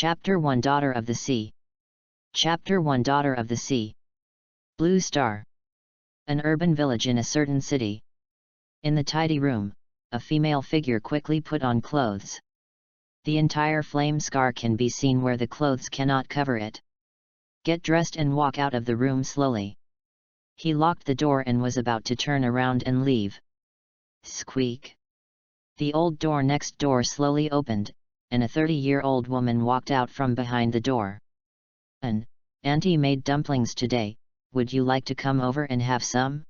Chapter 1 Daughter of the Sea. Chapter 1 Daughter of the Sea. Blue Star. An urban village in a certain city. In the tidy room, a female figure quickly put on clothes. The entire flame scar can be seen where the clothes cannot cover it. Get dressed and walk out of the room slowly. He locked the door and was about to turn around and leave. Squeak. The old door next door slowly opened, and a 30-year-old woman walked out from behind the door. Auntie made dumplings today, would you like to come over and have some?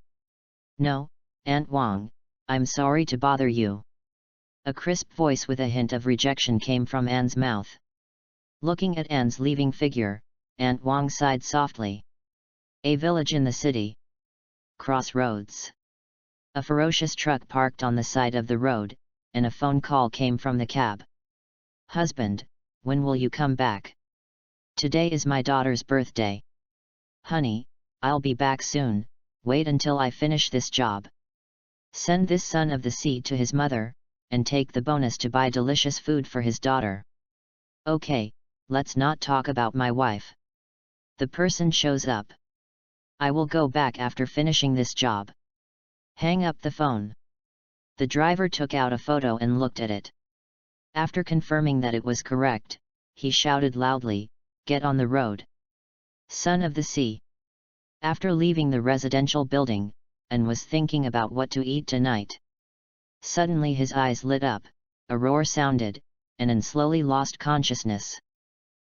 No, Aunt Wang, I'm sorry to bother you. A crisp voice with a hint of rejection came from Anne's mouth. Looking at Anne's leaving figure, Aunt Wang sighed softly. A village in the city. Crossroads. A ferocious truck parked on the side of the road, and a phone call came from the cab. Husband, when will you come back? Today is my daughter's birthday. Honey, I'll be back soon, wait until I finish this job. Send this son of the sea to his mother, and take the bonus to buy delicious food for his daughter. Okay, let's not talk about my wife. The person shows up. I will go back after finishing this job. Hang up the phone. The driver took out a photo and looked at it. After confirming that it was correct, he shouted loudly, "Get on the road. Son of the sea." After leaving the residential building, Anne was thinking about what to eat tonight. Suddenly his eyes lit up, a roar sounded, and Anne slowly lost consciousness.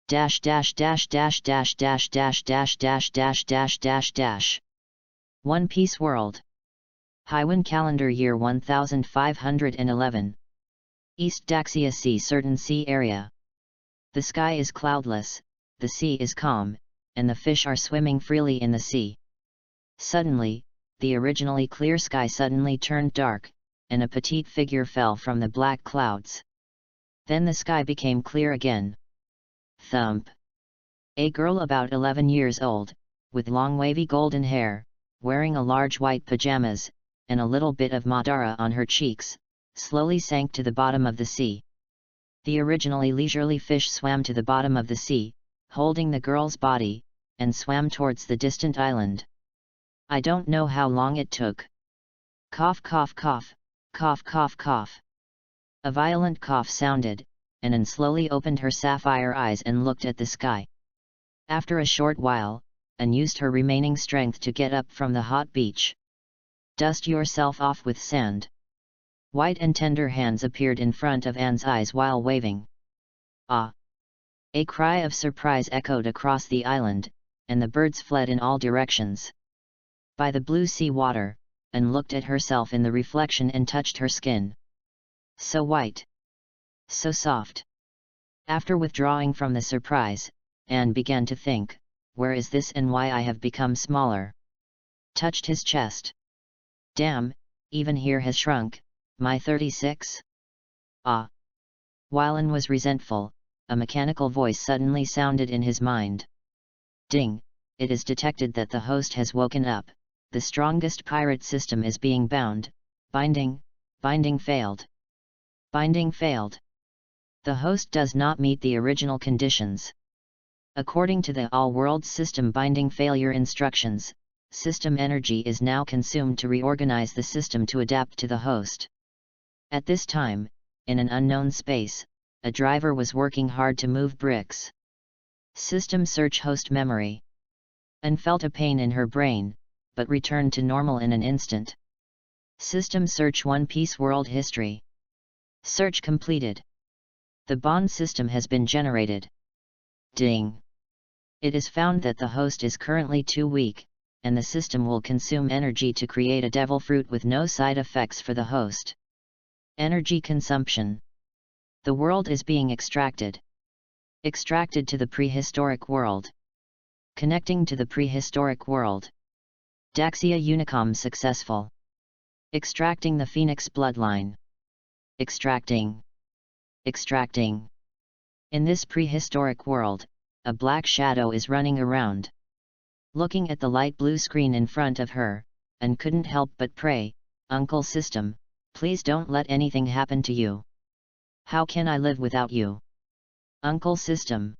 Dash dash dash dash dash dash dash dash dash dash dash dash dash. One Piece World. Haiwan calendar year 1511. East Daxia Sea, certain sea area. The sky is cloudless, the sea is calm, and the fish are swimming freely in the sea. Suddenly, the originally clear sky suddenly turned dark, and a petite figure fell from the black clouds. Then the sky became clear again. Thump. A girl about 11 years old, with long wavy golden hair, wearing a large white pajamas, and a little bit of Madara on her cheeks, slowly sank to the bottom of the sea. The originally leisurely fish swam to the bottom of the sea, holding the girl's body, and swam towards the distant island. I don't know how long it took. Cough cough cough, cough cough cough. A violent cough sounded, and Anne slowly opened her sapphire eyes and looked at the sky. After a short while, Anne used her remaining strength to get up from the hot beach. Dust yourself off with sand. White and tender hands appeared in front of Anne's eyes while waving. Ah! A cry of surprise echoed across the island, and the birds fled in all directions. By the blue sea water, Anne looked at herself in the reflection and touched her skin. So white. So soft. After withdrawing from the surprise, Anne began to think, where is this and why I have become smaller? Touched his chest. Damn, even here has shrunk, my 36? Ah! While Anne was resentful, a mechanical voice suddenly sounded in his mind. Ding! It is detected that the host has woken up, the strongest pirate system is being bound, binding failed. Binding failed. The host does not meet the original conditions. According to the all-world system binding failure instructions, system energy is now consumed to reorganize the system to adapt to the host. At this time, in an unknown space, a driver was working hard to move bricks. System search host memory. Anne felt a pain in her brain, but returned to normal in an instant. System search One Piece World History. Search completed. The bond system has been generated. Ding! It is found that the host is currently too weak, and the system will consume energy to create a devil fruit with no side effects for the host. Energy consumption. The world is being extracted. Extracted to the prehistoric world. Connecting to the prehistoric world. Daxia Unicom successful. Extracting the Phoenix bloodline. Extracting. Extracting. In this prehistoric world, a black shadow is running around. Looking at the light blue screen in front of her, Anne couldn't help but pray, Uncle System, please don't let anything happen to you. How can I live without you? Uncle System.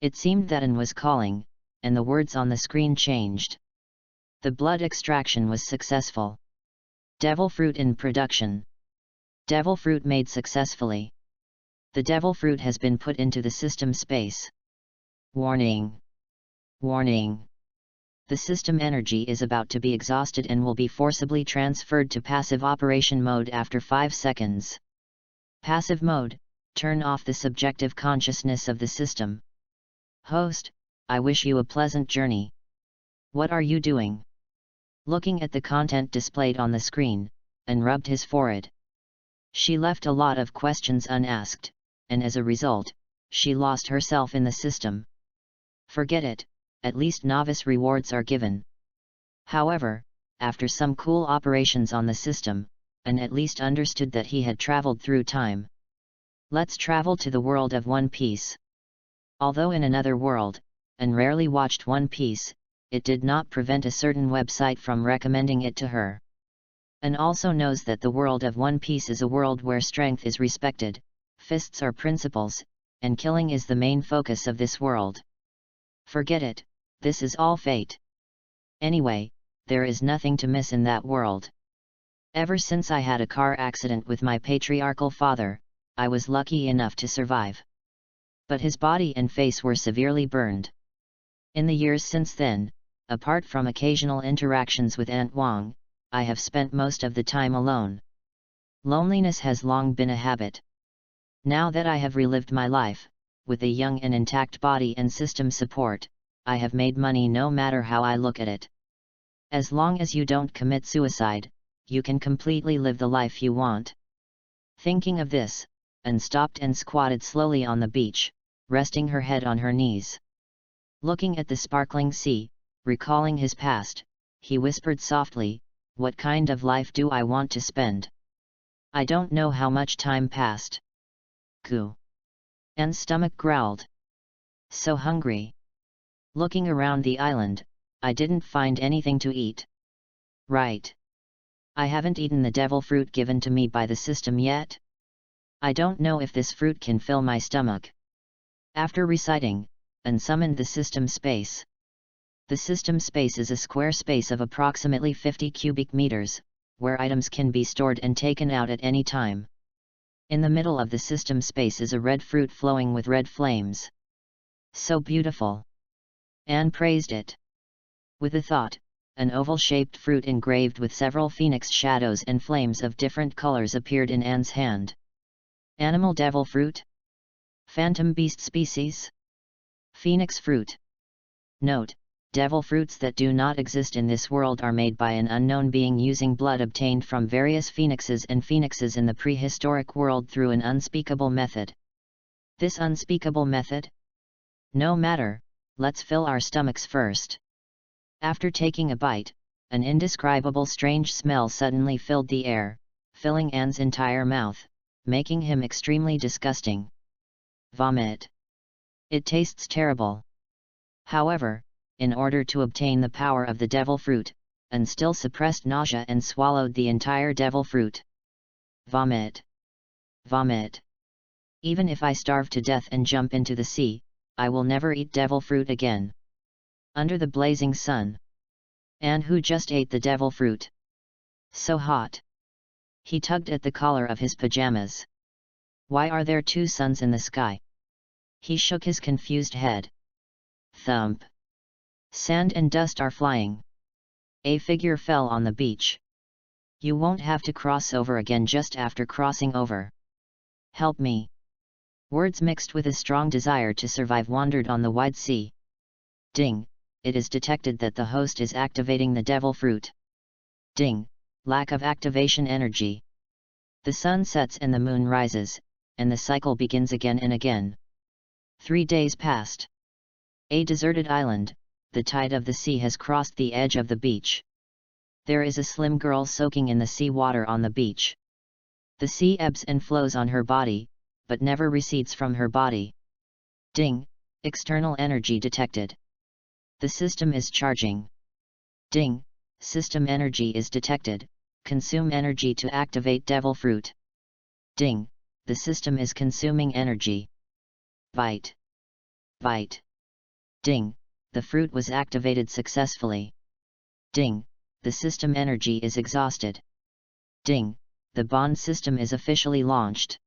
It seemed that An was calling, and the words on the screen changed. The blood extraction was successful. Devil fruit in production. Devil fruit made successfully. The devil fruit has been put into the system space. Warning! Warning! The system energy is about to be exhausted and will be forcibly transferred to passive operation mode after 5 seconds. Passive mode, turn off the subjective consciousness of the system. Host, I wish you a pleasant journey. What are you doing? Looking at the content displayed on the screen, and rubbed his forehead. She left a lot of questions unasked, and as a result, she lost herself in the system. Forget it, at least novice rewards are given. However, after some cool operations on the system, An at least understood that he had traveled through time. Let's travel to the world of One Piece. Although in another world, An rarely watched One Piece, it did not prevent a certain website from recommending it to her. An also knows that the world of One Piece is a world where strength is respected, fists are principles, and killing is the main focus of this world. Forget it, this is all fate. Anyway, there is nothing to miss in that world. Ever since I had a car accident with my patriarchal father, I was lucky enough to survive. But his body and face were severely burned. In the years since then, apart from occasional interactions with Aunt Wong, I have spent most of the time alone. Loneliness has long been a habit. Now that I have relived my life, with a young and intact body and system support, I have made money no matter how I look at it. As long as you don't commit suicide, you can completely live the life you want. Thinking of this, An stopped and squatted slowly on the beach, resting her head on her knees. Looking at the sparkling sea, recalling his past, he whispered softly, "What kind of life do I want to spend? I don't know." How much time passed. Goo. An's stomach growled. So hungry. Looking around the island, I didn't find anything to eat. Right. I haven't eaten the devil fruit given to me by the system yet. I don't know if this fruit can fill my stomach. After reciting, An summoned the system space. The system space is a square space of approximately 50 cubic meters, where items can be stored and taken out at any time. In the middle of the system space is a red fruit flowing with red flames. So beautiful. An praised it. With a thought, an oval-shaped fruit engraved with several phoenix shadows and flames of different colors appeared in An's hand. Animal devil fruit? Phantom beast species? Phoenix fruit. Note: devil fruits that do not exist in this world are made by an unknown being using blood obtained from various phoenixes and phoenixes in the prehistoric world through an unspeakable method. This unspeakable method? No matter, let's fill our stomachs first. After taking a bite, an indescribable strange smell suddenly filled the air, filling An's entire mouth, making him extremely disgusting. Vomit. It tastes terrible. However, in order to obtain the power of the devil fruit, An still suppressed nausea and swallowed the entire devil fruit. Vomit. Vomit. Even if I starve to death and jump into the sea, I will never eat devil fruit again. Under the blazing sun. An who just ate the devil fruit. So hot. He tugged at the collar of his pajamas. Why are there two suns in the sky? He shook his confused head. Thump. Sand and dust are flying. A figure fell on the beach. You won't have to cross over again just after crossing over. Help me. Words mixed with a strong desire to survive wandered on the wide sea. Ding, it is detected that the host is activating the devil fruit. Ding, lack of activation energy. The sun sets and the moon rises, and the cycle begins again and again. 3 days passed. A deserted island, the tide of the sea has crossed the edge of the beach. There is a slim girl soaking in the sea water on the beach. The sea ebbs and flows on her body, but never recedes from her body. Ding, external energy detected. The system is charging. Ding, system energy is detected, consume energy to activate devil fruit. Ding, the system is consuming energy. Bite. Bite. Ding, the fruit was activated successfully. Ding, the system energy is exhausted. Ding, the bond system is officially launched.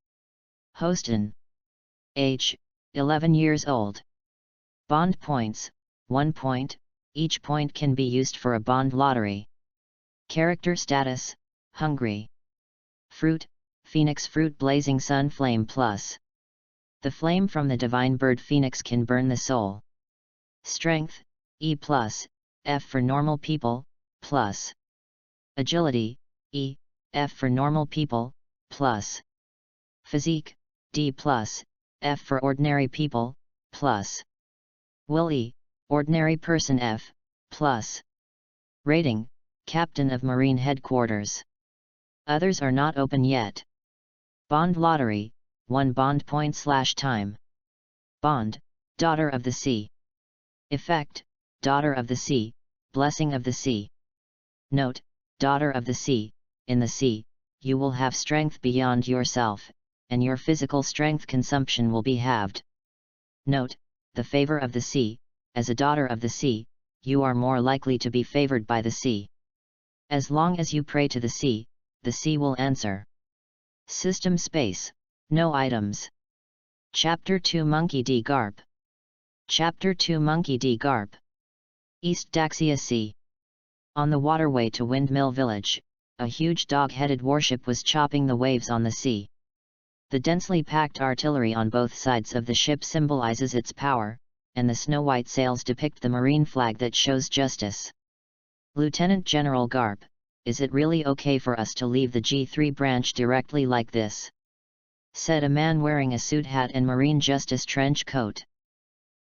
Hostin. Age, 11 years old. Bond points, 1 point, each point can be used for a bond lottery. Character status, hungry. Fruit, phoenix fruit blazing sun flame plus. The flame from the divine bird phoenix can burn the soul. Strength, E+, F for normal people, plus. Agility, E, F for normal people, plus. Physique, D+, F for ordinary people, plus. Will E, ordinary person F, plus. Rating, Captain of Marine Headquarters. Others are not open yet. Bond lottery, 1 bond point/time. Bond, Daughter of the Sea. Effect, Daughter of the Sea, Blessing of the Sea. Note, Daughter of the Sea, in the sea, you will have strength beyond yourself, and your physical strength consumption will be halved. Note, the favor of the sea, as a daughter of the sea, you are more likely to be favored by the sea. As long as you pray to the sea will answer. System space, no items. Chapter 2 Monkey D. Garp. Chapter 2 Monkey D. Garp. East Daxia Sea. On the waterway to Windmill Village, a huge dog-headed warship was chopping the waves on the sea. The densely packed artillery on both sides of the ship symbolizes its power, and the snow-white sails depict the marine flag that shows justice. Lieutenant General Garp, is it really okay for us to leave the G3 branch directly like this? Said a man wearing a suit hat and marine justice trench coat.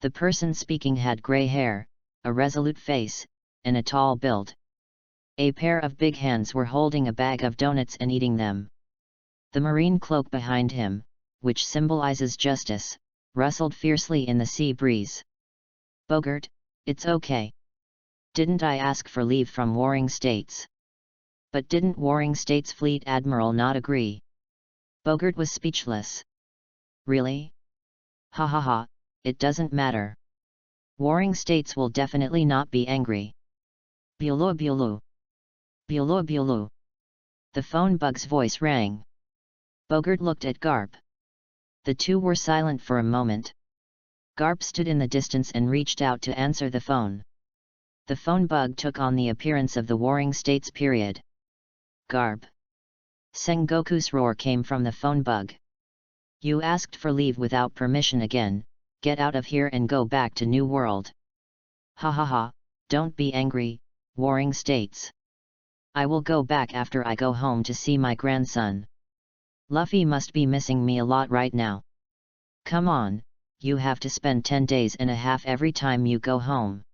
The person speaking had grey hair, a resolute face, and a tall build. A pair of big hands were holding a bag of donuts and eating them. The marine cloak behind him, which symbolizes justice, rustled fiercely in the sea breeze. Bogart, it's okay. Didn't I ask for leave from warring states? But didn't warring states fleet admiral not agree? Bogart was speechless. Really? Ha ha ha, it doesn't matter. Warring states will definitely not be angry. Bulu bulu. Bulu bulu. The phone bug's voice rang. Bogart looked at Garp. The two were silent for a moment. Garp stood in the distance and reached out to answer the phone. The phone bug took on the appearance of the warring states period. Garp. Sengoku's roar came from the phone bug. You asked for leave without permission again, get out of here and go back to New World. Ha ha ha, don't be angry, warring states. I will go back after I go home to see my grandson. Luffy must be missing me a lot right now. Come on, you have to spend 10 days and a half every time you go home.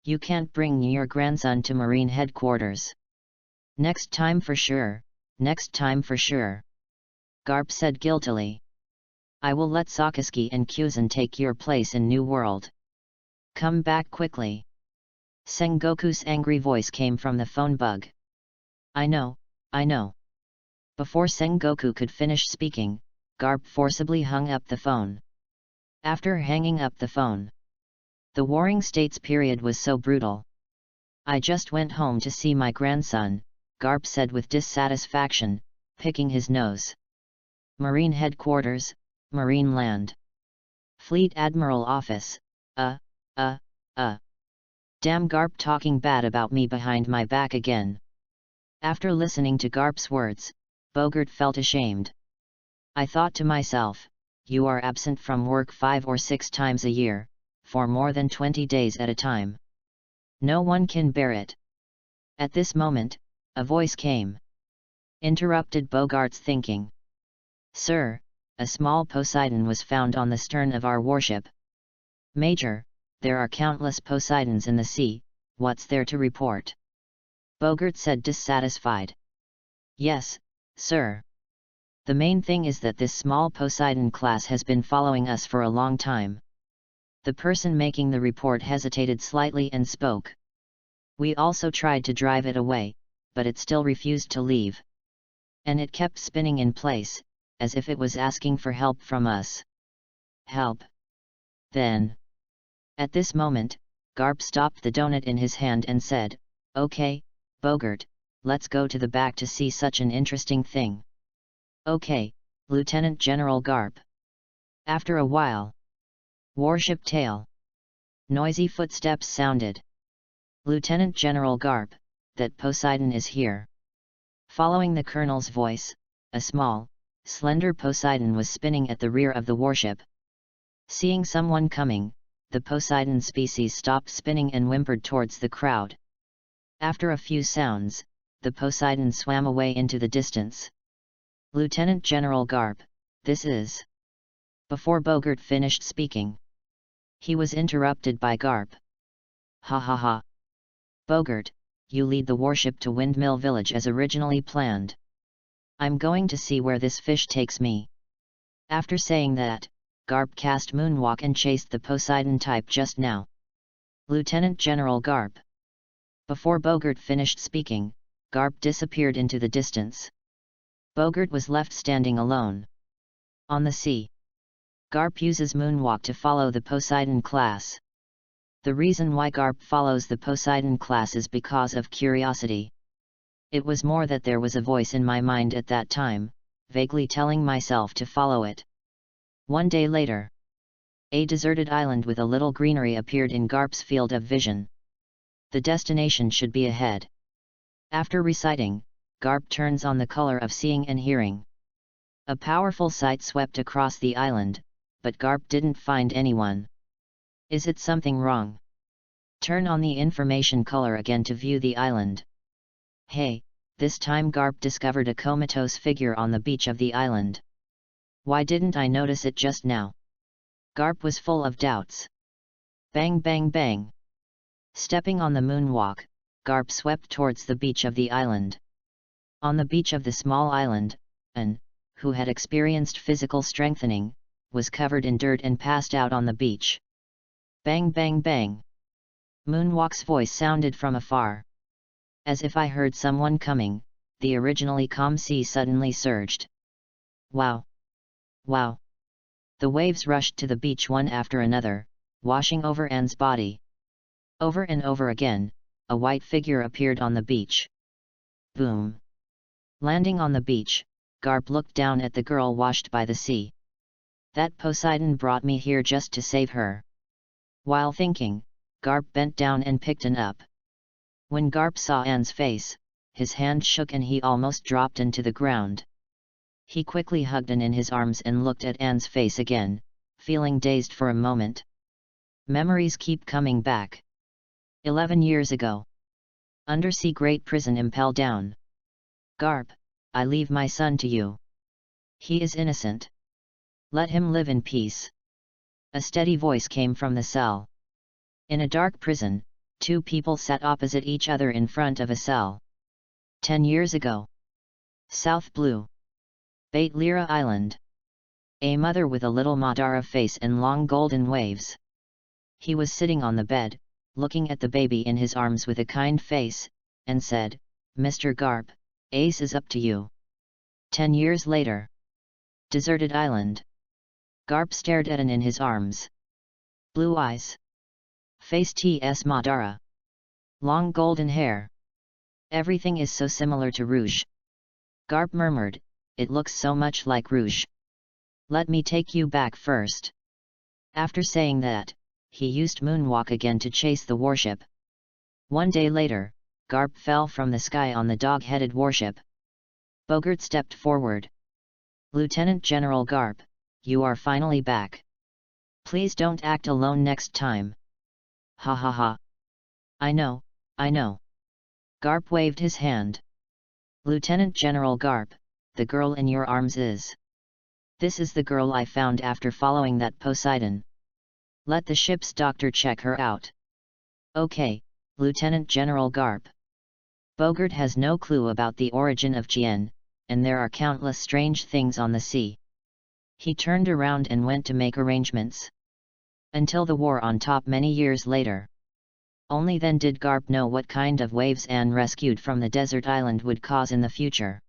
You can't bring your grandson to Marine Headquarters. Next time for sure, next time for sure. Garp said guiltily. I will let Sakazuki and Kyuzen take your place in New World. Come back quickly. Sengoku's angry voice came from the phone bug. I know, I know. Before Sengoku could finish speaking, Garp forcibly hung up the phone. After hanging up the phone, the warring states period was so brutal. I just went home to see my grandson, Garp said with dissatisfaction, picking his nose. Marine Headquarters, Marine Land. Fleet Admiral Office, Damn Garp talking bad about me behind my back again. After listening to Garp's words, Bogart felt ashamed. I thought to myself, you are absent from work 5 or 6 times a year, for more than 20 days at a time. No one can bear it. At this moment, a voice came. Interrupted Bogart's thinking. Sir, a small Poseidon was found on the stern of our warship. Major, there are countless Poseidons in the sea, what's there to report? Bogart said dissatisfied. Yes, sir. The main thing is that this small Poseidon class has been following us for a long time. The person making the report hesitated slightly and spoke. We also tried to drive it away, but it still refused to leave. And it kept spinning in place, as if it was asking for help from us. help. Then. At this moment, Garp stopped the donut in his hand and said, "Okay, Bogart, let's go to the back to see such an interesting thing." "Okay, Lieutenant General Garp." After a while. Warship tail. Noisy footsteps sounded. "Lieutenant General Garp, that Poseidon is here." Following the colonel's voice, a small, slender Poseidon was spinning at the rear of the warship. Seeing someone coming, the Poseidon species stopped spinning and whimpered towards the crowd. After a few sounds, the Poseidon swam away into the distance. "Lieutenant General Garp, this is..." Before Bogart finished speaking, he was interrupted by Garp. "Ha ha ha. Bogart, you lead the warship to Windmill Village as originally planned. I'm going to see where this fish takes me." After saying that, Garp cast moonwalk and chased the Poseidon type just now. "Lieutenant General Garp." Before Bogart finished speaking, Garp disappeared into the distance. Bogart was left standing alone. On the sea. Garp uses moonwalk to follow the Poseidon class. The reason why Garp follows the Poseidon class is because of curiosity. It was more that there was a voice in my mind at that time, vaguely telling myself to follow it. One day later, a deserted island with a little greenery appeared in Garp's field of vision. The destination should be ahead. After reciting, Garp turns on the color of seeing and hearing. A powerful sight swept across the island, but Garp didn't find anyone. Is it something wrong? Turn on the information color again to view the island. Hey, this time Garp discovered a comatose figure on the beach of the island. Why didn't I notice it just now? Garp was full of doubts. Bang bang bang. Stepping on the moonwalk, Garp swept towards the beach of the island. On the beach of the small island, An, who had experienced physical strengthening, was covered in dirt and passed out on the beach. Bang bang bang. Moonwalk's voice sounded from afar. As if I heard someone coming, the originally calm sea suddenly surged. Wow! Wow! The waves rushed to the beach one after another, washing over Anne's body. Over and over again, a white figure appeared on the beach. Boom! Landing on the beach, Garp looked down at the girl washed by the sea. That Poseidon brought me here just to save her. While thinking, Garp bent down and picked Anne up. When Garp saw Anne's face, his hand shook and he almost dropped into the ground. He quickly hugged Anne in his arms and looked at Anne's face again, feeling dazed for a moment. Memories keep coming back. 11 years ago. Undersea Great Prison Impel down. Garp, I leave my son to you. He is innocent. Let him live in peace. A steady voice came from the cell. In a dark prison, two people sat opposite each other in front of a cell. 10 years ago. South Blue. Bait Lira Island. A mother with a little Madara face and long golden waves. He was sitting on the bed, looking at the baby in his arms with a kind face, and said, "Mr. Garp, Ace is up to you." 10 years later. Deserted Island. Garp stared at Anne in his arms. Blue eyes. Face T.S. Madara. Long golden hair. Everything is so similar to Rouge. Garp murmured, "It looks so much like Rouge. Let me take you back first." After saying that, he used moonwalk again to chase the warship. One day later, Garp fell from the sky on the dog-headed warship. Bogart stepped forward. "Lieutenant General Garp, you are finally back. Please don't act alone next time." "Ha ha ha. I know, I know." Garp waved his hand. "Lieutenant General Garp, the girl in your arms is... This is the girl I found after following that Poseidon. Let the ship's doctor check her out." "Okay, Lieutenant General Garp." Bogart has no clue about the origin of Chien, and there are countless strange things on the sea. He turned around and went to make arrangements. Until the war on top many years later. Only then did Garp know what kind of waves Anne rescued from the desert island would cause in the future.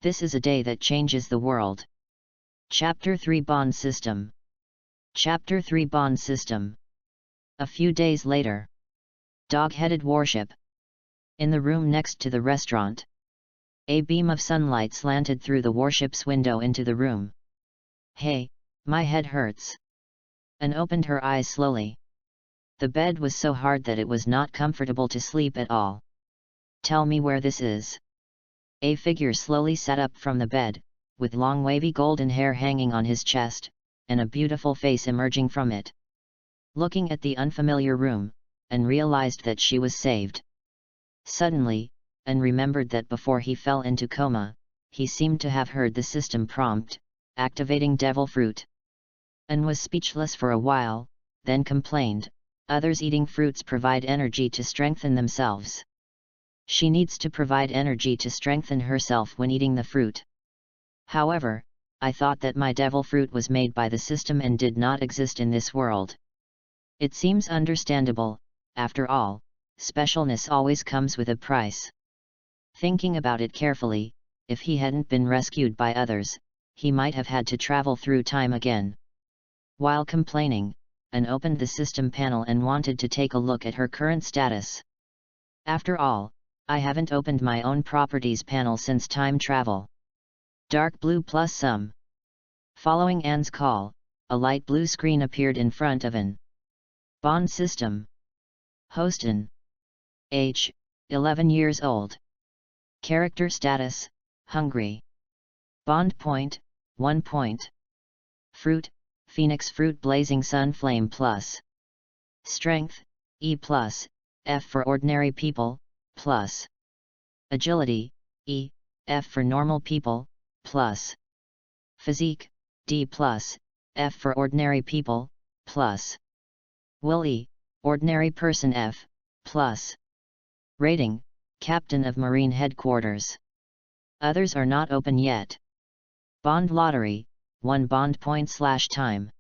This is a day that changes the world. Chapter 3 Bond System. Chapter 3 Bond System. A few days later. Dog-headed warship. In the room next to the restaurant. A beam of sunlight slanted through the warship's window into the room. Hey, my head hurts. Anne opened her eyes slowly. The bed was so hard that it was not comfortable to sleep at all. Tell me where this is. A figure slowly sat up from the bed, with long wavy golden hair hanging on his chest, and a beautiful face emerging from it. Looking at the unfamiliar room, Anne realized that she was saved. Suddenly, Anne remembered that before he fell into coma, he seemed to have heard the system prompt, activating devil fruit. Anne was speechless for a while, then complained, others eating fruits provide energy to strengthen themselves. She needs to provide energy to strengthen herself when eating the fruit. However, I thought that my devil fruit was made by the system and did not exist in this world. It seems understandable, after all, specialness always comes with a price. Thinking about it carefully, if he hadn't been rescued by others, he might have had to travel through time again. While complaining, Anne opened the system panel and wanted to take a look at her current status. After all, I haven't opened my own properties panel since time travel. Dark blue plus some. Following Anne's call, a light blue screen appeared in front of Anne. Bond system. Host Anne. Age, 11 years old. Character status, hungry. Bond point, 1 point. Fruit, Phoenix fruit blazing sun flame plus. Strength, E plus, F for ordinary people, plus. Agility, E, F for normal people, plus. Physique, D plus, F for ordinary people, plus. Will E, ordinary person F, plus. Rating, Captain of Marine Headquarters. Others are not open yet. Bond lottery, 1 bond point/time.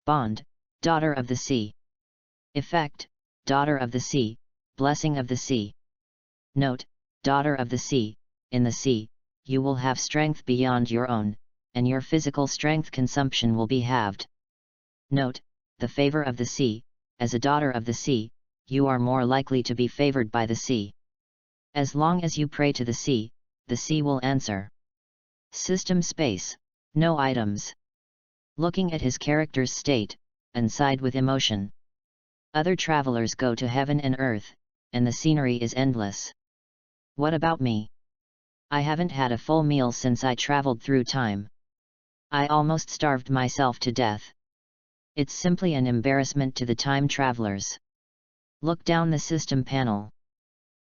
Bond, Daughter of the Sea. Effect, Daughter of the Sea, Blessing of the Sea. Note, Daughter of the Sea, in the sea, you will have strength beyond your own, and your physical strength consumption will be halved. Note, the favor of the sea, as a daughter of the sea, you are more likely to be favored by the sea. As long as you pray to the sea will answer. System space, no items. Looking at his character's state, and sighed with emotion. Other travelers go to heaven and earth, and the scenery is endless. What about me? I haven't had a full meal since I traveled through time. I almost starved myself to death. It's simply an embarrassment to the time travelers. Look down the system panel.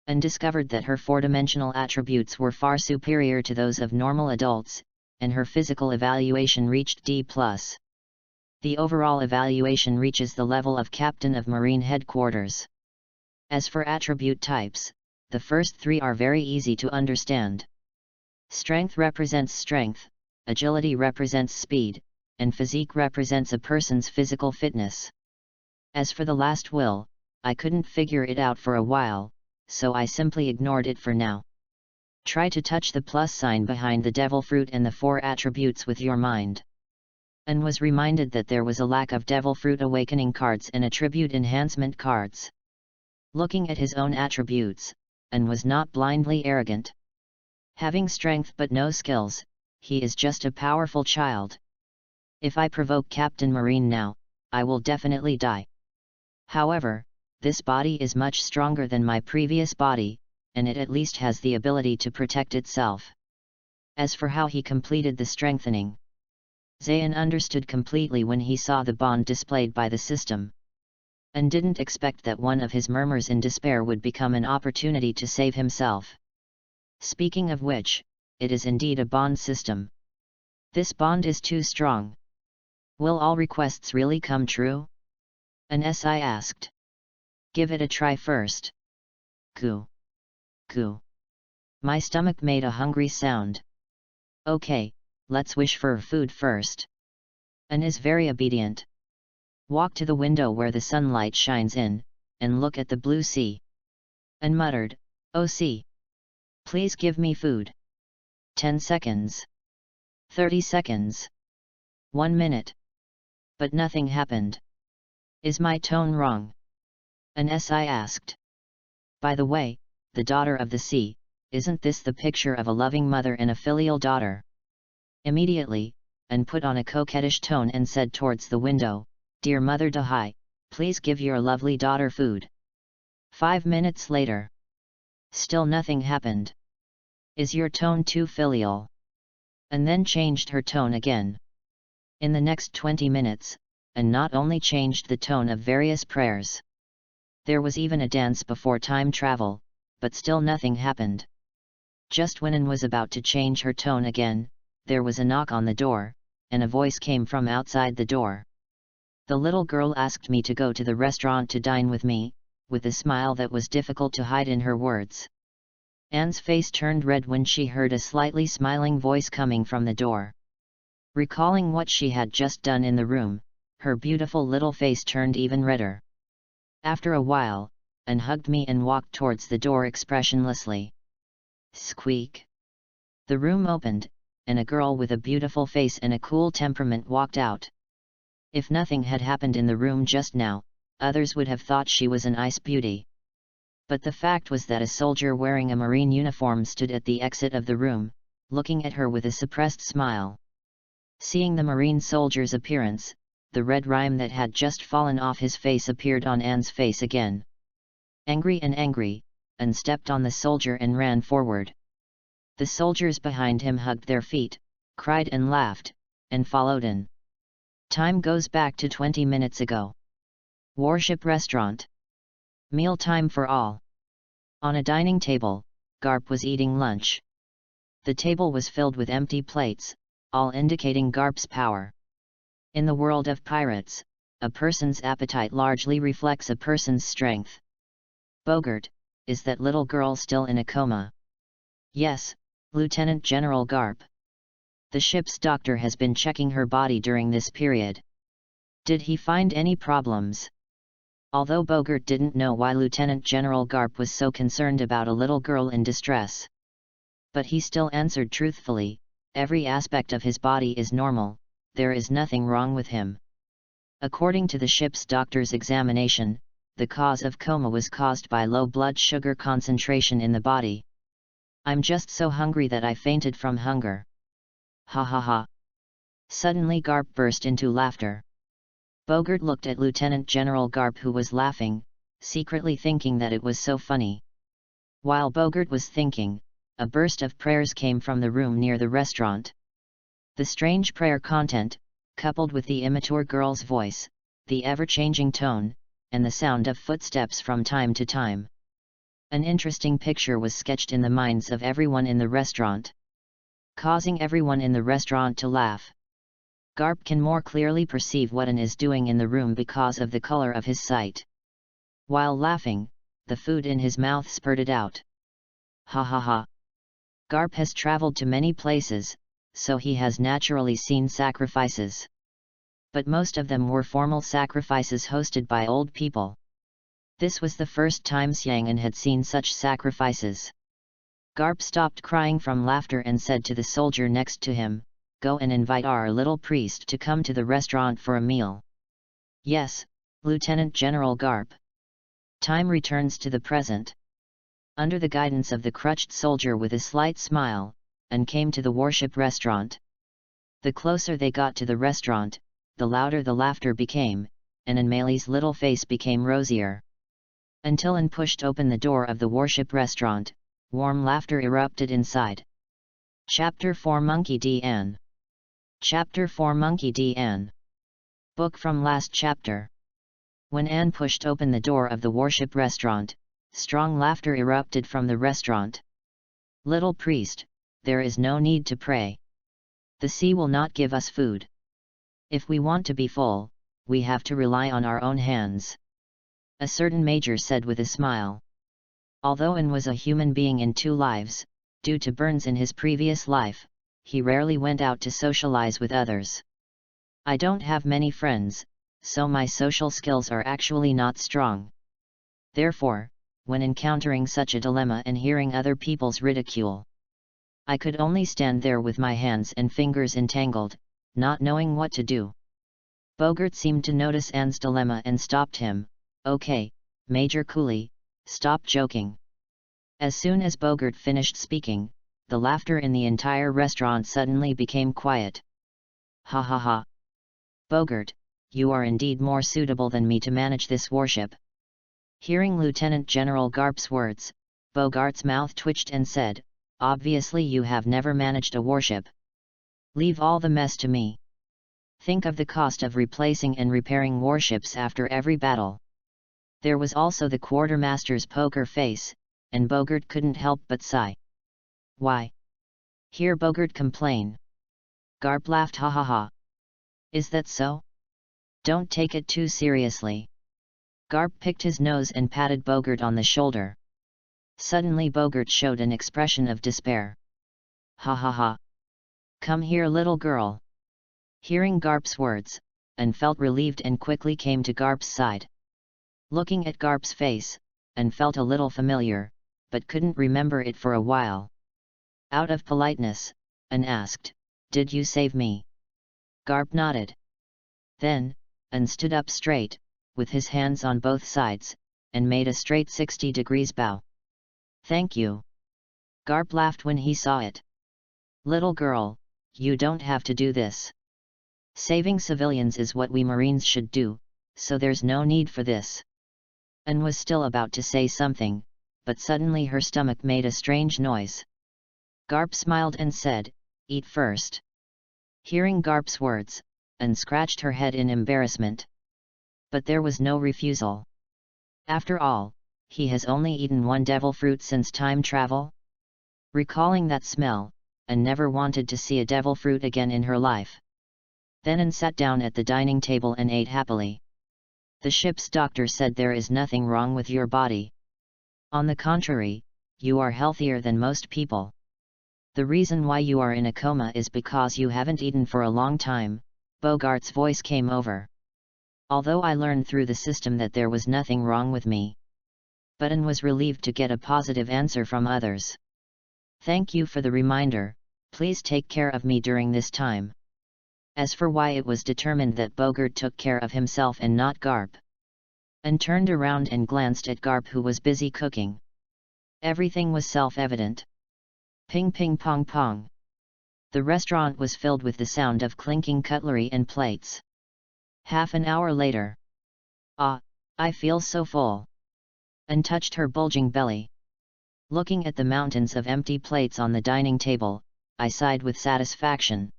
And discovered that her four-dimensional attributes were far superior to those of normal adults, and her physical evaluation reached D+. The overall evaluation reaches the level of Captain of Marine Headquarters. As for attribute types, the first 3 are very easy to understand. Strength represents strength, agility represents speed, and physique represents a person's physical fitness. As for the last will, I couldn't figure it out for a while, so I simply ignored it for now. Try to touch the plus sign behind the devil fruit and the 4 attributes with your mind. Anne was reminded that there was a lack of devil fruit awakening cards and attribute enhancement cards. Looking at his own attributes, Anne was not blindly arrogant. Having strength but no skills, he is just a powerful child. If I provoke Captain Marine now, I will definitely die. However, this body is much stronger than my previous body, and it at least has the ability to protect itself. As for how he completed the strengthening, Zayn understood completely when he saw the bond displayed by the system. And didn't expect that one of his murmurs in despair would become an opportunity to save himself. Speaking of which, it is indeed a bond system. This bond is too strong. Will all requests really come true? An SI asked. Give it a try first. Goo. Goo. My stomach made a hungry sound. Okay, let's wish for food first. Anne is very obedient. Walk to the window where the sunlight shines in, and look at the blue sea. Anne muttered, "Oh sea. Please give me food." 10 seconds. 30 seconds. 1 minute. But nothing happened. Is my tone wrong? An SI asked. By the way, the daughter of the sea, isn't this the picture of a loving mother and a filial daughter? Immediately, An put on a coquettish tone and said towards the window, Dear Mother Dahai, please give your lovely daughter food. 5 minutes later. Still nothing happened. Is your tone too filial? And then changed her tone again. In the next 20 minutes, An not only changed the tone of various prayers. There was even a dance before time travel, but still nothing happened. Just when An was about to change her tone again, there was a knock on the door, and a voice came from outside the door. The little girl asked me to go to the restaurant to dine with me, with a smile that was difficult to hide in her words. Anne's face turned red when she heard a slightly smiling voice coming from the door. Recalling what she had just done in the room, her beautiful little face turned even redder. After a while, Anne hugged me and walked towards the door expressionlessly. Squeak! The room opened, and a girl with a beautiful face and a cool temperament walked out. If nothing had happened in the room just now, others would have thought she was an ice beauty. But the fact was that a soldier wearing a marine uniform stood at the exit of the room, looking at her with a suppressed smile. Seeing the marine soldier's appearance, the red rime that had just fallen off his face appeared on Anne's face again. Angry, Anne stepped on the soldier and ran forward. The soldiers behind him hugged their feet, cried and laughed, and followed Anne. Time goes back to 20 minutes ago. Warship restaurant. Meal time for all. On a dining table, Garp was eating lunch. The table was filled with empty plates, all indicating Garp's power. In the world of pirates, a person's appetite largely reflects a person's strength. Bogart, is that little girl still in a coma? Yes, Lieutenant General Garp. The ship's doctor has been checking her body during this period. Did he find any problems? Although Bogart didn't know why Lieutenant General Garp was so concerned about a little girl in distress. But he still answered truthfully, every aspect of his body is normal, there is nothing wrong with him. According to the ship's doctor's examination, the cause of coma was caused by low blood sugar concentration in the body. I'm just so hungry that I fainted from hunger. Ha ha ha. Suddenly Garp burst into laughter. Bogart looked at Lieutenant General Garp, who was laughing, secretly thinking that it was so funny. While Bogart was thinking, a burst of prayers came from the room near the restaurant. The strange prayer content, coupled with the immature girl's voice, the ever-changing tone, and the sound of footsteps from time to time. An interesting picture was sketched in the minds of everyone in the restaurant, causing everyone in the restaurant to laugh. Garp can more clearly perceive what Anne is doing in the room because of the color of his sight. While laughing, the food in his mouth spurted out. Ha ha ha. Garp has traveled to many places, so he has naturally seen sacrifices. But most of them were formal sacrifices hosted by old people. This was the first time Xiang'an had seen such sacrifices. Garp stopped crying from laughter and said to the soldier next to him, Go and invite our little priest to come to the restaurant for a meal. Yes, Lieutenant General Garp. Time returns to the present. Under the guidance of the crutched soldier with a slight smile, and came to the warship restaurant. The closer they got to the restaurant, the louder the laughter became, and Anmeli's little face became rosier. Until Anne pushed open the door of the warship restaurant, warm laughter erupted inside. Chapter 4 Monkey D. Anne. Chapter 4 Monkey D. Anne. Book from last chapter. When Anne pushed open the door of the warship restaurant, strong laughter erupted from the restaurant. Little priest, there is no need to pray. The sea will not give us food. If we want to be full, we have to rely on our own hands. A certain major said with a smile. Although Anne was a human being in 2 lives, due to burns in his previous life, he rarely went out to socialize with others. I don't have many friends, so my social skills are actually not strong. Therefore, when encountering such a dilemma and hearing other people's ridicule, I could only stand there with my hands and fingers entangled, not knowing what to do. Bogart seemed to notice Anne's dilemma and stopped him. "Okay, Major Cooley, stop joking." As soon as Bogart finished speaking, the laughter in the entire restaurant suddenly became quiet. "Ha ha ha. Bogart, you are indeed more suitable than me to manage this warship." Hearing Lieutenant General Garp's words, Bogart's mouth twitched and said, "Obviously you have never managed a warship. Leave all the mess to me. Think of the cost of replacing and repairing warships after every battle." There was also the quartermaster's poker face, and Bogart couldn't help but sigh. "Why? Hear Bogart complain." Garp laughed. "Ha ha ha. Is that so? Don't take it too seriously." Garp picked his nose and patted Bogart on the shoulder. Suddenly Bogart showed an expression of despair. "Ha ha ha. Come here, little girl." Hearing Garp's words, Anne felt relieved and quickly came to Garp's side. Looking at Garp's face, Anne felt a little familiar, but couldn't remember it for a while. Out of politeness, Anne asked, "Did you save me?" Garp nodded. Then, Anne stood up straight, with his hands on both sides, and made a straight 60 degrees bow. "Thank you." Garp laughed when he saw it. "Little girl, you don't have to do this. Saving civilians is what we Marines should do, so there's no need for this." Anne was still about to say something, but suddenly her stomach made a strange noise. Garp smiled and said, "Eat first." Hearing Garp's words, Anne scratched her head in embarrassment. But there was no refusal. After all, he has only eaten one devil fruit since time travel. Recalling that smell, Anne never wanted to see a devil fruit again in her life. Then Anne sat down at the dining table and ate happily. The ship's doctor said there is nothing wrong with your body. On the contrary, you are healthier than most people. The reason why you are in a coma is because you haven't eaten for a long time. Bogart's voice came over. Although I learned through the system that there was nothing wrong with me. But Anne was relieved to get a positive answer from others. "Thank you for the reminder, please take care of me during this time." As for why it was determined that Bogart took care of himself and not Garp. Anne turned around and glanced at Garp, who was busy cooking. Everything was self-evident. Ping ping pong pong. The restaurant was filled with the sound of clinking cutlery and plates. Half an hour later. "Ah, I feel so full." Anne touched her bulging belly. Looking at the mountains of empty plates on the dining table, I sighed with satisfaction.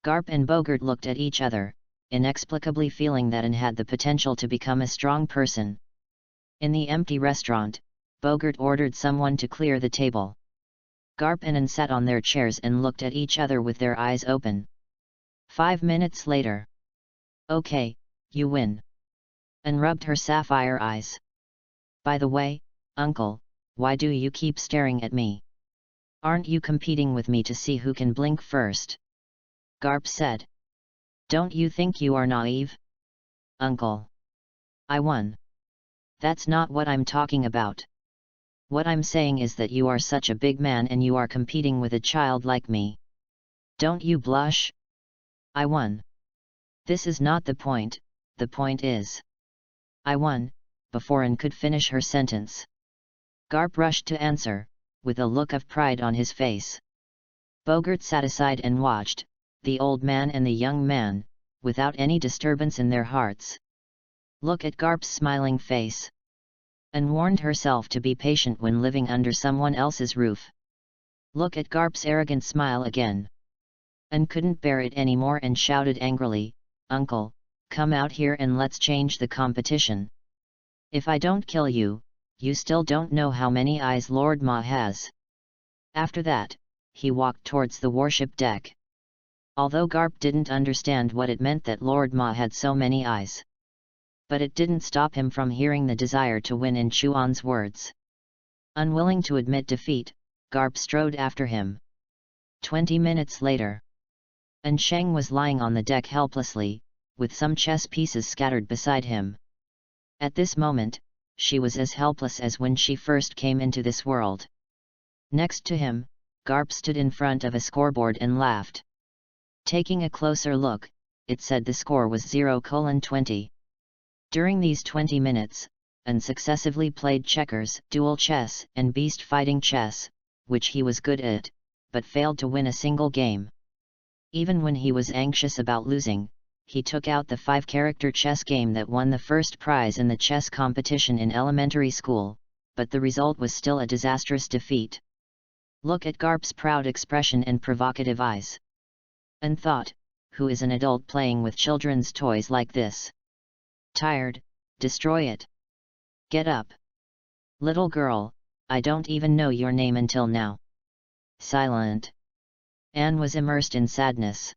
Garp and Bogart looked at each other, inexplicably feeling that Anne had the potential to become a strong person. In the empty restaurant, Bogart ordered someone to clear the table. Garp and Anne sat on their chairs and looked at each other with their eyes open. 5 minutes later. "Okay, you win." Anne rubbed her sapphire eyes. "By the way, Uncle, why do you keep staring at me? Aren't you competing with me to see who can blink first?" Garp said. "Don't you think you are naive? Uncle, I won. That's not what I'm talking about. What I'm saying is that you are such a big man and you are competing with a child like me. Don't you blush? I won. This is not the point is, I won," before Anne could finish her sentence. Garp rushed to answer, with a look of pride on his face. Bogart sat aside and watched, the old man and the young man, without any disturbance in their hearts. Look at Garp's smiling face. Anne warned herself to be patient when living under someone else's roof. Look at Garp's arrogant smile again. Anne couldn't bear it anymore and shouted angrily, "Uncle, come out here and let's change the competition. If I don't kill you, you still don't know how many eyes Lord Ma has." After that, he walked towards the warship deck. Although Garp didn't understand what it meant that Lord Ma had so many eyes. But it didn't stop him from hearing the desire to win in Chuan's words. Unwilling to admit defeat, Garp strode after him. 20 minutes later. And Sheng was lying on the deck helplessly, with some chess pieces scattered beside him. At this moment, she was as helpless as when she first came into this world. Next to him, Garp stood in front of a scoreboard and laughed. Taking a closer look, it said the score was 0:20. During these 20 minutes, An successively played checkers, dual chess, and beast fighting chess, which he was good at, but failed to win a single game. Even when he was anxious about losing, he took out the 5-character chess game that won the first prize in the chess competition in elementary school, but the result was still a disastrous defeat. Look at Garp's proud expression and provocative eyes. And thought, who is an adult playing with children's toys like this? Tired? Destroy it. Get up. Little girl, I don't even know your name until now. Silent. Anne was immersed in sadness.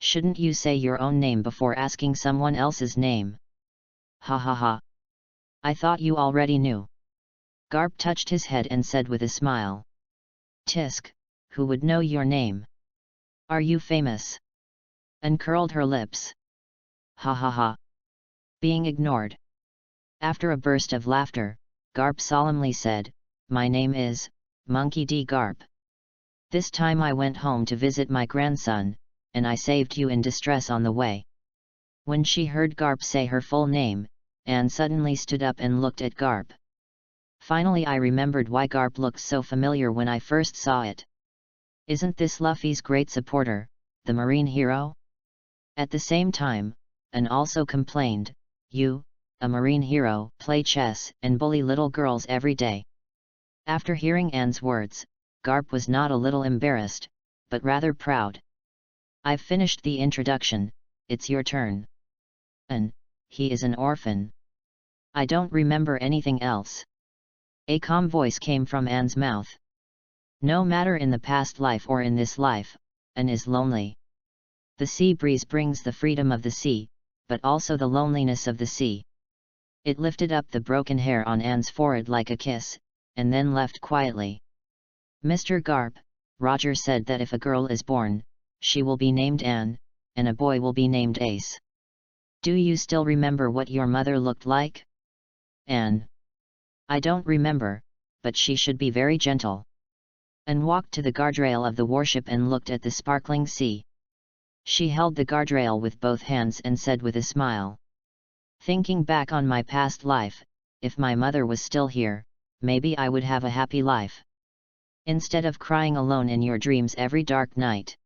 Shouldn't you say your own name before asking someone else's name? Ha ha ha. I thought you already knew. Garp touched his head and said with a smile. Tisk, who would know your name? Are you famous? And curled her lips. Ha ha ha. Being ignored. After a burst of laughter, Garp solemnly said, My name is, Monkey D. Garp. This time I went home to visit my grandson, and I saved you in distress on the way. When she heard Garp say her full name, Anne suddenly stood up and looked at Garp. Finally I remembered why Garp looked so familiar when I first saw it. Isn't this Luffy's great supporter, the marine hero? At the same time, Anne also complained, You, a marine hero, play chess and bully little girls every day. After hearing Anne's words, Garp was not a little embarrassed, but rather proud. I've finished the introduction, it's your turn. Anne, he is an orphan. I don't remember anything else. A calm voice came from Anne's mouth. No matter in the past life or in this life, Anne is lonely. The sea breeze brings the freedom of the sea, but also the loneliness of the sea. It lifted up the broken hair on Anne's forehead like a kiss, and then left quietly. Mr. Garp, Roger said that if a girl is born, she will be named Anne, and a boy will be named Ace. Do you still remember what your mother looked like? Anne. I don't remember, but she should be very gentle. Anne walked to the guardrail of the warship and looked at the sparkling sea. She held the guardrail with both hands and said with a smile. Thinking back on my past life, if my mother was still here, maybe I would have a happy life. Instead of crying alone in your dreams every dark night.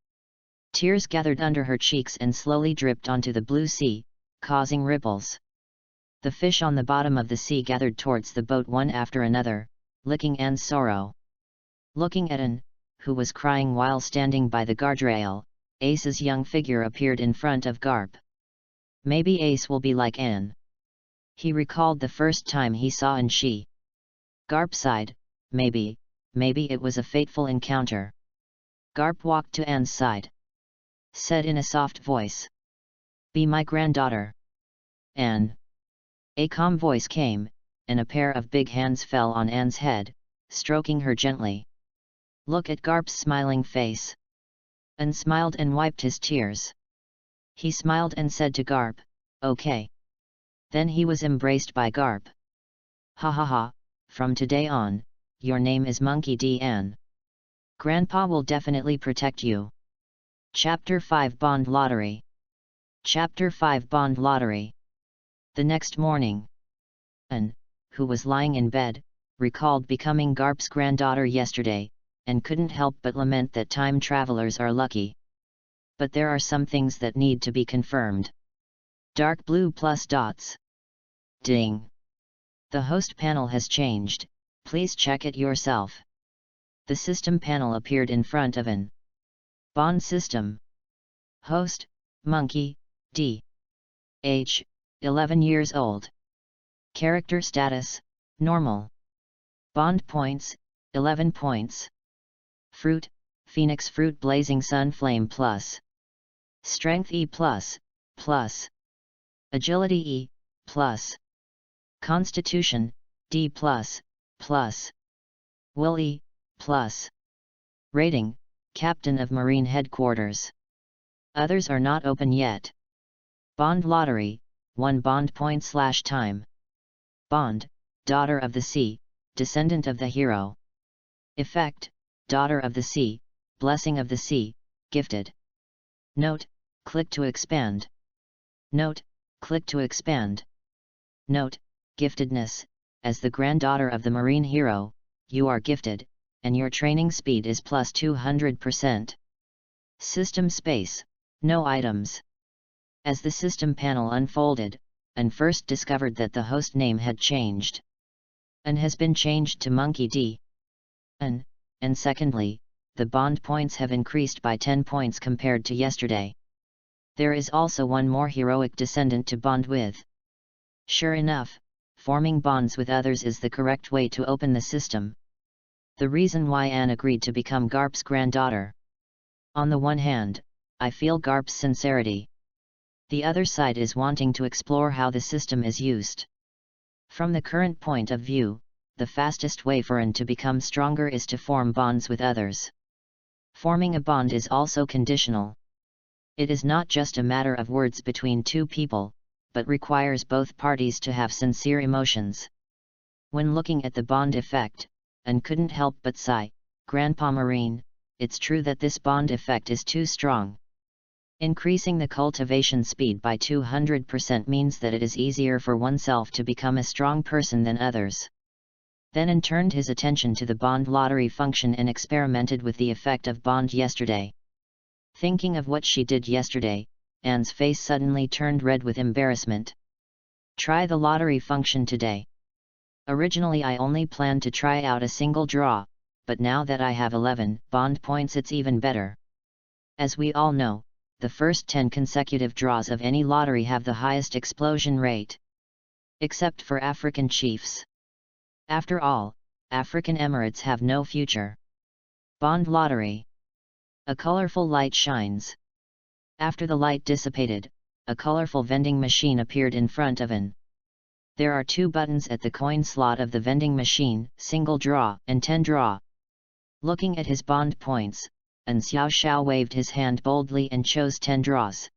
Tears gathered under her cheeks and slowly dripped onto the blue sea, causing ripples. The fish on the bottom of the sea gathered towards the boat one after another, licking Anne's sorrow. Looking at Anne, who was crying while standing by the guardrail, Ace's young figure appeared in front of Garp. Maybe Ace will be like Anne. He recalled the first time he saw Anne. She. Garp sighed, maybe it was a fateful encounter. Garp walked to Anne's side. Said in a soft voice. Be my granddaughter. Anne. A calm voice came, and a pair of big hands fell on Anne's head, stroking her gently. Look at Garp's smiling face. Anne smiled and wiped his tears. He smiled and said to Garp, Okay. Then he was embraced by Garp. Ha ha ha, from today on, your name is Monkey D. Anne. Grandpa will definitely protect you. Chapter 5 Bond Lottery. Chapter 5 Bond Lottery. The next morning, Anne, who was lying in bed, recalled becoming Garp's granddaughter yesterday, and couldn't help but lament that time travelers are lucky. But there are some things that need to be confirmed. Dark blue plus dots. Ding. The host panel has changed, please check it yourself. The system panel appeared in front of Anne. Bond system. Host, Monkey, D. Age, 11 years old. Character status, normal. Bond points, 11 points. Fruit, Phoenix Fruit Blazing Sun Flame Plus. Strength E+, plus. Agility E+. Constitution, D+, plus. Will E+. Rating, Captain of Marine Headquarters. Others are not open yet. Bond Lottery, 1 bond point/time. Bond, Daughter of the Sea, Descendant of the Hero. Effect, Daughter of the Sea, Blessing of the Sea, Gifted. Note, Click to expand. Note, click to expand. Note, giftedness, as the granddaughter of the marine hero, you are gifted, and your training speed is plus 200%. System space, no items. As the system panel unfolded, and first discovered that the host name had changed. And has been changed to Monkey D. And secondly, the bond points have increased by 10 points compared to yesterday. There is also one more heroic descendant to bond with. Sure enough, forming bonds with others is the correct way to open the system. The reason why Anne agreed to become Garp's granddaughter. On the one hand, I feel Garp's sincerity. The other side is wanting to explore how the system is used. From the current point of view, the fastest way for Anne to become stronger is to form bonds with others. Forming a bond is also conditional. It is not just a matter of words between two people, but requires both parties to have sincere emotions. When looking at the bond effect, Anne couldn't help but sigh, "Grandpa Marine, it's true that this bond effect is too strong." Increasing the cultivation speed by 200% means that it is easier for oneself to become a strong person than others. Then Anne turned his attention to the bond lottery function and experimented with the effect of bond yesterday. Thinking of what she did yesterday, Anne's face suddenly turned red with embarrassment. Try the lottery function today. Originally I only planned to try out a single draw, but now that I have 11 bond points it's even better. As we all know, the first 10 consecutive draws of any lottery have the highest explosion rate. Except for African chiefs. After all, African Emirates have no future. Bond lottery. A colorful light shines. After the light dissipated, a colorful vending machine appeared in front of Anne. There are 2 buttons at the coin slot of the vending machine, single draw and 10 draw. Looking at his bond points, An Xiao Xiao waved his hand boldly and chose 10 draws.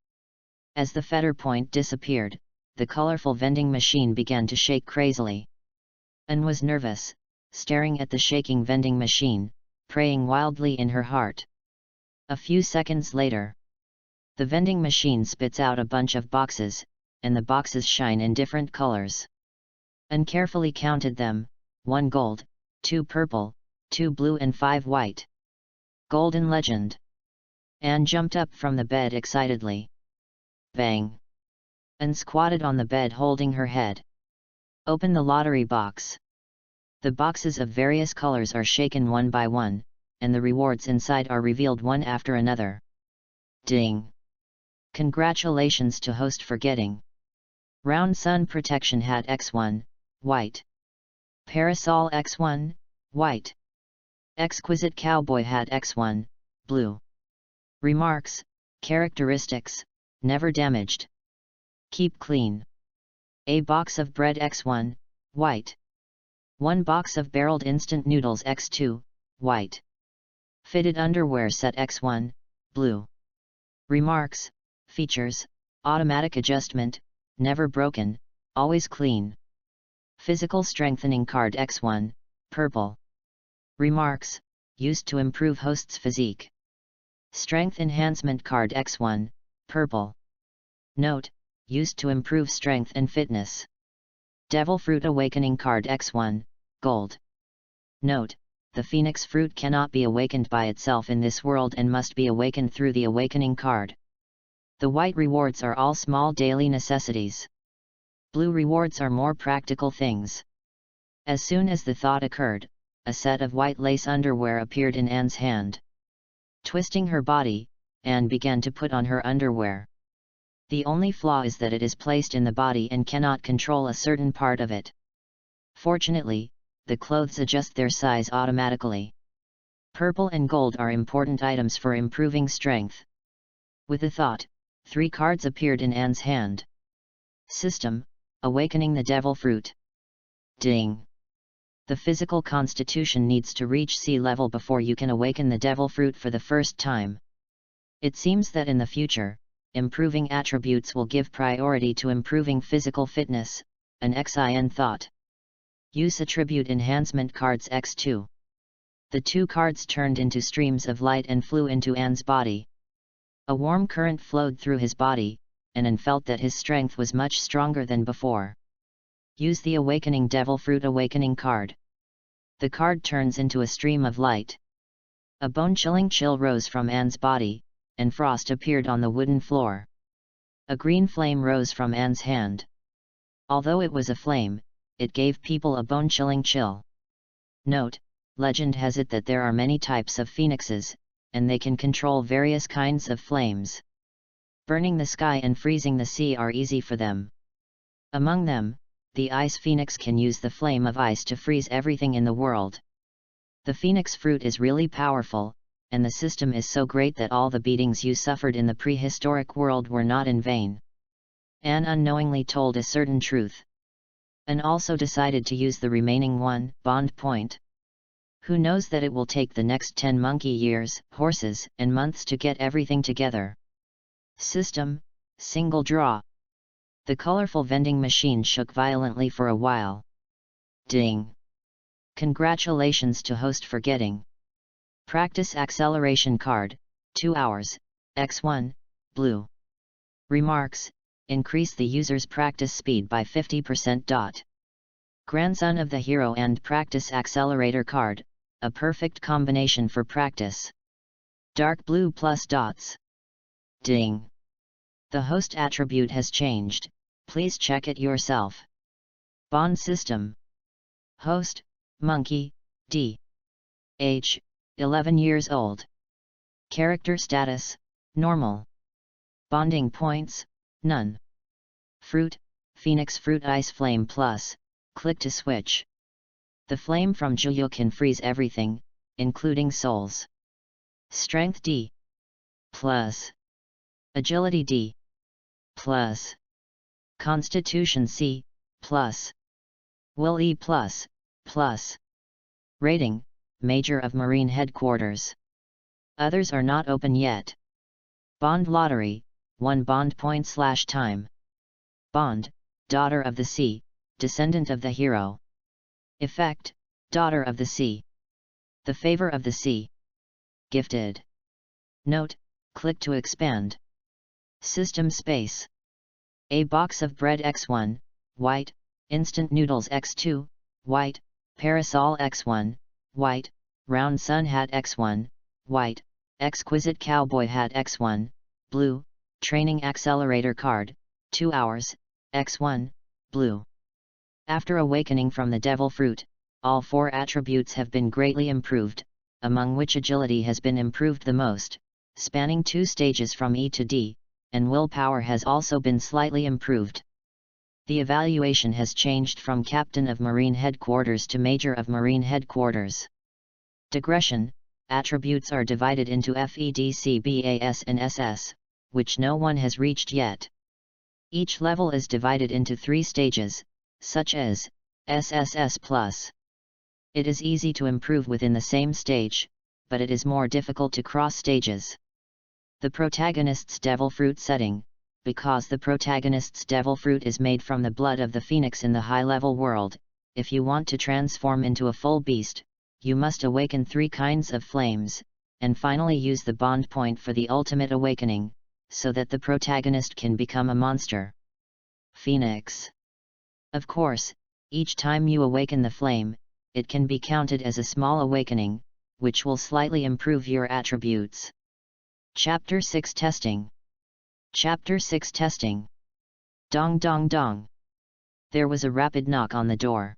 As the fetter point disappeared, the colorful vending machine began to shake crazily. An was nervous, staring at the shaking vending machine, praying wildly in her heart. A few seconds later, the vending machine spits out a bunch of boxes, and the boxes shine in different colors. An carefully counted them, 1 gold, 2 purple, 2 blue and 5 white. Golden legend. Anne jumped up from the bed excitedly. Bang! Anne squatted on the bed holding her head. Open the lottery box. The boxes of various colors are shaken one by one, and the rewards inside are revealed one after another. Ding! Congratulations to host for getting Round Sun Protection Hat X1, white. Parasol X1, white. Exquisite Cowboy Hat X1, blue. Remarks, characteristics, never damaged. Keep clean. A box of bread X1, white. 1 box of barreled instant noodles X2, white. Fitted underwear set X1, blue. Remarks, features, automatic adjustment, never broken, always clean. Physical strengthening card X1, purple. Remarks, used to improve host's physique. Strength enhancement card X1, purple. Note, used to improve strength and fitness. Devil Fruit Awakening card X1, gold. Note, the Phoenix Fruit cannot be awakened by itself in this world and must be awakened through the Awakening card. The white rewards are all small daily necessities. Blue rewards are more practical things. As soon as the thought occurred, a set of white lace underwear appeared in Anne's hand. Twisting her body, Anne began to put on her underwear. The only flaw is that it is placed in the body and cannot control a certain part of it. Fortunately, the clothes adjust their size automatically. Purple and gold are important items for improving strength. With a thought, 3 cards appeared in Anne's hand. System, awakening the devil fruit. Ding! The physical constitution needs to reach sea level before you can awaken the devil fruit for the first time. It seems that in the future, improving attributes will give priority to improving physical fitness, an XIN thought. Use attribute enhancement cards X2. The 2 cards turned into streams of light and flew into Anne's body. A warm current flowed through his body, and An felt that his strength was much stronger than before. Use the Awakening Devil Fruit Awakening card. The card turns into a stream of light. A bone-chilling chill rose from Anne's body, and frost appeared on the wooden floor. A green flame rose from Anne's hand. Although it was a flame, it gave people a bone-chilling chill. Note: legend has it that there are many types of phoenixes, and they can control various kinds of flames. Burning the sky and freezing the sea are easy for them. Among them, the ice phoenix can use the flame of ice to freeze everything in the world. The phoenix fruit is really powerful, and the system is so great that all the beatings you suffered in the prehistoric world were not in vain. Anne unknowingly told a certain truth. Anne also decided to use the remaining one bond point. Who knows that it will take the next 10 monkey years, horses, and months to get everything together. System: single draw. The colorful vending machine shook violently for a while. Ding! Congratulations to host for getting Practice Acceleration Card, 2 hours, X1, blue. Remarks: increase the user's practice speed by 50%. Grandson of the Hero and Practice Accelerator Card, a perfect combination for practice. Dark blue plus dots. Ding! The host attribute has changed, please check it yourself. Bond system. Host: Monkey, D. Age: 11 years old. Character status: normal. Bonding points: none. Fruit: Phoenix Fruit Ice Flame Plus, click to switch. The flame from Juyo can freeze everything, including souls. Strength D. Plus. Agility D. Plus. Constitution C. Plus. Will E Plus. Plus. Rating: Major of Marine Headquarters. Others are not open yet. Bond Lottery, 1 bond point / time. Bond: Daughter of the Sea, Descendant of the Hero. Effect: Daughter of the Sea. The Favor of the Sea. Gifted. Note: click to expand. System space. A box of bread X1, white, instant noodles X2, white, parasol X1, white, round sun hat X1, white, exquisite cowboy hat X1, blue, training accelerator card, 2 hours, X1, blue. After awakening from the devil fruit, all 4 attributes have been greatly improved, among which agility has been improved the most, spanning 2 stages from E to D, and willpower has also been slightly improved. The evaluation has changed from Captain of Marine Headquarters to Major of Marine Headquarters. Digression: attributes are divided into FEDC, BAS and SS, which no one has reached yet. Each level is divided into 3 stages, such as SSS+. It is easy to improve within the same stage, but it is more difficult to cross stages. The protagonist's devil fruit setting: because the protagonist's devil fruit is made from the blood of the phoenix in the high-level world, if you want to transform into a full beast, you must awaken 3 kinds of flames, and finally use the bond point for the ultimate awakening, so that the protagonist can become a monster. Phoenix. Of course, each time you awaken the flame, it can be counted as a small awakening, which will slightly improve your attributes. Chapter 6 Testing. Chapter 6 Testing. Dong dong dong. There was a rapid knock on the door.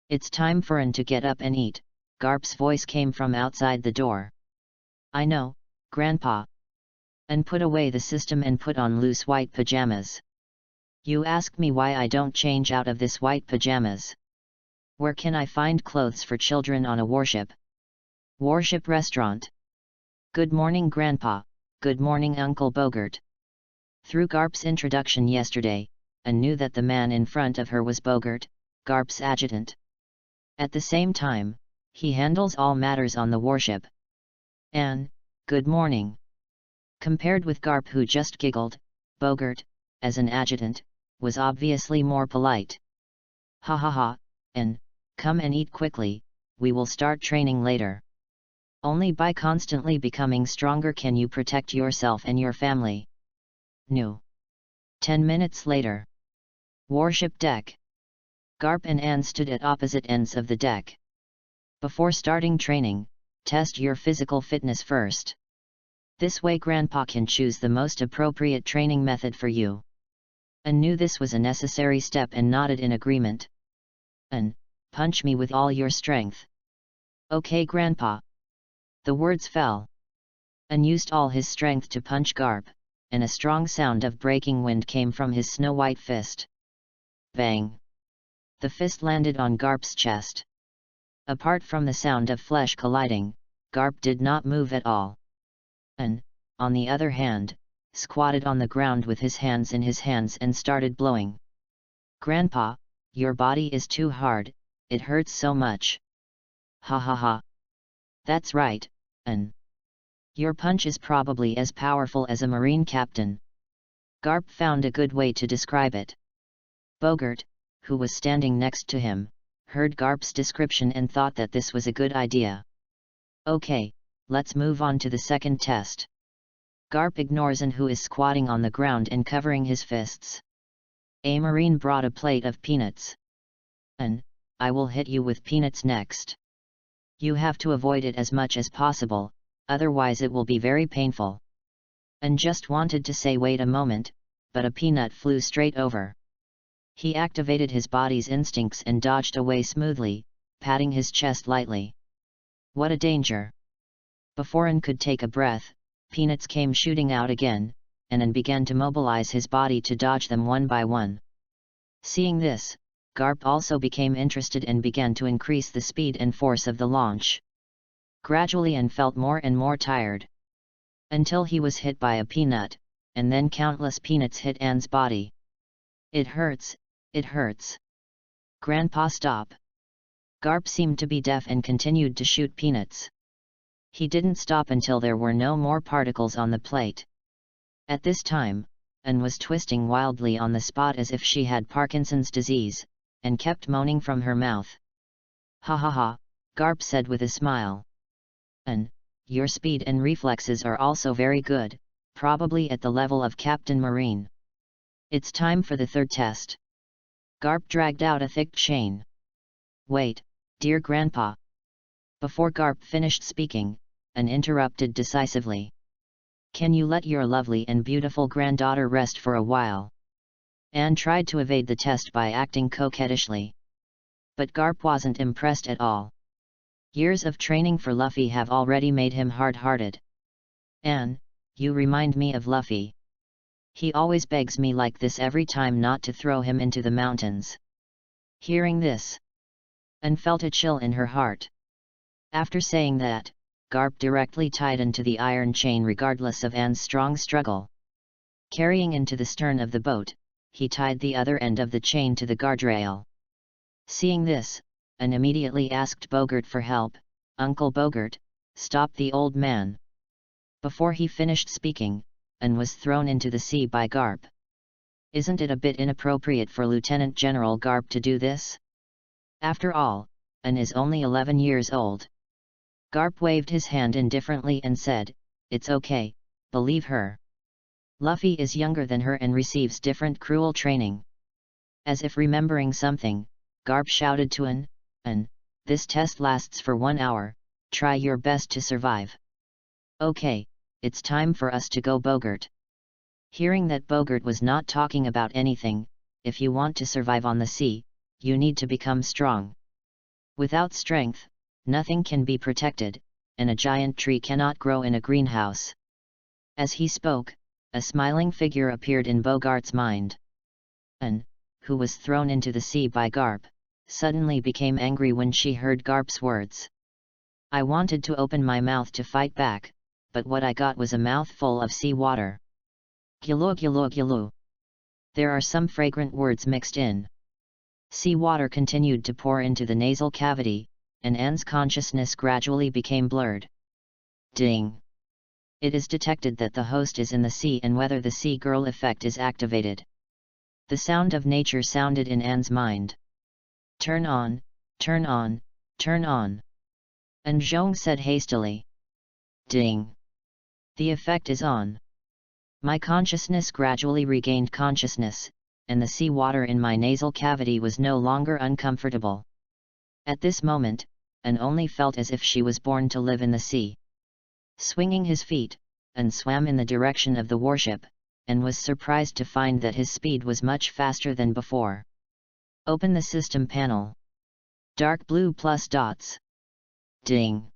It's time for Anne to get up and eat, Garp's voice came from outside the door. I know, Grandpa. Anne put away the system and put on loose white pajamas. You ask me why I don't change out of this white pajamas. Where can I find clothes for children on a warship? Warship restaurant. Good morning, Grandpa. Good morning, Uncle Bogart. Through Garp's introduction yesterday, Anne knew that the man in front of her was Bogart, Garp's adjutant. At the same time, he handles all matters on the warship. Anne, good morning. Compared with Garp, who just giggled, Bogart, as an adjutant, was obviously more polite. Ha ha ha, Anne, come and eat quickly, we will start training later. Only by constantly becoming stronger can you protect yourself and your family. New. 10 minutes later. Warship deck. Garp and Anne stood at opposite ends of the deck. Before starting training, test your physical fitness first. This way Grandpa can choose the most appropriate training method for you. Anne knew this was a necessary step and nodded in agreement. Anne, punch me with all your strength. Okay, Grandpa. The words fell. Anne used all his strength to punch Garp, and a strong sound of breaking wind came from his snow-white fist. Bang! The fist landed on Garp's chest. Apart from the sound of flesh colliding, Garp did not move at all. Anne, on the other hand, squatted on the ground with his hands in his hands and started blowing. Grandpa, your body is too hard, it hurts so much. Ha ha ha. That's right, Anne. Your punch is probably as powerful as a Marine captain. Garp found a good way to describe it. Bogart, who was standing next to him, heard Garp's description and thought that this was a good idea. Okay, let's move on to the second test. Garp ignores Anne, who is squatting on the ground and covering his fists. A Marine brought a plate of peanuts. Anne, I will hit you with peanuts next. You have to avoid it as much as possible, otherwise it will be very painful. Anne just wanted to say wait a moment, but a peanut flew straight over. He activated his body's instincts and dodged away smoothly, patting his chest lightly. What a danger! Before Anne could take a breath, peanuts came shooting out again, and Anne began to mobilize his body to dodge them one by one. Seeing this, Garp also became interested and began to increase the speed and force of the launch. Gradually Anne felt more and more tired. Until he was hit by a peanut, and then countless peanuts hit Anne's body. It hurts, it hurts. Grandpa, stop. Garp seemed to be deaf and continued to shoot peanuts. He didn't stop until there were no more particles on the plate. At this time, Anne was twisting wildly on the spot as if she had Parkinson's disease, and kept moaning from her mouth. Ha ha ha, Garp said with a smile. Anne, your speed and reflexes are also very good, probably at the level of Captain Marine. It's time for the third test. Garp dragged out a thick chain. Wait, dear Grandpa. Before Garp finished speaking, Anne interrupted decisively. Can you let your lovely and beautiful granddaughter rest for a while? Anne tried to evade the test by acting coquettishly. But Garp wasn't impressed at all. Years of training for Luffy have already made him hard-hearted. Anne, you remind me of Luffy. He always begs me like this every time not to throw him into the mountains. Hearing this, Anne felt a chill in her heart. After saying that, Garp directly tied Anne to the iron chain regardless of Anne's strong struggle. Carrying Anne to the stern of the boat, he tied the other end of the chain to the guardrail. Seeing this, Anne immediately asked Bogart for help. Uncle Bogart, stop the old man. Before he finished speaking, Anne was thrown into the sea by Garp. Isn't it a bit inappropriate for Lieutenant General Garp to do this? After all, Anne is only 11 years old. Garp waved his hand indifferently and said, it's okay, believe her. Luffy is younger than her and receives different cruel training. As if remembering something, Garp shouted to Anne, Anne, this test lasts for 1 hour, try your best to survive. Okay, it's time for us to go, Bogart. Hearing that Bogart was not talking about anything, if you want to survive on the sea, you need to become strong. Without strength, nothing can be protected, and a giant tree cannot grow in a greenhouse. As he spoke, a smiling figure appeared in Bogart's mind. Anne, who was thrown into the sea by Garp, suddenly became angry when she heard Garp's words. I wanted to open my mouth to fight back, but what I got was a mouthful of sea water. Gulu gulu gulu. There are some fragrant words mixed in. Sea water continued to pour into the nasal cavity, and Anne's consciousness gradually became blurred. Ding! It is detected that the host is in the sea and whether the sea girl effect is activated. The sound of nature sounded in Anne's mind. Turn on, turn on, turn on. Anne Zhong said hastily. Ding! The effect is on. My consciousness gradually regained consciousness, and the sea water in my nasal cavity was no longer uncomfortable. At this moment, An only felt as if she was born to live in the sea. Swinging his feet, An swam in the direction of the warship, and was surprised to find that his speed was much faster than before. Open the system panel. Dark blue plus dots. Ding!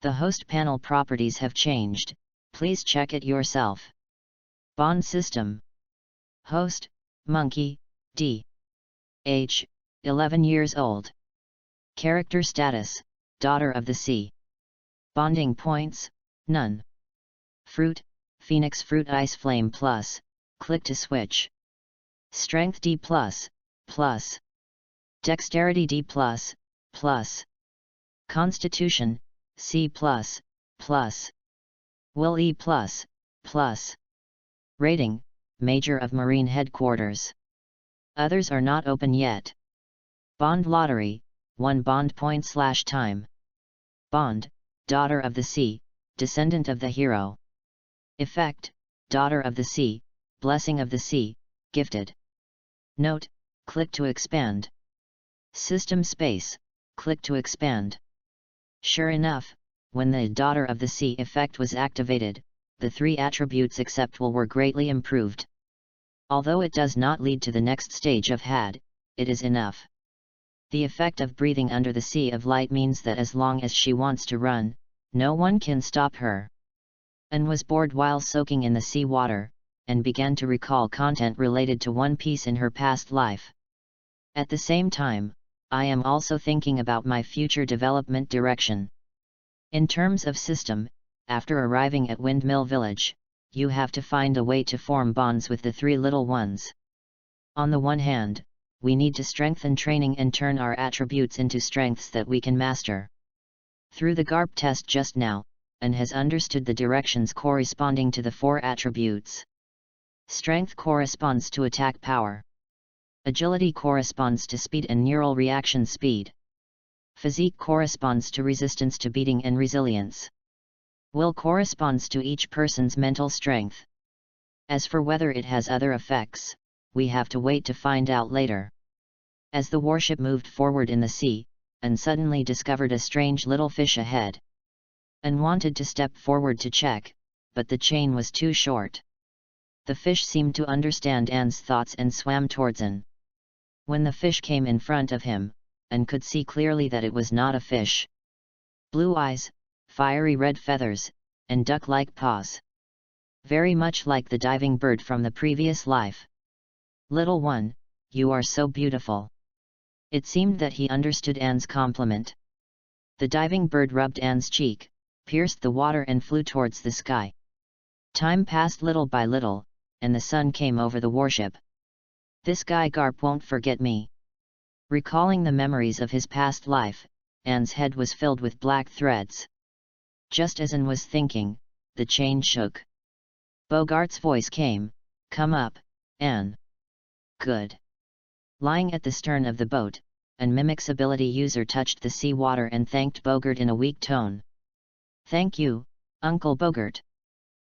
The host panel properties have changed, please check it yourself. Bond system. Host, Monkey, D. Age, 11 years old. Character status, Daughter of the Sea. Bonding points, none. Fruit, Phoenix Fruit Ice Flame Plus, click to switch. Strength D+, plus. Dexterity D+, plus. Constitution, C++, plus. Will E++, plus. Rating, Major of Marine Headquarters. Others are not open yet. Bond Lottery, 1 bond point/time. Bond, Daughter of the Sea, Descendant of the Hero. Effect, Daughter of the Sea, Blessing of the Sea, Gifted. Note, click to expand. System space, click to expand. Sure enough, when the Daughter of the Sea effect was activated, the 3 attributes except will were greatly improved. Although it does not lead to the next stage of HAD, it is enough. The effect of breathing under the sea of light means that as long as she wants to run, no one can stop her. An was bored while soaking in the sea water, and began to recall content related to One Piece in her past life. At the same time, I am also thinking about my future development direction. In terms of system, after arriving at Windmill Village, you have to find a way to form bonds with the 3 little ones. On the one hand, we need to strengthen training and turn our attributes into strengths that we can master. Through the GARP test just now, An has understood the directions corresponding to the 4 attributes. Strength corresponds to attack power. Agility corresponds to speed and neural reaction speed. Physique corresponds to resistance to beating and resilience. Will corresponds to each person's mental strength. As for whether it has other effects, we have to wait to find out later. As the warship moved forward in the sea, An suddenly discovered a strange little fish ahead. An wanted to step forward to check, but the chain was too short. The fish seemed to understand An's thoughts and swam towards An. When the fish came in front of him, An could see clearly that it was not a fish. Blue eyes, fiery red feathers, and duck-like paws. Very much like the diving bird from the previous life. Little one, you are so beautiful. It seemed that he understood An's compliment. The diving bird rubbed An's cheek, pierced the water and flew towards the sky. Time passed little by little, and the sun came over the warship. This guy Garp won't forget me. Recalling the memories of his past life, An's head was filled with black threads. Just as An was thinking, the chain shook. Bogart's voice came, "Come up, An." Good. Lying at the stern of the boat, An mimic's ability user touched the sea water and thanked Bogart in a weak tone. "Thank you, Uncle Bogart."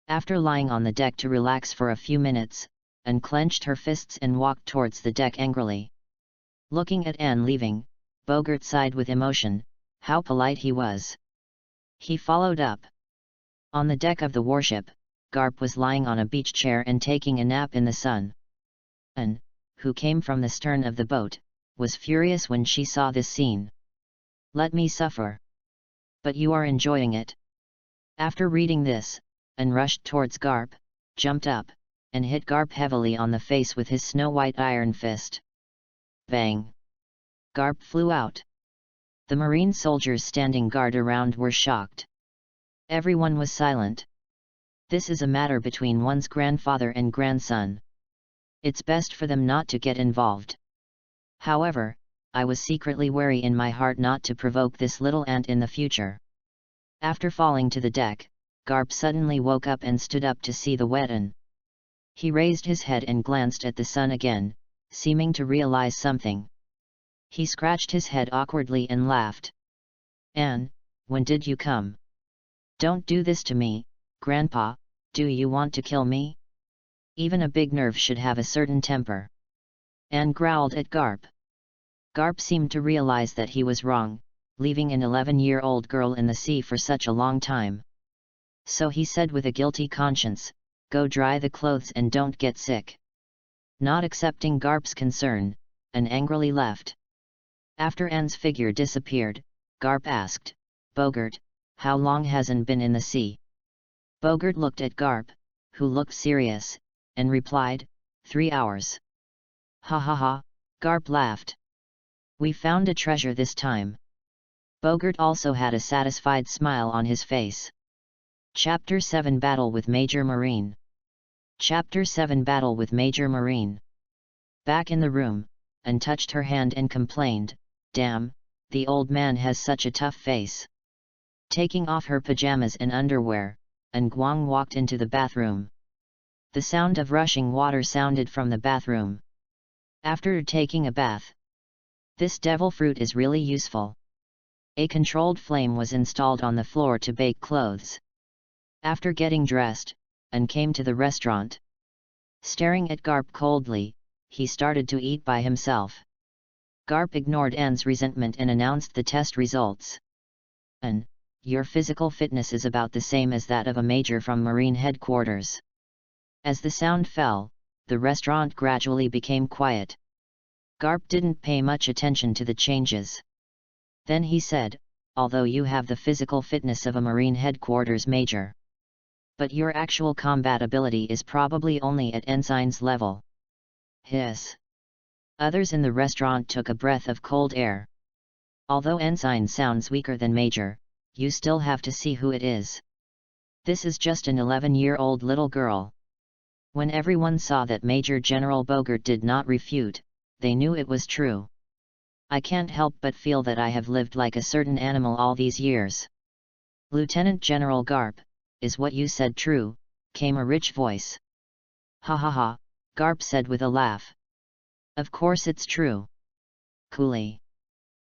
After lying on the deck to relax for a few minutes, An clenched her fists and walked towards the deck angrily. Looking at An leaving, Bogart sighed with emotion. How polite he was. He followed up. On the deck of the warship, Garp was lying on a beach chair and taking a nap in the sun. An, who came from the stern of the boat, was furious when she saw this scene. "Let me suffer. But you are enjoying it." After reading this, An rushed towards Garp, jumped up, and hit Garp heavily on the face with his snow-white iron fist. Bang! Garp flew out. The marine soldiers standing guard around were shocked. Everyone was silent. This is a matter between one's grandfather and grandson. It's best for them not to get involved. However, I was secretly wary in my heart not to provoke this little ant in the future. After falling to the deck, Garp suddenly woke up and stood up to see the wet An. He raised his head and glanced at the sun again, seeming to realize something. He scratched his head awkwardly and laughed. "An, when did you come?" "Don't do this to me, Grandpa, do you want to kill me? Even a big nerve should have a certain temper." Anne growled at Garp. Garp seemed to realize that he was wrong, leaving an 11-year-old girl in the sea for such a long time. So he said with a guilty conscience, "Go dry the clothes and don't get sick." Not accepting Garp's concern, Anne angrily left. After Anne's figure disappeared, Garp asked, "Bogart, how long has Anne been in the sea?" Bogart looked at Garp, who looked serious, and replied, 3 hours. "Ha ha ha," Garp laughed. "We found a treasure this time." Bogart also had a satisfied smile on his face. Chapter 7 Battle with Major Marine. Chapter 7 Battle with Major Marine. Back in the room, Anne touched her hand and complained, "Damn, the old man has such a tough face." Taking off her pajamas and underwear, Anne Guang walked into the bathroom. The sound of rushing water sounded from the bathroom. After taking a bath. This devil fruit is really useful. A controlled flame was installed on the floor to bake clothes. After getting dressed, Anne came to the restaurant. Staring at Garp coldly, he started to eat by himself. Garp ignored Anne's resentment and announced the test results. "Anne, your physical fitness is about the same as that of a major from Marine headquarters." As the sound fell, the restaurant gradually became quiet. Garp didn't pay much attention to the changes. Then he said, "Although you have the physical fitness of a Marine headquarters major, but your actual combat ability is probably only at ensign's level." Hiss. Others in the restaurant took a breath of cold air. Although ensign sounds weaker than major, you still have to see who it is. This is just an 11-year-old little girl. When everyone saw that Major General Bogart did not refute, they knew it was true. "I can't help but feel that I have lived like a certain animal all these years." "Lieutenant General Garp, is what you said true?" came a rich voice. "Ha ha ha," Garp said with a laugh. "Of course it's true." "Cooley."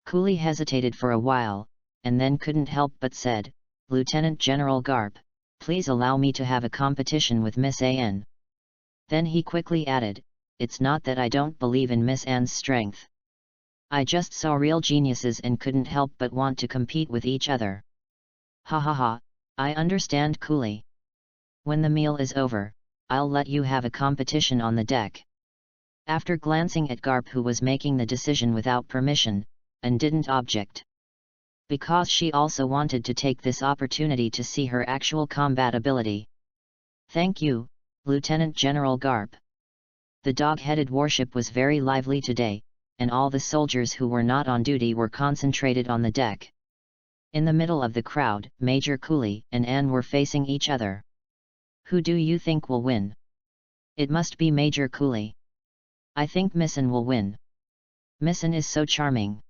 Cooley hesitated for a while, and then couldn't help but said, "Lieutenant General Garp, please allow me to have a competition with Miss Anne." Then he quickly added, "It's not that I don't believe in Miss Anne's strength. I just saw real geniuses and couldn't help but want to compete with each other." "Ha ha ha, I understand Cooley. When the meal is over, I'll let you have a competition on the deck." After glancing at Garp, who was making the decision without permission, and didn't object. Because she also wanted to take this opportunity to see her actual combat ability. "Thank you, Lieutenant General Garp." The dog-headed warship was very lively today, and all the soldiers who were not on duty were concentrated on the deck. In the middle of the crowd, Major Cooley and Anne were facing each other. "Who do you think will win?" "It must be Major Cooley." "I think Miss Anne will win. Miss Anne is so charming.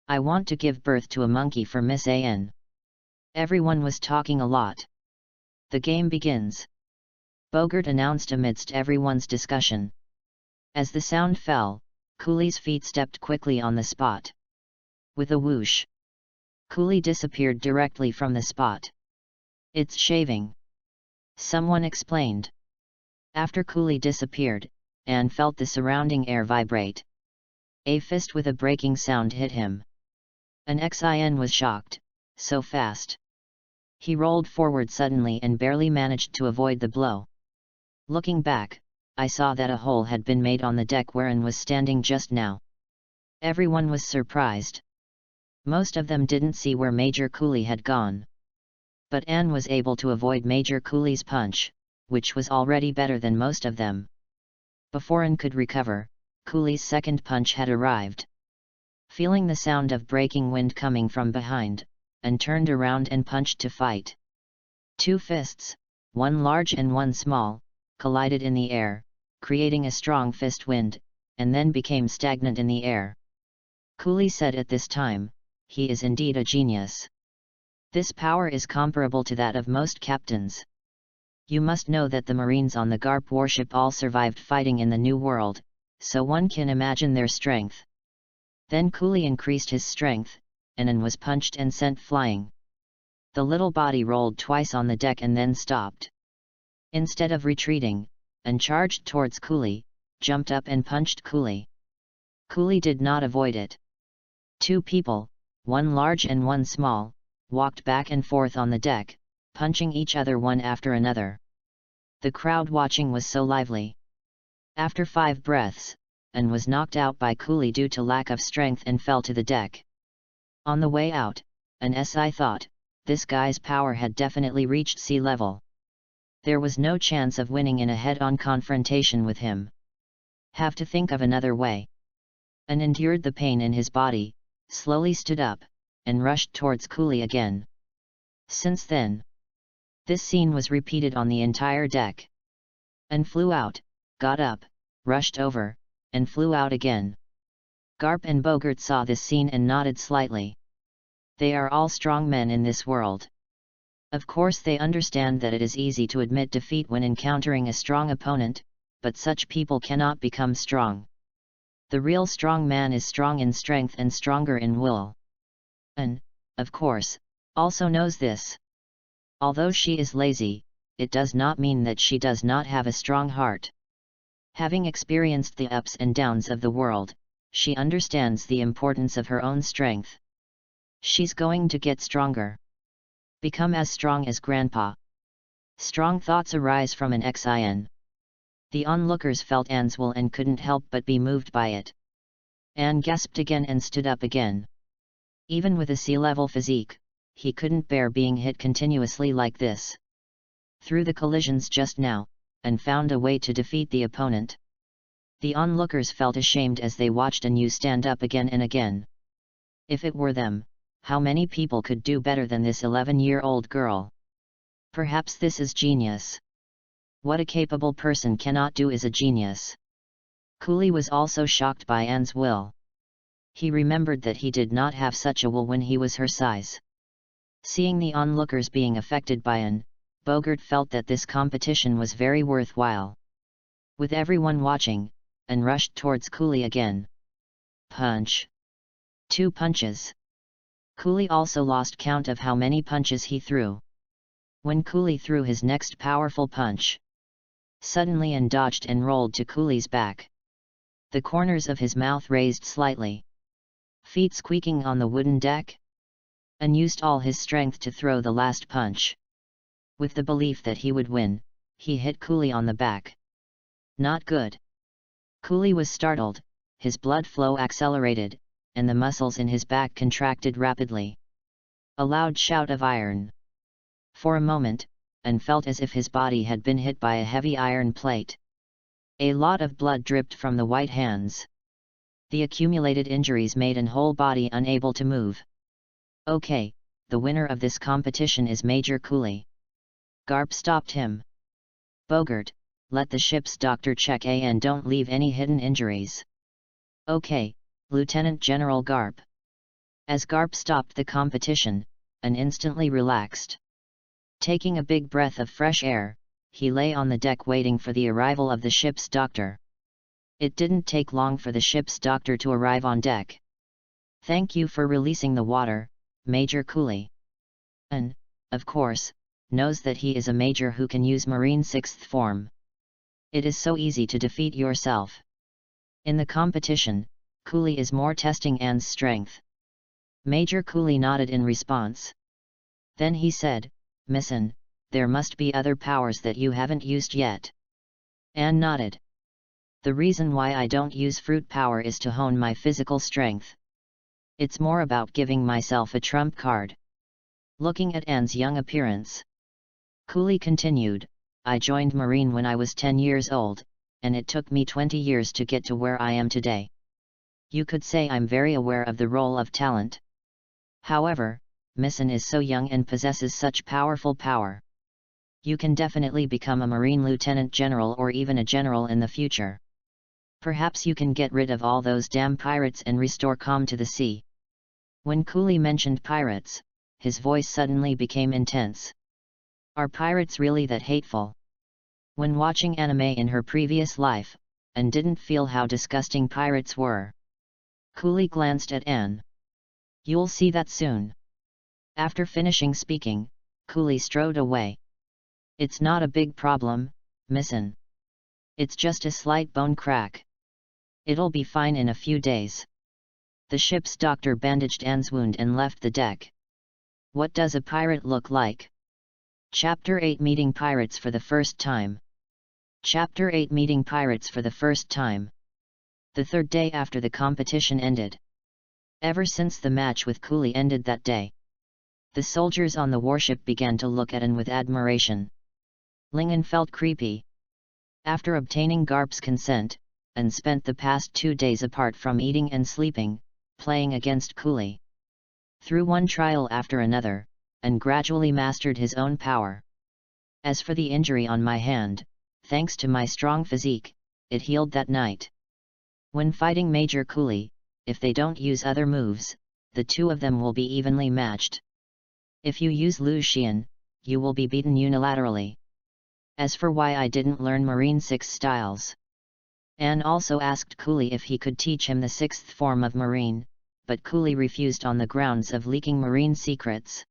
I want to give birth to a monkey for Miss Anne." Everyone was talking a lot. "The game begins," Bogart announced amidst everyone's discussion. As the sound fell, Cooley's feet stepped quickly on the spot. With a whoosh, Cooley disappeared directly from the spot. "It's shaving," someone explained. After Cooley disappeared, Anne felt the surrounding air vibrate. A fist with a breaking sound hit him. An Xin was shocked, so fast. He rolled forward suddenly and barely managed to avoid the blow. Looking back, I saw that a hole had been made on the deck where Anne was standing just now. Everyone was surprised. Most of them didn't see where Major Cooley had gone. But Anne was able to avoid Major Cooley's punch, which was already better than most of them. Before Anne could recover, Cooley's second punch had arrived. Feeling the sound of breaking wind coming from behind, Anne turned around and punched to fight. Two fists, one large and one small, collided in the air, creating a strong fist wind, and then became stagnant in the air. Cooley said at this time, "He is indeed a genius. This power is comparable to that of most captains. You must know that the Marines on the Garp warship all survived fighting in the New World, so one can imagine their strength." Then Cooley increased his strength, and Anne was punched and sent flying. The little body rolled twice on the deck and then stopped. Instead of retreating, and charged towards Cooley, jumped up and punched Cooley. Cooley did not avoid it. Two people, one large and one small, walked back and forth on the deck, punching each other one after another. The crowd watching was so lively. After 5 breaths, An was knocked out by Cooley due to lack of strength and fell to the deck. On the way out, An SI thought, this guy's power had definitely reached sea level. There was no chance of winning in a head-on confrontation with him. Have to think of another way. An endured the pain in his body, slowly stood up, and rushed towards Cooley again. Since then, this scene was repeated on the entire deck. An flew out, got up, rushed over, and flew out again. Garp and Bogart saw this scene and nodded slightly. They are all strong men in this world. Of course they understand that it is easy to admit defeat when encountering a strong opponent, but such people cannot become strong. The real strong man is strong in strength and stronger in will. An, of course, also knows this. Although she is lazy, it does not mean that she does not have a strong heart. Having experienced the ups and downs of the world, she understands the importance of her own strength. She's going to get stronger. Become as strong as Grandpa. Strong thoughts arise from an xin. The onlookers felt Anne's will and couldn't help but be moved by it. Anne gasped again and stood up again. Even with a sea-level physique, he couldn't bear being hit continuously like this. Through the collisions just now, and found a way to defeat the opponent. The onlookers felt ashamed as they watched Anu stand up again and again. If it were them, how many people could do better than this 11-year-old girl? Perhaps this is genius. What a capable person cannot do is a genius. Cooley was also shocked by Anne's will. He remembered that he did not have such a will when he was her size. Seeing the onlookers being affected by Anne, Bogart felt that this competition was very worthwhile. With everyone watching, Anne rushed towards Cooley again. Punch. 2 punches. Cooley also lost count of how many punches he threw. When Cooley threw his next powerful punch, suddenly Anne dodged and rolled to Cooley's back. The corners of his mouth raised slightly. Feet squeaking on the wooden deck. Anne used all his strength to throw the last punch. With the belief that he would win, he hit Cooley on the back. Not good. Cooley was startled, his blood flow accelerated, and the muscles in his back contracted rapidly. A loud shout of iron. For a moment, Anne felt as if his body had been hit by a heavy iron plate. A lot of blood dripped from the white hands. The accumulated injuries made Anne's whole body unable to move. Okay, the winner of this competition is Major Cooley. Garp stopped him. Bogart, let the ship's doctor check and don't leave any hidden injuries. Okay, Lieutenant General Garp. As Garp stopped the competition, Anne instantly relaxed. Taking a big breath of fresh air, he lay on the deck waiting for the arrival of the ship's doctor. It didn't take long for the ship's doctor to arrive on deck. Thank you for releasing the water, Major Cooley. Anne, of course, knows that he is a major who can use Marine 6th form. It is so easy to defeat yourself. In the competition, Cooley is more testing Anne's strength. Major Cooley nodded in response. Then he said, Miss Anne, there must be other powers that you haven't used yet. Anne nodded. The reason why I don't use fruit power is to hone my physical strength. It's more about giving myself a trump card. Looking at Anne's young appearance, Cooley continued, I joined Marine when I was 10 years old, and it took me 20 years to get to where I am today. You could say I'm very aware of the role of talent. However, Miss Anne is so young and possesses such powerful power. You can definitely become a Marine Lieutenant General or even a general in the future. Perhaps you can get rid of all those damn pirates and restore calm to the sea. When Cooley mentioned pirates, his voice suddenly became intense. Are pirates really that hateful? When watching anime in her previous life, Anne didn't feel how disgusting pirates were. Cooley glanced at Anne. You'll see that soon. After finishing speaking, Cooley strode away. "It's not a big problem, missin'. It's just a slight bone crack. It'll be fine in a few days." The ship's doctor bandaged Anne's wound and left the deck. What does a pirate look like? Chapter 8 Meeting Pirates for the First Time. Chapter 8 Meeting Pirates for the First Time. The third day after the competition ended. Ever since the match with Cooley ended that day, the soldiers on the warship began to look at Anne with admiration. Lingen felt creepy. After obtaining Garp's consent, Anne spent the past 2 days apart from eating and sleeping, playing against Cooley. Through one trial after another, Anne gradually mastered his own power. As for the injury on my hand, thanks to my strong physique, it healed that night. When fighting Major Cooley, if they don't use other moves, the two of them will be evenly matched. If you use Lucian, you will be beaten unilaterally. As for why I didn't learn Marine 6 styles. Anne also asked Cooley if he could teach him the 6th form of Marine, but Cooley refused on the grounds of leaking Marine secrets.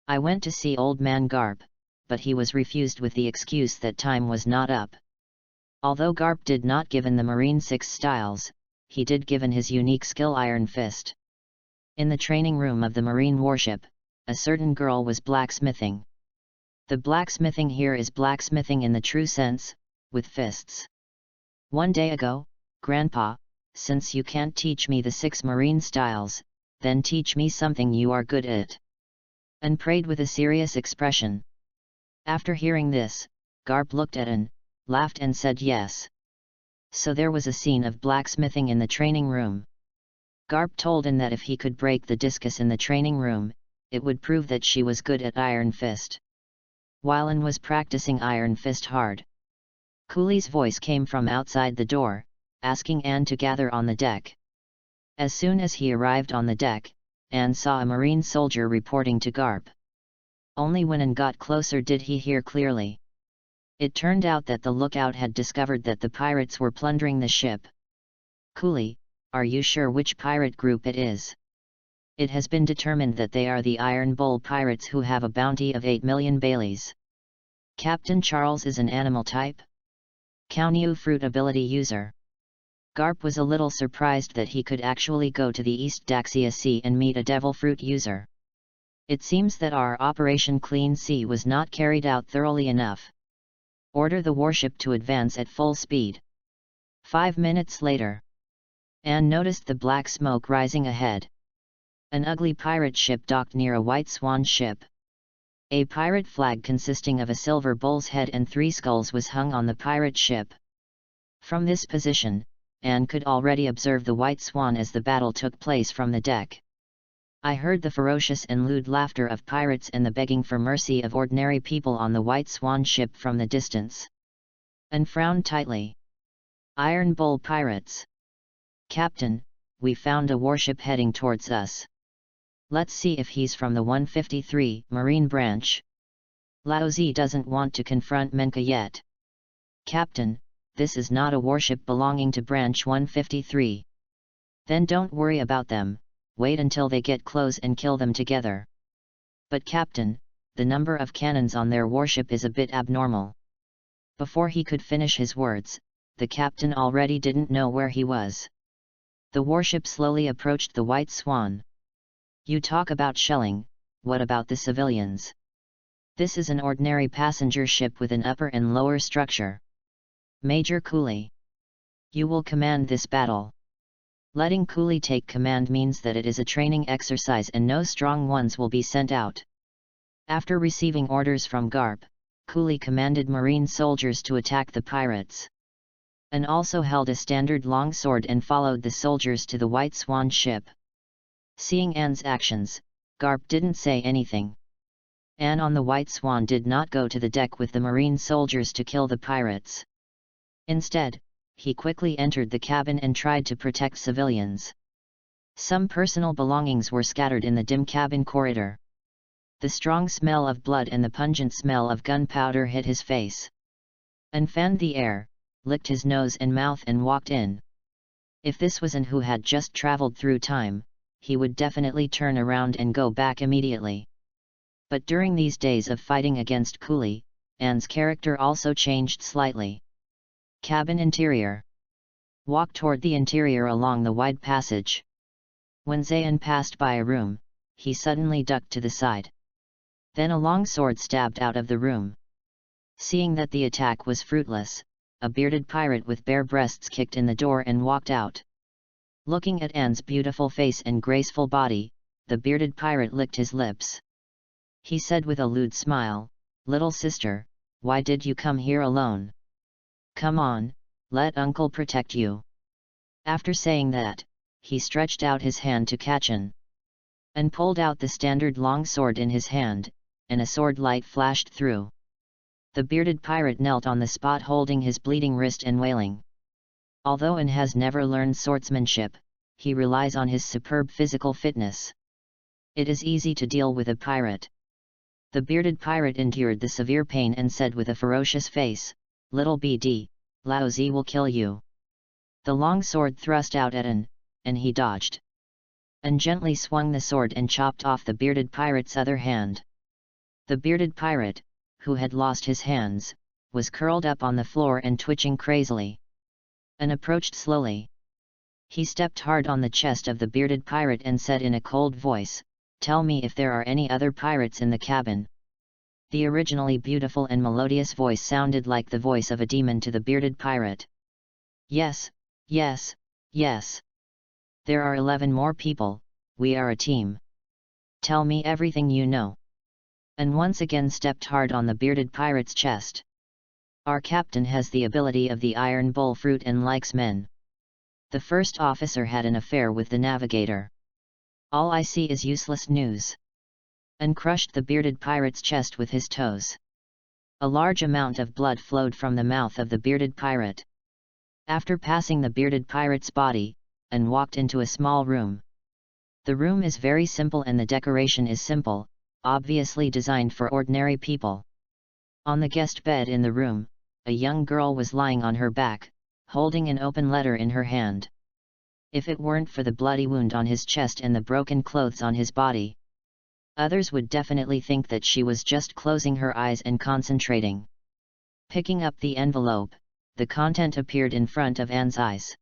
I went to see Old Man Garp, but he was refused with the excuse that time was not up. Although Garp did not given the Marine 6 styles, he did given his unique skill Iron Fist. In the training room of the Marine warship, a certain girl was blacksmithing. The blacksmithing here is blacksmithing in the true sense, with fists. "One day ago, Grandpa, since you can't teach me the 6 Marine styles, then teach me something you are good at," Anne prayed with a serious expression. After hearing this, Garp looked at Anne, laughed and said yes. So there was a scene of blacksmithing in the training room. Garp told Anne that if he could break the discus in the training room, it would prove that she was good at Iron Fist. While Anne was practicing Iron Fist hard, Cooley's voice came from outside the door, asking Anne to gather on the deck. As soon as he arrived on the deck, Anne saw a Marine soldier reporting to Garp. Only when Anne got closer did he hear clearly. It turned out that the lookout had discovered that the pirates were plundering the ship. "Cooley, are you sure which pirate group it is?" "It has been determined that they are the Iron Bowl pirates who have a bounty of 8 million Baileys. Captain Charles is an animal type. County fruit ability user." Garp was a little surprised that he could actually go to the East Daxia Sea and meet a devil fruit user. "It seems that our Operation Clean Sea was not carried out thoroughly enough. Order the warship to advance at full speed." 5 minutes later, Anne noticed the black smoke rising ahead. An ugly pirate ship docked near a white swan ship. A pirate flag consisting of a silver bull's head and 3 skulls was hung on the pirate ship. From this position, Anne could already observe the white swan as the battle took place from the deck. I heard the ferocious and lewd laughter of pirates and the begging for mercy of ordinary people on the white swan ship from the distance. Anne frowned tightly. "Iron Bowl pirates. Captain, we found a warship heading towards us. Let's see if he's from the 153 Marine branch. Laozi doesn't want to confront Menka yet." "Captain, this is not a warship belonging to branch 153. "Then don't worry about them, wait until they get close and kill them together." "But Captain, the number of cannons on their warship is a bit abnormal." Before he could finish his words, the captain already didn't know where he was. The warship slowly approached the White Swan. "You talk about shelling, what about the civilians? This is an ordinary passenger ship with an upper and lower structure. Major Cooley, you will command this battle." Letting Cooley take command means that it is a training exercise and no strong ones will be sent out. After receiving orders from Garp, Cooley commanded Marine soldiers to attack the pirates. And also held a standard longsword and followed the soldiers to the White Swan ship. Seeing Anne's actions, Garp didn't say anything. Anne on the White Swan did not go to the deck with the Marine soldiers to kill the pirates. Instead, he quickly entered the cabin and tried to protect civilians. Some personal belongings were scattered in the dim cabin corridor. The strong smell of blood and the pungent smell of gunpowder hit his face. Anne fanned the air, licked his nose and mouth and walked in. If this was Anne who had just traveled through time, he would definitely turn around and go back immediately. But during these days of fighting against Cooley, Anne's character also changed slightly. Cabin interior. Walk toward the interior along the wide passage. When Zayn passed by a room, he suddenly ducked to the side. Then a long sword stabbed out of the room. Seeing that the attack was fruitless, a bearded pirate with bare breasts kicked in the door and walked out. Looking at Anne's beautiful face and graceful body, the bearded pirate licked his lips. He said with a lewd smile, "Little sister, why did you come here alone? Come on, let uncle protect you." After saying that, he stretched out his hand to catch Anne, and pulled out the standard long sword in his hand, and a sword light flashed through. The bearded pirate knelt on the spot holding his bleeding wrist and wailing. Although Anne has never learned swordsmanship, he relies on his superb physical fitness. It is easy to deal with a pirate. The bearded pirate endured the severe pain and said with a ferocious face, "Little BD, Lao Zi will kill you." The long sword thrust out at Anne, and he dodged. And gently swung the sword and chopped off the bearded pirate's other hand. The bearded pirate, who had lost his hands, was curled up on the floor and twitching crazily. Anne approached slowly. He stepped hard on the chest of the bearded pirate and said in a cold voice, "Tell me if there are any other pirates in the cabin." The originally beautiful and melodious voice sounded like the voice of a demon to the bearded pirate. "Yes, yes, yes. There are 11 more people, we are a team. Tell me everything you know." And once again stepped hard on the bearded pirate's chest. "Our captain has the ability of the iron bull fruit and likes men. The first officer had an affair with the navigator. All I see is useless news." And crushed the bearded pirate's chest with his toes. A large amount of blood flowed from the mouth of the bearded pirate. After passing the bearded pirate's body, and walked into a small room. The room is very simple and the decoration is simple, obviously designed for ordinary people. On the guest bed in the room, a young girl was lying on her back, holding an open letter in her hand. If it weren't for the bloody wound on his chest and the broken clothes on his body, others would definitely think that she was just closing her eyes and concentrating. Picking up the envelope, the content appeared in front of Anne's eyes.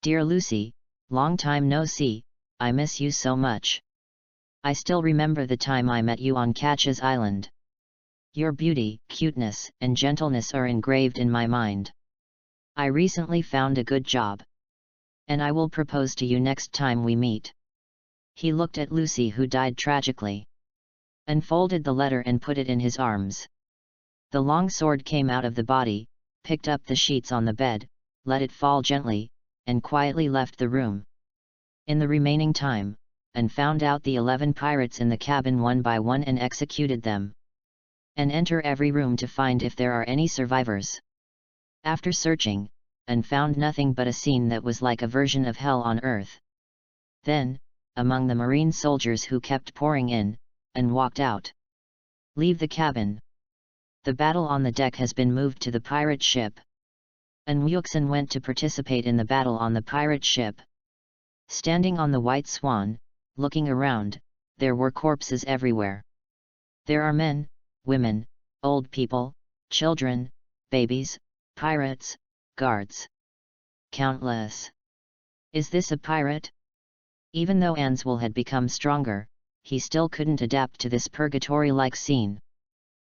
"Dear Lucy, long time no see, I miss you so much. I still remember the time I met you on Catch's Island. Your beauty, cuteness, and gentleness are engraved in my mind. I recently found a good job. And I will propose to you next time we meet." He looked at Lucy, who died tragically, and folded the letter and put it in his arms. The long sword came out of the body, picked up the sheets on the bed, let it fall gently, and quietly left the room. In the remaining time, and found out the 11 pirates in the cabin one by one and executed them. And enter every room to find if there are any survivors. After searching, and found nothing but a scene that was like a version of hell on earth. Then, among the marine soldiers who kept pouring in, and walked out. "Leave the cabin. The battle on the deck has been moved to the pirate ship." And Wuxin went to participate in the battle on the pirate ship. Standing on the White Swan, looking around, there were corpses everywhere. There are men, women, old people, children, babies, pirates, guards. Countless. Is this a pirate? Even though Anne's will had become stronger, he still couldn't adapt to this purgatory-like scene.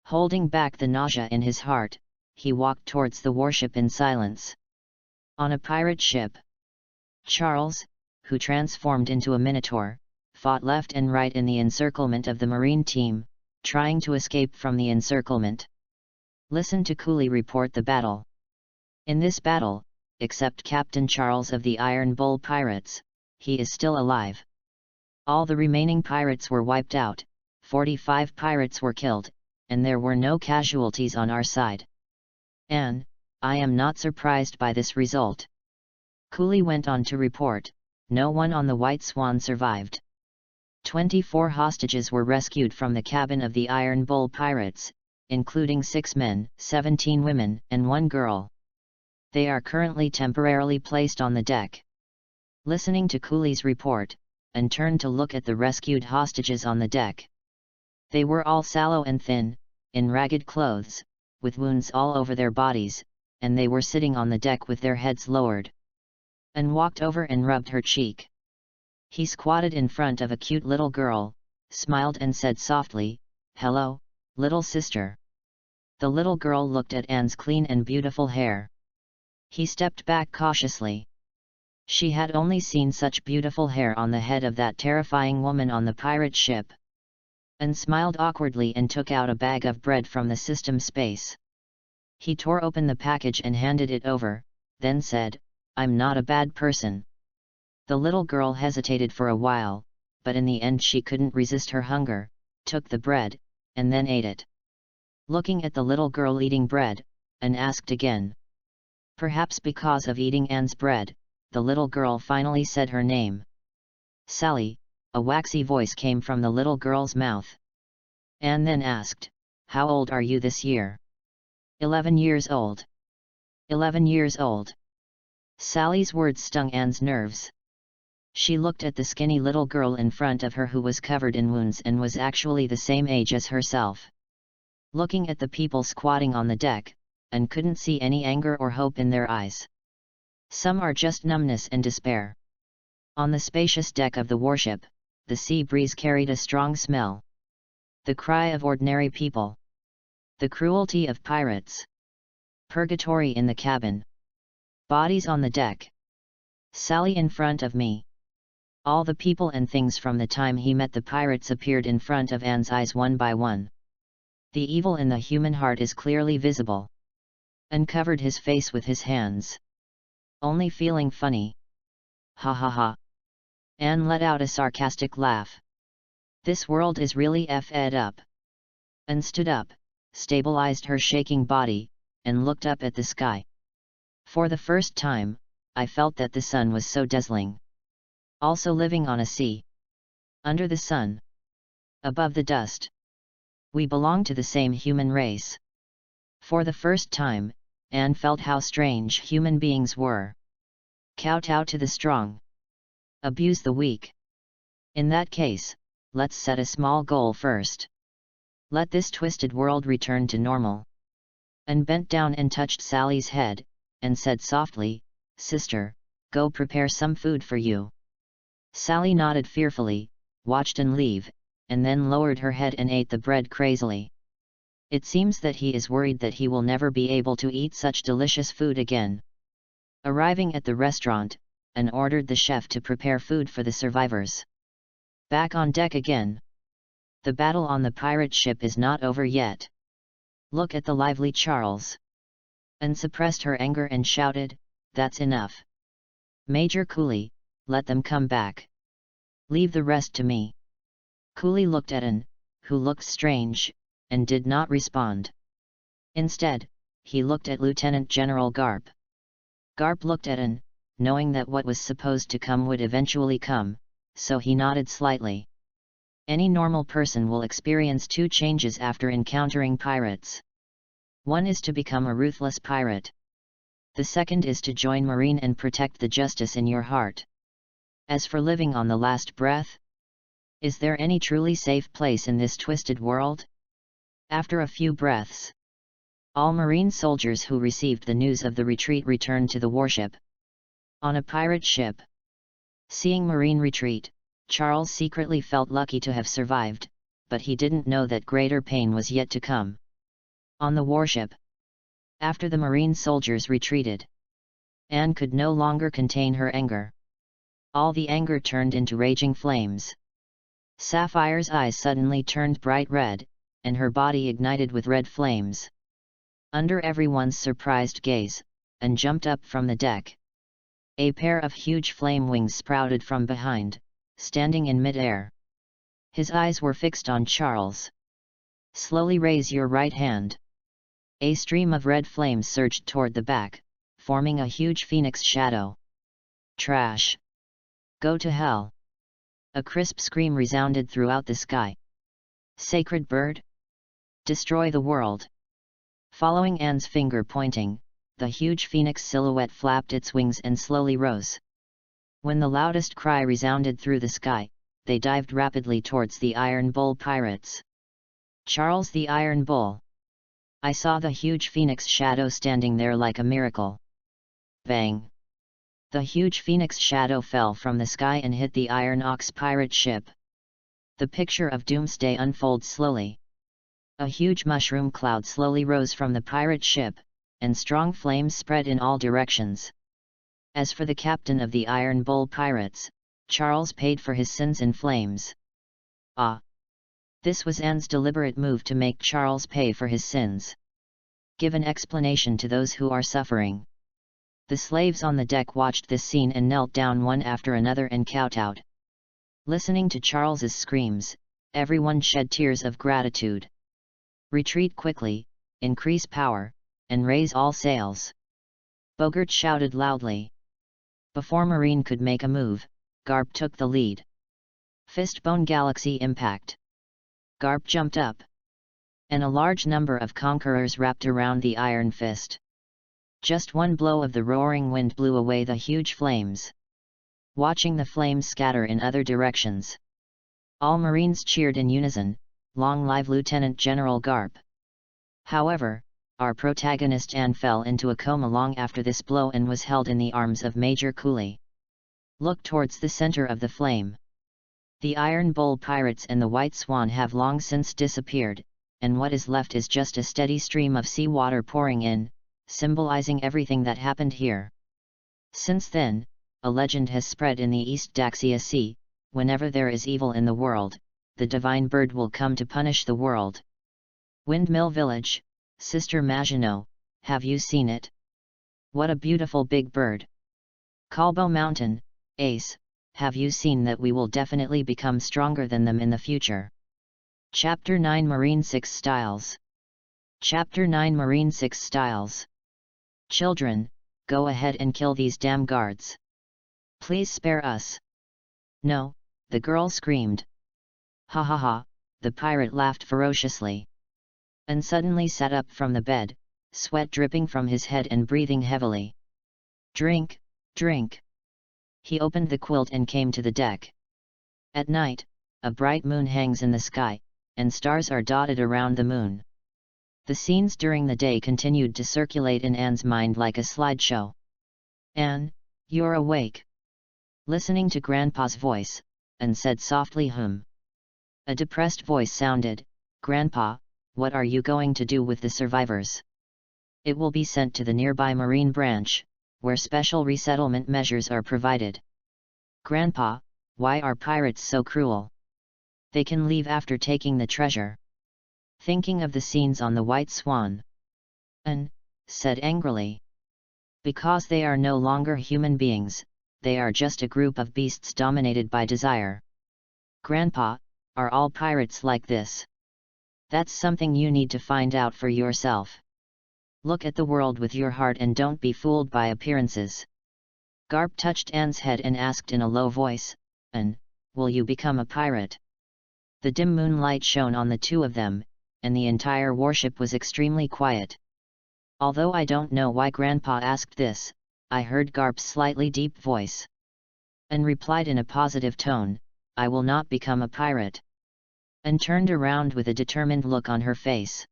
Holding back the nausea in his heart, he walked towards the warship in silence. On a pirate ship, Charles, who transformed into a minotaur, fought left and right in the encirclement of the marine team, trying to escape from the encirclement. Listen to Cooley report the battle. In this battle, except Captain Charles of the Iron Bull Pirates, he is still alive. All the remaining pirates were wiped out, 45 pirates were killed, and there were no casualties on our side. Anne, I am not surprised by this result. Cooley went on to report, no one on the White Swan survived. 24 hostages were rescued from the cabin of the Iron Bull Pirates, including 6 men, 17 women, and 1 girl. They are currently temporarily placed on the deck. Listening to Cooley's report, and turned to look at the rescued hostages on the deck. They were all sallow and thin, in ragged clothes, with wounds all over their bodies, and they were sitting on the deck with their heads lowered. An walked over and rubbed her cheek. He squatted in front of a cute little girl, smiled and said softly, "Hello, little sister." The little girl looked at Anne's clean and beautiful hair. He stepped back cautiously. She had only seen such beautiful hair on the head of that terrifying woman on the pirate ship. Anne smiled awkwardly and took out a bag of bread from the system space. He tore open the package and handed it over, then said, "I'm not a bad person." The little girl hesitated for a while, but in the end she couldn't resist her hunger, took the bread, and then ate it. Looking at the little girl eating bread, Anne asked again. Perhaps because of eating Anne's bread, the little girl finally said her name. "Sally," a waxy voice came from the little girl's mouth. Anne then asked, "How old are you this year?" 11 years old. 11 years old. Sally's words stung Anne's nerves. She looked at the skinny little girl in front of her who was covered in wounds and was actually the same age as herself. Looking at the people squatting on the deck, Anne couldn't see any anger or hope in their eyes. Some are just numbness and despair. On the spacious deck of the warship, the sea breeze carried a strong smell. The cry of ordinary people. The cruelty of pirates. Purgatory in the cabin. Bodies on the deck. Sally in front of me. All the people and things from the time he met the pirates appeared in front of Anne's eyes one by one. The evil in the human heart is clearly visible. Anne covered his face with his hands. Only feeling funny. Ha ha ha. Anne let out a sarcastic laugh. This world is really f***ed up. Anne stood up, stabilized her shaking body, and looked up at the sky. For the first time, I felt that the sun was so dazzling. Also living on a sea. Under the sun. Above the dust. We belong to the same human race. For the first time, Anne felt how strange human beings were. Kowtow to the strong. Abuse the weak. In that case, let's set a small goal first. Let this twisted world return to normal. Anne bent down and touched Sally's head, and said softly, "Sister, go prepare some food for you." Sally nodded fearfully, watched Anne leave, and then lowered her head and ate the bread crazily. It seems that he is worried that he will never be able to eat such delicious food again. Arriving at the restaurant, Anne ordered the chef to prepare food for the survivors. Back on deck again. The battle on the pirate ship is not over yet. Look at the lively Charles. Anne suppressed her anger and shouted, "That's enough. Major Cooley, let them come back. Leave the rest to me." Cooley looked at Anne, who looked strange, and did not respond. Instead, he looked at Lieutenant General Garp. Garp looked at Anne, knowing that what was supposed to come would eventually come, so he nodded slightly. Any normal person will experience two changes after encountering pirates. One is to become a ruthless pirate. The second is to join Marine and protect the justice in your heart. As for living on the last breath, is there any truly safe place in this twisted world? After a few breaths, all Marine soldiers who received the news of the retreat returned to the warship. On a pirate ship. Seeing Marine retreat, Charles secretly felt lucky to have survived, but he didn't know that greater pain was yet to come. On the warship. After the Marine soldiers retreated, Anne could no longer contain her anger. All the anger turned into raging flames. Sapphire's eyes suddenly turned bright red, and her body ignited with red flames. Under everyone's surprised gaze, Anne jumped up from the deck. A pair of huge flame wings sprouted from behind, standing in mid-air. His eyes were fixed on Charles. "Slowly raise your right hand." A stream of red flames surged toward the back, forming a huge phoenix shadow. "Trash! Go to hell!" A crisp scream resounded throughout the sky. "Sacred bird? Destroy the world!" Following Anne's finger pointing, the huge phoenix silhouette flapped its wings and slowly rose. When the loudest cry resounded through the sky, they dived rapidly towards the Iron Bull pirates. Charles the Iron Bull. I saw the huge phoenix shadow standing there like a miracle. Bang! The huge phoenix shadow fell from the sky and hit the Iron Ox pirate ship. The picture of doomsday unfolds slowly. A huge mushroom cloud slowly rose from the pirate ship, and strong flames spread in all directions. As for the captain of the Iron Bull pirates, Charles paid for his sins in flames. Ah! This was Anne's deliberate move to make Charles pay for his sins. Give an explanation to those who are suffering. The slaves on the deck watched this scene and knelt down one after another and kowtowed. Listening to Charles's screams, everyone shed tears of gratitude. Retreat quickly, increase power, and raise all sails. Bogart shouted loudly. Before Marine could make a move, Garp took the lead. Fistbone Galaxy Impact. Garp jumped up. And a large number of conquerors wrapped around the Iron Fist. Just one blow of the roaring wind blew away the huge flames. Watching the flames scatter in other directions, all Marines cheered in unison, "Long live Lieutenant General Garp." However, our protagonist Anne fell into a coma long after this blow and was held in the arms of Major Cooley. Look towards the center of the flame. The Iron Bull pirates and the White Swan have long since disappeared, and what is left is just a steady stream of seawater pouring in, symbolizing everything that happened here. Since then, a legend has spread in the East Daxia Sea: whenever there is evil in the world, the divine bird will come to punish the world. Windmill Village, Sister Maginot, have you seen it? What a beautiful big bird! Kobo Mountain, Ace, have you seen that we will definitely become stronger than them in the future? Chapter 9 Marine 6 Styles. Chapter 9 Marine 6 Styles. Children, go ahead and kill these damn guards. Please spare us. No, the girl screamed. Ha ha ha, the pirate laughed ferociously. And suddenly sat up from the bed, sweat dripping from his head and breathing heavily. Drink, drink. He opened the quilt and came to the deck. At night, a bright moon hangs in the sky, and stars are dotted around the moon. The scenes during the day continued to circulate in Anne's mind like a slideshow. Anne, you're awake. Listening to Grandpa's voice, Anne said softly, A depressed voice sounded, Grandpa, what are you going to do with the survivors? It will be sent to the nearby Marine branch, where special resettlement measures are provided. Grandpa, why are pirates so cruel? They can leave after taking the treasure. Thinking of the scenes on the White Swan, Anne said angrily. Because they are no longer human beings, they are just a group of beasts dominated by desire. Grandpa, are all pirates like this? That's something you need to find out for yourself. Look at the world with your heart and don't be fooled by appearances. Garp touched Anne's head and asked in a low voice, Anne, will you become a pirate? The dim moonlight shone on the two of them, and the entire warship was extremely quiet. Although I don't know why Grandpa asked this, I heard Garp's slightly deep voice. Anne replied in a positive tone, I will not become a pirate. Anne turned around with a determined look on her face.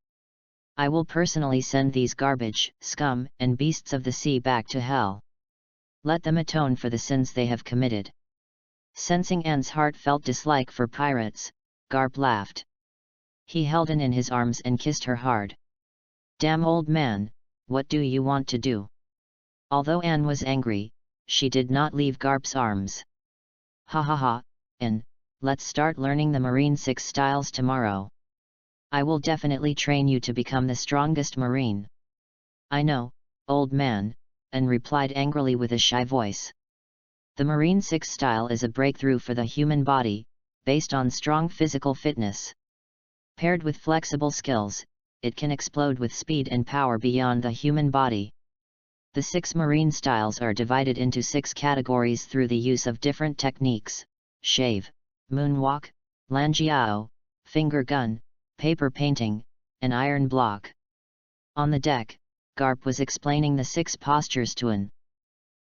I will personally send these garbage, scum, and beasts of the sea back to hell. Let them atone for the sins they have committed. Sensing Anne's heartfelt dislike for pirates, Garp laughed. He held Anne in his arms and kissed her hard. Damn old man, what do you want to do? Although Anne was angry, she did not leave Garp's arms. Ha ha ha, Anne, let's start learning the Marine 6 styles tomorrow. I will definitely train you to become the strongest Marine. I know, old man, Anne replied angrily with a shy voice. The Marine 6 style is a breakthrough for the human body, based on strong physical fitness. Paired with flexible skills, it can explode with speed and power beyond the human body. The 6 Marine styles are divided into 6 categories through the use of different techniques: shave, moonwalk, lanjiao, finger gun, paper painting, and iron block. On the deck, Garp was explaining the 6 postures to Anne.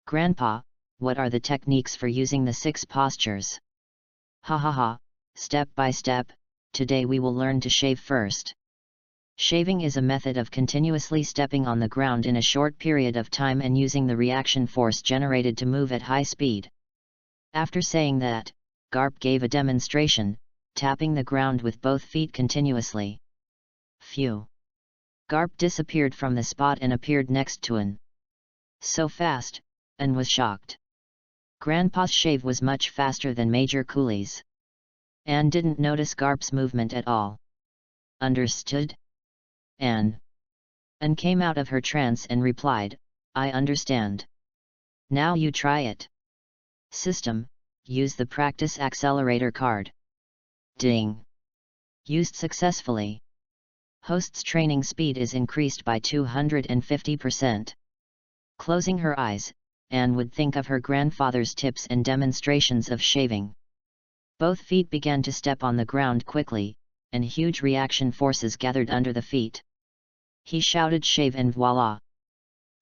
Grandpa, what are the techniques for using the 6 postures? Ha ha ha, step by step, today we will learn to shave first. Shaving is a method of continuously stepping on the ground in a short period of time and using the reaction force generated to move at high speed. After saying that, Garp gave a demonstration, tapping the ground with both feet continuously. Phew! Garp disappeared from the spot and appeared next to Anne. So fast, Anne was shocked. Grandpa's shave was much faster than Major Cooley's. Anne didn't notice Garp's movement at all. Understood? Anne came out of her trance and replied, I understand. Now you try it. System, use the practice accelerator card. Ding! Used successfully. Host's training speed is increased by 250%. Closing her eyes, Anne would think of her grandfather's tips and demonstrations of shaving. Both feet began to step on the ground quickly, and huge reaction forces gathered under the feet. He shouted shave and voila!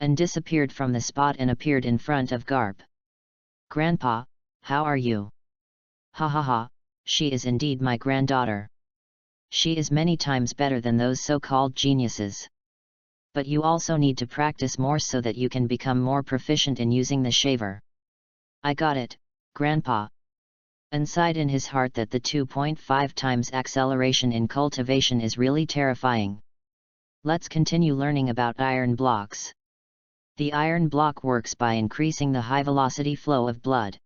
And disappeared from the spot and appeared in front of Garp. Grandpa, how are you? Ha ha ha, she is indeed my granddaughter. She is many times better than those so-called geniuses. But you also need to practice more so that you can become more proficient in using the shaver. I got it, Grandpa. And sighed in his heart that the 2.5 times acceleration in cultivation is really terrifying. Let's continue learning about iron blocks. The iron block works by increasing the high-velocity flow of blood,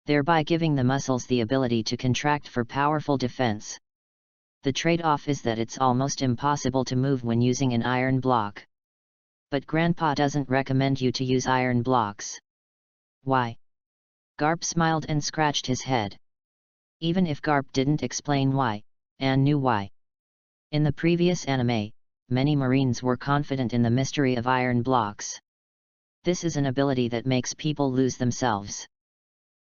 thereby giving the muscles the ability to contract for powerful defense. The trade-off is that it's almost impossible to move when using an iron block. But Grandpa doesn't recommend you to use iron blocks. Why? Garp smiled and scratched his head. Even if Garp didn't explain why, Anne knew why. In the previous anime, many Marines were confident in the mystery of iron blocks. This is an ability that makes people lose themselves.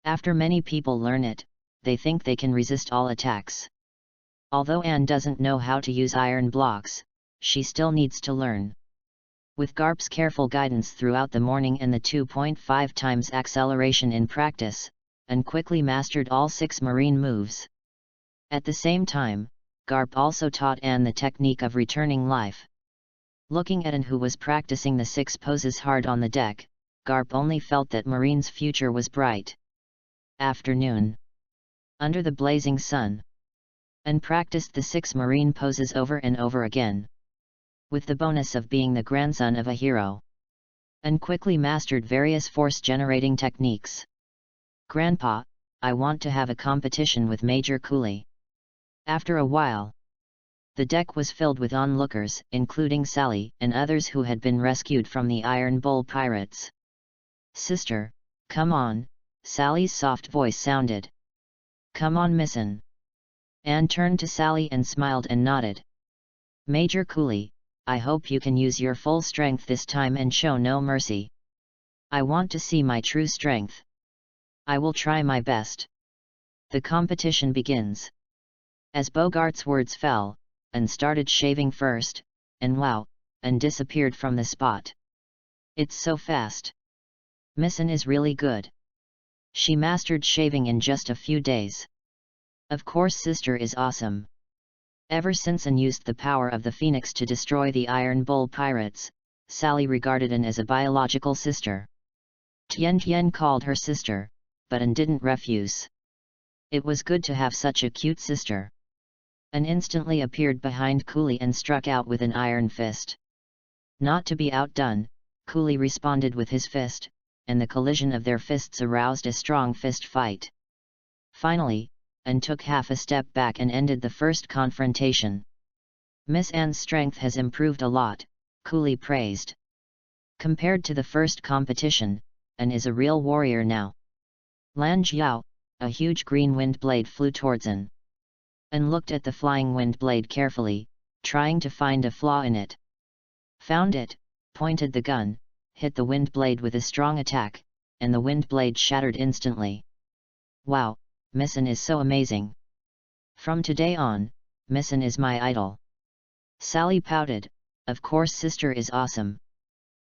After many people learn it, they think they can resist all attacks. Although Anne doesn't know how to use iron blocks, she still needs to learn. With Garp's careful guidance throughout the morning and the 2.5 times acceleration in practice, Anne quickly mastered all 6 Marine moves. At the same time, Garp also taught Anne the technique of returning life. Looking at Anne who was practicing the 6 poses hard on the deck, Garp only felt that Marine's future was bright. Afternoon. Under the blazing sun. Anne practiced the 6 Marine poses over and over again. With the bonus of being the grandson of a hero, Anne quickly mastered various force-generating techniques. Grandpa, I want to have a competition with Major Cooley. After a while, the deck was filled with onlookers, including Sally and others who had been rescued from the Iron Bowl pirates. Sister, come on, Sally's soft voice sounded. Come on, Missin. Anne turned to Sally and smiled and nodded. Major Cooley, I hope you can use your full strength this time and show no mercy. I want to see my true strength. I will try my best. The competition begins. As Bogart's words fell, Anne started shaving first, and wow, and disappeared from the spot. It's so fast. Missin is really good. She mastered shaving in just a few days. Of course, sister is awesome. Ever since Anne used the power of the Phoenix to destroy the Iron Bowl pirates, Sally regarded Anne as a biological sister. Tian Tian called her sister, but Anne didn't refuse. It was good to have such a cute sister. Anne instantly appeared behind Cooley and struck out with an iron fist. Not to be outdone, Cooley responded with his fist, and the collision of their fists aroused a strong fist fight. Finally, Anne took half a step back and ended the first confrontation. Miss Anne's strength has improved a lot, Cooley praised. Compared to the first competition, Anne is a real warrior now. Lan Jiao, a huge green wind blade flew towards Anne. Anne looked at the flying wind blade carefully, trying to find a flaw in it. Found it, pointed the gun, hit the wind blade with a strong attack, and the wind blade shattered instantly. Wow, Miss Anne is so amazing. From today on, Miss Anne is my idol. Sally pouted, of course sister is awesome.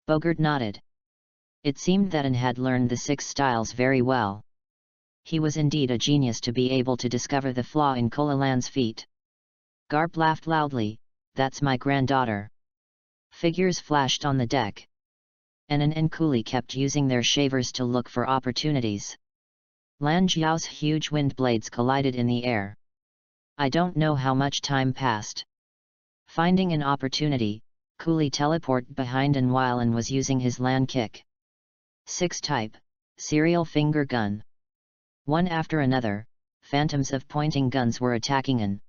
Bogart nodded. It seemed that Anne had learned the 6 styles very well. He was indeed a genius to be able to discover the flaw in Kolalan's feet. Garp laughed loudly, "That's my granddaughter." Figures flashed on the deck. Anan and Cooley kept using their shavers to look for opportunities. Lan Jiao's huge wind blades collided in the air. I don't know how much time passed. Finding an opportunity, Cooley teleported behind An while An was using his Lan kick. 6 type, serial finger gun. One after another, phantoms of pointing guns were attacking An.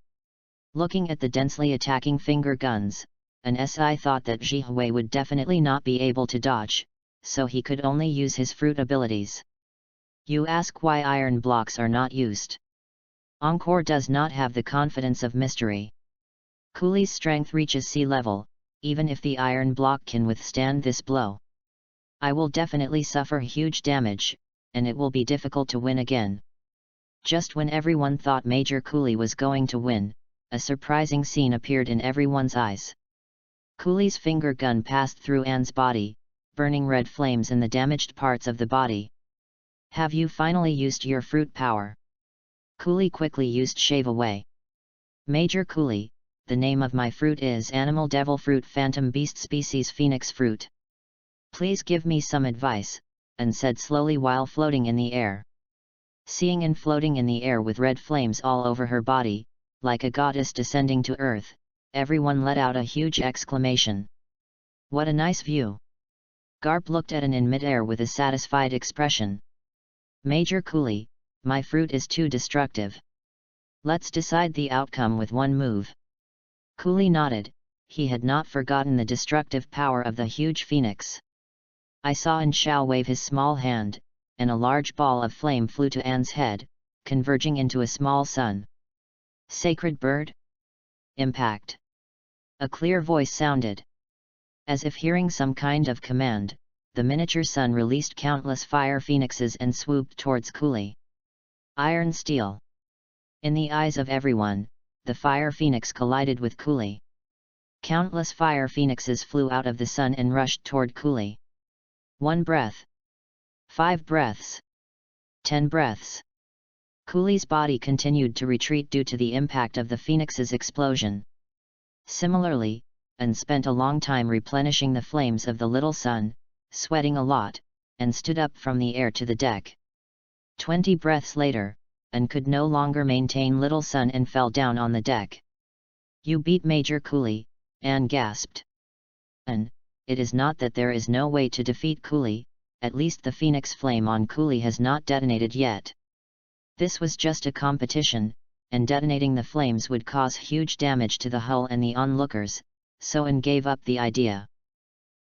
Looking at the densely attacking finger guns, An SI thought that Jihui would definitely not be able to dodge, so he could only use his fruit abilities. You ask why iron blocks are not used. Encore does not have the confidence of mystery. Cooley's strength reaches sea level, even if the iron block can withstand this blow. I will definitely suffer huge damage, and it will be difficult to win again. Just when everyone thought Major Cooley was going to win, a surprising scene appeared in everyone's eyes. Cooley's finger gun passed through Anne's body, burning red flames in the damaged parts of the body. Have you finally used your fruit power? Cooley quickly used Shave Away. Major Cooley, the name of my fruit is Animal Devil Fruit Phantom Beast Species Phoenix Fruit. Please give me some advice, Anne said slowly while floating in the air. Seeing Anne floating in the air with red flames all over her body, like a goddess descending to earth, everyone let out a huge exclamation. What a nice view! Garp looked at Anne in midair with a satisfied expression. Major Cooley, my fruit is too destructive. Let's decide the outcome with one move. Cooley nodded, he had not forgotten the destructive power of the huge phoenix. I saw An Shao wave his small hand, and a large ball of flame flew to Anne's head, converging into a small sun. Sacred bird? Impact. A clear voice sounded. As if hearing some kind of command, the miniature sun released countless fire phoenixes and swooped towards Cooley. Iron steel. In the eyes of everyone, the fire phoenix collided with Cooley. Countless fire phoenixes flew out of the sun and rushed toward Cooley. 1 breath. 5 breaths. 10 breaths. Cooley's body continued to retreat due to the impact of the phoenix's explosion. Similarly, Anne spent a long time replenishing the flames of the little sun, sweating a lot, and stood up from the air to the deck. 20 breaths later, Anne could no longer maintain little sun and fell down on the deck. You beat Major Cooley, Anne gasped. Anne, it is not that there is no way to defeat Cooley, at least the phoenix flame on Cooley has not detonated yet. This was just a competition, and detonating the flames would cause huge damage to the hull and the onlookers, so Anne gave up the idea.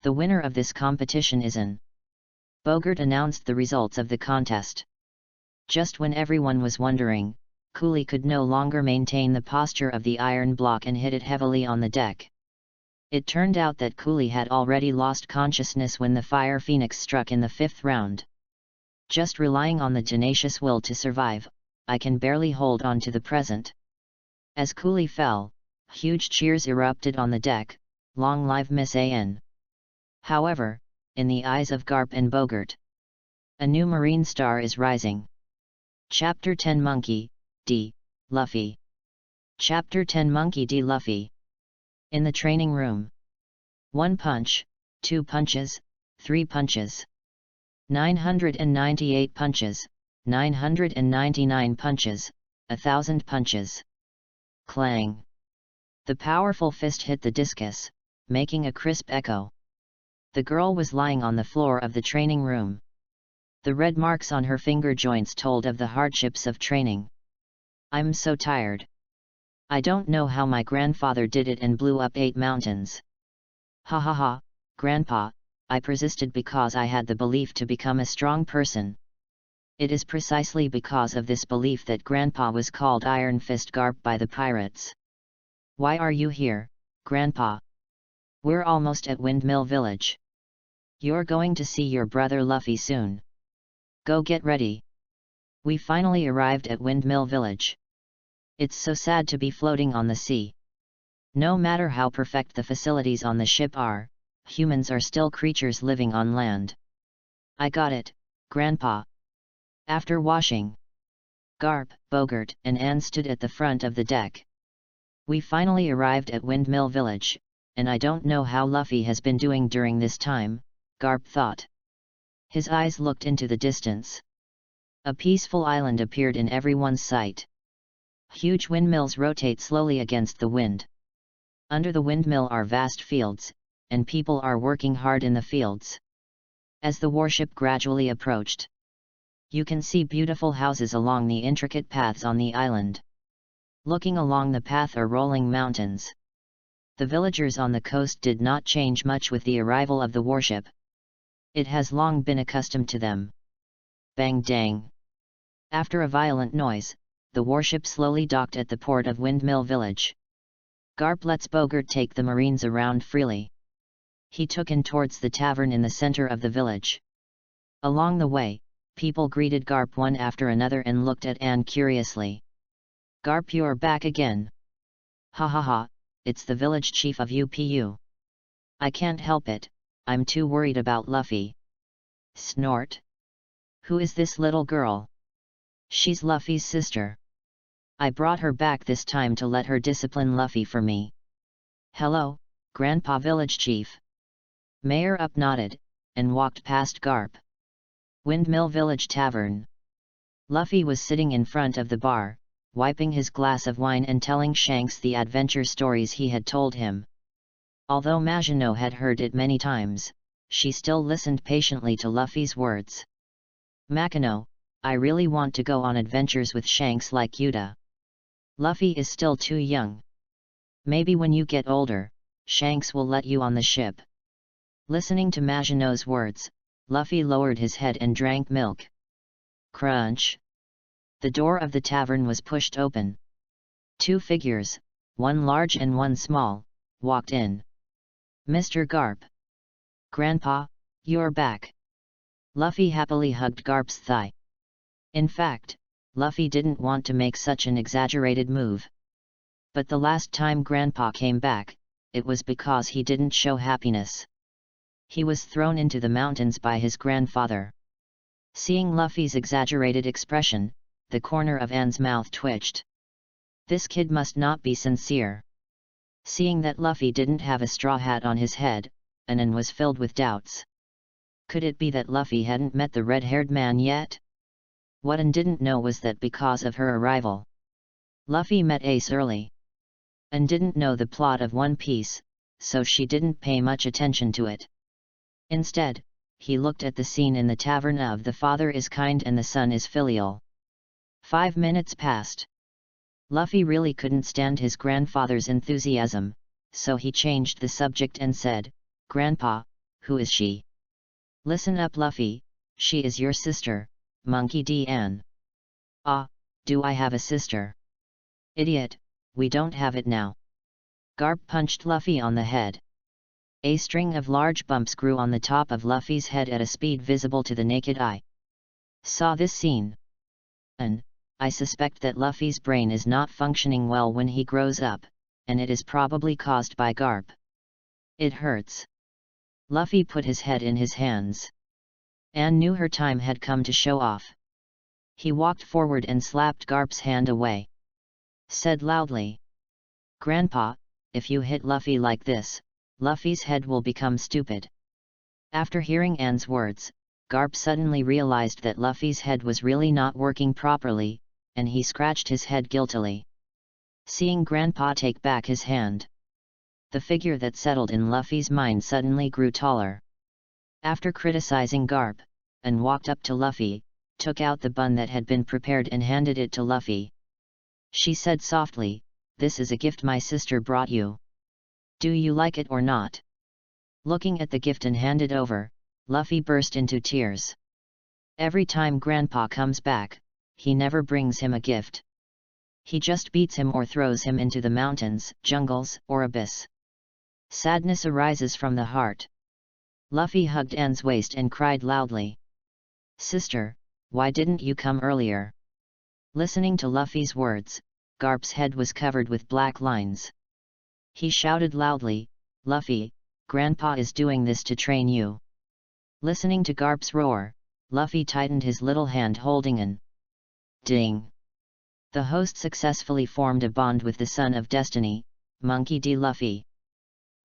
The winner of this competition is Anne. Bogart announced the results of the contest. Just when everyone was wondering, Cooley could no longer maintain the posture of the iron block and hit it heavily on the deck. It turned out that Cooley had already lost consciousness when the fire phoenix struck in the 5th round. Just relying on the tenacious will to survive, I can barely hold on to the present. As Cooley fell, huge cheers erupted on the deck, long live Miss An. However, in the eyes of Garp and Bogart, a new marine star is rising. Chapter 10 Monkey, D. Luffy. Chapter 10 Monkey D. Luffy. In the training room. 1 punch, 2 punches, 3 punches. 998 punches, 999 punches, 1,000 punches. Clang! The powerful fist hit the discus, making a crisp echo. The girl was lying on the floor of the training room. The red marks on her finger joints told of the hardships of training. I'm so tired. I don't know how my grandfather did it and blew up 8 mountains. Ha ha ha, Grandpa, I persisted because I had the belief to become a strong person. It is precisely because of this belief that Grandpa was called Iron Fist Garp by the pirates. Why are you here, Grandpa? We're almost at Windmill Village. You're going to see your brother Luffy soon. Go get ready. We finally arrived at Windmill Village. It's so sad to be floating on the sea. No matter how perfect the facilities on the ship are, humans are still creatures living on land. I got it, Grandpa. After washing, Garp, Bogart, and Anne stood at the front of the deck. We finally arrived at Windmill Village, and I don't know how Luffy has been doing during this time, Garp thought. His eyes looked into the distance. A peaceful island appeared in everyone's sight. Huge windmills rotate slowly against the wind. Under the windmill are vast fields, and people are working hard in the fields. As the warship gradually approached, you can see beautiful houses along the intricate paths on the island. Looking along the path are rolling mountains. The villagers on the coast did not change much with the arrival of the warship. It has long been accustomed to them. Bang dang! After a violent noise, the warship slowly docked at the port of Windmill Village. Garp lets Bogart take the marines around freely. He took in towards the tavern in the center of the village. Along the way, people greeted Garp one after another and looked at Anne curiously. Garp, you're back again. Ha ha ha, it's the village chief of EPUB. I can't help it, I'm too worried about Luffy. Snort. Who is this little girl? She's Luffy's sister. I brought her back this time to let her discipline Luffy for me. Hello, Grandpa Village Chief. Mayor Up nodded, and walked past Garp. Windmill Village Tavern. Luffy was sitting in front of the bar, wiping his glass of wine and telling Shanks the adventure stories he had told him. Although Maginot had heard it many times, she still listened patiently to Luffy's words. Mackinaw, I really want to go on adventures with Shanks like Yuta. Luffy is still too young. Maybe when you get older, Shanks will let you on the ship. Listening to Maginot's words, Luffy lowered his head and drank milk. Crunch! The door of the tavern was pushed open. Two figures, one large and one small, walked in. Mr. Garp. Grandpa, you're back. Luffy happily hugged Garp's thigh. In fact, Luffy didn't want to make such an exaggerated move. But the last time Grandpa came back, it was because he didn't show happiness. He was thrown into the mountains by his grandfather. Seeing Luffy's exaggerated expression, the corner of Anne's mouth twitched. This kid must not be sincere. Seeing that Luffy didn't have a straw hat on his head, Anne was filled with doubts. Could it be that Luffy hadn't met the red-haired man yet? What Anne didn't know was that because of her arrival, Luffy met Ace early. Anne didn't know the plot of One Piece, so she didn't pay much attention to it. Instead, he looked at the scene in the tavern of The Father is Kind and the Son is Filial. 5 minutes passed. Luffy really couldn't stand his grandfather's enthusiasm, so he changed the subject and said, Grandpa, who is she? Listen up, Luffy, she is your sister, Monkey D. Anne. Ah, do I have a sister? Idiot, we don't have it now. Garp punched Luffy on the head. A string of large bumps grew on the top of Luffy's head at a speed visible to the naked eye. Saw this scene. And, I suspect that Luffy's brain is not functioning well when he grows up, and it is probably caused by Garp. It hurts. Luffy put his head in his hands. Anne knew her time had come to show off. He walked forward and slapped Garp's hand away. Said loudly, Grandpa, if you hit Luffy like this, Luffy's head will become stupid. After hearing Anne's words, Garp suddenly realized that Luffy's head was really not working properly, and he scratched his head guiltily. Seeing Grandpa take back his hand, the figure that settled in Luffy's mind suddenly grew taller. After criticizing Garp, Anne walked up to Luffy, took out the bun that had been prepared and handed it to Luffy. She said softly, This is a gift my sister brought you. Do you like it or not? Looking at the gift and handed over, Luffy burst into tears. Every time Grandpa comes back, he never brings him a gift. He just beats him or throws him into the mountains, jungles, or abyss. Sadness arises from the heart. Luffy hugged Anne's waist and cried loudly. Sister, why didn't you come earlier? Listening to Luffy's words, Garp's head was covered with black lines. He shouted loudly, Luffy, Grandpa is doing this to train you. Listening to Garp's roar, Luffy tightened his little hand holding Anne. Ding! The host successfully formed a bond with the son of destiny, Monkey D. Luffy.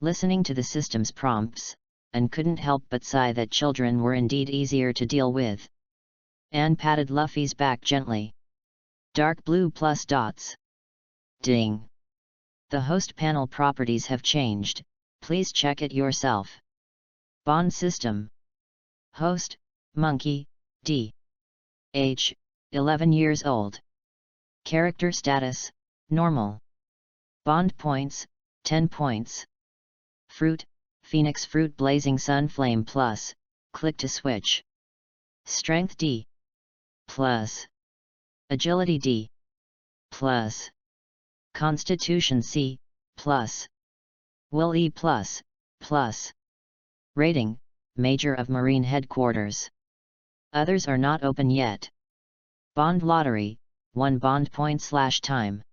Listening to the system's prompts, and couldn't help but sigh that children were indeed easier to deal with. Anne patted Luffy's back gently. Dark blue plus dots. Ding. The host panel properties have changed, please check it yourself. Bond system. Host, Monkey, D. Age, 11 years old. Character status, normal. Bond points, 10 points. Fruit, Phoenix Fruit Blazing Sun Flame Plus, click to switch. Strength D. Plus. Agility D. Plus. Constitution C. Plus. Will E Plus, Plus. Rating, Major of Marine Headquarters. Others are not open yet. Bond Lottery, 1 bond point/time.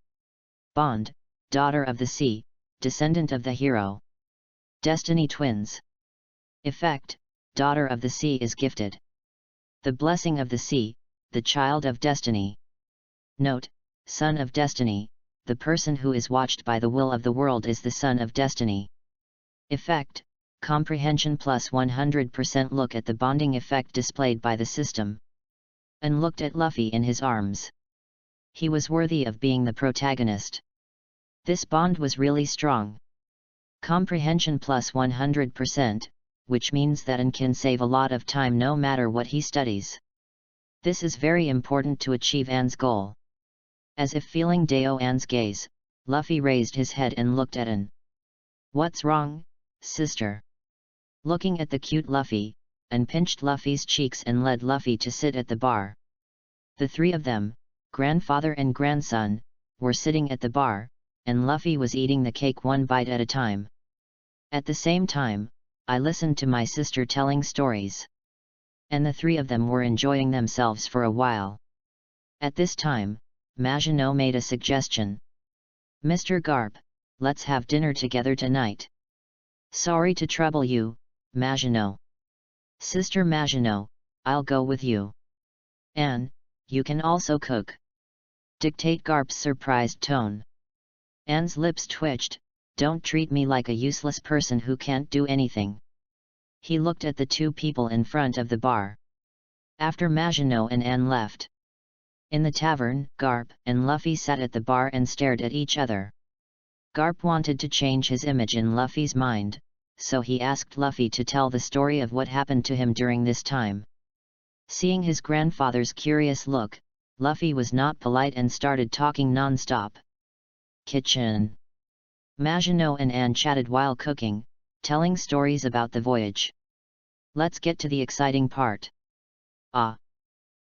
Bond, Daughter of the Sea, descendant of the hero. Destiny Twins. Effect, Daughter of the Sea is gifted. The Blessing of the Sea, the child of destiny. Note, Son of Destiny, the person who is watched by the will of the world is the son of destiny. Effect, Comprehension plus 100%. Look at the bonding effect displayed by the system. And looked at Luffy in his arms. He was worthy of being the protagonist. This bond was really strong. Comprehension plus 100%, which means that An can save a lot of time no matter what he studies. This is very important to achieve An's goal. As if feeling Deo An's gaze, Luffy raised his head and looked at An. What's wrong, sister? Looking at the cute Luffy, An pinched Luffy's cheeks and led Luffy to sit at the bar. The three of them, grandfather and grandson, were sitting at the bar, and Luffy was eating the cake one bite at a time. At the same time, I listened to my sister telling stories. And the three of them were enjoying themselves for a while. At this time, Maginot made a suggestion. Mr. Garp, let's have dinner together tonight. Sorry to trouble you, Maginot. Sister Maginot, I'll go with you. Anne, you can also cook. Dictate Garp's surprised tone. Anne's lips twitched, don't treat me like a useless person who can't do anything. He looked at the two people in front of the bar. After Maginot and Anne left. In the tavern, Garp and Luffy sat at the bar and stared at each other. Garp wanted to change his image in Luffy's mind, so he asked Luffy to tell the story of what happened to him during this time. Seeing his grandfather's curious look, Luffy was not polite and started talking non-stop. Kitchen. Maginot and Anne chatted while cooking, telling stories about the voyage. Let's get to the exciting part. Ah!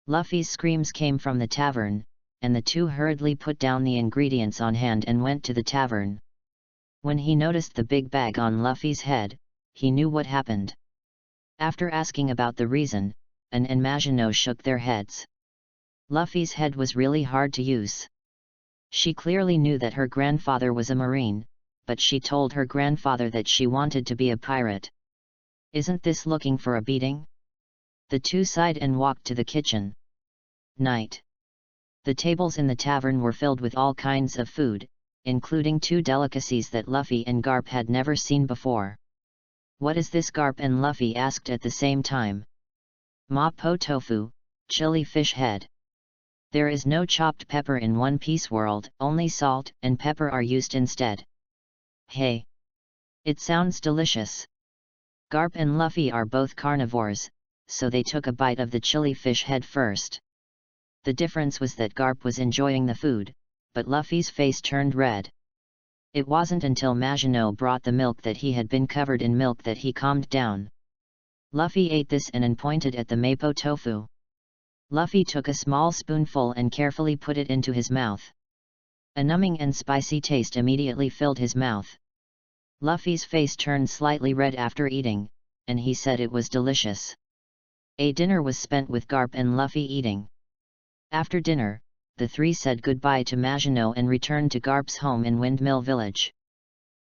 Luffy's screams came from the tavern, and the two hurriedly put down the ingredients on hand and went to the tavern. When he noticed the big bag on Luffy's head, he knew what happened. After asking about the reason, Anne and Maginot shook their heads. Luffy's head was really hard to use. She clearly knew that her grandfather was a marine, but she told her grandfather that she wanted to be a pirate. Isn't this looking for a beating? The two sighed and walked to the kitchen. Night. The tables in the tavern were filled with all kinds of food, including two delicacies that Luffy and Garp had never seen before. What is this? Garp and Luffy asked at the same time. Mapo tofu, chili fish head. There is no chopped pepper in One Piece world, only salt and pepper are used instead. Hey! It sounds delicious. Garp and Luffy are both carnivores, so they took a bite of the chili fish head first. The difference was that Garp was enjoying the food, but Luffy's face turned red. It wasn't until Maginot brought the milk that he had been covered in milk that he calmed down. Luffy ate this and pointed at the mapo tofu. Luffy took a small spoonful and carefully put it into his mouth. A numbing and spicy taste immediately filled his mouth. Luffy's face turned slightly red after eating, and he said it was delicious. A dinner was spent with Garp and Luffy eating. After dinner, the three said goodbye to Maginot and returned to Garp's home in Windmill Village.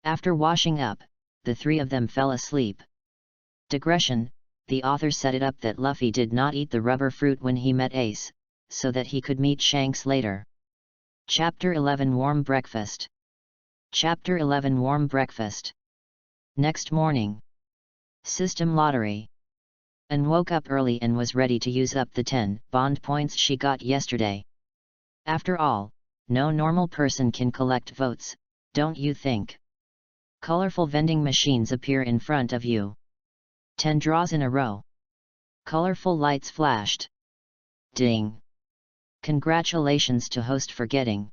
After washing up, the three of them fell asleep. Digression: the author set it up that Luffy did not eat the rubber fruit when he met Ace, so that he could meet Shanks later. Chapter 11 Warm Breakfast. Chapter 11 Warm Breakfast. Next morning. System lottery. Anne woke up early and was ready to use up the 10 bond points she got yesterday. After all, no normal person can collect votes, don't you think? Colorful vending machines appear in front of you. 10 draws in a row. Colorful lights flashed. Ding! Congratulations to host for getting.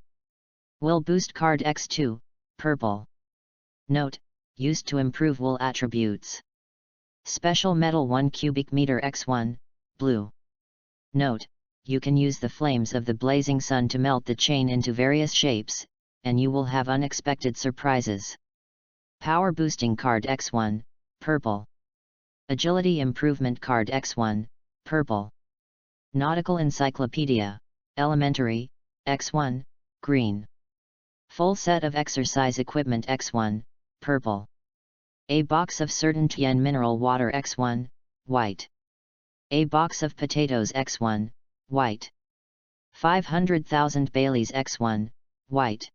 Will boost card X2, purple. Note, used to improve will attributes. Special metal 1 cubic meter X1, blue. Note, you can use the flames of the blazing sun to melt the chain into various shapes, and you will have unexpected surprises. Power boosting card X1, purple. Agility improvement card X1, purple. Nautical encyclopedia, elementary, X1, green. Full set of exercise equipment X1, purple. A box of certain Tien mineral water X1, white. A box of potatoes X1, white. 500,000 Baileys X1, white.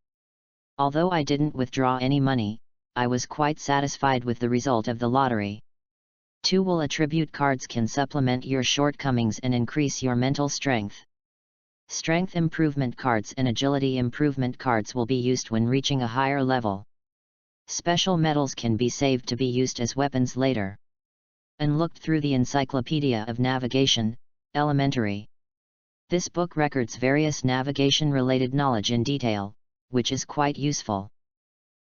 Although I didn't withdraw any money, I was quite satisfied with the result of the lottery. 2 will attribute cards can supplement your shortcomings and increase your mental strength. Strength improvement cards and agility improvement cards will be used when reaching a higher level. Special metals can be saved to be used as weapons later. And looked through the Encyclopedia of Navigation, elementary. This book records various navigation-related knowledge in detail, which is quite useful.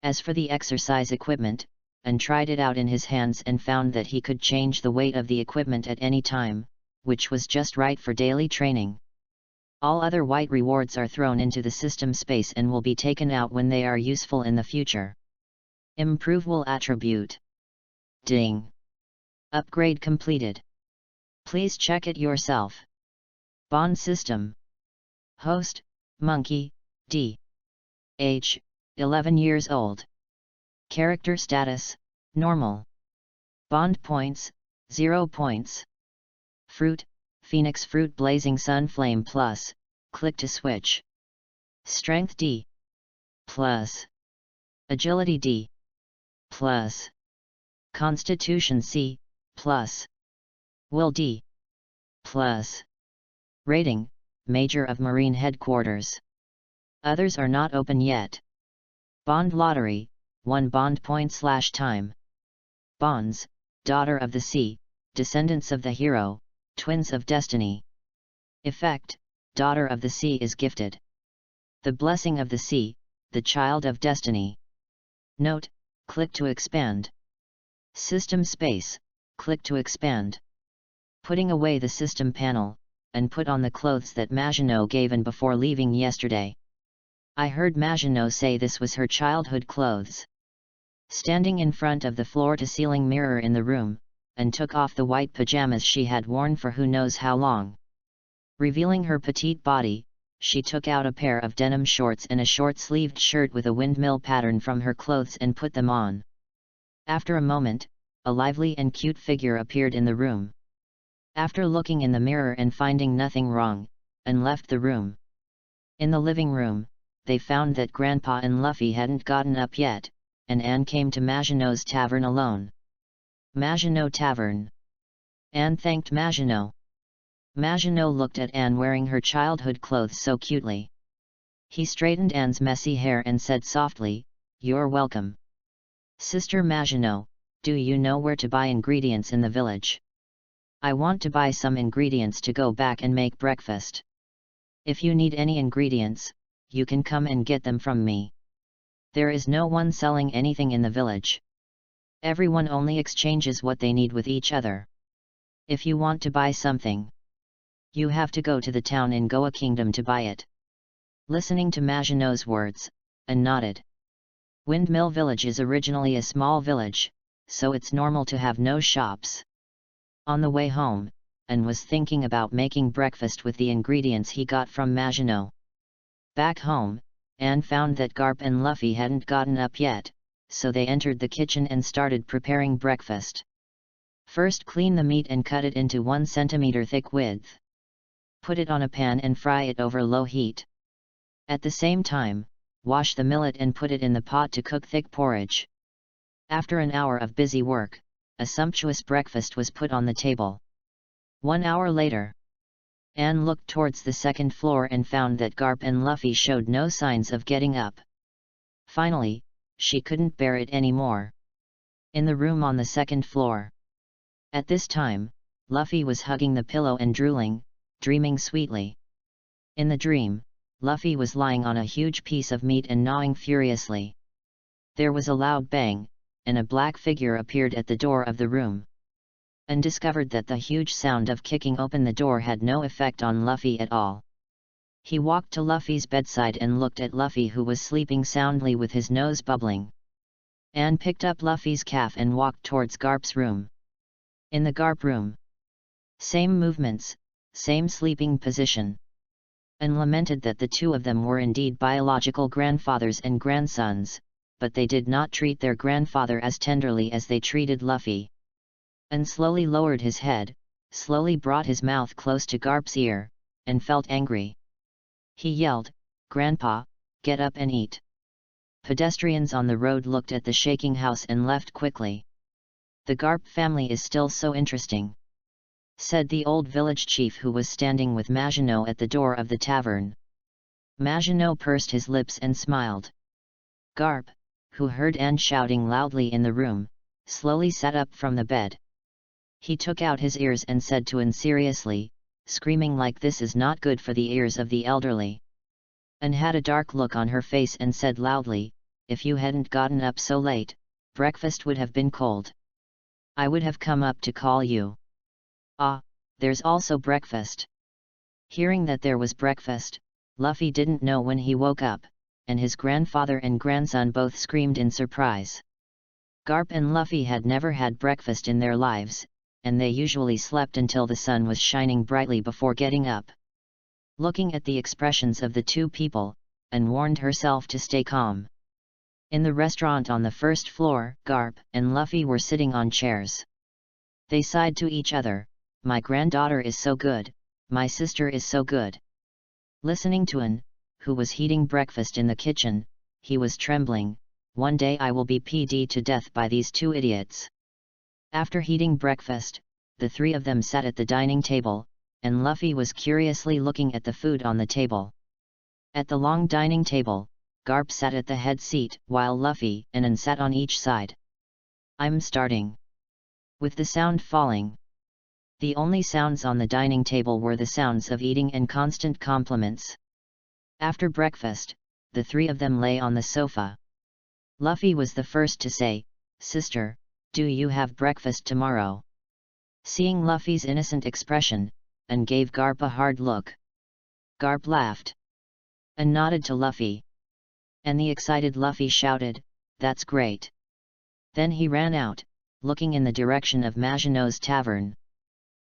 As for the exercise equipment, Anne tried it out in his hands and found that he could change the weight of the equipment at any time, which was just right for daily training. All other white rewards are thrown into the system space and will be taken out when they are useful in the future. Improve will attribute. Ding! Upgrade completed. Please check it yourself. Bond system. Host, Monkey, D. Age, 11 years old. Character status, normal. Bond points, 0 points. Fruit, Phoenix Fruit Blazing Sun Flame Plus, click to switch. Strength D. Plus. Agility D. Plus. Constitution C. Plus. Will D. Plus. Rating, Major of Marine Headquarters. Others are not open yet. Bond lottery, 1 bond point/time. Bonds, Daughter of the Sea, Descendants of the Hero, Twins of Destiny. Effect, Daughter of the Sea is gifted. The Blessing of the Sea, the Child of Destiny. Note, click to expand. System space, click to expand. Putting away the system panel, and put on the clothes that Maginot gave Anne before leaving yesterday. I heard Maginot say this was her childhood clothes. Standing in front of the floor-to-ceiling mirror in the room, Anne took off the white pajamas she had worn for who knows how long. Revealing her petite body, she took out a pair of denim shorts and a short-sleeved shirt with a windmill pattern from her clothes and put them on. After a moment, a lively and cute figure appeared in the room. After looking in the mirror and finding nothing wrong, Anne left the room. In the living room, they found that Grandpa and Luffy hadn't gotten up yet, and Anne came to Maginot's tavern alone. Maginot Tavern. Anne thanked Maginot. Maginot looked at Anne wearing her childhood clothes so cutely. He straightened Anne's messy hair and said softly, "You're welcome. Sister Maginot, do you know where to buy ingredients in the village? I want to buy some ingredients to go back and make breakfast. If you need any ingredients, you can come and get them from me. There is no one selling anything in the village. Everyone only exchanges what they need with each other. If you want to buy something, you have to go to the town in Goa Kingdom to buy it." Listening to Maginot's words, Anne nodded. Windmill Village is originally a small village, so it's normal to have no shops. On the way home, Anne was thinking about making breakfast with the ingredients he got from Maginot. Back home, Anne found that Garp and Luffy hadn't gotten up yet, so they entered the kitchen and started preparing breakfast. First clean the meat and cut it into 1 centimeter thick width. Put it on a pan and fry it over low heat. At the same time, wash the millet and put it in the pot to cook thick porridge. After an hour of busy work, a sumptuous breakfast was put on the table. 1 hour later, Anne looked towards the second floor and found that Garp and Luffy showed no signs of getting up. Finally, she couldn't bear it anymore. In the room on the second floor. At this time, Luffy was hugging the pillow and drooling, dreaming sweetly. In the dream, Luffy was lying on a huge piece of meat and gnawing furiously. There was a loud bang, and a black figure appeared at the door of the room. And discovered that the huge sound of kicking open the door had no effect on Luffy at all. He walked to Luffy's bedside and looked at Luffy, who was sleeping soundly with his nose bubbling. Anne picked up Luffy's calf and walked towards Garp's room. In the Garp room, same movements, same sleeping position. And lamented that the two of them were indeed biological grandfathers and grandsons, but they did not treat their grandfather as tenderly as they treated Luffy. And slowly lowered his head, slowly brought his mouth close to Garp's ear, and felt angry. He yelled, "Grandpa, get up and eat." Pedestrians on the road looked at the shaking house and left quickly. "The Garp family is still so interesting," said the old village chief, who was standing with Maginot at the door of the tavern. Maginot pursed his lips and smiled. Garp, who heard Anne shouting loudly in the room, slowly sat up from the bed. He took out his ears and said to Anne seriously, "Screaming like this is not good for the ears of the elderly." Anne had a dark look on her face and said loudly, "If you hadn't gotten up so late, breakfast would have been cold. I would have come up to call you." "Ah, there's also breakfast." Hearing that there was breakfast, Luffy didn't know when he woke up, and his grandfather and grandson both screamed in surprise. Garp and Luffy had never had breakfast in their lives, and they usually slept until the sun was shining brightly before getting up. Looking at the expressions of the two people, Anne warned herself to stay calm. In the restaurant on the first floor, Garp and Luffy were sitting on chairs. They sighed to each other, "My granddaughter is so good, my sister is so good." Listening to Anne, who was heating breakfast in the kitchen, he was trembling, "One day I will be PD to death by these two idiots." After heating breakfast, the three of them sat at the dining table, and Luffy was curiously looking at the food on the table. At the long dining table, Garp sat at the head seat, while Luffy and Anne sat on each side. "I'm starting." With the sound falling. The only sounds on the dining table were the sounds of eating and constant compliments. After breakfast, the three of them lay on the sofa. Luffy was the first to say, "Sister, do you have breakfast tomorrow?" Seeing Luffy's innocent expression, Anne gave Garp a hard look. Garp laughed and nodded to Luffy. And the excited Luffy shouted, "That's great." Then he ran out, looking in the direction of Maginot's tavern.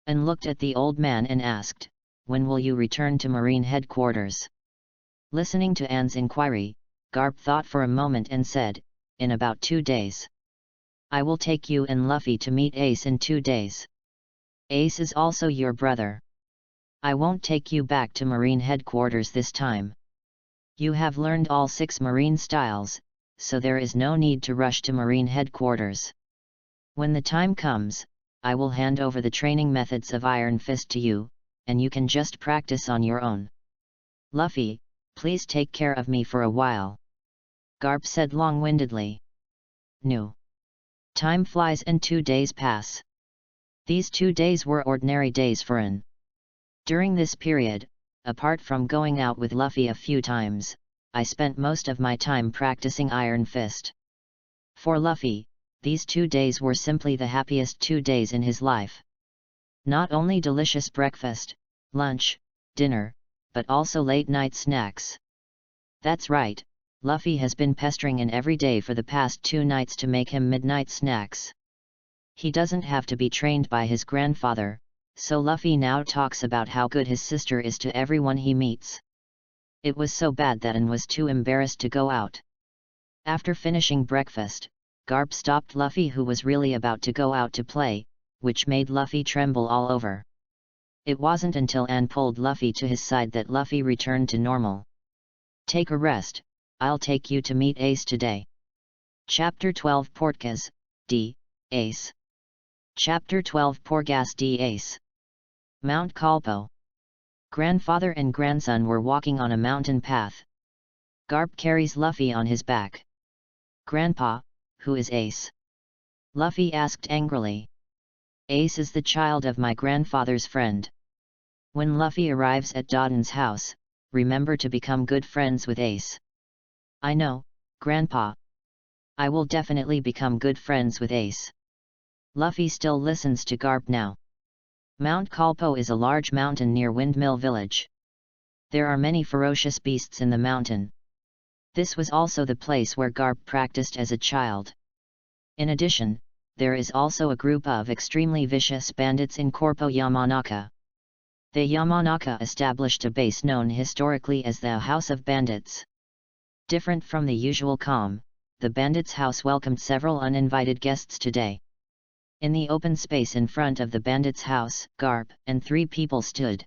Anne looked at the old man and asked, "When will you return to Marine headquarters?" Listening to Anne's inquiry, Garp thought for a moment and said, "In about 2 days. I will take you and Luffy to meet Ace in 2 days. Ace is also your brother. I won't take you back to Marine headquarters this time. You have learned all 6 Marine styles, so there is no need to rush to Marine headquarters. When the time comes, I will hand over the training methods of Iron Fist to you, and you can just practice on your own. Luffy, please take care of me for a while." Garp said long-windedly. "No. Time flies and 2 days pass." These 2 days were ordinary days for Anne. During this period, apart from going out with Luffy a few times, I spent most of my time practicing Iron Fist. For Luffy, these 2 days were simply the happiest 2 days in his life. Not only delicious breakfast, lunch, dinner, but also late-night snacks. That's right, Luffy has been pestering Anne every day for the past 2 nights to make him midnight snacks. He doesn't have to be trained by his grandfather, so Luffy now talks about how good his sister is to everyone he meets. It was so bad that Anne was too embarrassed to go out. After finishing breakfast, Garp stopped Luffy, who was really about to go out to play, which made Luffy tremble all over. It wasn't until Anne pulled Luffy to his side that Luffy returned to normal. Take a rest, I'll take you to meet Ace today. Chapter 12 Portgas, D. Ace. Chapter 12 Portgas D. Ace. Mount Kalpo. Grandfather and grandson were walking on a mountain path. Garp carries Luffy on his back. Grandpa, who is Ace? Luffy asked angrily. Ace is the child of my grandfather's friend. When Luffy arrives at Dodden's house, remember to become good friends with Ace. I know, Grandpa. I will definitely become good friends with Ace. Luffy still listens to Garp now. Mount Kalpo is a large mountain near Windmill Village. There are many ferocious beasts in the mountain. This was also the place where Garp practiced as a child. In addition, there is also a group of extremely vicious bandits in Corpo Yamanaka. The Yamanaka established a base known historically as the House of Bandits. Different from the usual calm, the bandits' house welcomed several uninvited guests today. In the open space in front of the bandits' house, Garp and 3 people stood.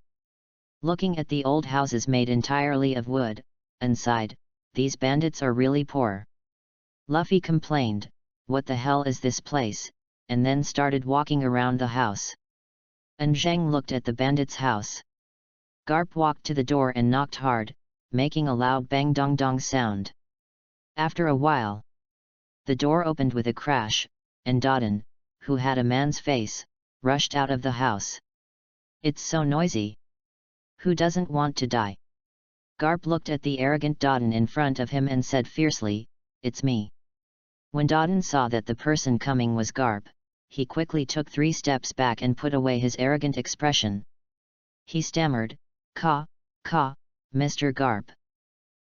Looking at the old houses made entirely of wood, and sighed, these bandits are really poor. Luffy complained, what the hell is this place, and then started walking around the house. And Zhang looked at the bandits' house. Garp walked to the door and knocked hard, making a loud bang dong dong sound. After a while, the door opened with a crash, and Dodden, who had a man's face, rushed out of the house. It's so noisy. Who doesn't want to die? Garp looked at the arrogant Dodden in front of him and said fiercely, it's me. When Dodden saw that the person coming was Garp, he quickly took 3 steps back and put away his arrogant expression. He stammered, Ka, Mr. Garp.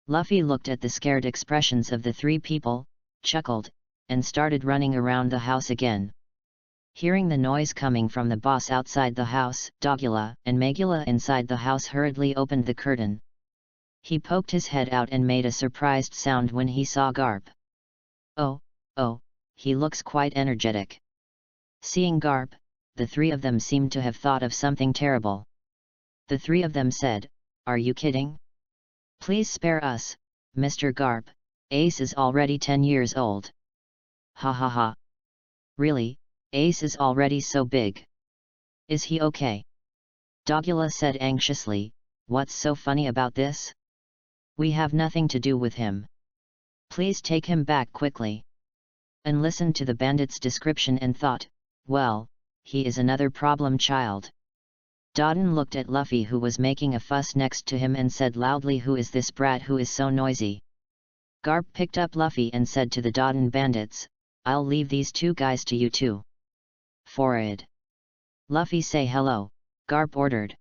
Luffy looked at the scared expressions of the 3 people, chuckled, and started running around the house again. Hearing the noise coming from the boss outside the house, Dogula and Megula inside the house hurriedly opened the curtain. He poked his head out and made a surprised sound when he saw Garp. Oh, he looks quite energetic. Seeing Garp, the 3 of them seemed to have thought of something terrible. The 3 of them said, are you kidding? Please spare us, Mr. Garp, Ace is already 10 years old. Ha ha ha. Really, Ace is already so big. Is he okay? Dogula said anxiously, what's so funny about this? We have nothing to do with him. Please take him back quickly. And listened to the bandit's description and thought, well, he is another problem child. Dodden looked at Luffy who was making a fuss next to him and said loudly, who is this brat who is so noisy? Garp picked up Luffy and said to the Dodden bandits, I'll leave these 2 guys to you too. Forward. Luffy say hello, Garp ordered.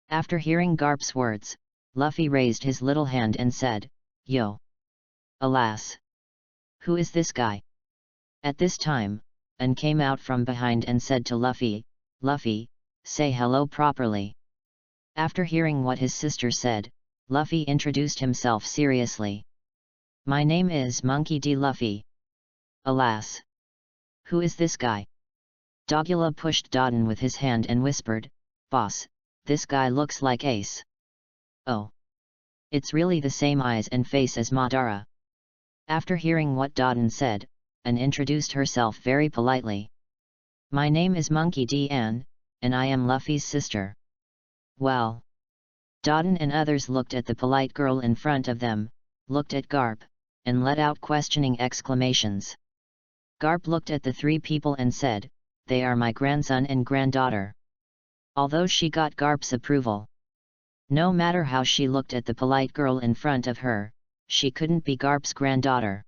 After hearing Garp's words, Luffy raised his little hand and said, yo. Alas. Who is this guy? At this time, An came out from behind and said to Luffy, Luffy, say hello properly. After hearing what his sister said, Luffy introduced himself seriously. My name is Monkey D. Luffy. Alas. Who is this guy? Dogula pushed Dodden with his hand and whispered, Boss, this guy looks like Ace. Oh. It's really the same eyes and face as Madara. After hearing what Dodden said, An introduced herself very politely. My name is Monkey D. Ann, and I am Luffy's sister. Well. Dodden and others looked at the polite girl in front of them, looked at Garp, and let out questioning exclamations. Garp looked at the 3 people and said, they are my grandson and granddaughter. Although she got Garp's approval. No matter how she looked at the polite girl in front of her, she couldn't be Garp's granddaughter.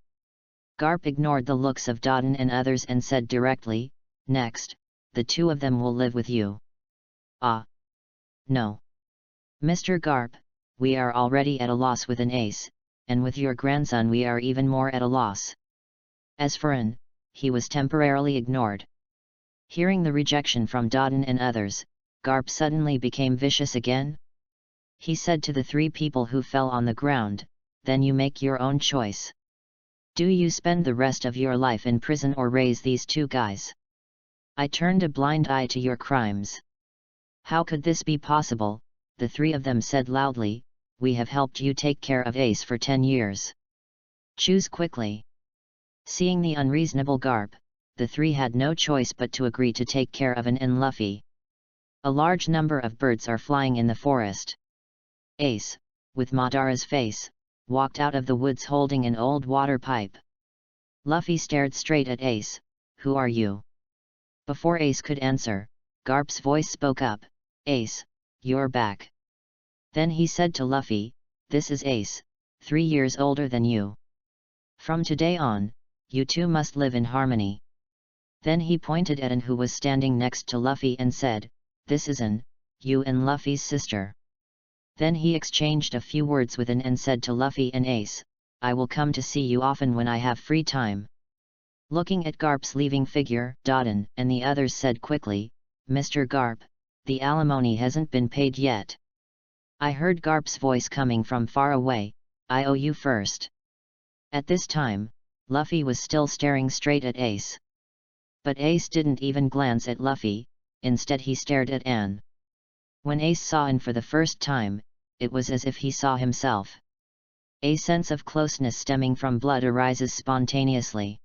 Garp ignored the looks of Dodden and others and said directly, next, the 2 of them will live with you. Ah. No. Mr. Garp, we are already at a loss with an Ace, and with your grandson we are even more at a loss. As for An, he was temporarily ignored. Hearing the rejection from Dodden and others, Garp suddenly became vicious again. He said to the 3 people who fell on the ground, then you make your own choice. Do you spend the rest of your life in prison or raise these 2 guys? I turned a blind eye to your crimes. How could this be possible? The 3 of them said loudly, we have helped you take care of Ace for 10 years. Choose quickly. Seeing the unreasonable Garp, the three had no choice but to agree to take care of An and Luffy. A large number of birds are flying in the forest. Ace, with Madara's face, walked out of the woods holding an old water pipe. Luffy stared straight at Ace. Who are you? Before Ace could answer, Garp's voice spoke up. Ace, you're back. Then he said to Luffy, this is Ace, 3 years older than you. From today on, you two must live in harmony. Then he pointed at An, who was standing next to Luffy, and said, this is An, you and Luffy's sister. Then he exchanged a few words with An and said to Luffy and Ace, I will come to see you often when I have free time. Looking at Garp's leaving figure, Dodden and the others said quickly, Mr. Garp, the alimony hasn't been paid yet. I heard Garp's voice coming from far away, I owe you first. At this time, Luffy was still staring straight at Ace. But Ace didn't even glance at Luffy, instead he stared at An. When Ace saw An for the first time, it was as if he saw himself. A sense of closeness stemming from blood arises spontaneously.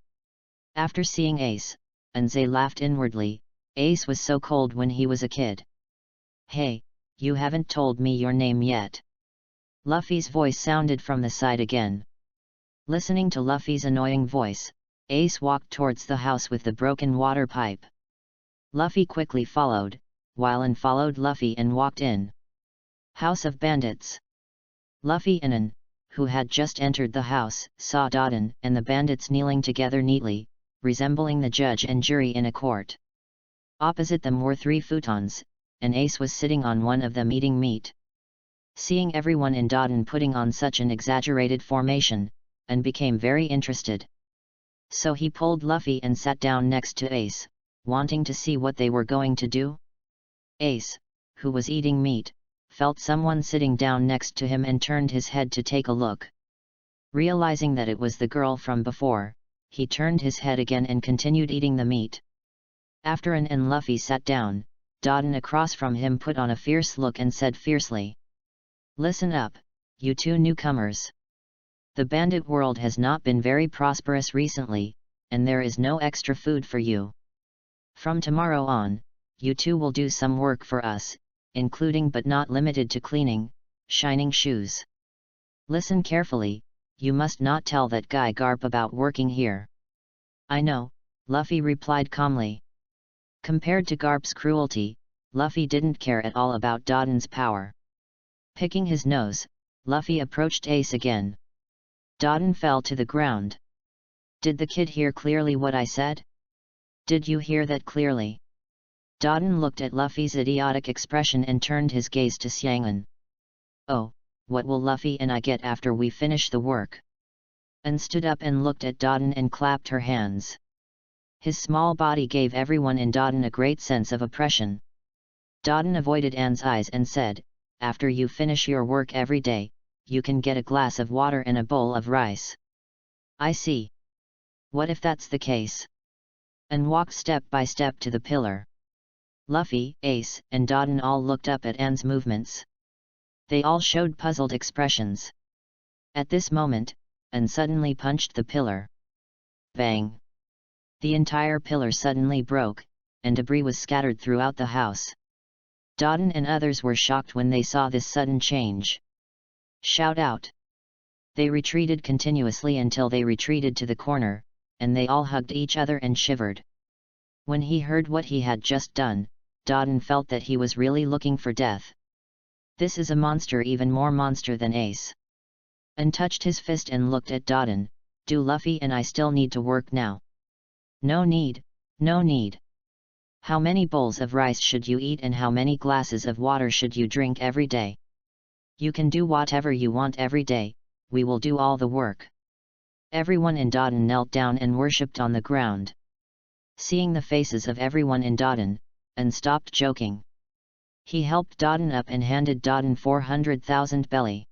After seeing Ace, Anze laughed inwardly. Ace was so cold when he was a kid. Hey, you haven't told me your name yet. Luffy's voice sounded from the side again. Listening to Luffy's annoying voice, Ace walked towards the house with the broken water pipe. Luffy quickly followed, while An followed Luffy and walked in. House of Bandits. Luffy and An, who had just entered the house, saw Dodden and the bandits kneeling together neatly, resembling the judge and jury in a court. Opposite them were 3 futons, and Ace was sitting on one of them eating meat. Seeing everyone in Dodden putting on such an exaggerated formation, An became very interested. So he pulled Luffy and sat down next to Ace, wanting to see what they were going to do. Ace, who was eating meat, felt someone sitting down next to him and turned his head to take a look. Realizing that it was the girl from before, he turned his head again and continued eating the meat. After An and Luffy sat down, Dodden across from him put on a fierce look and said fiercely, listen up, you two newcomers. The bandit world has not been very prosperous recently, and there is no extra food for you. From tomorrow on, you two will do some work for us, including but not limited to cleaning, shining shoes. Listen carefully, you must not tell that guy Garp about working here. I know, Luffy replied calmly. Compared to Garp's cruelty, Luffy didn't care at all about Dodden's power. Picking his nose, Luffy approached Ace again. Dodden fell to the ground. Did the kid hear clearly what I said? Did you hear that clearly? Dodden looked at Luffy's idiotic expression and turned his gaze to Xiangan. Oh, what will Luffy and I get after we finish the work? An stood up and looked at Dodden and clapped her hands. His small body gave everyone in Dodden a great sense of oppression. Dodden avoided An's eyes and said, after you finish your work every day, you can get a glass of water and a bowl of rice. I see. What if that's the case? An walked step by step to the pillar. Luffy, Ace, and Dodden all looked up at An's movements. They all showed puzzled expressions. At this moment, An suddenly punched the pillar. Bang! The entire pillar suddenly broke, and debris was scattered throughout the house. Dodden and others were shocked when they saw this sudden change. Shout out! They retreated continuously until they retreated to the corner, and they all hugged each other and shivered. When he heard what he had just done, Dodden felt that he was really looking for death. This is a monster, even more monster than Ace. An touched his fist and looked at Dodden. Do Luffy and I still need to work now? No need, no need. How many bowls of rice should you eat and how many glasses of water should you drink every day? You can do whatever you want every day, we will do all the work. Everyone in Dodden knelt down and worshipped on the ground. Seeing the faces of everyone in Dodden, An stopped joking. He helped Dodden up and handed Dodden 400,000 belly.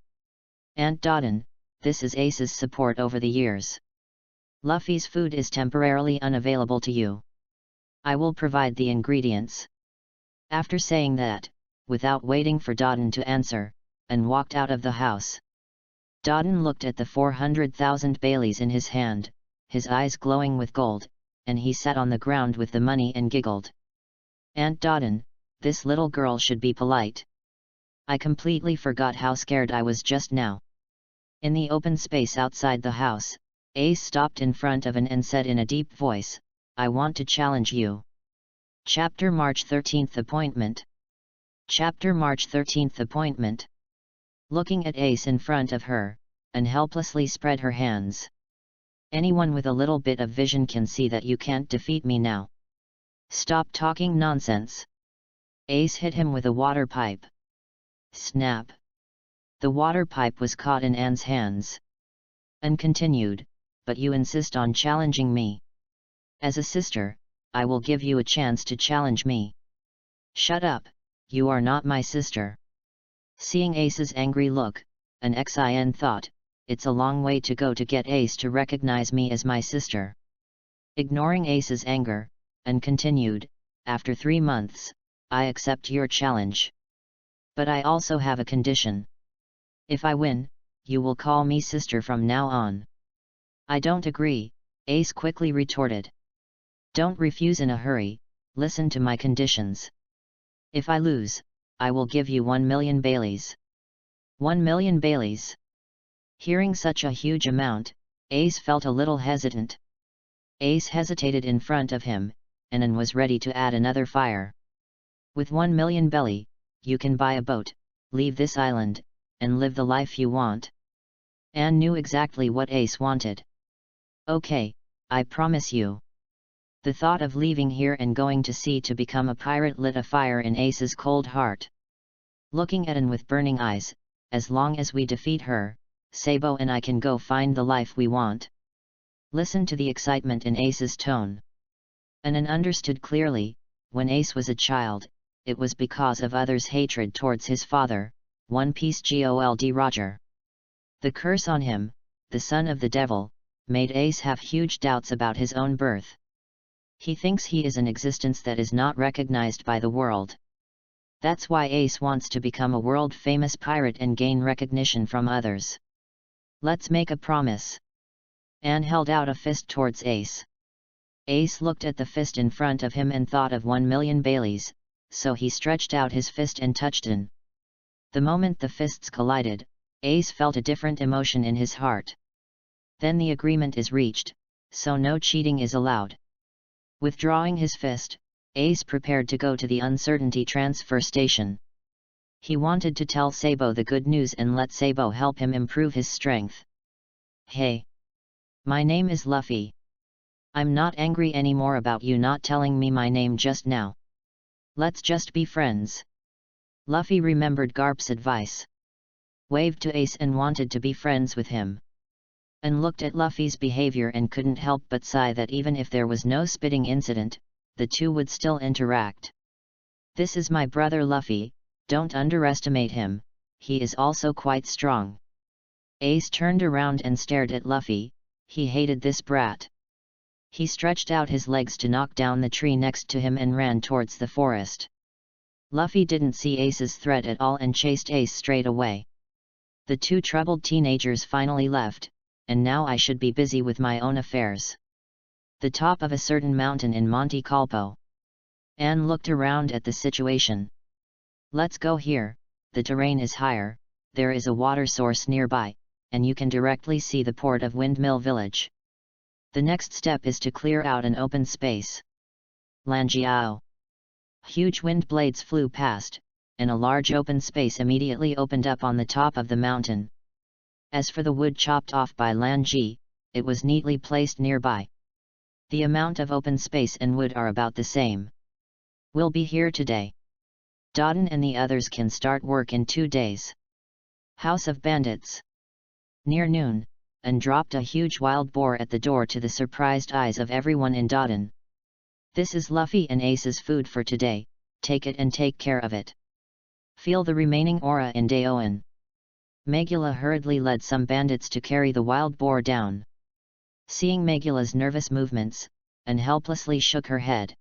Aunt Dodden, this is Ace's support over the years. Luffy's food is temporarily unavailable to you. I will provide the ingredients. After saying that, without waiting for Dodden to answer, and walked out of the house. Dodden looked at the 400,000 Baileys in his hand, his eyes glowing with gold, and he sat on the ground with the money and giggled. "Aunt Dodden, this little girl should be polite. I completely forgot how scared I was just now." In the open space outside the house, Ace stopped in front of Anne and said in a deep voice, "I want to challenge you." Chapter March 13th Appointment. Chapter March 13th Appointment. Looking at Ace in front of her, Anne helplessly spread her hands. "Anyone with a little bit of vision can see that you can't defeat me now. Stop talking nonsense." Ace hit him with a water pipe. Snap! The water pipe was caught in Anne's hands. Anne continued, "But you insist on challenging me. As a sister, I will give you a chance to challenge me." "Shut up, you are not my sister." Seeing Ace's angry look, Anne thought, "It's a long way to go to get Ace to recognize me as my sister." Ignoring Ace's anger, Anne continued, "After 3 months, I accept your challenge. But I also have a condition. If I win, you will call me sister from now on." "I don't agree," Ace quickly retorted. "Don't refuse in a hurry, listen to my conditions. If I lose, I will give you 1 million Baileys." 1 million Baileys. Hearing such a huge amount, Ace felt a little hesitant. Ace hesitated in front of him, and Anne was ready to add another fire. "With 1 million Belly, you can buy a boat, leave this island, and live the life you want." Anne knew exactly what Ace wanted. "Okay, I promise you." The thought of leaving here and going to sea to become a pirate lit a fire in Ace's cold heart. Looking at Anne with burning eyes, "As long as we defeat her, Sabo and I can go find the life we want." Listen to the excitement in Ace's tone. Anne understood clearly, when Ace was a child, it was because of others' hatred towards his father, One Piece Gold Roger. The curse on him, the son of the devil, made Ace have huge doubts about his own birth. He thinks he is an existence that is not recognized by the world. That's why Ace wants to become a world-famous pirate and gain recognition from others. "Let's make a promise." Anne held out a fist towards Ace. Ace looked at the fist in front of him and thought of 1 million Baileys, so he stretched out his fist and touched Anne. The moment the fists collided, Ace felt a different emotion in his heart. Then the agreement is reached, so no cheating is allowed. Withdrawing his fist, Ace prepared to go to the uncertainty transfer station. He wanted to tell Sabo the good news and let Sabo help him improve his strength. "Hey! My name is Luffy. I'm not angry anymore about you not telling me my name just now. Let's just be friends." Luffy remembered Garp's advice. Waved to Ace and wanted to be friends with him. And looked at Luffy's behavior and couldn't help but sigh that even if there was no spitting incident, the two would still interact. "This is my brother Luffy, don't underestimate him, he is also quite strong." Ace turned around and stared at Luffy, he hated this brat. He stretched out his legs to knock down the tree next to him and ran towards the forest. Luffy didn't see Ace's threat at all and chased Ace straight away. The two troubled teenagers finally left, and now I should be busy with my own affairs. The top of a certain mountain in Monte Calpo. Anne looked around at the situation. "Let's go here, the terrain is higher, there is a water source nearby, and you can directly see the port of Windmill Village. The next step is to clear out an open space." Lanjiao. Huge wind blades flew past, and a large open space immediately opened up on the top of the mountain. As for the wood chopped off by Lanji, it was neatly placed nearby. The amount of open space and wood are about the same. "We'll be here today. Dodden and the others can start work in 2 days." House of Bandits. Near noon, Anne dropped a huge wild boar at the door to the surprised eyes of everyone in Dodden. "This is Luffy and Ace's food for today, take it and take care of it. Feel the remaining aura in Daoin." Megula hurriedly led some bandits to carry the wild boar down. Seeing Megula's nervous movements, Anne helplessly shook her head.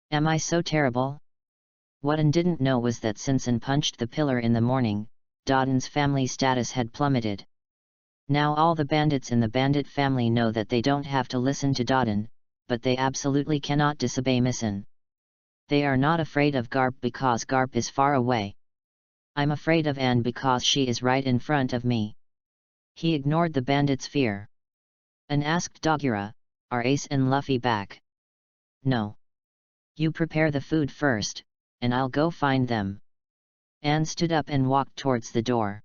"Am I so terrible?" What Anne didn't know was that since Anne punched the pillar in the morning, Dodden's family status had plummeted. Now all the bandits in the bandit family know that they don't have to listen to Dodden, but they absolutely cannot disobey Misson. They are not afraid of Garp because Garp is far away. I'm afraid of Anne because she is right in front of me. He ignored the bandit's fear. And asked Dogura, are Ace and Luffy back? No. You prepare the food first, and I'll go find them. Anne stood up and walked towards the door.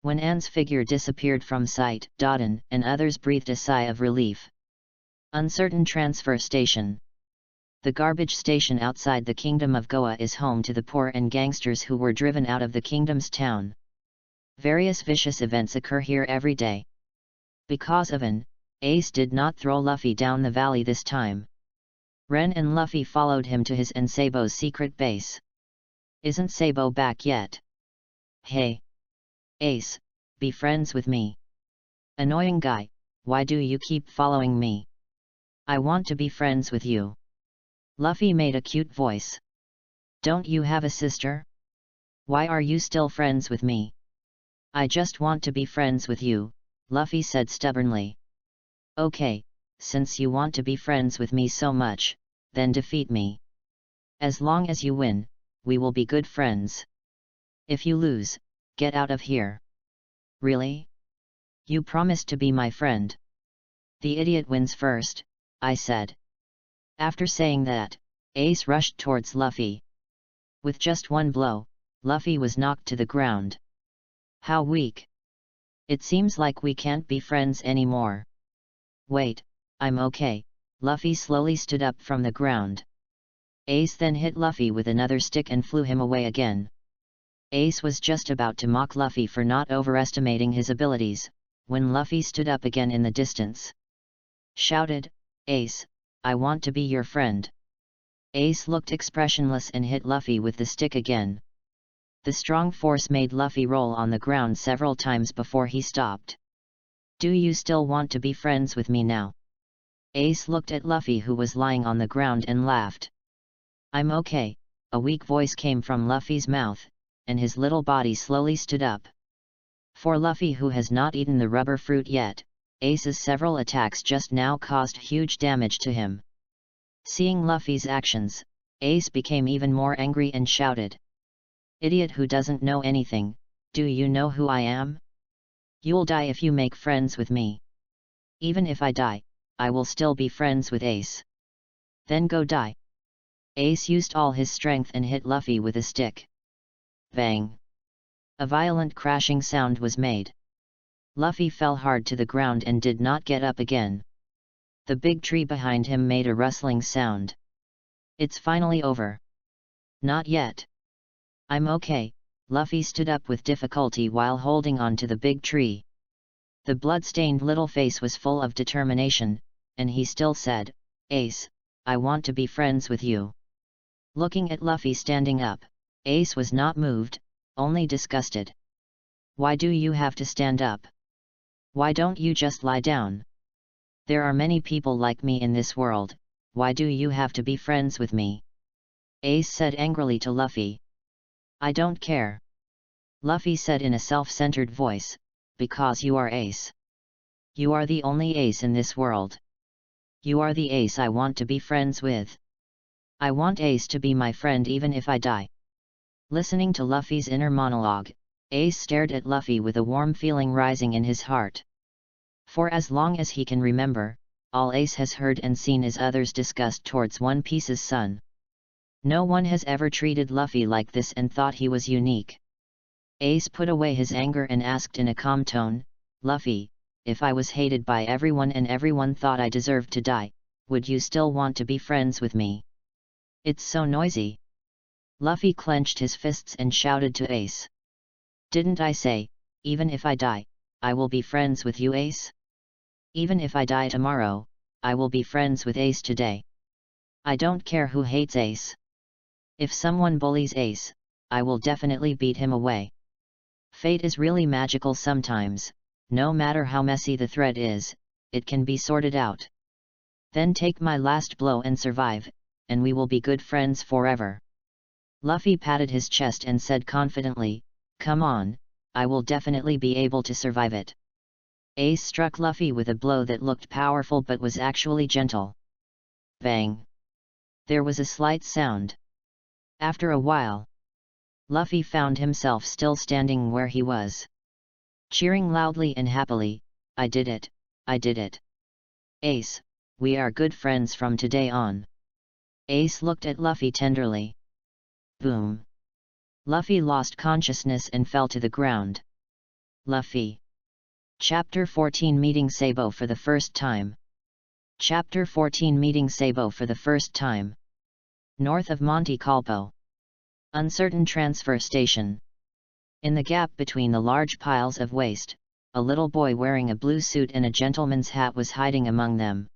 When Anne's figure disappeared from sight, Dodden and others breathed a sigh of relief. Uncertain transfer station. The garbage station outside the Kingdom of Goa is home to the poor and gangsters who were driven out of the kingdom's town. Various vicious events occur here every day. Because of an Ace did not throw Luffy down the valley this time. Ren and Luffy followed him to his and Sabo's secret base. Isn't Sabo back yet? Hey! Ace, be friends with me. Annoying guy, why do you keep following me? I want to be friends with you. Luffy made a cute voice. Don't you have a sister? Why are you still friends with me? I just want to be friends with you, Luffy said stubbornly. Okay, since you want to be friends with me so much, then defeat me. As long as you win, we will be good friends. If you lose, get out of here. Really? You promised to be my friend. The idiot wins first, I said. After saying that, Ace rushed towards Luffy. With just one blow, Luffy was knocked to the ground. How weak. It seems like we can't be friends anymore. Wait, I'm okay. Luffy slowly stood up from the ground. Ace then hit Luffy with another stick and flew him away again. Ace was just about to mock Luffy for not overestimating his abilities, when Luffy stood up again in the distance. Shouted, Ace, I want to be your friend. Ace looked expressionless and hit Luffy with the stick again. The strong force made Luffy roll on the ground several times before he stopped. Do you still want to be friends with me now? Ace looked at Luffy who was lying on the ground and laughed. I'm okay, a weak voice came from Luffy's mouth, and his little body slowly stood up. For Luffy who has not eaten the rubber fruit yet, Ace's several attacks just now caused huge damage to him. Seeing Luffy's actions, Ace became even more angry and shouted. Idiot who doesn't know anything, do you know who I am? You'll die if you make friends with me. Even if I die, I will still be friends with Ace. Then go die. Ace used all his strength and hit Luffy with a stick. Bang! A violent crashing sound was made. Luffy fell hard to the ground and did not get up again. The big tree behind him made a rustling sound. It's finally over. Not yet. I'm okay. Luffy stood up with difficulty while holding on to the big tree. The blood-stained little face was full of determination, and he still said, Ace, I want to be friends with you. Looking at Luffy standing up, Ace was not moved, only disgusted. Why do you have to stand up? Why don't you just lie down? There are many people like me in this world, why do you have to be friends with me? Ace said angrily to Luffy. I don't care. Luffy said in a self-centered voice, because you are Ace. You are the only Ace in this world. You are the Ace I want to be friends with. I want Ace to be my friend even if I die. Listening to Luffy's inner monologue, Ace stared at Luffy with a warm feeling rising in his heart. For as long as he can remember, all Ace has heard and seen is others' disgust towards One Piece's son. No one has ever treated Luffy like this and thought he was unique. Ace put away his anger and asked in a calm tone, Luffy, if I was hated by everyone and everyone thought I deserved to die, would you still want to be friends with me? It's so noisy. Luffy clenched his fists and shouted to Ace. Didn't I say, even if I die, I will be friends with you, Ace? Even if I die tomorrow, I will be friends with Ace today. I don't care who hates Ace. If someone bullies Ace, I will definitely beat him away. Fate is really magical sometimes, no matter how messy the thread is, it can be sorted out. Then take my last blow and survive, and we will be good friends forever. Luffy patted his chest and said confidently, come on, I will definitely be able to survive it. Ace struck Luffy with a blow that looked powerful but was actually gentle. Bang! There was a slight sound. After a while, Luffy found himself still standing where he was, cheering loudly and happily, "I did it! I did it! Ace, we are good friends from today on." Ace looked at Luffy tenderly. Boom! Luffy lost consciousness and fell to the ground. Luffy. Chapter 14 Meeting Sabo for the first time. Chapter 14 Meeting Sabo for the first time. North of Monte Calpo. Uncertain transfer station. In the gap between the large piles of waste, a little boy wearing a blue suit and a gentleman's hat was hiding among them.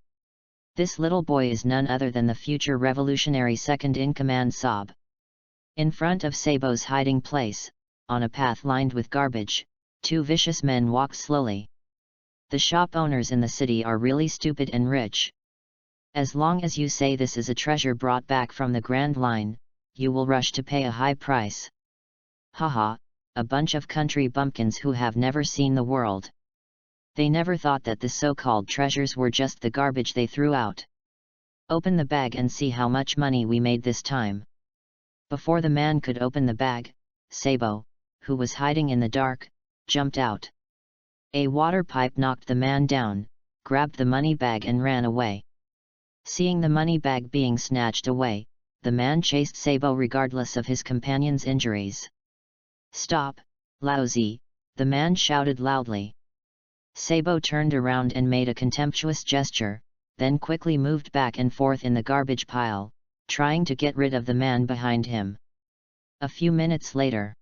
This little boy is none other than the future revolutionary second-in-command Sab. In front of Sabo's hiding place, on a path lined with garbage, two vicious men walk slowly. The shop owners in the city are really stupid and rich. As long as you say this is a treasure brought back from the Grand Line, you will rush to pay a high price. Haha, a bunch of country bumpkins who have never seen the world. They never thought that the so-called treasures were just the garbage they threw out. Open the bag and see how much money we made this time. Before the man could open the bag, Sabo, who was hiding in the dark, jumped out. A water pipe knocked the man down, grabbed the money bag and ran away. Seeing the money bag being snatched away, the man chased Sabo regardless of his companion's injuries. "Stop, lousy!" the man shouted loudly. Sabo turned around and made a contemptuous gesture, then quickly moved back and forth in the garbage pile, trying to get rid of the man behind him. A few minutes later,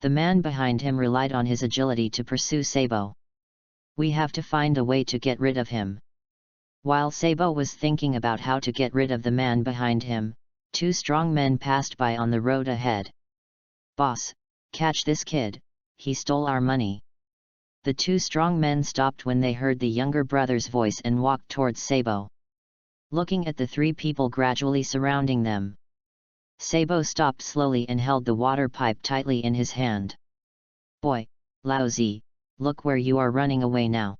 the man behind him relied on his agility to pursue Sabo. "We have to find a way to get rid of him." While Sabo was thinking about how to get rid of the man behind him, two strong men passed by on the road ahead. "Boss, catch this kid, he stole our money." The two strong men stopped when they heard the younger brother's voice and walked towards Sabo. Looking at the three people gradually surrounding them, Sabo stopped slowly and held the water pipe tightly in his hand. "Boy, lousy, look where you are running away now."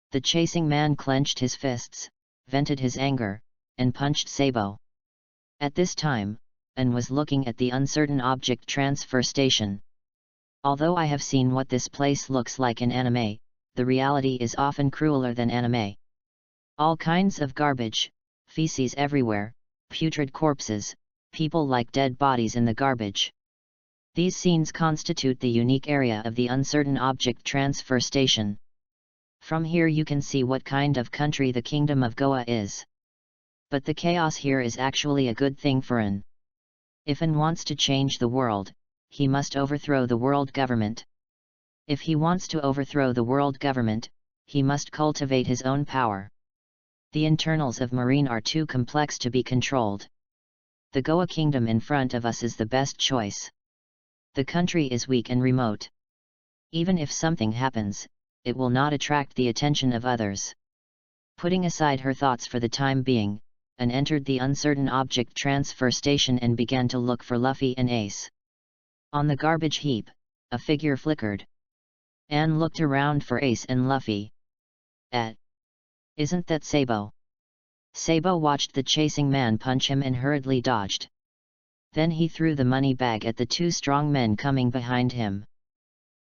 The chasing man clenched his fists, vented his anger, and punched Sabo. At this time, An was looking at the uncertain object transfer station. Although I have seen what this place looks like in anime, the reality is often crueler than anime. All kinds of garbage, feces everywhere, putrid corpses, people like dead bodies in the garbage. These scenes constitute the unique area of the uncertain object transfer station. From here you can see what kind of country the Kingdom of Goa is. But the chaos here is actually a good thing for An. If An wants to change the world, he must overthrow the world government. If he wants to overthrow the world government, he must cultivate his own power. The internals of Marine are too complex to be controlled. The Goa kingdom in front of us is the best choice. The country is weak and remote. Even if something happens, it will not attract the attention of others. Putting aside her thoughts for the time being, An entered the uncertain object transfer station and began to look for Luffy and Ace. On the garbage heap, a figure flickered. Anne looked around for Ace and Luffy. Isn't that Sabo?" Sabo watched the chasing man punch him and hurriedly dodged. Then he threw the money bag at the two strong men coming behind him.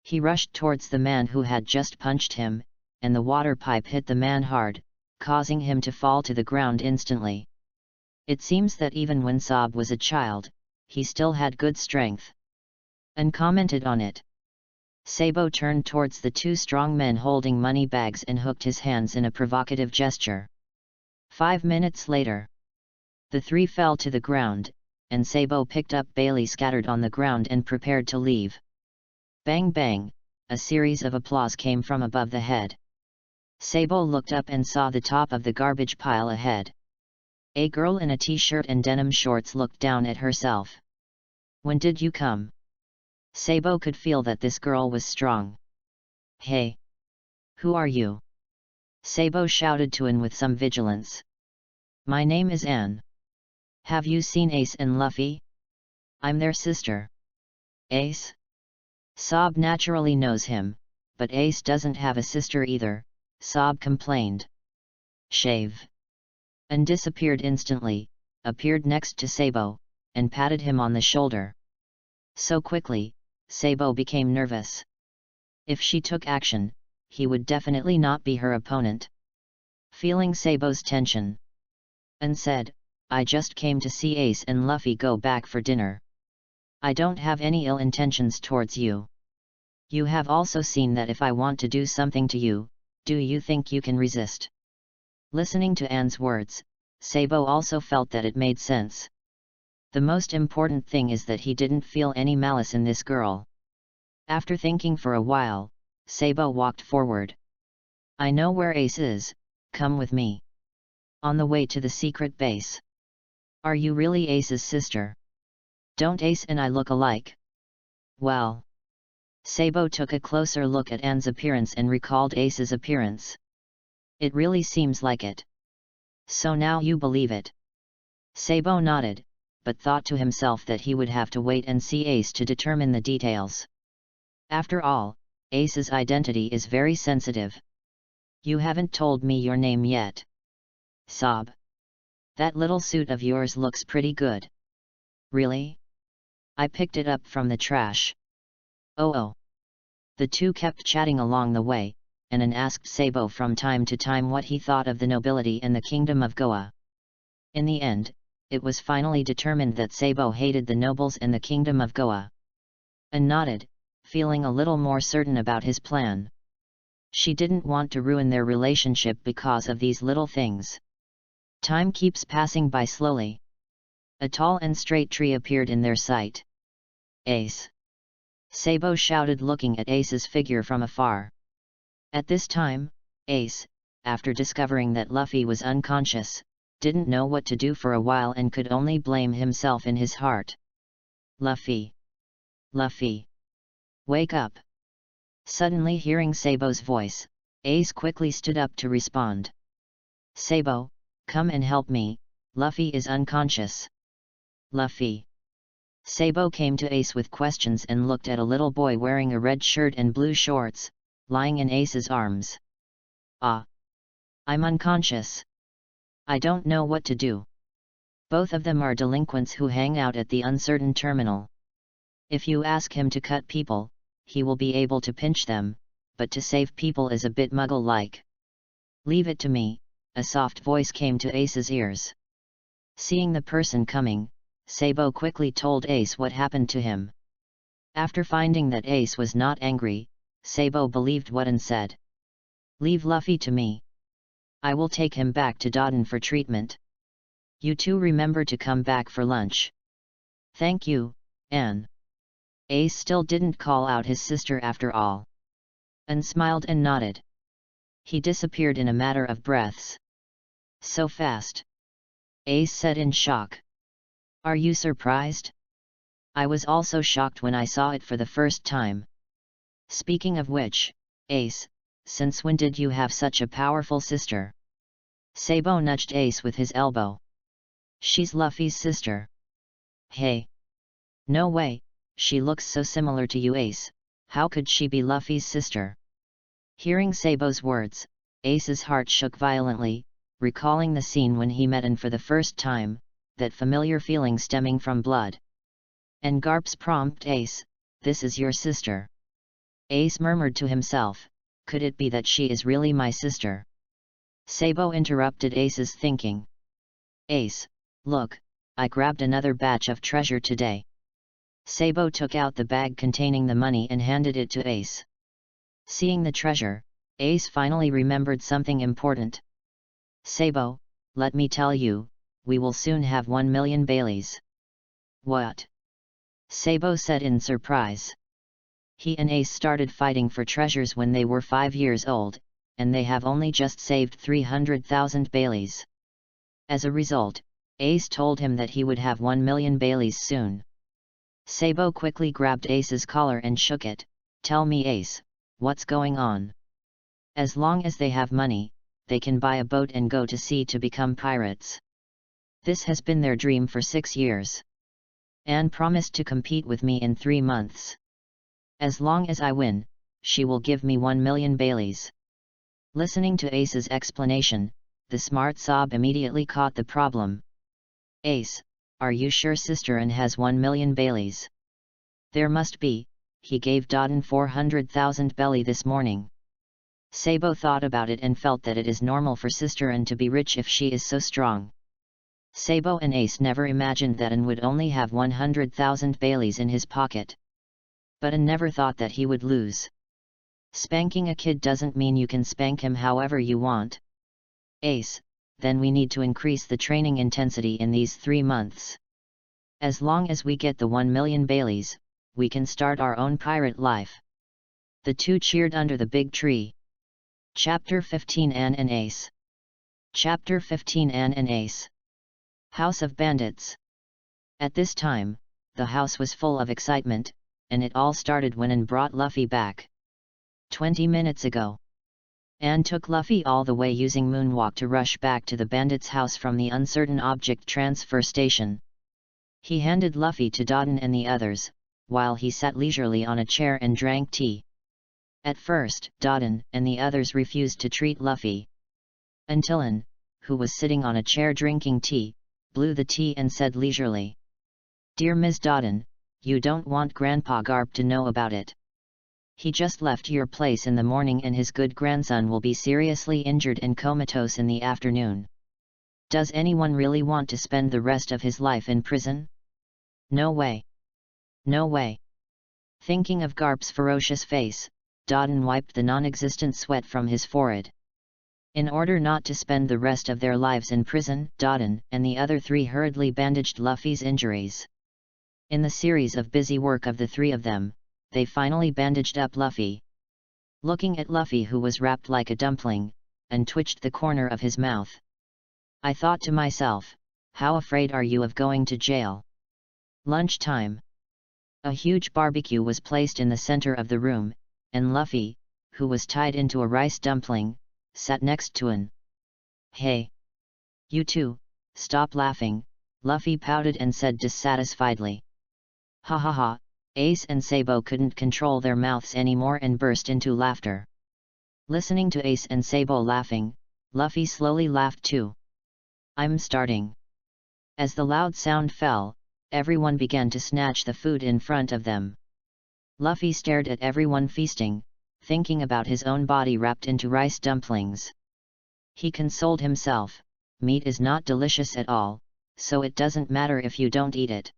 He rushed towards the man who had just punched him, and the water pipe hit the man hard, causing him to fall to the ground instantly. It seems that even when Sab was a child, he still had good strength. And commented on it. Sabo turned towards the two strong men holding money bags and hooked his hands in a provocative gesture. 5 minutes later, the three fell to the ground, and Sabo picked up Bailey scattered on the ground and prepared to leave. Bang bang, a series of applause came from above the head. Sabo looked up and saw the top of the garbage pile ahead. A girl in a t-shirt and denim shorts looked down at herself. "When did you come?" Sabo could feel that this girl was strong. "Hey! Who are you?" Sabo shouted to Anne with some vigilance. "My name is Anne. Have you seen Ace and Luffy? I'm their sister." "Ace? Sob naturally knows him, but Ace doesn't have a sister either, Sob complained. Shave. And disappeared instantly, appeared next to Sabo, and patted him on the shoulder. So quickly, Sabo became nervous. If she took action, he would definitely not be her opponent. Feeling Sabo's tension, and said, I just came to see Ace and Luffy go back for dinner. I don't have any ill intentions towards you. You have also seen that if I want to do something to you, do you think you can resist? Listening to Anne's words, Sabo also felt that it made sense. The most important thing is that he didn't feel any malice in this girl. After thinking for a while, Sabo walked forward. I know where Ace is, come with me. On the way to the secret base. Are you really Ace's sister? Don't Ace and I look alike? Well. Sabo took a closer look at Anne's appearance and recalled Ace's appearance. It really seems like it. So now you believe it? Sabo nodded, but thought to himself that he would have to wait and see Ace to determine the details. After all, Ace's identity is very sensitive. You haven't told me your name yet. Sob. That little suit of yours looks pretty good. Really? I picked it up from the trash. Oh. The two kept chatting along the way, and Anne asked Sabo from time to time what he thought of the nobility and the kingdom of Goa. In the end, it was finally determined that Sabo hated the nobles and the kingdom of Goa. Anne nodded, feeling a little more certain about his plan. She didn't want to ruin their relationship because of these little things. Time keeps passing by slowly. A tall and straight tree appeared in their sight. Ace! Sabo shouted, looking at Ace's figure from afar. At this time, Ace, after discovering that Luffy was unconscious, didn't know what to do for a while and could only blame himself in his heart. Luffy! Luffy! Wake up! Suddenly hearing Sabo's voice, Ace quickly stood up to respond. Sabo, come and help me, Luffy is unconscious. Luffy! Sabo came to Ace with questions and looked at a little boy wearing a red shirt and blue shorts, lying in Ace's arms. Ah! I'm unconscious. I don't know what to do. Both of them are delinquents who hang out at the uncertain terminal. If you ask him to cut people, he will be able to pinch them, but to save people is a bit muggle-like. Leave it to me, a soft voice came to Ace's ears. Seeing the person coming, Sabo quickly told Ace what happened to him. After finding that Ace was not angry, Sabo believed what Anne said. Leave Luffy to me. I will take him back to Dodon for treatment. You two remember to come back for lunch. Thank you, Anne. Ace still didn't call out his sister after all. Anne smiled and nodded. He disappeared in a matter of breaths. So fast. Ace said in shock. Are you surprised? I was also shocked when I saw it for the first time. Speaking of which, Ace, since when did you have such a powerful sister? Sabo nudged Ace with his elbow. She's Luffy's sister. Hey! No way, she looks so similar to you, Ace, how could she be Luffy's sister? Hearing Sabo's words, Ace's heart shook violently, recalling the scene when he met Anne for the first time, that familiar feeling stemming from blood. And Garp's prompt, Ace, this is your sister. Ace murmured to himself, could it be that she is really my sister? Sabo interrupted Ace's thinking. Ace, look, I grabbed another batch of treasure today. Sabo took out the bag containing the money and handed it to Ace. Seeing the treasure, Ace finally remembered something important. Sabo, let me tell you, we will soon have 1 million Baileys. What? Sabo said in surprise. He and Ace started fighting for treasures when they were 5 years old, and they have only just saved 300,000 Baileys. As a result, Ace told him that he would have 1 million Baileys soon. Sabo quickly grabbed Ace's collar and shook it. Tell me, Ace, what's going on? As long as they have money, they can buy a boat and go to sea to become pirates. This has been their dream for 6 years. Anne promised to compete with me in 3 months. As long as I win, she will give me 1 million Baileys. Listening to Ace's explanation, the smart Sob immediately caught the problem. Ace, are you sure Sister Anne has 1 million Baileys? There must be, he gave Dodden 400,000 Belly this morning. Sabo thought about it and felt that it is normal for Sister Anne to be rich if she is so strong. Sabo and Ace never imagined that Anne would only have 100,000 Baileys in his pocket. But Anne never thought that he would lose. Spanking a kid doesn't mean you can spank him however you want. Ace, then we need to increase the training intensity in these 3 months. As long as we get the 1 million Baileys, we can start our own pirate life. The two cheered under the big tree. Chapter 15 Anne and Ace. Chapter 15 Anne and Ace. House of Bandits. At this time, the house was full of excitement, and it all started when Anne brought Luffy back. 20 minutes ago. Anne took Luffy all the way using Moonwalk to rush back to the bandits' house from the uncertain object transfer station. He handed Luffy to Dodden and the others, while he sat leisurely on a chair and drank tea. At first, Dodden and the others refused to treat Luffy. Until Anne, who was sitting on a chair drinking tea, blew the tea and said leisurely, "Dear Ms. Dodden, you don't want Grandpa Garp to know about it. He just left your place in the morning and his good grandson will be seriously injured and comatose in the afternoon. Does anyone really want to spend the rest of his life in prison? No way. No way." Thinking of Garp's ferocious face, Dodden wiped the non-existent sweat from his forehead. In order not to spend the rest of their lives in prison, Dodden and the other three hurriedly bandaged Luffy's injuries. In the series of busy work of the three of them, they finally bandaged up Luffy. Looking at Luffy, who was wrapped like a dumpling, and twitched the corner of his mouth, I thought to myself, how afraid are you of going to jail? Lunchtime. A huge barbecue was placed in the center of the room, and Luffy, who was tied into a rice dumpling, sat next to Anne. Hey! You two, stop laughing, Luffy pouted and said dissatisfiedly. Ha ha ha! Ace and Sabo couldn't control their mouths anymore and burst into laughter. Listening to Ace and Sabo laughing, Luffy slowly laughed too. I'm starting. As the loud sound fell, everyone began to snatch the food in front of them. Luffy stared at everyone feasting, thinking about his own body wrapped into rice dumplings. He consoled himself, meat is not delicious at all, so it doesn't matter if you don't eat it.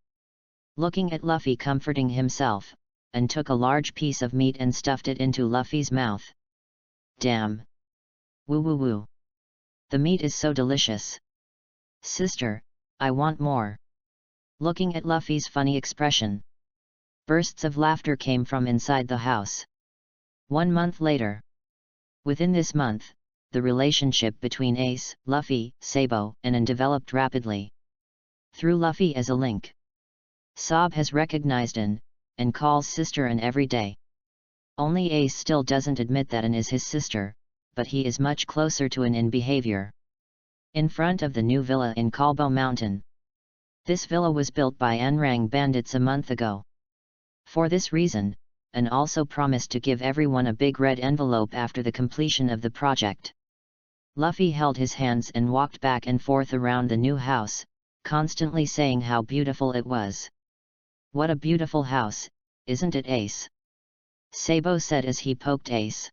Looking at Luffy comforting himself, and took a large piece of meat and stuffed it into Luffy's mouth. Damn! Woo woo woo! The meat is so delicious! Sister, I want more! Looking at Luffy's funny expression. Bursts of laughter came from inside the house. 1 month later. Within this month, the relationship between Ace, Luffy, Sabo, and Anne developed rapidly. Through Luffy as a link, Sob has recognized Anne, and calls Sister Anne every day. Only Ace still doesn't admit that Anne is his sister, but he is much closer to Anne in behavior. In front of the new villa in Kobo Mountain. This villa was built by Anrang bandits a month ago. For this reason, Anne also promised to give everyone a big red envelope after the completion of the project. Luffy held his hands and walked back and forth around the new house, constantly saying how beautiful it was. What a beautiful house, isn't it, Ace? Sabo said as he poked Ace.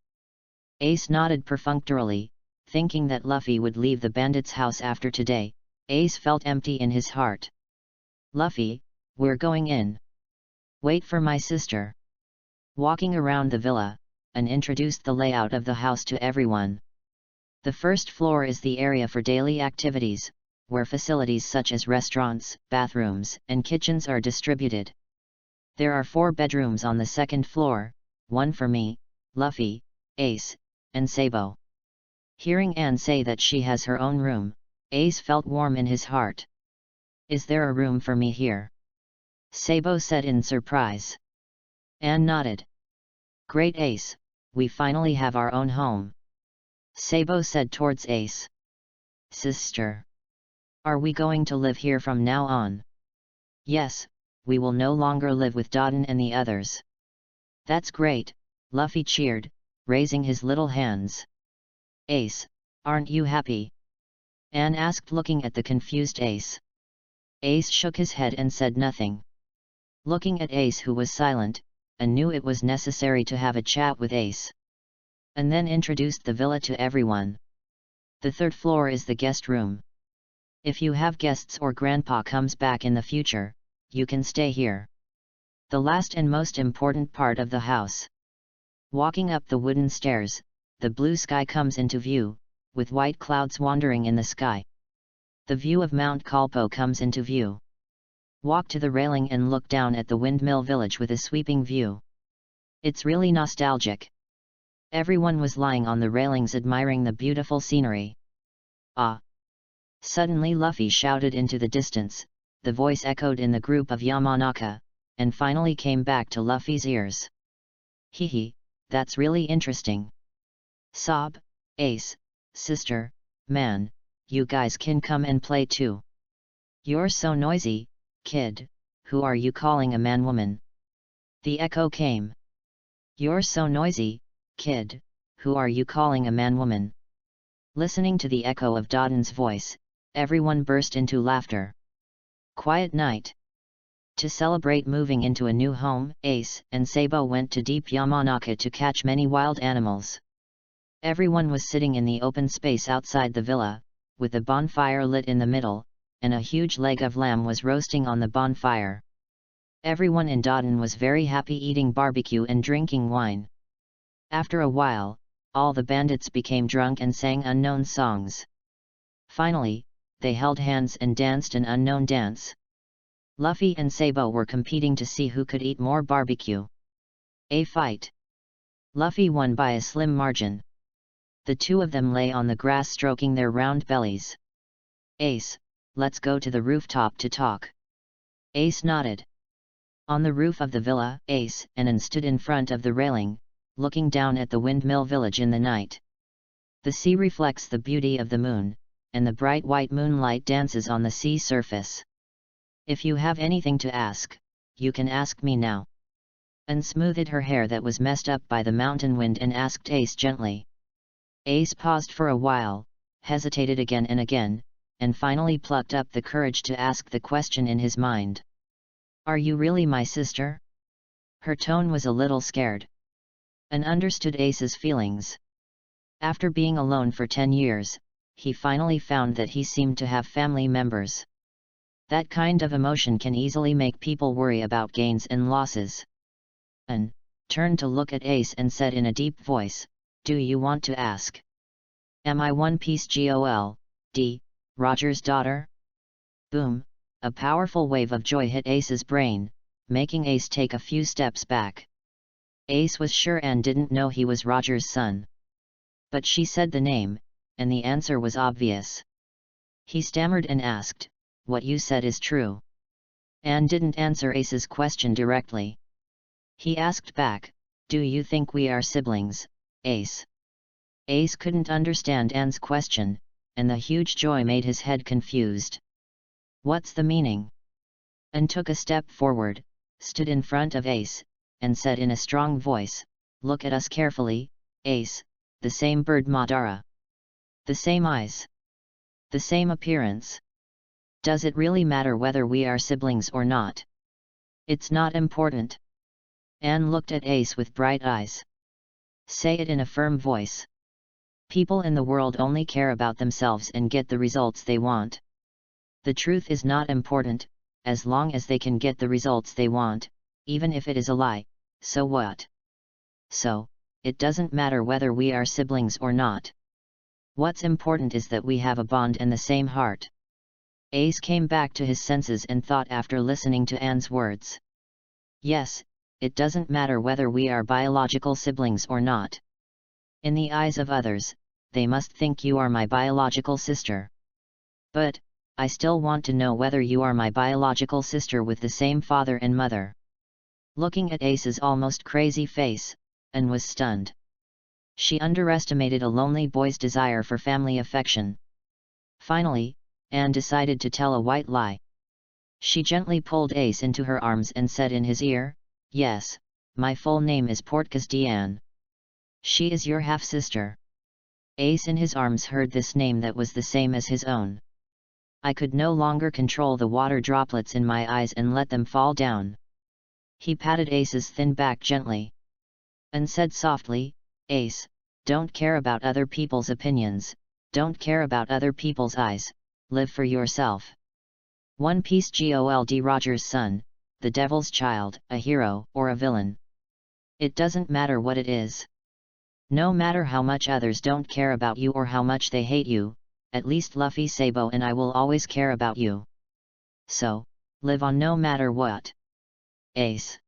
Ace nodded perfunctorily, thinking that Luffy would leave the bandit's house after today. Ace felt empty in his heart. Luffy, we're going in. Wait for my sister. Walking around the villa, Anne introduced the layout of the house to everyone. The first floor is the area for daily activities, where facilities such as restaurants, bathrooms, and kitchens are distributed. There are 4 bedrooms on the second floor, 1 for me, Luffy, Ace, and Sabo. Hearing Anne say that she has her own room, Ace felt warm in his heart. Is there a room for me here? Sabo said in surprise. Anne nodded. Great, Ace, we finally have our own home. Sabo said towards Ace. Sister. Are we going to live here from now on? Yes, we will no longer live with Dodden and the others. That's great, Luffy cheered, raising his little hands. Ace, aren't you happy? Anne asked, looking at the confused Ace. Ace shook his head and said nothing. Looking at Ace, who was silent, Anne knew it was necessary to have a chat with Ace. And then introduced the villa to everyone. The third floor is the guest room. If you have guests or grandpa comes back in the future, you can stay here. The last and most important part of the house. Walking up the wooden stairs, the blue sky comes into view, with white clouds wandering in the sky. The view of Mount Kalpo comes into view. Walk to the railing and look down at the windmill village with a sweeping view. It's really nostalgic. Everyone was lying on the railings admiring the beautiful scenery. Ah! Suddenly Luffy shouted into the distance, the voice echoed in the group of Yamanaka, and finally came back to Luffy's ears. Hehe, that's really interesting. Sob, Ace, sister, man, you guys can come and play too. You're so noisy, kid, who are you calling a man-woman? The echo came. You're so noisy, kid, who are you calling a man-woman? Listening to the echo of Dodon's voice, everyone burst into laughter. Quiet night. To celebrate moving into a new home, Ace and Sabo went to deep Yamanaka to catch many wild animals. Everyone was sitting in the open space outside the villa, with a bonfire lit in the middle, and a huge leg of lamb was roasting on the bonfire. Everyone in Dodon was very happy, eating barbecue and drinking wine. After a while, all the bandits became drunk and sang unknown songs. Finally, they held hands and danced an unknown dance. Luffy and Sabo were competing to see who could eat more barbecue. A fight. Luffy won by a slim margin. The two of them lay on the grass stroking their round bellies. Ace, let's go to the rooftop to talk. Ace nodded. On the roof of the villa, Ace and Anne stood in front of the railing, looking down at the windmill village in the night. The sea reflects the beauty of the moon, and the bright white moonlight dances on the sea surface. If you have anything to ask, you can ask me now. Anne smoothed her hair that was messed up by the mountain wind and asked Ace gently. Ace paused for a while, hesitated again and again, and finally plucked up the courage to ask the question in his mind. Are you really my sister? Her tone was a little scared. Anne understood Ace's feelings. After being alone for 10 years, he finally found that he seemed to have family members. That kind of emotion can easily make people worry about gains and losses. Anne turned to look at Ace and said in a deep voice, do you want to ask? Am I One Piece Gold, Roger's daughter? Boom! A powerful wave of joy hit Ace's brain, making Ace take a few steps back. Ace was sure Anne didn't know he was Roger's son. But she said the name, and the answer was obvious. He stammered and asked, what you said is true. Anne didn't answer Ace's question directly. He asked back, do you think we are siblings, Ace? Ace couldn't understand Anne's question, and the huge joy made his head confused. What's the meaning? Anne took a step forward, stood in front of Ace, and said in a strong voice, look at us carefully, Ace, the same bird Madara. The same eyes. The same appearance. Does it really matter whether we are siblings or not? It's not important. Anne looked at Ace with bright eyes. Say it in a firm voice. People in the world only care about themselves and get the results they want. The truth is not important, as long as they can get the results they want, even if it is a lie, so what? So, it doesn't matter whether we are siblings or not. What's important is that we have a bond and the same heart. Ace came back to his senses and thought after listening to Anne's words. Yes, it doesn't matter whether we are biological siblings or not. In the eyes of others, they must think you are my biological sister. But, I still want to know whether you are my biological sister with the same father and mother. Looking at Ace's almost crazy face, Anne was stunned. She underestimated a lonely boy's desire for family affection. Finally, Anne decided to tell a white lie. She gently pulled Ace into her arms and said in his ear, yes, my full name is Portkas Diane. She is your half-sister. Ace in his arms heard this name that was the same as his own. I could no longer control the water droplets in my eyes and let them fall down. He patted Ace's thin back gently and said softly, Ace, don't care about other people's opinions, don't care about other people's eyes, live for yourself. One Piece Gold Rogers' son, the devil's child, a hero or a villain. It doesn't matter what it is. No matter how much others don't care about you or how much they hate you, at least Luffy, Sabo and I will always care about you. So, live on no matter what. Ace.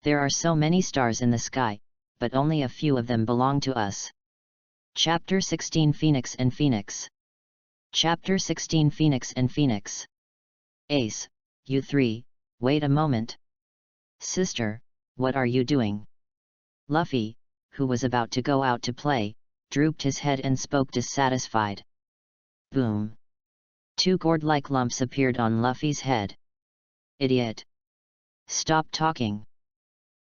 There are so many stars in the sky, but only a few of them belong to us. Chapter 16 Phoenix and Phoenix. Chapter 16 Phoenix and Phoenix. Ace, you three, wait a moment. Sister, what are you doing? Luffy, who was about to go out to play, drooped his head and spoke dissatisfied. Boom. Two gourd-like lumps appeared on Luffy's head. Idiot. Stop talking.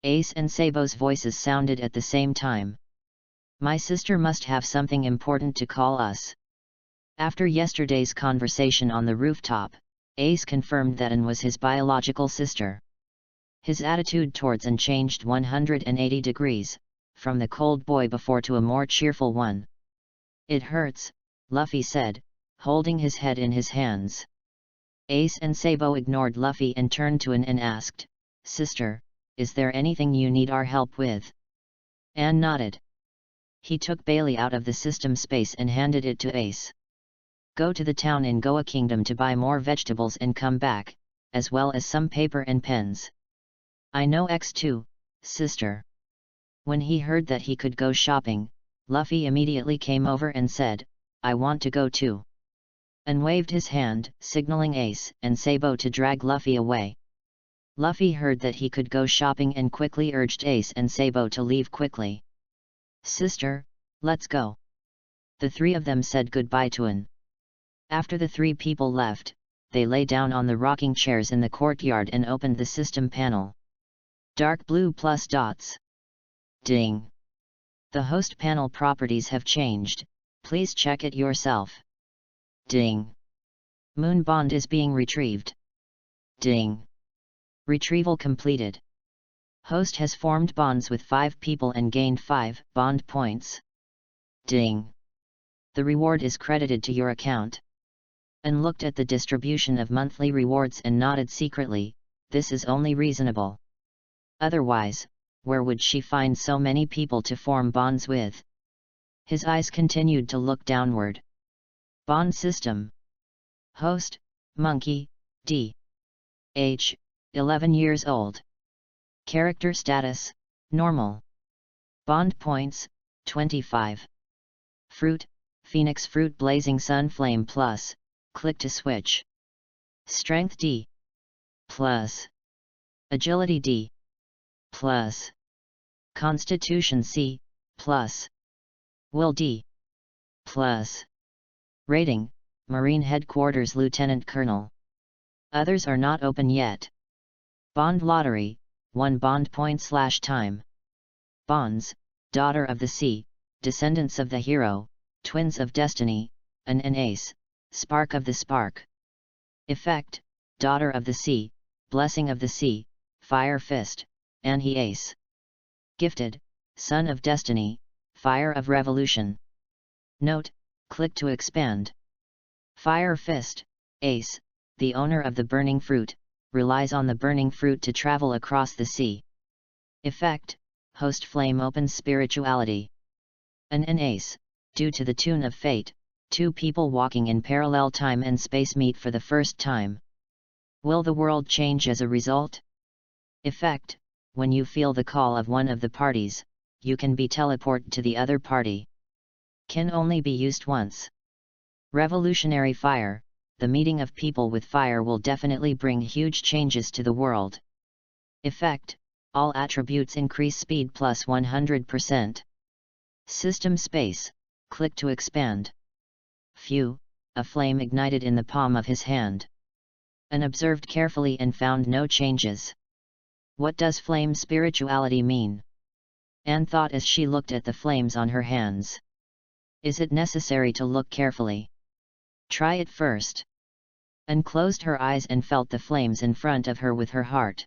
Ace and Sabo's voices sounded at the same time. My sister must have something important to call us. After yesterday's conversation on the rooftop, Ace confirmed that An was his biological sister. His attitude towards An changed 180 degrees, from the cold boy before to a more cheerful one. It hurts, Luffy said, holding his head in his hands. Ace and Sabo ignored Luffy and turned to An and asked, Sister, is there anything you need our help with? An nodded. He took Bailey out of the system space and handed it to Ace. Go to the town in Goa Kingdom to buy more vegetables and come back, as well as some paper and pens. I know X2, sister. When he heard that he could go shopping, Luffy immediately came over and said, I want to go too. And waved his hand, signaling Ace and Sabo to drag Luffy away. Luffy heard that he could go shopping and quickly urged Ace and Sabo to leave quickly. Sister, let's go. The three of them said goodbye to An. After the three people left, they lay down on the rocking chairs in the courtyard and opened the system panel. Dark blue plus dots. Ding. The host panel properties have changed, please check it yourself. Ding. Moon bond is being retrieved. Ding. Retrieval completed. Host has formed bonds with 5 people and gained 5 bond points. Ding. The reward is credited to your account. And looked at the distribution of monthly rewards and nodded secretly, this is only reasonable. Otherwise, where would she find so many people to form bonds with? His eyes continued to look downward. Bond system. Host, Monkey, D. Age, 11 years old. Character status, normal. Bond points, 25. Fruit, Phoenix Fruit Blazing Sun Flame Plus, click to switch. Strength D. Plus. Agility D. Plus. Constitution C. Plus. Will D. Plus. Rating, Marine Headquarters Lieutenant Colonel. Others are not open yet. Bond Lottery, 1 bond point/time. Bonds, Daughter of the Sea, Descendants of the Hero, Twins of Destiny, An and Ace, Spark of the Spark. Effect, Daughter of the Sea, Blessing of the Sea, Fire Fist, Anhi Ace. Gifted, Son of Destiny, Fire of Revolution. Note, click to expand. Fire Fist, Ace, the owner of the burning fruit, relies on the burning fruit to travel across the sea. Effect, Host Flame opens spirituality. An and Ace, due to the tune of fate, 2 people walking in parallel time and space meet for the first time. Will the world change as a result? Effect, when you feel the call of one of the parties, you can be teleported to the other party. Can only be used once. Revolutionary Fire, the meeting of people with fire will definitely bring huge changes to the world. Effect, all attributes increase speed plus 100%. System space, click to expand. Phew, a flame ignited in the palm of his hand. An observed carefully and found no changes. What does flame spirituality mean? Anne thought as she looked at the flames on her hands. Is it necessary to look carefully? Try it first. Anne closed her eyes and felt the flames in front of her with her heart.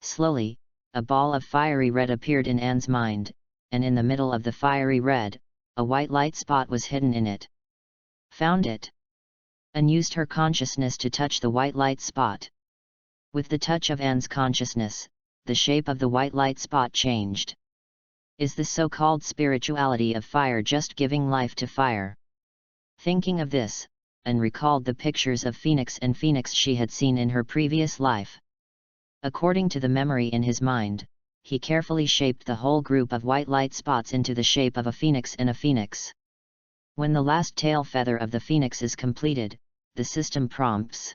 Slowly, a ball of fiery red appeared in Anne's mind, and in the middle of the fiery red, a white light spot was hidden in it. Found it. Anne used her consciousness to touch the white light spot. With the touch of Anne's consciousness, the shape of the white light spot changed. Is the so-called spirituality of fire just giving life to fire? Thinking of this, Anne recalled the pictures of Phoenix and Phoenix she had seen in her previous life. According to the memory in his mind, he carefully shaped the whole group of white light spots into the shape of a phoenix and a phoenix. When the last tail feather of the phoenix is completed, the system prompts.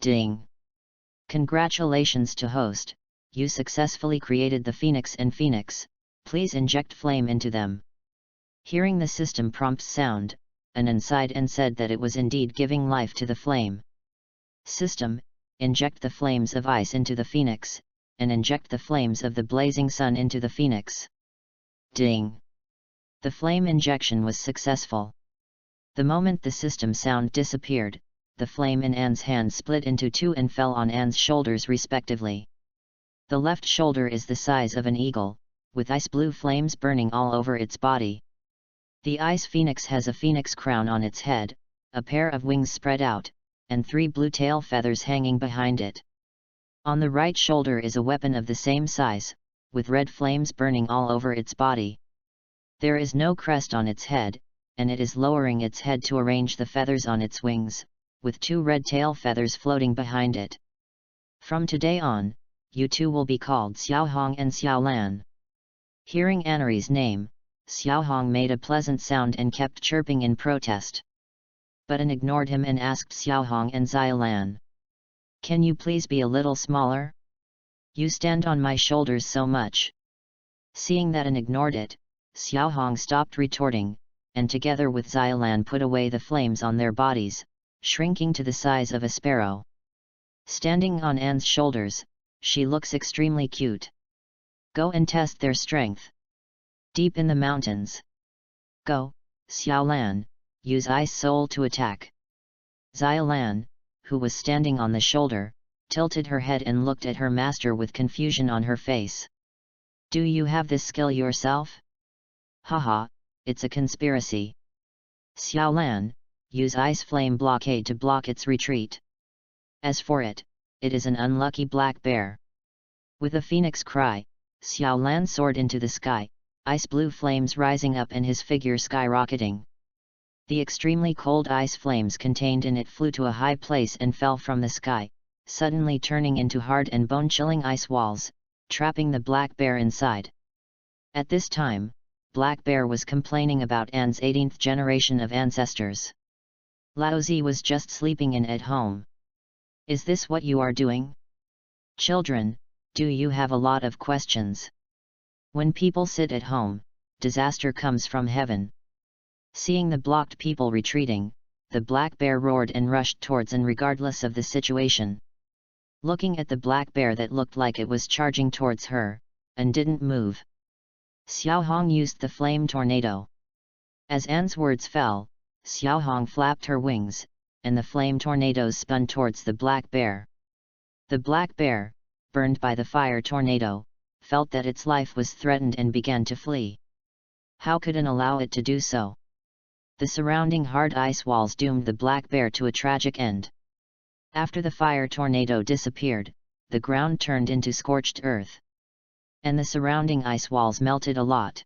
Ding! Congratulations to host, you successfully created the phoenix and phoenix, please inject flame into them. Hearing the system prompts sound, Anne sighed and said that it was indeed giving life to the flame. System, inject the flames of ice into the phoenix, and inject the flames of the blazing sun into the phoenix. Ding! The flame injection was successful. The moment the system sound disappeared, the flame in Anne's hand split into two and fell on Anne's shoulders respectively. The left shoulder is the size of an eagle, with ice blue flames burning all over its body. The ice phoenix has a phoenix crown on its head, a pair of wings spread out, and 3 blue tail feathers hanging behind it. On the right shoulder is a weapon of the same size, with red flames burning all over its body. There is no crest on its head, and it is lowering its head to arrange the feathers on its wings, with 2 red tail feathers floating behind it. From today on, you two will be called Xiaohong and Xiaolan. Hearing Annery's name, Xiaohong made a pleasant sound and kept chirping in protest. But Anne ignored him and asked Xiaohong and Xiaolan. Can you please be a little smaller? You stand on my shoulders so much. Seeing that Anne ignored it, Xiaohong stopped retorting, and together with Xiaolan put away the flames on their bodies, shrinking to the size of a sparrow. Standing on Anne's shoulders, she looks extremely cute. Go and test their strength. Deep in the mountains. Go, Xiaolan, use Ice Soul to attack. Xiaolan, who was standing on the shoulder, tilted her head and looked at her master with confusion on her face. Do you have this skill yourself? Haha, it's a conspiracy. Xiaolan, use Ice Flame Blockade to block its retreat. As for it, it is an unlucky black bear. With a phoenix cry, Xiaolan soared into the sky, ice blue flames rising up and his figure skyrocketing. The extremely cold ice flames contained in it flew to a high place and fell from the sky, suddenly turning into hard and bone-chilling ice walls, trapping the black bear inside. At this time, Black Bear was complaining about Anne's 18th generation of ancestors. Laozi was just sleeping in at home. Is this what you are doing? Children, do you have a lot of questions? When people sit at home, disaster comes from heaven. Seeing the blocked people retreating, the black bear roared and rushed towards Anne regardless of the situation. Looking at the black bear that looked like it was charging towards her, and didn't move. Xiaohong used the flame tornado. As Anne's words fell, Xiaohong flapped her wings, and the flame tornadoes spun towards the black bear. The black bear, burned by the fire tornado, felt that its life was threatened and began to flee. How could Anne allow it to do so? The surrounding hard ice walls doomed the black bear to a tragic end. After the fire tornado disappeared, the ground turned into scorched earth. And the surrounding ice walls melted a lot.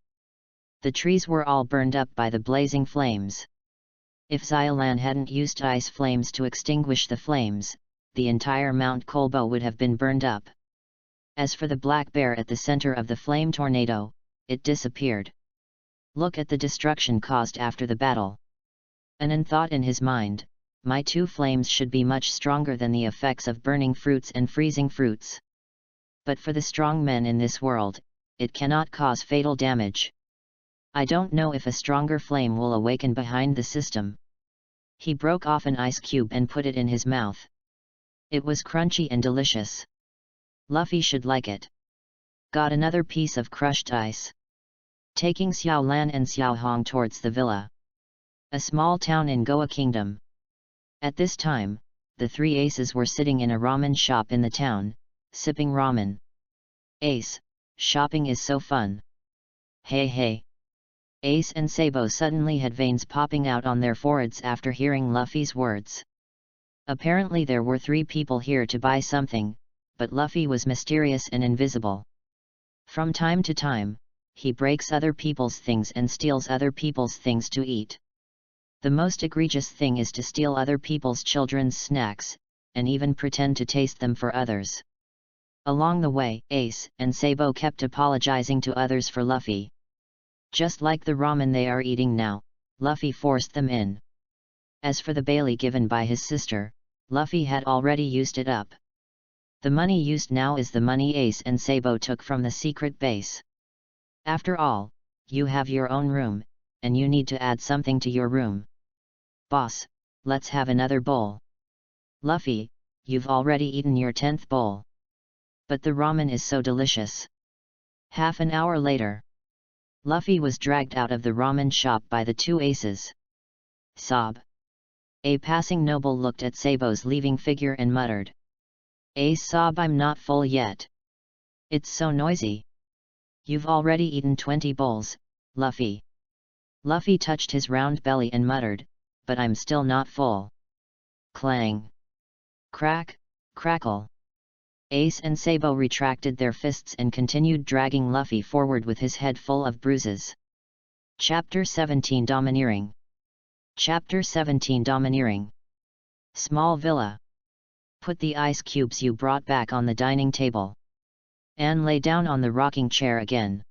The trees were all burned up by the blazing flames. If Xiaolan hadn't used ice flames to extinguish the flames, the entire Mount Kobo would have been burned up. As for the black bear at the center of the flame tornado, it disappeared. Look at the destruction caused after the battle. Anand thought in his mind, my 2 flames should be much stronger than the effects of burning fruits and freezing fruits. But for the strong men in this world, it cannot cause fatal damage. I don't know if a stronger flame will awaken behind the system. He broke off an ice cube and put it in his mouth. It was crunchy and delicious. Luffy should like it. Got another piece of crushed ice. Taking Xiao Lan and Xiao Hong towards the villa. A small town in Goa Kingdom. At this time, the three aces were sitting in a ramen shop in the town, sipping ramen. Ace, shopping is so fun. Hey hey. Ace and Sabo suddenly had veins popping out on their foreheads after hearing Luffy's words. Apparently there were three people here to buy something, but Luffy was mysterious and invisible. From time to time, he breaks other people's things and steals other people's things to eat. The most egregious thing is to steal other people's children's snacks, and even pretend to taste them for others. Along the way, Ace and Sabo kept apologizing to others for Luffy. Just like the ramen they are eating now, Luffy forced them in. As for the Bailey given by his sister, Luffy had already used it up. The money used now is the money Ace and Sabo took from the secret base. After all, you have your own room, and you need to add something to your room. Boss, let's have another bowl. Luffy, you've already eaten your 10th bowl. But the ramen is so delicious. Half an hour later, Luffy was dragged out of the ramen shop by the two aces. Sob. A passing noble looked at Sabo's leaving figure and muttered. Ace sob, I'm not full yet. It's so noisy. You've already eaten 20 bowls, Luffy. Luffy touched his round belly and muttered, but I'm still not full. Clang. Crack, crackle. Ace and Sabo retracted their fists and continued dragging Luffy forward with his head full of bruises. Chapter 17 Domineering. Chapter 17 Domineering. Small villa. Put the ice cubes you brought back on the dining table. Anne lay down on the rocking chair again.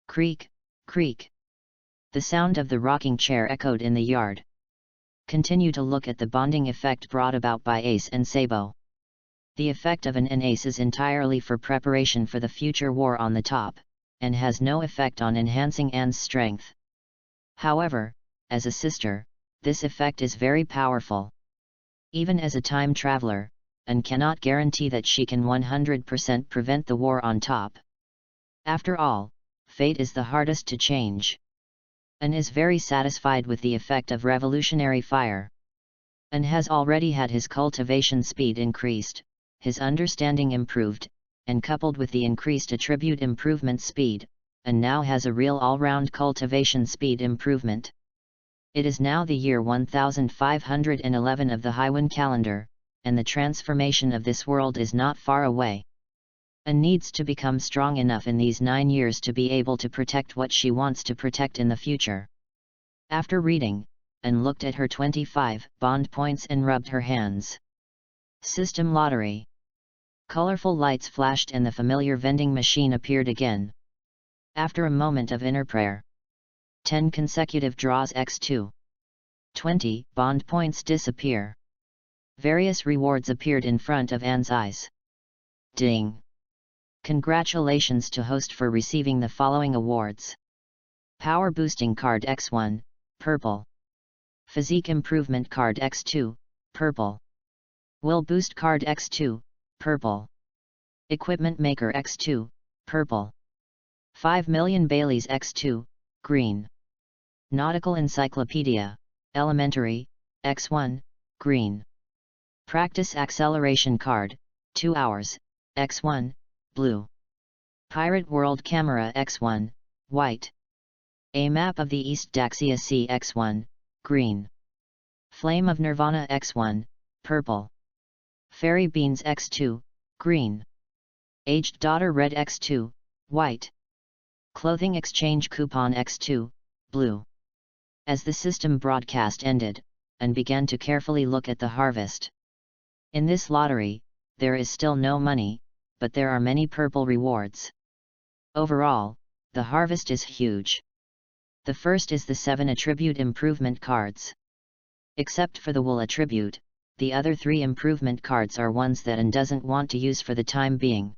Creak, creak. The sound of the rocking chair echoed in the yard. Continue to look at the bonding effect brought about by Ace and Sabo. The effect of an ace is entirely for preparation for the future war on the top, and has no effect on enhancing Anne's strength. However, as a sister, this effect is very powerful. Even as a time traveler, Anne cannot guarantee that she can 100% prevent the war on top. After all, fate is the hardest to change. Anne is very satisfied with the effect of revolutionary fire. Anne has already had his cultivation speed increased, his understanding improved, and coupled with the increased attribute improvement speed, and now has a real all-round cultivation speed improvement. It is now the year 1511 of the Haiwan calendar, and the transformation of this world is not far away. Anne needs to become strong enough in these 9 years to be able to protect what she wants to protect in the future. After reading, Anne looked at her 25 bond points and rubbed her hands. System lottery. Colorful lights flashed and the familiar vending machine appeared again. After a moment of inner prayer. 10 consecutive draws x2. 20 bond points disappear. Various rewards appeared in front of Anne's eyes. Ding! Congratulations to host for receiving the following awards. Power Boosting Card x1, purple. Physique Improvement Card x2, purple. Will Boost Card x2, purple. Equipment Maker x2, purple. 5 million Baileys x2, green. Nautical Encyclopedia, Elementary, x1, green. Practice Acceleration Card, 2 hours, x1, blue. Pirate World Camera x1, white. A Map of the East Daxia Sea x1, green. Flame of Nirvana x1, purple. Fairy Beans x2, green. Aged Daughter Red x2, white. Clothing Exchange Coupon x2, blue. As the system broadcast ended, and began to carefully look at the harvest. In this lottery, there is still no money, but there are many purple rewards. Overall, the harvest is huge. The first is the 7 attribute improvement cards. Except for the wool attribute, the other 3 improvement cards are ones that Anne doesn't want to use for the time being.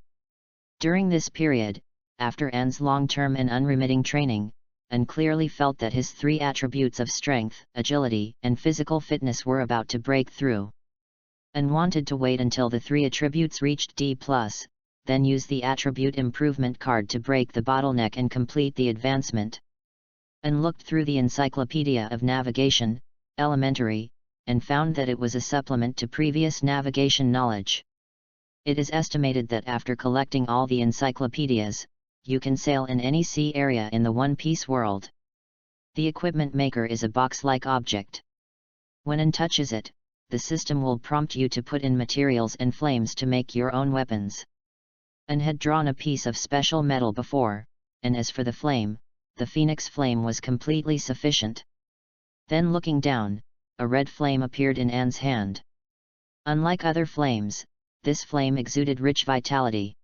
During this period, after Anne's long-term and unremitting training, Anne clearly felt that his 3 attributes of strength, agility, and physical fitness were about to break through. Anne wanted to wait until the 3 attributes reached D+, then use the attribute improvement card to break the bottleneck and complete the advancement. And looked through the Encyclopedia of Navigation, Elementary, and found that it was a supplement to previous navigation knowledge. It is estimated that after collecting all the encyclopedias, you can sail in any sea area in the One Piece world. The equipment maker is a box-like object. When N touches it, the system will prompt you to put in materials and flames to make your own weapons. N had drawn a piece of special metal before, and as for the flame, the phoenix flame was completely sufficient. Then looking down, a red flame appeared in Anne's hand. Unlike other flames, this flame exuded rich vitality.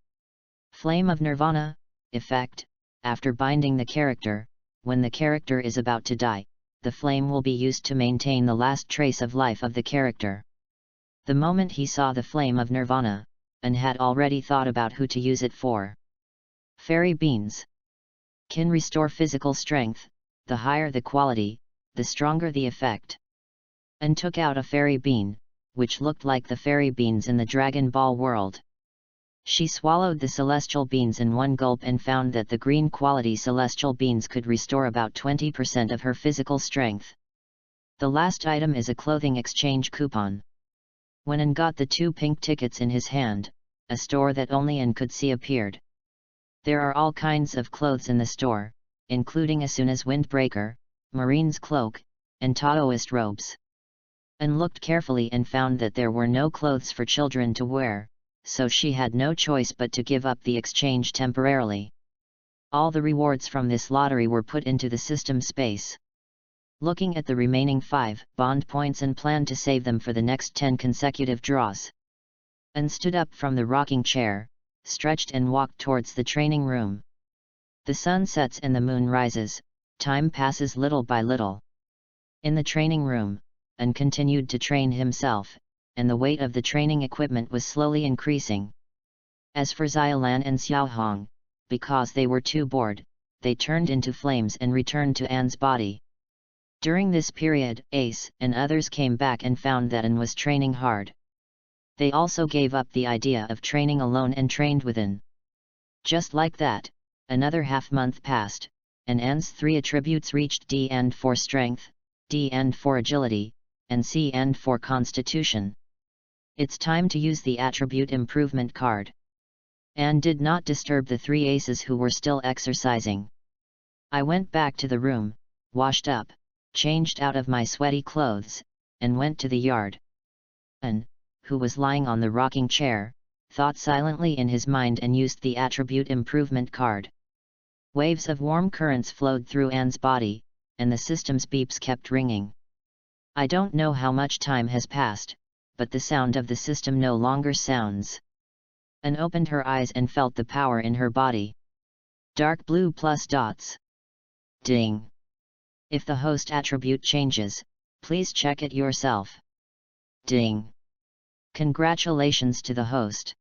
Flame of Nirvana, effect, after binding the character, when the character is about to die, the flame will be used to maintain the last trace of life of the character. The moment he saw the flame of Nirvana, and had already thought about who to use it for. Fairy beans can restore physical strength, the higher the quality, the stronger the effect. And took out a fairy bean, which looked like the fairy beans in the Dragon Ball world. She swallowed the celestial beans in one gulp and found that the green quality celestial beans could restore about 20% of her physical strength. The last item is a clothing exchange coupon. When N got the 2 pink tickets in his hand, a store that only N could see appeared. There are all kinds of clothes in the store, including Asuna's windbreaker, Marine's cloak, and Taoist robes. N looked carefully and found that there were no clothes for children to wear, so she had no choice but to give up the exchange temporarily. All the rewards from this lottery were put into the system space. Looking at the remaining 5 bond points and planned to save them for the next 10 consecutive draws. And stood up from the rocking chair, stretched and walked towards the training room. The sun sets and the moon rises, time passes little by little. In the training room, and continued to train himself, and the weight of the training equipment was slowly increasing. As for Xiaolan and Xiaohong, because they were too bored, they turned into flames and returned to Anne's body. During this period, Ace and others came back and found that Anne was training hard. They also gave up the idea of training alone and trained with Anne. Just like that, another half-month passed, and Anne's 3 attributes reached D and for strength, D and for agility, and C and for constitution. It's time to use the attribute improvement card. Anne did not disturb the 3 aces who were still exercising. I went back to the room, washed up, changed out of my sweaty clothes, and went to the yard. Anne, who was lying on the rocking chair, thought silently in his mind and used the attribute improvement card. Waves of warm currents flowed through Anne's body, and the system's beeps kept ringing. I don't know how much time has passed, but the sound of the system no longer sounds. Anne opened her eyes and felt the power in her body. Dark blue plus dots. Ding. If the host attribute changes, please check it yourself. Ding. Congratulations to the host.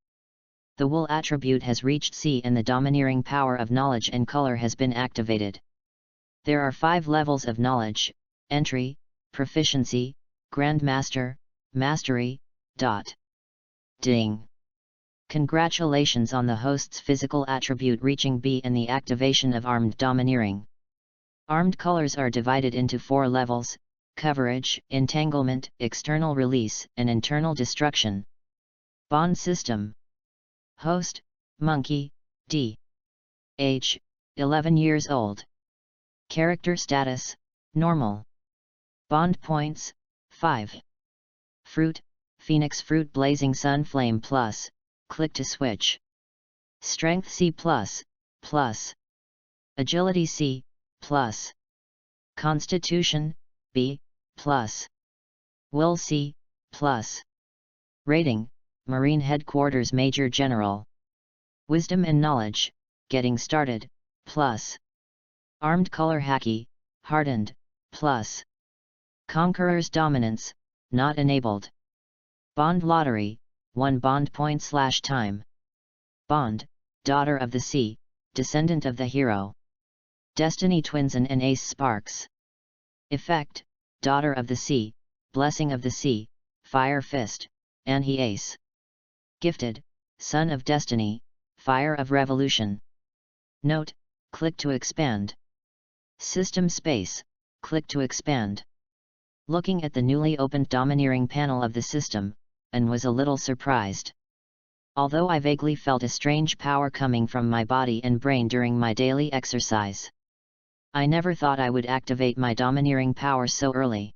The wool attribute has reached C and the domineering power of knowledge and color has been activated. There are 5 levels of knowledge: entry, proficiency, grandmaster, mastery. Ding. Congratulations on the host's physical attribute reaching B and the activation of armed domineering. Armed colors are divided into 4 levels: coverage, entanglement, external release, and internal destruction. Bond system. Host, monkey, D. Age, 11 years old. Character status, normal. Bond points, 5. Fruit, Phoenix fruit blazing sun flame plus, click to switch. Strength C++. Agility C+. Constitution, B+. Will C+. Rating, Marine Headquarters Major General. Wisdom and Knowledge, Getting Started, plus. Armed Color Haki, Hardened, plus. Conqueror's Dominance, Not Enabled. Bond Lottery, 1 bond point / time. Bond, Daughter of the Sea, Descendant of the Hero. Destiny Twins and Ace Sparks. Effect, Daughter of the Sea, Blessing of the Sea, Fire Fist, Anhi Ace. Gifted, Son of Destiny, Fire of Revolution. Note, click to expand. System space, click to expand. Looking at the newly opened domineering panel of the system, and was a little surprised. Although I vaguely felt a strange power coming from my body and brain during my daily exercise. I never thought I would activate my domineering power so early.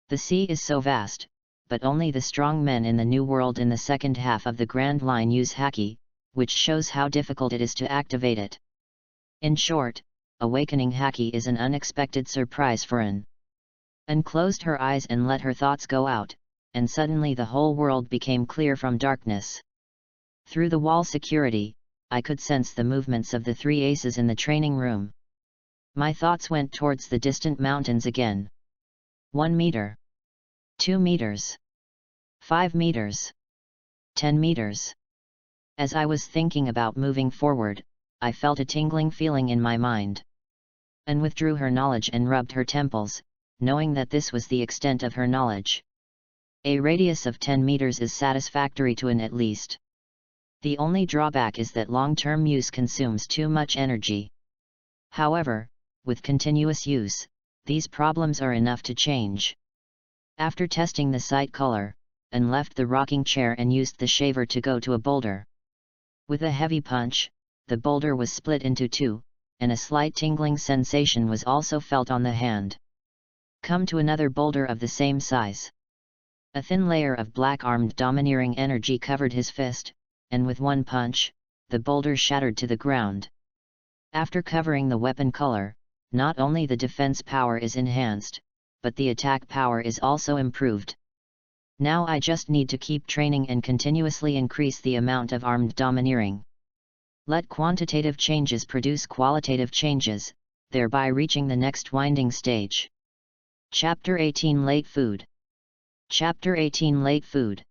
The sea is so vast, but only the strong men in the New World in the second half of the Grand Line use Haki, which shows how difficult it is to activate it. In short, awakening Haki is an unexpected surprise for Anne. Anne closed her eyes and let her thoughts go out, and suddenly the whole world became clear from darkness. Through the wall security, I could sense the movements of the three aces in the training room. My thoughts went towards the distant mountains again. 1 meter. 2 meters. 5 meters. 10 meters. As I was thinking about moving forward, I felt a tingling feeling in my mind. Anne withdrew her knowledge and rubbed her temples, knowing that this was the extent of her knowledge. A radius of 10 meters is satisfactory to Anne at least. The only drawback is that long-term use consumes too much energy. However, with continuous use, these problems are enough to change. After testing the sight color, Anne left the rocking chair and used the shaver to go to a boulder. With a heavy punch, the boulder was split into two, and a slight tingling sensation was also felt on the hand. Come to another boulder of the same size. A thin layer of black-armed domineering energy covered his fist, and with one punch, the boulder shattered to the ground. After covering the weapon color, not only the defense power is enhanced, but the attack power is also improved. Now I just need to keep training and continuously increase the amount of armed domineering. Let quantitative changes produce qualitative changes, thereby reaching the next winding stage. Chapter 18 Late Food. Chapter 18 Late Food.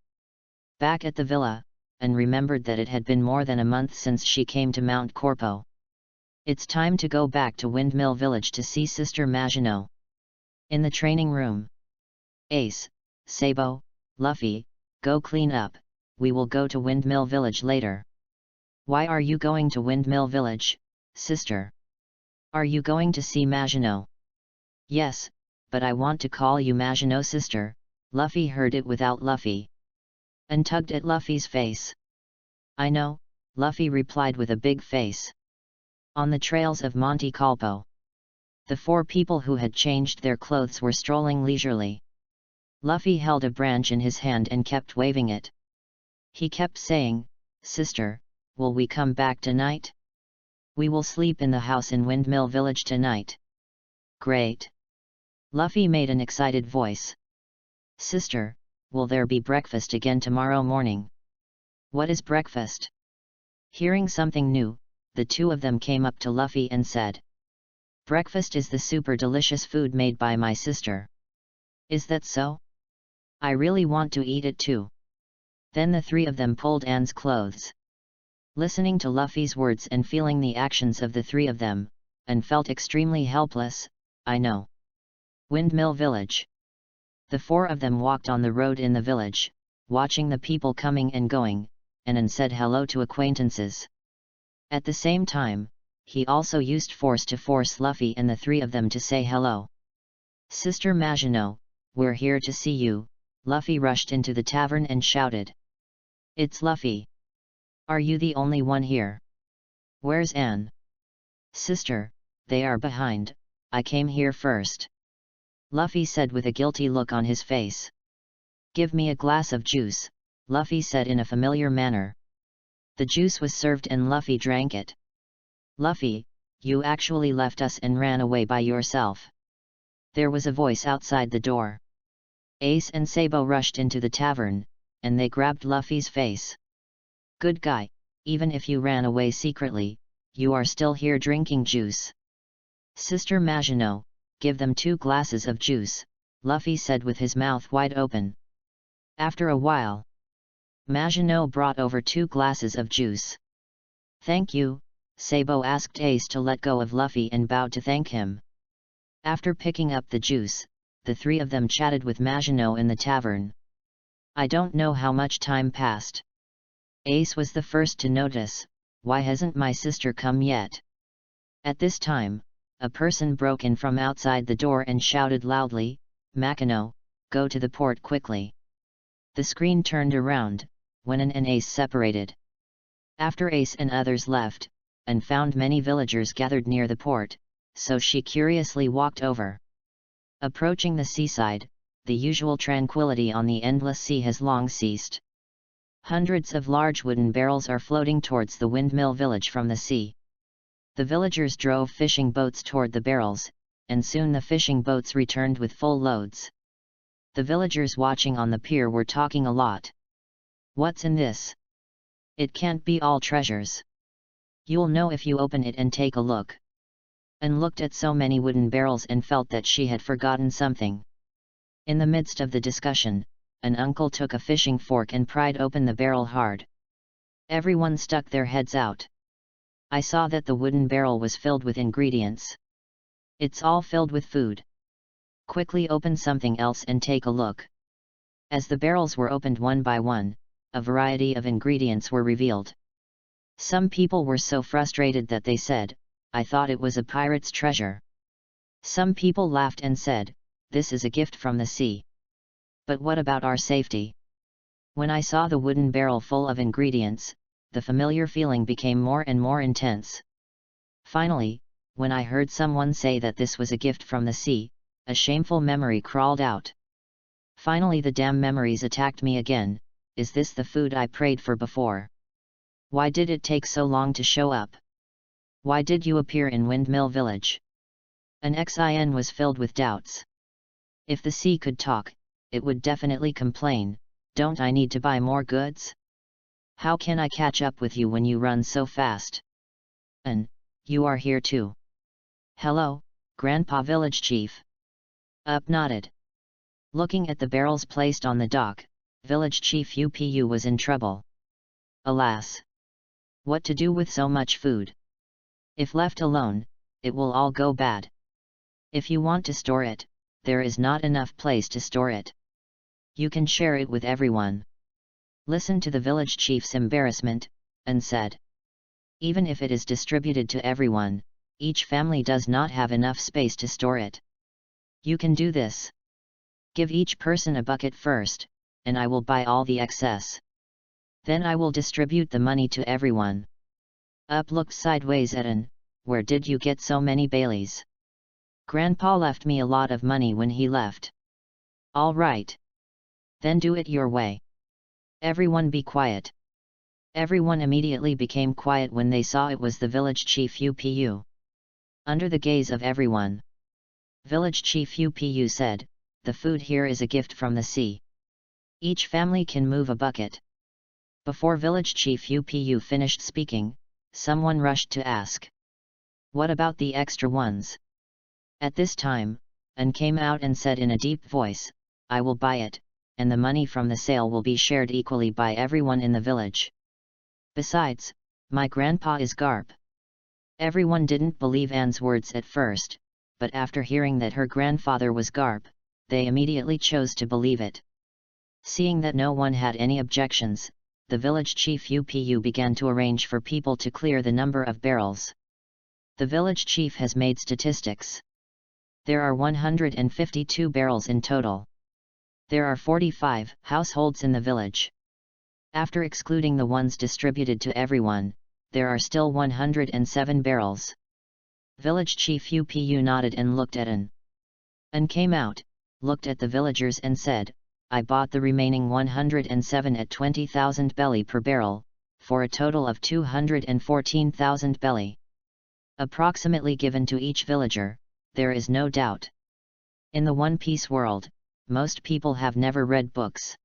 Back at the villa, Anne remembered that it had been more than a month since she came to Mount Corpo. It's time to go back to Windmill Village to see Sister Maginot. In the training room. Ace, Sabo, Luffy, go clean up, we will go to Windmill Village later. Why are you going to Windmill Village, sister? Are you going to see Maginot? Yes, but I want to call you Maginot sister. Luffy heard it without Luffy. And tugged at Luffy's face. I know, Luffy replied with a big face. On the trails of Monte Calpo. The four people who had changed their clothes were strolling leisurely. Luffy held a branch in his hand and kept waving it. He kept saying, Sister, will we come back tonight? We will sleep in the house in Windmill Village tonight. Great! Luffy made an excited voice. Sister, will there be breakfast again tomorrow morning? What is breakfast? Hearing something new, the two of them came up to Luffy and said. Breakfast is the super delicious food made by my sister. Is that so? I really want to eat it too. Then the three of them pulled Anne's clothes. Listening to Luffy's words and feeling the actions of the three of them, Anne felt extremely helpless. I know. Windmill Village. The four of them walked on the road in the village, watching the people coming and going, and Anne said hello to acquaintances. At the same time, he also used force to force Luffy and the three of them to say hello. Sister Maginot, we're here to see you. Luffy rushed into the tavern and shouted. It's Luffy. Are you the only one here? Where's Anne? Sister, they are behind, I came here first. Luffy said with a guilty look on his face. Give me a glass of juice, Luffy said in a familiar manner. The juice was served and Luffy drank it. Luffy, you actually left us and ran away by yourself. There was a voice outside the door. Ace and Sabo rushed into the tavern, and they grabbed Luffy's face. Good guy, even if you ran away secretly, you are still here drinking juice. Sister Maginot, give them 2 glasses of juice, Luffy said with his mouth wide open. After a while, Maginot brought over 2 glasses of juice. Thank you, Sabo asked Ace to let go of Luffy and bowed to thank him. After picking up the juice, the three of them chatted with Maginot in the tavern. I don't know how much time passed. Ace was the first to notice. why hasn't my sister come yet? At this time, a person broke in from outside the door and shouted loudly, Makino, go to the port quickly. The screen turned around, when An and Ace separated. After Ace and others left, and found many villagers gathered near the port, so she curiously walked over. Approaching the seaside, the usual tranquility on the endless sea has long ceased. Hundreds of large wooden barrels are floating towards the windmill village from the sea. The villagers drove fishing boats toward the barrels, and soon the fishing boats returned with full loads. The villagers watching on the pier were talking a lot. What's in this? It can't be all treasures. You'll know if you open it and take a look. And looked at so many wooden barrels and felt that she had forgotten something. In the midst of the discussion, an uncle took a fishing fork and pried open the barrel hard. Everyone stuck their heads out. I saw that the wooden barrel was filled with ingredients. It's all filled with food. Quickly open something else and take a look. As the barrels were opened one by one, a variety of ingredients were revealed. Some people were so frustrated that they said, I thought it was a pirate's treasure. Some people laughed and said, this is a gift from the sea. But what about our safety? When I saw the wooden barrel full of ingredients, the familiar feeling became more and more intense. Finally, when I heard someone say that this was a gift from the sea, a shameful memory crawled out. Finally the damn memories attacked me again. Is this the food I prayed for before? Why did it take so long to show up? Why did you appear in Windmill Village? An Xin was filled with doubts. If the sea could talk, it would definitely complain, don't I need to buy more goods? How can I catch up with you when you run so fast? And, you are here too. Hello, Grandpa Village Chief. Up nodded. Looking at the barrels placed on the dock, Village Chief EPUB was in trouble. Alas! What to do with so much food? If left alone, it will all go bad. If you want to store it, there is not enough place to store it. You can share it with everyone. Listened to the village chief's embarrassment, and said, even if it is distributed to everyone, each family does not have enough space to store it. You can do this. Give each person a bucket first, and I will buy all the excess. Then I will distribute the money to everyone. Up looked sideways at An, where did you get so many Baileys? Grandpa left me a lot of money when he left. All right. Then do it your way. Everyone be quiet. Everyone immediately became quiet when they saw it was the village chief EPUB. Under the gaze of everyone, Village Chief EPUB said, the food here is a gift from the sea. Each family can move a bucket. Before Village Chief EPUB finished speaking, someone rushed to ask, what about the extra ones? At this time, An came out and said in a deep voice, I will buy it, and the money from the sale will be shared equally by everyone in the village. Besides, my grandpa is Garp. Everyone didn't believe Anne's words at first, but after hearing that her grandfather was Garp, they immediately chose to believe it. Seeing that no one had any objections, the village chief EPUB began to arrange for people to clear the number of barrels. The village chief has made statistics. There are 152 barrels in total. There are 45 households in the village. After excluding the ones distributed to everyone, there are still 107 barrels. Village Chief EPUB nodded and looked at An. An came out, looked at the villagers and said, I bought the remaining 107 at 20,000 belly per barrel, for a total of 214,000 belly. Approximately given to each villager, there is no doubt. In the One Piece world, most people have never read books.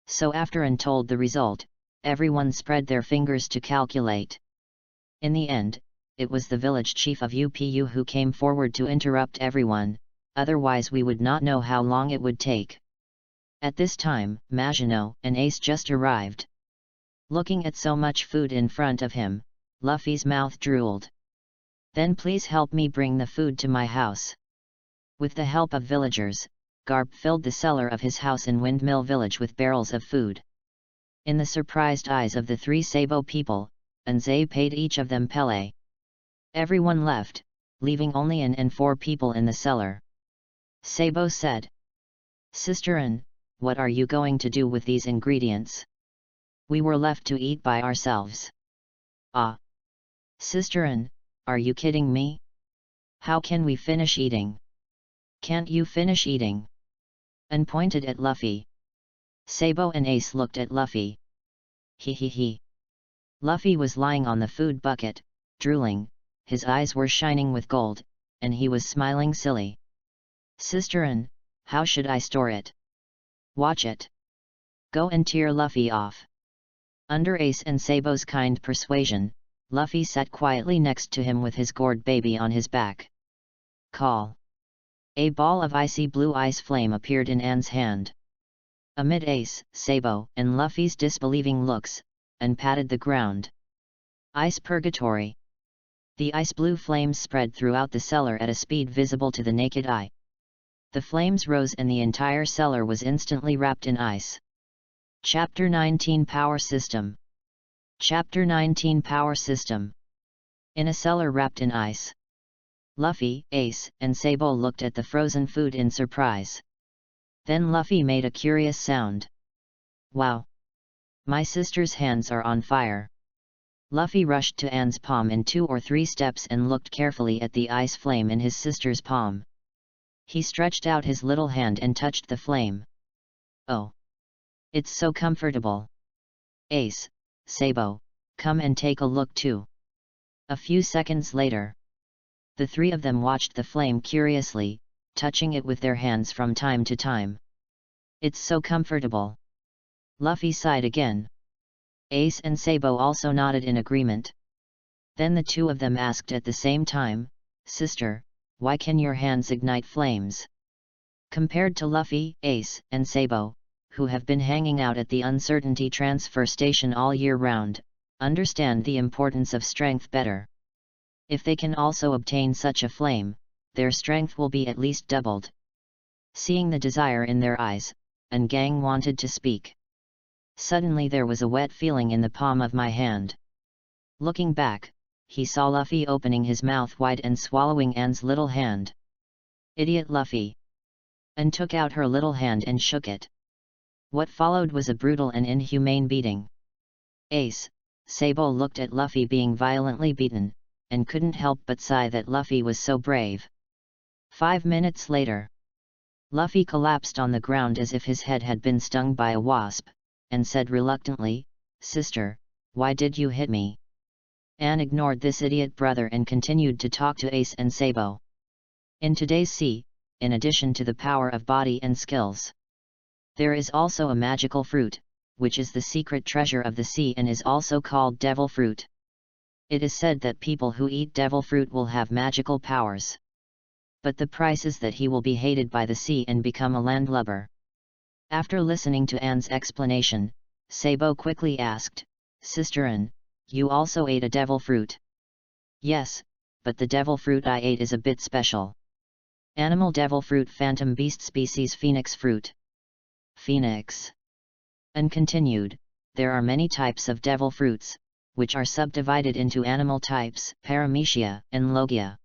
So after An told the result, everyone spread their fingers to calculate. In the end, it was the village chief of EPUB who came forward to interrupt everyone, otherwise we would not know how long it would take. At this time, Maginot and Ace just arrived. Looking at so much food in front of him, Luffy's mouth drooled. Then please help me bring the food to my house. With the help of villagers, Garp filled the cellar of his house in Windmill Village with barrels of food. In the surprised eyes of the three Sabo people, and they paid each of them Pele. Everyone left, leaving only An and 4 people in the cellar. Sabo said, "Sister An, what are you going to do with these ingredients? We were left to eat by ourselves." "Ah! Sister An, are you kidding me? How can we finish eating? Can't you finish eating?" An pointed at Luffy. Sabo and Ace looked at Luffy. He. Luffy was lying on the food bucket, drooling, his eyes were shining with gold, and he was smiling silly. "Sister An, how should I store it? Watch it. Go and tear Luffy off." Under Ace and Sabo's kind persuasion, Luffy sat quietly next to him with his gourd baby on his back. "Call." A ball of icy blue ice flame appeared in An's hand. Amid Ace, Sabo, and Luffy's disbelieving looks, An patted the ground. "Ice purgatory." The ice-blue flames spread throughout the cellar at a speed visible to the naked eye. The flames rose and the entire cellar was instantly wrapped in ice. Chapter 19 Power System. Chapter 19 Power System. In a cellar wrapped in ice. Luffy, Ace, and Sabo looked at the frozen food in surprise. Then Luffy made a curious sound. "Wow! My sister's hands are on fire." Luffy rushed to An's palm in 2 or 3 steps and looked carefully at the ice flame in his sister's palm. He stretched out his little hand and touched the flame. "Oh! It's so comfortable." "Ace, Sabo, come and take a look too." A few seconds later, the 3 of them watched the flame curiously, touching it with their hands from time to time. "It's so comfortable." Luffy sighed again. Ace and Sabo also nodded in agreement. Then the 2 of them asked at the same time, "Sister, why can your hands ignite flames?" Compared to Luffy, Ace, and Sabo, who have been hanging out at the Uncertainty Transfer Station all year round, understand the importance of strength better. If they can also obtain such a flame, their strength will be at least doubled. Seeing the desire in their eyes, An Gang wanted to speak. "Suddenly there was a wet feeling in the palm of my hand." Looking back, he saw Luffy opening his mouth wide and swallowing An's little hand. "Idiot Luffy!" An took out her little hand and shook it. What followed was a brutal and inhumane beating. Ace, Sabo looked at Luffy being violently beaten, and couldn't help but sigh that Luffy was so brave. 5 minutes later, Luffy collapsed on the ground as if his head had been stung by a wasp, and said reluctantly, "Sister, why did you hit me?" An ignored this idiot brother and continued to talk to Ace and Sabo. In today's sea, in addition to the power of body and skills, there is also a magical fruit, which is the secret treasure of the sea and is also called devil fruit. It is said that people who eat devil fruit will have magical powers. But the price is that he will be hated by the sea and become a landlubber. After listening to An's explanation, Sabo quickly asked, "Sister An, you also ate a devil fruit?" "Yes, but the devil fruit I ate is a bit special. Animal devil fruit, phantom beast species, phoenix fruit." Phoenix. And continued, there are many types of devil fruits, which are subdivided into animal types, Paramecia, and Logia.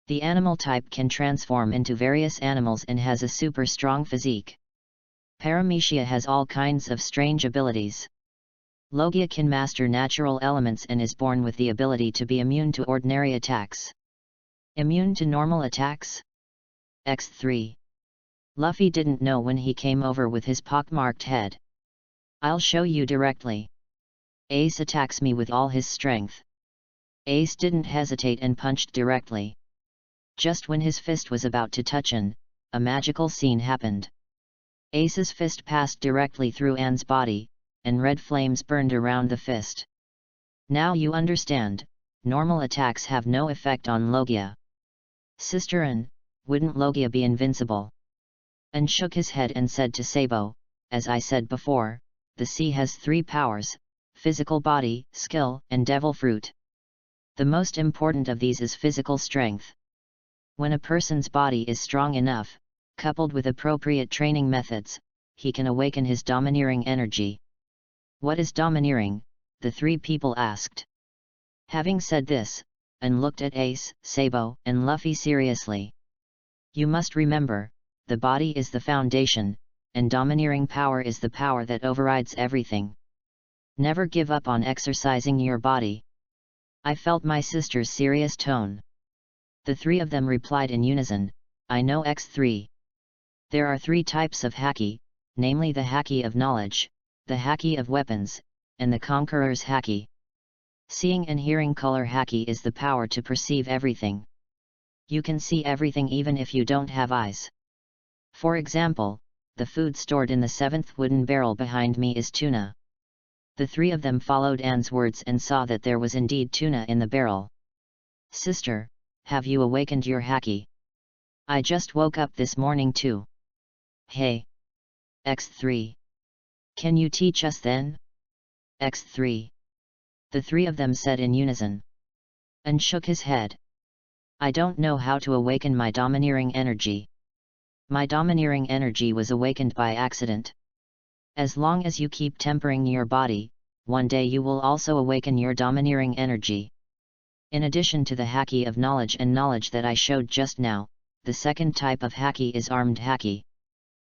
The animal type can transform into various animals and has a super strong physique. Paramecia has all kinds of strange abilities. Logia can master natural elements and is born with the ability to be immune to ordinary attacks. Immune to normal attacks? X3. Luffy didn't know when he came over with his pockmarked head. "I'll show you directly. Ace attacks me with all his strength." Ace didn't hesitate and punched directly. Just when his fist was about to touch An, a magical scene happened. Ace's fist passed directly through An's body, and red flames burned around the fist. "Now you understand, normal attacks have no effect on Logia." "Sister An, wouldn't Logia be invincible?" An shook his head and said to Sabo, "As I said before, the sea has 3 powers, physical body, skill, and devil fruit. The most important of these is physical strength. When a person's body is strong enough, coupled with appropriate training methods, he can awaken his domineering energy." "What is domineering?" the 3 people asked. Having said this, and looked at Ace, Sabo, and Luffy seriously. You must remember, the body is the foundation, and domineering power is the power that overrides everything. Never give up on exercising your body. I felt my sister's serious tone. The three of them replied in unison, I know X3. There are three types of haki, namely the haki of knowledge, the haki of weapons, and the conqueror's haki. Seeing and hearing color haki is the power to perceive everything. You can see everything even if you don't have eyes. For example, the food stored in the 7th wooden barrel behind me is tuna. The three of them followed Anne's words and saw that there was indeed tuna in the barrel. Sister, have you awakened your haki? I just woke up this morning too. Hey! X3. Can you teach us then? X3. The three of them said in unison. And shook his head. I don't know how to awaken my domineering energy. My domineering energy was awakened by accident. As long as you keep tempering your body, one day you will also awaken your domineering energy. In addition to the haki of knowledge and knowledge that I showed just now, the second type of haki is armed haki.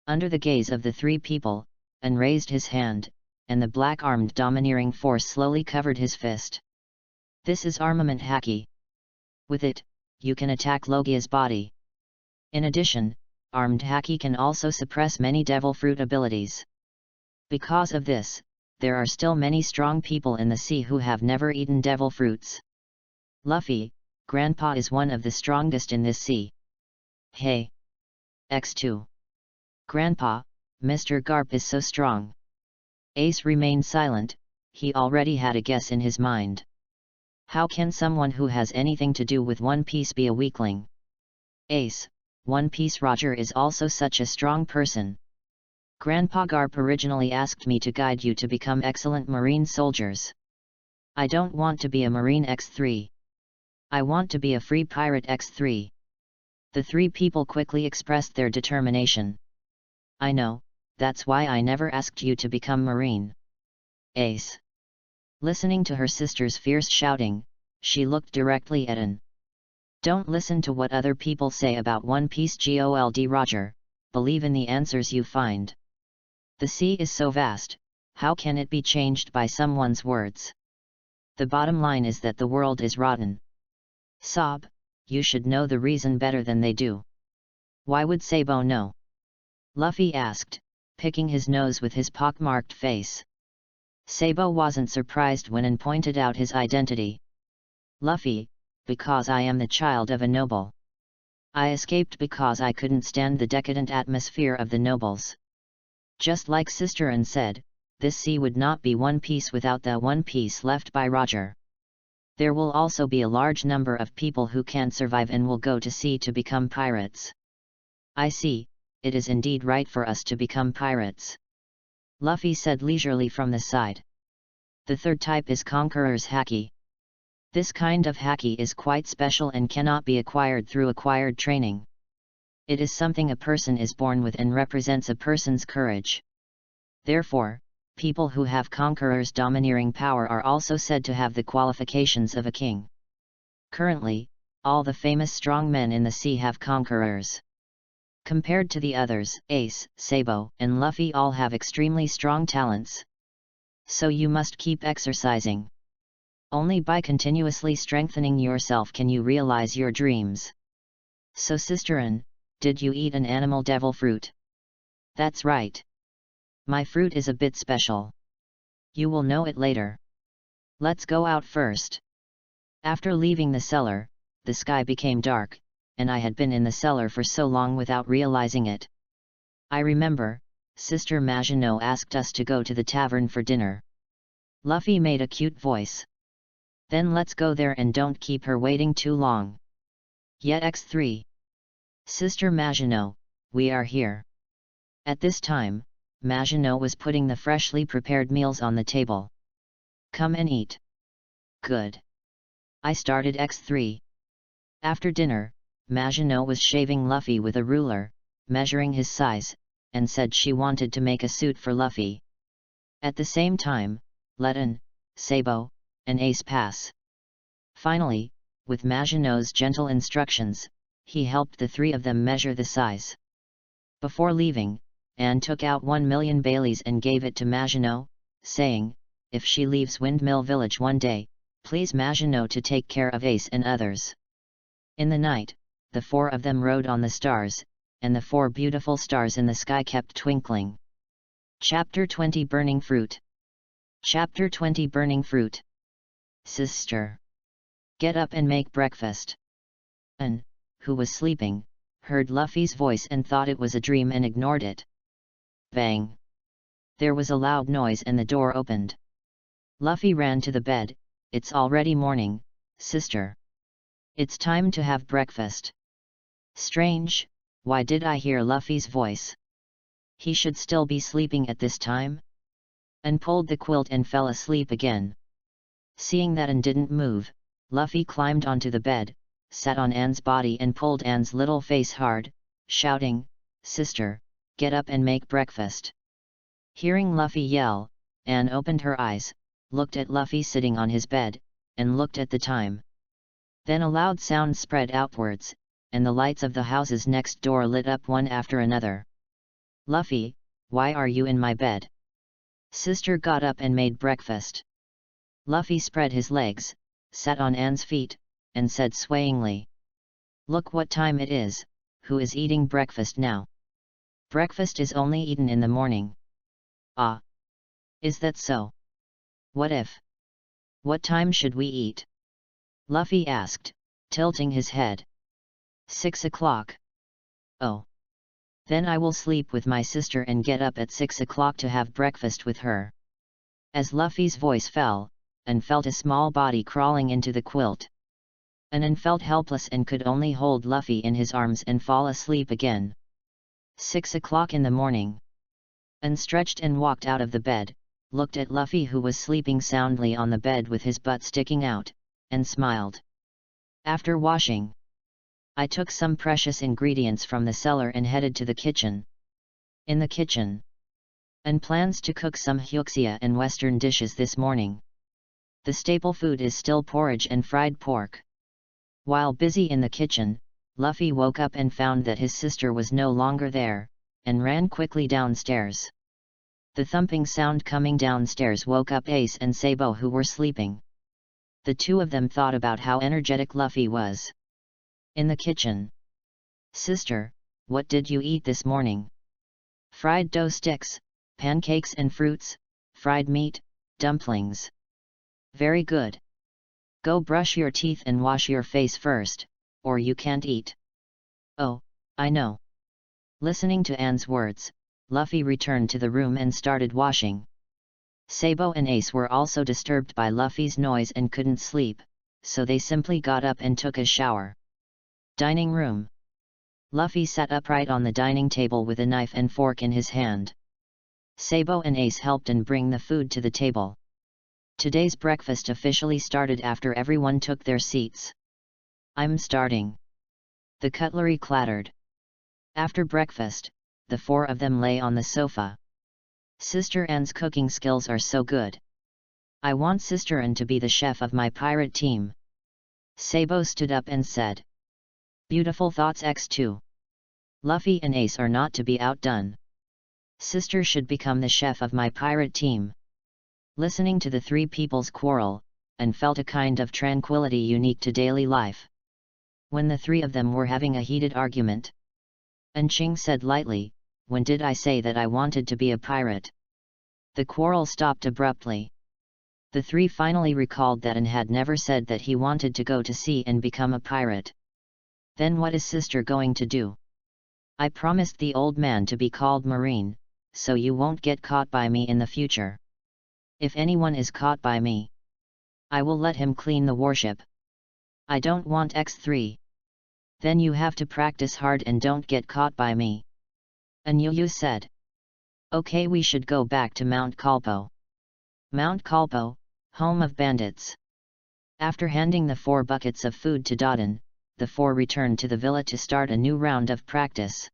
Under the gaze of the three people, An raised his hand, and the black-armed domineering force slowly covered his fist. This is armament haki. With it, you can attack Logia's body. In addition, armed haki can also suppress many devil fruit abilities. Because of this, there are still many strong people in the sea who have never eaten devil fruits. Luffy, Grandpa is one of the strongest in this sea. Hey! X2. Grandpa, Mr. Garp is so strong. Ace remained silent, he already had a guess in his mind. How can someone who has anything to do with One Piece be a weakling? Ace, One Piece Roger is also such a strong person. Grandpa Garp originally asked me to guide you to become excellent marine soldiers. I don't want to be a marine X3. I want to be a free pirate X3. The three people quickly expressed their determination. I know, that's why I never asked you to become marine. Ace. Listening to her sister's fierce shouting, she looked directly at An. Don't listen to what other people say about One Piece Gold Roger, believe in the answers you find. The sea is so vast, how can it be changed by someone's words? The bottom line is that the world is rotten. Sob, you should know the reason better than they do. Why would Sabo know? Luffy asked, picking his nose with his pockmarked face. Sabo wasn't surprised when An pointed out his identity. Luffy, because I am the child of a noble. I escaped because I couldn't stand the decadent atmosphere of the nobles. Just like Sister Anne said, this sea would not be One Piece without the One Piece left by Roger. There will also be a large number of people who can't survive and will go to sea to become pirates. I see, it is indeed right for us to become pirates. Luffy said leisurely from the side. The third type is Conqueror's Haki. This kind of haki is quite special and cannot be acquired through acquired training. It is something a person is born with and represents a person's courage. Therefore, people who have Conqueror's domineering power are also said to have the qualifications of a king. Currently, all the famous strong men in the sea have Conquerors. Compared to the others, Ace, Sabo, and Luffy all have extremely strong talents. So you must keep exercising. Only by continuously strengthening yourself can you realize your dreams. So Sister Anne, did you eat an animal devil fruit? That's right. My fruit is a bit special. You will know it later. Let's go out first. After leaving the cellar, the sky became dark, and I had been in the cellar for so long without realizing it. I remember, Sister Maginot asked us to go to the tavern for dinner. Luffy made a cute voice. Then let's go there and don't keep her waiting too long. Yet X3. Sister Maginot, we are here. At this time, Maginot was putting the freshly prepared meals on the table. Come and eat. Good. I started X3. After dinner, Maginot was shaving Luffy with a ruler, measuring his size, and said she wanted to make a suit for Luffy. At the same time, let An, Sabo, and Ace pass. Finally, with Maginot's gentle instructions, he helped the three of them measure the size. Before leaving, Anne took out 1,000,000 Baileys and gave it to Maginot, saying, "If she leaves Windmill Village one day, please Maginot to take care of Ace and others." In the night, the four of them rode on the stars, and the four beautiful stars in the sky kept twinkling. Chapter 20 Burning Fruit. Chapter 20 Burning Fruit. Sister, get up and make breakfast. Anne, who was sleeping, heard Luffy's voice and thought it was a dream and ignored it. Bang! There was a loud noise and the door opened. Luffy ran to the bed. "It's already morning, sister. It's time to have breakfast." Strange, why did I hear Luffy's voice? He should still be sleeping at this time? And pulled the quilt and fell asleep again. Seeing that Anne didn't move, Luffy climbed onto the bed, sat on Anne's body and pulled Anne's little face hard, shouting, "Sister, get up and make breakfast." Hearing Luffy yell, Anne opened her eyes, looked at Luffy sitting on his bed, and looked at the time. Then a loud sound spread outwards, and the lights of the houses next door lit up one after another. "Luffy, why are you in my bed?" Sister got up and made breakfast. Luffy spread his legs, sat on Anne's feet, and said swayingly, "Look what time it is, who is eating breakfast now? Breakfast is only eaten in the morning." "Ah! Is that so? What if? What time should we eat?" Luffy asked, tilting his head. 6 o'clock. "Oh. Then I will sleep with my sister and get up at 6 o'clock to have breakfast with her." As Luffy's voice fell, Anne felt a small body crawling into the quilt. Anne felt helpless and could only hold Luffy in his arms and fall asleep again. 6 o'clock in the morning. Anne stretched and walked out of the bed, looked at Luffy who was sleeping soundly on the bed with his butt sticking out, and smiled. "After washing, I took some precious ingredients from the cellar and headed to the kitchen. In the kitchen, Anne plans to cook some Hyuxia and Western dishes this morning. The staple food is still porridge and fried pork." While busy in the kitchen, Luffy woke up and found that his sister was no longer there, and ran quickly downstairs. The thumping sound coming downstairs woke up Ace and Sabo who were sleeping. The two of them thought about how energetic Luffy was. In the kitchen. "Sister, what did you eat this morning?" "Fried dough sticks, pancakes and fruits, fried meat, dumplings." "Very good. Go brush your teeth and wash your face first, or you can't eat." "Oh, I know." Listening to Anne's words, Luffy returned to the room and started washing. Sabo and Ace were also disturbed by Luffy's noise and couldn't sleep, so they simply got up and took a shower. Dining room. Luffy sat upright on the dining table with a knife and fork in his hand. Sabo and Ace helped and bring the food to the table. Today's breakfast officially started after everyone took their seats. "I'm starting." The cutlery clattered. After breakfast, the four of them lay on the sofa. "Sister Anne's cooking skills are so good. I want Sister Anne to be the chef of my pirate team." Sabo stood up and said. "Beautiful thoughts X2. Luffy and Ace are not to be outdone. Sister should become the chef of my pirate team." Listening to the three people's quarrel, Anne felt a kind of tranquility unique to daily life. When the three of them were having a heated argument, Anne Ching said lightly, "When did I say that I wanted to be a pirate?" The quarrel stopped abruptly. The three finally recalled that Anne had never said that he wanted to go to sea and become a pirate. "Then what is Sister going to do?" "I promised the old man to be called Marine, so you won't get caught by me in the future. If anyone is caught by me, I will let him clean the warship. I don't want X3. Then you have to practice hard and don't get caught by me." And Yu said. "Okay, we should go back to Mount Kalpo." Mount Kalpo, home of bandits. After handing the 4 buckets of food to Dodin, the four returned to the villa to start a new round of practice.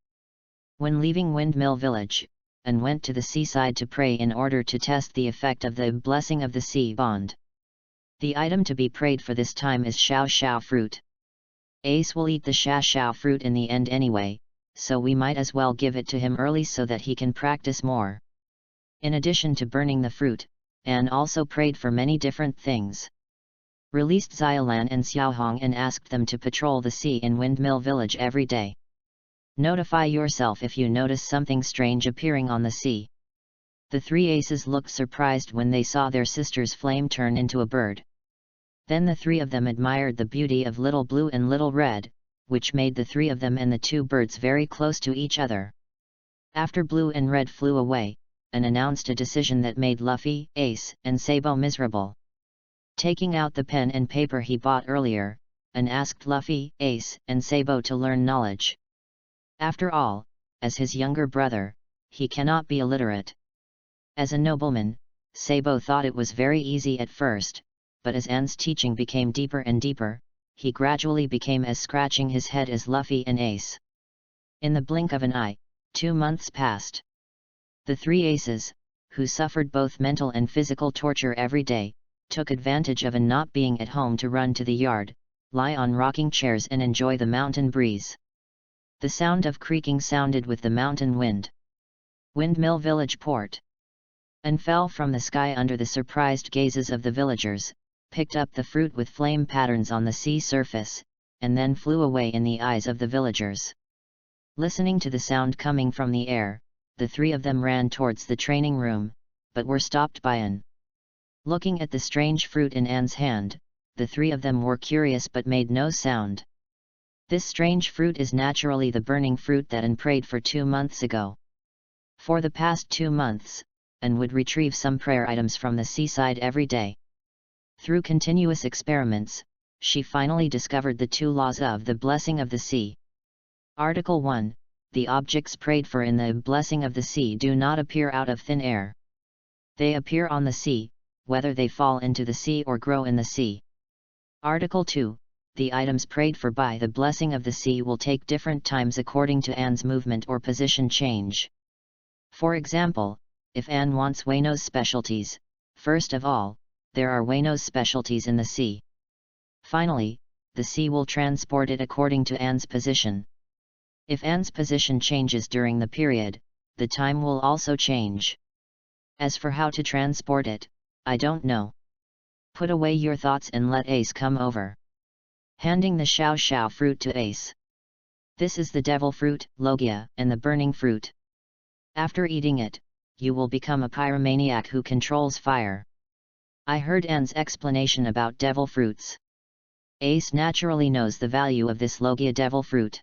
When leaving Windmill Village, Anne went to the seaside to pray in order to test the effect of the blessing of the sea bond. The item to be prayed for this time is Xiao Xiao fruit. Ace will eat the Xiao Xiao fruit in the end anyway, so we might as well give it to him early so that he can practice more. In addition to burning the fruit, Anne also prayed for many different things. Released Xiaolan and Xiaohong and asked them to patrol the sea in Windmill Village every day. Notify yourself if you notice something strange appearing on the sea. The three aces looked surprised when they saw their sister's flame turn into a bird. Then the three of them admired the beauty of Little Blue and Little Red, which made the three of them and the two birds very close to each other. After Blue and Red flew away, and announced a decision that made Luffy, Ace, and Sabo miserable. Taking out the pen and paper he bought earlier, and asked Luffy, Ace, and Sabo to learn knowledge. After all, as his younger brother, he cannot be illiterate. As a nobleman, Sabo thought it was very easy at first, but as Anne's teaching became deeper and deeper, he gradually became as scratching his head as Luffy and Ace. In the blink of an eye, 2 months passed. The three aces, who suffered both mental and physical torture every day, took advantage of Anne not being at home to run to the yard, lie on rocking chairs and enjoy the mountain breeze. The sound of creaking sounded with the mountain wind. Windmill Village Port. And fell from the sky under the surprised gazes of the villagers, picked up the fruit with flame patterns on the sea surface, and then flew away in the eyes of the villagers. Listening to the sound coming from the air, the three of them ran towards the training room, but were stopped by Anne. Looking at the strange fruit in Anne's hand, the three of them were curious but made no sound. This strange fruit is naturally the burning fruit that Anne prayed for 2 months ago. For the past 2 months, Anne would retrieve some prayer items from the seaside every day. Through continuous experiments, she finally discovered the 2 laws of the blessing of the sea. Article 1. The objects prayed for in the blessing of the sea do not appear out of thin air. They appear on the sea, whether they fall into the sea or grow in the sea. Article 2. The items prayed for by the blessing of the sea will take different times according to Anne's movement or position change. For example, if Anne wants Wayno's specialties, first of all, there are Wayno's specialties in the sea. Finally, the sea will transport it according to Anne's position. If Anne's position changes during the period, the time will also change. As for how to transport it, I don't know. Put away your thoughts and let Ace come over. Handing the Xiao Xiao fruit to Ace. This is the devil fruit, Logia, and the burning fruit. After eating it, you will become a pyromaniac who controls fire. I heard Anne's explanation about devil fruits. Ace naturally knows the value of this Logia devil fruit.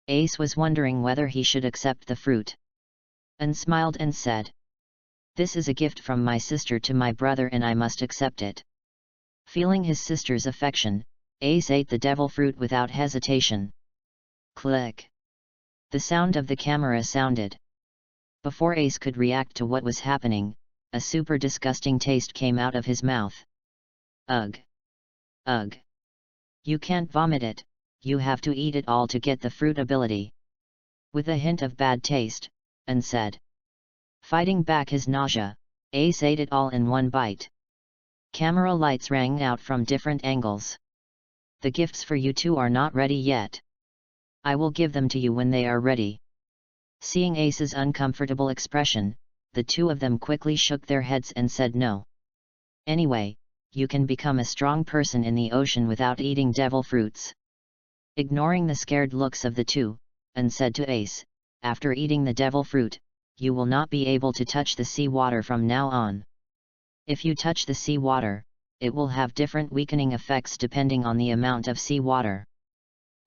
Ace was wondering whether he should accept the fruit. Anne smiled and said, "This is a gift from my sister to my brother and I must accept it." Feeling his sister's affection, Ace ate the devil fruit without hesitation. Click! The sound of the camera sounded. Before Ace could react to what was happening, a super disgusting taste came out of his mouth. Ugh! Ugh! You can't vomit it, you have to eat it all to get the fruit ability. With a hint of bad taste, Anne said. Fighting back his nausea, Ace ate it all in one bite. Camera lights rang out from different angles. The gifts for you two are not ready yet. I will give them to you when they are ready. Seeing Ace's uncomfortable expression, the two of them quickly shook their heads and said no. Anyway, you can become a strong person in the ocean without eating devil fruits. Ignoring the scared looks of the two, Anne said to Ace, after eating the devil fruit, you will not be able to touch the sea water from now on. If you touch the sea water, it will have different weakening effects depending on the amount of sea water.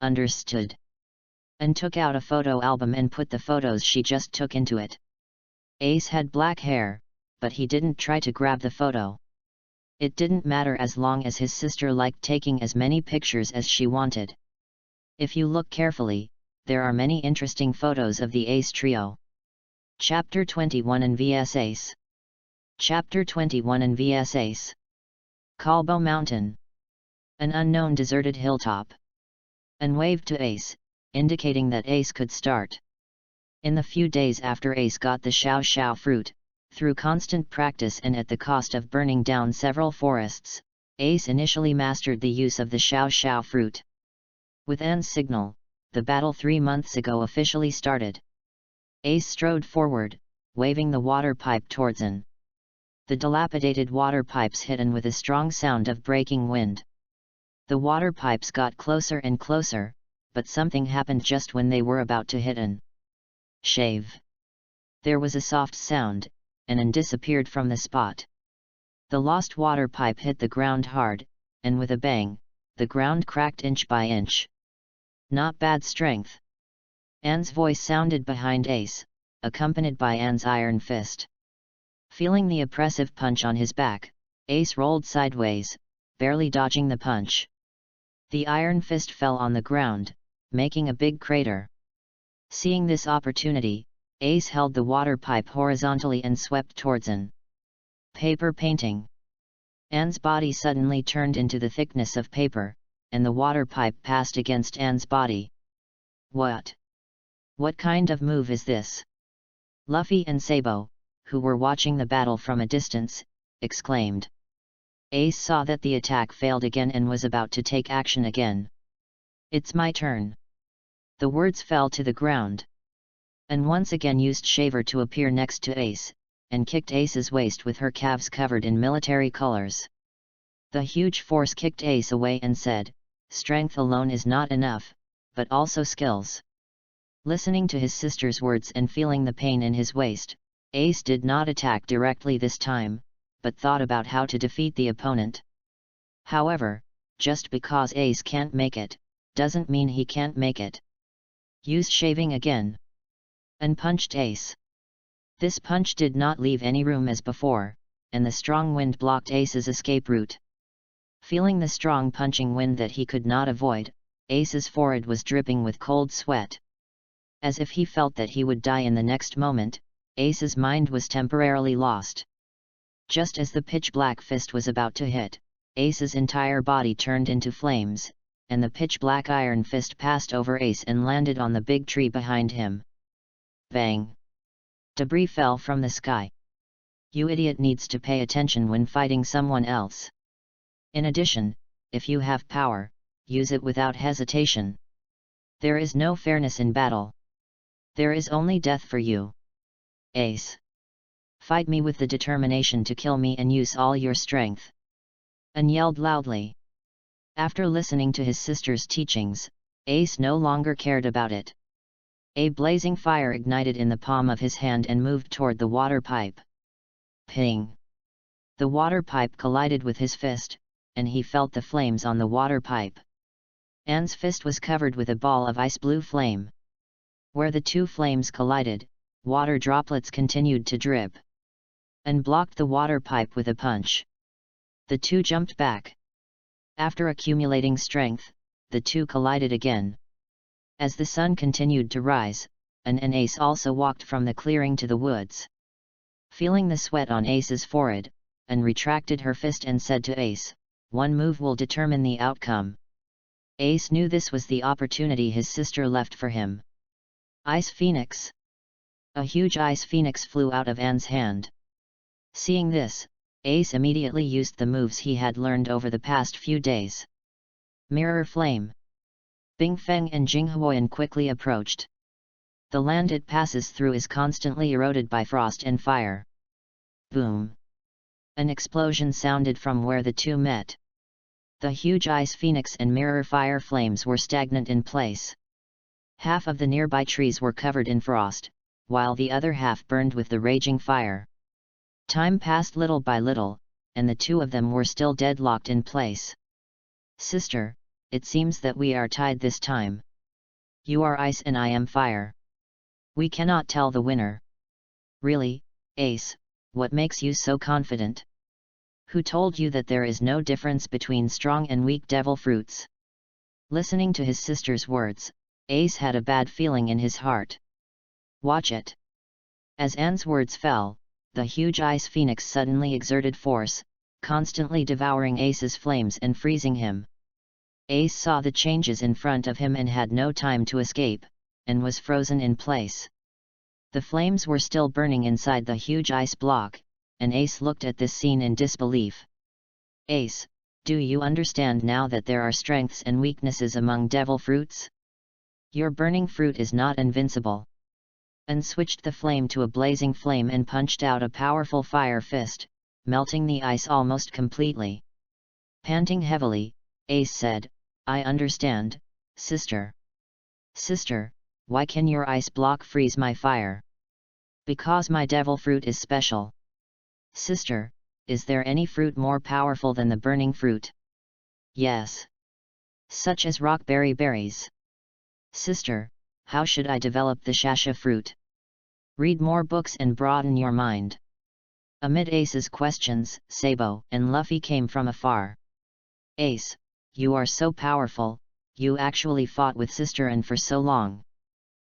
Understood. Anne took out a photo album and put the photos she just took into it. Ace had black hair, but he didn't try to grab the photo. It didn't matter as long as his sister liked taking as many pictures as she wanted. If you look carefully, there are many interesting photos of the Ace trio. Chapter 21 and vs Ace. Chapter 21 and vs Ace. Kobo Mountain. An unknown deserted hilltop. Anne waved to Ace, indicating that Ace could start. In the few days after Ace got the Xiao Xiao fruit, through constant practice and at the cost of burning down several forests, Ace initially mastered the use of the Xiao Xiao fruit. With Anne's signal, the battle 3 months ago officially started. Ace strode forward, waving the water pipe towards Anne. The dilapidated water pipes hit Anne with a strong sound of breaking wind. The water pipes got closer and closer, but something happened just when they were about to hit Anne. Shave. There was a soft sound, and Anne disappeared from the spot. The lost water pipe hit the ground hard, and with a bang, the ground cracked inch by inch. Not bad strength. Anne's voice sounded behind Ace, accompanied by Anne's iron fist. Feeling the oppressive punch on his back, Ace rolled sideways, barely dodging the punch. The iron fist fell on the ground, making a big crater. Seeing this opportunity, Ace held the water pipe horizontally and swept towards Anne. Paper painting. Anne's body suddenly turned into the thickness of paper, and the water pipe passed against Anne's body. What? What kind of move is this? Luffy and Sabo, who were watching the battle from a distance, exclaimed. Ace saw that the attack failed again and was about to take action again. It's my turn. The words fell to the ground. And once again used Shaver to appear next to Ace, and kicked Ace's waist with her calves covered in military colors. The huge force kicked Ace away and said, "Strength alone is not enough, but also skills." Listening to his sister's words and feeling the pain in his waist, Ace did not attack directly this time, but thought about how to defeat the opponent. However, just because Ace can't make it, doesn't mean he can't make it. Use shaving again. And punched Ace. This punch did not leave any room as before, and the strong wind blocked Ace's escape route. Feeling the strong punching wind that he could not avoid, Ace's forehead was dripping with cold sweat. As if he felt that he would die in the next moment, Ace's mind was temporarily lost. Just as the pitch-black fist was about to hit, Ace's entire body turned into flames, and the pitch-black iron fist passed over Ace and landed on the big tree behind him. Bang! Debris fell from the sky. You idiot needs to pay attention when fighting someone else. In addition, if you have power, use it without hesitation. There is no fairness in battle. There is only death for you. Ace. Fight me with the determination to kill me and use all your strength. Anne yelled loudly. After listening to his sister's teachings, Ace no longer cared about it. A blazing fire ignited in the palm of his hand and moved toward the water pipe. Ping! The water pipe collided with his fist, and he felt the flames on the water pipe. Anne's fist was covered with a ball of ice blue flame. Where the two flames collided, water droplets continued to drip. Anne blocked the water pipe with a punch. The two jumped back. After accumulating strength, the two collided again. As the sun continued to rise, Anne and Ace also walked from the clearing to the woods. Feeling the sweat on Ace's forehead, Anne retracted her fist and said to Ace, "One move will determine the outcome." Ace knew this was the opportunity his sister left for him. Ice Phoenix. A huge ice phoenix flew out of Anne's hand. Seeing this, Ace immediately used the moves he had learned over the past few days. Mirror Flame. Bing Feng and Jing Huoyan quickly approached. The land it passes through is constantly eroded by frost and fire. Boom! An explosion sounded from where the two met. The huge ice phoenix and mirror fire flames were stagnant in place. Half of the nearby trees were covered in frost, while the other half burned with the raging fire. Time passed little by little, and the two of them were still deadlocked in place. "Sister, it seems that we are tied this time. You are ice and I am fire. We cannot tell the winner." "Really, Ace, what makes you so confident? Who told you that there is no difference between strong and weak devil fruits?" Listening to his sister's words, Ace had a bad feeling in his heart. "Watch it." As Anne's words fell, the huge ice phoenix suddenly exerted force, constantly devouring Ace's flames and freezing him. Ace saw the changes in front of him and had no time to escape, and was frozen in place. The flames were still burning inside the huge ice block, and Ace looked at this scene in disbelief. "Ace, Do you understand now that there are strengths and weaknesses among devil fruits? Your burning fruit is not invincible. And switched the flame to a blazing flame and punched out a powerful fire fist, melting the ice almost completely. Panting heavily, Ace said, I understand, sister. Sister, why can your ice block freeze my fire? Because my devil fruit is special. Sister, is there any fruit more powerful than the burning fruit? Yes. Such as rockberry berries. Sister, how should I develop the shasha fruit? Read more books and broaden your mind. Amid Ace's questions, Sabo and Luffy came from afar. Ace, you are so powerful, you actually fought with sister and for so long.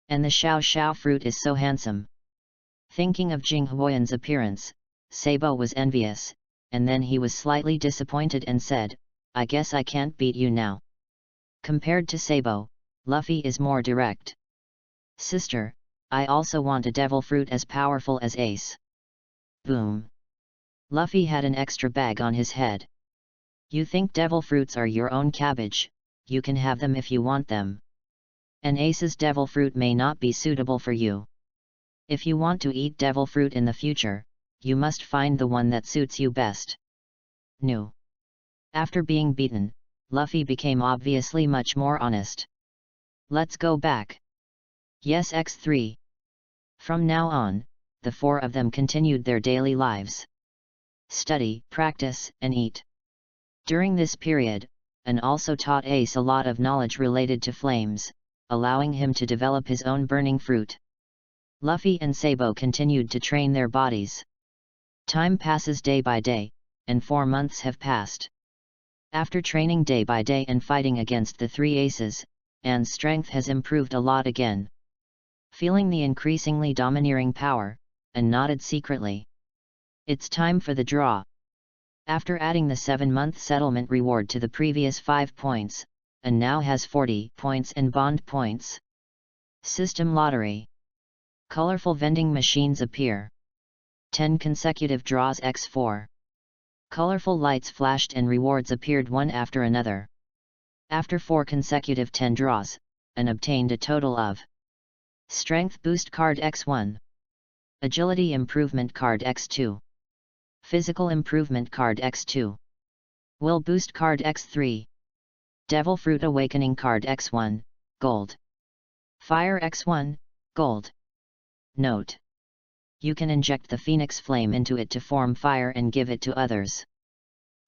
And the Xiao Xiao fruit is so handsome. Thinking of Jing Huoyan's appearance, Sabo was envious, and then he was slightly disappointed and said, I guess I can't beat you now. Compared to Sabo, Luffy is more direct. Sister, I also want a devil fruit as powerful as Ace. Boom. Luffy had an extra bag on his head. You think devil fruits are your own cabbage, you can have them if you want them. And Ace's devil fruit may not be suitable for you. If you want to eat devil fruit in the future, you must find the one that suits you best. No. After being beaten, Luffy became obviously much more honest. Let's go back. Yes, X3. From now on, the four of them continued their daily lives. Study, practice, and eat. During this period, An also taught Ace a lot of knowledge related to flames, allowing him to develop his own burning fruit. Luffy and Sabo continued to train their bodies. Time passes day by day, and 4 months have passed. After training day by day and fighting against the three aces, Anne's strength has improved a lot again. Feeling the increasingly domineering power, Anne nodded secretly. It's time for the draw. After adding the 7-month settlement reward to the previous 5 points, Anne now has 40 points and bond points. System lottery. Colorful vending machines appear. 10 consecutive draws x4. Colorful lights flashed and rewards appeared one after another. After 4 consecutive 10 draws, Anne obtained a total of Strength Boost Card x1, Agility Improvement Card x2, Physical Improvement Card x2, Will Boost Card x3, Devil Fruit Awakening Card x1, Gold, Fire x1, Gold. Note: you can inject the Phoenix Flame into it to form fire and give it to others.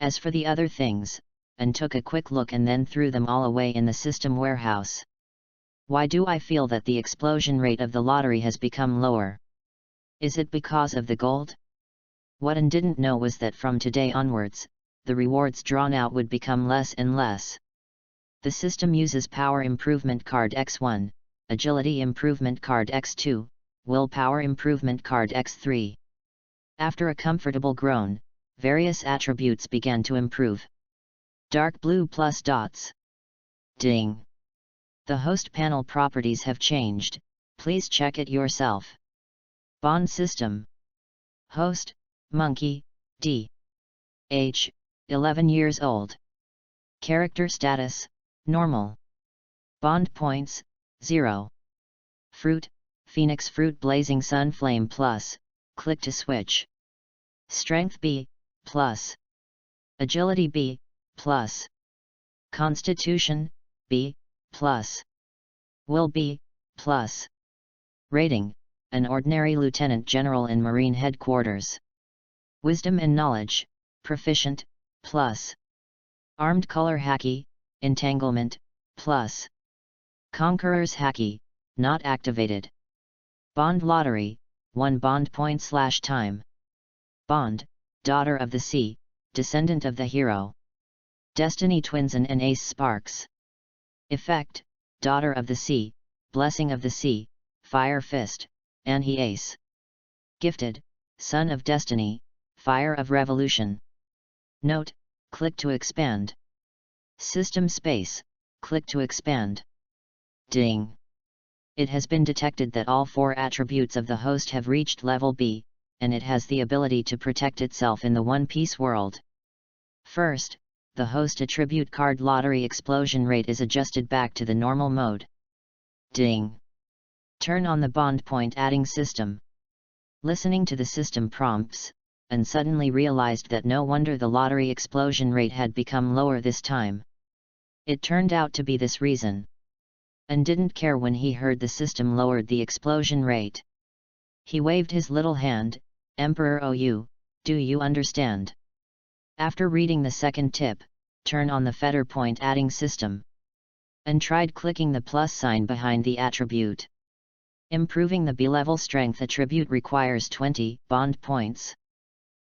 As for the other things, Anne took a quick look and then threw them all away in the system warehouse. Why do I feel that the explosion rate of the lottery has become lower? Is it because of the gold? What Anne didn't know was that from today onwards, the rewards drawn out would become less and less. The system uses Power Improvement Card x1, Agility Improvement Card x2, Willpower Improvement Card x3. After a comfortable groan, various attributes began to improve. Dark blue plus dots. Ding! The host panel properties have changed, please check it yourself. Bond system. Host, Monkey, D. Age, 11 years old. Character status, Normal. Bond points, 0. Fruit, Phoenix Fruit Blazing Sun Flame Plus, click to switch. Strength B, plus. Agility B, plus. Constitution, B, plus. Will B, plus. Rating, an ordinary lieutenant general in Marine Headquarters. Wisdom and knowledge, proficient, plus. Armed color Haki, entanglement, plus. Conqueror's Haki, not activated. Bond lottery, 1 bond point/time. Bond, Daughter of the Sea, descendant of the hero. Destiny Twins and Ace Sparks. Effect, Daughter of the Sea, Blessing of the Sea, Fire Fist, Anhi Ace. Gifted, Son of Destiny, Fire of Revolution. Note, click to expand. System space, click to expand. Ding! It has been detected that all 4 attributes of the host have reached level B, and it has the ability to protect itself in the One Piece world. First, the host attribute card lottery explosion rate is adjusted back to the normal mode. Ding! Turn on the bond point adding system. Listening to the system prompts, and suddenly realized that no wonder the lottery explosion rate had become lower this time. It turned out to be this reason. And didn't care when he heard the system lowered the explosion rate. He waved his little hand, Emperor OU, do you understand? After reading the second tip, turn on the feather point adding system. And tried clicking the plus sign behind the attribute. Improving the B-level strength attribute requires 20 bond points.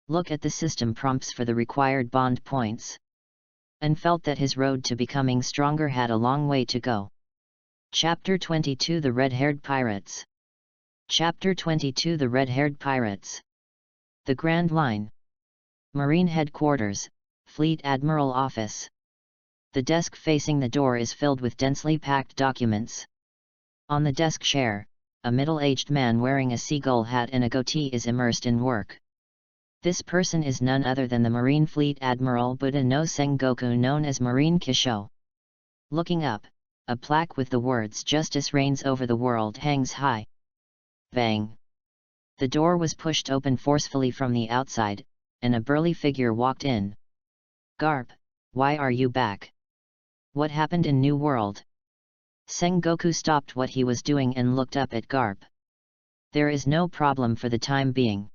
Look at the system prompts for the required bond points. And felt that his road to becoming stronger had a long way to go. Chapter 22 The Red-Haired Pirates. Chapter 22 The Red-Haired Pirates. The Grand Line. Marine Headquarters, Fleet Admiral Office. The desk facing the door is filled with densely packed documents. On the desk chair, a middle-aged man wearing a seagull hat and a goatee is immersed in work. This person is none other than the Marine Fleet Admiral Buddha no Sengoku, known as Marine Kisho. Looking up, a plaque with the words "Justice reigns over the world" hangs high. Bang! The door was pushed open forcefully from the outside, and a burly figure walked in. Garp, why are you back? What happened in New World? Sengoku stopped what he was doing and looked up at Garp. There is no problem for the time being.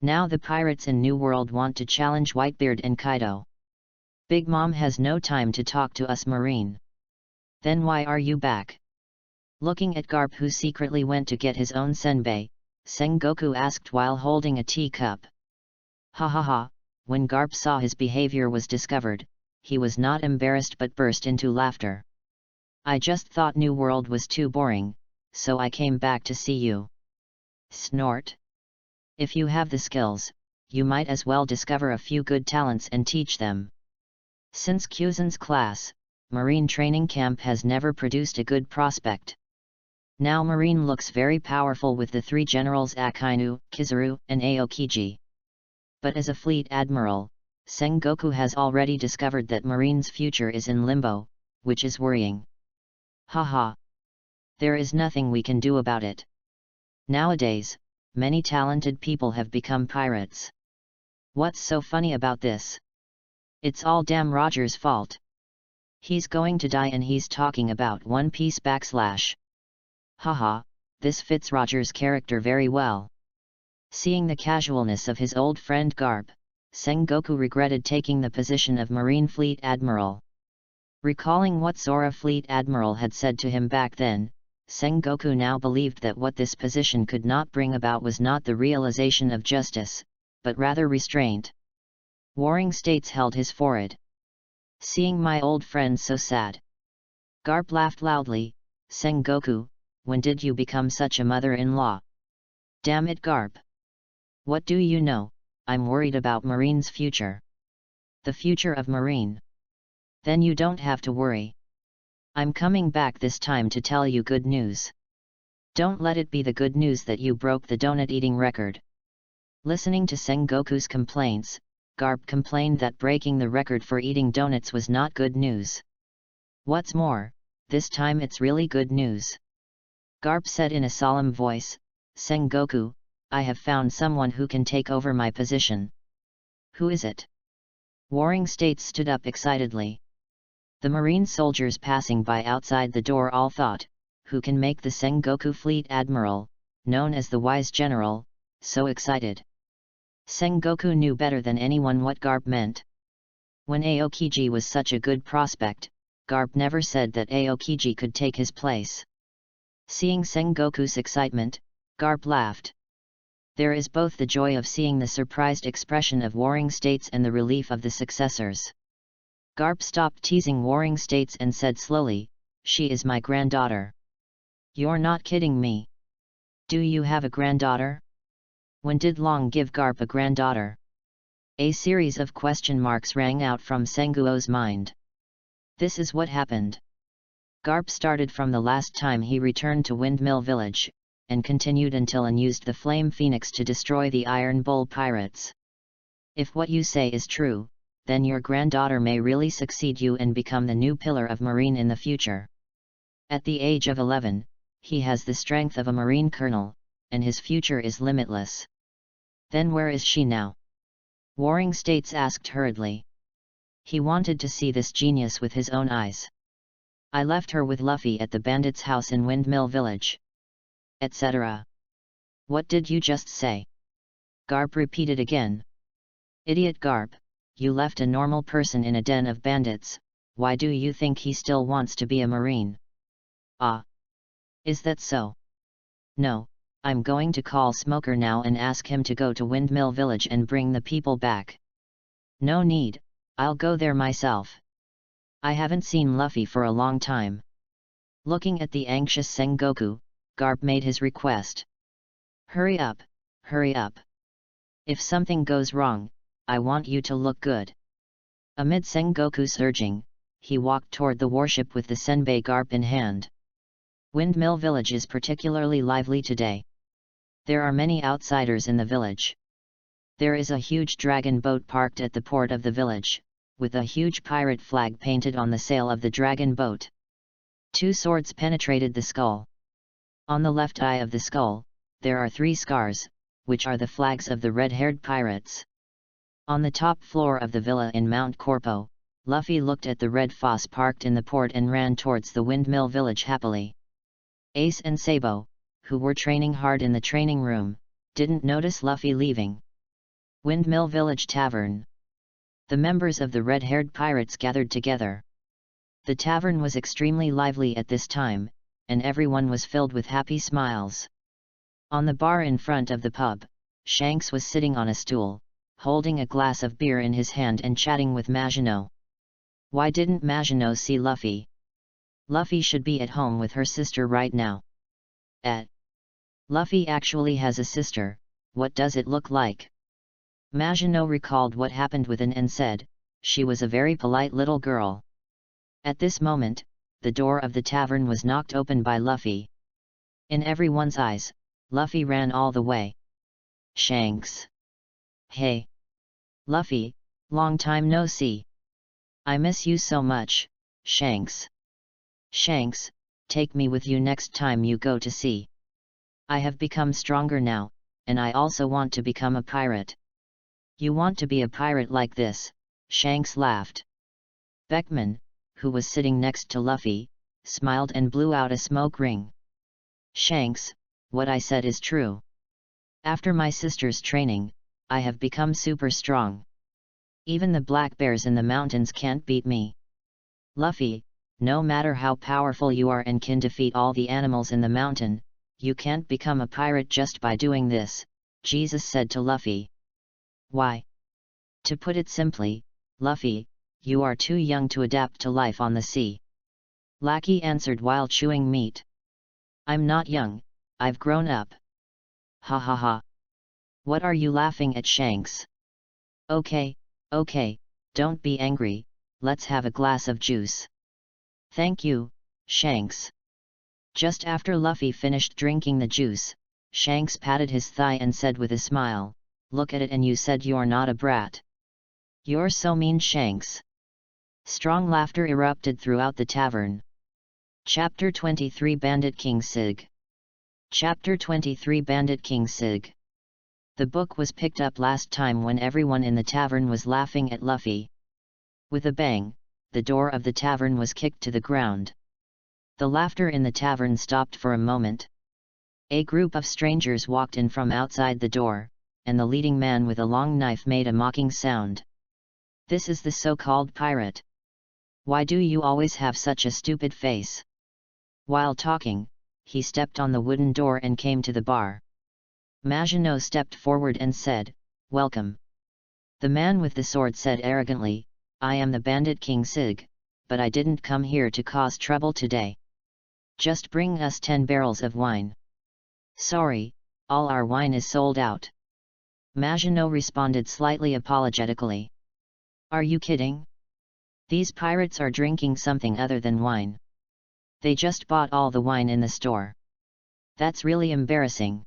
Now the pirates in New World want to challenge Whitebeard and Kaido. Big Mom has no time to talk to us Marine. Then why are you back? Looking at Garp, who secretly went to get his own senbei, Sengoku asked while holding a teacup. Ha ha ha, when Garp saw his behavior was discovered, he was not embarrassed but burst into laughter. I just thought New World was too boring, so I came back to see you. Snort. If you have the skills, you might as well discover a few good talents and teach them. Since Kyuzen's class, Marine Training Camp has never produced a good prospect. Now Marine looks very powerful with the three generals Akainu, Kizaru, and Aokiji. But as a fleet admiral, Sengoku has already discovered that Marine's future is in limbo, which is worrying. Haha. There is nothing we can do about it. Nowadays, many talented people have become pirates. What's so funny about this? It's all damn Roger's fault. He's going to die and he's talking about One Piece /. Haha, this fits Roger's character very well. Seeing the casualness of his old friend Garp, Sengoku regretted taking the position of Marine Fleet Admiral. Recalling what Zora Fleet Admiral had said to him back then, Sengoku now believed that what this position could not bring about was not the realization of justice, but rather restraint. Warring States held his forehead. Seeing my old friend so sad. Garp laughed loudly. Sengoku, when did you become such a mother-in-law? Damn it, Garp. What do you know? I'm worried about Marine's future. The future of Marine. Then you don't have to worry. I'm coming back this time to tell you good news. Don't let it be the good news that you broke the donut eating record. Listening to Sengoku's complaints, Garp complained that breaking the record for eating donuts was not good news. What's more, this time it's really good news. Garp said in a solemn voice, Sengoku, I have found someone who can take over my position. Who is it? Warring States stood up excitedly. The Marine soldiers passing by outside the door all thought, who can make the Sengoku Fleet Admiral, known as the Wise General, so excited? Sengoku knew better than anyone what Garp meant. When Aokiji was such a good prospect, Garp never said that Aokiji could take his place. Seeing Sengoku's excitement, Garp laughed. There is both the joy of seeing the surprised expression of Warring States and the relief of the successors. Garp stopped teasing Warring States and said slowly, she is my granddaughter. You're not kidding me. Do you have a granddaughter? When did Long give Garp a granddaughter? A series of question marks rang out from Sengoku's mind. This is what happened. Garp started from the last time he returned to Windmill Village, and continued until and used the Flame Phoenix to destroy the Iron Bull pirates. If what you say is true, then your granddaughter may really succeed you and become the new pillar of Marine in the future. At the age of 11, he has the strength of a Marine colonel, and his future is limitless. Then where is she now? Warring States asked hurriedly. He wanted to see this genius with his own eyes. I left her with Luffy at the bandit's house in Windmill Village. Etc. What did you just say? Garp repeated again. Idiot Garp, you left a normal person in a den of bandits, why do you think he still wants to be a Marine? Ah. Is that so? No, I'm going to call Smoker now and ask him to go to Windmill Village and bring the people back. No need, I'll go there myself. I haven't seen Luffy for a long time. Looking at the anxious Sengoku, Garp made his request. Hurry up, hurry up. If something goes wrong, I want you to look good. Amid Sengoku's urging, he walked toward the warship with the senbei Garp in hand. Windmill Village is particularly lively today. There are many outsiders in the village. There is a huge dragon boat parked at the port of the village, with a huge pirate flag painted on the sail of the dragon boat. 2 swords penetrated the skull. On the left eye of the skull, there are 3 scars, which are the flags of the red-haired pirates. On the top floor of the villa in Mount Corpo, Luffy looked at the red foss parked in the port and ran towards the Windmill Village happily. Ace and Sabo, who were training hard in the training room, didn't notice Luffy leaving. Windmill Village Tavern. The members of the red-haired pirates gathered together. The tavern was extremely lively at this time, and everyone was filled with happy smiles. On the bar in front of the pub, Shanks was sitting on a stool, holding a glass of beer in his hand and chatting with Maginot. Why didn't Maginot see Luffy? Luffy should be at home with her sister right now. Luffy actually has a sister, what does it look like? Maginot recalled what happened with Anne and said, she was a very polite little girl. At this moment, the door of the tavern was knocked open by Luffy. In everyone's eyes, Luffy ran all the way. Shanks. Hey. Luffy, long time no see. I miss you so much, Shanks. Shanks, take me with you next time you go to sea. I have become stronger now, and I also want to become a pirate. You want to be a pirate like this? Shanks laughed. Beckman, who was sitting next to Luffy, smiled and blew out a smoke ring. Shanks, what I said is true. After my sister's training, I have become super strong. Even the black bears in the mountains can't beat me. Luffy, no matter how powerful you are and can defeat all the animals in the mountain, you can't become a pirate just by doing this, Jesus said to Luffy. Why? To put it simply, Luffy, you are too young to adapt to life on the sea. Lackey answered while chewing meat. I'm not young, I've grown up. Ha ha ha. What are you laughing at, Shanks? Okay, don't be angry, let's have a glass of juice. Thank you, Shanks. Just after Luffy finished drinking the juice, Shanks patted his thigh and said with a smile, look at it and you said you're not a brat. You're so mean, Shanks. Strong laughter erupted throughout the tavern. Chapter 23 Bandit King Sig. Chapter 23 Bandit King Sig. The book was picked up last time when everyone in the tavern was laughing at Luffy. With a bang, the door of the tavern was kicked to the ground. The laughter in the tavern stopped for a moment. A group of strangers walked in from outside the door, and the leading man with a long knife made a mocking sound. This is the so-called pirate. Why do you always have such a stupid face? While talking, he stepped on the wooden door and came to the bar. Maginot stepped forward and said, welcome. The man with the sword said arrogantly, I am the Bandit King Sig, but I didn't come here to cause trouble today. Just bring us 10 barrels of wine. Sorry, all our wine is sold out. Maginot responded slightly apologetically. Are you kidding? These pirates are drinking something other than wine. They just bought all the wine in the store. That's really embarrassing.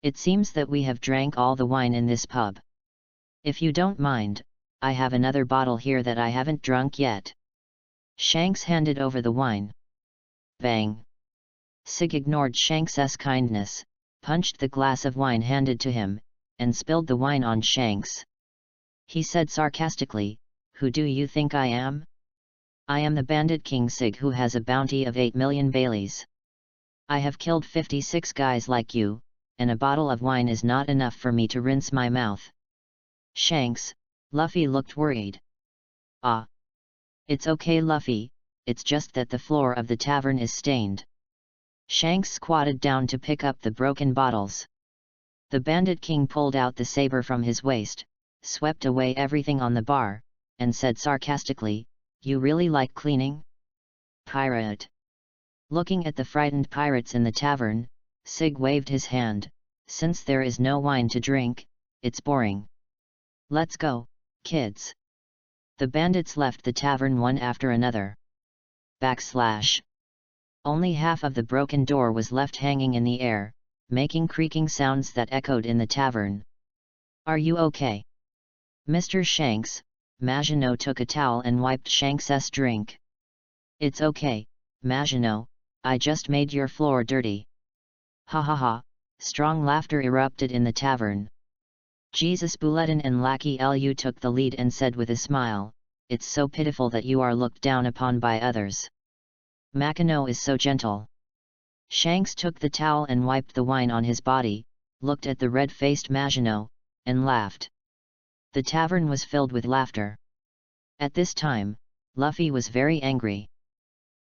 It seems that we have drank all the wine in this pub. If you don't mind, I have another bottle here that I haven't drunk yet. Shanks handed over the wine. Bang! Sig ignored Shanks's kindness, punched the glass of wine handed to him, and spilled the wine on Shanks. He said sarcastically, "Who do you think I am? I am the Bandit King Sig, who has a bounty of 8 million Baileys. I have killed 56 guys like you, and a bottle of wine is not enough for me to rinse my mouth." Shanks, Luffy looked worried. "Ah. It's okay, Luffy, it's just that the floor of the tavern is stained." Shanks squatted down to pick up the broken bottles. The Bandit King pulled out the saber from his waist, swept away everything on the bar, and said sarcastically, "You really like cleaning? Pirate." Looking at the frightened pirates in the tavern, Sig waved his hand. "Since there is no wine to drink, it's boring. Let's go, kids." The bandits left the tavern one after another. Only half of the broken door was left hanging in the air, making creaking sounds that echoed in the tavern. "Are you okay, Mr. Shanks?" Maginot took a towel and wiped Shanks's drink. "It's okay, Maginot, I just made your floor dirty." "Ha ha ha!" Strong laughter erupted in the tavern. Jesus Bulletin and Lackey Lu took the lead and said with a smile, "It's so pitiful that you are looked down upon by others. Mackinaw is so gentle." Shanks took the towel and wiped the wine on his body, looked at the red-faced Maginot, and laughed. The tavern was filled with laughter. At this time, Luffy was very angry.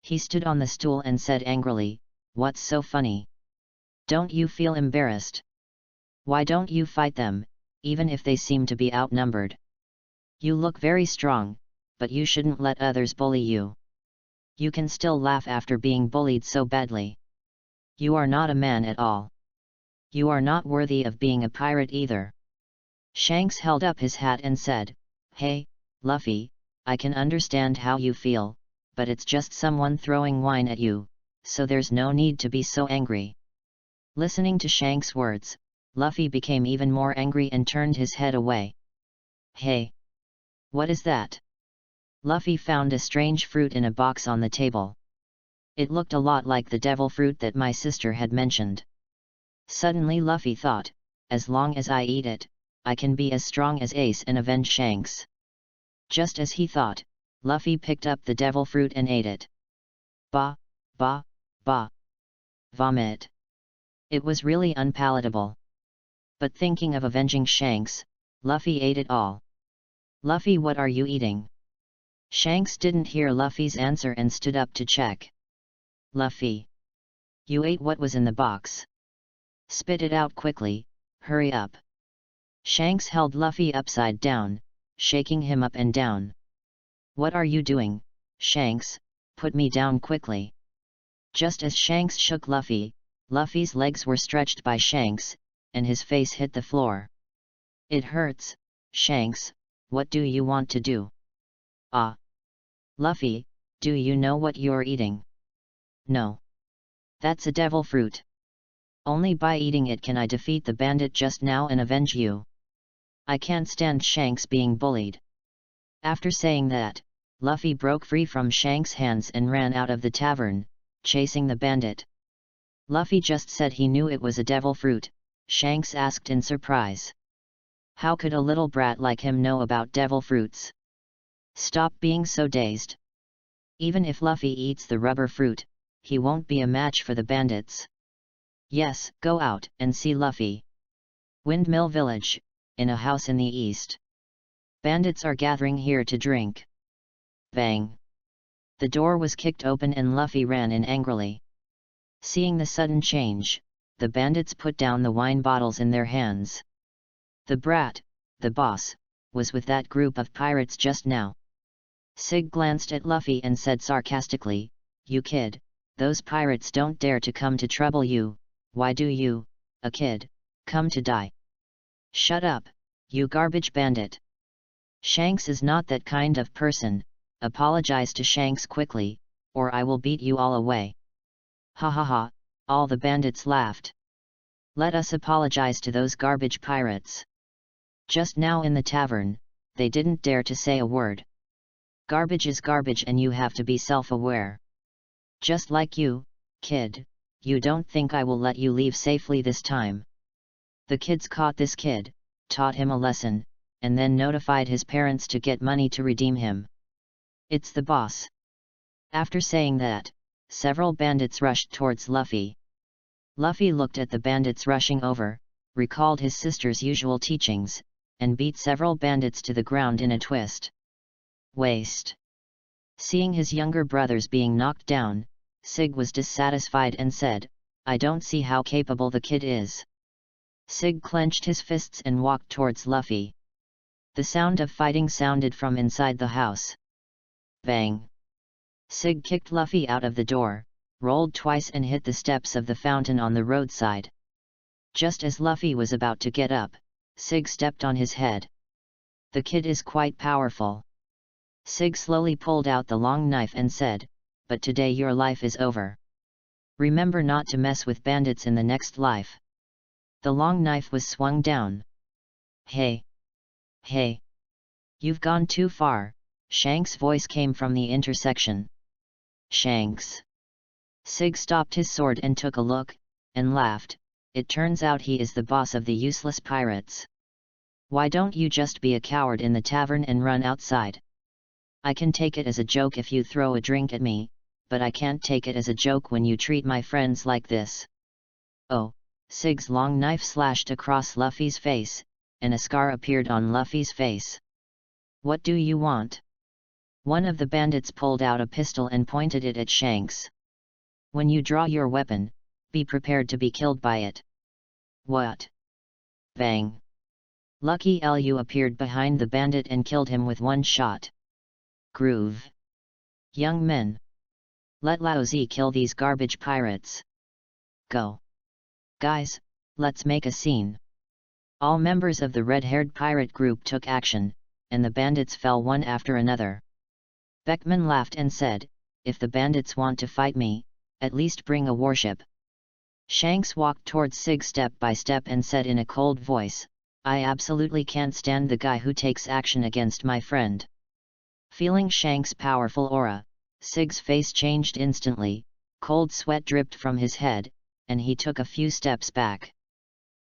He stood on the stool and said angrily, "What's so funny? Don't you feel embarrassed? Why don't you fight them, even if they seem to be outnumbered? You look very strong, but you shouldn't let others bully you. You can still laugh after being bullied so badly. You are not a man at all. You are not worthy of being a pirate either." Shanks held up his hat and said, "Hey, Luffy, I can understand how you feel, but it's just someone throwing wine at you, so there's no need to be so angry." Listening to Shanks' words, Luffy became even more angry and turned his head away. "Hey! What is that?" Luffy found a strange fruit in a box on the table. It looked a lot like the devil fruit that my sister had mentioned. Suddenly Luffy thought, "As long as I eat it, I can be as strong as Ace and avenge Shanks." Just as he thought, Luffy picked up the devil fruit and ate it. Bah, bah, bah. Vomit. It was really unpalatable. But thinking of avenging Shanks, Luffy ate it all. "Luffy, what are you eating?" Shanks didn't hear Luffy's answer and stood up to check. "Luffy! You ate what was in the box. Spit it out quickly, hurry up." Shanks held Luffy upside down, shaking him up and down. "What are you doing, Shanks? Put me down quickly." Just as Shanks shook Luffy, Luffy's legs were stretched by Shanks, and his face hit the floor. "It hurts, Shanks, what do you want to do?" "Ah! Luffy, do you know what you're eating?" "No. That's a devil fruit. Only by eating it can I defeat the bandit just now and avenge you. I can't stand Shanks being bullied." After saying that, Luffy broke free from Shanks' hands and ran out of the tavern, chasing the bandit. "Luffy just said he knew it was a devil fruit," Shanks asked in surprise. "How could a little brat like him know about devil fruits? Stop being so dazed. Even if Luffy eats the rubber fruit, he won't be a match for the bandits." "Yes, go out and see Luffy. Windmill Village, in a house in the east. Bandits are gathering here to drink." Bang! The door was kicked open and Luffy ran in angrily. Seeing the sudden change, the bandits put down the wine bottles in their hands. The brat, the boss, was with that group of pirates just now. Sig glanced at Luffy and said sarcastically, "You kid, those pirates don't dare to come to trouble you, why do you, a kid, come to die?" "Shut up, you garbage bandit. Shanks is not that kind of person, apologize to Shanks quickly, or I will beat you all away." "Ha ha ha," all the bandits laughed. "Let us apologize to those garbage pirates." Just now in the tavern, they didn't dare to say a word. Garbage is garbage and you have to be self-aware. Just like you, kid, you don't think I will let you leave safely this time. The kids caught this kid, taught him a lesson, and then notified his parents to get money to redeem him. It's the boss. After saying that, several bandits rushed towards Luffy. Luffy looked at the bandits rushing over, recalled his sister's usual teachings, and beat several bandits to the ground in a twist. Waste. Seeing his younger brothers being knocked down, Sig was dissatisfied and said, "I don't see how capable the kid is." Sig clenched his fists and walked towards Luffy. The sound of fighting sounded from inside the house. Bang! Sig kicked Luffy out of the door, rolled twice and hit the steps of the fountain on the roadside. Just as Luffy was about to get up, Sig stepped on his head. The kid is quite powerful. Sig slowly pulled out the long knife and said, "But today your life is over. Remember not to mess with bandits in the next life." The long knife was swung down. "Hey! Hey! You've gone too far," Shanks' voice came from the intersection. "Shanks!" Sig stopped his sword and took a look, and laughed. "It turns out he is the boss of the useless pirates. Why don't you just be a coward in the tavern and run outside? I can take it as a joke if you throw a drink at me, but I can't take it as a joke when you treat my friends like this." Oh! Sig's long knife slashed across Luffy's face, and a scar appeared on Luffy's face. "What do you want?" One of the bandits pulled out a pistol and pointed it at Shanks. "When you draw your weapon, be prepared to be killed by it." "What?" Bang! Lucky Lu appeared behind the bandit and killed him with one shot. Groove. Young men. Let Lao Zi kill these garbage pirates. Go. Guys, let's make a scene. All members of the red-haired pirate group took action, and the bandits fell one after another. Beckman laughed and said, "If the bandits want to fight me, at least bring a warship." Shanks walked towards Sig step by step and said in a cold voice, "I absolutely can't stand the guy who takes action against my friend." Feeling Shanks' powerful aura, Sig's face changed instantly, cold sweat dripped from his head, and he took a few steps back.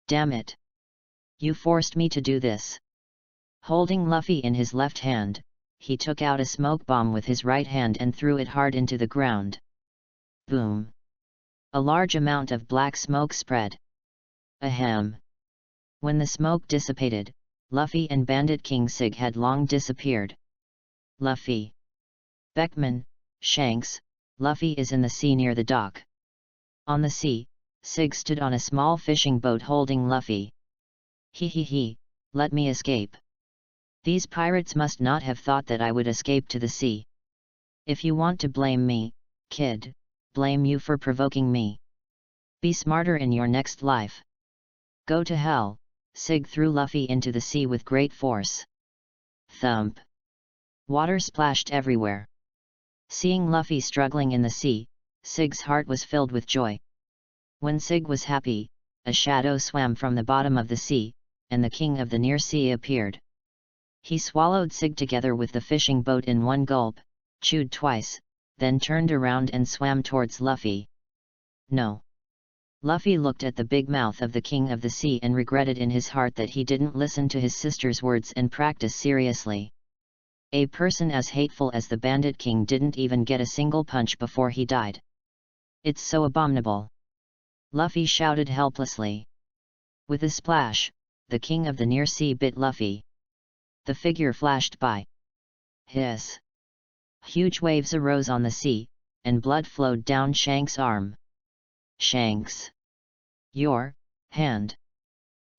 "Damn it! You forced me to do this." Holding Luffy in his left hand, he took out a smoke bomb with his right hand and threw it hard into the ground. Boom! A large amount of black smoke spread. Ahem! When the smoke dissipated, Luffy and Bandit King Sig had long disappeared. Luffy. Beckman, Shanks, Luffy is in the sea near the dock. On the sea, Sig stood on a small fishing boat holding Luffy. He, let me escape. These pirates must not have thought that I would escape to the sea. If you want to blame me, kid, blame you for provoking me. Be smarter in your next life. Go to hell. Sig threw Luffy into the sea with great force. Thump. Water splashed everywhere. Seeing Luffy struggling in the sea, Sig's heart was filled with joy. When Sig was happy, a shadow swam from the bottom of the sea, and the king of the near sea appeared. He swallowed Sig together with the fishing boat in one gulp, chewed twice, then turned around and swam towards Luffy. No. Luffy looked at the big mouth of the king of the sea and regretted in his heart that he didn't listen to his sister's words and practice seriously. A person as hateful as the Bandit King didn't even get a single punch before he died. It's so abominable. Luffy shouted helplessly. With a splash, the king of the near sea bit Luffy. The figure flashed by. Hiss. Huge waves arose on the sea, and blood flowed down Shanks' arm. Shanks. Your hand.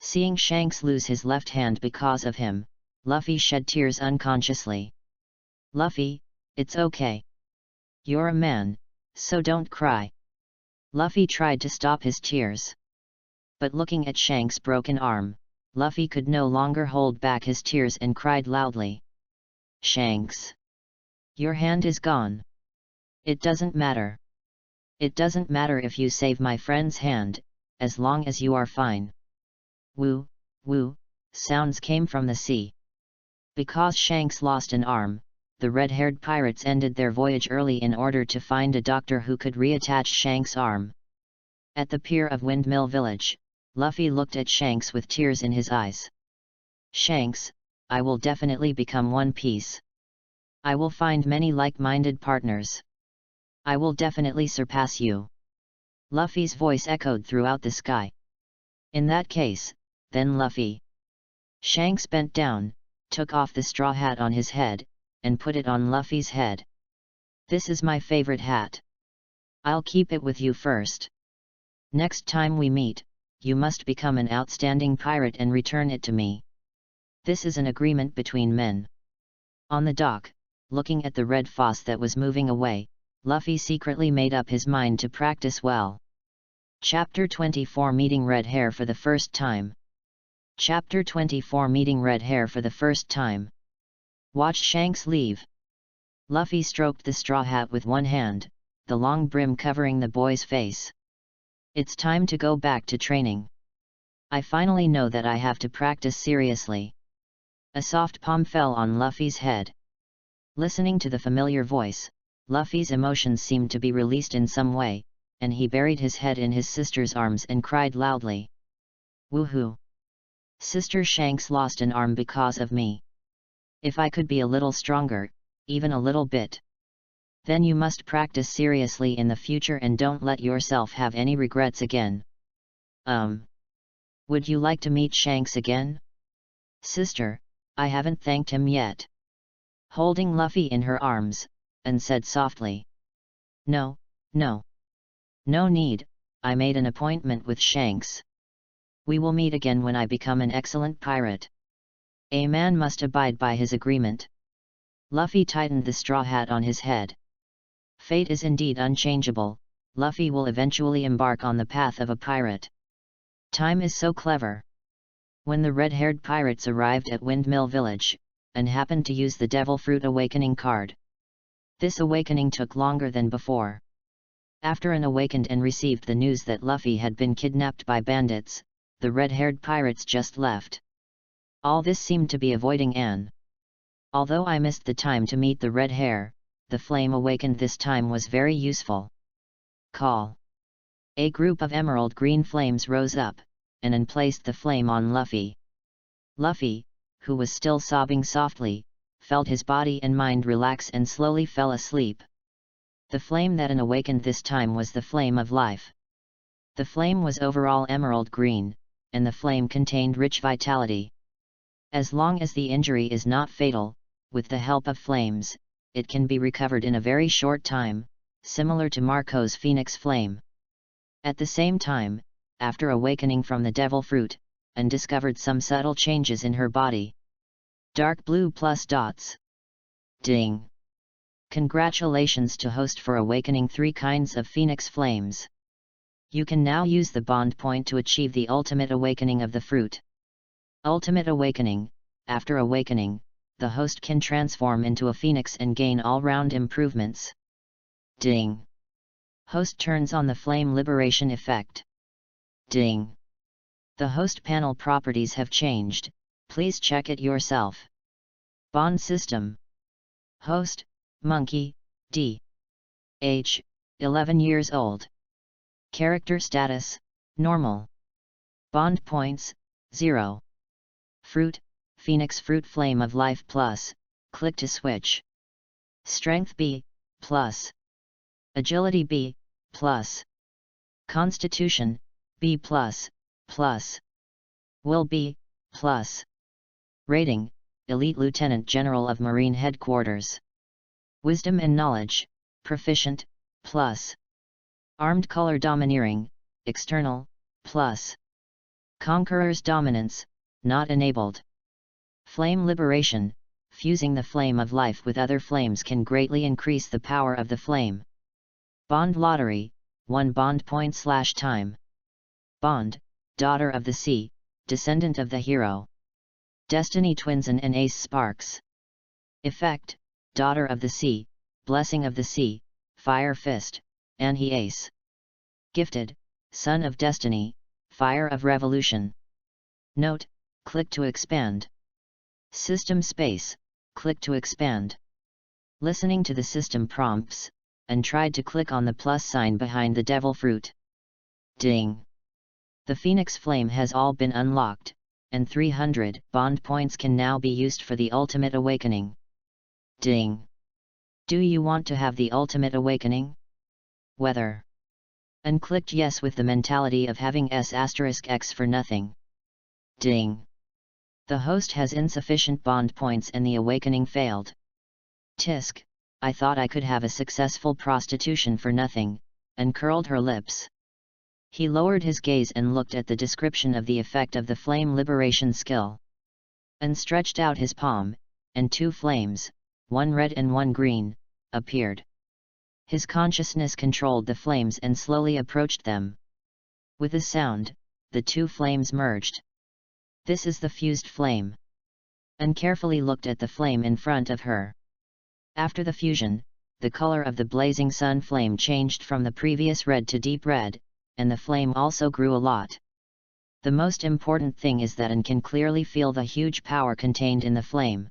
Seeing Shanks lose his left hand because of him, Luffy shed tears unconsciously. Luffy, it's okay. You're a man, so don't cry. Luffy tried to stop his tears. But looking at Shanks' broken arm, Luffy could no longer hold back his tears and cried loudly. Shanks. Your hand is gone. It doesn't matter. It doesn't matter if you save my friend's hand, as long as you are fine. Woo, woo, sounds came from the sea. Because Shanks lost an arm, the red-haired pirates ended their voyage early in order to find a doctor who could reattach Shanks' arm. At the pier of Windmill Village, Luffy looked at Shanks with tears in his eyes. "Shanks, I will definitely become One Piece. I will find many like-minded partners. I will definitely surpass you." Luffy's voice echoed throughout the sky. "In that case, then Luffy." Shanks bent down, took off the straw hat on his head, and put it on Luffy's head. "This is my favorite hat. I'll keep it with you first. Next time we meet, you must become an outstanding pirate and return it to me. This is an agreement between men." On the dock, looking at the red foss that was moving away, Luffy secretly made up his mind to practice well. Chapter 24 Meeting Red Hair for the First Time. Chapter 24 Meeting Red Hair for the First Time. Watch Shanks leave. Luffy stroked the straw hat with one hand, the long brim covering the boy's face. "It's time to go back to training. I finally know that I have to practice seriously." A soft palm fell on Luffy's head. Listening to the familiar voice, Luffy's emotions seemed to be released in some way, and he buried his head in his sister's arms and cried loudly. "Woohoo! Sister Shanks lost an arm because of me. If I could be a little stronger, even a little bit. Then you must practice seriously in the future and don't let yourself have any regrets again." Would you like to meet Shanks again?" "Sister, I haven't thanked him yet." Holding Luffy in her arms, and said softly. No need, I made an appointment with Shanks. We will meet again when I become an excellent pirate. A man must abide by his agreement." Luffy tightened the straw hat on his head. Fate is indeed unchangeable, Luffy will eventually embark on the path of a pirate. Time is so clever. When the red-haired pirates arrived at Windmill Village, and happened to use the Devil Fruit Awakening card. This awakening took longer than before. After An awakened and received the news that Luffy had been kidnapped by bandits, the red-haired pirates just left. All this seemed to be avoiding Anne. Although I missed the time to meet the red hair, the flame awakened this time was very useful. Call. A group of emerald green flames rose up, and Anne placed the flame on Luffy. Luffy, who was still sobbing softly, felt his body and mind relax and slowly fell asleep. The flame that Anne awakened this time was the flame of life. The flame was overall emerald green, and the flame contained rich vitality. As long as the injury is not fatal, with the help of flames, it can be recovered in a very short time, similar to Marco's Phoenix Flame. At the same time, after awakening from the devil fruit, Anne discovered some subtle changes in her body. Dark blue plus dots. Ding! Congratulations to host for awakening 3 kinds of Phoenix Flames. You can now use the bond point to achieve the ultimate awakening of the fruit. Ultimate awakening. After awakening, the host can transform into a phoenix and gain all-round improvements. Ding! Host turns on the flame liberation effect. Ding! The host panel properties have changed, please check it yourself. Bond system. Host, Monkey, D. Age, 11 years old. Character status, Normal. Bond points, 0. Fruit, Phoenix Fruit Flame of Life Plus, click to switch. Strength B, Plus. Agility B, Plus. Constitution, B++, Plus. Will B, Plus. Rating, Elite Lieutenant General of Marine Headquarters. Wisdom and Knowledge, Proficient, Plus. Armed Color Domineering, External, Plus. Conqueror's Dominance, Not Enabled. Flame Liberation, fusing the flame of life with other flames can greatly increase the power of the flame. Bond Lottery, 1 bond point/time. Bond, Daughter of the Sea, Descendant of the Hero. Destiny Twins and Ace Sparks. Effect, Daughter of the Sea, Blessing of the Sea, Fire Fist, Anhi Ace. Gifted, Son of Destiny, Fire of Revolution. Note, click to expand. System space, click to expand. Listening to the system prompts, and tried to click on the plus sign behind the devil fruit. Ding! The Phoenix Flame has all been unlocked, and 300 bond points can now be used for the ultimate awakening. Ding! Do you want to have the ultimate awakening? Whether. And clicked yes with the mentality of having S*X for nothing. Ding! The host has insufficient bond points and the awakening failed. Tisk, I thought I could have a successful prostitution for nothing, and curled her lips. He lowered his gaze and looked at the description of the effect of the flame liberation skill. And stretched out his palm, and 2 flames, one red and one green, appeared. His consciousness controlled the flames and slowly approached them. With a sound, the 2 flames merged. This is the fused flame. And carefully looked at the flame in front of her. After the fusion, the color of the blazing sun flame changed from the previous red to deep red, and the flame also grew a lot. The most important thing is that An can clearly feel the huge power contained in the flame.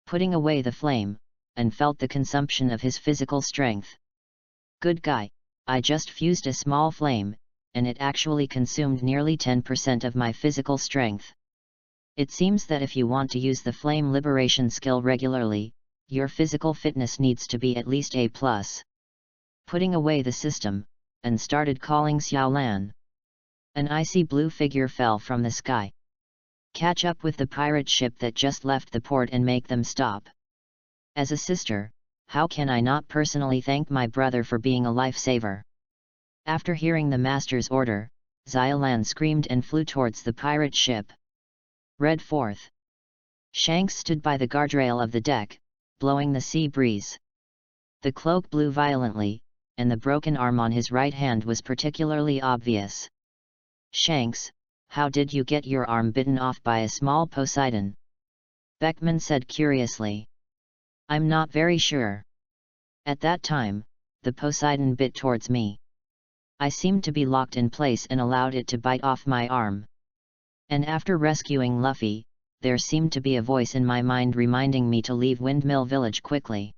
Putting away the flame, An felt the consumption of his physical strength. Good guy, I just fused a small flame, and it actually consumed nearly 10% of my physical strength. It seems that if you want to use the flame liberation skill regularly, your physical fitness needs to be at least A+. Putting away the system, and started calling Xiaolan. An icy blue figure fell from the sky. Catch up with the pirate ship that just left the port and make them stop. As a sister, how can I not personally thank my brother for being a lifesaver? After hearing the master's order, Xiaolan screamed and flew towards the pirate ship. Red 4th. Shanks stood by the guardrail of the deck, blowing the sea breeze. The cloak blew violently, and the broken arm on his right hand was particularly obvious. Shanks, how did you get your arm bitten off by a small Poseidon? Beckman said curiously. I'm not very sure. At that time, the Poseidon bit towards me. I seemed to be locked in place and allowed it to bite off my arm. And after rescuing Luffy, there seemed to be a voice in my mind reminding me to leave Windmill Village quickly.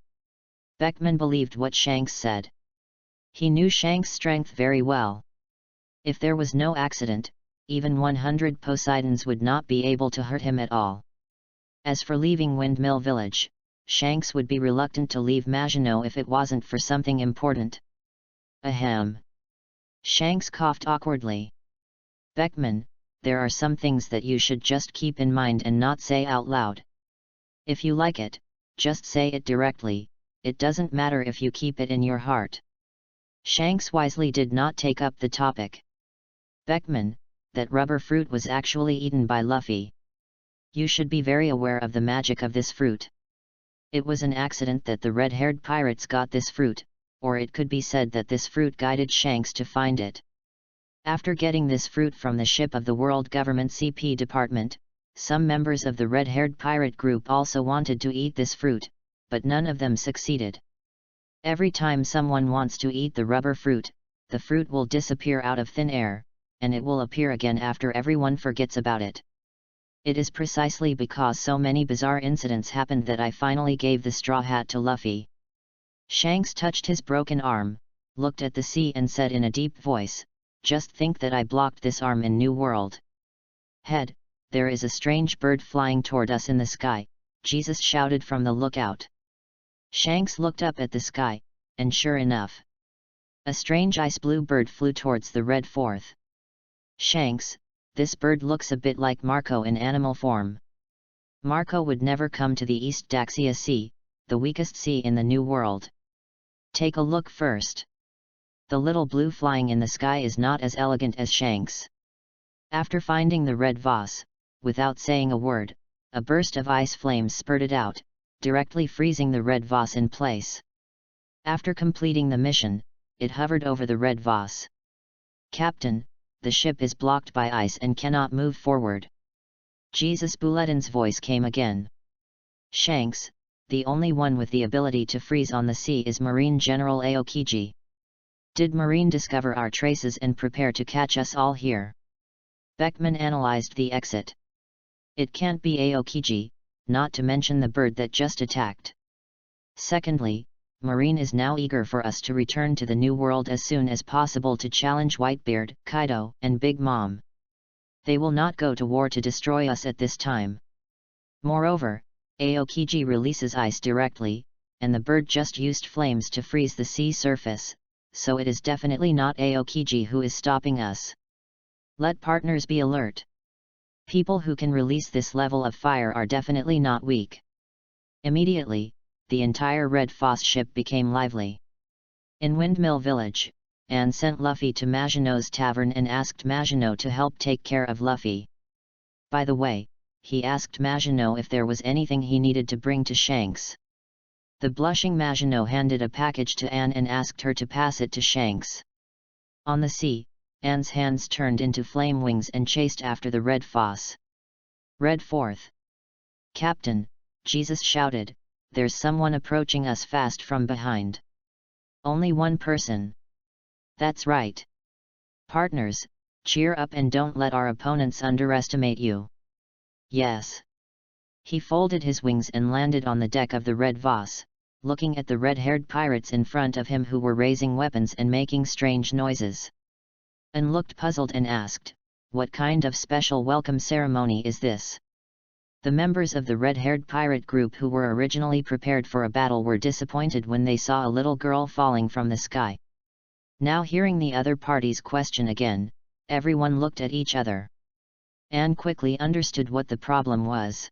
Beckman believed what Shanks said. He knew Shanks' strength very well. If there was no accident, even 100 Poseidons would not be able to hurt him at all. As for leaving Windmill Village, Shanks would be reluctant to leave Maginot if it wasn't for something important. Ahem. Shanks coughed awkwardly. Beckman, there are some things that you should just keep in mind and not say out loud. If you like it, just say it directly, it doesn't matter if you keep it in your heart. Shanks wisely did not take up the topic. Beckman, that rubber fruit was actually eaten by Luffy. You should be very aware of the magic of this fruit. It was an accident that the red-haired pirates got this fruit, or it could be said that this fruit guided Shanks to find it. After getting this fruit from the ship of the World Government CP Department, some members of the red-haired pirate group also wanted to eat this fruit, but none of them succeeded. Every time someone wants to eat the rubber fruit, the fruit will disappear out of thin air, and it will appear again after everyone forgets about it. It is precisely because so many bizarre incidents happened that I finally gave the straw hat to Luffy. Shanks touched his broken arm, looked at the sea and said in a deep voice, just think that I blocked this arm in New World. Head, there is a strange bird flying toward us in the sky, Jesus shouted from the lookout. Shanks looked up at the sky, and sure enough, a strange ice blue bird flew towards the red 4th. Shanks, this bird looks a bit like Marco in animal form. Marco would never come to the East Daxia Sea, the weakest sea in the New World. Take a look first. The little blue flying in the sky is not as elegant as Shanks. After finding the red vase, without saying a word, a burst of ice flames spurted out, directly freezing the red vase in place. After completing the mission, it hovered over the red vase. Captain, the ship is blocked by ice and cannot move forward. Jesus Bulletin's voice came again. Shanks, the only one with the ability to freeze on the sea is Marine General Aokiji. Did Marine discover our traces and prepare to catch us all here? Beckman analyzed the exit. It can't be Aokiji, not to mention the bird that just attacked. Secondly, Marine is now eager for us to return to the New World as soon as possible to challenge Whitebeard, Kaido, and Big Mom. They will not go to war to destroy us at this time. Moreover, Aokiji releases ice directly, and the bird just used flames to freeze the sea surface, so it is definitely not Aokiji who is stopping us. Let partners be alert. People who can release this level of fire are definitely not weak. Immediately, the entire Red Foss ship became lively. In Windmill Village, Anne sent Luffy to Maginot's tavern and asked Maginot to help take care of Luffy. By the way, he asked Maginot if there was anything he needed to bring to Shanks. The blushing Maginot handed a package to Anne and asked her to pass it to Shanks. On the sea, Anne's hands turned into flame wings and chased after the Red Foss. Red 4th. Captain, Jesus shouted, "There's someone approaching us fast from behind." Only one person. That's right. Partners, cheer up and don't let our opponents underestimate you. Yes. He folded his wings and landed on the deck of the Red Foss, looking at the red-haired pirates in front of him who were raising weapons and making strange noises. And looked puzzled and asked, "What kind of special welcome ceremony is this?" The members of the red-haired pirate group who were originally prepared for a battle were disappointed when they saw a little girl falling from the sky. Now hearing the other party's question again, everyone looked at each other. Anne quickly understood what the problem was.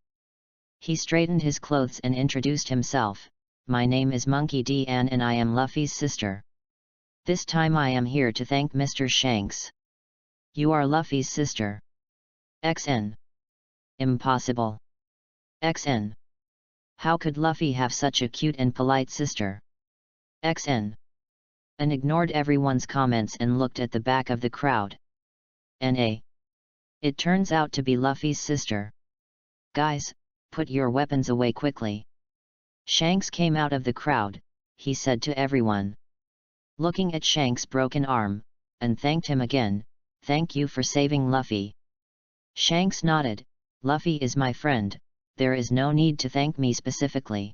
He straightened his clothes and introduced himself. "My name is Monkey D. Anne and I am Luffy's sister. This time I am here to thank Mr. Shanks." "You are Luffy's sister?" "XN. Impossible." "XN. How could Luffy have such a cute and polite sister?" "XN." Anne ignored everyone's comments and looked at the back of the crowd. "NA. It turns out to be Luffy's sister. Guys, put your weapons away quickly." Shanks came out of the crowd, he said to everyone. Looking at Shanks' broken arm, and thanked him again, "Thank you for saving Luffy." Shanks nodded, "Luffy is my friend, there is no need to thank me specifically."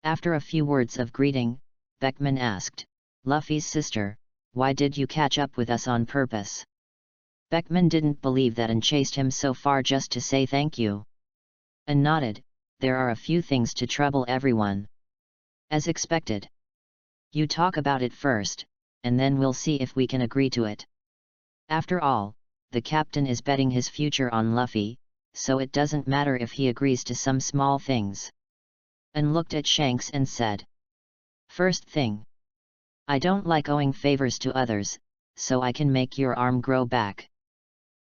After a few words of greeting, Beckman asked, "Luffy's sister, why did you catch up with us on purpose?" Beckman didn't believe that and chased him so far just to say thank you. And nodded, "There are a few things to trouble everyone." As expected. "You talk about it first, and then we'll see if we can agree to it. After all, the captain is betting his future on Luffy, so it doesn't matter if he agrees to some small things." And looked at Shanks and said, "First thing. I don't like owing favors to others, so I can make your arm grow back."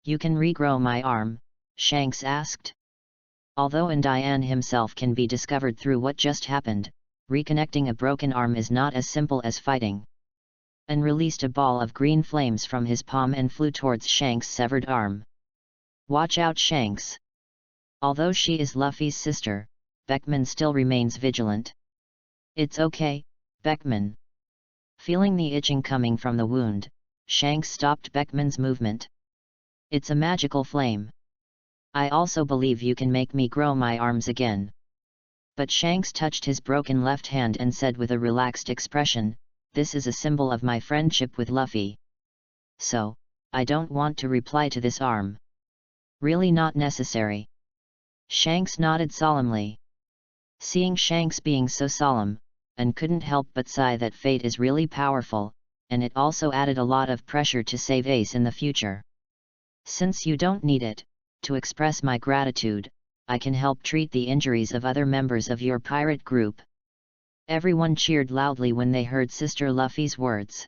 "You can regrow my arm?" Shanks asked. Although Diane himself can be discovered through what just happened, reconnecting a broken arm is not as simple as fighting. And released a ball of green flames from his palm and flew towards Shanks' severed arm. "Watch out, Shanks." Although she is Luffy's sister, Beckman still remains vigilant. "It's okay, Beckman." Feeling the itching coming from the wound, Shanks stopped Beckman's movement. "It's a magical flame. I also believe you can make me grow my arms again." But Shanks touched his broken left hand and said with a relaxed expression, "This is a symbol of my friendship with Luffy. So, I don't want to reply to this arm." "Really not necessary." Shanks nodded solemnly. Seeing Shanks being so solemn, and couldn't help but sigh that fate is really powerful, and it also added a lot of pressure to save Ace in the future. "Since you don't need it, to express my gratitude, I can help treat the injuries of other members of your pirate group." Everyone cheered loudly when they heard Sister Luffy's words.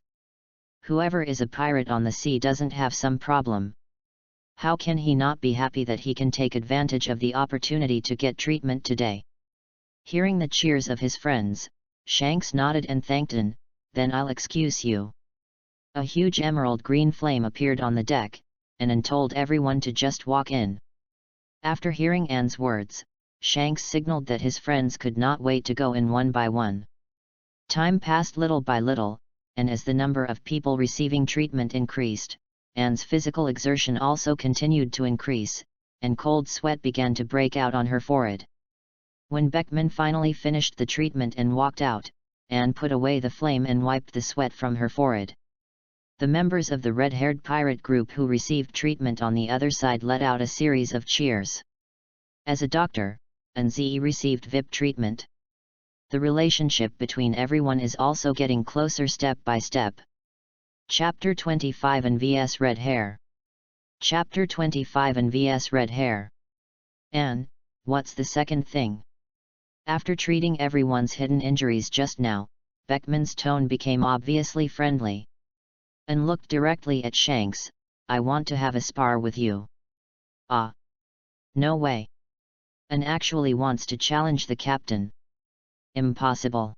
Whoever is a pirate on the sea doesn't have some problem. How can he not be happy that he can take advantage of the opportunity to get treatment today? Hearing the cheers of his friends, Shanks nodded and thanked Anne, "Then I'll excuse you." A huge emerald green flame appeared on the deck, and Anne told everyone to just walk in. After hearing Anne's words, Shanks signaled that his friends could not wait to go in one by one. Time passed little by little, and as the number of people receiving treatment increased, Anne's physical exertion also continued to increase, and cold sweat began to break out on her forehead. When Beckman finally finished the treatment and walked out, Anne put away the flame and wiped the sweat from her forehead. The members of the red-haired pirate group who received treatment on the other side let out a series of cheers. As a doctor, Anne received VIP treatment. The relationship between everyone is also getting closer step by step. Chapter 25 and vs Red Hair. Chapter 25 and vs Red Hair. Anne, what's the second thing? After treating everyone's hidden injuries just now, Beckman's tone became obviously friendly. Anne looked directly at Shanks. I want to have a spar with you. Ah. No way. Anne actually wants to challenge the captain. Impossible.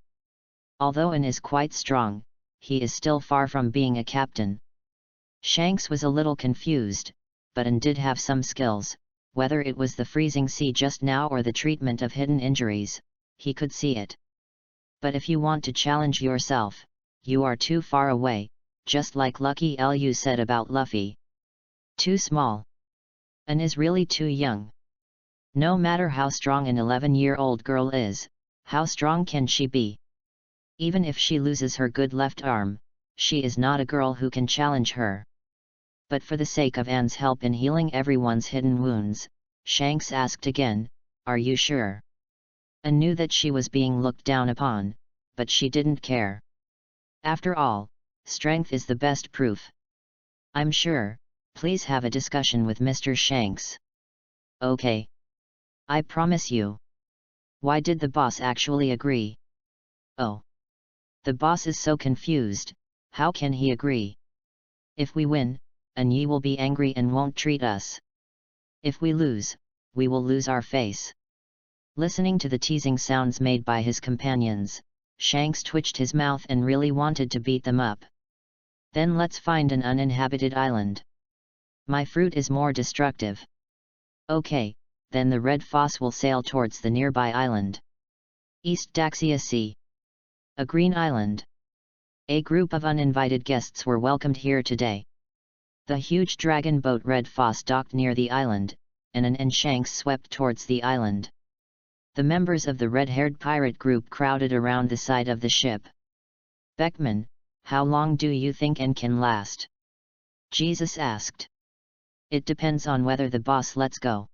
Although Anne is quite strong, he is still far from being a captain. Shanks was a little confused, but Anne did have some skills, whether it was the freezing sea just now or the treatment of hidden injuries, he could see it. But if you want to challenge yourself, you are too far away, just like Lucky Lu said about Luffy. Too small. Anne is really too young. No matter how strong an 11-year-old girl is, how strong can she be? Even if she loses her good left arm, she is not a girl who can challenge her. But for the sake of Anne's help in healing everyone's hidden wounds, Shanks asked again, are you sure? Anne knew that she was being looked down upon, but she didn't care. After all, strength is the best proof. I'm sure, please have a discussion with Mr. Shanks. Okay. I promise you. Why did the boss actually agree? Oh. The boss is so confused, how can he agree? If we win, Anne will be angry and won't treat us. If we lose, we will lose our face. Listening to the teasing sounds made by his companions, Shanks twitched his mouth and really wanted to beat them up. Then let's find an uninhabited island. My fruit is more destructive. Okay, then the Red Foss will sail towards the nearby island. East Daxia Sea. A green island. A group of uninvited guests were welcomed here today. The huge dragon boat Red Foss docked near the island, and Anne and Shanks swept towards the island. The members of the red-haired pirate group crowded around the side of the ship. Beckman, how long do you think Anne can last? Jesus asked. It depends on whether the boss lets go.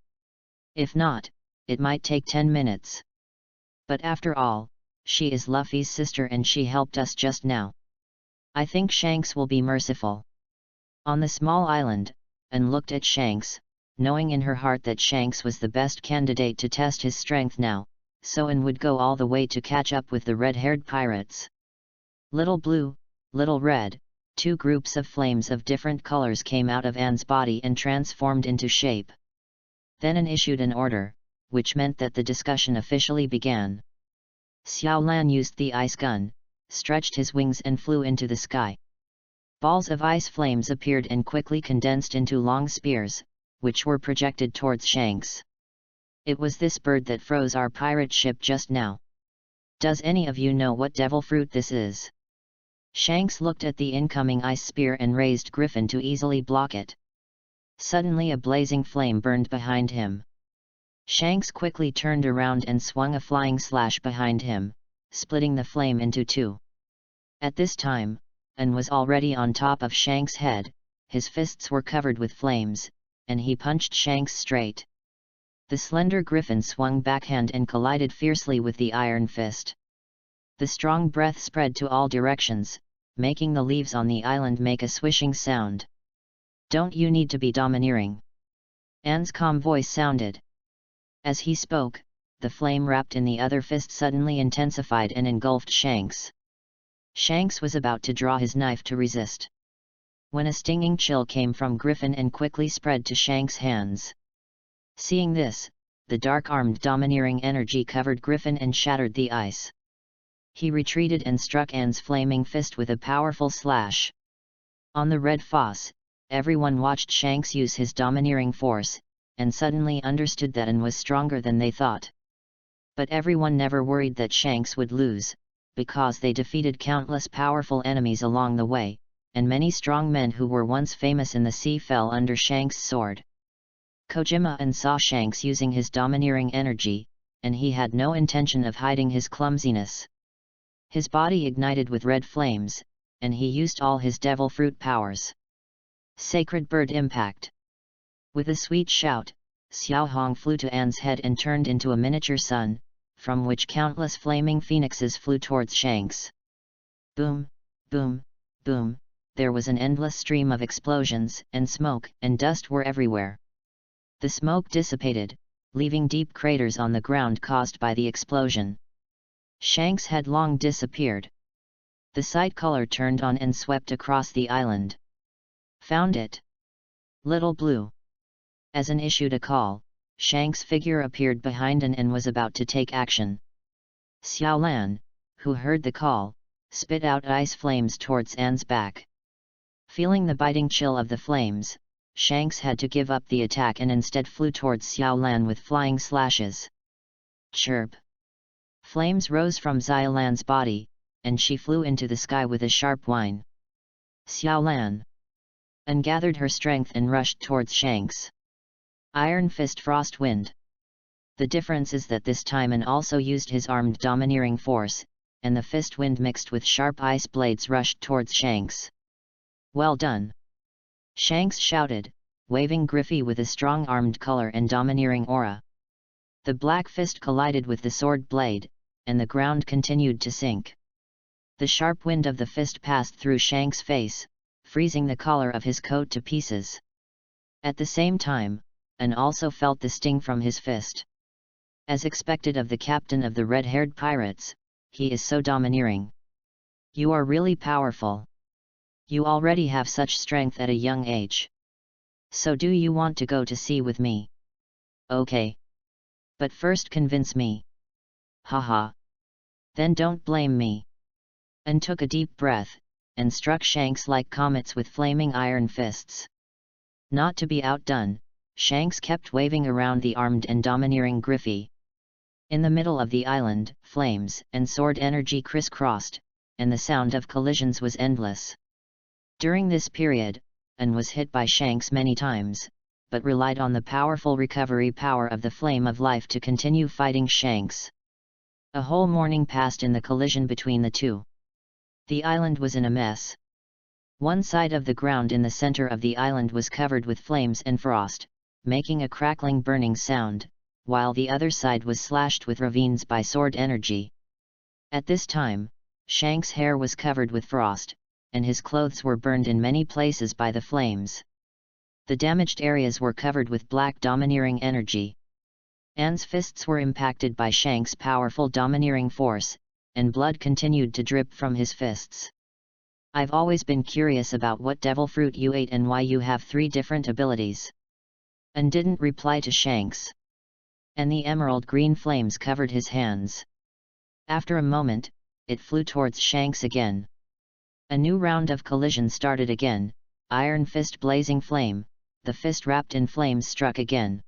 If not, it might take 10 minutes. But after all, she is Luffy's sister and she helped us just now. I think Shanks will be merciful. On the small island, Anne looked at Shanks, knowing in her heart that Shanks was the best candidate to test his strength now, so Anne would go all the way to catch up with the red-haired pirates. Little blue, little red, two groups of flames of different colors came out of Anne's body and transformed into shape. Then Anne issued an order, which meant that the discussion officially began. Xiao Lan used the ice gun, stretched his wings and flew into the sky. Balls of ice flames appeared and quickly condensed into long spears, which were projected towards Shanks. It was this bird that froze our pirate ship just now. Does any of you know what devil fruit this is? Shanks looked at the incoming ice spear and raised Griffin to easily block it. Suddenly a blazing flame burned behind him. Shanks quickly turned around and swung a flying slash behind him, splitting the flame into two. At this time, Anne was already on top of Shanks' head, his fists were covered with flames, and he punched Shanks straight. The slender Griffin swung backhand and collided fiercely with the iron fist. The strong breath spread to all directions, making the leaves on the island make a swishing sound. Don't you need to be domineering? Anne's calm voice sounded. As he spoke, the flame wrapped in the other fist suddenly intensified and engulfed Shanks. Shanks was about to draw his knife to resist, when a stinging chill came from Griffin and quickly spread to Shanks' hands. Seeing this, the dark-armed domineering energy covered Griffin and shattered the ice. He retreated and struck Anne's flaming fist with a powerful slash. On the Red Foss, everyone watched Shanks use his domineering force, and suddenly understood that Anne was stronger than they thought. But everyone never worried that Shanks would lose, because they defeated countless powerful enemies along the way, and many strong men who were once famous in the sea fell under Shanks' sword. Kojima and saw Shanks using his domineering energy, and he had no intention of hiding his clumsiness. His body ignited with red flames, and he used all his devil fruit powers. Sacred Bird Impact. With a sweet shout, Xiao Hong flew to Anne's head and turned into a miniature sun, from which countless flaming phoenixes flew towards Shanks. Boom, boom, boom, there was an endless stream of explosions, and smoke and dust were everywhere. The smoke dissipated, leaving deep craters on the ground caused by the explosion. Shanks had long disappeared. The sight color turned on and swept across the island. Found it. Little Blue. As An issued a call, Shanks' figure appeared behind An and was about to take action. Xiao Lan, who heard the call, spit out ice flames towards Anne's back. Feeling the biting chill of the flames, Shanks had to give up the attack and instead flew towards Xiao Lan with flying slashes. Chirp! Flames rose from Xiao Lan's body, and she flew into the sky with a sharp whine. Xiao Lan! An gathered her strength and rushed towards Shanks. Iron Fist Frost Wind. The difference is that this time An also used his armed domineering force, and the fist wind mixed with sharp ice blades rushed towards Shanks. Well done! Shanks shouted, waving Griffey with a strong armed color and domineering aura. The black fist collided with the sword blade, and the ground continued to sink. The sharp wind of the fist passed through Shanks' face, freezing the collar of his coat to pieces. At the same time, An also felt the sting from his fist. As expected of the captain of the red-haired pirates, he is so domineering. You are really powerful. You already have such strength at a young age. So do you want to go to sea with me? Okay. But first convince me. Haha. Then don't blame me. An took a deep breath, and struck Shanks like comets with flaming iron fists. Not to be outdone, Shanks kept waving around the armed and domineering Griffey. In the middle of the island, flames and sword energy crisscrossed, and the sound of collisions was endless. During this period, An was hit by Shanks many times, but relied on the powerful recovery power of the Flame of Life to continue fighting Shanks. A whole morning passed in the collision between the two. The island was in a mess. One side of the ground in the center of the island was covered with flames and frost, making a crackling burning sound, while the other side was slashed with ravines by sword energy. At this time, Shanks' hair was covered with frost, and his clothes were burned in many places by the flames. The damaged areas were covered with black domineering energy. Anne's fists were impacted by Shanks' powerful domineering force, and blood continued to drip from his fists. I've always been curious about what devil fruit you ate and why you have 3 different abilities. An didn't reply to Shanks. And the emerald green flames covered his hands. After a moment, it flew towards Shanks again. A new round of collision started again, iron fist blazing flame, the fist wrapped in flames struck again.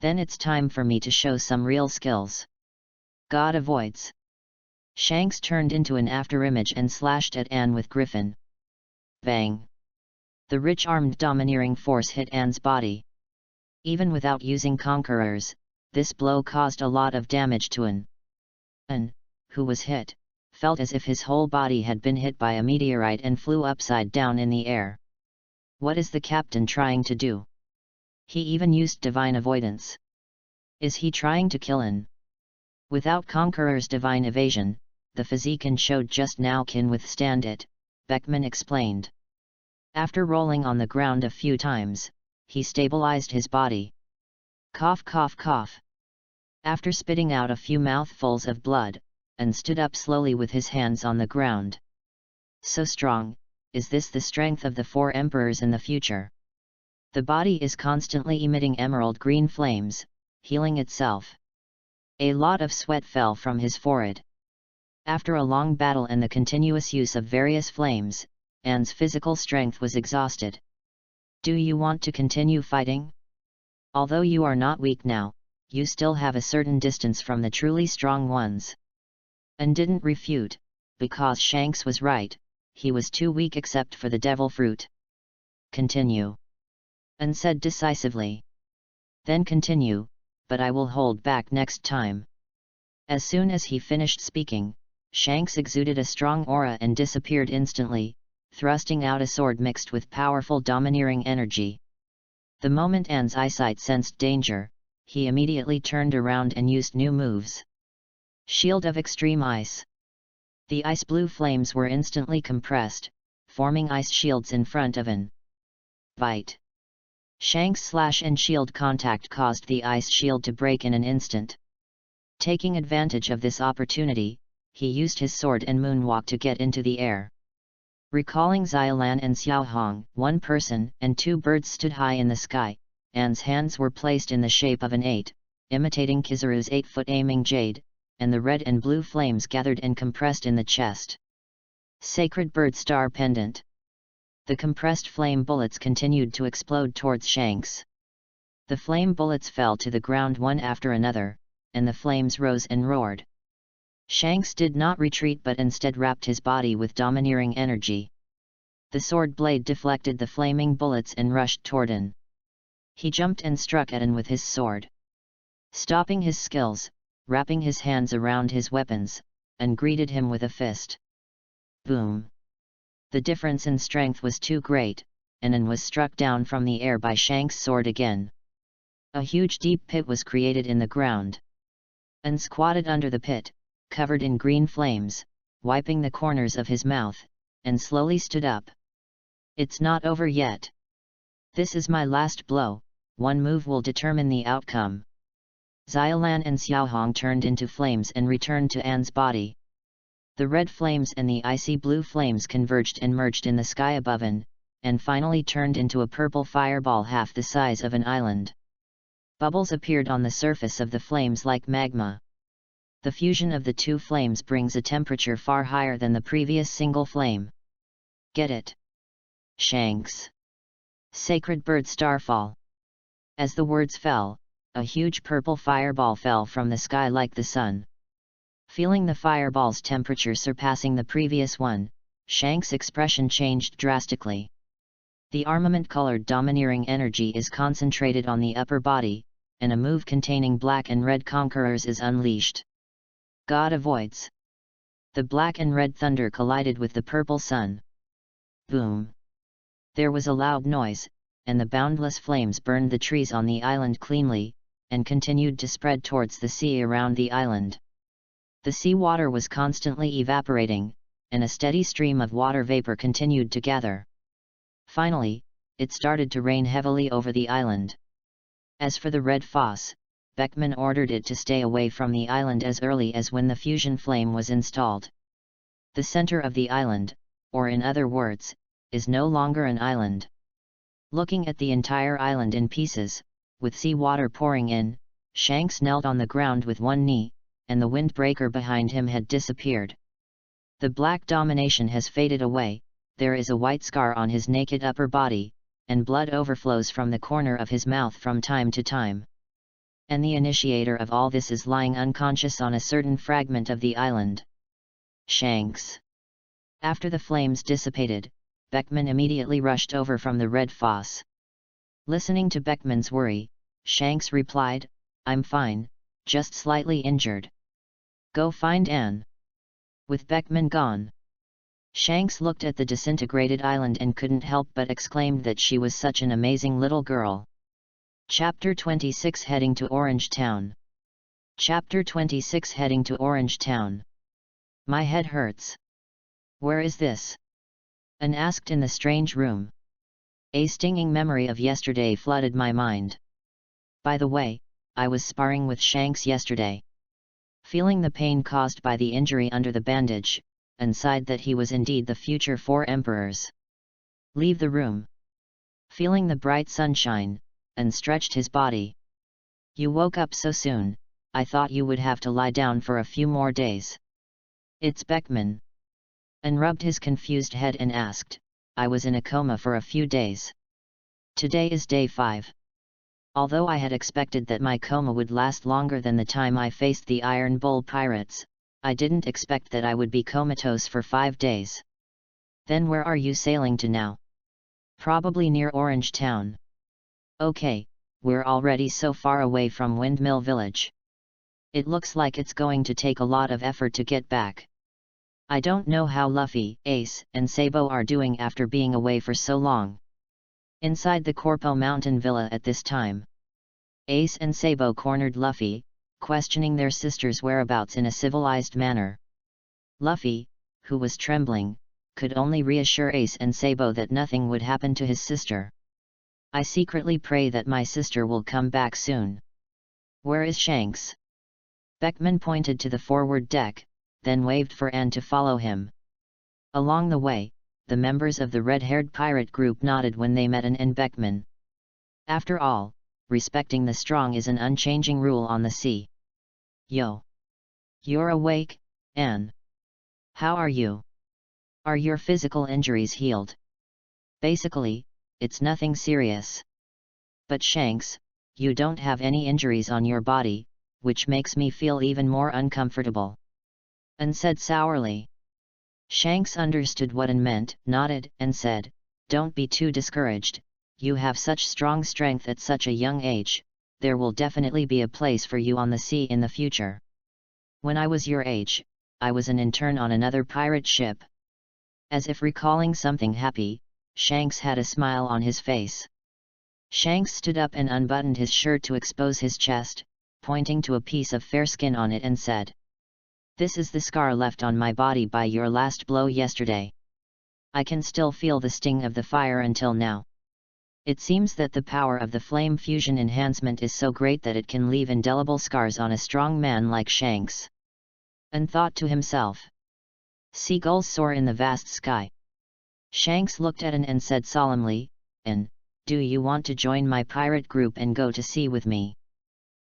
Then it's time for me to show some real skills. God avoids. Shanks turned into an afterimage and slashed at Anne with Griffin. Bang! The rich armed domineering force hit Anne's body. Even without using conquerors, this blow caused a lot of damage to An. An, who was hit, felt as if his whole body had been hit by a meteorite and flew upside down in the air. What is the captain trying to do? He even used divine avoidance. Is he trying to kill An? Without Conqueror's divine evasion, the physique An showed just now can withstand it, Beckman explained. After rolling on the ground a few times, he stabilized his body. Cough cough cough. After spitting out a few mouthfuls of blood, An stood up slowly with his hands on the ground. So strong, is this the strength of the 4 emperors in the future? The body is constantly emitting emerald green flames, healing itself. A lot of sweat fell from his forehead. After a long battle and the continuous use of various flames, Anne's physical strength was exhausted. Do you want to continue fighting? Although you are not weak now, you still have a certain distance from the truly strong ones. An didn't refute, because Shanks was right, he was too weak except for the devil fruit. Continue. An said decisively. Then continue, but I will hold back next time." As soon as he finished speaking, Shanks exuded a strong aura and disappeared instantly, thrusting out a sword mixed with powerful domineering energy. The moment Anne's eyesight sensed danger, he immediately turned around and used new moves. Shield of Extreme Ice. The ice blue flames were instantly compressed, forming ice shields in front of an bite. Shanks' slash and shield contact caused the ice shield to break in an instant. Taking advantage of this opportunity, he used his sword and moonwalk to get into the air. Recalling Xiaolan and Xiaohong, one person and two birds stood high in the sky. Anne's hands were placed in the shape of an 8, imitating Kizaru's 8-foot aiming jade, and the red and blue flames gathered and compressed in the chest. Sacred Bird Star Pendant. The compressed flame bullets continued to explode towards Shanks. The flame bullets fell to the ground one after another, and the flames rose and roared. Shanks did not retreat but instead wrapped his body with domineering energy. The sword blade deflected the flaming bullets and rushed toward An. He jumped and struck at An with his sword. Stopping his skills, wrapping his hands around his weapons, and greeted him with a fist. Boom! The difference in strength was too great, and An was struck down from the air by Shanks' sword again. A huge deep pit was created in the ground. An squatted under the pit, covered in green flames, wiping the corners of his mouth, and slowly stood up. "It's not over yet. This is my last blow, one move will determine the outcome." Xiaolan and Xiaohong turned into flames and returned to Anne's body. The red flames and the icy blue flames converged and merged in the sky above An, and finally turned into a purple fireball half the size of an island. Bubbles appeared on the surface of the flames like magma. The fusion of the two flames brings a temperature far higher than the previous single flame. Get it? Shanks. Sacred Bird Starfall. As the words fell, a huge purple fireball fell from the sky like the sun. Feeling the fireball's temperature surpassing the previous one, Shanks' expression changed drastically. The armament-colored domineering energy is concentrated on the upper body, and a move containing black and red conquerors is unleashed. God avoids. The black and red thunder collided with the purple sun. Boom! There was a loud noise, and the boundless flames burned the trees on the island cleanly, and continued to spread towards the sea around the island. The sea water was constantly evaporating, and a steady stream of water vapor continued to gather. Finally, it started to rain heavily over the island. As for the red foss, Beckman ordered it to stay away from the island as early as when the fusion flame was installed. The center of the island, or in other words, is no longer an island. Looking at the entire island in pieces, with sea water pouring in, Shanks knelt on the ground with one knee, and the windbreaker behind him had disappeared. The black domination has faded away, there is a white scar on his naked upper body, and blood overflows from the corner of his mouth from time to time. And the initiator of all this is lying unconscious on a certain fragment of the island. Shanks. After the flames dissipated, Beckman immediately rushed over from the red foss. Listening to Beckman's worry, Shanks replied, "I'm fine, just slightly injured. Go find Anne." With Beckman gone, Shanks looked at the disintegrated island and couldn't help but exclaim that she was such an amazing little girl. Chapter 26 Heading to Orange Town. Chapter 26 Heading to Orange Town. My head hurts. Where is this? Anne asked in the strange room. A stinging memory of yesterday flooded my mind. By the way, I was sparring with Shanks yesterday. Feeling the pain caused by the injury under the bandage, Anne sighed that he was indeed the future 4 emperors. Leave the room. Feeling the bright sunshine, Anne stretched his body. You woke up so soon, I thought you would have to lie down for a few more days. It's Beckman. Anne rubbed his confused head and asked, I was in a coma for a few days. Today is day 5. Although I had expected that my coma would last longer than the time I faced the Iron Bull pirates, I didn't expect that I would be comatose for 5 days. Then where are you sailing to now? Probably near Orange Town. Okay, we're already so far away from Windmill Village. It looks like it's going to take a lot of effort to get back. I don't know how Luffy, Ace, and Sabo are doing after being away for so long. Inside the Corpo Mountain Villa at this time, Ace and Sabo cornered Luffy, questioning their sister's whereabouts in a civilized manner. Luffy, who was trembling, could only reassure Ace and Sabo that nothing would happen to his sister. I secretly pray that my sister will come back soon. Where is Shanks? Beckman pointed to the forward deck, then waved for Anne to follow him. Along the way, the members of the red-haired pirate group nodded when they met Anne and Beckman. After all, respecting the strong is an unchanging rule on the sea. Yo! You're awake, Anne? How are you? Are your physical injuries healed? Basically, it's nothing serious. But Shanks, you don't have any injuries on your body, which makes me feel even more uncomfortable. Anne said sourly. Shanks understood what Anne meant, nodded, and said, "Don't be too discouraged, you have such strong strength at such a young age, there will definitely be a place for you on the sea in the future. When I was your age, I was an intern on another pirate ship." As if recalling something happy, Shanks had a smile on his face. Shanks stood up and unbuttoned his shirt to expose his chest, pointing to a piece of fair skin on it and said, "This is the scar left on my body by your last blow yesterday. I can still feel the sting of the fire until now. It seems that the power of the flame fusion enhancement is so great that it can leave indelible scars on a strong man like Shanks." And thought to himself. Seagulls soar in the vast sky. Shanks looked at Anne and said solemnly, "Anne, do you want to join my pirate group and go to sea with me?"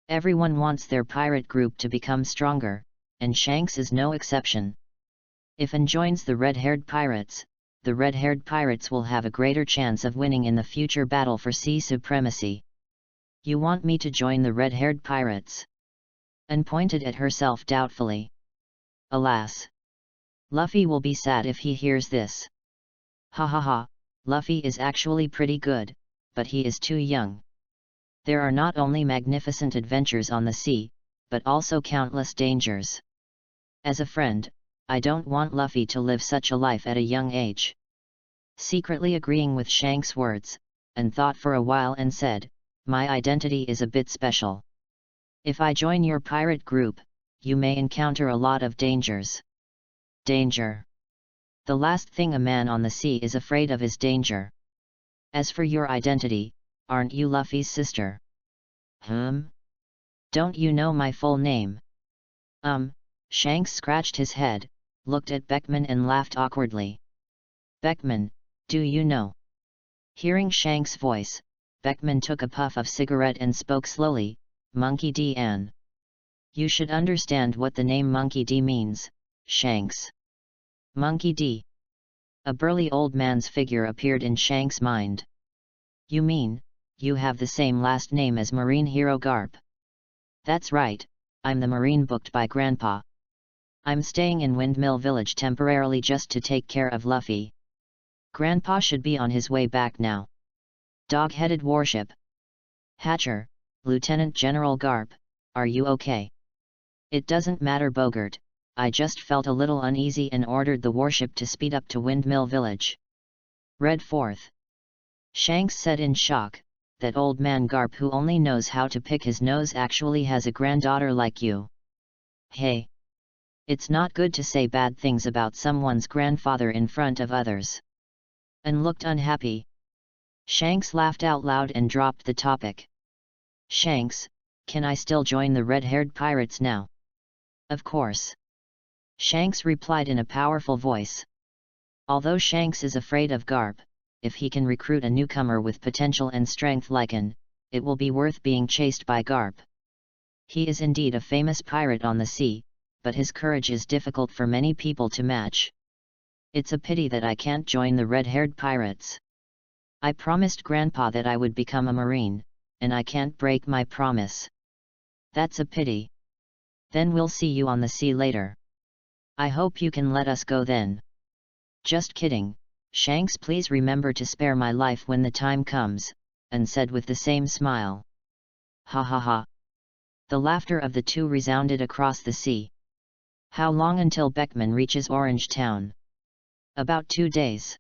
Everyone wants their pirate group to become stronger, and Shanks is no exception. If Anne joins the red-haired pirates, the red-haired pirates will have a greater chance of winning in the future battle for sea supremacy. "You want me to join the red-haired pirates?" Anne pointed at herself doubtfully. Alas! Luffy will be sad if he hears this. Ha ha ha, Luffy is actually pretty good, but he is too young. There are not only magnificent adventures on the sea, but also countless dangers. As a friend, I don't want Luffy to live such a life at a young age. Secretly agreeing with Shanks' words, Anne thought for a while and said, "My identity is a bit special. If I join your pirate group, you may encounter a lot of dangers." Danger. The last thing a man on the sea is afraid of is danger. As for your identity, aren't you Luffy's sister? Don't you know my full name? Shanks scratched his head, looked at Beckman and laughed awkwardly. "Beckman, do you know?" Hearing Shanks' voice, Beckman took a puff of cigarette and spoke slowly, "Monkey D. Anne. You should understand what the name Monkey D means, Shanks." Monkey D. A burly old man's figure appeared in Shanks' mind. "You mean, you have the same last name as Marine hero Garp?" "That's right, I'm the Marine booked by Grandpa. I'm staying in Windmill Village temporarily just to take care of Luffy. Grandpa should be on his way back now." Dog-headed warship. "Hatcher, Lieutenant General Garp, are you okay?" "It doesn't matter, Bogart, I just felt a little uneasy and ordered the warship to speed up to Windmill Village." Read forth. Shanks said in shock, "That old man Garp who only knows how to pick his nose actually has a granddaughter like you. Hey! It's not good to say bad things about someone's grandfather in front of others." And looked unhappy. Shanks laughed out loud and dropped the topic. "Shanks, can I still join the red-haired pirates now?" "Of course." Shanks replied in a powerful voice. Although Shanks is afraid of Garp, if he can recruit a newcomer with potential and strength like Anne, it will be worth being chased by Garp. He is indeed a famous pirate on the sea, but his courage is difficult for many people to match. It's a pity that I can't join the red-haired pirates. I promised Grandpa that I would become a Marine, and I can't break my promise. That's a pity. Then we'll see you on the sea later. I hope you can let us go then." "Just kidding, Shanks, please remember to spare my life when the time comes," Anne said with the same smile. Ha ha ha. The laughter of the two resounded across the sea. How long until Beckman reaches Orange Town? About 2 days.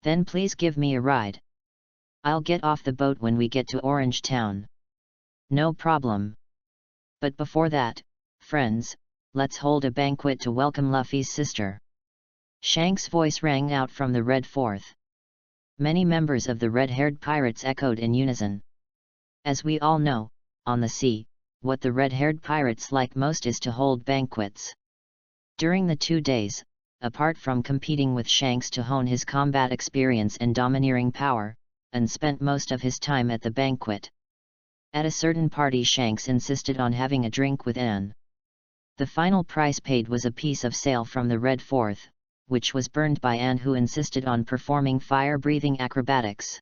Then please give me a ride. I'll get off the boat when we get to Orange Town. No problem. But before that, friends, let's hold a banquet to welcome Luffy's sister. Shank's voice rang out from the Red Fourth. Many members of the red-haired pirates echoed in unison. As we all know, on the sea, what the red-haired pirates like most is to hold banquets. During the 2 days, apart from competing with Shanks to hone his combat experience and domineering power, and spent most of his time at the banquet. At a certain party Shanks insisted on having a drink with Anne. The final price paid was a piece of sail from the Red Fourth, which was burned by Anne, who insisted on performing fire-breathing acrobatics.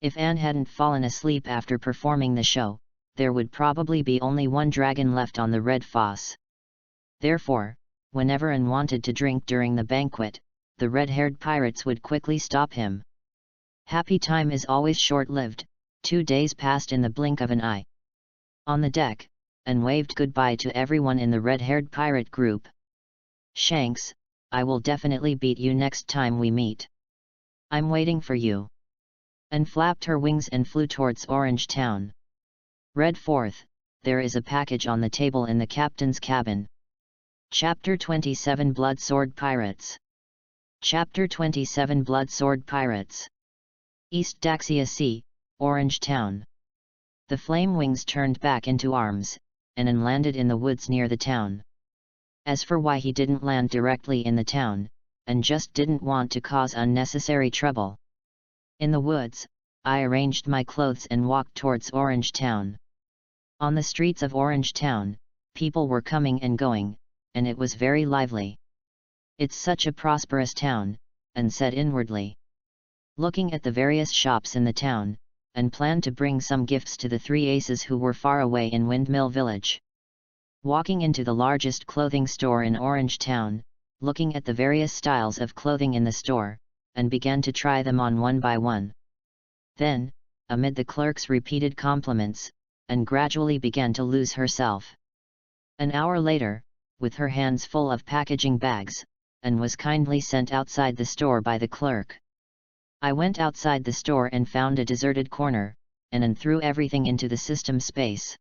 If Anne hadn't fallen asleep after performing the show, there would probably be only one dragon left on the Red Foss. Therefore, whenever Anne wanted to drink during the banquet, the red-haired pirates would quickly stop him. Happy time is always short-lived. 2 days passed in the blink of an eye. On the deck, Anne waved goodbye to everyone in the red-haired pirate group. Shanks, I will definitely beat you next time we meet. I'm waiting for you. Anne flapped her wings and flew towards Orange Town. Red Fourth, there is a package on the table in the captain's cabin. Chapter 27 Blood Sword Pirates. Chapter 27 Blood Sword Pirates. East Daxia Sea, Orange Town. The flame wings turned back into arms, and Anne landed in the woods near the town. As for why he didn't land directly in the town, Anne just didn't want to cause unnecessary trouble. In the woods, I arranged my clothes and walked towards Orange Town. On the streets of Orange Town, people were coming and going, and it was very lively. It's such a prosperous town, Anne said inwardly. Looking at the various shops in the town, Anne planned to bring some gifts to the 3 aces who were far away in Windmill Village. Walking into the largest clothing store in Orange Town, looking at the various styles of clothing in the store, Anne began to try them on one by one. Then, amid the clerk's repeated compliments, Anne gradually began to lose herself. An hour later, with her hands full of packaging bags, Anne was kindly sent outside the store by the clerk. I went outside the store and found a deserted corner, and Anne threw everything into the system space.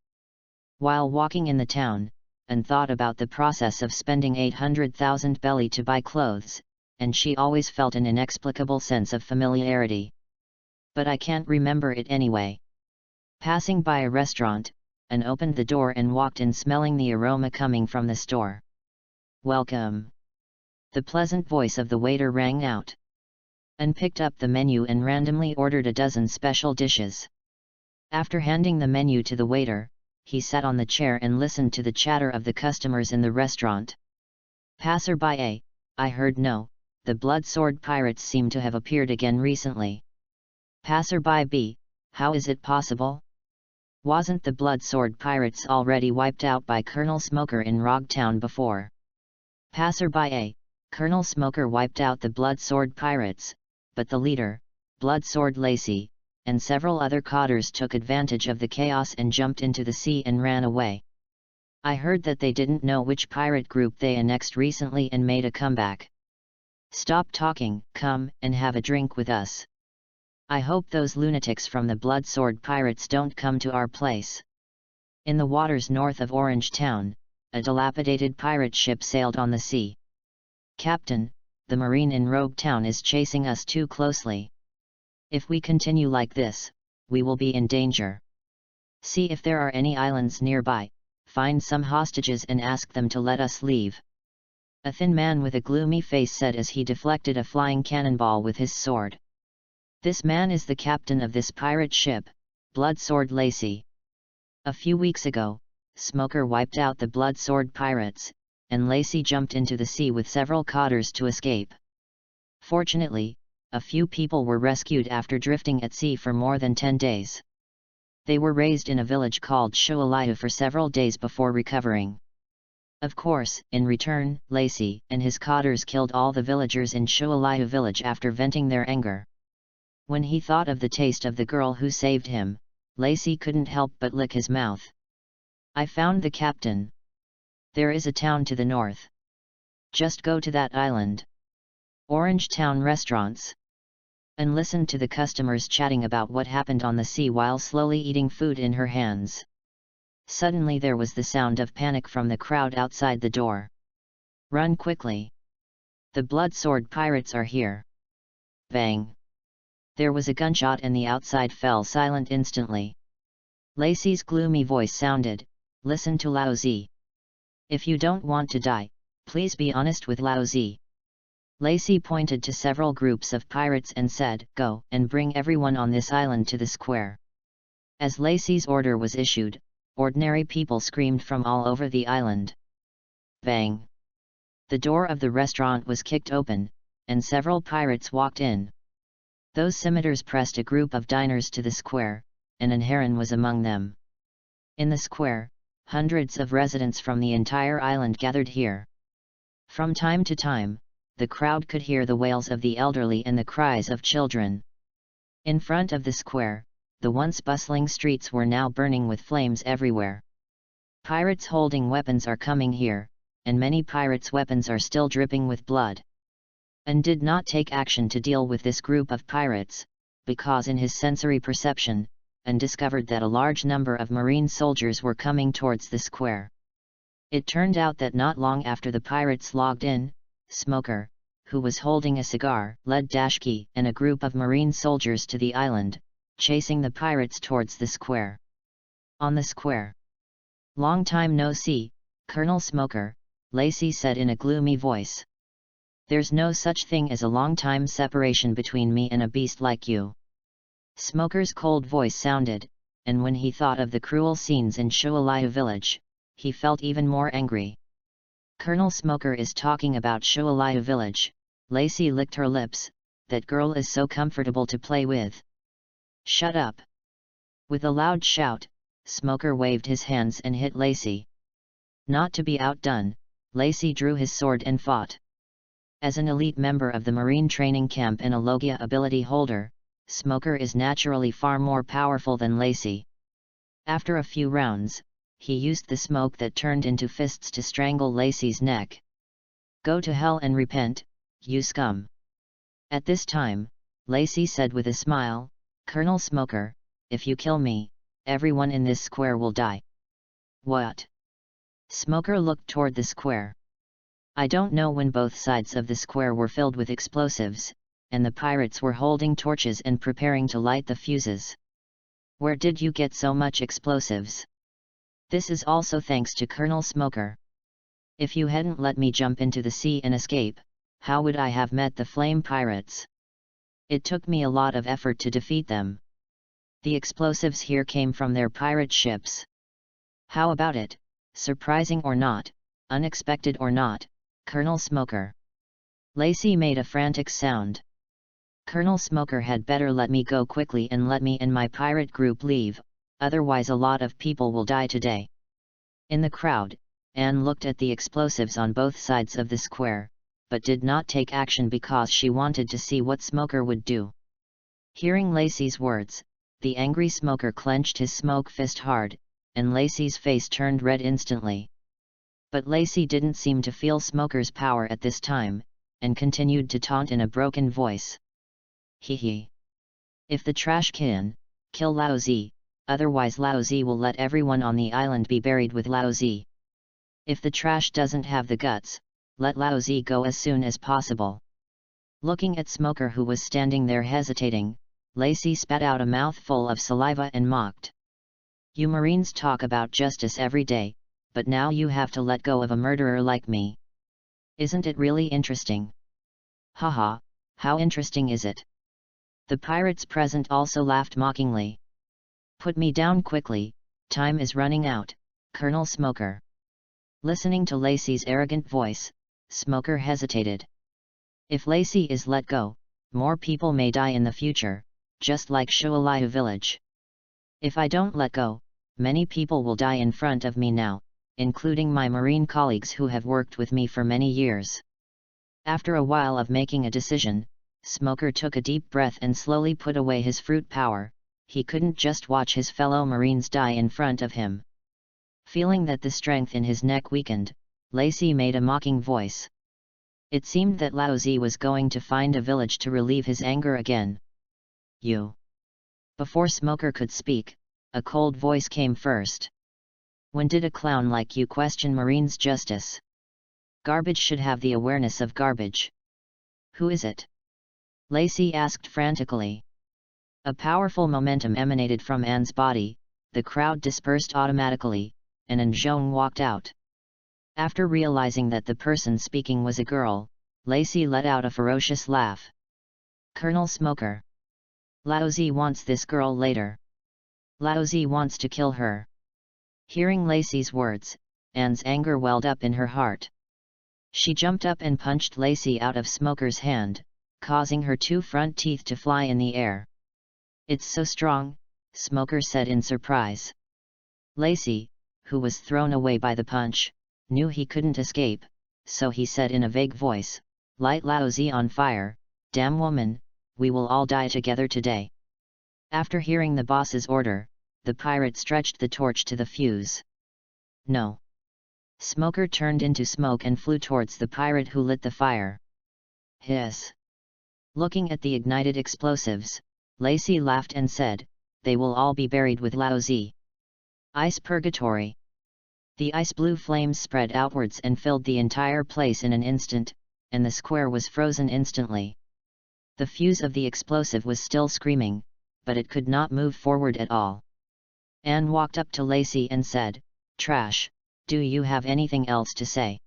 While walking in the town, Anne thought about the process of spending 800,000 belly to buy clothes, and she always felt an inexplicable sense of familiarity. But I can't remember it anyway. Passing by a restaurant, Anne opened the door and walked in, smelling the aroma coming from the store. Welcome! The pleasant voice of the waiter rang out. Anne picked up the menu and randomly ordered a dozen special dishes. After handing the menu to the waiter, he sat on the chair and listened to the chatter of the customers in the restaurant. Passerby A, I heard no, the blood sword pirates seem to have appeared again recently. Passerby B, how is it possible? Wasn't the blood sword pirates already wiped out by Colonel Smoker in Rogtown before? Passerby A, Colonel Smoker wiped out the blood sword pirates, but the leader, Blood Sword Lacey, and several other cotters took advantage of the chaos and jumped into the sea and ran away. I heard that they didn't know which pirate group they annexed recently and made a comeback. Stop talking, come and have a drink with us. I hope those lunatics from the Blood Sword Pirates don't come to our place. In the waters north of Orange Town, a dilapidated pirate ship sailed on the sea. Captain, the marine in Rogue Town is chasing us too closely. If we continue like this, we will be in danger. See if there are any islands nearby, find some hostages and ask them to let us leave. A thin man with a gloomy face said as he deflected a flying cannonball with his sword. This man is the captain of this pirate ship, Blood Sword Lacey. A few weeks ago, Smoker wiped out the Blood Sword pirates, and Lacey jumped into the sea with several cotters to escape. Fortunately, a few people were rescued after drifting at sea for more than 10 days. They were raised in a village called Shualaihu for several days before recovering. Of course, in return, Lacey and his cotters killed all the villagers in Shualaihu village after venting their anger. When he thought of the taste of the girl who saved him, Lacey couldn't help but lick his mouth. I found the captain. There is a town to the north. Just go to that island. Orange Town restaurants. And listen to the customers chatting about what happened on the sea while slowly eating food in her hands. Suddenly there was the sound of panic from the crowd outside the door. Run quickly. The blood sword pirates are here. Bang. There was a gunshot and the outside fell silent instantly. Lacey's gloomy voice sounded, listen to Lao Zi. If you don't want to die, please be honest with Lao Zi. Lacey pointed to several groups of pirates and said, go and bring everyone on this island to the square. As Lacey's order was issued, ordinary people screamed from all over the island. Bang! The door of the restaurant was kicked open, and several pirates walked in. Those scimitars pressed a group of diners to the square, and an heron was among them. In the square, hundreds of residents from the entire island gathered here. From time to time, the crowd could hear the wails of the elderly and the cries of children. In front of the square, the once bustling streets were now burning with flames everywhere. Pirates holding weapons are coming here, and many pirates' weapons are still dripping with blood. And did not take action to deal with this group of pirates, because in his sensory perception, and discovered that a large number of marine soldiers were coming towards the square. It turned out that not long after the pirates logged in, Smoker, who was holding a cigar, led Dashki and a group of marine soldiers to the island, chasing the pirates towards the square. On the square. Long time no see, Colonel Smoker, Lacey said in a gloomy voice. There's no such thing as a long time separation between me and a beast like you. Smoker's cold voice sounded, and when he thought of the cruel scenes in Shualaya village, he felt even more angry. Colonel Smoker is talking about Shualaya village. Lacey licked her lips, that girl is so comfortable to play with. Shut up! With a loud shout, Smoker waved his hands and hit Lacey. Not to be outdone, Lacey drew his sword and fought. As an elite member of the Marine Training Camp and a Logia ability holder, Smoker is naturally far more powerful than Lacey. After a few rounds, he used the smoke that turned into fists to strangle Lacey's neck. Go to hell and repent, you scum! At this time, Lacey said with a smile, Colonel Smoker, if you kill me, everyone in this square will die. What? Smoker looked toward the square. I don't know when both sides of the square were filled with explosives, and the pirates were holding torches and preparing to light the fuses. Where did you get so much explosives? This is also thanks to Colonel Smoker. If you hadn't let me jump into the sea and escape, how would I have met the flame pirates? It took me a lot of effort to defeat them. The explosives here came from their pirate ships. How about it, surprising or not, unexpected or not, Colonel Smoker? Lacey made a frantic sound. Colonel Smoker had better let me go quickly and let me and my pirate group leave, otherwise a lot of people will die today. In the crowd, Anne looked at the explosives on both sides of the square, but did not take action because she wanted to see what Smoker would do. Hearing Lacey's words, the angry Smoker clenched his smoke fist hard, and Lacey's face turned red instantly. But Lacey didn't seem to feel Smoker's power at this time, and continued to taunt in a broken voice. Hee hee. If the trash can, kill Lao Zi, otherwise Lao Zi will let everyone on the island be buried with Lao Zi. If the trash doesn't have the guts, let Lao Zi go as soon as possible. Looking at Smoker who was standing there hesitating, Lacey spat out a mouthful of saliva and mocked. You Marines talk about justice every day, but now you have to let go of a murderer like me. Isn't it really interesting? Haha, how interesting is it? The pirates present also laughed mockingly. Put me down quickly, time is running out, Colonel Smoker. Listening to Lacey's arrogant voice, Smoker hesitated. If Lacey is let go, more people may die in the future, just like Shualaya village. If I don't let go, many people will die in front of me now, including my Marine colleagues who have worked with me for many years. After a while of making a decision, Smoker took a deep breath and slowly put away his fruit power. he couldn't just watch his fellow Marines die in front of him. Feeling that the strength in his neck weakened, Lacey made a mocking voice. It seemed that Lao Zi was going to find a village to relieve his anger again. You. Before Smoker could speak, a cold voice came first. When did a clown like you question Marine's justice? Garbage should have the awareness of garbage. Who is it? Lacey asked frantically. A powerful momentum emanated from Anne's body, the crowd dispersed automatically, and Anjong walked out. After realizing that the person speaking was a girl, Lacey let out a ferocious laugh. Colonel Smoker. Lao Zi wants this girl later. Lao Zi wants to kill her. Hearing Lacey's words, Anne's anger welled up in her heart. She jumped up and punched Lacey out of Smoker's hand, causing her 2 front teeth to fly in the air. It's so strong, Smoker said in surprise. Lacey, who was thrown away by the punch, knew he couldn't escape, so he said in a vague voice, "Light Lao Zi on fire, damn woman, we will all die together today." After hearing the boss's order, the pirate stretched the torch to the fuse. No. Smoker turned into smoke and flew towards the pirate who lit the fire. Hiss. Looking at the ignited explosives, Lacey laughed and said, "They will all be buried with Lao Zi." Ice purgatory. The ice blue flames spread outwards and filled the entire place in an instant, and the square was frozen instantly. The fuse of the explosive was still screaming, but it could not move forward at all. Anne walked up to Lacey and said, "Trash, do you have anything else to say?"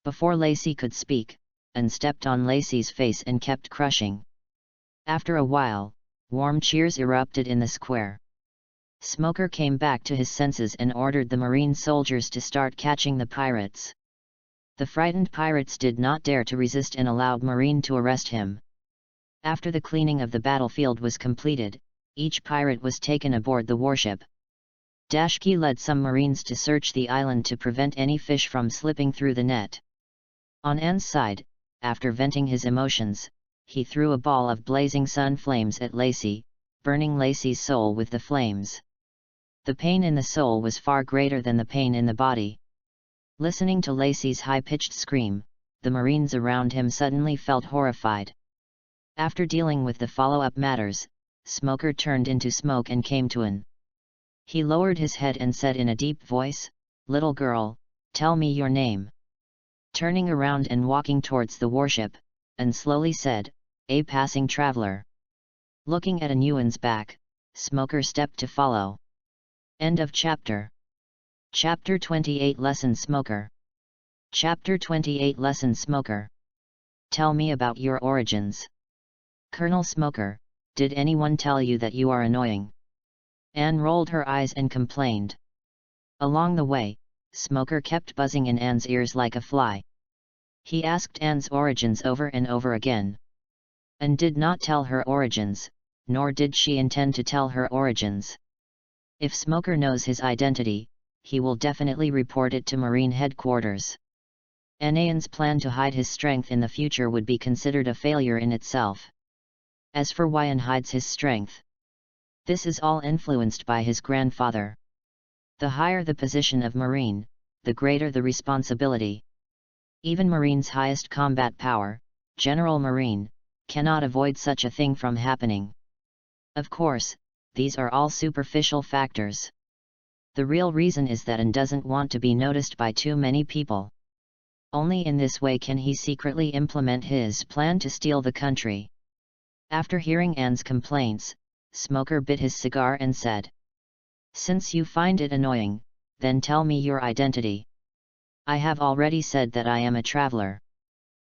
Before Lacey could speak, Anne stepped on Lacey's face and kept crushing. After a while, warm cheers erupted in the square. Smoker came back to his senses and ordered the Marine soldiers to start catching the pirates. The frightened pirates did not dare to resist and allowed Marine to arrest him. After the cleaning of the battlefield was completed, each pirate was taken aboard the warship. Dashki led some Marines to search the island to prevent any fish from slipping through the net. On Anne's side, after venting his emotions, he threw a ball of blazing sun flames at Lacey, burning Lacey's soul with the flames. The pain in the soul was far greater than the pain in the body. Listening to Lacey's high-pitched scream, the Marines around him suddenly felt horrified. After dealing with the follow-up matters, Smoker turned into smoke and came to Anne. He lowered his head and said in a deep voice, "Little girl, tell me your name." Turning around and walking towards the warship, Anne slowly said, "A passing traveler." Looking at Anne's back, Smoker stepped to follow. End of chapter. Chapter 28 Lesson Smoker. Chapter 28 Lesson Smoker. Tell me about your origins. Colonel Smoker, did anyone tell you that you are annoying? Anne rolled her eyes and complained. Along the way, Smoker kept buzzing in Anne's ears like a fly. He asked Anne's origins over and over again. Anne did not tell her origins, nor did she intend to tell her origins. If Smoker knows his identity, he will definitely report it to Marine headquarters. Anne's plan to hide his strength in the future would be considered a failure in itself. As for why Anne hides his strength, this is all influenced by his grandfather. The higher the position of Marine, the greater the responsibility. Even Marine's highest combat power, General Marine, cannot avoid such a thing from happening. Of course, these are all superficial factors. The real reason is that Anne doesn't want to be noticed by too many people. Only in this way can he secretly implement his plan to steal the country. After hearing Anne's complaints, Smoker bit his cigar and said, "Since you find it annoying, then tell me your identity." "I have already said that I am a traveler.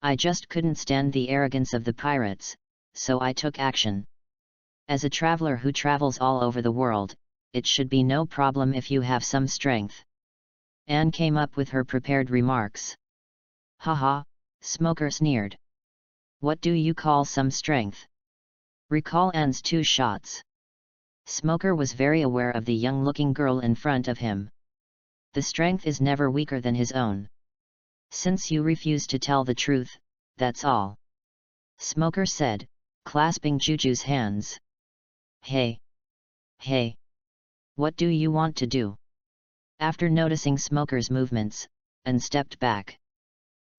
I just couldn't stand the arrogance of the pirates, so I took action. As a traveler who travels all over the world, it should be no problem if you have some strength." Anne came up with her prepared remarks. "Haha," Smoker sneered. "What do you call some strength?" Recall Anne's 2 shots. Smoker was very aware of the young-looking girl in front of him. The strength is never weaker than his own. "Since you refuse to tell the truth, that's all," Smoker said, clasping Juju's hands. "Hey! Hey! What do you want to do? After noticing Smoker's movements, Anne stepped back.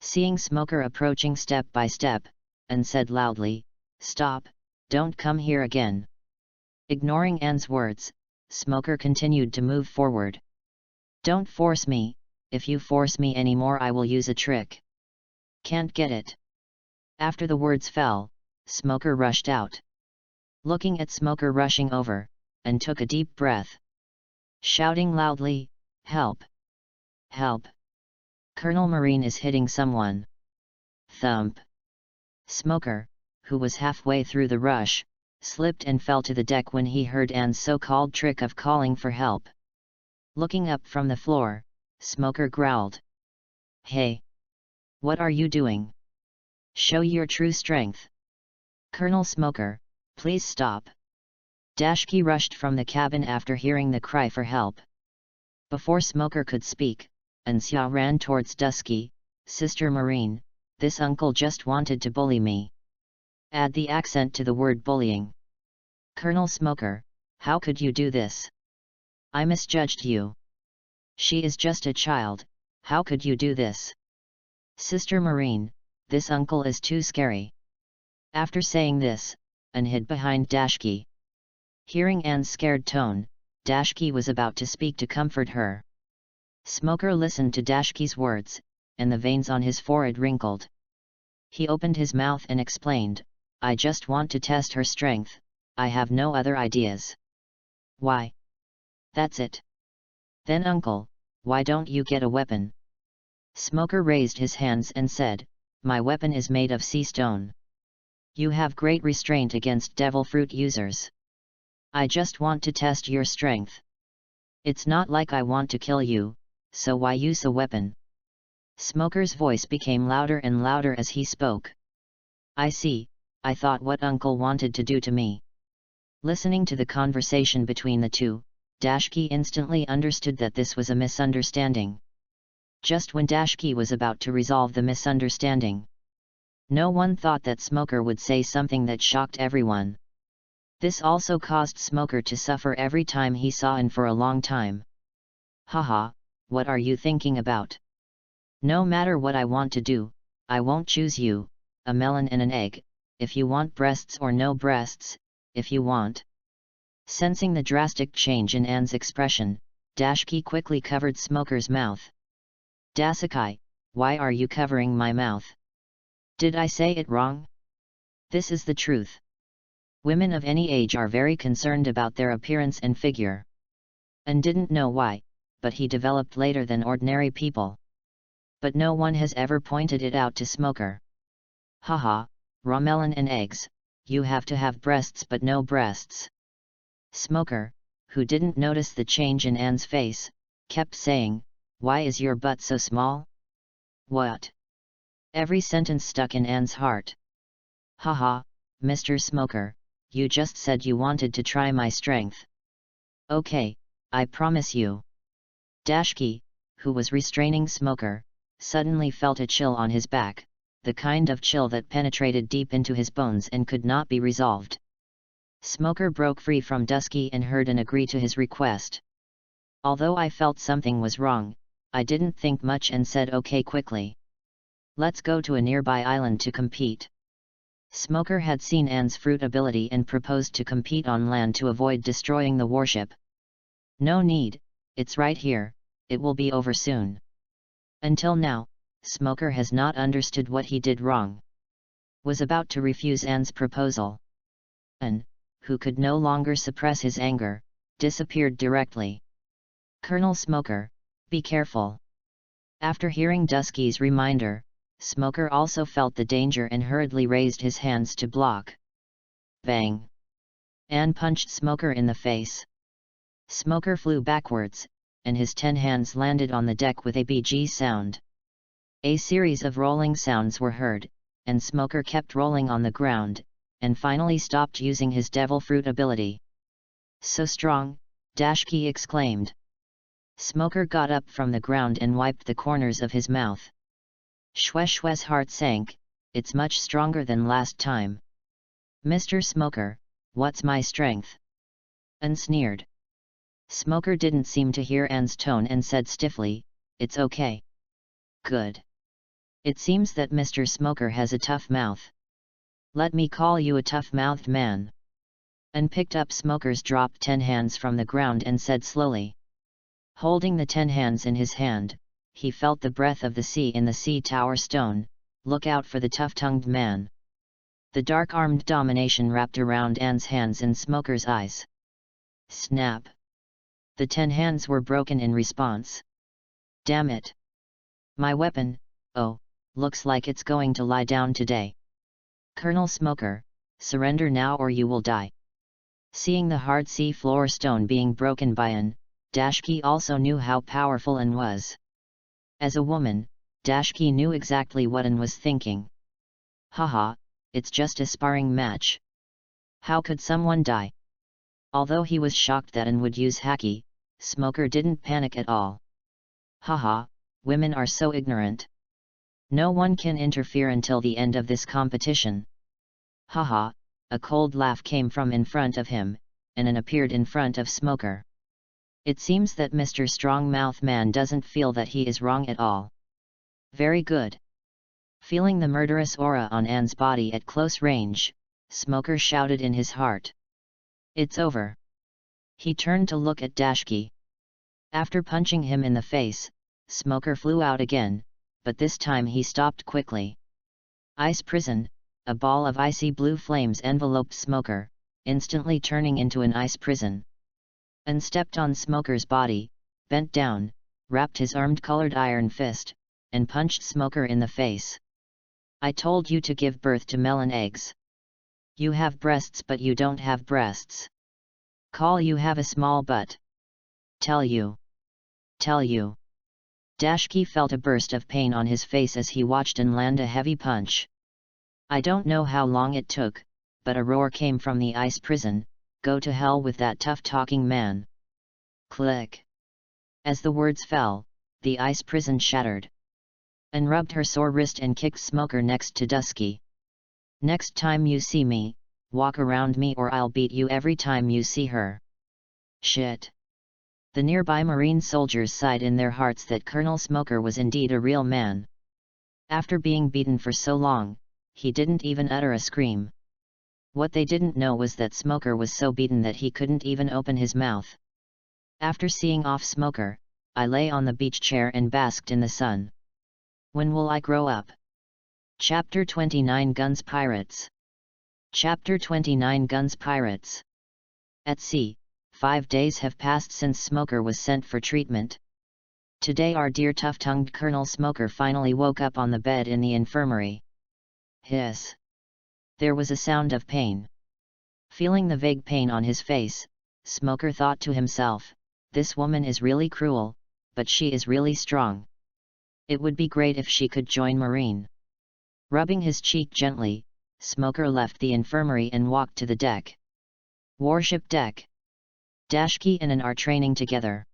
Seeing Smoker approaching step by step, Anne said loudly, "Stop, don't come here again." Ignoring Anne's words, Smoker continued to move forward. "Don't force me, if you force me anymore I will use a trick. Can't get it." After the words fell, Smoker rushed out. Looking at Smoker rushing over, Anne took a deep breath. Shouting loudly, "Help! Help! Colonel Marine is hitting someone." Thump! Smoker, who was halfway through the rush, slipped and fell to the deck when he heard Anne's so-called trick of calling for help. Looking up from the floor, Smoker growled, "Hey! What are you doing? Show your true strength." "Colonel Smoker, please stop." Dashki rushed from the cabin after hearing the cry for help. Before Smoker could speak, Ansia ran towards Dusky. "Sister Marine, this uncle just wanted to bully me." Add the accent to the word bullying. "Colonel Smoker, how could you do this? I misjudged you. She is just a child, how could you do this? Sister Marine, this uncle is too scary." After saying this, Anne hid behind Dashki. Hearing Anne's scared tone, Dashki was about to speak to comfort her. Smoker listened to Dashki's words, and the veins on his forehead wrinkled. He opened his mouth and explained, "I just want to test her strength, I have no other ideas." "Why? That's it. Then uncle, why don't you get a weapon?" Smoker raised his hands and said, "My weapon is made of sea stone. You have great restraint against devil fruit users. I just want to test your strength. It's not like I want to kill you, so why use a weapon?" Smoker's voice became louder and louder as he spoke. "I see, I thought what uncle wanted to do to me." Listening to the conversation between the two, Dashki instantly understood that this was a misunderstanding. Just when Dashki was about to resolve the misunderstanding, no one thought that Smoker would say something that shocked everyone. This also caused Smoker to suffer every time he saw Anne for a long time. "Haha, what are you thinking about? No matter what I want to do, I won't choose you, a melon and an egg, if you want breasts or no breasts, if you want." Sensing the drastic change in Anne's expression, Dashki quickly covered Smoker's mouth. "Dasakai, why are you covering my mouth? Did I say it wrong? This is the truth. Women of any age are very concerned about their appearance and figure." And didn't know why, but he developed later than ordinary people. But no one has ever pointed it out to Smoker. "Haha, raw melon and eggs, you have to have breasts but no breasts." Smoker, who didn't notice the change in Anne's face, kept saying, "Why is your butt so small? What?" Every sentence stuck in Anne's heart. "Haha, Mr. Smoker, you just said you wanted to try my strength. Okay, I promise you." Dashki, who was restraining Smoker, suddenly felt a chill on his back, the kind of chill that penetrated deep into his bones and could not be resolved. Smoker broke free from Dusky and heard and agreed to his request. "Although I felt something was wrong, I didn't think much and said okay quickly. Let's go to a nearby island to compete." Smoker had seen Anne's fruit ability and proposed to compete on land to avoid destroying the warship. "No need, it's right here, it will be over soon." Until now, Smoker has not understood what he did wrong. Was about to refuse Anne's proposal. Anne, who could no longer suppress his anger, disappeared directly. "Colonel Smoker, be careful." After hearing Dusky's reminder, Smoker also felt the danger and hurriedly raised his hands to block. Bang! Anne punched Smoker in the face. Smoker flew backwards, and his 10 hands landed on the deck with a BG sound. A series of rolling sounds were heard, and Smoker kept rolling on the ground, and finally stopped using his devil fruit ability. "So strong," Dashki exclaimed. Smoker got up from the ground and wiped the corners of his mouth. Shweshwe's heart sank, "It's much stronger than last time. Mr. Smoker, what's my strength?" An sneered. Smoker didn't seem to hear An's tone and said stiffly, "It's okay." "Good. It seems that Mr. Smoker has a tough mouth. Let me call you a tough-mouthed man." An picked up Smoker's dropped 10 hands from the ground and said slowly. Holding the 10 hands in his hand, he felt the breath of the sea in the sea tower stone. "Look out for the tough-tongued man." The dark-armed domination wrapped around An's hands and Smoker's eyes. Snap! The 10 hands were broken in response. "Damn it! My weapon, oh, looks like it's going to lie down today. Colonel Smoker, surrender now or you will die." Seeing the hard sea floor stone being broken by An, Dashki also knew how powerful An was. As a woman, Dashki knew exactly what An was thinking. "Haha, it's just a sparring match. How could someone die?" Although he was shocked that An would use haki, Smoker didn't panic at all. "Haha, women are so ignorant. No one can interfere until the end of this competition." "Haha," a cold laugh came from in front of him, and An appeared in front of Smoker. "It seems that Mr. Strong-Mouth Man doesn't feel that he is wrong at all. Very good." Feeling the murderous aura on An's body at close range, Smoker shouted in his heart. "It's over." He turned to look at Dashki. After punching him in the face, Smoker flew out again, but this time he stopped quickly. Ice prison, a ball of icy blue flames enveloped Smoker, instantly turning into an ice prison. An stepped on Smoker's body, bent down, wrapped his armed-colored iron fist, and punched Smoker in the face. "I told you to give birth to melon eggs. You have breasts but you don't have breasts. Call you have a small butt. Tell you. Tell you." Dashki felt a burst of pain on his face as he watched An land a heavy punch. I don't know how long it took, but a roar came from the ice prison, "Go to hell with that tough-talking man." Click! As the words fell, the ice prison shattered. An rubbed her sore wrist and kicked Smoker next to Dusky. "Next time you see me, walk around me or I'll beat you every time you see her." Shit! The nearby Marine soldiers sighed in their hearts that Colonel Smoker was indeed a real man. After being beaten for so long, he didn't even utter a scream. What they didn't know was that Smoker was so beaten that he couldn't even open his mouth. After seeing off Smoker, I lay on the beach chair and basked in the sun. When will I grow up? Chapter 29 Guns Pirates. Chapter 29 Guns Pirates. At sea, 5 days have passed since Smoker was sent for treatment. Today our dear tough-tongued Colonel Smoker finally woke up on the bed in the infirmary. Hiss! There was a sound of pain. Feeling the vague pain on his face, Smoker thought to himself, "This woman is really cruel, but she is really strong. It would be great if she could join Marine." Rubbing his cheek gently, Smoker left the infirmary and walked to the deck. Warship deck. Dashki and An are training together.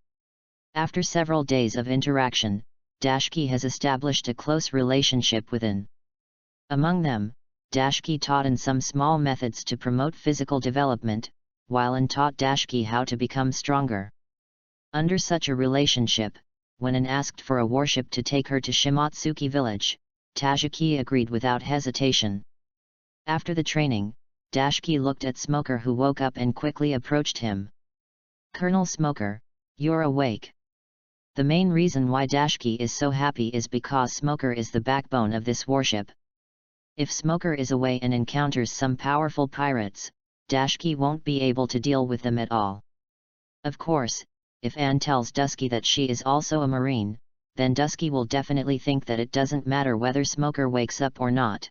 After several days of interaction, Dashki has established a close relationship with An. Among them, Dashki taught An some small methods to promote physical development, while An taught Dashki how to become stronger. Under such a relationship, when An asked for a warship to take her to Shimatsuki village, Tajiki agreed without hesitation. After the training, Dashki looked at Smoker who woke up and quickly approached him. "Colonel Smoker, you're awake." The main reason why Dashki is so happy is because Smoker is the backbone of this warship. If Smoker is away and encounters some powerful pirates, Dashki won't be able to deal with them at all. Of course, if An tells Dusky that she is also a Marine, then Dusky will definitely think that it doesn't matter whether Smoker wakes up or not.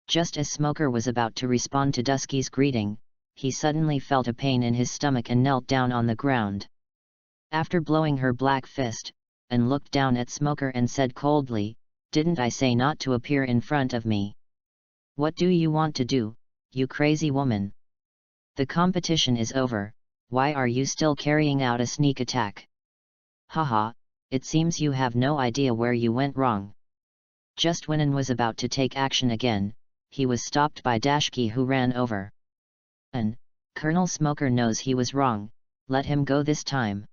Just as Smoker was about to respond to Dusky's greeting, he suddenly felt a pain in his stomach and knelt down on the ground. After blowing her black fist, An looked down at Smoker and said coldly, "Didn't I say not to appear in front of me? What do you want to do, you crazy woman? The competition is over, why are you still carrying out a sneak attack? Haha, it seems you have no idea where you went wrong." Just when An was about to take action again, he was stopped by Dashki who ran over. "An, Colonel Smoker knows he was wrong, let him go this time.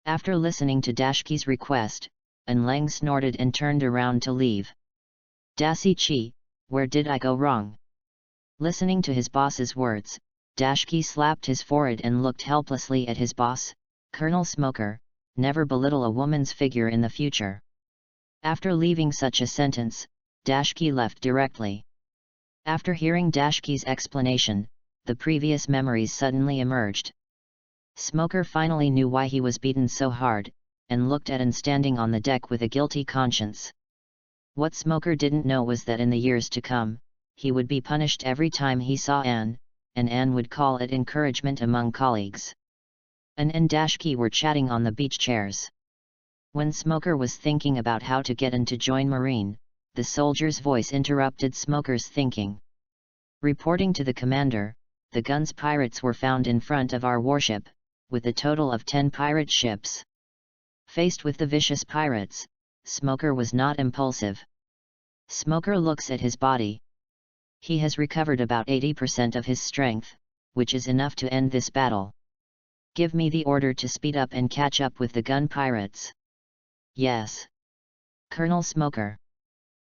After listening to Dashki's request, An Lang snorted and turned around to leave. Dasi Chi, where did I go wrong? Listening to his boss's words, Dashki slapped his forehead and looked helplessly at his boss. Colonel Smoker, never belittle a woman's figure in the future. After leaving such a sentence, Dashki left directly. After hearing Dashki's explanation, the previous memories suddenly emerged. Smoker finally knew why he was beaten so hard, and looked at An standing on the deck with a guilty conscience. What Smoker didn't know was that in the years to come, he would be punished every time he saw Anne, and Anne would call it encouragement among colleagues. An and Dashki were chatting on the beach chairs. When Smoker was thinking about how to get An to join Marine, the soldier's voice interrupted Smoker's thinking. Reporting to the commander, the gun's pirates were found in front of our warship, with a total of 10 pirate ships. Faced with the vicious pirates, Smoker was not impulsive. Smoker looks at his body. He has recovered about 80% of his strength, which is enough to end this battle. Give me the order to speed up and catch up with the gun pirates. Yes. Colonel Smoker.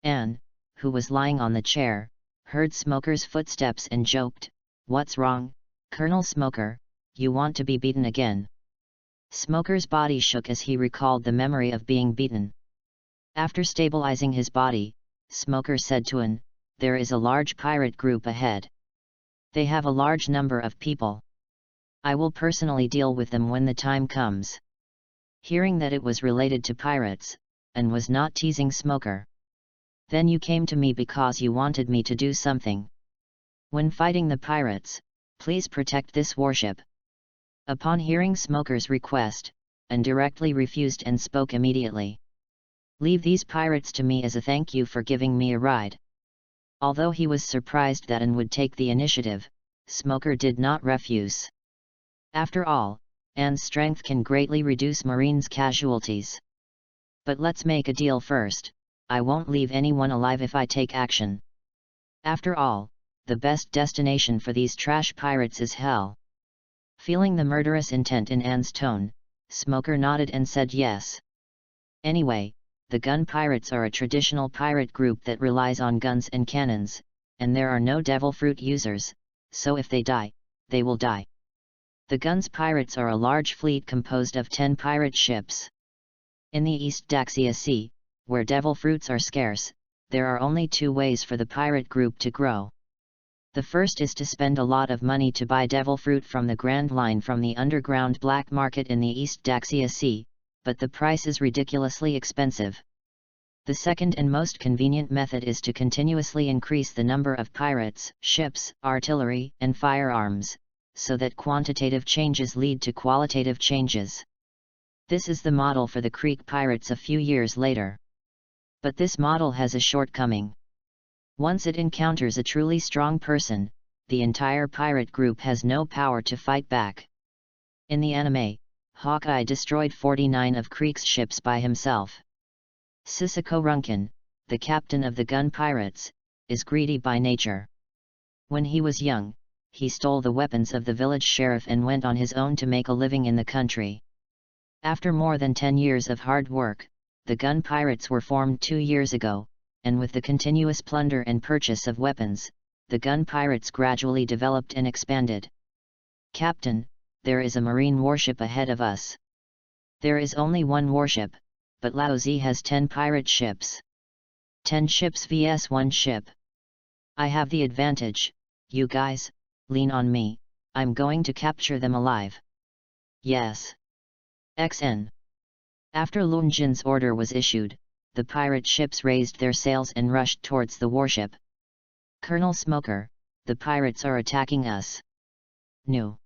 Anne, who was lying on the chair, heard Smoker's footsteps and joked, "What's wrong, Colonel Smoker, you want to be beaten again?" Smoker's body shook as he recalled the memory of being beaten. After stabilizing his body, Smoker said to Anne, "There is a large pirate group ahead. They have a large number of people. I will personally deal with them when the time comes." Hearing that it was related to pirates, Anne was not teasing Smoker. "Then you came to me because you wanted me to do something. When fighting the pirates, please protect this warship." Upon hearing Smoker's request, Anne directly refused and spoke immediately. "Leave these pirates to me as a thank you for giving me a ride." Although he was surprised that Anne would take the initiative, Smoker did not refuse. After all, Anne's strength can greatly reduce Marine's casualties. "But let's make a deal first. I won't leave anyone alive if I take action. After all, the best destination for these trash pirates is hell." Feeling the murderous intent in Anne's tone, Smoker nodded and said yes. Anyway, the gun pirates are a traditional pirate group that relies on guns and cannons, and there are no devil fruit users, so if they die, they will die. The guns pirates are a large fleet composed of 10 pirate ships. In the East Daxia Sea, where devil fruits are scarce, there are only 2 ways for the pirate group to grow. The first is to spend a lot of money to buy devil fruit from the Grand Line from the underground black market in the East Daxia Sea, but the price is ridiculously expensive. The second and most convenient method is to continuously increase the number of pirates, ships, artillery, and firearms, so that quantitative changes lead to qualitative changes. This is the model for the Creek pirates a few years later. But this model has a shortcoming. Once it encounters a truly strong person, the entire pirate group has no power to fight back. In the anime, Hawkeye destroyed 49 of Creek's ships by himself. Sissako Runkin, the captain of the gun pirates, is greedy by nature. When he was young, he stole the weapons of the village sheriff and went on his own to make a living in the country. After more than 10 years of hard work, the gun pirates were formed 2 years ago, and with the continuous plunder and purchase of weapons, the gun pirates gradually developed and expanded. "Captain, there is a marine warship ahead of us." "There is only one warship, but Laozi has 10 pirate ships." 10 ships vs 1 ship. "I have the advantage, you guys, lean on me, I'm going to capture them alive." "Yes." XN. After Lunjin's order was issued, the pirate ships raised their sails and rushed towards the warship. "Colonel Smoker, the pirates are attacking us." "No.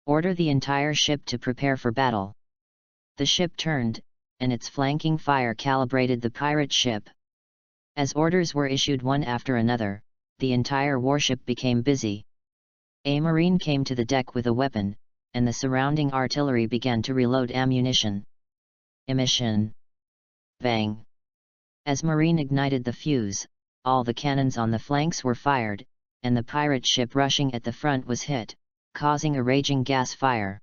Order the entire ship to prepare for battle." The ship turned, and its flanking fire calibrated the pirate ship. As orders were issued one after another, the entire warship became busy. A marine came to the deck with a weapon, and the surrounding artillery began to reload ammunition. Emission. Bang. As marine ignited the fuse, all the cannons on the flanks were fired, and the pirate ship rushing at the front was hit, causing a raging gas fire.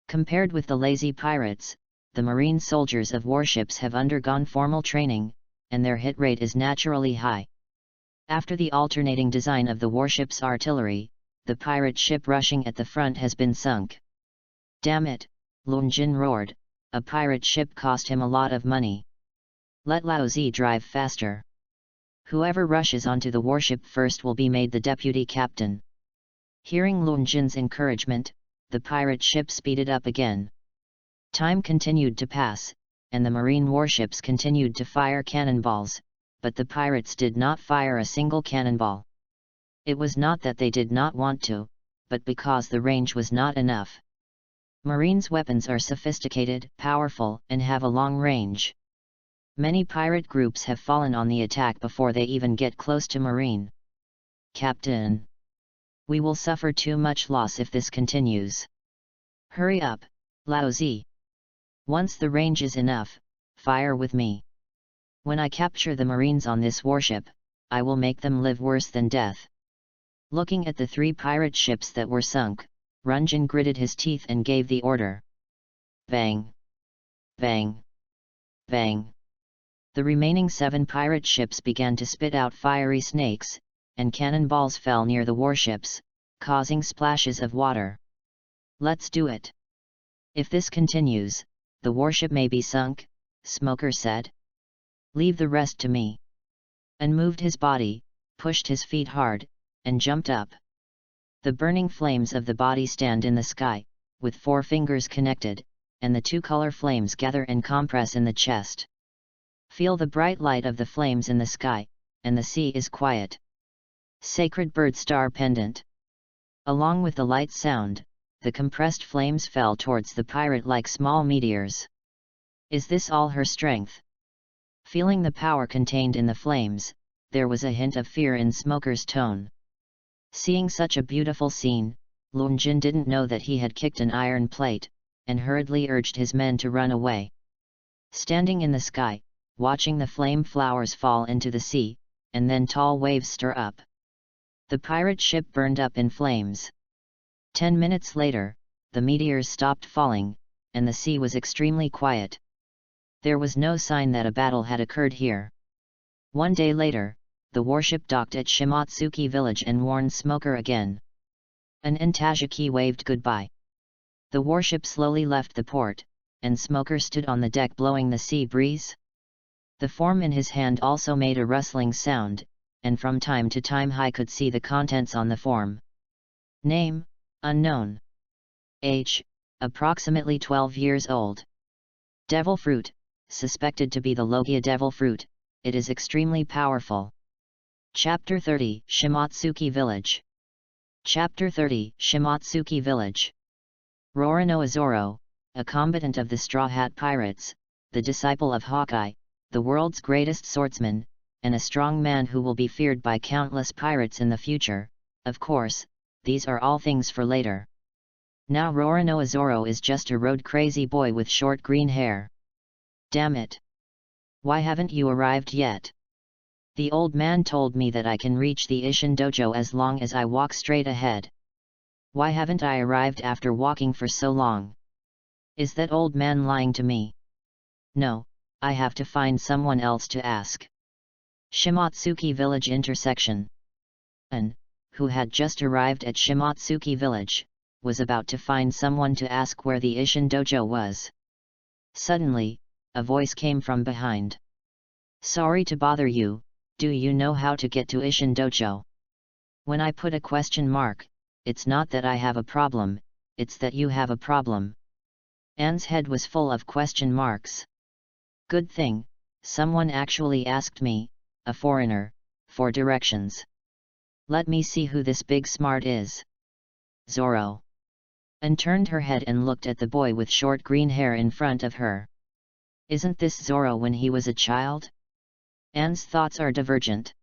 Compared with the lazy pirates, the marine soldiers of warships have undergone formal training, and their hit rate is naturally high. After the alternating design of the warship's artillery, the pirate ship rushing at the front has been sunk. Damn it, Lun Jin roared, a pirate ship cost him a lot of money. Let Lao Zi drive faster. Whoever rushes onto the warship first will be made the deputy captain. Hearing Lun Jin's encouragement, the pirate ship speeded up again. Time continued to pass, and the marine warships continued to fire cannonballs, but the pirates did not fire a single cannonball. It was not that they did not want to, but because the range was not enough. Marines' weapons are sophisticated, powerful, and have a long range. Many pirate groups have fallen on the attack before they even get close to marine. Captain! We will suffer too much loss if this continues. Hurry up, Lao Zi. Once the range is enough, fire with me. When I capture the marines on this warship, I will make them live worse than death. Looking at the 3 pirate ships that were sunk, Runjin gritted his teeth and gave the order. Bang! Bang! Bang! The remaining 7 pirate ships began to spit out fiery snakes, and cannonballs fell near the warships, causing splashes of water. Let's do it. If this continues, the warship may be sunk, Smoker said. Leave the rest to me. And moved his body, pushed his feet hard, and jumped up. The burning flames of the body stand in the sky, with 4 fingers connected, and the 2 color flames gather and compress in the chest. Feel the bright light of the flames in the sky, and the sea is quiet. Sacred bird star pendant. Along with the light sound, the compressed flames fell towards the pirate like small meteors. Is this all her strength? Feeling the power contained in the flames, there was a hint of fear in Smoker's tone. Seeing such a beautiful scene, Lun Jin didn't know that he had kicked an iron plate, and hurriedly urged his men to run away. Standing in the sky, watching the flame flowers fall into the sea, and then tall waves stir up. The pirate ship burned up in flames. 10 minutes later, the meteors stopped falling, and the sea was extremely quiet. There was no sign that a battle had occurred here. 1 day later, the warship docked at Shimatsuki village and warned Smoker again. An Intajiki waved goodbye. The warship slowly left the port, and Smoker stood on the deck blowing the sea breeze. The form in his hand also made a rustling sound, and from time to time Hai could see the contents on the form. Name, unknown. Age, approximately 12 years old. Devil fruit, suspected to be the Logia devil fruit, it is extremely powerful. Chapter 30, Shimatsuki Village. Chapter 30, Shimatsuki Village. Rorano Zoro, a combatant of the Straw Hat Pirates, the disciple of Hawkeye, the world's greatest swordsman, and a strong man who will be feared by countless pirates in the future. Of course, these are all things for later. Now Rorano Zoro is just a road-crazy boy with short green hair. Damn it! Why haven't you arrived yet? The old man told me that I can reach the Ishin Dojo as long as I walk straight ahead. Why haven't I arrived after walking for so long? Is that old man lying to me? No, I have to find someone else to ask. Shimatsuki Village intersection. An, who had just arrived at Shimatsuki Village, was about to find someone to ask where the Ishin Dojo was. Suddenly, a voice came from behind. Sorry to bother you, do you know how to get to Ishin Dojo? When I put a question mark, it's not that I have a problem, it's that you have a problem. Anne's head was full of question marks. Good thing, someone actually asked me, a foreigner, for directions. Let me see who this big smart is. Zoro. Anne turned her head and looked at the boy with short green hair in front of her. Isn't this Zoro when he was a child? Anne's thoughts are divergent.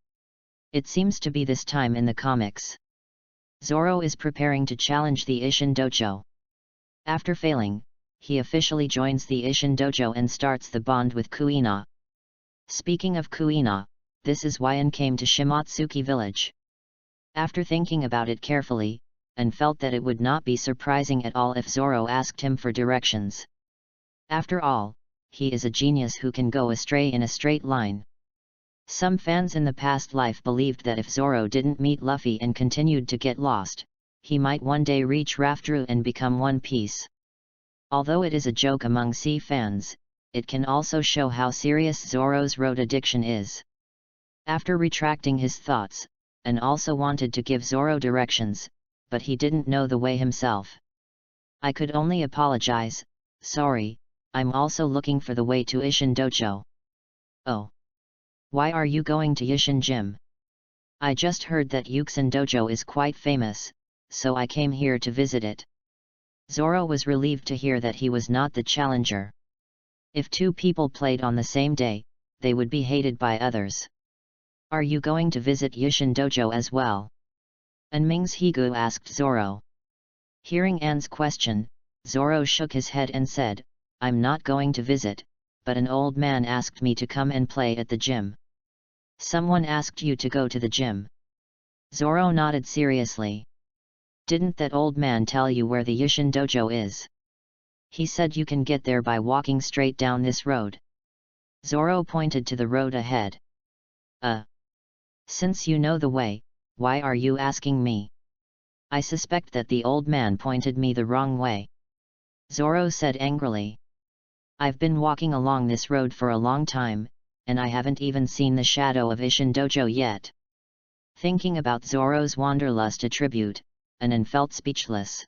It seems to be this time in the comics. Zoro is preparing to challenge the Ishin Dojo. After failing, he officially joins the Ishin Dojo and starts the bond with Kuina. Speaking of Kuina, this is why Anne came to Shimatsuki Village. After thinking about it carefully, and felt that it would not be surprising at all if Zoro asked him for directions. After all, he is a genius who can go astray in a straight line. Some fans in the past life believed that if Zoro didn't meet Luffy and continued to get lost, he might one day reach Rafteru and become One Piece. Although it is a joke among sea fans, it can also show how serious Zoro's road addiction is. After retracting his thoughts, An also wanted to give Zoro directions, but he didn't know the way himself. I could only apologize, sorry, I'm also looking for the way to Ishin Dojo. Oh. Why are you going to Ishin Gym? I just heard that Yuxin Dojo is quite famous, so I came here to visit it. Zoro was relieved to hear that he was not the challenger. If two people played on the same day, they would be hated by others. Are you going to visit Yishin Dojo as well? An Ming's Higu asked Zoro. Hearing An's question, Zoro shook his head and said, I'm not going to visit, but an old man asked me to come and play at the gym. Someone asked you to go to the gym? Zoro nodded seriously. Didn't that old man tell you where the Yishin Dojo is? He said you can get there by walking straight down this road. Zoro pointed to the road ahead. Since you know the way, why are you asking me? I suspect that the old man pointed me the wrong way. Zoro said angrily. I've been walking along this road for a long time, and I haven't even seen the shadow of Ishin Dojo yet. Thinking about Zoro's wanderlust attribute, Anan felt speechless.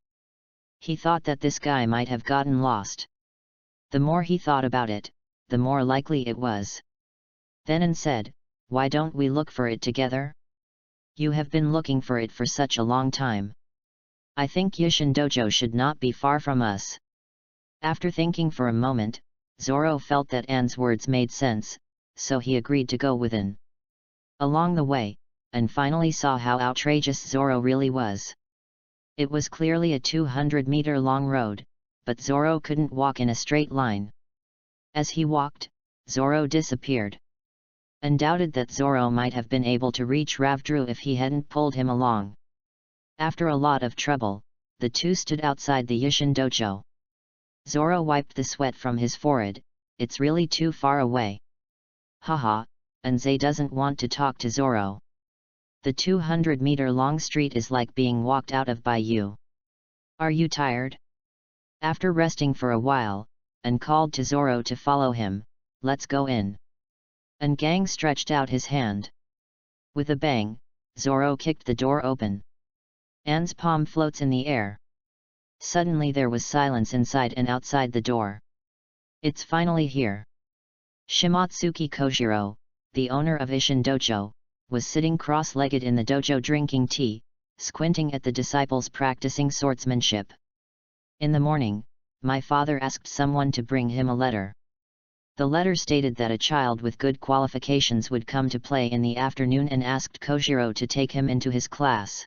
He thought that this guy might have gotten lost. The more he thought about it, the more likely it was. Then An said, why don't we look for it together? You have been looking for it for such a long time. I think Yishin Dojo should not be far from us. After thinking for a moment, Zoro felt that An's words made sense, so he agreed to go with An. Along the way, An finally saw how outrageous Zoro really was. It was clearly a 200-meter-long road, but Zoro couldn't walk in a straight line. As he walked, Zoro disappeared. An doubted that Zoro might have been able to reach Rafteru if he hadn't pulled him along. After a lot of trouble, the two stood outside the Yishin Dojo. Zoro wiped the sweat from his forehead. It's really too far away. Haha, Anze doesn't want to talk to Zoro. The 200-meter-long street is like being walked out of by you. Are you tired? After resting for a while, An called to Zoro to follow him. Let's go in. An Gang stretched out his hand. With a bang, Zoro kicked the door open. An's palm floats in the air. Suddenly there was silence inside and outside the door. It's finally here. Shimatsuki Kojiro, the owner of Ishin Dojo, was sitting cross-legged in the dojo drinking tea, squinting at the disciples practicing swordsmanship. In the morning, my father asked someone to bring him a letter. The letter stated that a child with good qualifications would come to play in the afternoon and asked Kojiro to take him into his class.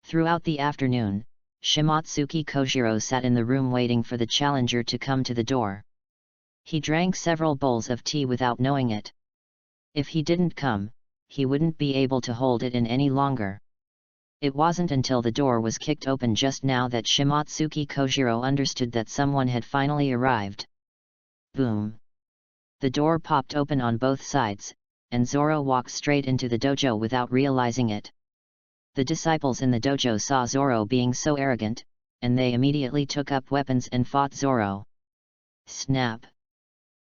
Throughout the afternoon, Shimatsuki Kojiro sat in the room waiting for the challenger to come to the door. He drank several bowls of tea without knowing it. If he didn't come, he wouldn't be able to hold it in any longer. It wasn't until the door was kicked open just now that Shimatsuki Kojiro understood that someone had finally arrived. Boom! The door popped open on both sides, and Zoro walked straight into the dojo without realizing it. The disciples in the dojo saw Zoro being so arrogant, and they immediately took up weapons and fought Zoro. Snap!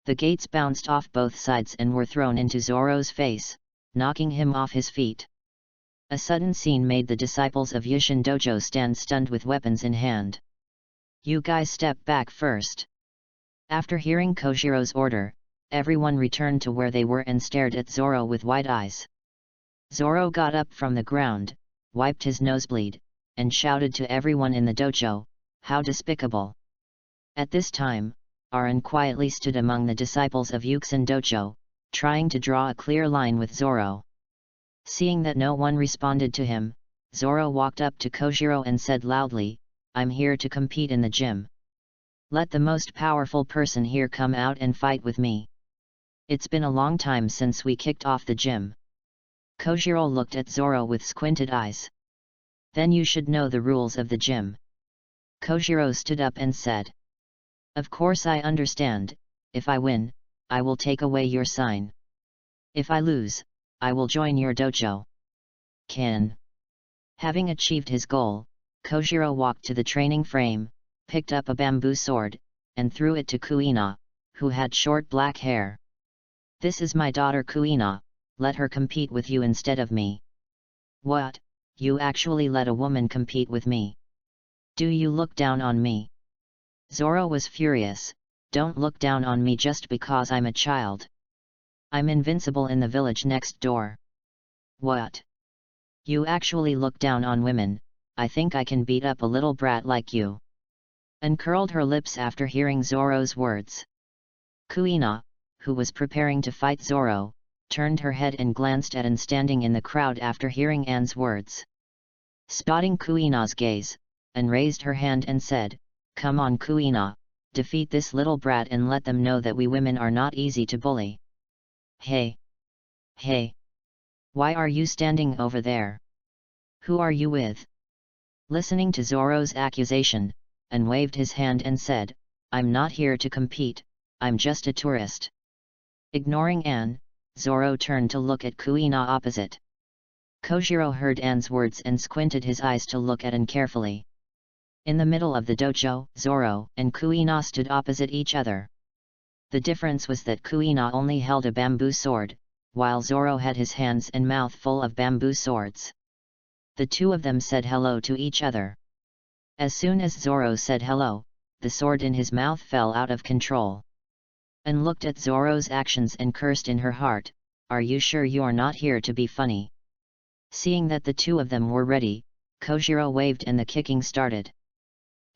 The gates bounced off both sides and were thrown into Zoro's face, knocking him off his feet. A sudden scene made the disciples of Yishin Dojo stand stunned with weapons in hand. You guys step back first. After hearing Kojiro's order, everyone returned to where they were and stared at Zoro with wide eyes. Zoro got up from the ground, wiped his nosebleed, and shouted to everyone in the dojo, how despicable. At this time, Aran quietly stood among the disciples of Yuxin Dojo, trying to draw a clear line with Zoro. Seeing that no one responded to him, Zoro walked up to Kojiro and said loudly, I'm here to compete in the gym. Let the most powerful person here come out and fight with me. It's been a long time since we kicked off the gym. Kojiro looked at Zoro with squinted eyes. Then you should know the rules of the gym. Kojiro stood up and said. Of course I understand. If I win, I will take away your sign. If I lose, I will join your dojo. Can. Having achieved his goal, Kojiro walked to the training frame, picked up a bamboo sword, and threw it to Kuina, who had short black hair. This is my daughter Kuina, let her compete with you instead of me. What? You actually let a woman compete with me? Do you look down on me? Zoro was furious. Don't look down on me just because I'm a child. I'm invincible in the village next door. What? You actually look down on women? I think I can beat up a little brat like you. And curled her lips after hearing Zoro's words. Kuina, who was preparing to fight Zoro, turned her head and glanced at Anne standing in the crowd after hearing Anne's words. Spotting Kuina's gaze, Anne raised her hand and said, Come on Kuina, defeat this little brat and let them know that we women are not easy to bully. Hey! Hey! Why are you standing over there? Who are you with? Listening to Zoro's accusation, Anne waved his hand and said, I'm not here to compete, I'm just a tourist. Ignoring Anne, Zoro turned to look at Kuina opposite. Kojiro heard Anne's words and squinted his eyes to look at Anne carefully. In the middle of the dojo, Zoro and Kuina stood opposite each other. The difference was that Kuina only held a bamboo sword, while Zoro had his hands and mouth full of bamboo swords. The two of them said hello to each other. As soon as Zoro said hello, the sword in his mouth fell out of control. Anne looked at Zoro's actions and cursed in her heart, Are you sure you're not here to be funny? Seeing that the two of them were ready, Kojiro waved and the kicking started.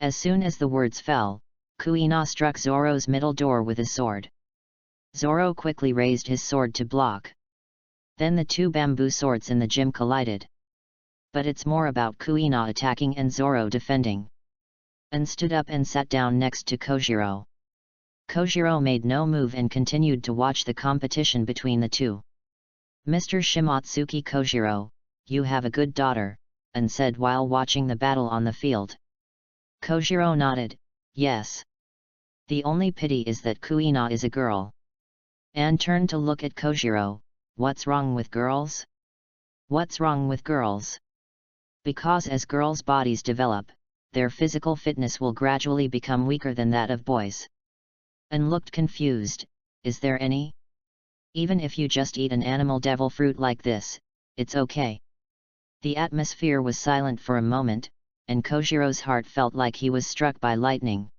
As soon as the words fell, Kuina struck Zoro's middle door with a sword. Zoro quickly raised his sword to block. Then the two bamboo swords in the gym collided. But it's more about Kuina attacking and Zoro defending. Anne stood up and sat down next to Kojiro. Kojiro made no move and continued to watch the competition between the two. Mr. Shimatsuki Kojiro, you have a good daughter, Anne said while watching the battle on the field. Kojiro nodded, yes. The only pity is that Kuina is a girl. Anne turned to look at Kojiro, what's wrong with girls? What's wrong with girls? Because as girls' bodies develop, their physical fitness will gradually become weaker than that of boys. Anne looked confused, is there any? Even if you just eat an animal devil fruit like this, it's okay. The atmosphere was silent for a moment, and Kojiro's heart felt like he was struck by lightning.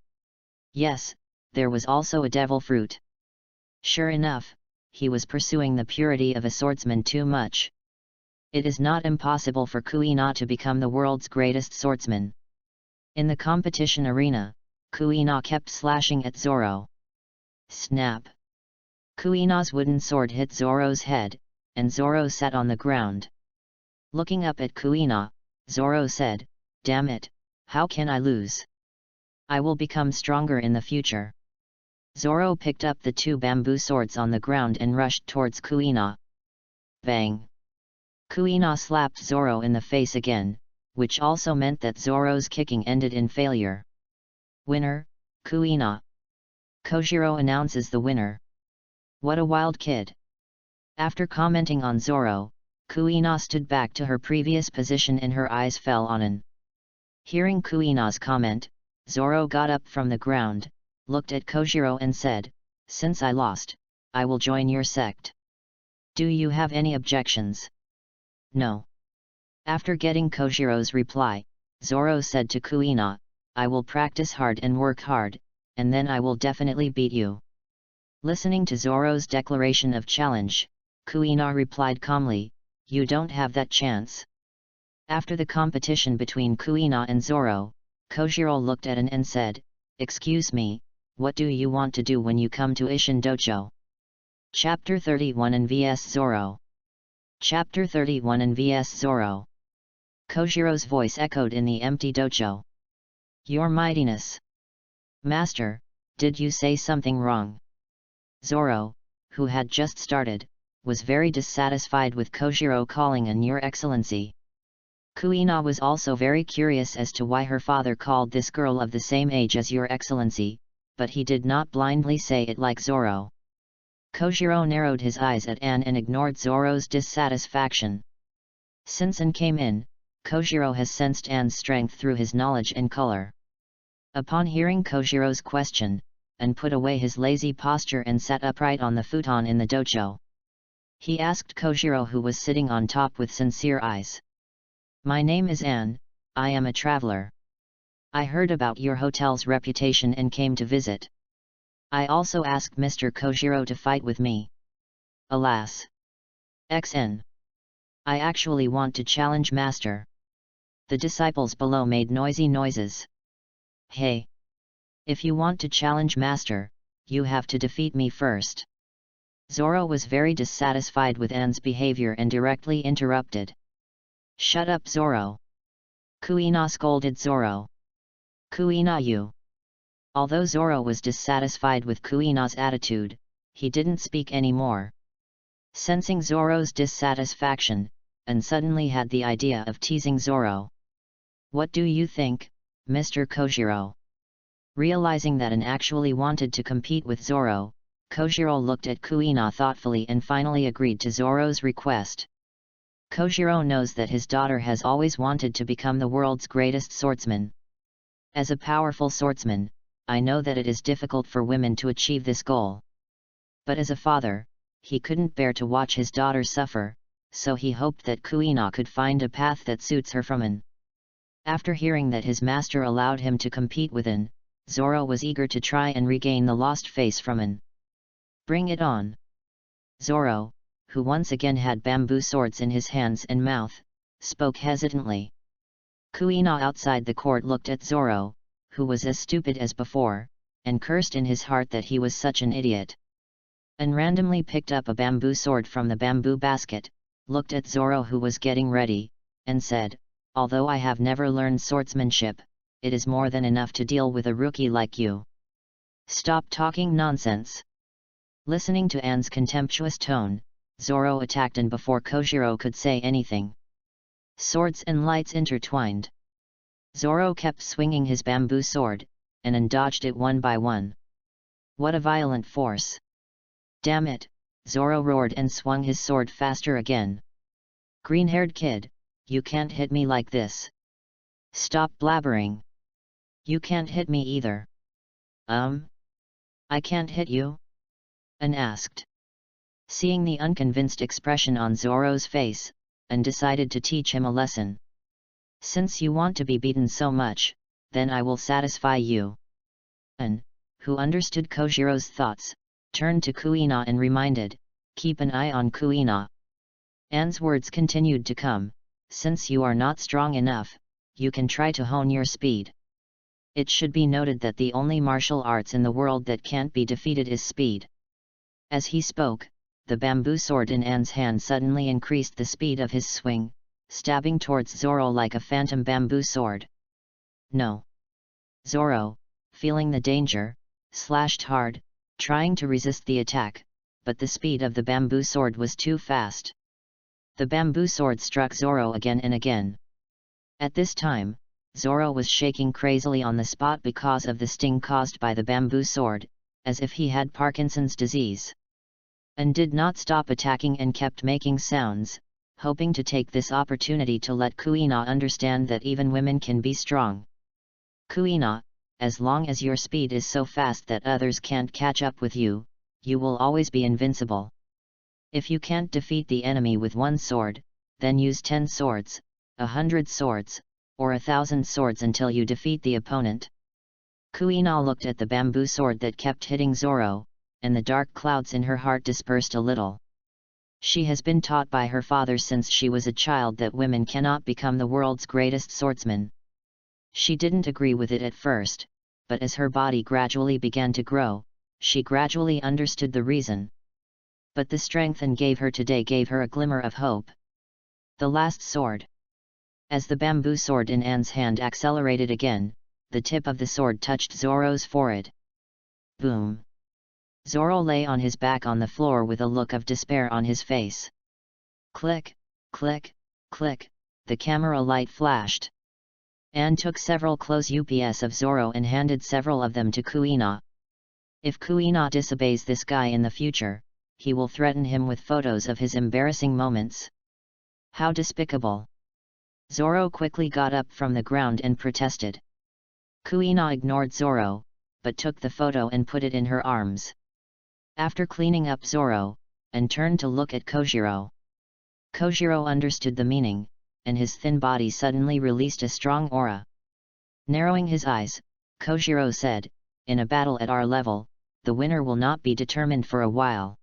Yes, there was also a devil fruit. Sure enough, he was pursuing the purity of a swordsman too much. It is not impossible for Kuina to become the world's greatest swordsman. In the competition arena, Kuina kept slashing at Zoro. Snap! Kuina's wooden sword hit Zoro's head, and Zoro sat on the ground. Looking up at Kuina, Zoro said, Damn it, how can I lose? I will become stronger in the future. Zoro picked up the two bamboo swords on the ground and rushed towards Kuina. Bang! Kuina slapped Zoro in the face again, which also meant that Zoro's kicking ended in failure. Winner, Kuina. Kojiro announces the winner. What a wild kid! After commenting on Zoro, Kuina stood back to her previous position and her eyes fell on Anne. Hearing Kuina's comment, Zoro got up from the ground, looked at Kojiro and said, Since I lost, I will join your sect. Do you have any objections? No. After getting Kojiro's reply, Zoro said to Kuina, I will practice hard and work hard, and then I will definitely beat you. Listening to Zoro's declaration of challenge, Kuina replied calmly, You don't have that chance. After the competition between Kuina and Zoro, Kojiro looked at Anne and said, Excuse me, what do you want to do when you come to Ishin Dojo? Chapter 31 and vs Zoro. Chapter 31 and vs Zoro. Kojiro's voice echoed in the empty dojo. Your mightiness. Master, did you say something wrong? Zoro, who had just started, was very dissatisfied with Kojiro calling Anne Your Excellency. Kuina was also very curious as to why her father called this girl of the same age as Your Excellency, but he did not blindly say it like Zoro. Kojiro narrowed his eyes at Anne and ignored Zoro's dissatisfaction. Since Anne came in, Kojiro has sensed Anne's strength through his knowledge and color. Upon hearing Kojiro's question, Anne put away his lazy posture and sat upright on the futon in the dojo. He asked Kojiro, who was sitting on top with sincere eyes. My name is Anne, I am a traveler. I heard about your hotel's reputation and came to visit. I also asked Mr. Kojiro to fight with me. Alas! XN. I actually want to challenge Master. The disciples below made noisy noises. Hey! If you want to challenge Master, you have to defeat me first. Zoro was very dissatisfied with Anne's behavior and directly interrupted. Shut up, Zoro! Kuina scolded Zoro. Kuina, you! Although Zoro was dissatisfied with Kuina's attitude, he didn't speak anymore. Sensing Zoro's dissatisfaction, Anne suddenly had the idea of teasing Zoro. What do you think, Mr. Kojiro? Realizing that Anne actually wanted to compete with Zoro, Kojiro looked at Kuina thoughtfully and finally agreed to Zoro's request. Kojiro knows that his daughter has always wanted to become the world's greatest swordsman. As a powerful swordsman, I know that it is difficult for women to achieve this goal. But as a father, he couldn't bear to watch his daughter suffer, so he hoped that Kuina could find a path that suits her from Anne. After hearing that his master allowed him to compete with Anne, Zoro was eager to try and regain the lost face from Anne. Bring it on! Zoro, who once again had bamboo swords in his hands and mouth, spoke hesitantly. Kuina outside the court looked at Zoro, who was as stupid as before, and cursed in his heart that he was such an idiot. And randomly picked up a bamboo sword from the bamboo basket, looked at Zoro, who was getting ready, and said, although I have never learned swordsmanship, it is more than enough to deal with a rookie like you. Stop talking nonsense! Listening to Anne's contemptuous tone, Zoro attacked Anne before Kojiro could say anything. Swords and lights intertwined. Zoro kept swinging his bamboo sword, and Anne dodged it one by one. What a violent force! Damn it! Zoro roared and swung his sword faster again. Green-haired kid, you can't hit me like this. Stop blabbering. You can't hit me either. I can't hit you? Anne asked. Seeing the unconvinced expression on Zoro's face, Anne decided to teach him a lesson. Since you want to be beaten so much, then I will satisfy you. Anne, who understood Kojiro's thoughts, turned to Kuina and reminded, keep an eye on Kuina. Anne's words continued to come, since you are not strong enough, you can try to hone your speed. It should be noted that the only martial arts in the world that can't be defeated is speed. As he spoke, the bamboo sword in Anne's hand suddenly increased the speed of his swing, stabbing towards Zoro like a phantom bamboo sword. No! Zoro, feeling the danger, slashed hard, trying to resist the attack, but the speed of the bamboo sword was too fast. The bamboo sword struck Zoro again and again. At this time, Zoro was shaking crazily on the spot because of the sting caused by the bamboo sword, as if he had Parkinson's disease. And did not stop attacking and kept making sounds, hoping to take this opportunity to let Kuina understand that even women can be strong. Kuina, as long as your speed is so fast that others can't catch up with you, you will always be invincible. If you can't defeat the enemy with one sword, then use 10 swords, 100 swords, or 1,000 swords until you defeat the opponent. Kuina looked at the bamboo sword that kept hitting Zoro, and the dark clouds in her heart dispersed a little. She has been taught by her father since she was a child that women cannot become the world's greatest swordsman. She didn't agree with it at first, but as her body gradually began to grow, she gradually understood the reason. But the strength Anne gave her today gave her a glimmer of hope. The last sword. As the bamboo sword in Anne's hand accelerated again, the tip of the sword touched Zoro's forehead. Boom! Zoro lay on his back on the floor with a look of despair on his face. Click, click, click, the camera light flashed. Anne took several close-ups of Zoro and handed several of them to Kuina. If Kuina disobeys this guy in the future, he will threaten him with photos of his embarrassing moments. How despicable! Zoro quickly got up from the ground and protested. Kuina ignored Zoro, but took the photo and put it in her arms. After cleaning up Zoro, and turned to look at Kojiro. Kojiro understood the meaning, and his thin body suddenly released a strong aura. Narrowing his eyes, Kojiro said, "In a battle at our level, the winner will not be determined for a while.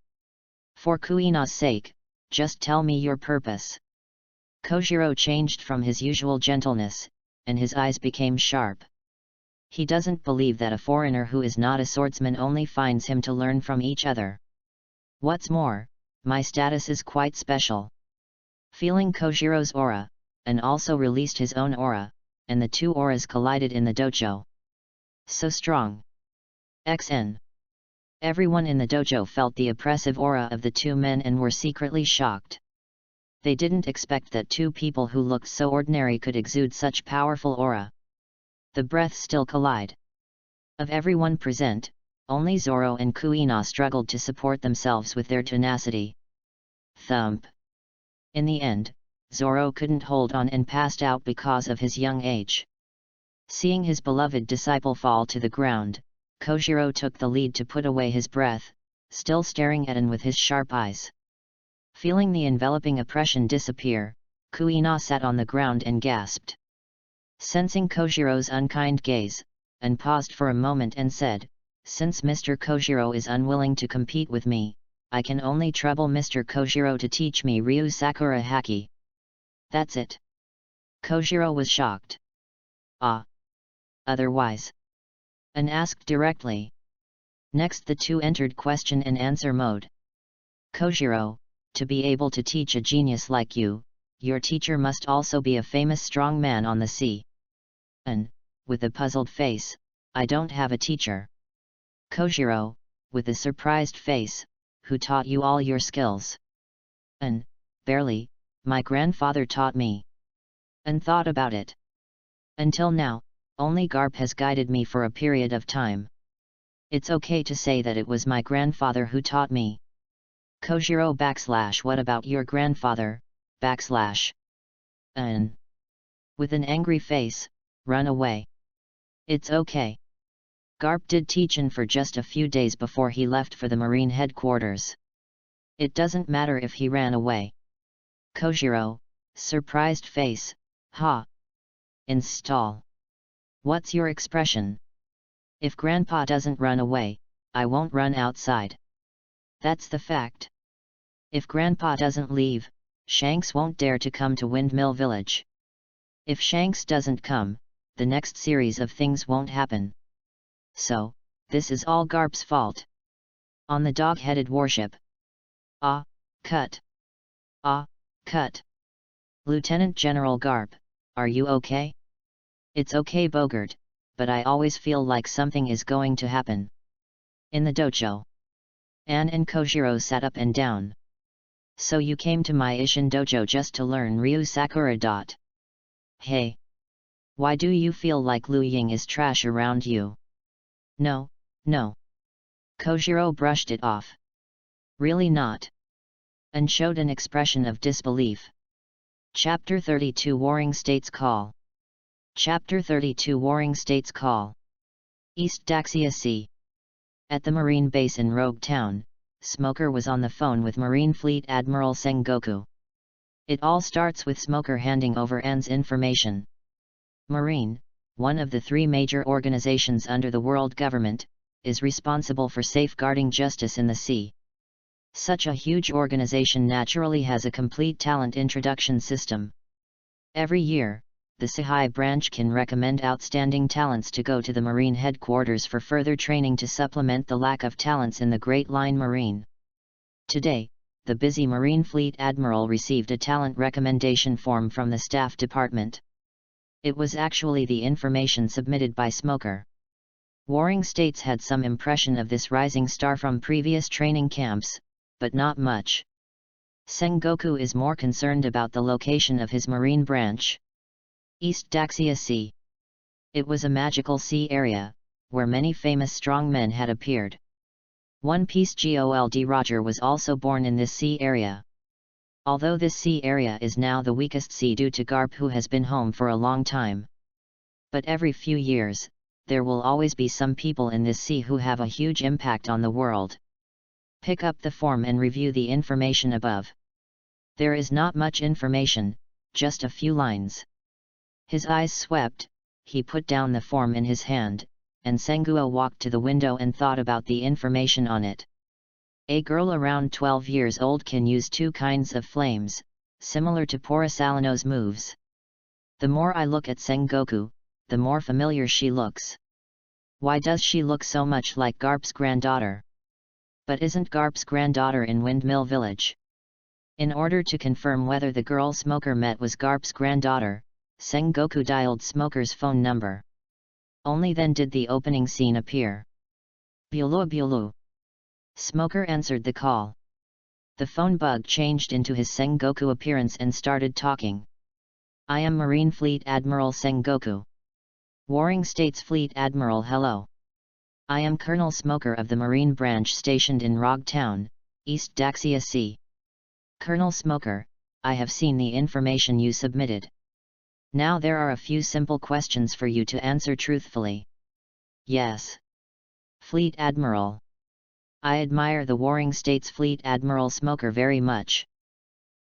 For Kuina's sake, just tell me your purpose." Kojiro changed from his usual gentleness, and his eyes became sharp. He doesn't believe that a foreigner who is not a swordsman only finds him to learn from each other. What's more, my status is quite special. Feeling Kojiro's aura, and also released his own aura, and the two auras collided in the dojo. So strong. XN. Everyone in the dojo felt the oppressive aura of the two men and were secretly shocked. They didn't expect that two people who looked so ordinary could exude such powerful aura. The breaths still collide. Of everyone present, only Zoro and Kuina struggled to support themselves with their tenacity. Thump. In the end, Zoro couldn't hold on and passed out because of his young age. Seeing his beloved disciple fall to the ground, Kojiro took the lead to put away his breath, still staring at him with his sharp eyes. Feeling the enveloping oppression disappear, Kuina sat on the ground and gasped. Sensing Kojiro's unkind gaze, and paused for a moment and said, "Since Mr. Kojiro is unwilling to compete with me, I can only trouble Mr. Kojiro to teach me Ryu Sakura Haki. That's it." Kojiro was shocked. "Ah. Otherwise?" and asked directly. Next the two entered question and answer mode. "Kojiro, to be able to teach a genius like you, your teacher must also be a famous strong man on the sea." "And," with a puzzled face, "I don't have a teacher." Kojiro, with a surprised face, "Who taught you all your skills?" "And, barely, my grandfather taught me." "And thought about it?" "Until now, only Garp has guided me for a period of time." "It's okay to say that it was my grandfather who taught me." Kojiro / "What about your grandfather, / "And," with an angry face, "Run away." "It's okay. Garp did teach him for just a few days before he left for the Marine headquarters. It doesn't matter if he ran away." Kojiro, surprised face, "Ha! Install. What's your expression?" "If Grandpa doesn't run away, I won't run outside. That's the fact. If Grandpa doesn't leave, Shanks won't dare to come to Windmill Village. If Shanks doesn't come, the next series of things won't happen. So, this is all Garp's fault. On the dog-headed warship. Ah, cut. Ah, cut. Lieutenant General Garp, are you okay?" "It's okay, Bogart, but I always feel like something is going to happen." In the dojo. Anne and Kojiro sat up and down. "So you came to my Ishin dojo just to learn Ryu Sakura. Hey! Why do you feel like Liu Ying is trash around you?" "No, no." Kojiro brushed it off. "Really not?" and showed an expression of disbelief. Chapter 32 Warring States Call. Chapter 32 Warring States Call. East Daxia Sea. At the Marine base in Rogue Town, Smoker was on the phone with Marine Fleet Admiral Sengoku. It all starts with Smoker handing over Anne's information. Marine, one of the three major organizations under the world government, is responsible for safeguarding justice in the sea. Such a huge organization naturally has a complete talent introduction system. Every year, the Sahai branch can recommend outstanding talents to go to the Marine headquarters for further training to supplement the lack of talents in the Great Line Marine. Today, the busy Marine Fleet Admiral received a talent recommendation form from the staff department. It was actually the information submitted by Smoker. Warring States had some impression of this rising star from previous training camps, but not much. Sengoku is more concerned about the location of his marine branch. East Daxia Sea. It was a magical sea area, where many famous strong men had appeared. One Piece Gold Roger was also born in this sea area. Although this sea area is now the weakest sea due to Garp, who has been home for a long time. But every few years, there will always be some people in this sea who have a huge impact on the world. Pick up the form and review the information above. There is not much information, just a few lines. His eyes swept, he put down the form in his hand, and Senguo walked to the window and thought about the information on it. A girl around 12 years old can use two kinds of flames, similar to Porosalino's moves. The more I look at Sengoku, the more familiar she looks. Why does she look so much like Garp's granddaughter? But isn't Garp's granddaughter in Windmill Village? In order to confirm whether the girl Smoker met was Garp's granddaughter, Sengoku dialed Smoker's phone number. Only then did the opening scene appear. Bulu Bulu. Smoker answered the call. The phone bug changed into his Sengoku appearance and started talking. I am Marine Fleet Admiral Sengoku. Warring States Fleet Admiral, hello. I am Colonel Smoker of the Marine Branch stationed in Rog Town, East Daxia Sea. Colonel Smoker, I have seen the information you submitted. Now there are a few simple questions for you to answer truthfully. Yes. Fleet Admiral. I admire the Warring States Fleet Admiral Smoker very much.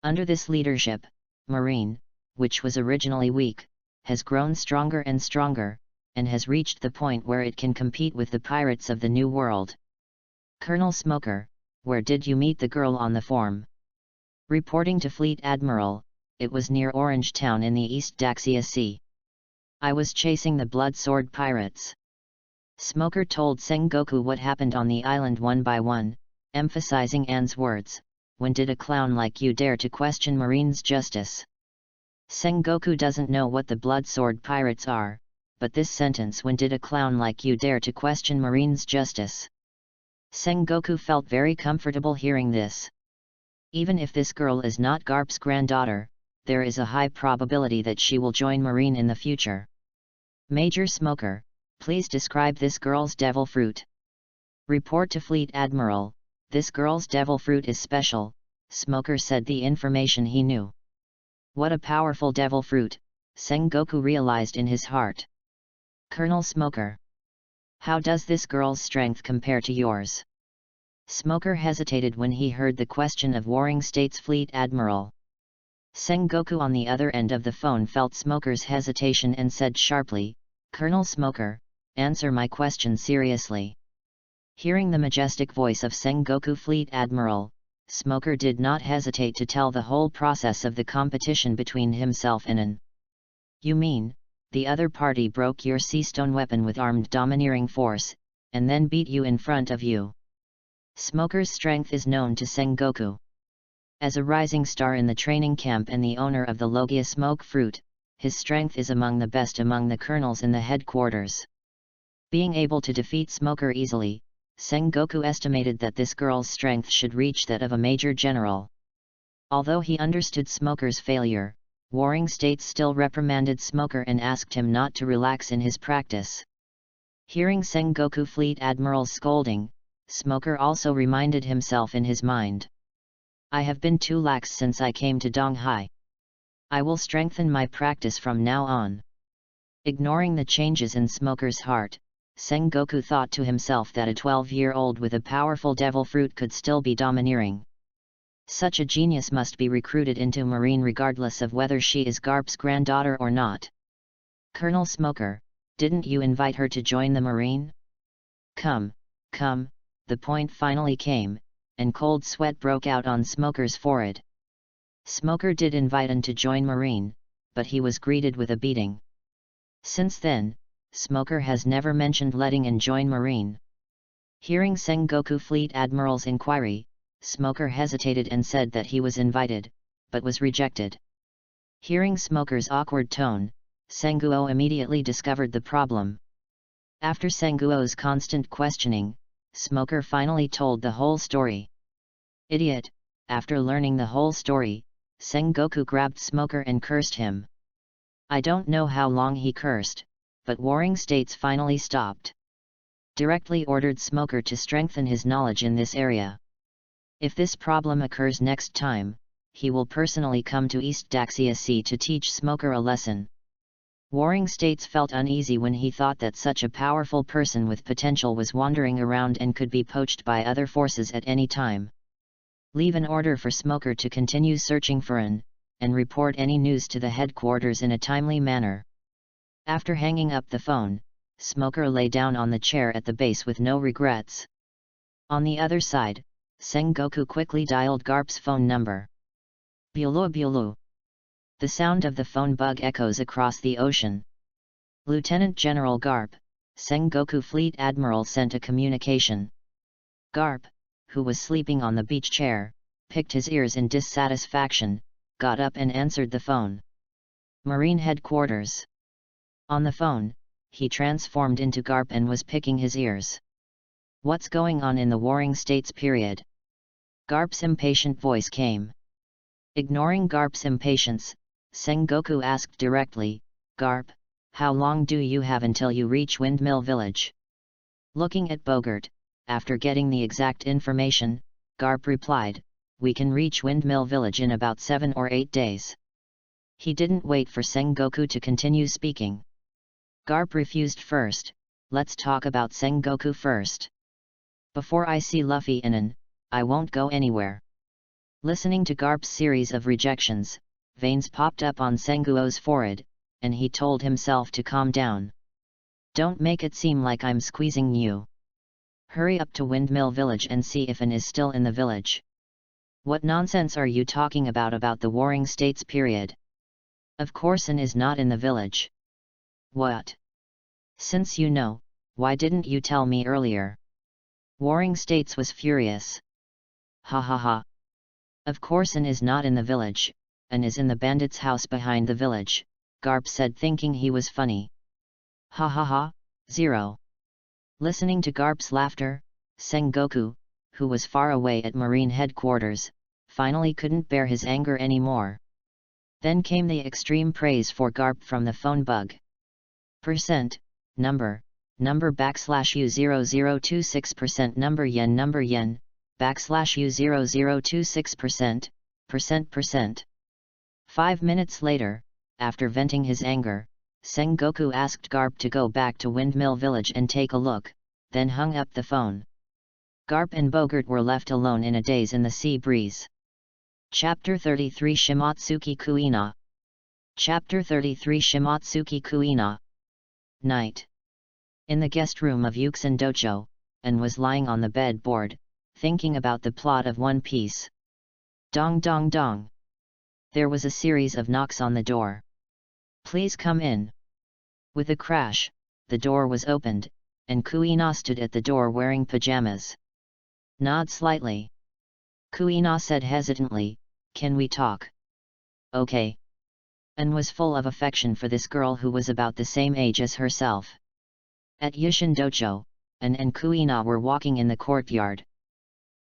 Under this leadership, Marine, which was originally weak, has grown stronger and stronger, and has reached the point where it can compete with the pirates of the New World. Colonel Smoker, where did you meet the girl on the form? Reporting to Fleet Admiral, it was near Orange Town in the East Daxia Sea. I was chasing the Blood Sword pirates. Smoker told Sengoku what happened on the island one by one, emphasizing Anne's words, when did a clown like you dare to question Marine's justice? Sengoku doesn't know what the Blood Sword pirates are, but this sentence, when did a clown like you dare to question Marine's justice? Sengoku felt very comfortable hearing this. Even if this girl is not Garp's granddaughter, there is a high probability that she will join Marine in the future. Major Smoker, please describe this girl's devil fruit. Report to Fleet Admiral, this girl's devil fruit is special, Smoker said the information he knew. What a powerful devil fruit, Sengoku realized in his heart. Colonel Smoker. How does this girl's strength compare to yours? Smoker hesitated when he heard the question of Warring States Fleet Admiral. Sengoku on the other end of the phone felt Smoker's hesitation and said sharply, Colonel Smoker, answer my question seriously. Hearing the majestic voice of Sengoku Fleet Admiral, Smoker did not hesitate to tell the whole process of the competition between himself and An. You mean, the other party broke your sea stone weapon with armed domineering force, and then beat you in front of you. Smoker's strength is known to Sengoku. As a rising star in the training camp and the owner of the Logia smoke fruit, his strength is among the best among the colonels in the headquarters. Being able to defeat Smoker easily, Sengoku estimated that this girl's strength should reach that of a major general. Although he understood Smoker's failure, Warring States still reprimanded Smoker and asked him not to relax in his practice. Hearing Sengoku Fleet Admiral's scolding, Smoker also reminded himself in his mind. I have been too lax since I came to Donghai. I will strengthen my practice from now on. Ignoring the changes in Smoker's heart, Sengoku thought to himself that a 12-year-old with a powerful devil fruit could still be domineering. Such a genius must be recruited into Marine regardless of whether she is Garp's granddaughter or not. Colonel Smoker, didn't you invite her to join the Marine? Come, the point finally came, and cold sweat broke out on Smoker's forehead. Smoker did invite An to join Marine, but he was greeted with a beating. Since then, Smoker has never mentioned letting An join Marine. Hearing Sengoku Fleet Admiral's inquiry, Smoker hesitated and said that he was invited, but was rejected. Hearing Smoker's awkward tone, Senguo immediately discovered the problem. After Senguo's constant questioning, Smoker finally told the whole story. Idiot, after learning the whole story, Sengoku grabbed Smoker and cursed him. I don't know how long he cursed, but warring states finally stopped. Directly ordered Smoker to strengthen his knowledge in this area. If this problem occurs next time, he will personally come to East Daxia Sea to teach Smoker a lesson. Warring States felt uneasy when he thought that such a powerful person with potential was wandering around and could be poached by other forces at any time. Leave an order for Smoker to continue searching for an, and report any news to the headquarters in a timely manner. After hanging up the phone, Smoker lay down on the chair at the base with no regrets. On the other side, Sengoku quickly dialed Garp's phone number. Bulu bulu. The sound of the phone bug echoes across the ocean. Lieutenant General Garp, Sengoku Fleet Admiral sent a communication. Garp, who was sleeping on the beach chair, picked his ears in dissatisfaction, got up and answered the phone. Marine Headquarters. On the phone, he transformed into Garp and was picking his ears. What's going on in the Warring States period? Garp's impatient voice came. Ignoring Garp's impatience, Sengoku asked directly, Garp, how long do you have until you reach Windmill Village? Looking at Bogart, after getting the exact information, Garp replied, we can reach Windmill Village in about 7 or 8 days. He didn't wait for Sengoku to continue speaking. Garp refused first. Let's talk about Sengoku first. Before I see Luffy Inon, I won't go anywhere. Listening to Garp's series of rejections, veins popped up on Sengoku's forehead, and he told himself to calm down. Don't make it seem like I'm squeezing you. Hurry up to Windmill Village and see if Inon is still in the village. What nonsense are you talking about the Warring States period? Of course Inon is not in the village. What? Since you know, why didn't you tell me earlier? Warring States was furious. Ha ha ha. Of course Inon is not in the village, Inon is in the bandit's house behind the village, Garp said, thinking he was funny. Ha ha ha, 0. Listening to Garp's laughter, Sengoku, who was far away at Marine Headquarters, finally couldn't bear his anger anymore. Then came the extreme praise for Garp from the phone bug. Number /U0026% number yen /U0026%. 5 minutes later, after venting his anger, Sengoku asked Garp to go back to Windmill Village and take a look, then hung up the phone. Garp and Bogart were left alone in a daze in the sea breeze. Chapter 33 Shimotsuki Kuina. Chapter 33 Shimotsuki Kuina. Night. In the guest room of Yuxin Dojo, and was lying on the bed board, thinking about the plot of One Piece. Dong dong dong. There was a series of knocks on the door. Please come in. With a crash, the door was opened, and Kuina stood at the door wearing pajamas. Nod slightly. Kuina said hesitantly, can we talk? Okay. And was full of affection for this girl who was about the same age as herself. At Yushin Dojo, An and Kuina were walking in the courtyard.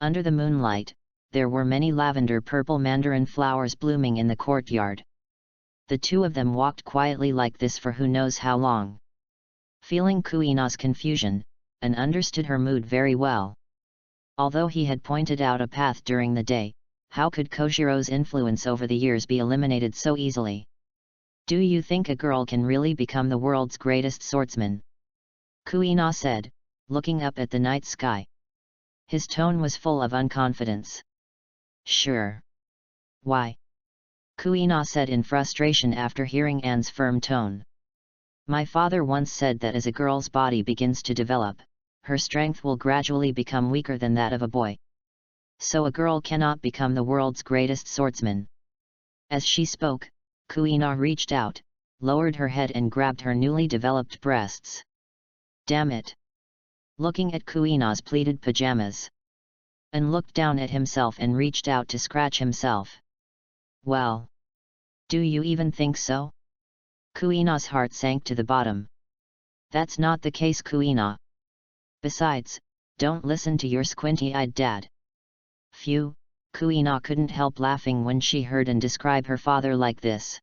Under the moonlight, there were many lavender-purple mandarin flowers blooming in the courtyard. The two of them walked quietly like this for who knows how long. Feeling Kuina's confusion, An understood her mood very well. Although he had pointed out a path during the day, how could Kojiro's influence over the years be eliminated so easily? Do you think a girl can really become the world's greatest swordsman? Kuina said, looking up at the night sky. His tone was full of unconfidence. Sure. Why? Kuina said in frustration after hearing Anne's firm tone. My father once said that as a girl's body begins to develop, her strength will gradually become weaker than that of a boy. So a girl cannot become the world's greatest swordsman. As she spoke, Kuina reached out, lowered her head and grabbed her newly developed breasts. Damn it! Looking at Kuina's pleated pajamas, An looked down at himself and reached out to scratch himself. Well. Do you even think so? Kuina's heart sank to the bottom. That's not the case, Kuina. Besides, don't listen to your squinty-eyed dad. Phew, Kuina couldn't help laughing when she heard and describe her father like this.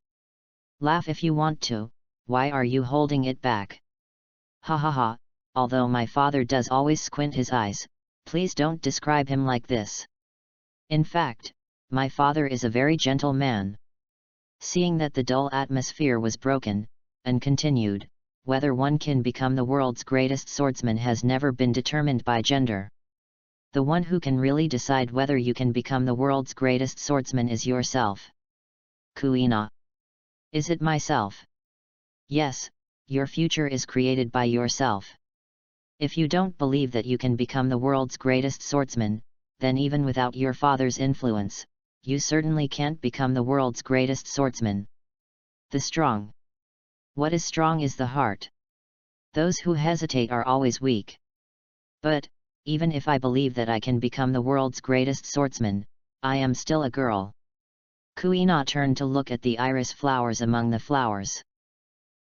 Laugh if you want to, why are you holding it back? Ha ha ha, although my father does always squint his eyes, please don't describe him like this. In fact, my father is a very gentle man. Seeing that the dull atmosphere was broken, and continued, whether one can become the world's greatest swordsman has never been determined by gender. The one who can really decide whether you can become the world's greatest swordsman is yourself. Kuina. Is it myself? Yes, your future is created by yourself. If you don't believe that you can become the world's greatest swordsman, then even without your father's influence, you certainly can't become the world's greatest swordsman. The strong. What is strong is the heart. Those who hesitate are always weak. But, even if I believe that I can become the world's greatest swordsman, I am still a girl. Kuina turned to look at the iris flowers among the flowers.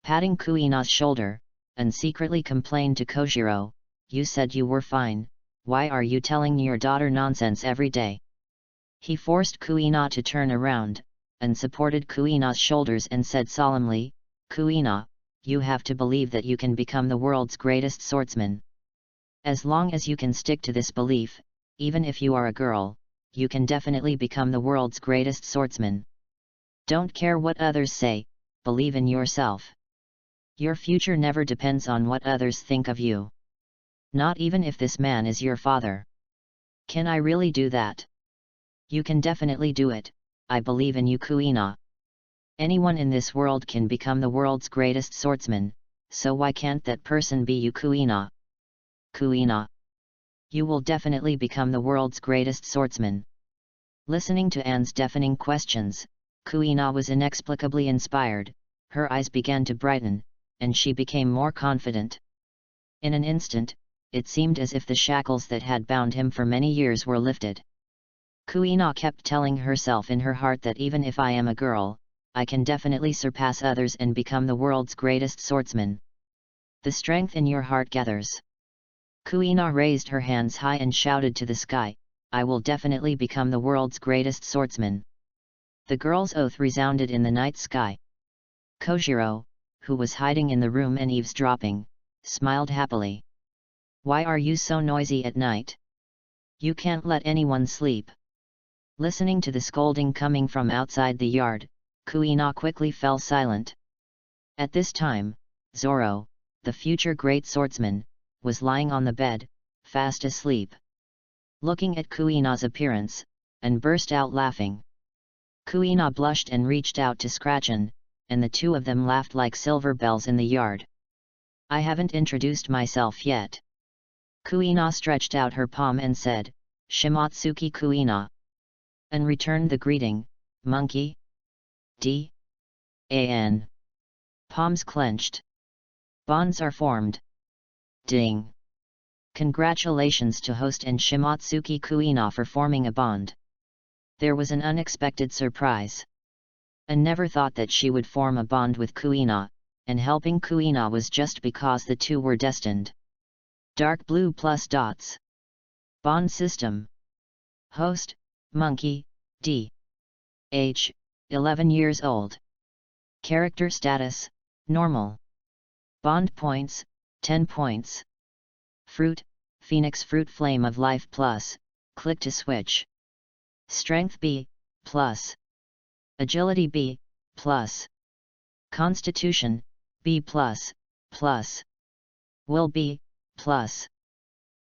Patting Kuina's shoulder, and secretly complained to Kojiro, "You said you were fine, why are you telling your daughter nonsense every day?" He forced Kuina to turn around, and supported Kuina's shoulders and said solemnly, "Kuina, you have to believe that you can become the world's greatest swordsman. As long as you can stick to this belief, even if you are a girl, you can definitely become the world's greatest swordsman. Don't care what others say, believe in yourself. Your future never depends on what others think of you. Not even if this man is your father. Can I really do that? You can definitely do it, I believe in you, Kuina. Anyone in this world can become the world's greatest swordsman, so why can't that person be you, Kuina? Kuina. You will definitely become the world's greatest swordsman." Listening to Anne's deafening questions, Kuina was inexplicably inspired, her eyes began to brighten, and she became more confident. In an instant, it seemed as if the shackles that had bound him for many years were lifted. Kuina kept telling herself in her heart that even if I am a girl, I can definitely surpass others and become the world's greatest swordsman. The strength in your heart gathers. Kuina raised her hands high and shouted to the sky, "I will definitely become the world's greatest swordsman." The girl's oath resounded in the night sky. Kojiro, who was hiding in the room and eavesdropping, smiled happily. "Why are you so noisy at night? You can't let anyone sleep." Listening to the scolding coming from outside the yard, Kuina quickly fell silent. At this time, Zoro, the future great swordsman, was lying on the bed, fast asleep. Looking at Kuina's appearance, and burst out laughing. Kuina blushed and reached out to scratch An, and the two of them laughed like silver bells in the yard. "I haven't introduced myself yet." Kuina stretched out her palm and said, "Shimatsuki Kuina." And returned the greeting, "Monkey D. A.N." Palms clenched. Bonds are formed. Ding! Congratulations to host and Shimatsuki Kuina for forming a bond. There was an unexpected surprise. An never thought that she would form a bond with Kuina, and helping Kuina was just because the two were destined. Dark blue plus dots. Bond system. Host, Monkey, D. Age, 11 years old. Character status, normal. Bond points, 10 points. Fruit, Phoenix Fruit Flame of Life plus, click to switch. Strength B, plus. Agility B, plus. Constitution, B plus, plus. Will B, plus.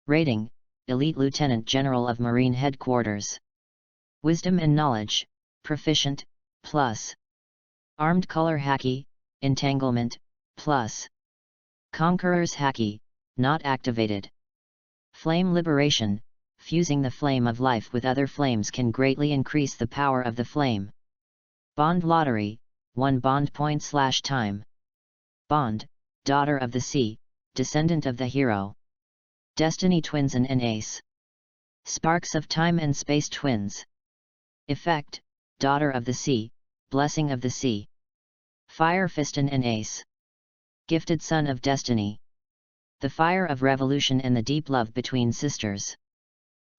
Rating, Elite Lieutenant General of Marine Headquarters. Wisdom and Knowledge, Proficient, plus. Armed Color Haki, Entanglement, plus. Conqueror's Haki, not activated. Flame Liberation, fusing the flame of life with other flames can greatly increase the power of the flame. Bond Lottery, 1 bond point/time. Bond, Daughter of the Sea, descendant of the hero. Destiny Twins and an Ace. Sparks of Time and Space Twins. Effect, Daughter of the Sea, Blessing of the Sea. Fire Fist and an Ace. Gifted Son of Destiny. The Fire of Revolution and the Deep Love Between Sisters.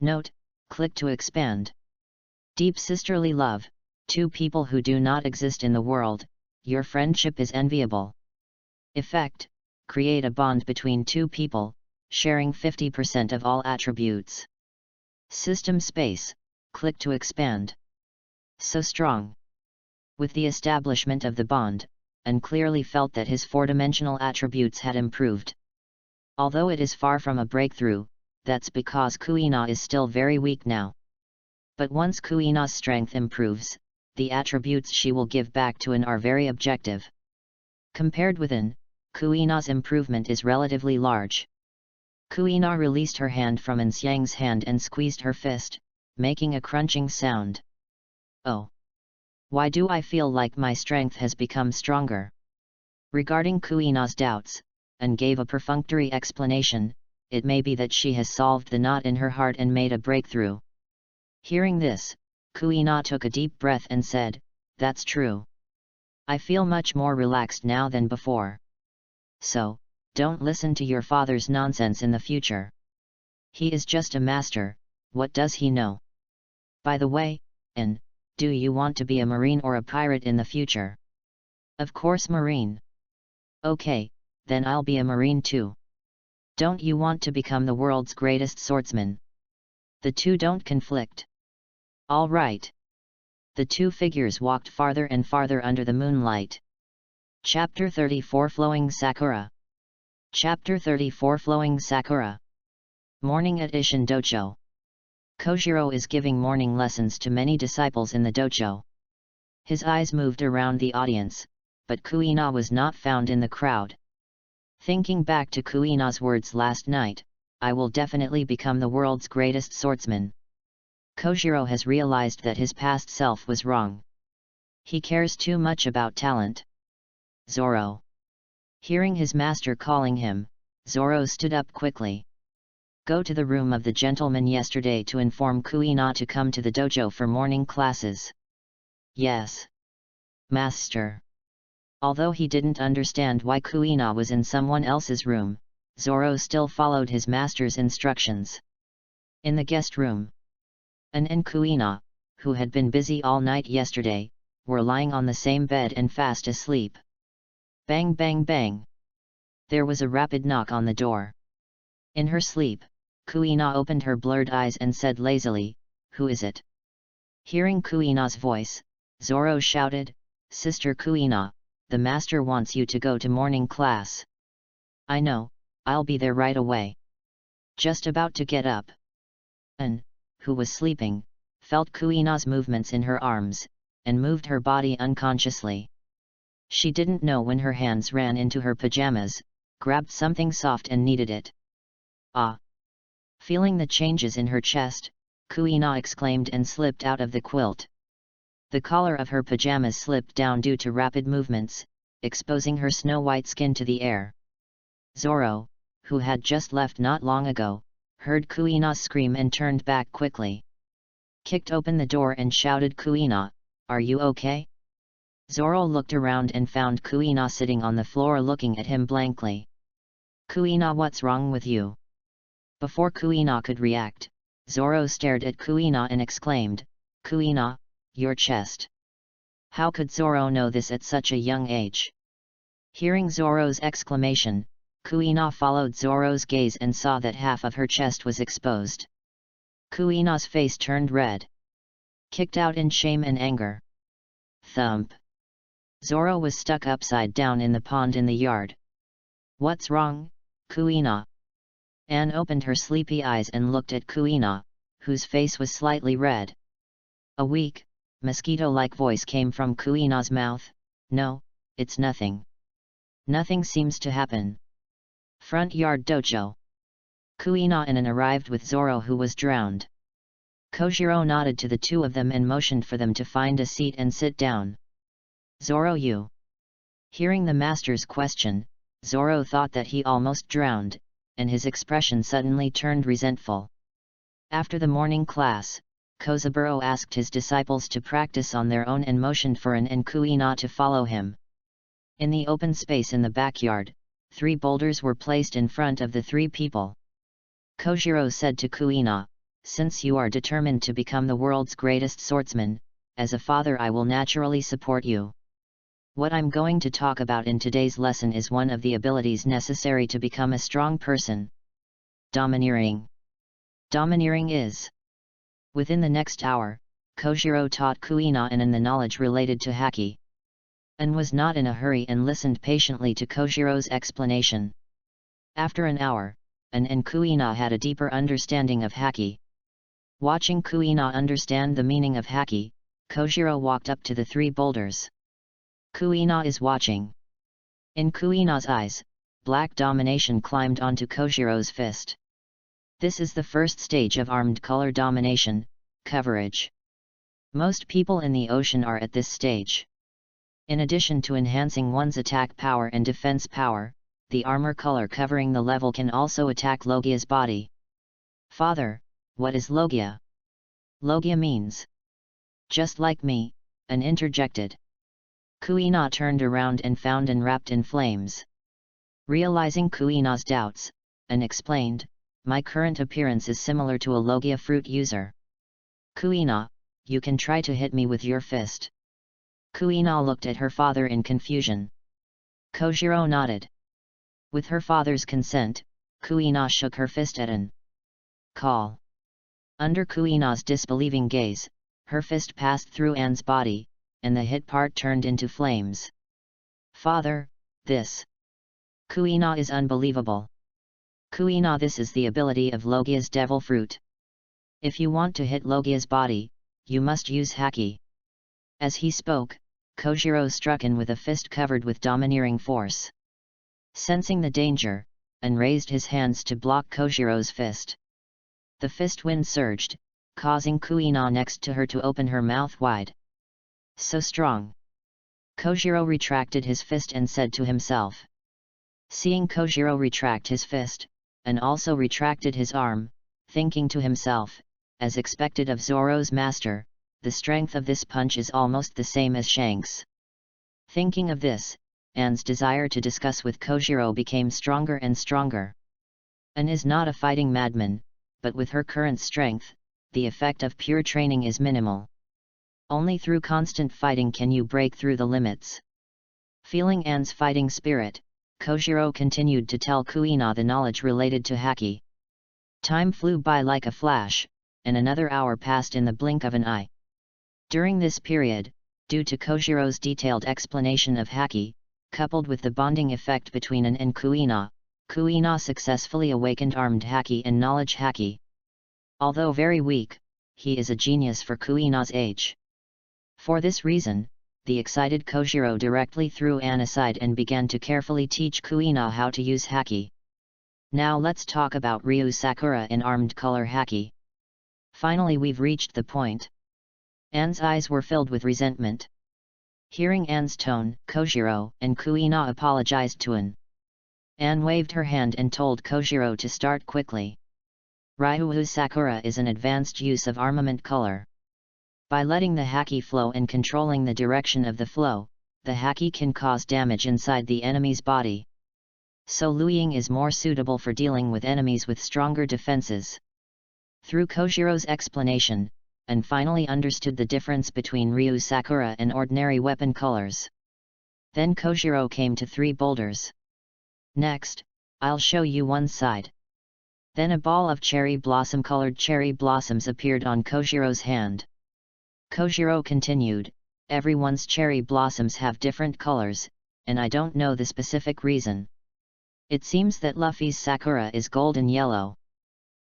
Note, click to expand. Deep sisterly love, two people who do not exist in the world, your friendship is enviable. Effect, create a bond between two people, sharing 50% of all attributes. System space, click to expand. So strong. With the establishment of the bond, and clearly felt that his four-dimensional attributes had improved. Although it is far from a breakthrough, that's because Kuina is still very weak now. But once Kuina's strength improves, the attributes she will give back to An are very objective. Compared with An, Kuina's improvement is relatively large. Kuina released her hand from An Xiang's hand and squeezed her fist, making a crunching sound. Oh! Why do I feel like my strength has become stronger? Regarding Kuina's doubts, An gave a perfunctory explanation. It may be that she has solved the knot in her heart and made a breakthrough. Hearing this, Kuina took a deep breath and said, "That's true. I feel much more relaxed now than before. So, don't listen to your father's nonsense in the future. He is just a master, what does he know? By the way, An, do you want to be a marine or a pirate in the future?" "Of course marine." "Okay, then I'll be a marine too. Don't you want to become the world's greatest swordsman? The two don't conflict." "All right." The two figures walked farther and farther under the moonlight. Chapter 34 Flowing Sakura. Chapter 34 Flowing Sakura. Morning at Ishin Dojo. Kojiro is giving morning lessons to many disciples in the dojo. His eyes moved around the audience, but Kuina was not found in the crowd. Thinking back to Kuina's words last night, "I will definitely become the world's greatest swordsman," Kojiro has realized that his past self was wrong. He cares too much about talent. Zoro. Hearing his master calling him, Zoro stood up quickly. "Go to the room of the gentleman yesterday to inform Kuina to come to the dojo for morning classes." "Yes, master." Although he didn't understand why Kuina was in someone else's room, Zoro still followed his master's instructions. In the guest room, An and Kuina, who had been busy all night yesterday, were lying on the same bed and fast asleep. Bang bang bang. There was a rapid knock on the door. In her sleep, Kuina opened her blurred eyes and said lazily, "Who is it?" Hearing Kuina's voice, Zoro shouted, "Sister Kuina, the master wants you to go to morning class." "I know, I'll be there right away." Just about to get up, An, who was sleeping, felt Kuina's movements in her arms, and moved her body unconsciously. She didn't know when her hands ran into her pajamas, grabbed something soft and kneaded it. "Ah!" Feeling the changes in her chest, Kuina exclaimed and slipped out of the quilt. The collar of her pajamas slipped down due to rapid movements, exposing her snow-white skin to the air. Zoro, who had just left not long ago, heard Kuina scream and turned back quickly. Kicked open the door and shouted, "Kuina, are you okay?" Zoro looked around and found Kuina sitting on the floor looking at him blankly. "Kuina, what's wrong with you?" Before Kuina could react, Zoro stared at Kuina and exclaimed, "Kuina, your chest." How could Zoro know this at such a young age? Hearing Zoro's exclamation, Kuina followed Zoro's gaze and saw that half of her chest was exposed. Kuina's face turned red. Kicked out in shame and anger. Thump. Zoro was stuck upside down in the pond in the yard. "What's wrong, Kuina?" Anne opened her sleepy eyes and looked at Kuina, whose face was slightly red. A weak, mosquito-like voice came from Kuina's mouth, "No, it's nothing. Nothing seems to happen." Front yard dojo. Kuina and An arrived with Zoro, who was drowned. Kojiro nodded to the two of them and motioned for them to find a seat and sit down. "Zoro, you?" Hearing the master's question, Zoro thought that he almost drowned, and his expression suddenly turned resentful. After the morning class, Kozaburo asked his disciples to practice on their own and motioned for An and Kuina to follow him. In the open space in the backyard, 3 boulders were placed in front of the 3 people. Kojiro said to Kuina, since you are determined to become the world's greatest swordsman, as a father I will naturally support you. What I'm going to talk about in today's lesson is one of the abilities necessary to become a strong person. Domineering. Domineering is. Within the next hour, Kojiro taught Kuina-an the knowledge related to haki. An was not in a hurry and listened patiently to Kojiro's explanation. After an hour, An and Kuina had a deeper understanding of haki. Watching Kuina understand the meaning of haki, Kojiro walked up to the three boulders. Kuina is watching. In Kuina's eyes, black domination climbed onto Kojiro's fist. This is the first stage of armed color domination, coverage. Most people in the ocean are at this stage. In addition to enhancing one's attack power and defense power, the armor color covering the level can also attack Logia's body. Father, what is Logia? Logia means. Just like me, An interjected. Kuina turned around and found An wrapped in flames. Realizing Kuina's doubts, An explained, my current appearance is similar to a Logia fruit user. Kuina, you can try to hit me with your fist. Kuina looked at her father in confusion. Kojiro nodded. With her father's consent, Kuina shook her fist at An. Call. Under Kuina's disbelieving gaze, her fist passed through An's body, and the hit part turned into flames. Father, this. Kuina is unbelievable. Kuina, this is the ability of Logia's devil fruit. If you want to hit Logia's body, you must use haki. As he spoke, Kojiro struck An with a fist covered with domineering force. Sensing the danger, An raised his hands to block Kojiro's fist. The fist wind surged, causing Kuina next to her to open her mouth wide. So strong. Kojiro retracted his fist and said to himself. Seeing Kojiro retract his fist, An also retracted his arm, thinking to himself, as expected of Zoro's master, the strength of this punch is almost the same as Shank's. Thinking of this, An's desire to discuss with Kojiro became stronger and stronger. An is not a fighting madman, but with her current strength, the effect of pure training is minimal. Only through constant fighting can you break through the limits. Feeling An's fighting spirit, Kojiro continued to tell Kuina the knowledge related to haki. Time flew by like a flash, and another hour passed in the blink of an eye. During this period, due to Kojiro's detailed explanation of haki, coupled with the bonding effect between An and Kuina, Kuina successfully awakened armed haki and knowledge haki. Although very weak, he is a genius for Kuina's age. For this reason, the excited Kojiro directly threw An aside and began to carefully teach Kuina how to use haki. Now let's talk about Ryu Sakura in armed color haki. Finally we've reached the point. An's eyes were filled with resentment. Hearing An's tone, Kojiro and Kuina apologized to An. An waved her hand and told Kojiro to start quickly. Ryu Sakura is an advanced use of armament color. By letting the haki flow and controlling the direction of the flow, the haki can cause damage inside the enemy's body. So Luying is more suitable for dealing with enemies with stronger defenses. Through Kojiro's explanation, An finally understood the difference between Ryu Sakura and ordinary weapon colors. Then Kojiro came to three boulders. Next, I'll show you one side. Then a ball of colored cherry blossoms appeared on Kojiro's hand. Kojiro continued, everyone's cherry blossoms have different colors, and I don't know the specific reason. It seems that Luffy's Sakura is golden yellow.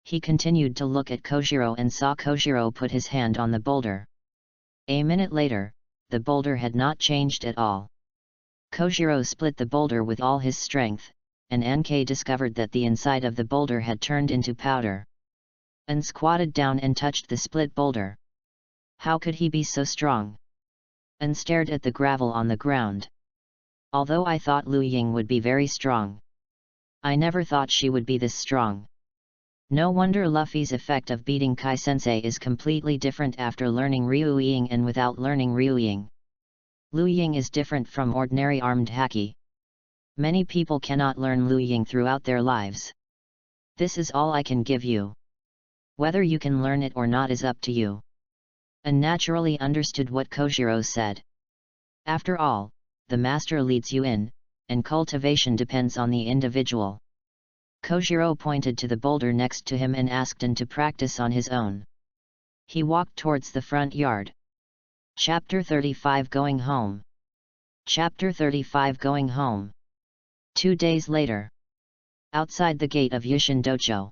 He continued to look at Kojiro and saw Kojiro put his hand on the boulder. A minute later, the boulder had not changed at all. Kojiro split the boulder with all his strength, and Anke discovered that the inside of the boulder had turned into powder. An squatted down and touched the split boulder. How could he be so strong? An stared at the gravel on the ground. Although I thought Lu Ying would be very strong, I never thought she would be this strong. No wonder Luffy's effect of beating Kai-sensei is completely different after learning Ryu Ying and without learning Ryu Ying. Lu Ying is different from ordinary armed haki. Many people cannot learn Lu Ying throughout their lives. This is all I can give you. Whether you can learn it or not is up to you. And naturally understood what Kojiro said. After all, the master leads you in, and cultivation depends on the individual. Kojiro pointed to the boulder next to him and asked An to practice on his own. He walked towards the front yard. Chapter 35 Going Home. Chapter 35 Going Home. 2 days later. Outside the gate of Yushin Dojo.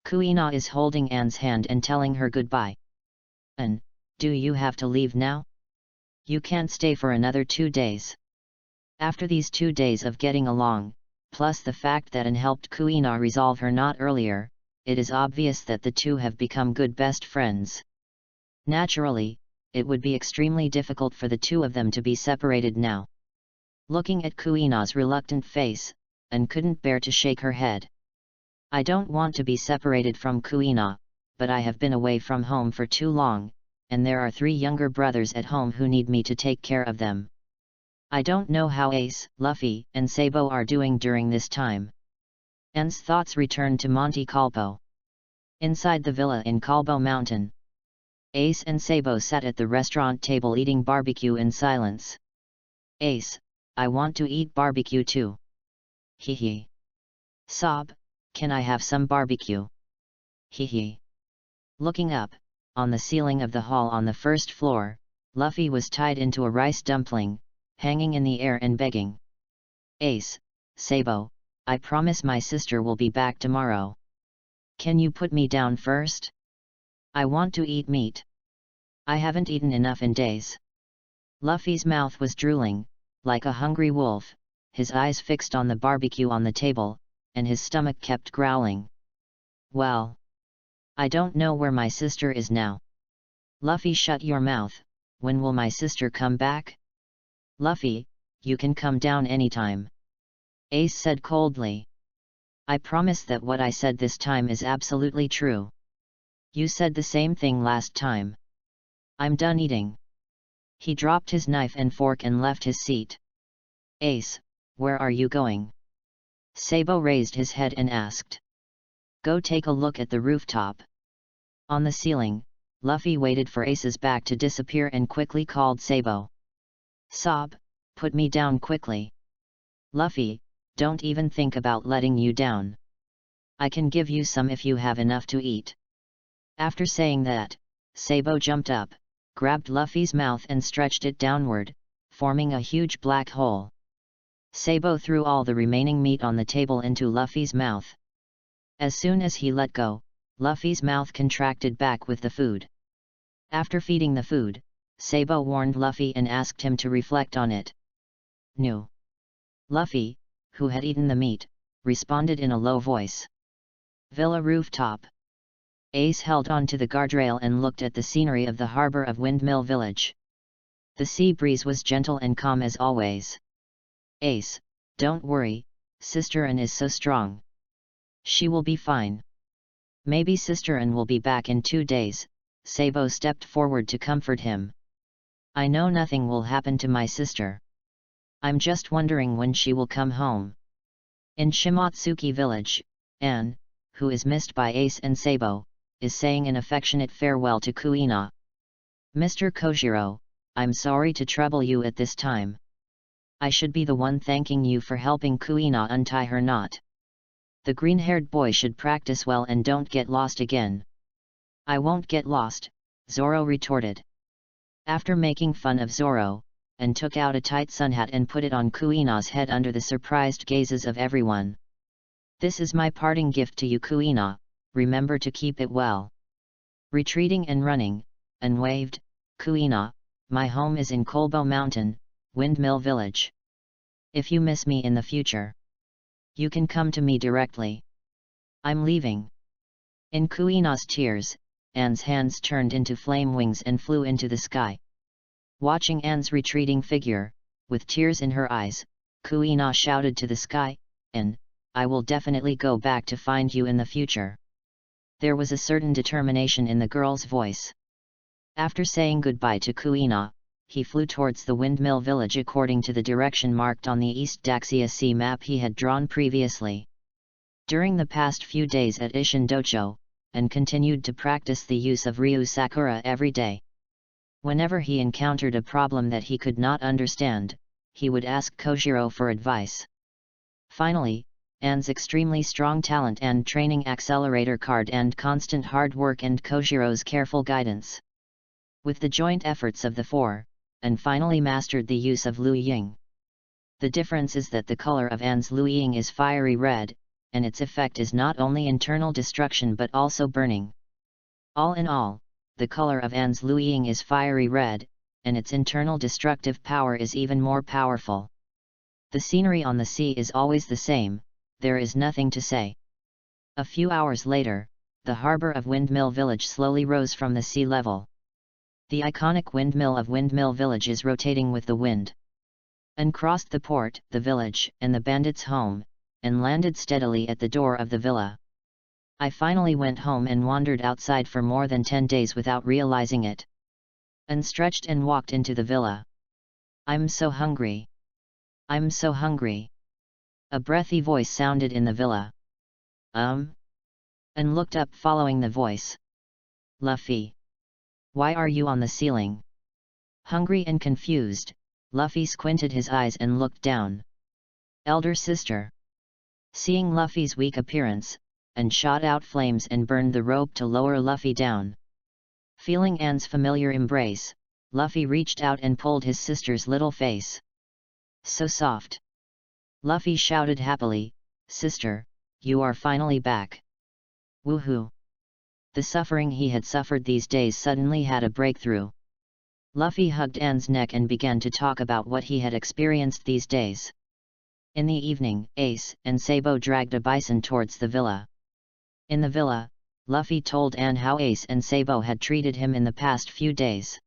Kuina is holding An's hand and telling her goodbye. An, do you have to leave now? You can't stay for another 2 days. After these 2 days of getting along, plus the fact that An helped Kuina resolve her knot earlier, it is obvious that the two have become good best friends. Naturally, it would be extremely difficult for the two of them to be separated now. Looking at Kuina's reluctant face, An couldn't bear to shake her head. I don't want to be separated from Kuina, but I have been away from home for too long, and there are 3 younger brothers at home who need me to take care of them. I don't know how Ace, Luffy, and Sabo are doing during this time. An's thoughts returned to Monte Calpo. Inside the villa in Calbo Mountain, Ace and Sabo sat at the restaurant table eating barbecue in silence. Ace, I want to eat barbecue too. Hee. Sob, can I have some barbecue? Hee. Looking up, on the ceiling of the hall on the first floor, Luffy was tied into a rice dumpling, hanging in the air and begging. Ace, Sabo, I promise my sister will be back tomorrow. Can you put me down first? I want to eat meat. I haven't eaten enough in days. Luffy's mouth was drooling, like a hungry wolf, his eyes fixed on the barbecue on the table, and his stomach kept growling. Well, I don't know where my sister is now. Luffy, shut your mouth. When will my sister come back? Luffy, you can come down anytime. Ace said coldly. I promise that what I said this time is absolutely true. You said the same thing last time. I'm done eating. He dropped his knife and fork and left his seat. Ace, where are you going? Sabo raised his head and asked. Go take a look at the rooftop. On the ceiling, Luffy waited for Ace's back to disappear and quickly called Sabo. Sob, put me down quickly. Luffy, don't even think about letting you down. I can give you some if you have enough to eat. After saying that, Sabo jumped up, grabbed Luffy's mouth and stretched it downward, forming a huge black hole. Sabo threw all the remaining meat on the table into Luffy's mouth. As soon as he let go, Luffy's mouth contracted back with the food. After feeding the food, Sabo warned Luffy and asked him to reflect on it. No. Luffy, who had eaten the meat, responded in a low voice. Villa rooftop. Ace held on to the guardrail and looked at the scenery of the harbor of Windmill Village. The sea breeze was gentle and calm as always. Ace, don't worry, Sister An is so strong. She will be fine. Maybe Sister An will be back in 2 days, Sabo stepped forward to comfort him. I know nothing will happen to my sister. I'm just wondering when she will come home. In Shimotsuki Village, An, who is missed by Ace and Sabo, is saying an affectionate farewell to Kuina. Mr. Kojiro, I'm sorry to trouble you at this time. I should be the one thanking you for helping Kuina untie her knot. The green-haired boy should practice well and don't get lost again. I won't get lost, Zoro retorted. After making fun of Zoro, An took out a tight sun hat and put it on Kuina's head under the surprised gazes of everyone. This is my parting gift to you, Kuina, remember to keep it well. Retreating and running, An waved, Kuina, my home is in Kobo Mountain, Windmill Village. If you miss me in the future, you can come to me directly. I'm leaving. In Kuina's tears, An's hands turned into flame wings and flew into the sky. Watching An's retreating figure, with tears in her eyes, Kuina shouted to the sky, An, I will definitely go back to find you in the future. There was a certain determination in the girl's voice. After saying goodbye to Kuina, he flew towards the Windmill Village according to the direction marked on the East Daxia Sea map he had drawn previously. During the past few days at Ishin Dojo, and continued to practice the use of Ryu Sakura every day. Whenever he encountered a problem that he could not understand, he would ask Kojiro for advice. Finally, Anne's extremely strong talent and training accelerator card and constant hard work and Kojiro's careful guidance. With the joint efforts of the four, Anne finally mastered the use of Lu Ying. The difference is that the color of Anne's Lu Ying is fiery red, and its effect is not only internal destruction but also burning. All in all, the color of Anne's Lu Ying is fiery red, and its internal destructive power is even more powerful. The scenery on the sea is always the same, there is nothing to say. A few hours later, the harbor of Windmill Village slowly rose from the sea level. The iconic windmill of Windmill Village is rotating with the wind. Anne crossed the port, the village, and the bandits' home, and landed steadily at the door of the villa. I finally went home and wandered outside for more than 10 days without realizing it. Anne stretched and walked into the villa. I'm so hungry. I'm so hungry. A breathy voice sounded in the villa. Anne looked up following the voice. Luffy. Why are you on the ceiling? Hungry and confused, Luffy squinted his eyes and looked down. Elder sister. Seeing Luffy's weak appearance, Anne shot out flames and burned the rope to lower Luffy down. Feeling Anne's familiar embrace, Luffy reached out and pulled his sister's little face. So soft. Luffy shouted happily, Sister, you are finally back. Woohoo! The suffering he had suffered these days suddenly had a breakthrough. Luffy hugged Anne's neck and began to talk about what he had experienced these days. In the evening, Ace and Sabo dragged a bison towards the villa. In the villa, Luffy told Anne how Ace and Sabo had treated him in the past few days.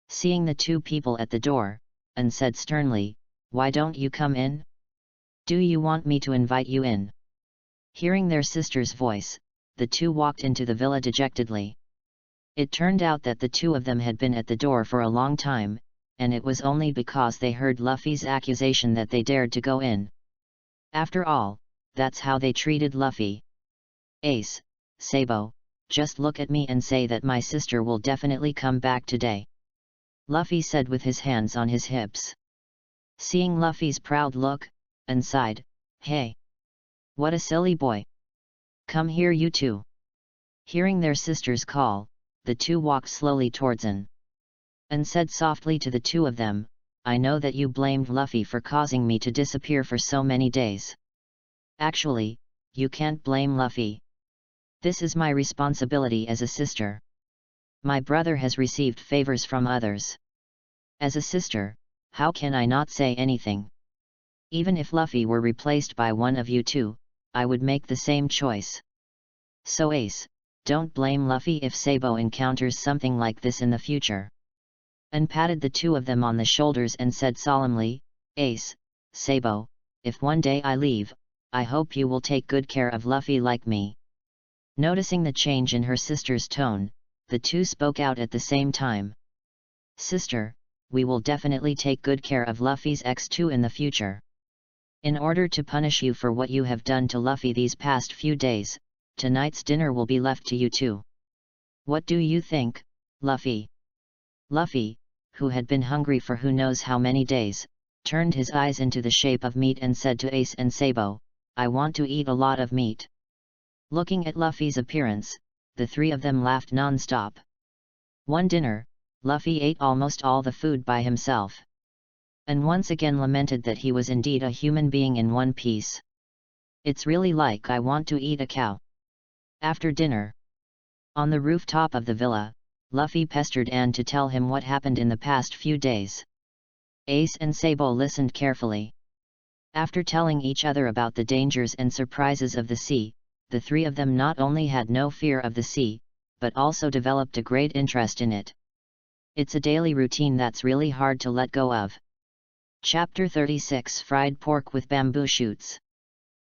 Seeing the two people at the door, Anne said sternly, Why don't you come in? Do you want me to invite you in? Hearing their sister's voice, the two walked into the villa dejectedly. It turned out that the two of them had been at the door for a long time, and it was only because they heard Luffy's accusation that they dared to go in. After all, that's how they treated Luffy. Ace, Sabo, just look at me and say that my sister will definitely come back today. Luffy said with his hands on his hips. Seeing Luffy's proud look, Anne sighed, Hey! What a silly boy! Come here you two! Hearing their sister's call, the two walked slowly towards Anne. Anne said softly to the two of them, I know that you blamed Luffy for causing me to disappear for so many days. Actually, you can't blame Luffy. This is my responsibility as a sister. My brother has received favors from others. As a sister, how can I not say anything? Even if Luffy were replaced by one of you two, I would make the same choice. So Ace, don't blame Luffy if Sabo encounters something like this in the future. Anne patted the two of them on the shoulders and said solemnly, Ace, Sabo, if one day I leave, I hope you will take good care of Luffy like me. Noticing the change in her sister's tone, the two spoke out at the same time. Sister, we will definitely take good care of Luffy's ex-2 in the future. In order to punish you for what you have done to Luffy these past few days, tonight's dinner will be left to you two. What do you think, Luffy? Luffy, who had been hungry for who knows how many days, turned his eyes into the shape of meat and said to Ace and Sabo, I want to eat a lot of meat. Looking at Luffy's appearance, the three of them laughed non-stop. One dinner, Luffy ate almost all the food by himself. And once again lamented that he was indeed a human being in one piece. It's really like I want to eat a cow. After dinner, on the rooftop of the villa, Luffy pestered Anne to tell him what happened in the past few days. Ace and Sabo listened carefully. After telling each other about the dangers and surprises of the sea, the three of them not only had no fear of the sea, but also developed a great interest in it. It's a daily routine that's really hard to let go of. Chapter 36 Fried Pork with Bamboo Shoots.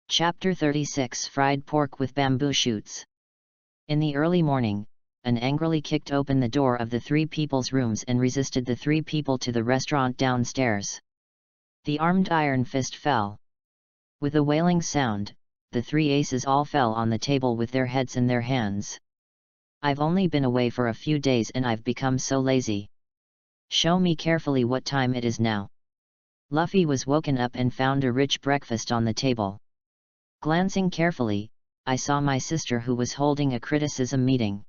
Chapter 36 Fried Pork with Bamboo Shoots. In the early morning, Anne angrily kicked open the door of the three people's rooms and resisted the three people to the restaurant downstairs. The armed iron fist fell. With a wailing sound, the three aces all fell on the table with their heads in their hands. I've only been away for a few days and I've become so lazy. Show me carefully what time it is now. Luffy was woken up and found a rich breakfast on the table. Glancing carefully, I saw my sister who was holding a criticism meeting.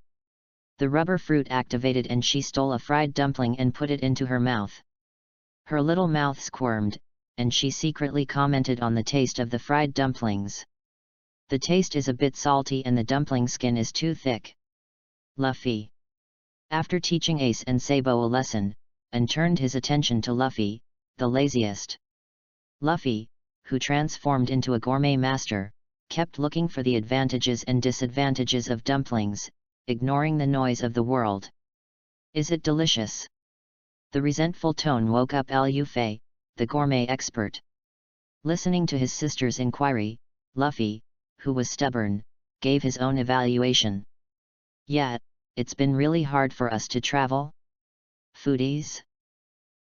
The rubber fruit activated and she stole a fried dumpling and put it into her mouth. Her little mouth squirmed, and she secretly commented on the taste of the fried dumplings. The taste is a bit salty and the dumpling skin is too thick. Luffy. After teaching Ace and Sabo a lesson, and turned his attention to Luffy, the laziest. Luffy, who transformed into a gourmet master, kept looking for the advantages and disadvantages of dumplings, ignoring the noise of the world. Is it delicious? The resentful tone woke up Liu Fei, the gourmet expert. Listening to his sister's inquiry, Luffy, who was stubborn, gave his own evaluation. Yeah, it's been really hard for us to travel. Foodies?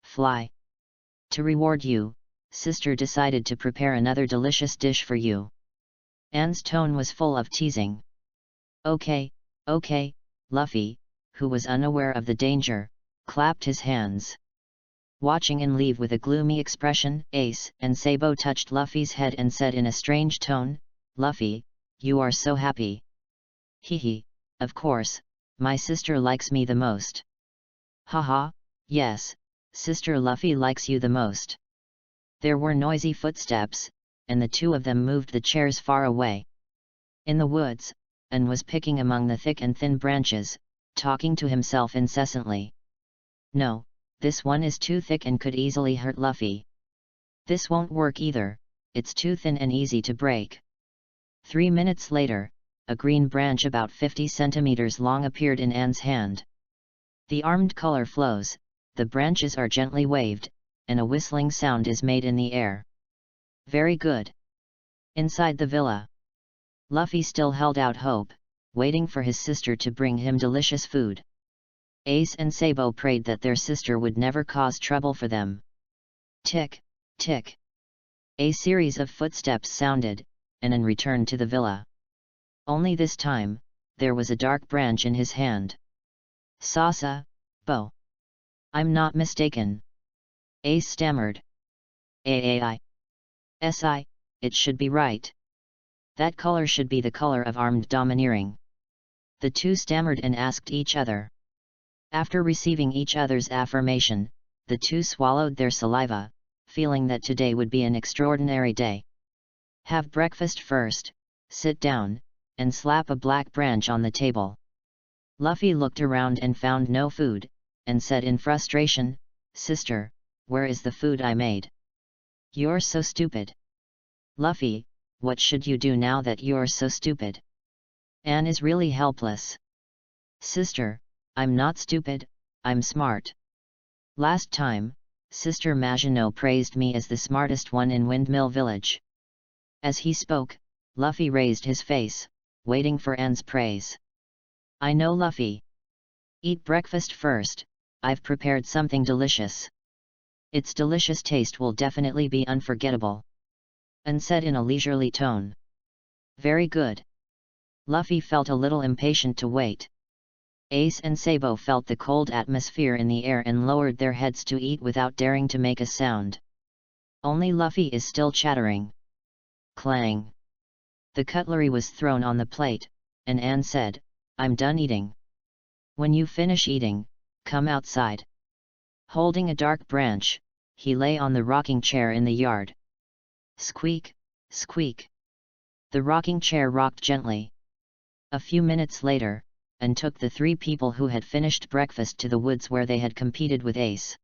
Fly. To reward you, sister decided to prepare another delicious dish for you. Anne's tone was full of teasing. Okay, Luffy, who was unaware of the danger, clapped his hands. Watching and leave with a gloomy expression, Ace and Sabo touched Luffy's head and said in a strange tone, Luffy, you are so happy. Hehe, of course, my sister likes me the most. Haha, yes, Sister Luffy likes you the most. There were noisy footsteps, and the two of them moved the chairs far away. In the woods, An was picking among the thick and thin branches, talking to himself incessantly. No, this one is too thick and could easily hurt Luffy. This won't work either, it's too thin and easy to break. 3 minutes later, a green branch about 50 centimeters long appeared in Anne's hand. The armed color flows, the branches are gently waved, and a whistling sound is made in the air. Very good. Inside the villa, Luffy still held out hope, waiting for his sister to bring him delicious food. Ace and Sabo prayed that their sister would never cause trouble for them. Tick, tick. A series of footsteps sounded, and An returned to the villa. Only this time, there was a dark branch in his hand. Sasa, Bo. I'm not mistaken. Ace stammered. Aai. Si, it should be right. That color should be the color of armed domineering. The two stammered and asked each other. After receiving each other's affirmation, the two swallowed their saliva, feeling that today would be an extraordinary day. Have breakfast first, sit down, and slap a black branch on the table. Luffy looked around and found no food, and said in frustration, Sister, where is the food I made? You're so stupid. Luffy, what should you do now that you're so stupid? Anne is really helpless. Sister, I'm not stupid, I'm smart. Last time, Sister Maginot praised me as the smartest one in Windmill Village. As he spoke, Luffy raised his face, waiting for Anne's praise. I know, Luffy. Eat breakfast first, I've prepared something delicious. Its delicious taste will definitely be unforgettable. Anne said in a leisurely tone. Very good. Luffy felt a little impatient to wait. Ace and Sabo felt the cold atmosphere in the air and lowered their heads to eat without daring to make a sound. Only Luffy is still chattering. Clang. The cutlery was thrown on the plate, and Anne said, I'm done eating. When you finish eating, come outside. Holding a dark branch, he lay on the rocking chair in the yard. Squeak, squeak. The rocking chair rocked gently. A few minutes later, Anne took the three people who had finished breakfast to the woods where they had competed with Ace.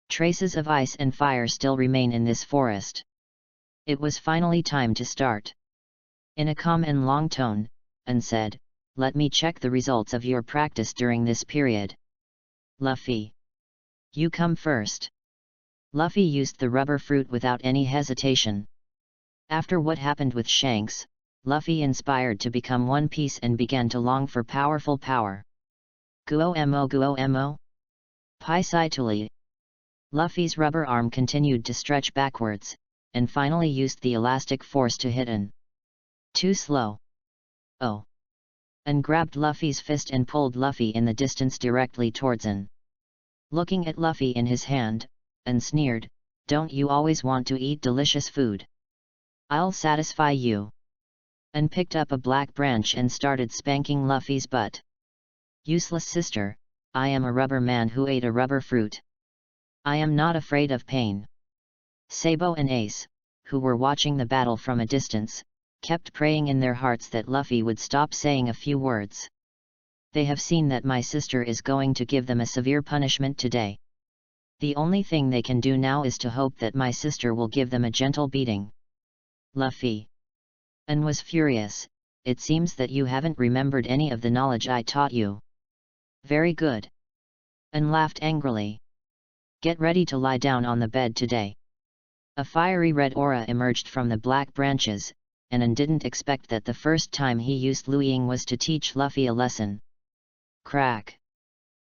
Traces of ice and fire still remain in this forest. It was finally time to start. In a calm and long tone, Anne said, let me check the results of your practice during this period. Luffy. You come first. Luffy used the rubber fruit without any hesitation. After what happened with Shanks, Luffy inspired to become one piece and began to long for powerful power. Guo-mo. Pai Sai Tuli. Luffy's rubber arm continued to stretch backwards, and finally used the elastic force to hit An. Too slow. Oh. And grabbed Luffy's fist and pulled Luffy in the distance directly towards An. Looking at Luffy in his hand, and sneered, "Don't you always want to eat delicious food? I'll satisfy you." And picked up a black branch and started spanking Luffy's butt. "Useless sister, I am a rubber man who ate a rubber fruit. I am not afraid of pain." Sabo and Ace, who were watching the battle from a distance, kept praying in their hearts that Luffy would stop saying a few words. "They have seen that my sister is going to give them a severe punishment today. The only thing they can do now is to hope that my sister will give them a gentle beating." Luffy. And was furious, "It seems that you haven't remembered any of the knowledge I taught you. Very good." And laughed angrily. "Get ready to lie down on the bed today." A fiery red aura emerged from the black branches, and An didn't expect that the first time he used Luiying was to teach Luffy a lesson. Crack.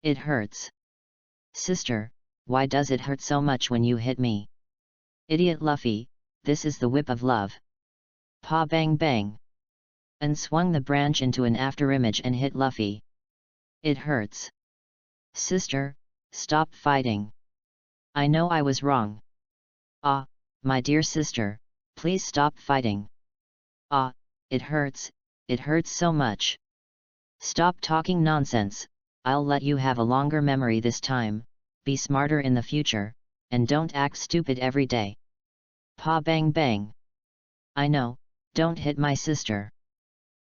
"It hurts. Sister, why does it hurt so much when you hit me?" "Idiot Luffy, this is the whip of love." Pa bang bang. And swung the branch into an afterimage and hit Luffy. "It hurts. Sister, stop fighting. I know I was wrong. Ah, my dear sister, please stop fighting. Ah, it hurts so much. Stop talking nonsense, I'll let you have a longer memory this time, be smarter in the future, and don't act stupid every day." Pa bang bang. "I know, don't hit my sister.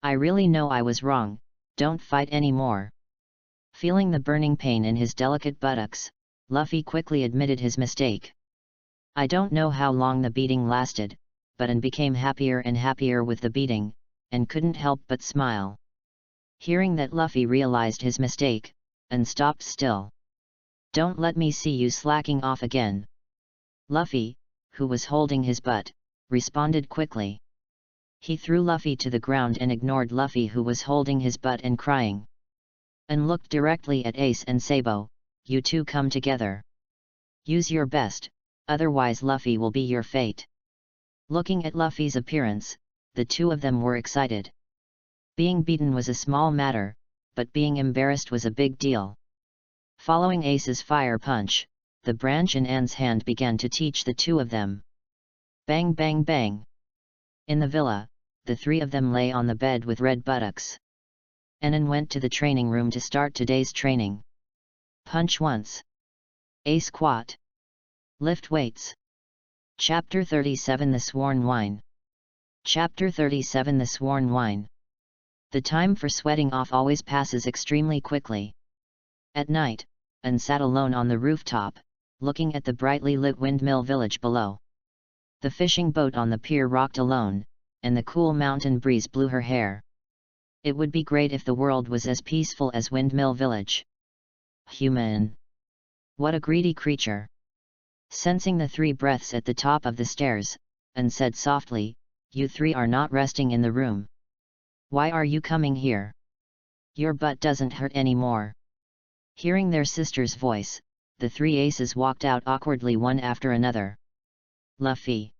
I really know I was wrong, don't fight anymore." Feeling the burning pain in his delicate buttocks, Luffy quickly admitted his mistake. I don't know how long the beating lasted, but An became happier and happier with the beating, and couldn't help but smile. Hearing that Luffy realized his mistake, An stopped still. "Don't let me see you slacking off again." Luffy, who was holding his butt, responded quickly. He threw Luffy to the ground and ignored Luffy, who was holding his butt and crying. And looked directly at Ace and Sabo. "You two come together. Use your best, otherwise Luffy will be your fate." Looking at Luffy's appearance, the two of them were excited. Being beaten was a small matter, but being embarrassed was a big deal. Following Ace's fire punch, the branch in An's hand began to teach the two of them. Bang bang bang. In the villa, the three of them lay on the bed with red buttocks. An went to the training room to start today's training. Punch once. A squat. Lift weights. Chapter 37 The Sworn Wine. Chapter 37 The Sworn Wine. The time for sweating off always passes extremely quickly. At night, An sat alone on the rooftop, looking at the brightly lit windmill village below. The fishing boat on the pier rocked alone, and the cool mountain breeze blew her hair. It would be great if the world was as peaceful as Windmill Village. Human! What a greedy creature! Sensing the three breaths at the top of the stairs, An said softly, "You three are not resting in the room. Why are you coming here? Your butt doesn't hurt anymore." Hearing their sister's voice, the three aces walked out awkwardly one after another. Luffy.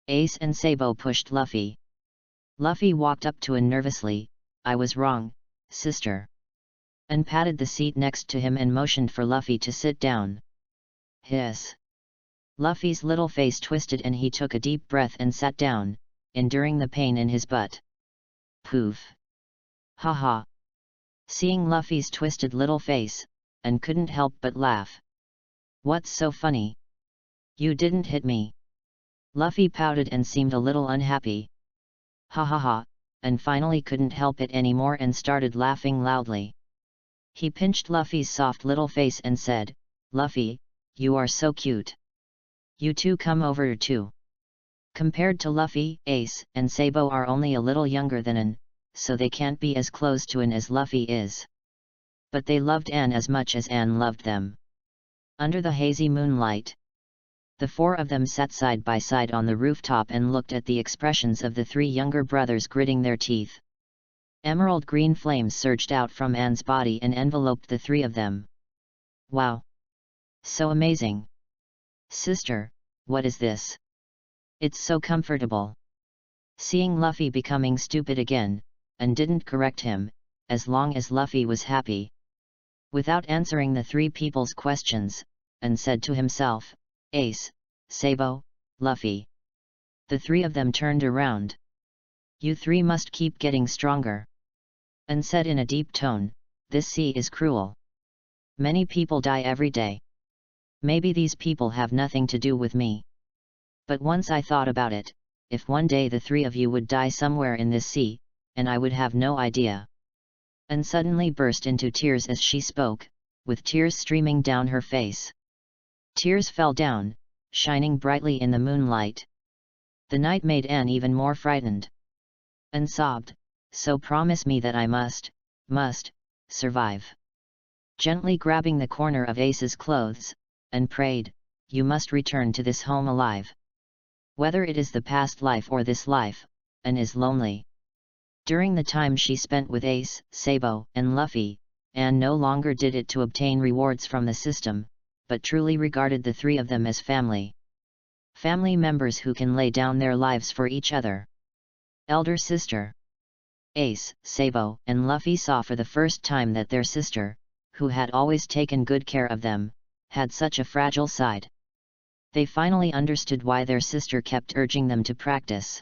Ace and Sabo pushed Luffy. Luffy walked up to An nervously. "I was wrong, sister." And patted the seat next to him and motioned for Luffy to sit down. Hiss. Luffy's little face twisted and he took a deep breath and sat down, enduring the pain in his butt. Poof. Ha ha. Seeing Luffy's twisted little face, An couldn't help but laugh. "What's so funny? You didn't hit me." Luffy pouted and seemed a little unhappy. Ha ha ha, and finally couldn't help it anymore and started laughing loudly. He pinched Luffy's soft little face and said, "Luffy, you are so cute. You two come over too." Compared to Luffy, Ace and Sabo are only a little younger than An, so they can't be as close to An as Luffy is. But they loved An as much as An loved them. Under the hazy moonlight, the four of them sat side by side on the rooftop and looked at the expressions of the three younger brothers gritting their teeth. Emerald green flames surged out from An's body and enveloped the three of them. "Wow! So amazing! Sister, what is this? It's so comfortable." seeing Luffy becoming stupid again, and didn't correct him, as long as Luffy was happy. Without answering the three people's questions, and said to himself, Ace, Sabo, Luffy. The three of them turned around. You three must keep getting stronger. And said in a deep tone, this sea is cruel. Many people die every day. Maybe these people have nothing to do with me. But once I thought about it, if one day the three of you would die somewhere in this sea, and I would have no idea. And suddenly burst into tears as she spoke, with tears streaming down her face. Tears fell down, shining brightly in the moonlight. The night made Anne even more frightened. And sobbed, so promise me that I must survive. Gently grabbing the corner of Ace's clothes, and prayed, you must return to this home alive. Whether it is the past life or this life, Anne is lonely. During the time she spent with Ace, Sabo, and Luffy, Anne no longer did it to obtain rewards from the system, but truly regarded the three of them as family. Family members who can lay down their lives for each other. Elder sister. Ace, Sabo, and Luffy saw for the first time that their sister, who had always taken good care of them, had such a fragile side. They finally understood why their sister kept urging them to practice.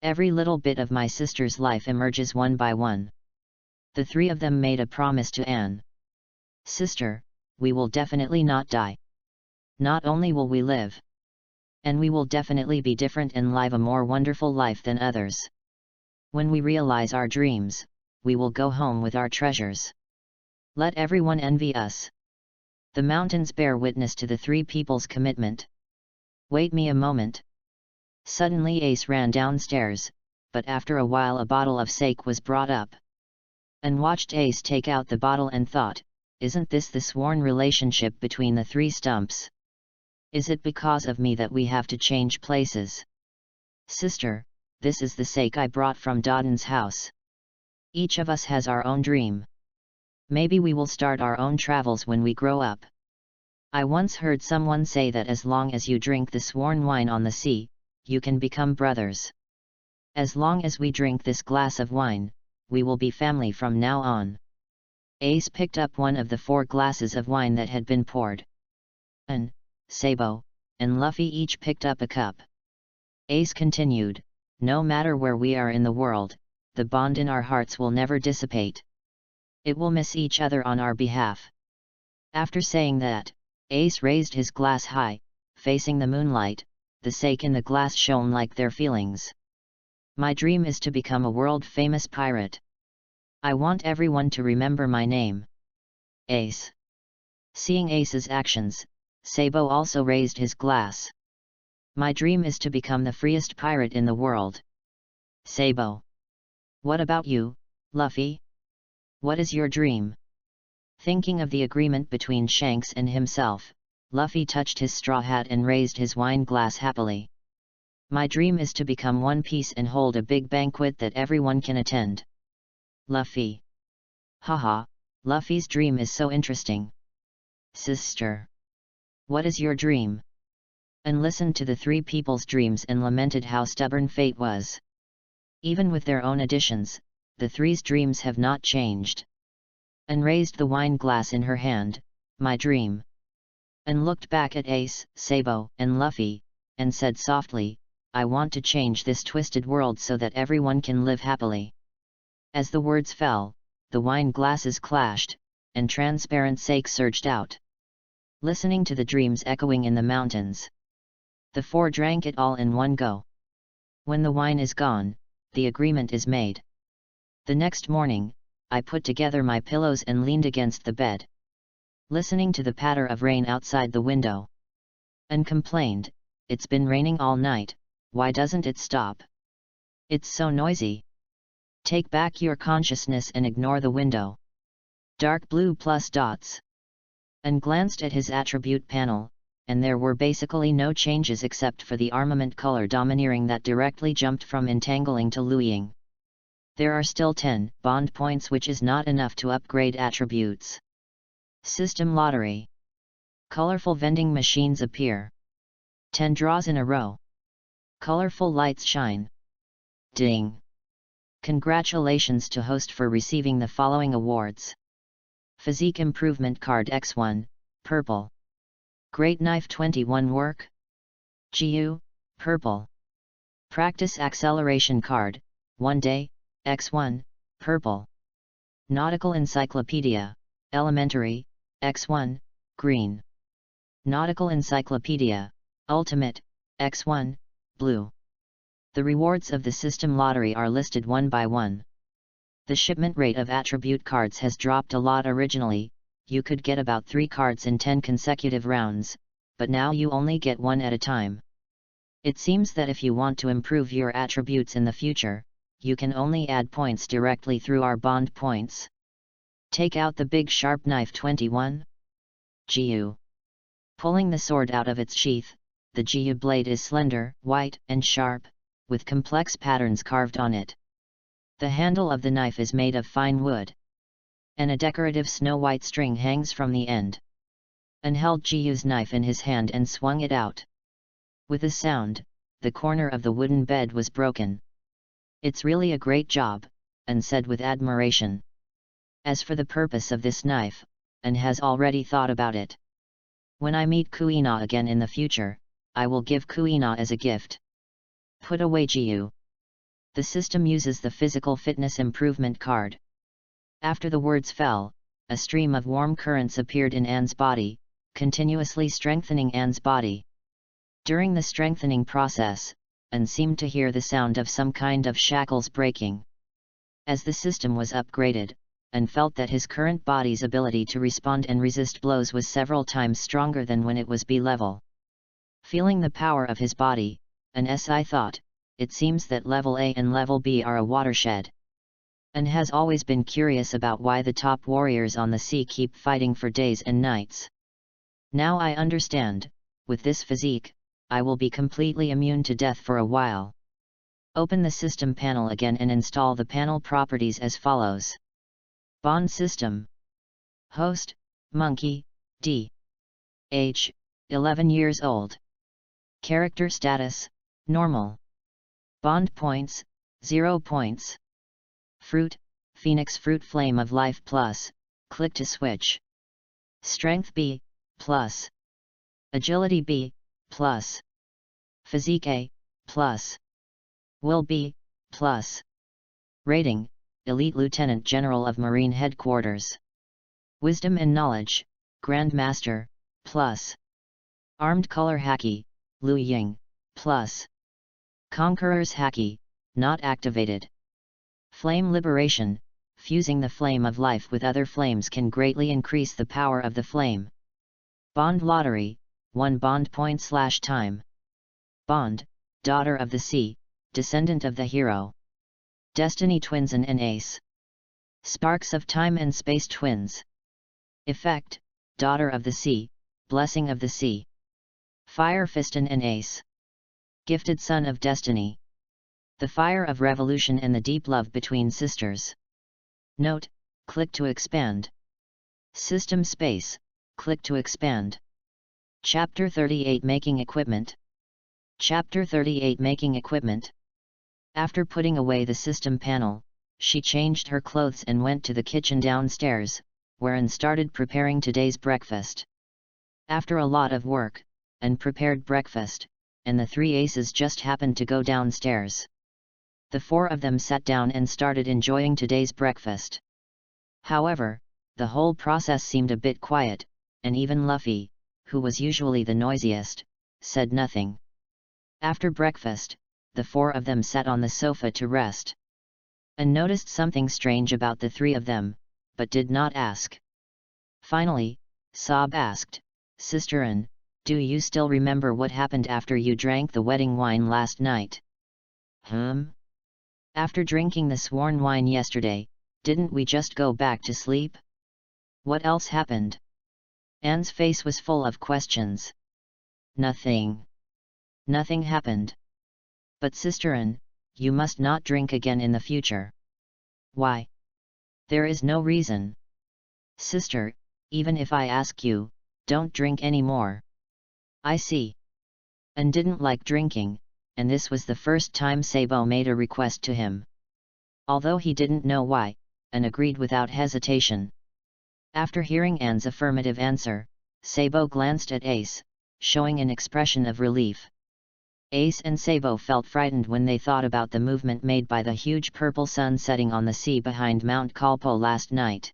Every little bit of my sister's life emerges one by one. The three of them made a promise to Anne. Sister, we will definitely not die. Not only will we live, and we will definitely be different and live a more wonderful life than others. When we realize our dreams, we will go home with our treasures. Let everyone envy us. The mountains bear witness to the three people's commitment. Wait me a moment. Suddenly Ace ran downstairs, but after a while a bottle of sake was brought up. And watched Ace take out the bottle and thought, isn't this the sworn relationship between the three stumps? Is it because of me that we have to change places? Sister, this is the sake I brought from Dodden's house. Each of us has our own dream. Maybe we will start our own travels when we grow up. I once heard someone say that as long as you drink the sworn wine on the sea, you can become brothers. As long as we drink this glass of wine, we will be family from now on. Ace picked up one of the 4 glasses of wine that had been poured. Anne, Sabo, and Luffy each picked up a cup. Ace continued, no matter where we are in the world, the bond in our hearts will never dissipate. It will miss each other on our behalf. After saying that, Ace raised his glass high, facing the moonlight, the sake in the glass shone like their feelings. My dream is to become a world-famous pirate. I want everyone to remember my name. Ace. Seeing Ace's actions, Sabo also raised his glass. My dream is to become the freest pirate in the world. Sabo. What about you, Luffy? What is your dream? Thinking of the agreement between Shanks and himself, Luffy touched his straw hat and raised his wine glass happily. My dream is to become One Piece and hold a big banquet that everyone can attend. Luffy. Haha, Luffy's dream is so interesting. Sister. What is your dream? And listened to the three people's dreams and lamented how stubborn fate was. Even with their own additions, the three's dreams have not changed. And raised the wine glass in her hand, my dream. And looked back at Ace, Sabo, and Luffy, and said softly, I want to change this twisted world so that everyone can live happily. As the words fell, the wine glasses clashed, and transparent sake surged out. Listening to the dreams echoing in the mountains. The 4 drank it all in one go. When the wine is gone, the agreement is made. The next morning, I put together my pillows and leaned against the bed. Listening to the patter of rain outside the window. And complained, it's been raining all night, why doesn't it stop? It's so noisy. Take back your consciousness and ignore the window. Dark blue plus dots. And glanced at his attribute panel, and there were basically no changes except for the armament color domineering that directly jumped from entangling to Luiying. There are still 10 bond points, which is not enough to upgrade attributes. System lottery. Colorful vending machines appear. 10 draws in a row. Colorful lights shine. Ding! Congratulations to host for receiving the following awards. Physique Improvement Card X1, Purple. Great Knife 21 Work. GU, Purple. Practice Acceleration Card, 1 Day, X1, Purple. Nautical Encyclopedia, Elementary, X1, Green. Nautical Encyclopedia, Ultimate, X1, Blue. The rewards of the system lottery are listed one by one. The shipment rate of attribute cards has dropped a lot. Originally, you could get about 3 cards in 10 consecutive rounds, but now you only get 1 at a time. It seems that if you want to improve your attributes in the future, you can only add points directly through our bond points. Take out the big sharp knife 21. GU. Pulling the sword out of its sheath, the GU blade is slender, white, and sharp, with complex patterns carved on it. The handle of the knife is made of fine wood, and a decorative snow-white string hangs from the end. An held GU's knife in his hand and swung it out. With a sound, the corner of the wooden bed was broken. "It's really a great job," An said with admiration. As for the purpose of this knife, An has already thought about it. When I meet Kuina again in the future, I will give Kuina as a gift. Put away GU. The system uses the Physical Fitness Improvement card. After the words fell, a stream of warm currents appeared in An's body, continuously strengthening An's body. During the strengthening process, An seemed to hear the sound of some kind of shackles breaking. As the system was upgraded, An felt that his current body's ability to respond and resist blows was several times stronger than when it was B-level. Feeling the power of his body, An SI thought, it seems that level A and level B are a watershed. An has always been curious about why the top warriors on the sea keep fighting for days and nights. Now I understand, with this physique, I will be completely immune to death for a while. Open the system panel again and install the panel properties as follows. Bond System. Host, Monkey, D. Age, 11 years old. Character Status, Normal. Bond Points, 0 points. Fruit, Phoenix Fruit Flame of Life Plus, click to switch. Strength B, Plus. Agility B, Plus. Physique A, Plus. Will B, Plus. Rating, Elite Lieutenant General of Marine Headquarters. Wisdom and Knowledge, Grand Master, Plus. Armed Color Haki, Lu Ying, Plus. Conqueror's Haki, not activated. Flame Liberation, fusing the flame of life with other flames can greatly increase the power of the flame. Bond Lottery, 1 bond point/time. Bond, Daughter of the Sea, descendant of the hero. Destiny Twins and an Ace. Sparks of Time and Space Twins. Effect, Daughter of the Sea, Blessing of the Sea. Fire Fist and an Ace. Gifted Son of Destiny. The Fire of Revolution and the Deep Love Between Sisters. Note, click to expand. System Space, click to expand. Chapter 38 Making Equipment. Chapter 38 Making Equipment. After putting away the system panel, she changed her clothes and went to the kitchen downstairs, where An started preparing today's breakfast. After a lot of work, An prepared breakfast, and the 3 aces just happened to go downstairs. The 4 of them sat down and started enjoying today's breakfast. However, the whole process seemed a bit quiet, and even Luffy, who was usually the noisiest, said nothing. After breakfast, the 4 of them sat on the sofa to rest. An noticed something strange about the 3 of them, but did not ask. Finally, Sob asked, "Sister An, do you still remember what happened after you drank the wedding wine last night?" After drinking the sworn wine yesterday, didn't we just go back to sleep? What else happened? Anne's face was full of questions. Nothing. Nothing happened. But Sister An, you must not drink again in the future. Why? There is no reason. Sister, even if I ask you, don't drink any more. I see. An didn't like drinking, and this was the first time Sabo made a request to him. Although he didn't know why, Anne agreed without hesitation. After hearing Anne's affirmative answer, Sabo glanced at Ace, showing an expression of relief. Ace and Sabo felt frightened when they thought about the movement made by the huge purple sun setting on the sea behind Mount Kalpo last night.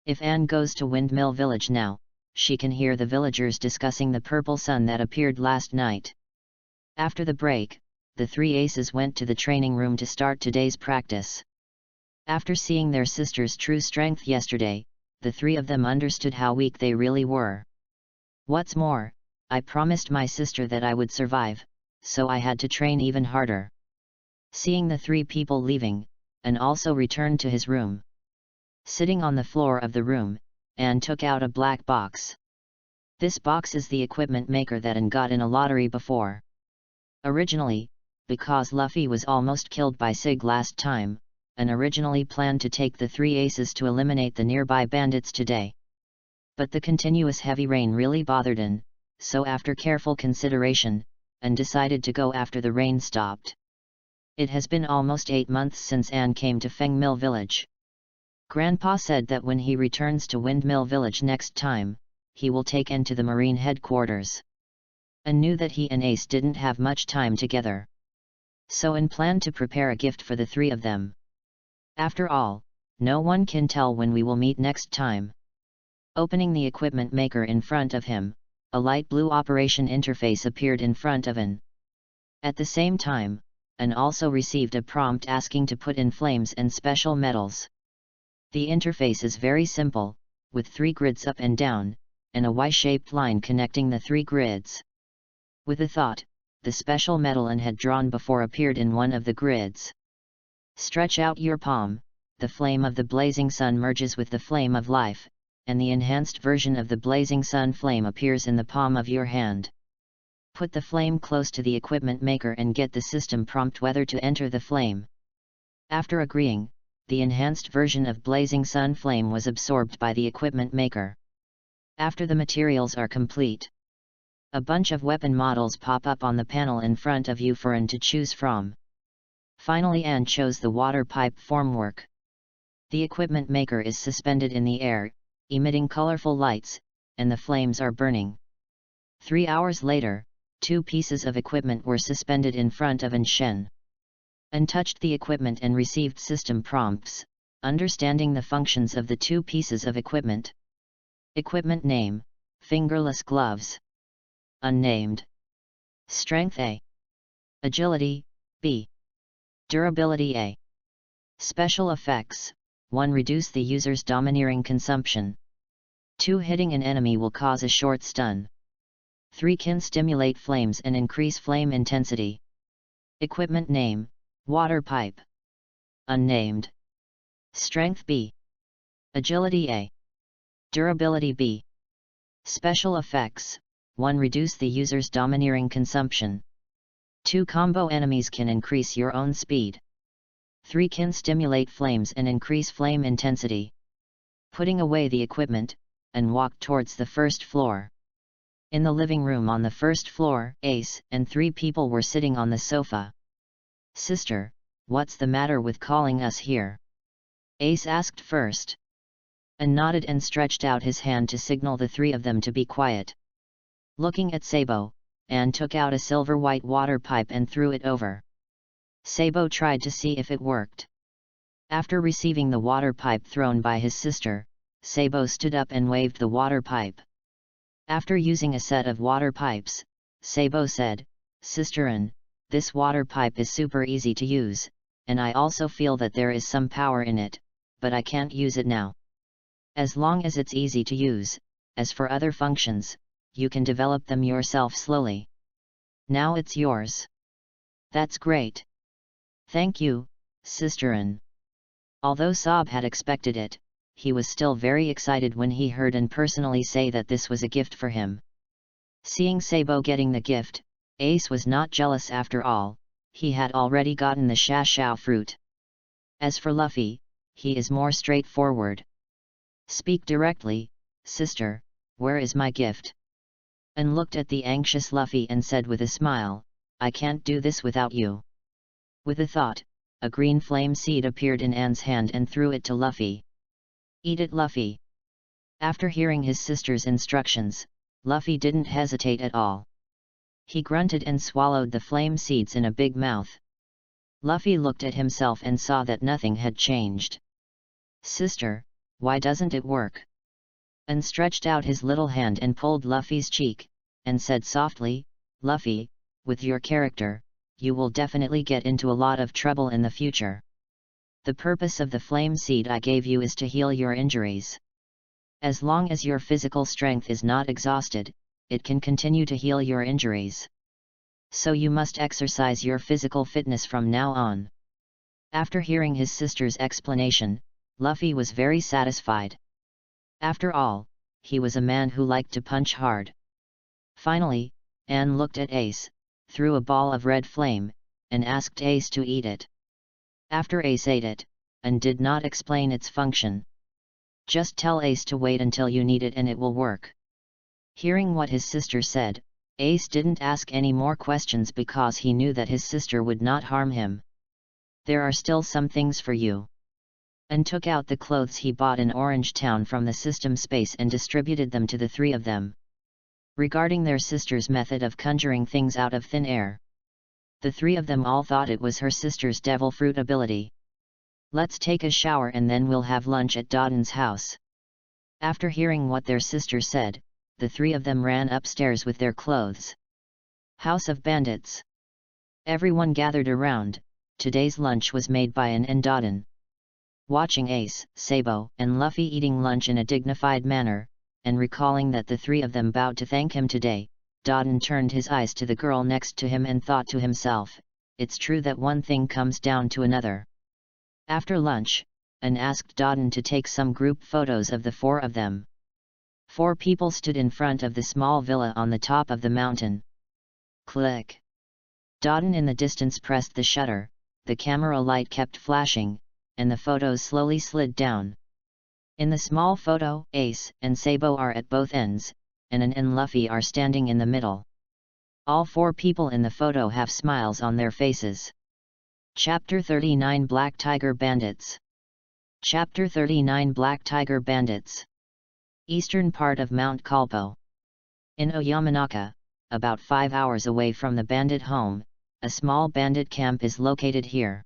If Anne goes to Windmill Village now, she can hear the villagers discussing the purple sun that appeared last night. After the break, the three aces went to the training room to start today's practice. After seeing their sister's true strength yesterday, the three of them understood how weak they really were. What's more, I promised my sister that I would survive, so I had to train even harder. Seeing the three people leaving, Anne also returned to his room. Sitting on the floor of the room, Anne took out a black box. This box is the equipment maker that Anne got in a lottery before. Originally, because Luffy was almost killed by Sig last time, Anne originally planned to take the three aces to eliminate the nearby bandits today. But the continuous heavy rain really bothered Anne, so after careful consideration, Anne decided to go after the rain stopped. It has been almost 8 months since Anne came to Fengmill Village. Grandpa said that when he returns to Windmill Village next time, he will take Anne to the Marine headquarters. Anne knew that he and Ace didn't have much time together. So Anne planned to prepare a gift for the three of them. After all, no one can tell when we will meet next time. Opening the equipment maker in front of him, a light blue operation interface appeared in front of Anne. At the same time, Anne also received a prompt asking to put in flames and special metals. The interface is very simple, with 3 grids up and down, and a Y-shaped line connecting the 3 grids. With a thought, the special metal Anne had drawn before appeared in one of the grids. Stretch out your palm, the flame of the blazing sun merges with the flame of life, and the enhanced version of the blazing sun flame appears in the palm of your hand. Put the flame close to the equipment maker and get the system prompt whether to enter the flame. After agreeing, the enhanced version of blazing sun flame was absorbed by the equipment maker. After the materials are complete, a bunch of weapon models pop up on the panel in front of you for Anne to choose from. Finally Anne chose the water pipe formwork. The equipment maker is suspended in the air, emitting colorful lights, and the flames are burning. 3 hours later, 2 pieces of equipment were suspended in front of Anne Shen. Anne touched the equipment and received system prompts, understanding the functions of the 2 pieces of equipment. Equipment name: fingerless gloves. Unnamed. Strength A. Agility B. Durability A. Special effects: 1. Reduce the user's domineering consumption. 2. Hitting an enemy will cause a short stun. 3. Can stimulate flames and increase flame intensity. Equipment name: water pipe. Unnamed. Strength B. Agility A. Durability B. Special effects: 1. Reduce the user's domineering consumption. 2. Combo enemies can increase your own speed. 3. Can stimulate flames and increase flame intensity. Putting away the equipment, Anne walked towards the first floor. In the living room on the first floor, Ace and 3 people were sitting on the sofa. "Sister, what's the matter with calling us here?" Ace asked first. Anne nodded and stretched out his hand to signal the 3 of them to be quiet. Looking at Sabo, Anne took out a silver-white water pipe and threw it over. Sabo tried to see if it worked. After receiving the water pipe thrown by his sister, Sabo stood up and waved the water pipe. After using a set of water pipes, Sabo said, "Sister Anne, this water pipe is super easy to use, and I also feel that there is some power in it, but I can't use it now. As long as it's easy to use, as for other functions, you can develop them yourself slowly. Now it's yours." "That's great. Thank you, Sister Anne." Although Sob had expected it, he was still very excited when he heard Anne personally say that this was a gift for him. Seeing Sabo getting the gift, Ace was not jealous after all, he had already gotten the Shashao fruit. As for Luffy, he is more straightforward. "Speak directly, sister, where is my gift?" Anne looked at the anxious Luffy and said with a smile, I can't do this without you. With a thought, a green flame seed appeared in Anne's hand and threw it to Luffy. Eat it, Luffy. After hearing his sister's instructions, Luffy didn't hesitate at all. He grunted and swallowed the flame seeds in a big mouth. Luffy looked at himself and saw that nothing had changed. Sister, why doesn't it work? Anne stretched out his little hand and pulled Luffy's cheek, and said softly, Luffy, with your character, you will definitely get into a lot of trouble in the future. The purpose of the flame seed I gave you is to heal your injuries. As long as your physical strength is not exhausted, it can continue to heal your injuries. So you must exercise your physical fitness from now on. After hearing his sister's explanation, Luffy was very satisfied. After all, he was a man who liked to punch hard. Finally, Anne looked at Ace, threw a ball of red flame, and asked Ace to eat it. After Ace ate it, Anne did not explain its function. Just tell Ace to wait until you need it and it will work. Hearing what his sister said, Ace didn't ask any more questions because he knew that his sister would not harm him. There are still some things for you. And took out the clothes he bought in Orange Town from the system space and distributed them to the three of them. Regarding their sister's method of conjuring things out of thin air, the three of them all thought it was her sister's devil fruit ability. Let's take a shower and then we'll have lunch at Dodden's house. After hearing what their sister said, the three of them ran upstairs with their clothes. House of Bandits. Everyone gathered around. Today's lunch was made by Anne and Dodden. Watching Ace, Sabo, and Luffy eating lunch in a dignified manner, and recalling that the three of them bowed to thank him today, Dodden turned his eyes to the girl next to him and thought to himself, it's true that one thing comes down to another. After lunch, Anne asked Dodden to take some group photos of the four of them. 4 people stood in front of the small villa on the top of the mountain. Click. Dodden in the distance pressed the shutter, the camera light kept flashing, and the photos slowly slid down. In the small photo, Ace and Sabo are at both ends, and Anne and Luffy are standing in the middle. All 4 people in the photo have smiles on their faces. Chapter 39 Black Tiger Bandits. Chapter 39 Black Tiger Bandits. Eastern part of Mount Kalpo. In Oyamanaka, about 5 hours away from the bandit home, a small bandit camp is located here.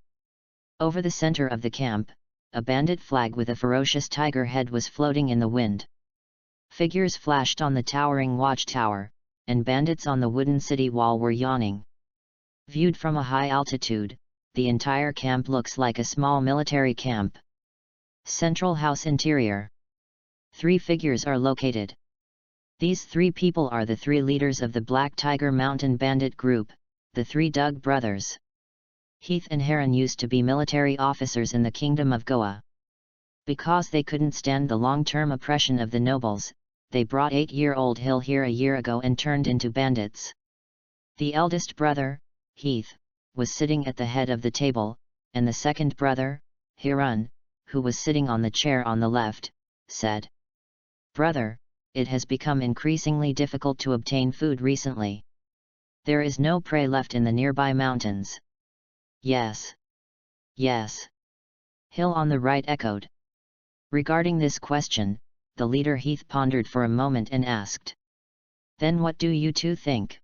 Over the center of the camp, a bandit flag with a ferocious tiger head was floating in the wind. Figures flashed on the towering watchtower, and bandits on the wooden city wall were yawning. Viewed from a high altitude, the entire camp looks like a small military camp. Central house interior. 3 figures are located. These 3 people are the 3 leaders of the Black Tiger Mountain Bandit Group, the 3 Doug brothers. Heath and Heron used to be military officers in the Kingdom of Goa. Because they couldn't stand the long-term oppression of the nobles, they brought 8-year-old Hill here a year ago and turned into bandits. The eldest brother, Heath, was sitting at the head of the table, and the second brother, Heron, who was sitting on the chair on the left, said, "Brother, it has become increasingly difficult to obtain food recently. There is no prey left in the nearby mountains." "Yes. Yes." Hill on the right echoed. Regarding this question, the leader Heath pondered for a moment and asked, "Then what do you two think?"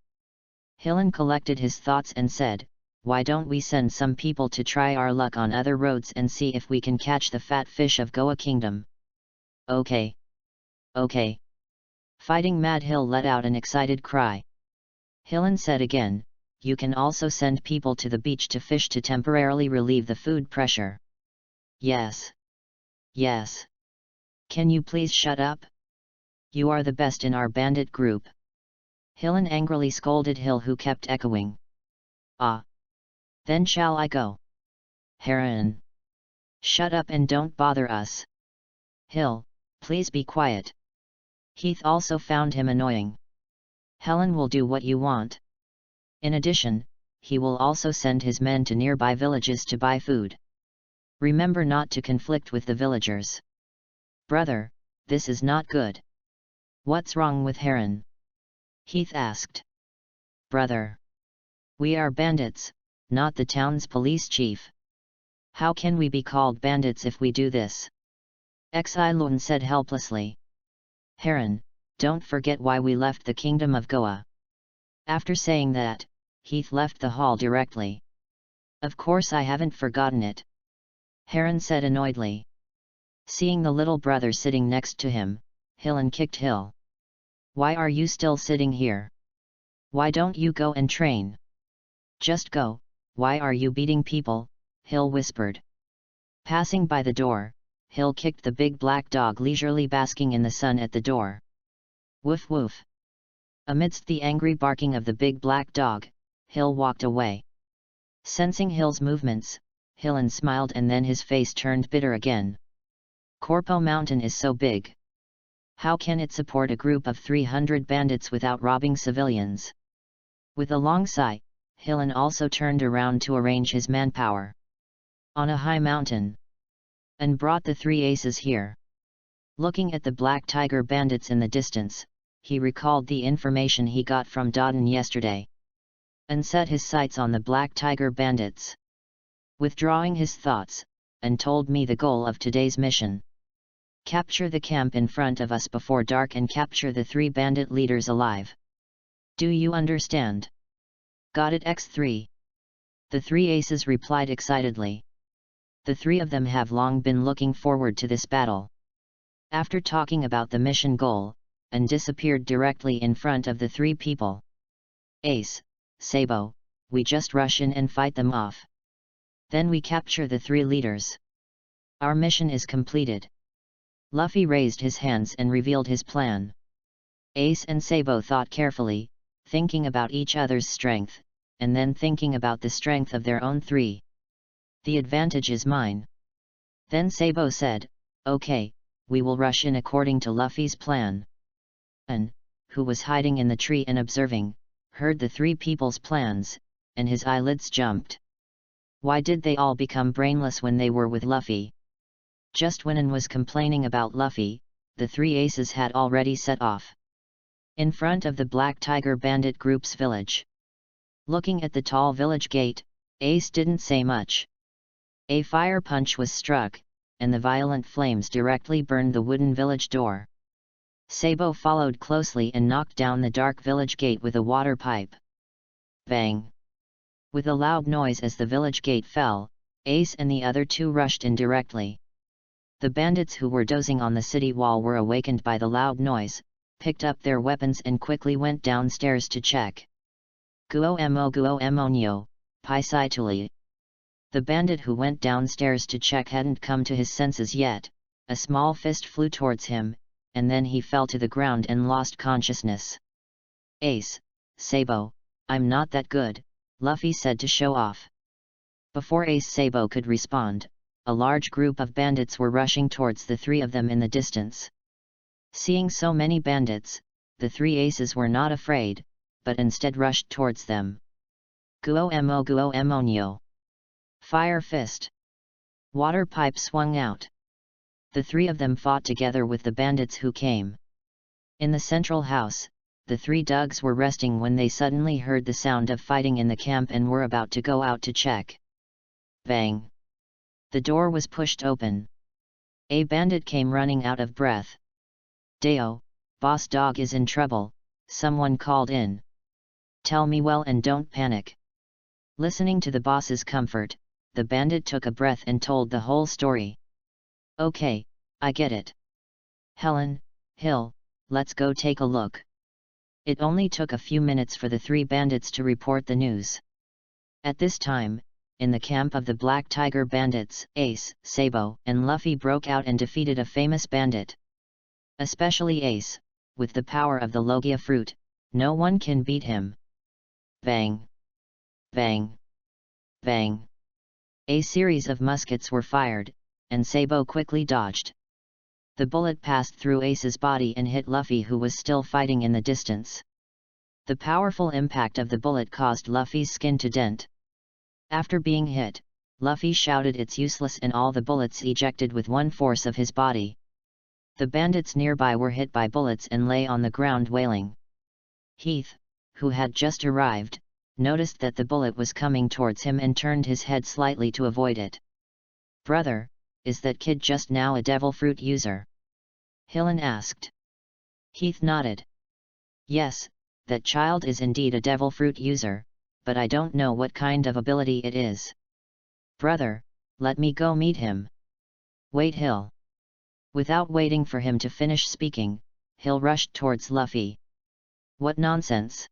Hillen collected his thoughts and said, "Why don't we send some people to try our luck on other roads and see if we can catch the fat fish of Goa Kingdom?" "Okay. Okay." Fighting Mad Hill let out an excited cry. Hillen said again, "You can also send people to the beach to fish to temporarily relieve the food pressure." "Yes. Yes. Can you please shut up? You are the best in our bandit group." Hillen angrily scolded Hill, who kept echoing. "Ah. Then shall I go?" "Heron. Shut up and don't bother us." "Hill, please be quiet." Heath also found him annoying. "Helen will do what you want. In addition, he will also send his men to nearby villages to buy food. Remember not to conflict with the villagers." "Brother, this is not good." "What's wrong with Heron?" Heath asked. "Brother. We are bandits, not the town's police chief. How can we be called bandits if we do this? Xilun said helplessly. Heron, don't forget why we left the kingdom of Goa. After saying that, Heath left the hall directly. Of course I haven't forgotten it. Heron said annoyedly. Seeing the little brother sitting next to him, Hillen kicked Hill. Why are you still sitting here? Why don't you go and train? Just go, why are you beating people? Hill whispered. Passing by the door, Hill kicked the big black dog leisurely basking in the sun at the door. Woof woof. Amidst the angry barking of the big black dog, Hill walked away. Sensing Hill's movements, Hillen smiled and then his face turned bitter again. Corpo Mountain is so big. How can it support a group of 300 bandits without robbing civilians? With a long sigh, Hillen also turned around to arrange his manpower on a high mountain, and brought the 3 aces here. Looking at the Black Tiger bandits in the distance, he recalled the information he got from Dodden yesterday, and set his sights on the Black Tiger bandits. Withdrawing his thoughts, and told me the goal of today's mission. Capture the camp in front of us before dark and capture the 3 bandit leaders alive. Do you understand? Got it X3. The 3 aces replied excitedly. The 3 of them have long been looking forward to this battle. After talking about the mission goal, and disappeared directly in front of the 3 people. Ace, Sabo, we just rush in and fight them off. Then we capture the 3 leaders. Our mission is completed. Luffy raised his hands and revealed his plan. Ace and Sabo thought carefully, thinking about each other's strength, and then thinking about the strength of their own 3. The advantage is mine. Then Sabo said, okay, we will rush in according to Luffy's plan. An, who was hiding in the tree and observing, heard the 3 people's plans, and his eyelids jumped. Why did they all become brainless when they were with Luffy? Just when An was complaining about Luffy, the 3 aces had already set off. In front of the Black Tiger bandit group's village. Looking at the tall village gate, Ace didn't say much. A fire punch was struck, and the violent flames directly burned the wooden village door. Sabo followed closely and knocked down the dark village gate with a water pipe. Bang! With a loud noise as the village gate fell, Ace and the other 2 rushed in directly. The bandits who were dozing on the city wall were awakened by the loud noise, picked up their weapons and quickly went downstairs to check. Guo mo nyo, pai sai tuli. The bandit who went downstairs to check hadn't come to his senses yet. A small fist flew towards him, and then he fell to the ground and lost consciousness. Ace, Sabo, I'm not that good, Luffy said to show off. Before Ace Sabo could respond, a large group of bandits were rushing towards the 3 of them in the distance. Seeing so many bandits, the 3 aces were not afraid, but instead rushed towards them. Guo mo nyo. Fire fist. Water pipe swung out. The 3 of them fought together with the bandits who came. In the central house, the 3 dogs were resting when they suddenly heard the sound of fighting in the camp and were about to go out to check. Bang! The door was pushed open. A bandit came running out of breath. Deo, boss dog is in trouble, someone called in. Tell me well and don't panic. Listening to the boss's comfort, the bandit took a breath and told the whole story. Okay, I get it. Helen, Hill, let's go take a look. It only took a few minutes for the 3 bandits to report the news. At this time, in the camp of the Black Tiger bandits, Ace, Sabo, and Luffy broke out and defeated a famous bandit. Especially Ace, with the power of the Logia fruit, no one can beat him. Bang! Bang! Bang! A series of muskets were fired, and Sabo quickly dodged. The bullet passed through Ace's body and hit Luffy, who was still fighting in the distance. The powerful impact of the bullet caused Luffy's skin to dent. After being hit, Luffy shouted it's useless and all the bullets ejected with one force of his body. The bandits nearby were hit by bullets and lay on the ground wailing. Heath, who had just arrived, noticed that the bullet was coming towards him and turned his head slightly to avoid it. "Brother, is that kid just now a devil fruit user?" Hillen asked. Heath nodded. "Yes, that child is indeed a devil fruit user, but I don't know what kind of ability it is. Brother, let me go meet him." "Wait, Hill." Without waiting for him to finish speaking, Hill rushed towards Luffy. "What nonsense!"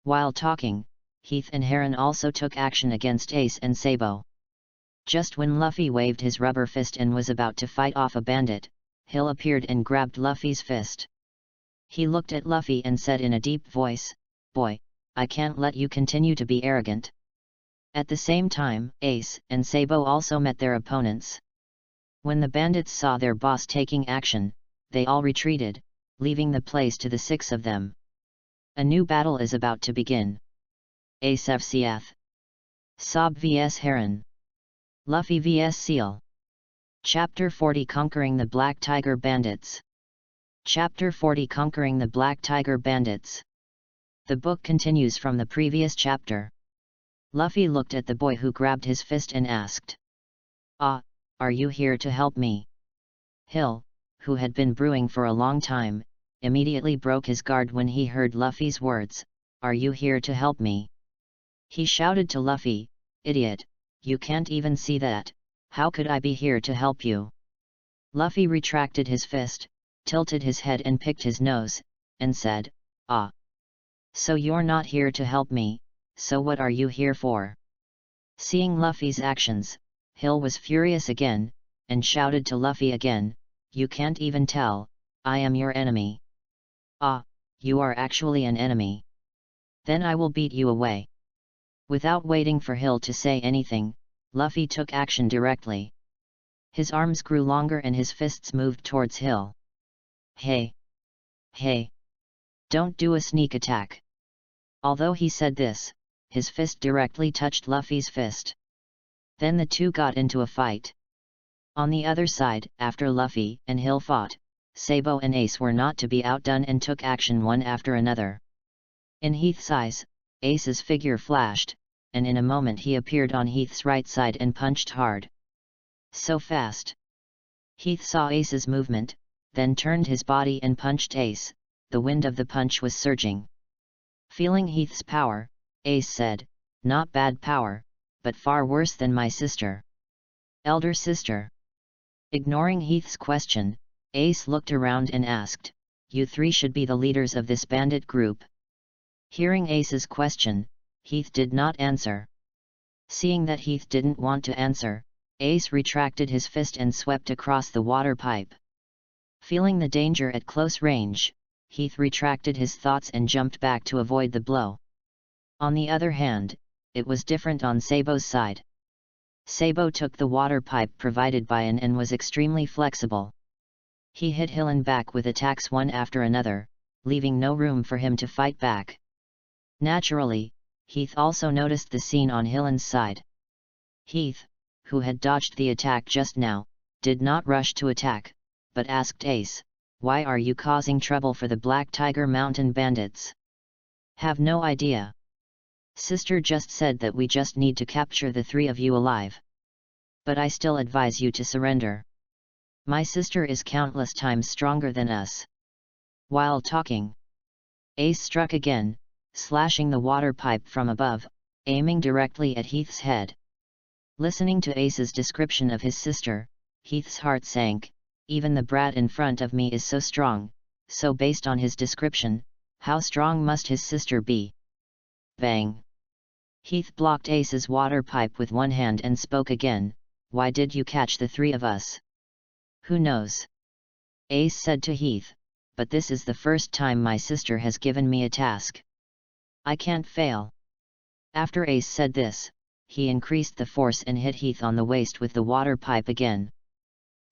While talking, Heath and Heron also took action against Ace and Sabo. Just when Luffy waved his rubber fist and was about to fight off a bandit, Hill appeared and grabbed Luffy's fist. He looked at Luffy and said in a deep voice, "Boy, I can't let you continue to be arrogant." At the same time, Ace and Sabo also met their opponents. When the bandits saw their boss taking action, they all retreated, leaving the place to the six of them. A new battle is about to begin. Ace vs. Sob vs Heron. Luffy vs Seal. Chapter 40 Conquering the Black Tiger Bandits. Chapter 40 Conquering the Black Tiger Bandits. The book continues from the previous chapter. Luffy looked at the boy who grabbed his fist and asked, "Ah, are you here to help me?" Hill, who had been brewing for a long time, immediately broke his guard when he heard Luffy's words, "Are you here to help me?" He shouted to Luffy, "Idiot, you can't even see that, how could I be here to help you?" Luffy retracted his fist, tilted his head and picked his nose, and said, "Ah. So you're not here to help me, so what are you here for?" Seeing Luffy's actions, Hill was furious again, and shouted to Luffy again, "You can't even tell, I am your enemy." "Ah, you are actually an enemy. Then I will beat you away." Without waiting for Hill to say anything, Luffy took action directly. His arms grew longer and his fists moved towards Hill. "Hey! Hey! Don't do a sneak attack." Although he said this, his fist directly touched Luffy's fist. Then the two got into a fight. On the other side, after Luffy and Hill fought, Sabo and Ace were not to be outdone and took action one after another. In Heath's eyes, Ace's figure flashed, and in a moment he appeared on Heath's right side and punched hard. So fast! Heath saw Ace's movement, then turned his body and punched Ace. The wind of the punch was surging. Feeling Heath's power, Ace said, "Not bad power, but far worse than my sister." "Elder sister?" Ignoring Heath's question, Ace looked around and asked, "You three should be the leaders of this bandit group." Hearing Ace's question, Heath did not answer. Seeing that Heath didn't want to answer, Ace retracted his fist and swept across the water pipe. Feeling the danger at close range, Heath retracted his thoughts and jumped back to avoid the blow. On the other hand, it was different on Sabo's side. Sabo took the water pipe provided by An and was extremely flexible. He hit Hillen back with attacks one after another, leaving no room for him to fight back. Naturally, Heath also noticed the scene on Hillen's side. Heath, who had dodged the attack just now, did not rush to attack, but asked Ace, "Why are you causing trouble for the Black Tiger Mountain bandits?" "Have no idea. Sister just said that we just need to capture the three of you alive. But I still advise you to surrender. My sister is countless times stronger than us." While talking, Ace struck again, slashing the water pipe from above, aiming directly at Heath's head. Listening to Ace's description of his sister, Heath's heart sank. Even the brat in front of me is so strong, so based on his description, how strong must his sister be? Bang! Heath blocked Ace's water pipe with one hand and spoke again, "Why did you catch the three of us?" "Who knows?" Ace said to Heath, "but this is the first time my sister has given me a task. I can't fail." After Ace said this, he increased the force and hit Heath on the waist with the water pipe again.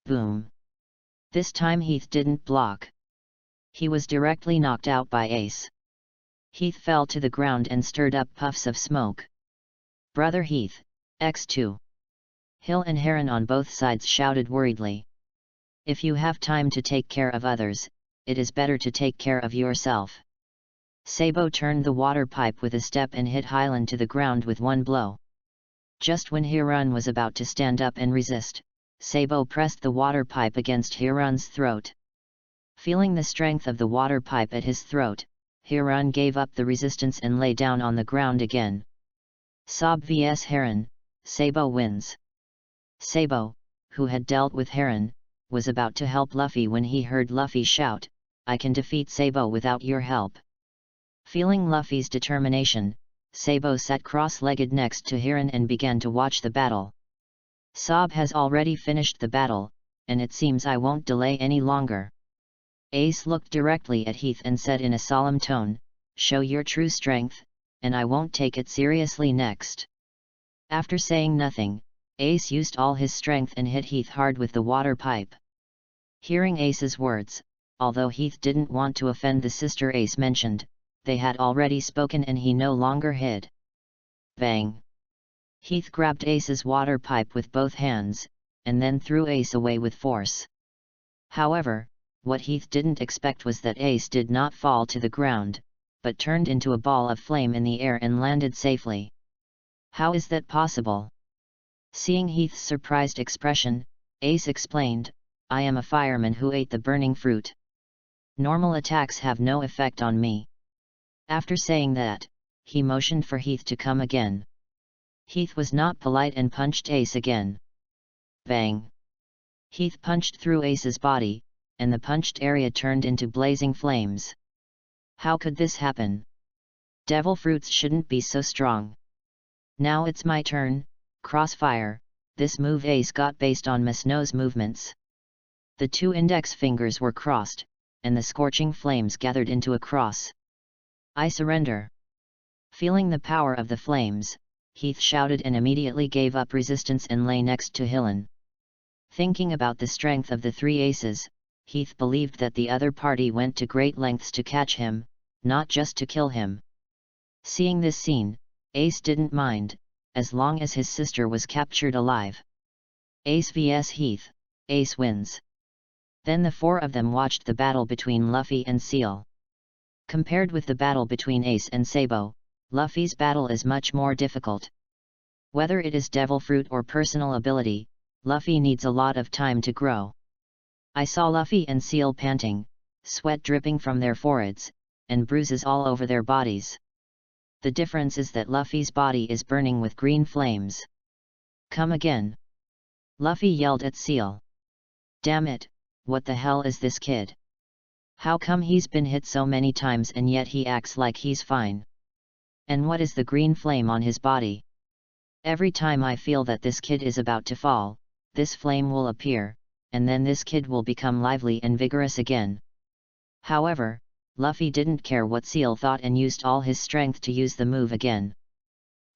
Boom! This time Heath didn't block. He was directly knocked out by Ace. Heath fell to the ground and stirred up puffs of smoke. "Brother Heath, X2. Hill and Heron on both sides shouted worriedly. "If you have time to take care of others, it is better to take care of yourself." Sabo turned the water pipe with a step and hit Hylan to the ground with one blow. Just when Hirun was about to stand up and resist, Sabo pressed the water pipe against Hirun's throat. Feeling the strength of the water pipe at his throat, Hirun gave up the resistance and lay down on the ground again. Sob vs Heron, Sabo wins. Sabo, who had dealt with Heron, was about to help Luffy when he heard Luffy shout, "I can defeat Sabo without your help." Feeling Luffy's determination, Sabo sat cross-legged next to Heron and began to watch the battle. Sob has already finished the battle, and it seems I won't delay any longer. Ace looked directly at Heath and said in a solemn tone, "Show your true strength, and I won't take it seriously next." After saying nothing, Ace used all his strength and hit Heath hard with the water pipe. Hearing Ace's words, although Heath didn't want to offend the sister Ace mentioned, they had already spoken and he no longer hid. Bang! Heath grabbed Ace's water pipe with both hands, and then threw Ace away with force. However, what Heath didn't expect was that Ace did not fall to the ground, but turned into a ball of flame in the air and landed safely. How is that possible? Seeing Heath's surprised expression, Ace explained, "I am a fireman who ate the burning fruit. Normal attacks have no effect on me." After saying that, he motioned for Heath to come again. Heath was not polite and punched Ace again. Bang! Heath punched through Ace's body, and the punched area turned into blazing flames. How could this happen? Devil fruits shouldn't be so strong. Now it's my turn, Crossfire. This move Ace got based on Miss No's movements. The two index fingers were crossed, and the scorching flames gathered into a cross. "I surrender." Feeling the power of the flames, Heath shouted and immediately gave up resistance and lay next to Hylan. Thinking about the strength of the three aces, Heath believed that the other party went to great lengths to catch him, not just to kill him. Seeing this scene, Ace didn't mind, as long as his sister was captured alive. Ace vs Heath, Ace wins. Then the four of them watched the battle between Luffy and Seal. Compared with the battle between Ace and Sabo, Luffy's battle is much more difficult. Whether it is devil fruit or personal ability, Luffy needs a lot of time to grow. I saw Luffy and Seal panting, sweat dripping from their foreheads, and bruises all over their bodies. The difference is that Luffy's body is burning with green flames. "Come again!" Luffy yelled at Seal. "Damn it, what the hell is this kid? How come he's been hit so many times and yet he acts like he's fine? And what is the green flame on his body? Every time I feel that this kid is about to fall, this flame will appear, and then this kid will become lively and vigorous again." However, Luffy didn't care what Seal thought and used all his strength to use the move again.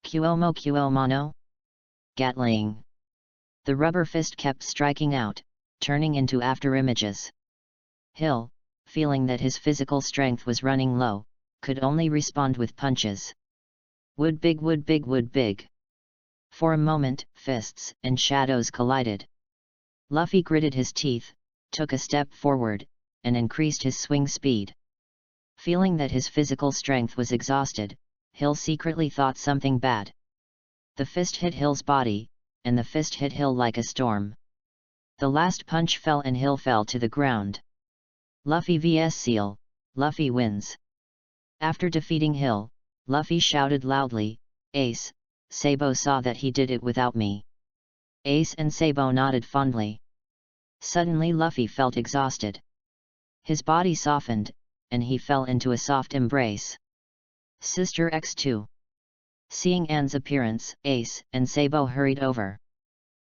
Kuomo Kuomano? Gatling. The rubber fist kept striking out, turning into afterimages. Hill, feeling that his physical strength was running low, could only respond with punches. Wood big wood big wood big. For a moment, fists and shadows collided. Luffy gritted his teeth, took a step forward, and increased his swing speed. Feeling that his physical strength was exhausted, Hill secretly thought something bad. The fist hit Hill's body, and the fist hit Hill like a storm. The last punch fell and Hill fell to the ground. Luffy vs Seal, Luffy wins. After defeating Hill, Luffy shouted loudly, "Ace, Sabo saw that he did it without me." Ace and Sabo nodded fondly. Suddenly Luffy felt exhausted. His body softened, and he fell into a soft embrace. Sister X2. Seeing Anne's appearance, Ace and Sabo hurried over.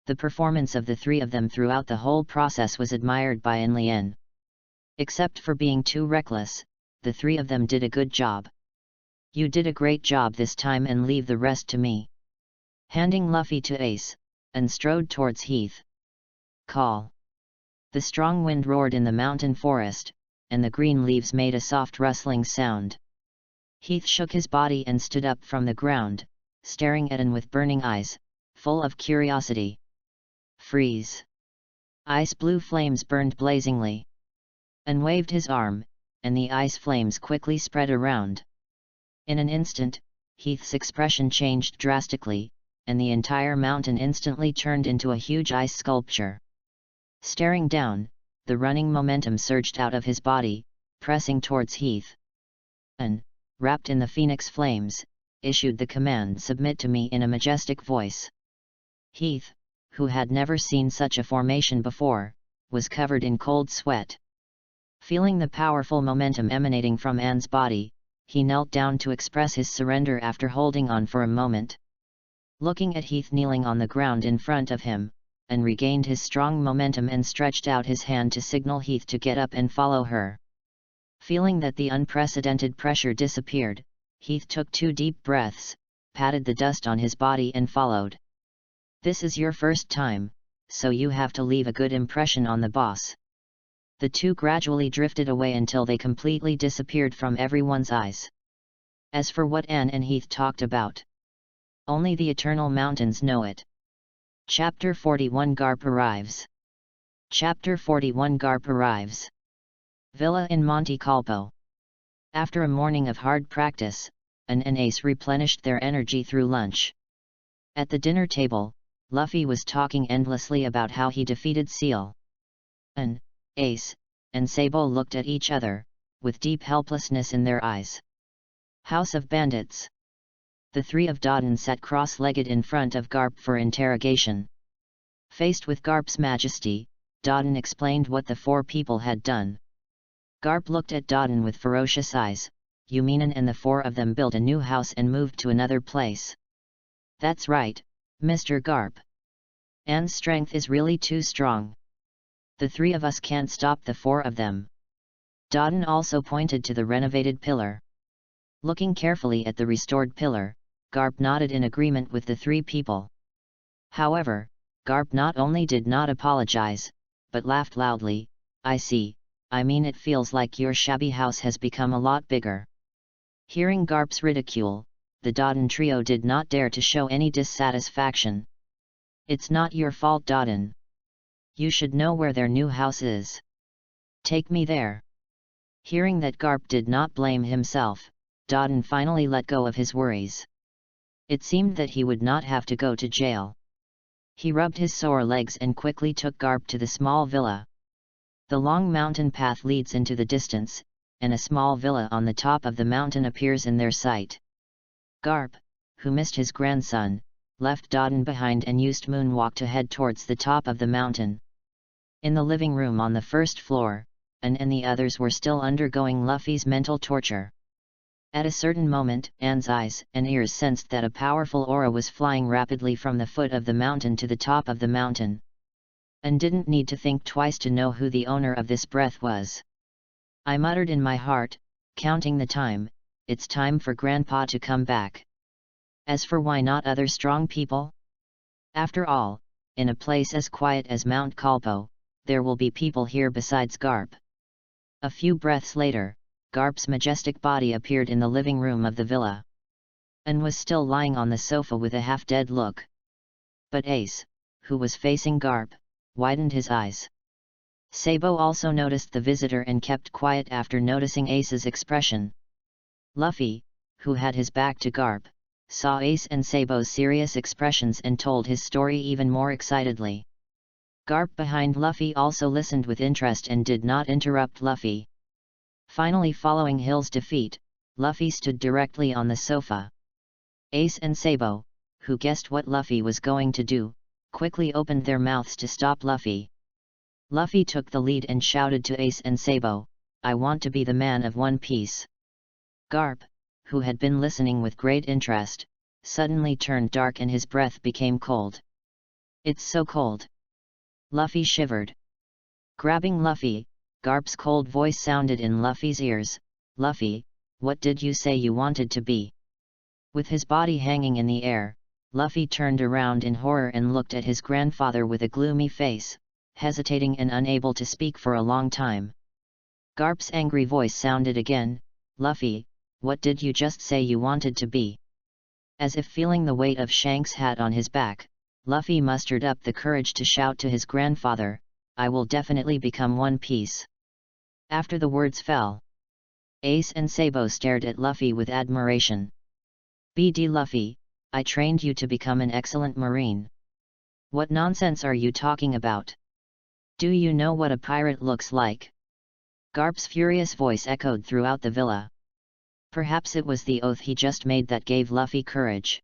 The performance of the three of them throughout the whole process was admired by An Lien. Except for being too reckless, the three of them did a good job. "You did a great job this time and leave the rest to me." Handing Luffy to Ace, and strode towards Heath. Call. The strong wind roared in the mountain forest, and the green leaves made a soft rustling sound. Heath shook his body and stood up from the ground, staring at An with burning eyes, full of curiosity. Freeze! Ice blue flames burned blazingly. An waved his arm, and the ice flames quickly spread around. In an instant, Heath's expression changed drastically, and the entire mountain instantly turned into a huge ice sculpture. Staring down, the running momentum surged out of his body, pressing towards Heath. And, wrapped in the phoenix flames, issued the command, "Submit to me," in a majestic voice. Heath, who had never seen such a formation before, was covered in cold sweat. Feeling the powerful momentum emanating from Anne's body, he knelt down to express his surrender after holding on for a moment. Looking at Heath kneeling on the ground in front of him, Anne regained his strong momentum and stretched out his hand to signal Heath to get up and follow her. Feeling that the unprecedented pressure disappeared, Heath took 2 deep breaths, patted the dust on his body and followed. "This is your first time, so you have to leave a good impression on the boss." The two gradually drifted away until they completely disappeared from everyone's eyes. As for what Anne and Heath talked about, only the Eternal Mountains know it. Chapter 41 Garp arrives. Chapter 41 Garp arrives. Villa in Monte Calpo. After a morning of hard practice, Anne and Ace replenished their energy through lunch. At the dinner table, Luffy was talking endlessly about how he defeated Seal. Anne, Ace, and Sabo looked at each other, with deep helplessness in their eyes. House of Bandits. The 3 of Dodden sat cross-legged in front of Garp for interrogation. Faced with Garp's majesty, Dodden explained what the 4 people had done. Garp looked at Dodden with ferocious eyes. "You mean Anne and the 4 of them built a new house and moved to another place?" "That's right, Mr. Garp. Anne's strength is really too strong. The 3 of us can't stop the 4 of them." Dodden also pointed to the renovated pillar. Looking carefully at the restored pillar, Garp nodded in agreement with the 3 people. However, Garp not only did not apologize, but laughed loudly. "I see, I mean it feels like your shabby house has become a lot bigger." Hearing Garp's ridicule, the Dodden trio did not dare to show any dissatisfaction. "It's not your fault, Dodden. You should know where their new house is. Take me there." Hearing that Garp did not blame himself, Dodden finally let go of his worries. It seemed that he would not have to go to jail. He rubbed his sore legs and quickly took Garp to the small villa. The long mountain path leads into the distance, and a small villa on the top of the mountain appears in their sight. Garp, who missed his grandson, left Dodden behind and used moonwalk to head towards the top of the mountain. In the living room on the first floor, Anne and the others were still undergoing Luffy's mental torture. At a certain moment, Anne's eyes and ears sensed that a powerful aura was flying rapidly from the foot of the mountain to the top of the mountain. Anne didn't need to think twice to know who the owner of this breath was. "I muttered in my heart, counting the time, it's time for Grandpa to come back. As for why not other strong people? After all, in a place as quiet as Mount Calpo, there will be people here besides Garp." A few breaths later, Garp's majestic body appeared in the living room of the villa. Anne was still lying on the sofa with a half-dead look. But Ace, who was facing Garp, widened his eyes. Sabo also noticed the visitor and kept quiet after noticing Ace's expression. Luffy, who had his back to Garp, saw Ace and Sabo's serious expressions and told his story even more excitedly. Garp behind Luffy also listened with interest and did not interrupt Luffy. Finally, following Hill's defeat, Luffy stood directly on the sofa. Ace and Sabo, who guessed what Luffy was going to do, quickly opened their mouths to stop Luffy. Luffy took the lead and shouted to Ace and Sabo, "I want to be the man of One Piece." Garp, who had been listening with great interest, suddenly turned dark and his breath became cold. "It's so cold." Luffy shivered. Grabbing Luffy, Garp's cold voice sounded in Luffy's ears. "Luffy, what did you say you wanted to be?" With his body hanging in the air, Luffy turned around in horror and looked at his grandfather with a gloomy face, hesitating and unable to speak for a long time. Garp's angry voice sounded again. "Luffy, what did you just say you wanted to be?" As if feeling the weight of Shanks' hat on his back, Luffy mustered up the courage to shout to his grandfather, "I will definitely become One Piece." After the words fell, Ace and Sabo stared at Luffy with admiration. "BD Luffy, I trained you to become an excellent marine. What nonsense are you talking about? Do you know what a pirate looks like?" Garp's furious voice echoed throughout the villa. Perhaps it was the oath he just made that gave Luffy courage.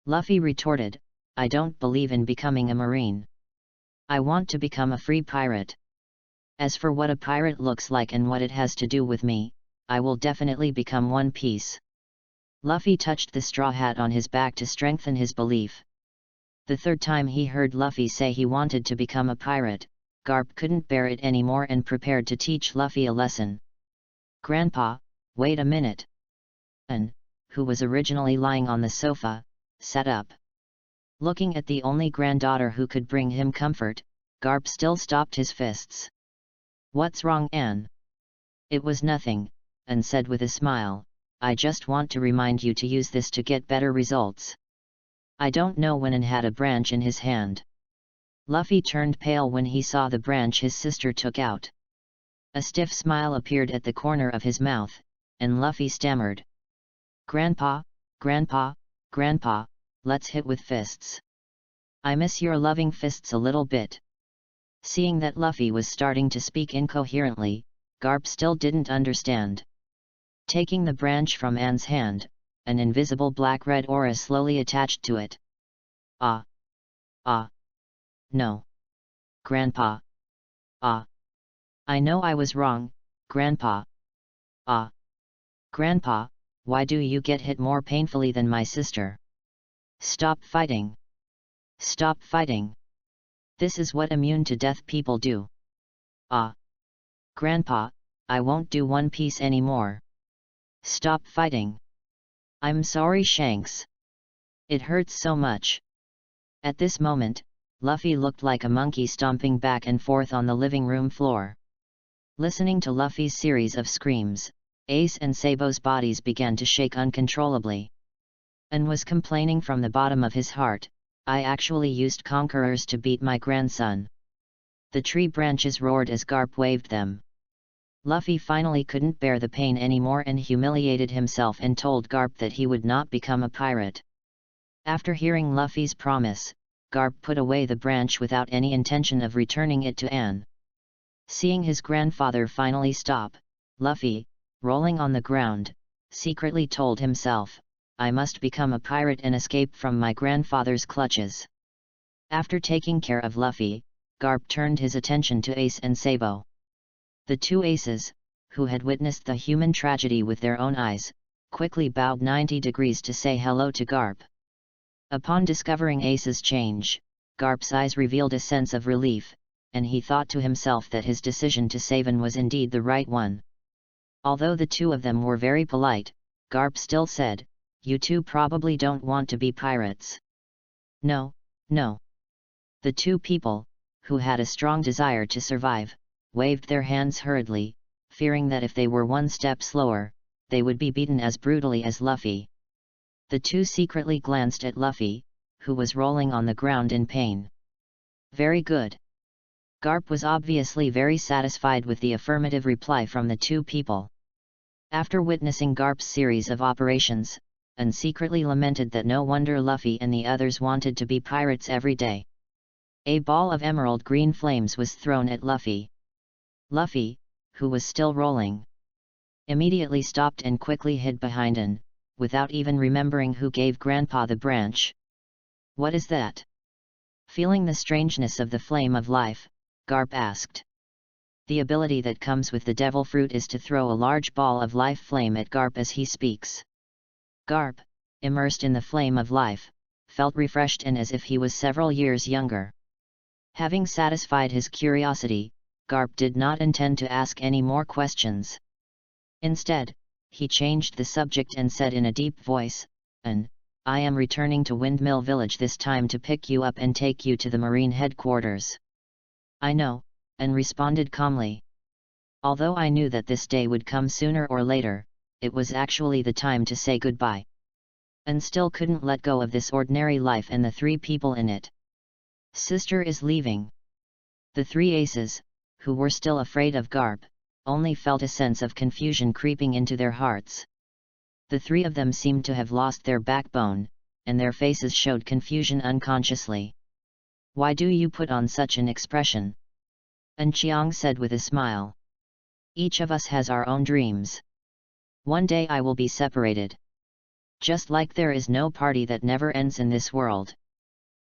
Luffy retorted, "I don't believe in becoming a marine. I want to become a free pirate. As for what a pirate looks like and what it has to do with me, I will definitely become One Piece." Luffy touched the straw hat on his back to strengthen his belief. The third time he heard Luffy say he wanted to become a pirate, Garp couldn't bear it anymore and prepared to teach Luffy a lesson. "Grandpa, wait a minute." An, who was originally lying on the sofa, sat up. Looking at the only granddaughter who could bring him comfort, Garp still stopped his fists. "What's wrong, Anne?" "It was nothing," Anne said with a smile. "I just want to remind you to use this to get better results." "I don't know." When Anne had a branch in his hand. Luffy turned pale when he saw the branch his sister took out. A stiff smile appeared at the corner of his mouth, and Luffy stammered, "Grandpa, Grandpa, Grandpa, let's hit with fists. I miss your loving fists a little bit." Seeing that Luffy was starting to speak incoherently, Garp still didn't understand. Taking the branch from Anne's hand, an invisible black-red aura slowly attached to it. "Ah! Ah! No! Grandpa! Ah! I know I was wrong, Grandpa! Ah! Grandpa, why do you get hit more painfully than my sister? Stop fighting! Stop fighting! This is what immune to death people do. Ah! Grandpa, I won't do One Piece anymore. Stop fighting! I'm sorry, Shanks. It hurts so much." At this moment, Luffy looked like a monkey stomping back and forth on the living room floor. Listening to Luffy's series of screams, Ace and Sabo's bodies began to shake uncontrollably. And was complaining from the bottom of his heart, "I actually used conquerors to beat my grandson." The tree branches roared as Garp waved them. Luffy finally couldn't bear the pain anymore and humiliated himself and told Garp that he would not become a pirate. After hearing Luffy's promise, Garp put away the branch without any intention of returning it to Anne. Seeing his grandfather finally stop, Luffy, rolling on the ground, secretly told himself, "I must become a pirate and escape from my grandfather's clutches." After taking care of Luffy, Garp turned his attention to Ace and Sabo. The two aces, who had witnessed the human tragedy with their own eyes, quickly bowed 90 degrees to say hello to Garp. Upon discovering Ace's change, Garp's eyes revealed a sense of relief, and he thought to himself that his decision to save Anne was indeed the right one. Although the two of them were very polite, Garp still said, "You two probably don't want to be pirates." "No, no." The two people, who had a strong desire to survive, waved their hands hurriedly, fearing that if they were one step slower, they would be beaten as brutally as Luffy. The two secretly glanced at Luffy, who was rolling on the ground in pain. "Very good." Garp was obviously very satisfied with the affirmative reply from the two people. After witnessing Garp's series of operations, Anne secretly lamented that no wonder Luffy and the others wanted to be pirates every day. A ball of emerald green flames was thrown at Luffy. Luffy, who was still rolling, immediately stopped and quickly hid behind Anne, without even remembering who gave Grandpa the branch. "What is that?" Feeling the strangeness of the flame of life, Garp asked. The ability that comes with the devil fruit is to throw a large ball of life flame at Garp as he speaks. Garp, immersed in the flame of life, felt refreshed and as if he was several years younger. Having satisfied his curiosity, Garp did not intend to ask any more questions. Instead, he changed the subject and said in a deep voice, "Anne, I am returning to Windmill Village this time to pick you up and take you to the Marine headquarters." "I know," Anne responded calmly. Although I knew that this day would come sooner or later, it was actually the time to say goodbye. Anne still couldn't let go of this ordinary life and the three people in it. "Sister is leaving." The three aces, who were still afraid of Garp, only felt a sense of confusion creeping into their hearts. The three of them seemed to have lost their backbone, and their faces showed confusion unconsciously. "Why do you put on such an expression?" An Chiang said with a smile. "Each of us has our own dreams. One day I will be separated. Just like there is no party that never ends in this world.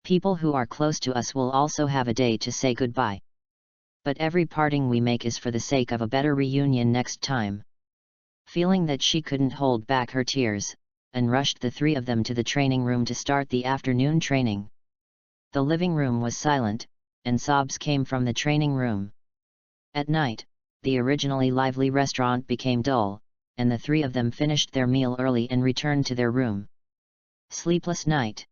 People who are close to us will also have a day to say goodbye. But every parting we make is for the sake of a better reunion next time." Feeling that she couldn't hold back her tears, An rushed the three of them to the training room to start the afternoon training. The living room was silent, and sobs came from the training room. At night, the originally lively restaurant became dull, and the three of them finished their meal early and returned to their room. Sleepless night.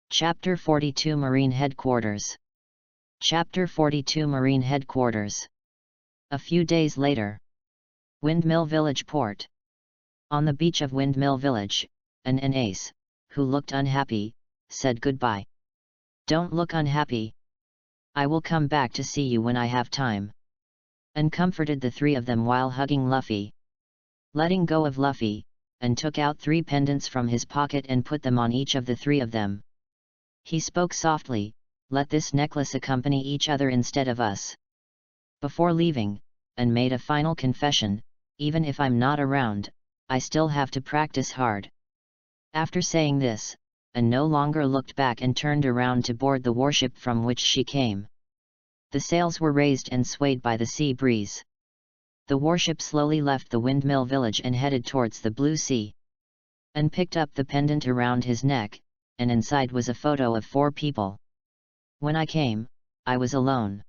Chapter 42 Marine Headquarters. Chapter 42 Marine Headquarters. A few days later. Windmill Village Port. On the beach of Windmill Village, an ace, who looked unhappy, said goodbye. "Don't look unhappy. I will come back to see you when I have time." And comforted the three of them while hugging Luffy. Letting go of Luffy, and took out 3 pendants from his pocket and put them on each of the three of them. He spoke softly, "Let this necklace accompany each other instead of us." Before leaving, and made a final confession, "Even if I'm not around, I still have to practice hard." After saying this, and no longer looked back and turned around to board the warship from which she came. The sails were raised and swayed by the sea breeze. The warship slowly left the windmill village and headed towards the blue sea. And picked up the pendant around his neck, and inside was a photo of 4 people. "When I came, I was alone.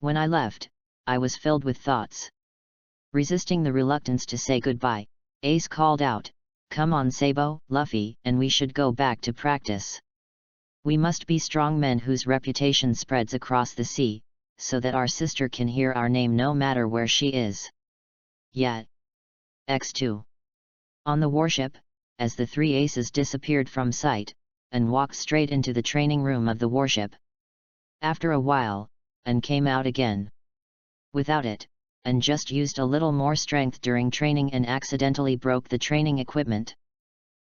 When I left, I was filled with thoughts." Resisting the reluctance to say goodbye, Ace called out, "Come on Sabo, Luffy, and we should go back to practice. We must be strong men whose reputation spreads across the sea, so that our sister can hear our name no matter where she is." Yet. X2. On the warship, as the 3 aces disappeared from sight, and walked straight into the training room of the warship. After a while, and came out again. Without it, and just used a little more strength during training and accidentally broke the training equipment.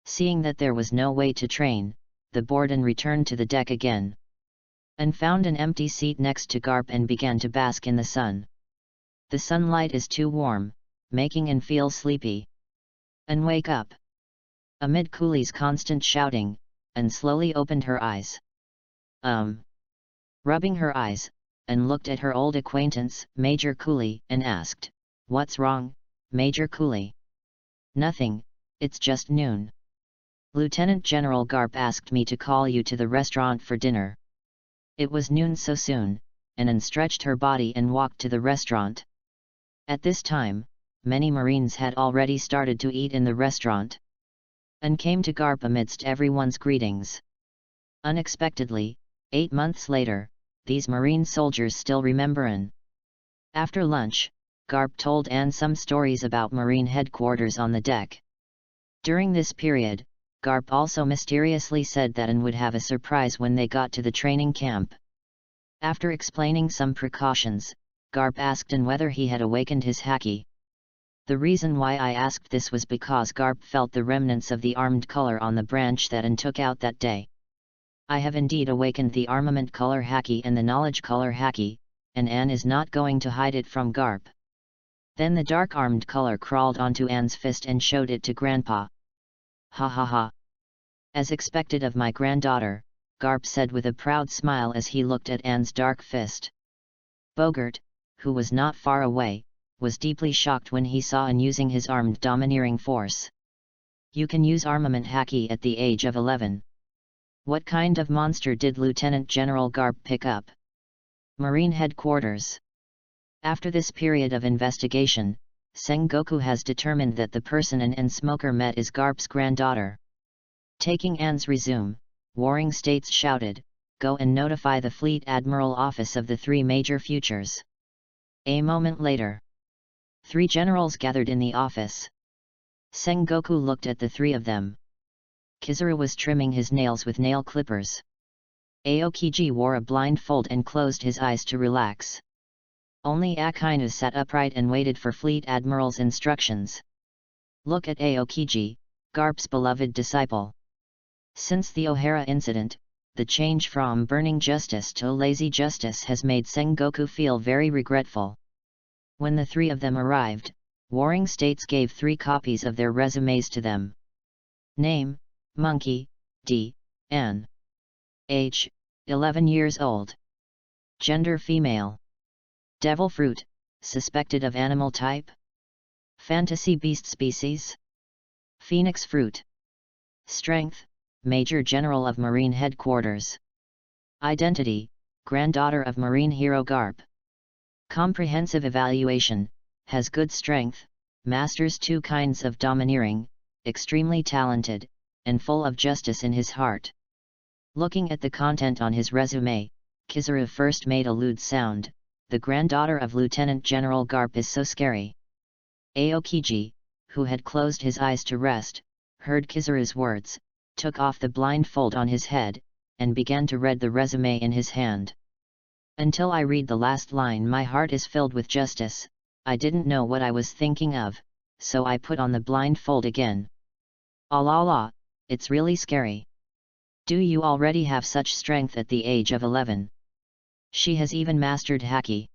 Seeing that there was no way to train, the board and returned to the deck again. And found an empty seat next to Garp and began to bask in the sun. The sunlight is too warm, making An feel sleepy. And wake up. Amid Cooley's constant shouting, and slowly opened her eyes. Rubbing her eyes, and looked at her old acquaintance, Major Cooley, and asked, "What's wrong, Major Cooley?" "Nothing, it's just noon. Lieutenant General Garp asked me to call you to the restaurant for dinner." It was noon so soon, and An stretched her body and walked to the restaurant. At this time, many Marines had already started to eat in the restaurant. And came to Garp amidst everyone's greetings. Unexpectedly, 8 months later, these Marine soldiers still remember An. After lunch, Garp told An some stories about Marine headquarters on the deck. During this period, Garp also mysteriously said that An would have a surprise when they got to the training camp. After explaining some precautions, Garp asked An whether he had awakened his haki. The reason why I asked this was because Garp felt the remnants of the armed color on the branch that An took out that day. I have indeed awakened the armament color haki and the knowledge color haki, and An is not going to hide it from Garp. Then the dark armed color crawled onto An's fist and showed it to Grandpa. Ha ha ha. As expected of my granddaughter, Garp said with a proud smile as he looked at An's dark fist. Bogart, who was not far away, was deeply shocked when he saw An using his armed domineering force. You can use armament haki at the age of 11. What kind of monster did Lieutenant General Garp pick up? Marine headquarters. After this period of investigation, Sengoku has determined that the person An smoker met is Garp's granddaughter. Taking An's resume, warring states shouted, "Go and notify the Fleet Admiral Office of the 3 major futures." A moment later, 3 generals gathered in the office. Sengoku looked at the 3 of them. Kizaru was trimming his nails with nail clippers. Aokiji wore a blindfold and closed his eyes to relax. Only Akainu sat upright and waited for Fleet Admiral's instructions. Look at Aokiji, Garp's beloved disciple. Since the O'Hara incident, the change from burning justice to lazy justice has made Sengoku feel very regretful. When the three of them arrived, Warring States gave 3 copies of their resumes to them. Name, Monkey, D. N. Age, 11 years old. Gender female. Devil fruit, suspected of animal type. Fantasy beast species. Phoenix fruit. Strength, Major General of Marine Headquarters. Identity, granddaughter of Marine Hero Garp. Comprehensive evaluation, has good strength, masters 2 kinds of domineering, extremely talented, and full of justice in his heart. Looking at the content on his resume, Kizaru first made a lewd sound. The granddaughter of Lieutenant General Garp is so scary. Aokiji, who had closed his eyes to rest, heard Kizaru's words, took off the blindfold on his head, and began to read the resume in his hand. Until I read the last line, my heart is filled with justice. I didn't know what I was thinking of, so I put on the blindfold again. Allah, it's really scary. Do you already have such strength at the age of 11? She has even mastered Haki.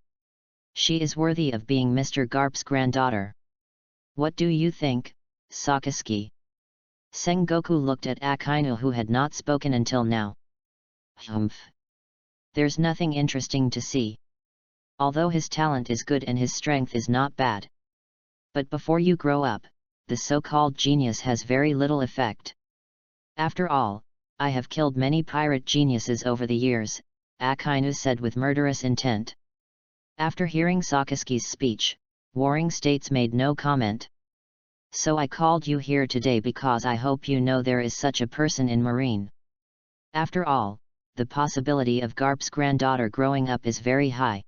She is worthy of being Mr. Garp's granddaughter. What do you think, Sakazuki? Sengoku looked at Akainu, who had not spoken until now. Humph. There's nothing interesting to see. Although his talent is good and his strength is not bad. But before you grow up, the so-called genius has very little effect. After all, I have killed many pirate geniuses over the years, Akainu said with murderous intent. After hearing Sakazuki's speech, Warring States made no comment. So I called you here today because I hope you know there is such a person in Marine. After all, the possibility of Garp's granddaughter growing up is very high.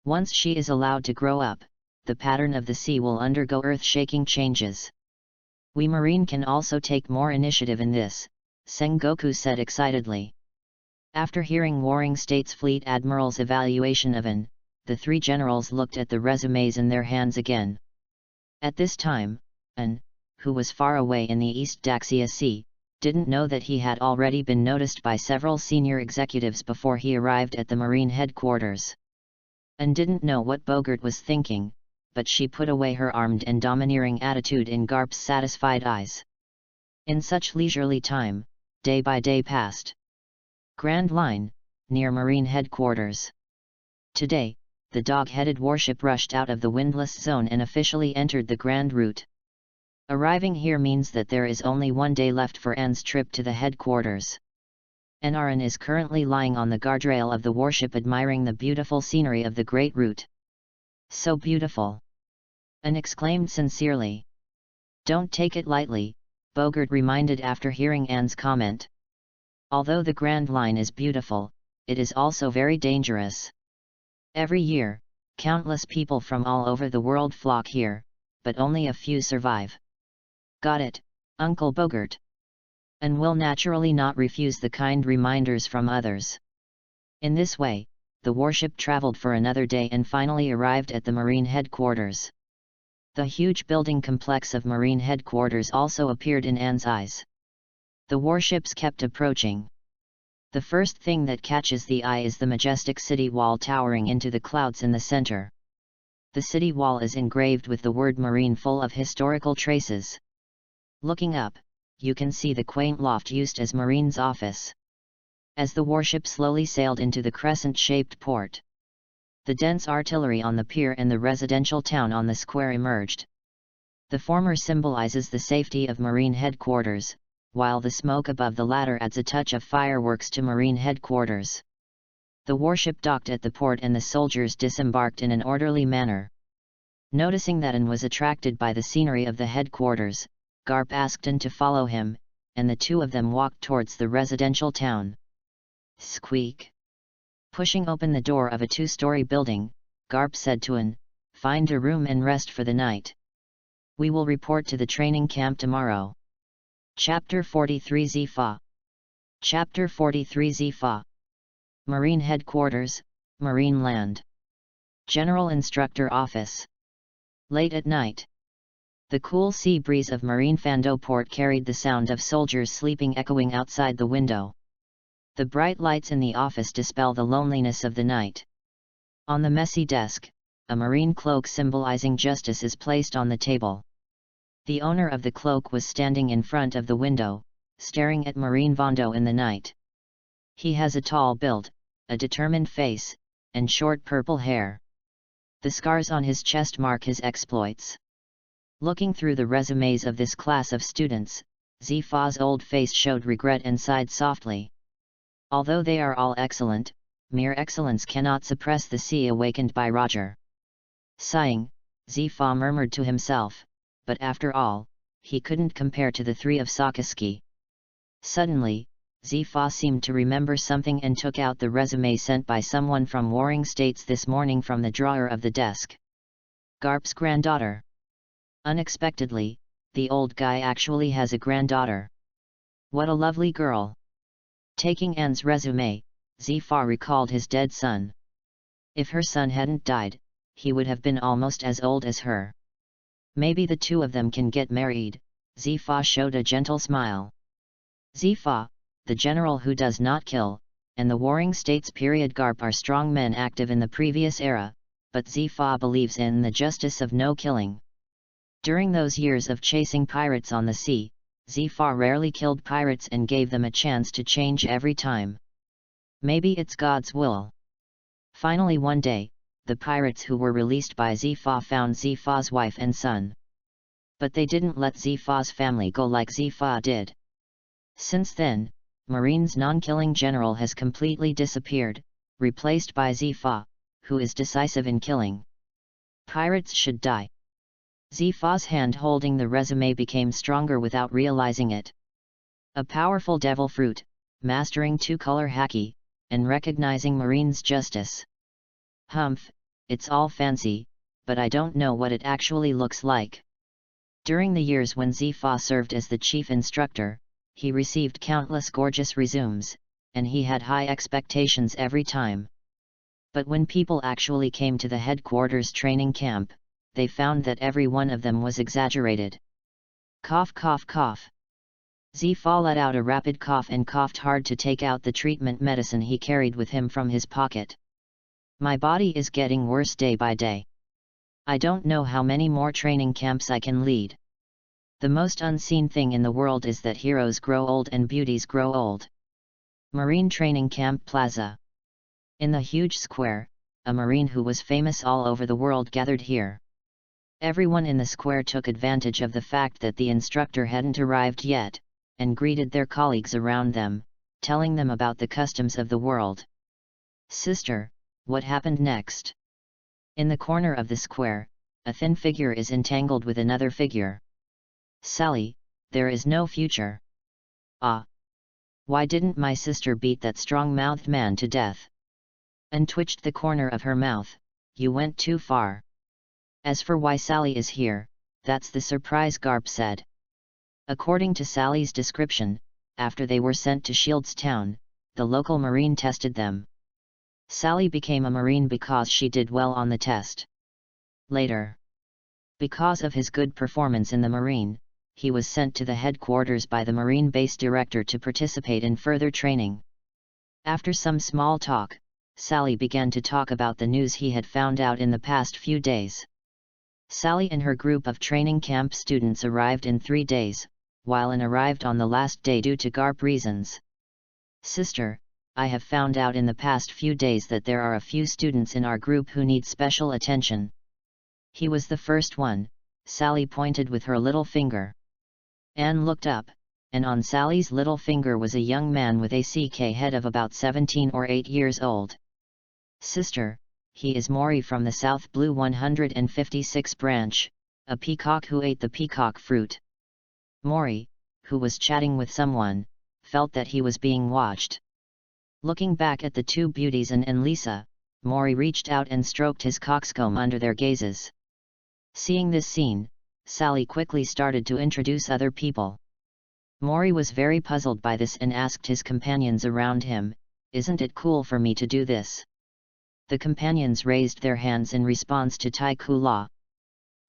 Once she is allowed to grow up, the pattern of the sea will undergo earth-shaking changes. We Marine can also take more initiative in this, Sengoku said excitedly. After hearing Warring States Fleet Admiral's evaluation of An, the 3 generals looked at the resumes in their hands again. At this time, An, who was far away in the East Daxia Sea, didn't know that he had already been noticed by several senior executives before he arrived at the Marine headquarters. An didn't know what Bogart was thinking, but she put away her armed and domineering attitude in Garp's satisfied eyes. In such leisurely time, day by day passed. Grand Line, near Marine headquarters. Today, the dog-headed warship rushed out of the windless zone and officially entered the Grand Route. Arriving here means that there is only 1 day left for An's trip to the headquarters. An is currently lying on the guardrail of the warship admiring the beautiful scenery of the Great Route. So beautiful! An exclaimed sincerely. Don't take it lightly, Bogart reminded after hearing An's comment. Although the Grand Line is beautiful, it is also very dangerous. Every year, countless people from all over the world flock here, but only a few survive. Got it, Uncle Bogart. And will naturally not refuse the kind reminders from others. In this way, the warship traveled for another day and finally arrived at the Marine headquarters. The huge building complex of Marine headquarters also appeared in An's eyes. The warships kept approaching. The first thing that catches the eye is the majestic city wall towering into the clouds in the center. The city wall is engraved with the word Marine, full of historical traces. Looking up, you can see the quaint loft used as Marine's office. As the warship slowly sailed into the crescent-shaped port, the dense artillery on the pier and the residential town on the square emerged. The former symbolizes the safety of Marine headquarters, while the smoke above the latter adds a touch of fireworks to Marine headquarters. The warship docked at the port and the soldiers disembarked in an orderly manner. Noticing that An was attracted by the scenery of the headquarters, Garp asked An to follow him, and the 2 of them walked towards the residential town. Squeak! Pushing open the door of a 2-story building, Garp said to An, "Find a room and rest for the night. We will report to the training camp tomorrow." Chapter 43 Zifa. Chapter 43 Zifa. Marine Headquarters, Marine Land. General Instructor Office. Late at night. The cool sea breeze of Marine Fando Port carried the sound of soldiers sleeping echoing outside the window. The bright lights in the office dispel the loneliness of the night. On the messy desk, a marine cloak symbolizing justice is placed on the table. The owner of the cloak was standing in front of the window, staring at Marine Fando in the night. He has a tall build, a determined face, and short purple hair. The scars on his chest mark his exploits. Looking through the resumes of this class of students, Zifa's old face showed regret and sighed softly. Although they are all excellent, mere excellence cannot suppress the sea awakened by Roger. Sighing, Zifa murmured to himself, but after all, he couldn't compare to the three of Sakaski. Suddenly, Zifa seemed to remember something and took out the resume sent by someone from Warring States this morning from the drawer of the desk. Garp's granddaughter. Unexpectedly, the old guy actually has a granddaughter. What a lovely girl. Taking Anne's resume, Zifa recalled his dead son. If her son hadn't died, he would have been almost as old as her. Maybe the two of them can get married. Zifa showed a gentle smile. Zifa, the general who does not kill, and the Warring States period Garp are strong men active in the previous era, but Zifa believes in the justice of no killing. During those years of chasing pirates on the sea, Zifa rarely killed pirates and gave them a chance to change every time. Maybe it's God's will. Finally one day, the pirates who were released by Zifa found Zifa's wife and son. But they didn't let Zifa's family go like Zifa did. Since then, Marine's non-killing general has completely disappeared, replaced by Zifa, who is decisive in killing. Pirates should die. Zifa's hand holding the resume became stronger without realizing it. A powerful devil fruit, mastering two-color haki, and recognizing Marine's justice. Humph, it's all fancy, but I don't know what it actually looks like. During the years when Zifa served as the chief instructor, he received countless gorgeous resumes, and he had high expectations every time. But when people actually came to the headquarters training camp, they found that every one of them was exaggerated. Cough cough cough. Zifa let out a rapid cough and coughed hard to take out the treatment medicine he carried with him from his pocket. My body is getting worse day by day. I don't know how many more training camps I can lead. The most unseen thing in the world is that heroes grow old and beauties grow old. Marine Training Camp Plaza. In the huge square, a marine who was famous all over the world gathered here. Everyone in the square took advantage of the fact that the instructor hadn't arrived yet, and greeted their colleagues around them, telling them about the customs of the world. Sister, what happened next? In the corner of the square, a thin figure is entangled with another figure. Sally, there is no future. Ah! Why didn't my sister beat that strong-mouthed man to death? And twitched the corner of her mouth. You went too far. As for why Sally is here, that's the surprise, Garp said. According to Sally's description, after they were sent to Shields Town, the local marine tested them. Sally became a marine because she did well on the test. Later, because of his good performance in the marine, he was sent to the headquarters by the marine base director to participate in further training. After some small talk, Sally began to talk about the news he had found out in the past few days. Sally and her group of training camp students arrived in 3 days, while Anne arrived on the last day due to Garp reasons. Sister, I have found out in the past few days that there are a few students in our group who need special attention. He was the first one, Sally pointed with her little finger. Anne looked up, and on Sally's little finger was a young man with a CK head of about 17 or 8 years old. Sister, he is Mori from the South Blue 156 branch, a peacock who ate the peacock fruit. Mori, who was chatting with someone, felt that he was being watched. Looking back at the two beauties and Lisa, Mori reached out and stroked his coxcomb under their gazes. Seeing this scene, Sally quickly started to introduce other people. Mori was very puzzled by this and asked his companions around him, "Isn't it cool for me to do this?" The companions raised their hands in response to Tai Ku La.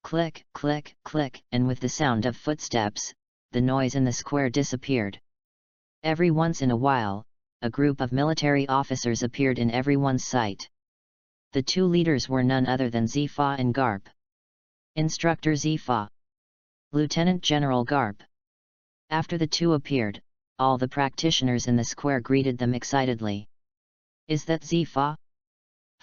Click, click, click, and with the sound of footsteps, the noise in the square disappeared. Every once in a while, a group of military officers appeared in everyone's sight. The two leaders were none other than Zifa and Garp. Instructor Zifa. Lieutenant General Garp. After the two appeared, all the practitioners in the square greeted them excitedly. Is that Zifa?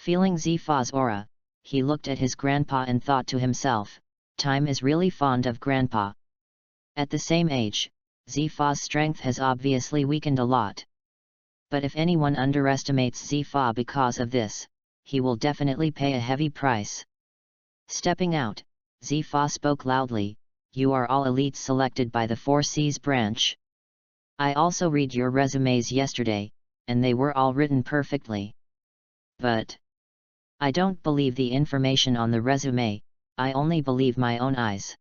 Feeling Zifa's aura, he looked at his grandpa and thought to himself, time is really fond of grandpa. At the same age, Zifa's strength has obviously weakened a lot. But if anyone underestimates Zifa because of this, he will definitely pay a heavy price. Stepping out, Zifa spoke loudly, you are all elites selected by the 4Cs branch. I also read your resumes yesterday, and they were all written perfectly. But I don't believe the information on the resume, I only believe my own eyes.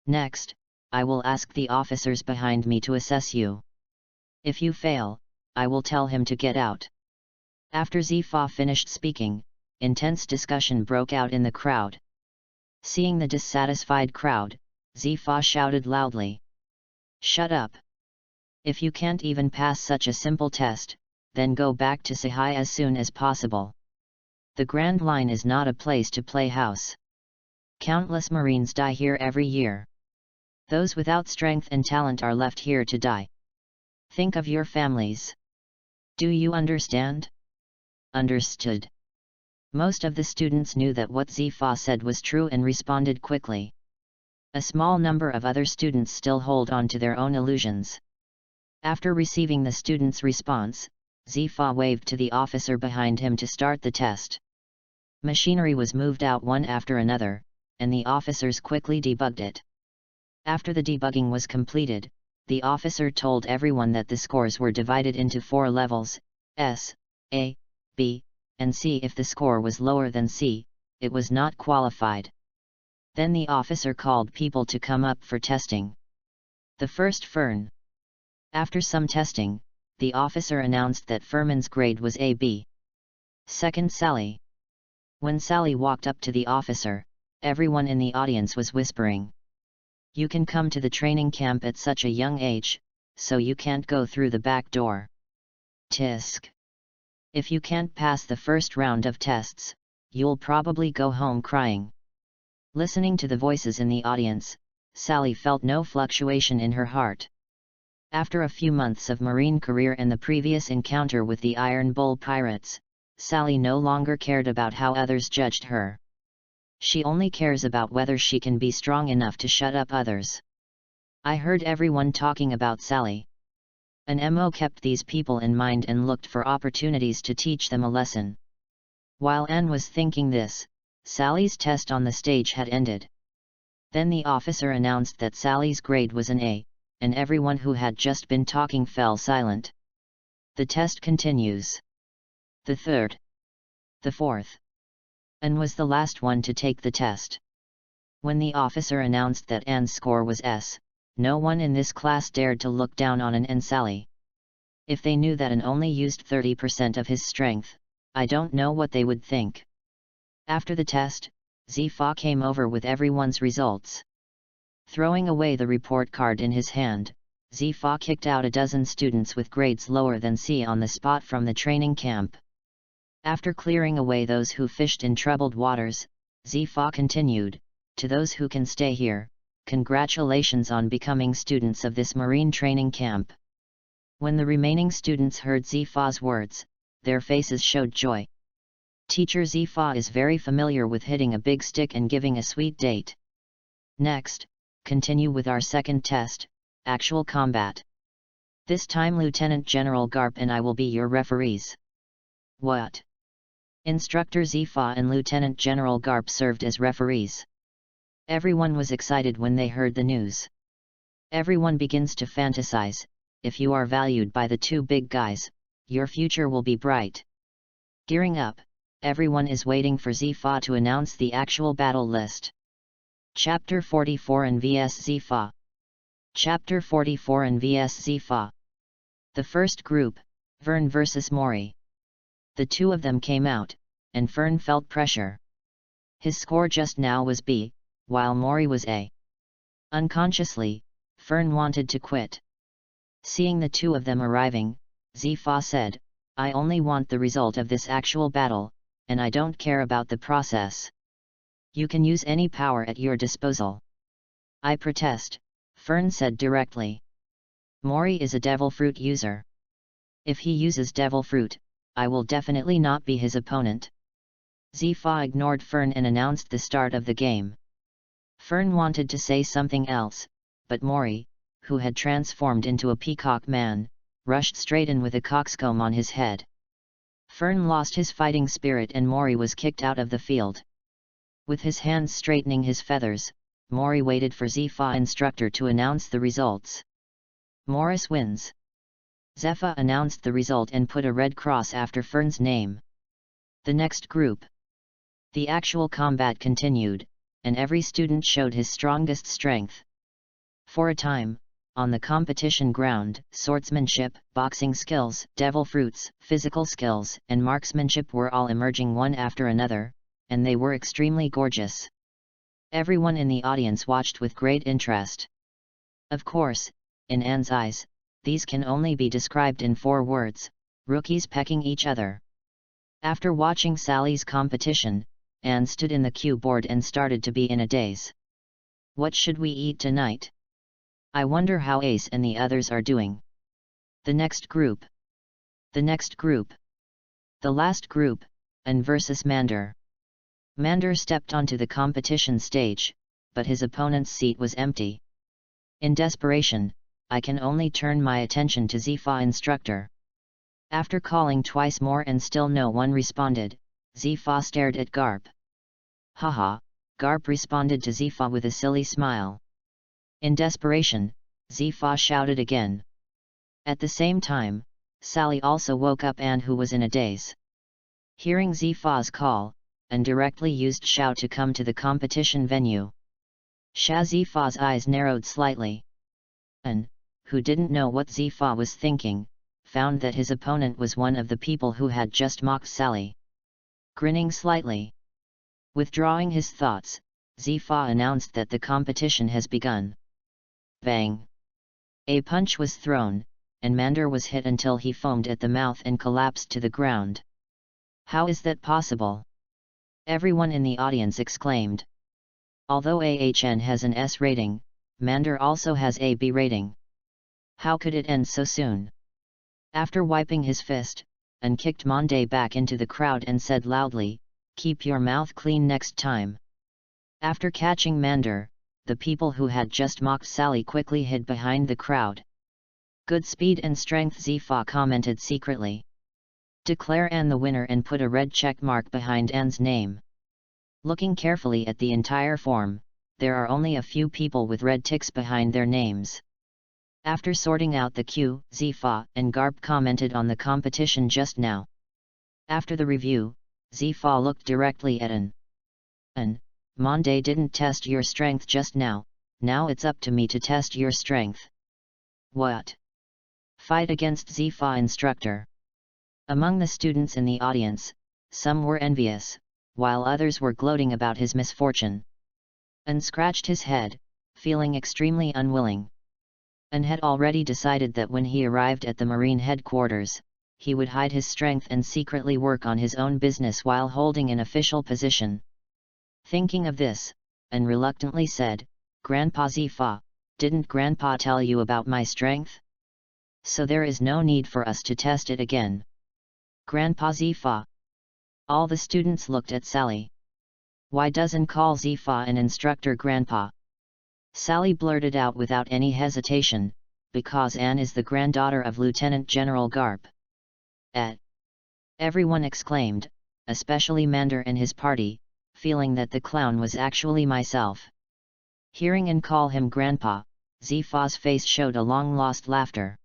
Next, I will ask the officers behind me to assess you. If you fail, I will tell him to get out. After Zifa finished speaking, intense discussion broke out in the crowd. Seeing the dissatisfied crowd, Zifa shouted loudly. Shut up! If you can't even pass such a simple test, then go back to Sahai as soon as possible. The Grand Line is not a place to play house. Countless Marines die here every year. Those without strength and talent are left here to die. Think of your families. Do you understand? Understood. Most of the students knew that what Zifa said was true and responded quickly. A small number of other students still hold on to their own illusions. After receiving the students' response, Zifa waved to the officer behind him to start the test. Machinery was moved out one after another, and the officers quickly debugged it. After the debugging was completed, the officer told everyone that the scores were divided into 4 levels, S, A, B, and C. If the score was lower than C, it was not qualified. Then the officer called people to come up for testing. The first Fern. After some testing, the officer announced that Furman's grade was AB. Second Sally. When Sally walked up to the officer, everyone in the audience was whispering. You can come to the training camp at such a young age, so you can't go through the back door. Tisk. If you can't pass the first round of tests, you'll probably go home crying. Listening to the voices in the audience, Sally felt no fluctuation in her heart. After a few months of Marine career and the previous encounter with the Iron Bull pirates, Sally no longer cared about how others judged her. She only cares about whether she can be strong enough to shut up others. I heard everyone talking about Sally. An MO kept these people in mind and looked for opportunities to teach them a lesson. While Anne was thinking this, Sally's test on the stage had ended. Then the officer announced that Sally's grade was an A, and everyone who had just been talking fell silent. The test continues. The third. The fourth. Anne was the last one to take the test. When the officer announced that Anne's score was S, no one in this class dared to look down on Anne and Sally. If they knew that Anne only used 30% of his strength, I don't know what they would think. After the test, Zifa came over with everyone's results. Throwing away the report card in his hand, Zifa kicked out a dozen students with grades lower than C on the spot from the training camp. After clearing away those who fished in troubled waters, Zifa continued, to those who can stay here, congratulations on becoming students of this marine training camp. When the remaining students heard Zifa's words, their faces showed joy. Teacher Zifa is very familiar with hitting a big stick and giving a sweet date. Next, continue with our second test, actual combat. This time Lieutenant General Garp and I will be your referees. What? Instructor Zifa and Lieutenant General Garp served as referees. Everyone was excited when they heard the news. Everyone begins to fantasize, if you are valued by the two big guys, your future will be bright. Gearing up, everyone is waiting for Zifa to announce the actual battle list. Chapter 44 and vs Zifa. Chapter 44 and vs Zifa. The first group, Vern vs Mori. The two of them came out, and Fern felt pressure. His score just now was B, while Mori was A. Unconsciously, Fern wanted to quit. Seeing the two of them arriving, Zifa said, "I only want the result of this actual battle, and I don't care about the process. You can use any power at your disposal." "I protest," Fern said directly. "Mori is a devil fruit user. If he uses devil fruit, I will definitely not be his opponent." Zifa ignored Fern and announced the start of the game. Fern wanted to say something else, but Mori, who had transformed into a peacock man, rushed straight in with a coxcomb on his head. Fern lost his fighting spirit and Mori was kicked out of the field. With his hands straightening his feathers, Mori waited for Zifa instructor to announce the results. "Morris wins." Zifa announced the result and put a red cross after Fern's name. The next group. The actual combat continued, and every student showed his strongest strength. For a time, on the competition ground, swordsmanship, boxing skills, devil fruits, physical skills, and marksmanship were all emerging one after another, and they were extremely gorgeous. Everyone in the audience watched with great interest. Of course, in Anne's eyes, these can only be described in 4 words: rookies pecking each other. After watching Sally's competition, Anne stood in the cue board and started to be in a daze. "What should we eat tonight? I wonder how Ace and the others are doing." The next group. The next group. The last group, Anne versus Mander. Mander stepped onto the competition stage, but his opponent's seat was empty. In desperation, I can only turn my attention to Zifa instructor. After calling twice more and still no one responded, Zifa stared at Garp. "Haha," Garp responded to Zifa with a silly smile. In desperation, Zifa shouted again. At the same time, Sally also woke up Anne, who was in a daze. Hearing Zifa's call, Anne directly used shout to come to the competition venue. Zifa's eyes narrowed slightly. Anne, who didn't know what Zifa was thinking, found that his opponent was one of the people who had just mocked Sally. Grinning slightly. Withdrawing his thoughts, Zifa announced that the competition has begun. Bang! A punch was thrown, and Mander was hit until he foamed at the mouth and collapsed to the ground. "How is that possible?" everyone in the audience exclaimed. Although AHN has an S rating, Mander also has a B rating. How could it end so soon? After wiping his fist, Anne kicked Monday back into the crowd and said loudly, "Keep your mouth clean next time." After catching Mander, the people who had just mocked Sally quickly hid behind the crowd. "Good speed and strength," Zifa commented secretly. "Declare Anne the winner and put a red check mark behind Anne's name." Looking carefully at the entire form, there are only a few people with red ticks behind their names. After sorting out the queue, Zifa and Garp commented on the competition just now. After the review, Zifa looked directly at Anne. "Anne, Monday didn't test your strength just now it's up to me to test your strength." "What?" "Fight against Zifa instructor." Among the students in the audience, some were envious, while others were gloating about his misfortune. Anne scratched his head, feeling extremely unwilling. Anne had already decided that when he arrived at the Marine headquarters, he would hide his strength and secretly work on his own business while holding an official position. Thinking of this, Anne reluctantly said, "Grandpa Zifa, didn't Grandpa tell you about my strength? So there is no need for us to test it again." "Grandpa Zifa." All the students looked at Sally. "Why doesn't call Zifa an instructor Grandpa?" Sally blurted out without any hesitation, "Because Anne is the granddaughter of Lieutenant General Garp." Everyone exclaimed, especially Mander and his party, feeling that the clown was actually myself. Hearing Anne call him Grandpa, Zifa's face showed a long-lost laughter.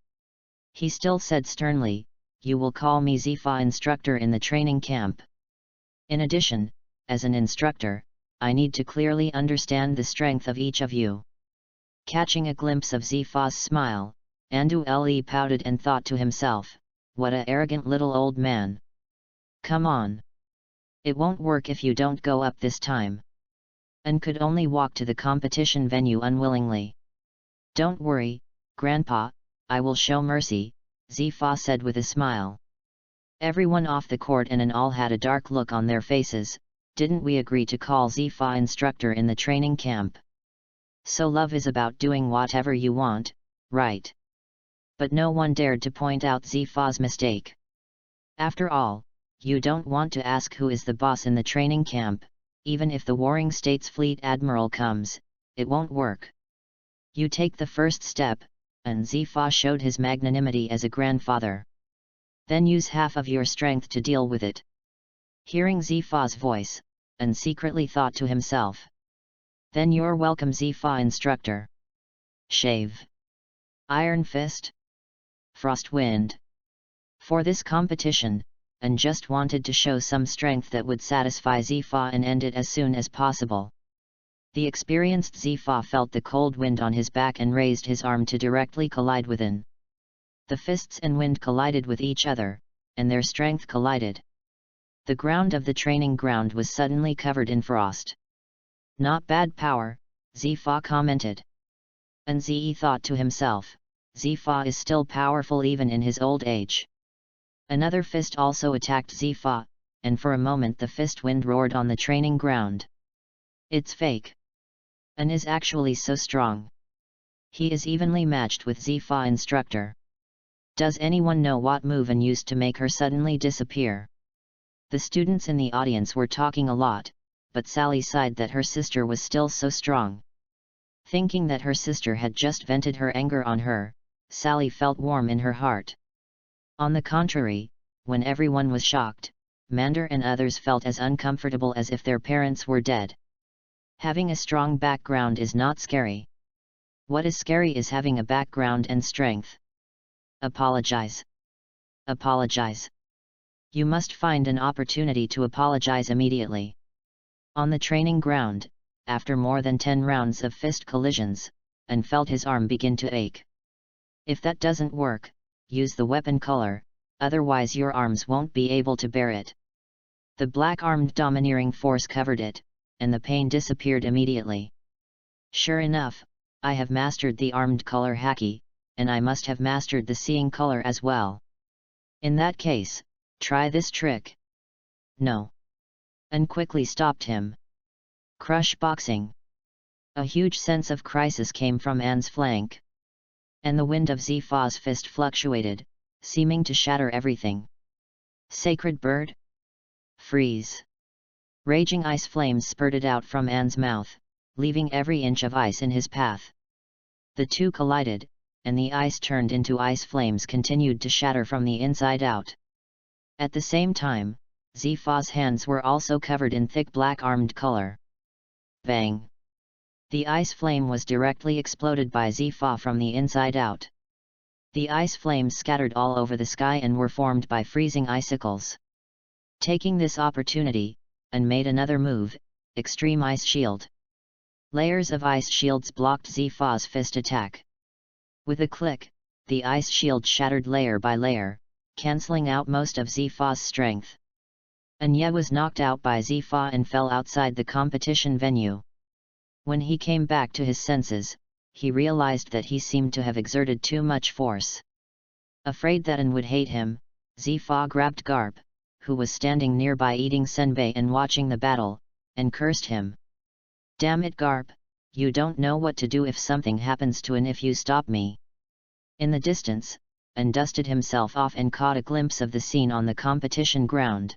He still said sternly, "You will call me Zifa instructor in the training camp. In addition, as an instructor, I need to clearly understand the strength of each of you." Catching a glimpse of Zifa's smile, Andu Le pouted and thought to himself, "What a arrogant little old man. Come on. It won't work if you don't go up this time. And could only walk to the competition venue unwillingly. Don't worry, Grandpa, I will show mercy, Zifa said with a smile. Everyone off the court and all had a dark look on their faces. Didn't we agree to call Zifa instructor in the training camp? So love is about doing whatever you want, right? But no one dared to point out Zifa's mistake. After all, you don't want to ask who is the boss in the training camp. Even if the Warring States Fleet Admiral comes, it won't work. You take the first step, and Zifa showed his magnanimity as a grandfather. Then use half of your strength to deal with it. Hearing Zifa's voice, and secretly thought to himself. Then you're welcome, Zifa instructor. Shave. Iron Fist. Frost Wind. For this competition, and just wanted to show some strength that would satisfy Zifa and end it as soon as possible. The experienced Zifa felt the cold wind on his back and raised his arm to directly collide within. The fists and wind collided with each other, and their strength collided. The ground of the training ground was suddenly covered in frost. Not bad power, Zifa commented. And Ze thought to himself, Zifa is still powerful even in his old age. Another fist also attacked Zifa, and for a moment the fist wind roared on the training ground. It's fake. And is actually so strong. He is evenly matched with Zifa instructor. Does anyone know what move An used to make her suddenly disappear? The students in the audience were talking a lot, but Sally sighed that her sister was still so strong. Thinking that her sister had just vented her anger on her, Sally felt warm in her heart. On the contrary, when everyone was shocked, Mander and others felt as uncomfortable as if their parents were dead. Having a strong background is not scary. What is scary is having a background and strength. Apologize. Apologize. You must find an opportunity to apologize immediately. On the training ground, after more than 10 rounds of fist collisions, An felt his arm begin to ache. If that doesn't work, use the weapon color, otherwise your arms won't be able to bear it. The black-armed domineering force covered it, and the pain disappeared immediately. Sure enough, I have mastered the armed color haki, and I must have mastered the seeing color as well. In that case, try this trick. No. An quickly stopped him. Crush boxing. A huge sense of crisis came from An's flank. And the wind of Zifa's fist fluctuated, seeming to shatter everything. Sacred bird? Freeze. Raging ice flames spurted out from An's mouth, leaving every inch of ice in his path. The two collided, and the ice turned into ice flames continued to shatter from the inside out. At the same time, Zifa's hands were also covered in thick black armed color. Bang! The ice flame was directly exploded by Zifa from the inside out. The ice flames scattered all over the sky and were formed by freezing icicles. Taking this opportunity, An made another move, Extreme Ice Shield. Layers of ice shields blocked Zifa's fist attack. With a click, the ice shield shattered layer by layer, cancelling out most of Zifa's strength. Anya was knocked out by Zifa and fell outside the competition venue. When he came back to his senses, he realized that he seemed to have exerted too much force. Afraid that An would hate him, Zifa grabbed Garp, who was standing nearby eating senbei and watching the battle, and cursed him. Damn it, Garp, you don't know what to do if something happens to An if you stop me. In the distance, An dusted himself off and caught a glimpse of the scene on the competition ground.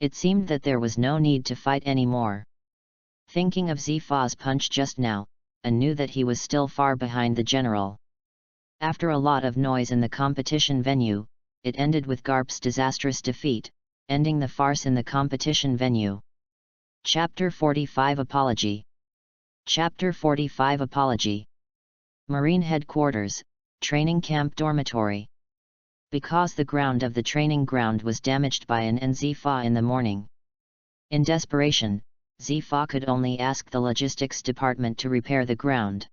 It seemed that there was no need to fight anymore. Thinking of Zifa's punch just now, An knew that he was still far behind the general. After a lot of noise in the competition venue, it ended with Garp's disastrous defeat, ending the farce in the competition venue. Chapter 45 Apology. Chapter 45 Apology. Marine Headquarters, Training Camp Dormitory. Because the ground of the training ground was damaged by An and Zifa in the morning. In desperation, Zifa could only ask the logistics department to repair the ground.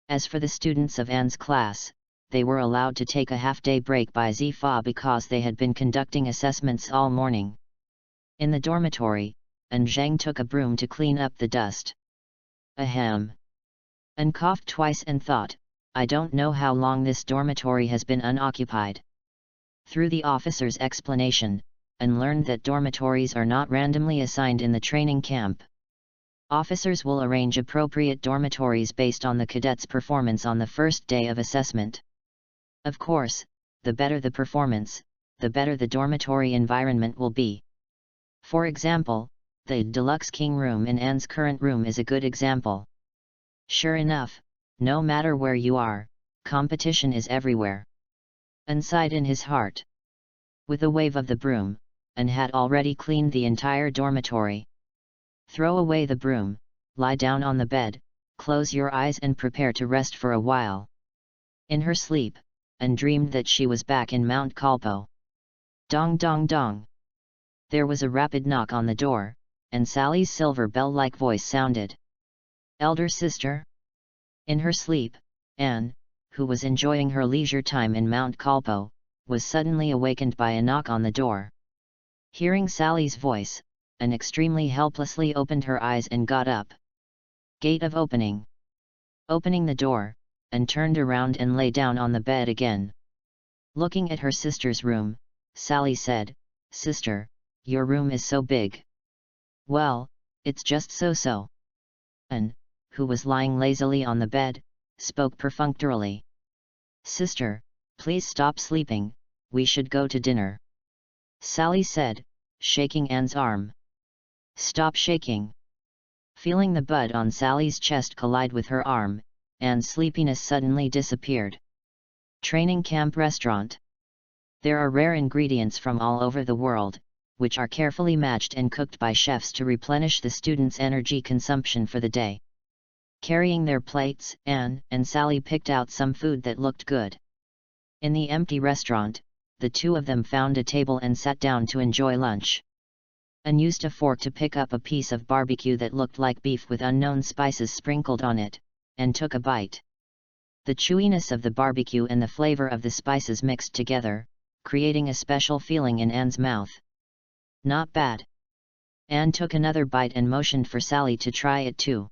As for the students of An's class, they were allowed to take a half-day break by Zifa because they had been conducting assessments all morning. In the dormitory, and Zhang took a broom to clean up the dust. Ahem. And coughed twice and thought, I don't know how long this dormitory has been unoccupied. Through the officer's explanation, and learned that dormitories are not randomly assigned in the training camp. Officers will arrange appropriate dormitories based on the cadets' performance on the first day of assessment. Of course, the better the performance, the better the dormitory environment will be. For example, the deluxe king room in Anne's current room is a good example. Sure enough, no matter where you are, competition is everywhere. Anne sighed in his heart. With a wave of the broom, Anne had already cleaned the entire dormitory. Throw away the broom, lie down on the bed, close your eyes and prepare to rest for a while. In her sleep, Anne dreamed that she was back in Mount Kalpo. Dong dong dong. There was a rapid knock on the door, and Sally's silver bell-like voice sounded. Elder sister? In her sleep, Anne, who was enjoying her leisure time in Mount Kalpo, was suddenly awakened by a knock on the door. Hearing Sally's voice, Anne extremely helplessly opened her eyes and got up. Gate of opening. Opening the door, Anne turned around and lay down on the bed again. Looking at her sister's room, Sally said, Sister, your room is so big. Well, it's just so-so. Anne, who was lying lazily on the bed, spoke perfunctorily. Sister, please stop sleeping, we should go to dinner. Sally said, shaking Anne's arm. Stop shaking. Feeling the bud on Sally's chest collide with her arm, Anne's sleepiness suddenly disappeared. Training camp restaurant. There are rare ingredients from all over the world, which are carefully matched and cooked by chefs to replenish the students' energy consumption for the day. Carrying their plates, Anne and Sally picked out some food that looked good. In the empty restaurant, the two of them found a table and sat down to enjoy lunch. Anne used a fork to pick up a piece of barbecue that looked like beef with unknown spices sprinkled on it, and took a bite. The chewiness of the barbecue and the flavor of the spices mixed together, creating a special feeling in Anne's mouth. Not bad. Anne took another bite and motioned for Sally to try it too.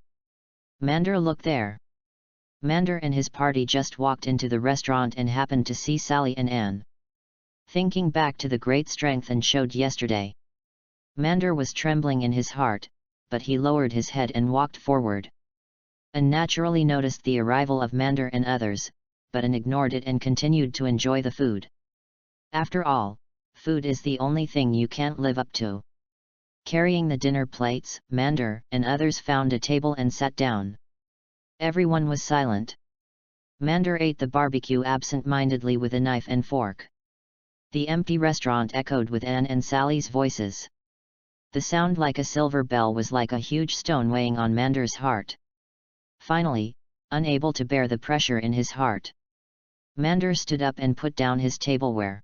Mander, look there. Mander and his party just walked into the restaurant and happened to see Sally and Anne. Thinking back to the great strength Anne showed yesterday, Mander was trembling in his heart, but he lowered his head and walked forward. Anne naturally noticed the arrival of Mander and others, but Anne ignored it and continued to enjoy the food. After all, food is the only thing you can't live up to. Carrying the dinner plates, Mander and others found a table and sat down. Everyone was silent. Mander ate the barbecue absent-mindedly with a knife and fork. The empty restaurant echoed with Anne and Sally's voices. The sound like a silver bell was like a huge stone weighing on Mander's heart. Finally, unable to bear the pressure in his heart, Mander stood up and put down his tableware.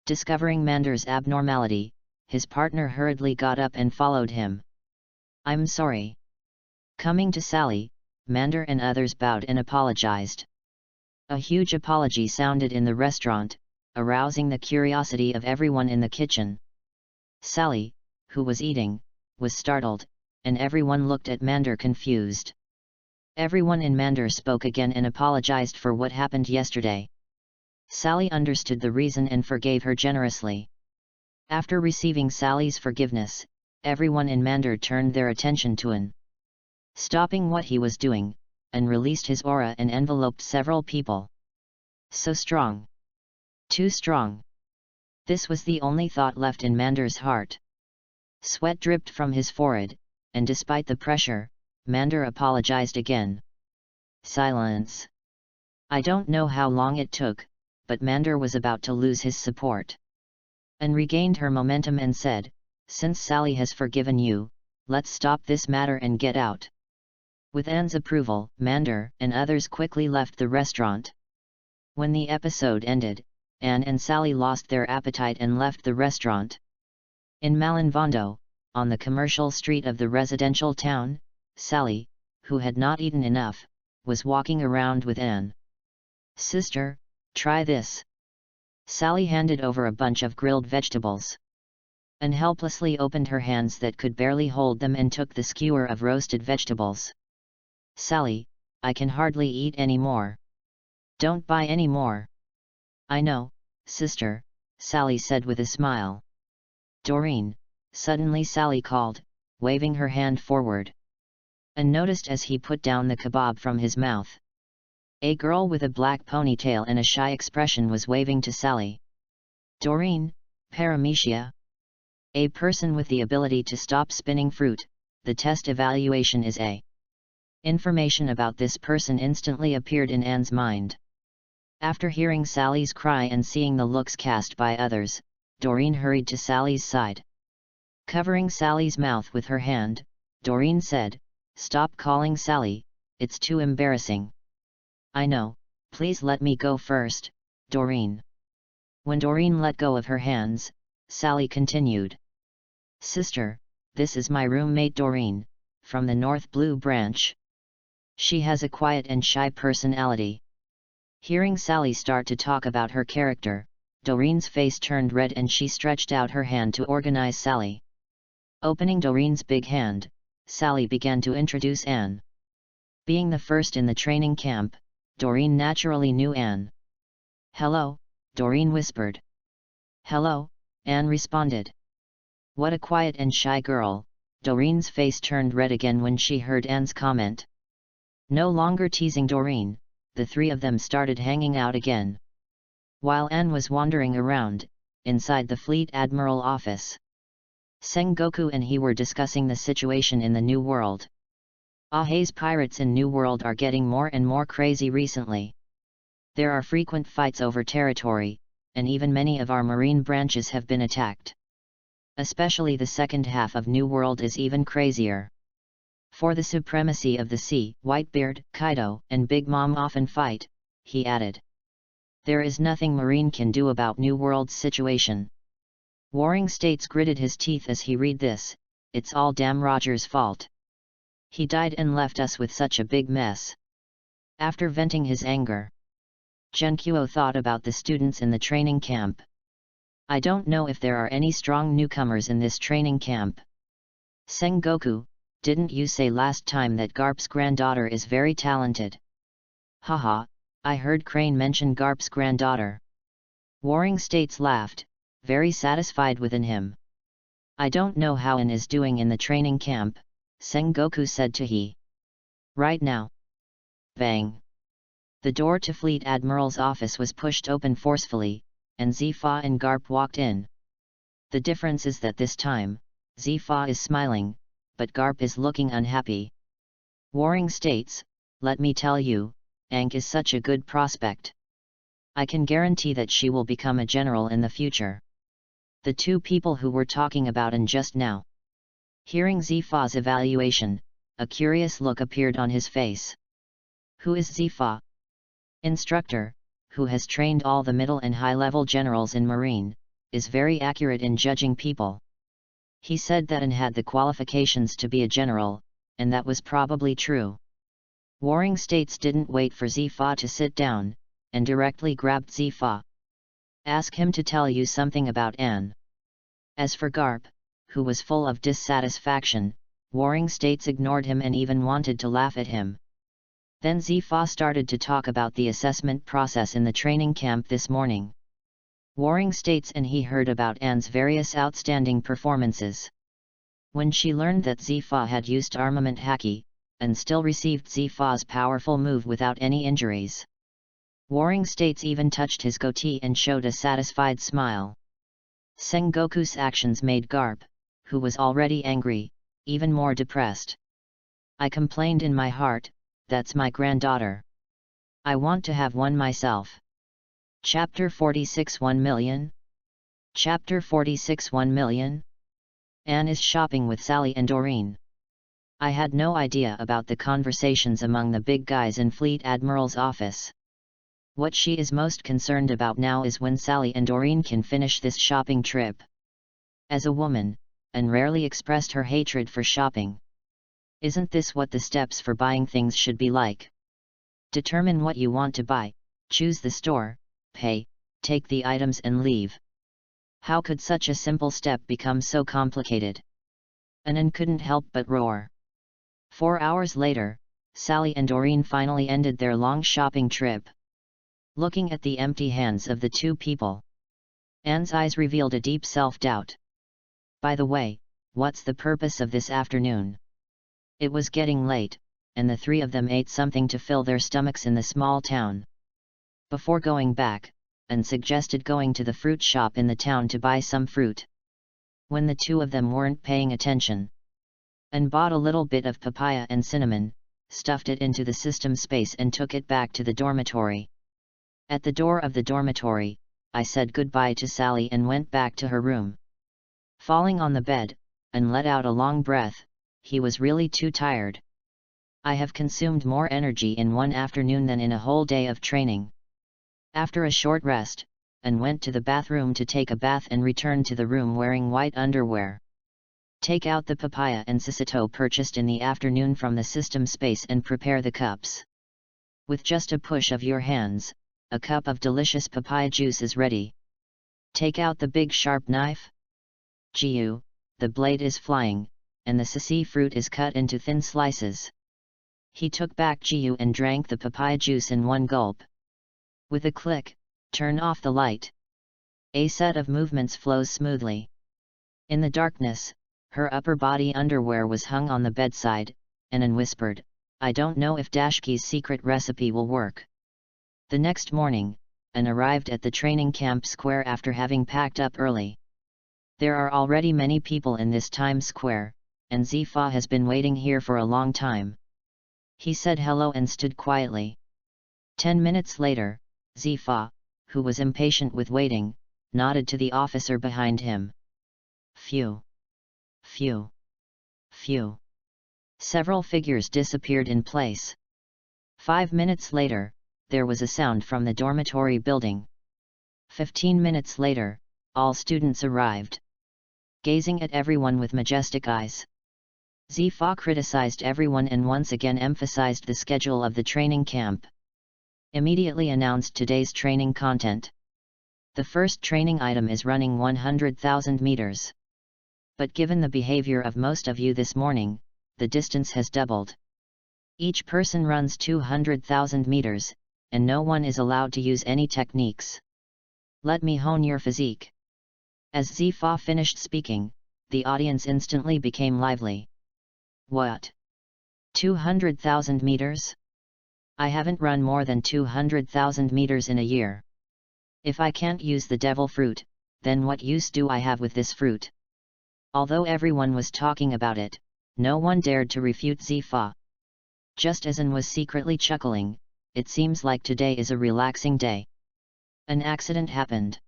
Discovering Mander's abnormality, his partner hurriedly got up and followed him. I'm sorry. Coming to Sally, Mander and others bowed and apologized. A huge apology sounded in the restaurant, arousing the curiosity of everyone in the kitchen. Sally, who was eating, was startled, and everyone looked at Mander confused. Everyone in Mander spoke again and apologized for what happened yesterday. Sally understood the reason and forgave her generously. After receiving Sally's forgiveness, everyone in Mander turned their attention to Anne. Stopping what he was doing, Anne released his aura and enveloped several people. So strong. Too strong. This was the only thought left in Mander's heart. Sweat dripped from his forehead, and despite the pressure, Mander apologized again. Silence. I don't know how long it took, but Mander was about to lose his support. Anne regained her momentum and said, Since Sally has forgiven you, let's stop this matter and get out. With Anne's approval, Mander and others quickly left the restaurant. When the episode ended, Anne and Sally lost their appetite and left the restaurant. In Malinvondo, on the commercial street of the residential town, Sally, who had not eaten enough, was walking around with Anne. Sister, try this. Sally handed over a bunch of grilled vegetables. Anne helplessly opened her hands that could barely hold them and took the skewer of roasted vegetables. Sally, I can hardly eat any more. Don't buy any more. I know, sister, Sally said with a smile. Doreen, suddenly Sally called, waving her hand forward. Anne noticed as he put down the kebab from his mouth. A girl with a black ponytail and a shy expression was waving to Sally. Doreen, paramecia. A person with the ability to stop spinning fruit, the test evaluation is A. Information about this person instantly appeared in Anne's mind. After hearing Sally's cry and seeing the looks cast by others, Doreen hurried to Sally's side. Covering Sally's mouth with her hand, Doreen said, "Stop calling Sally, it's too embarrassing." "I know, please let me go first, Doreen." When Doreen let go of her hands, Sally continued. "Sister, this is my roommate Doreen, from the North Blue branch. She has a quiet and shy personality." Hearing Sally start to talk about her character, Doreen's face turned red and she stretched out her hand to organize Sally. Opening Doreen's big hand, Sally began to introduce Anne. Being the first in the training camp, Doreen naturally knew Anne. "Hello," Doreen whispered. "Hello," Anne responded. What a quiet and shy girl, Doreen's face turned red again when she heard Anne's comment. No longer teasing Doreen, the three of them started hanging out again. While Anne was wandering around, inside the Fleet Admiral office, Sengoku and he were discussing the situation in the New World. Ahei's pirates in New World are getting more and more crazy recently. There are frequent fights over territory, and even many of our marine branches have been attacked. Especially the second half of New World is even crazier. For the supremacy of the sea, Whitebeard, Kaido, and Big Mom often fight," he added. "There is nothing Marine can do about New World's situation." Warring States gritted his teeth as he read this, "It's all damn Roger's fault. He died and left us with such a big mess." After venting his anger, Genkuo thought about the students in the training camp. "I don't know if there are any strong newcomers in this training camp." "Sengoku, didn't you say last time that Garp's granddaughter is very talented?" "Haha, I heard Crane mention Garp's granddaughter." Warring States laughed, very satisfied within him. "I don't know how Anne is doing in the training camp," Sengoku said to he. "Right now." Bang! The door to Fleet Admiral's office was pushed open forcefully, and Zifa and Garp walked in. The difference is that this time, Zifa is smiling, but Garp is looking unhappy. Warring States, let me tell you, Aang is such a good prospect. I can guarantee that she will become a general in the future. The two people who were talking about Aang just now. Hearing Zifa's evaluation, a curious look appeared on his face. "Who is Zifa?" "Instructor, who has trained all the middle and high-level generals in Marine, is very accurate in judging people. He said that Anne had the qualifications to be a general, and that was probably true." Warring States didn't wait for Zifa to sit down, and directly grabbed Zifa. "Ask him to tell you something about Anne." As for Garp, who was full of dissatisfaction, Warring States ignored him and even wanted to laugh at him. Then Zifa started to talk about the assessment process in the training camp this morning. Warring States and he heard about Anne's various outstanding performances. When she learned that Zifa had used armament haki, and still received Zifa's powerful move without any injuries. Warring States even touched his goatee and showed a satisfied smile. Sengoku's actions made Garp, who was already angry, even more depressed. "I complained in my heart, that's my granddaughter. I want to have one myself." Chapter 46 1 million? Chapter 46 1 million? Anne is shopping with Sally and Doreen. I had no idea about the conversations among the big guys in Fleet Admiral's office. What she is most concerned about now is when Sally and Doreen can finish this shopping trip. As a woman, Anne rarely expressed her hatred for shopping. Isn't this what the steps for buying things should be like? Determine what you want to buy, choose the store, pay, take the items and leave. How could such a simple step become so complicated? An couldn't help but roar. 4 hours later, Sally and Doreen finally ended their long shopping trip. Looking at the empty hands of the two people, Anne's eyes revealed a deep self-doubt. By the way, what's the purpose of this afternoon? It was getting late, and the three of them ate something to fill their stomachs in the small town. Before going back, Anne suggested going to the fruit shop in the town to buy some fruit. When the two of them weren't paying attention, Anne bought a little bit of papaya and cinnamon, stuffed it into the system space and took it back to the dormitory. At the door of the dormitory, I said goodbye to Sally and went back to her room. Falling on the bed, Anne let out a long breath. He was really too tired. I have consumed more energy in one afternoon than in a whole day of training. After a short rest, Anne went to the bathroom to take a bath and returned to the room wearing white underwear. Take out the papaya and cicito purchased in the afternoon from the system space and prepare the cups. With just a push of your hands, a cup of delicious papaya juice is ready. Take out the big sharp knife. Gee, the blade is flying, and the sissi fruit is cut into thin slices. He took back Gee and drank the papaya juice in one gulp. With a click, turn off the light. A set of movements flows smoothly. In the darkness, her upper body underwear was hung on the bedside, and Anne whispered, I don't know if Dashki's secret recipe will work. The next morning, Anne arrived at the training camp square after having packed up early. There are already many people in this Times Square, and Zifa has been waiting here for a long time. He said hello and stood quietly. 10 minutes later, Zifa, who was impatient with waiting, nodded to the officer behind him. Phew! Phew! Phew! Several figures disappeared in place. 5 minutes later, there was a sound from the dormitory building. 15 minutes later, all students arrived. Gazing at everyone with majestic eyes, Zifa criticized everyone and once again emphasized the schedule of the training camp. Immediately announced today's training content. The first training item is running 100,000 meters. But given the behavior of most of you this morning, the distance has doubled. Each person runs 200,000 meters, and no one is allowed to use any techniques. Let me hone your physique. As Zifa finished speaking, the audience instantly became lively. What? 200,000 meters? I haven't run more than 200,000 meters in a year. If I can't use the devil fruit, then what use do I have with this fruit? Although everyone was talking about it, no one dared to refute Zifa. Just as Anne was secretly chuckling, it seems like today is a relaxing day. An accident happened.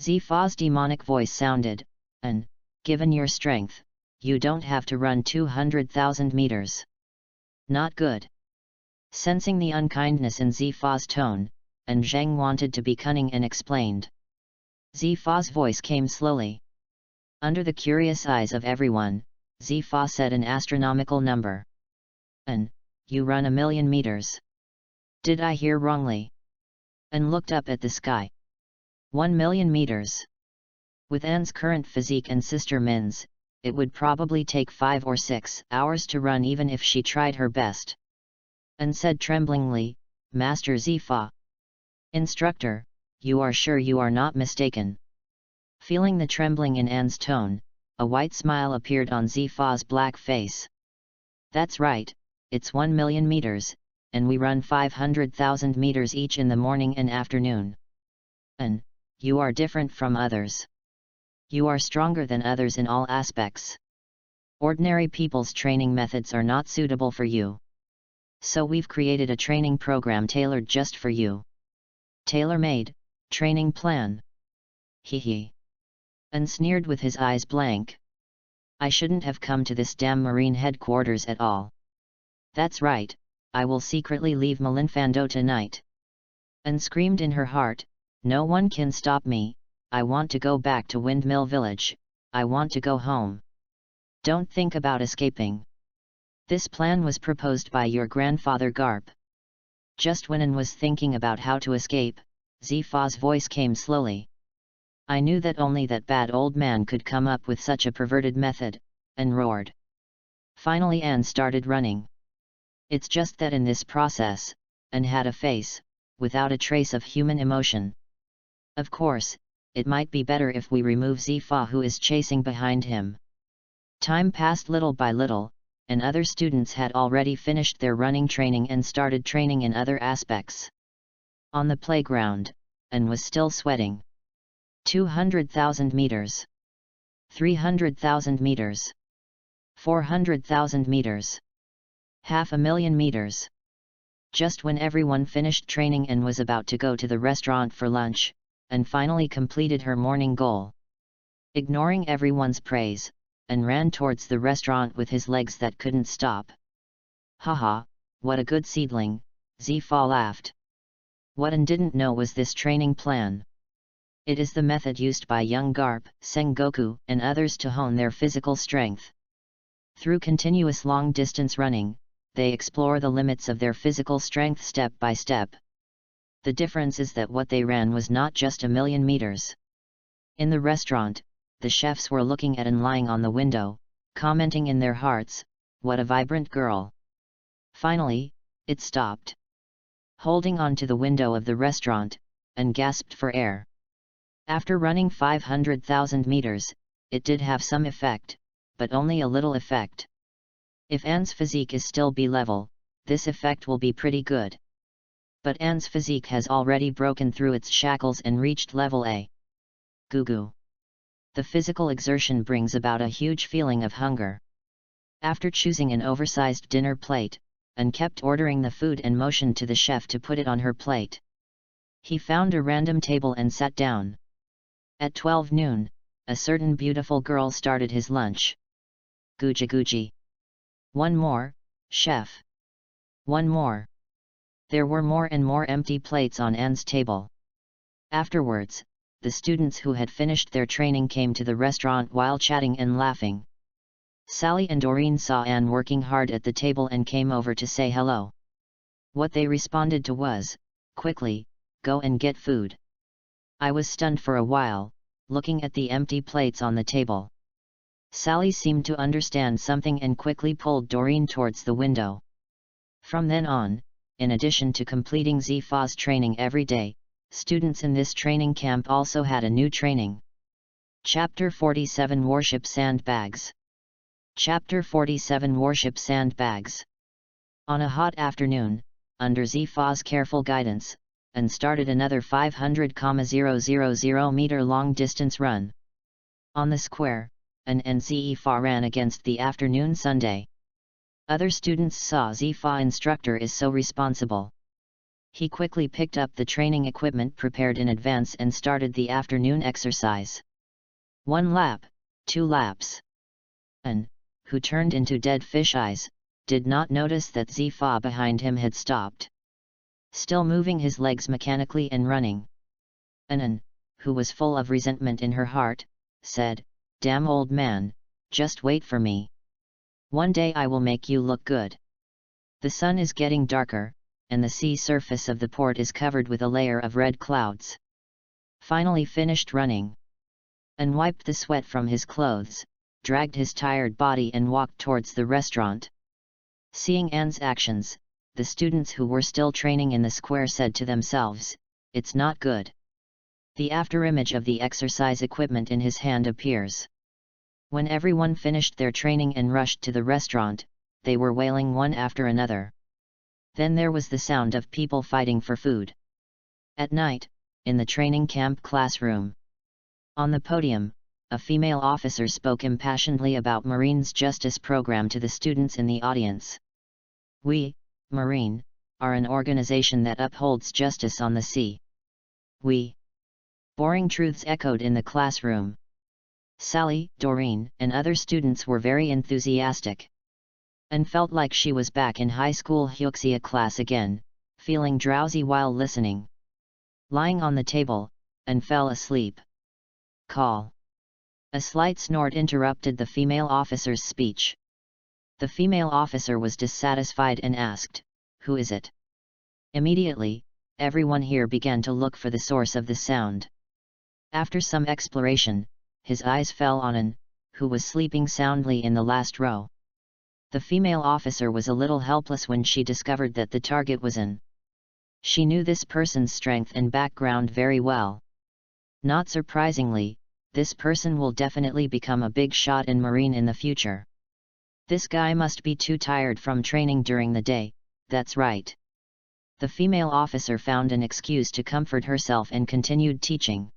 Zifa's demonic voice sounded, Anne, given your strength, you don't have to run 200,000 meters. Not good. Sensing the unkindness in Zifa's tone, Anne Zheng wanted to be cunning and explained. Zifa's voice came slowly. Under the curious eyes of everyone, Zifa said an astronomical number. Anne, you run 1,000,000 meters. Did I hear wrongly? Anne looked up at the sky. 1,000,000 meters. With Anne's current physique and sister Min's, it would probably take 5 or 6 hours to run even if she tried her best. Anne said tremblingly, Master Zifa. Instructor, you are sure you are not mistaken? Feeling the trembling in Anne's tone, a white smile appeared on Zifa's black face. That's right, it's 1,000,000 meters, and we run 500,000 meters each in the morning and afternoon. Anne, you are different from others. You are stronger than others in all aspects. Ordinary people's training methods are not suitable for you. So we've created a training program tailored just for you. Tailor-made training plan. Hee hee. Anne sneered with his eyes blank. I shouldn't have come to this damn Marine headquarters at all. That's right, I will secretly leave Malinfando tonight. Anne screamed in her heart, no one can stop me, I want to go back to Windmill Village, I want to go home. Don't think about escaping. This plan was proposed by your grandfather Garp. Just when Anne was thinking about how to escape, Zifa's voice came slowly. I knew that only that bad old man could come up with such a perverted method, and roared. Finally Anne started running. It's just that in this process, Anne had a face, without a trace of human emotion. Of course, it might be better if we remove Zifa who is chasing behind him. Time passed little by little, and other students had already finished their running training and started training in other aspects. On the playground, Anne was still sweating. 200,000 meters. 300,000 meters. 400,000 meters. 500,000 meters. Just when everyone finished training and was about to go to the restaurant for lunch, and finally completed her morning goal. Ignoring everyone's praise, and ran towards the restaurant with his legs that couldn't stop. Haha, what a good seedling, Zifa laughed. What Anne didn't know was this training plan. It is the method used by young Garp, Sengoku, and others to hone their physical strength. Through continuous long-distance running, they explore the limits of their physical strength step by step. The difference is that what they ran was not just 1,000,000 meters. In the restaurant, the chefs were looking at Anne lying on the window, commenting in their hearts, "What a vibrant girl." Finally, it stopped. Holding on to the window of the restaurant, Anne gasped for air. After running 500,000 meters, it did have some effect, but only a little effect. If Anne's physique is still B-level, this effect will be pretty good. But Anne's physique has already broken through its shackles and reached level A. Goo. The physical exertion brings about a huge feeling of hunger. After choosing an oversized dinner plate, Anne kept ordering the food and motioned to the chef to put it on her plate. He found a random table and sat down. At 12 noon, a certain beautiful girl started his lunch. Guji. One more, chef. One more. There were more and more empty plates on Anne's table. Afterwards, the students who had finished their training came to the restaurant while chatting and laughing. Sally and Doreen saw Anne working hard at the table and came over to say hello. What they responded to was, "Quickly, go and get food." I was stunned for a while, looking at the empty plates on the table. Sally seemed to understand something and quickly pulled Doreen towards the window. From then on, in addition to completing Zifa's training every day, students in this training camp also had a new training. Chapter 47 Warship Sandbags. Chapter 47 Warship Sandbags. On a hot afternoon, under Zifa's careful guidance, Anne started another 500,000 meter long distance run. On the square, Anne and Zifa ran against the afternoon Sunday. Other students saw Zifa instructor is so responsible. He quickly picked up the training equipment prepared in advance and started the afternoon exercise. 1 lap, 2 laps. Anne, who turned into dead fish eyes, did not notice that Zifa behind him had stopped. Still moving his legs mechanically and running. Anne, who was full of resentment in her heart, said, "Damn old man, just wait for me. One day I will make you look good." The sun is getting darker, and the sea surface of the port is covered with a layer of red clouds. Finally finished running. Anne wiped the sweat from his clothes, dragged his tired body and walked towards the restaurant. Seeing Anne's actions, the students who were still training in the square said to themselves, "It's not good." The afterimage of the exercise equipment in his hand appears. When everyone finished their training and rushed to the restaurant, they were wailing one after another. Then there was the sound of people fighting for food. At night, in the training camp classroom. On the podium, a female officer spoke impassionedly about Marine's justice program to the students in the audience. "We, Marine, are an organization that upholds justice on the sea. We." Boring truths echoed in the classroom. Sally, Doreen, and other students were very enthusiastic. And felt like she was back in high school Hyuxia class again, feeling drowsy while listening. Lying on the table, and fell asleep. Call. A slight snort interrupted the female officer's speech. The female officer was dissatisfied and asked, "Who is it?" Immediately, everyone here began to look for the source of the sound. After some exploration, his eyes fell on An, who was sleeping soundly in the last row. The female officer was a little helpless when she discovered that the target was An. She knew this person's strength and background very well. Not surprisingly, this person will definitely become a big shot in Marine in the future. This guy must be too tired from training during the day, that's right. The female officer found an excuse to comfort herself and continued teaching.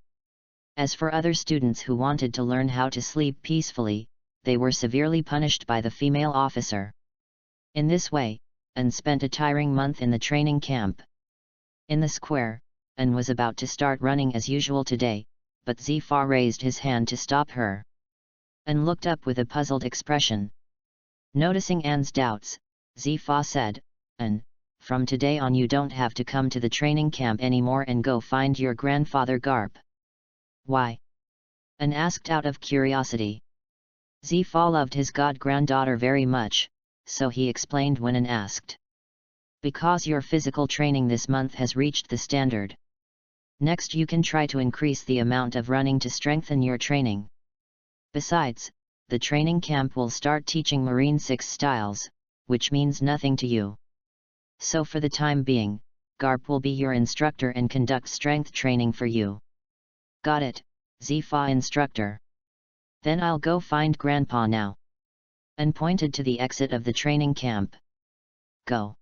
As for other students who wanted to learn how to sleep peacefully, they were severely punished by the female officer. In this way, An spent a tiring month in the training camp. In the square, An was about to start running as usual today, but Zifa raised his hand to stop her. An looked up with a puzzled expression. Noticing An's doubts, Zifa said, An, from today on you don't have to come to the training camp anymore and go find your grandfather Garp. Why? An asked out of curiosity. Zifa loved his god-granddaughter very much, so he explained when An asked. Because your physical training this month has reached the standard. Next you can try to increase the amount of running to strengthen your training. Besides, the training camp will start teaching Marine 6 styles, which means nothing to you. So for the time being, Garp will be your instructor and conduct strength training for you. Got it, Zifa instructor. Then I'll go find Grandpa now. An pointed to the exit of the training camp. Go.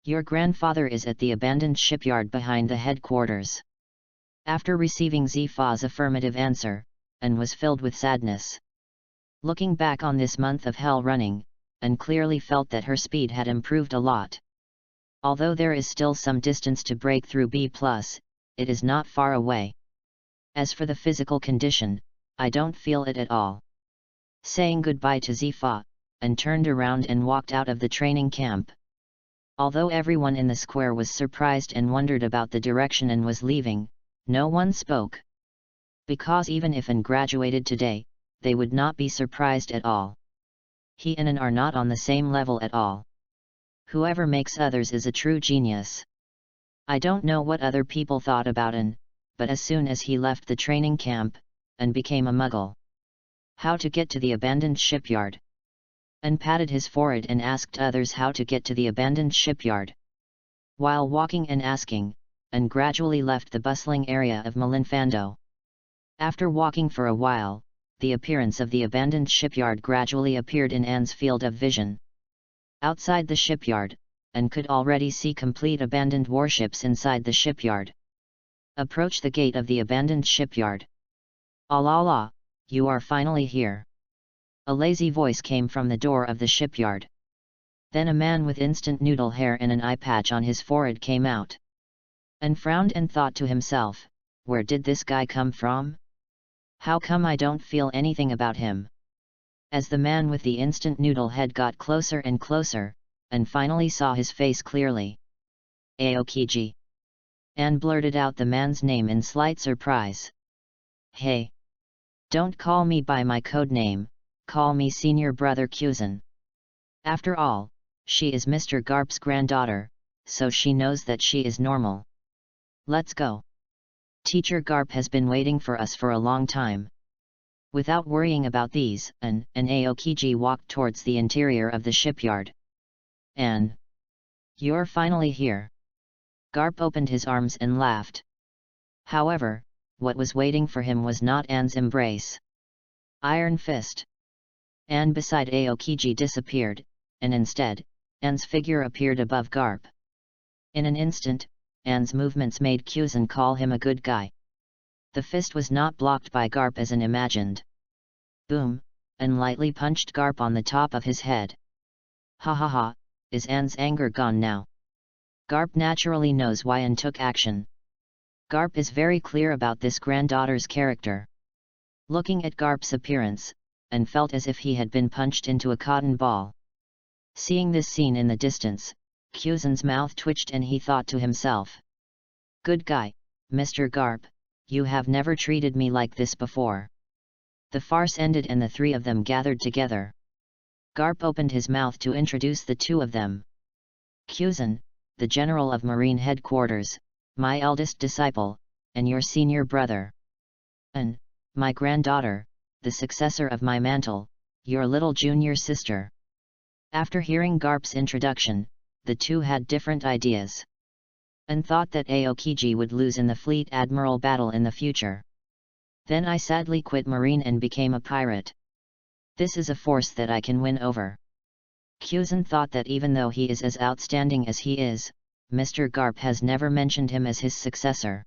Your grandfather is at the abandoned shipyard behind the headquarters. After receiving Zifa's affirmative answer, An was filled with sadness. Looking back on this month of hell running, An clearly felt that her speed had improved a lot. Although there is still some distance to break through B+, it is not far away. As for the physical condition, I don't feel it at all. Saying goodbye to Zifa, An turned around and walked out of the training camp. Although everyone in the square was surprised and wondered about the direction An was leaving, no one spoke. Because even if An graduated today, they would not be surprised at all. He and An are not on the same level at all. Whoever makes others is a true genius. I don't know what other people thought about An, but as soon as he left the training camp, An became a muggle. How to get to the abandoned shipyard? An patted his forehead and asked others how to get to the abandoned shipyard. While walking and asking, An gradually left the bustling area of Malinfando. After walking for a while, the appearance of the abandoned shipyard gradually appeared in An's field of vision. Outside the shipyard, An could already see complete abandoned warships inside the shipyard. Approach the gate of the abandoned shipyard. "Allah, you are finally here." A lazy voice came from the door of the shipyard. Then a man with instant noodle hair and an eye patch on his forehead came out. An frowned and thought to himself, where did this guy come from? How come I don't feel anything about him? As the man with the instant noodle head got closer and closer, An finally saw his face clearly. Aokiji. An blurted out the man's name in slight surprise. "Hey! Don't call me by my code name, call me Senior Brother Kuzan. After all, she is Mr. Garp's granddaughter, so she knows that she is normal. Let's go. Teacher Garp has been waiting for us for a long time." Without worrying about these, An and Aokiji walked towards the interior of the shipyard. "An, you're finally here." Garp opened his arms and laughed. However, what was waiting for him was not An's embrace. Iron Fist. An beside Aokiji disappeared, and instead, An's figure appeared above Garp. In an instant, An's movements made Kuzan call him a good guy. The fist was not blocked by Garp as An imagined. Boom! An lightly punched Garp on the top of his head. Ha ha ha, is An's anger gone now? Garp naturally knows why An took action. Garp is very clear about this granddaughter's character. Looking at Garp's appearance, An felt as if he had been punched into a cotton ball. Seeing this scene in the distance, Kuzan's mouth twitched and he thought to himself. "Good guy, Mr. Garp, you have never treated me like this before." The farce ended and the three of them gathered together. Garp opened his mouth to introduce the two of them. "Kuzan, the General of Marine Headquarters, my eldest disciple, and your senior brother." An, my granddaughter, the successor of my mantle, your little junior sister. After hearing Garp's introduction, the two had different ideas. An thought that Aokiji would lose in the Fleet Admiral battle in the future. Then I sadly quit Marine and became a pirate. This is a force that I can win over. Kyuzan thought that even though he is as outstanding as he is, Mr. Garp has never mentioned him as his successor.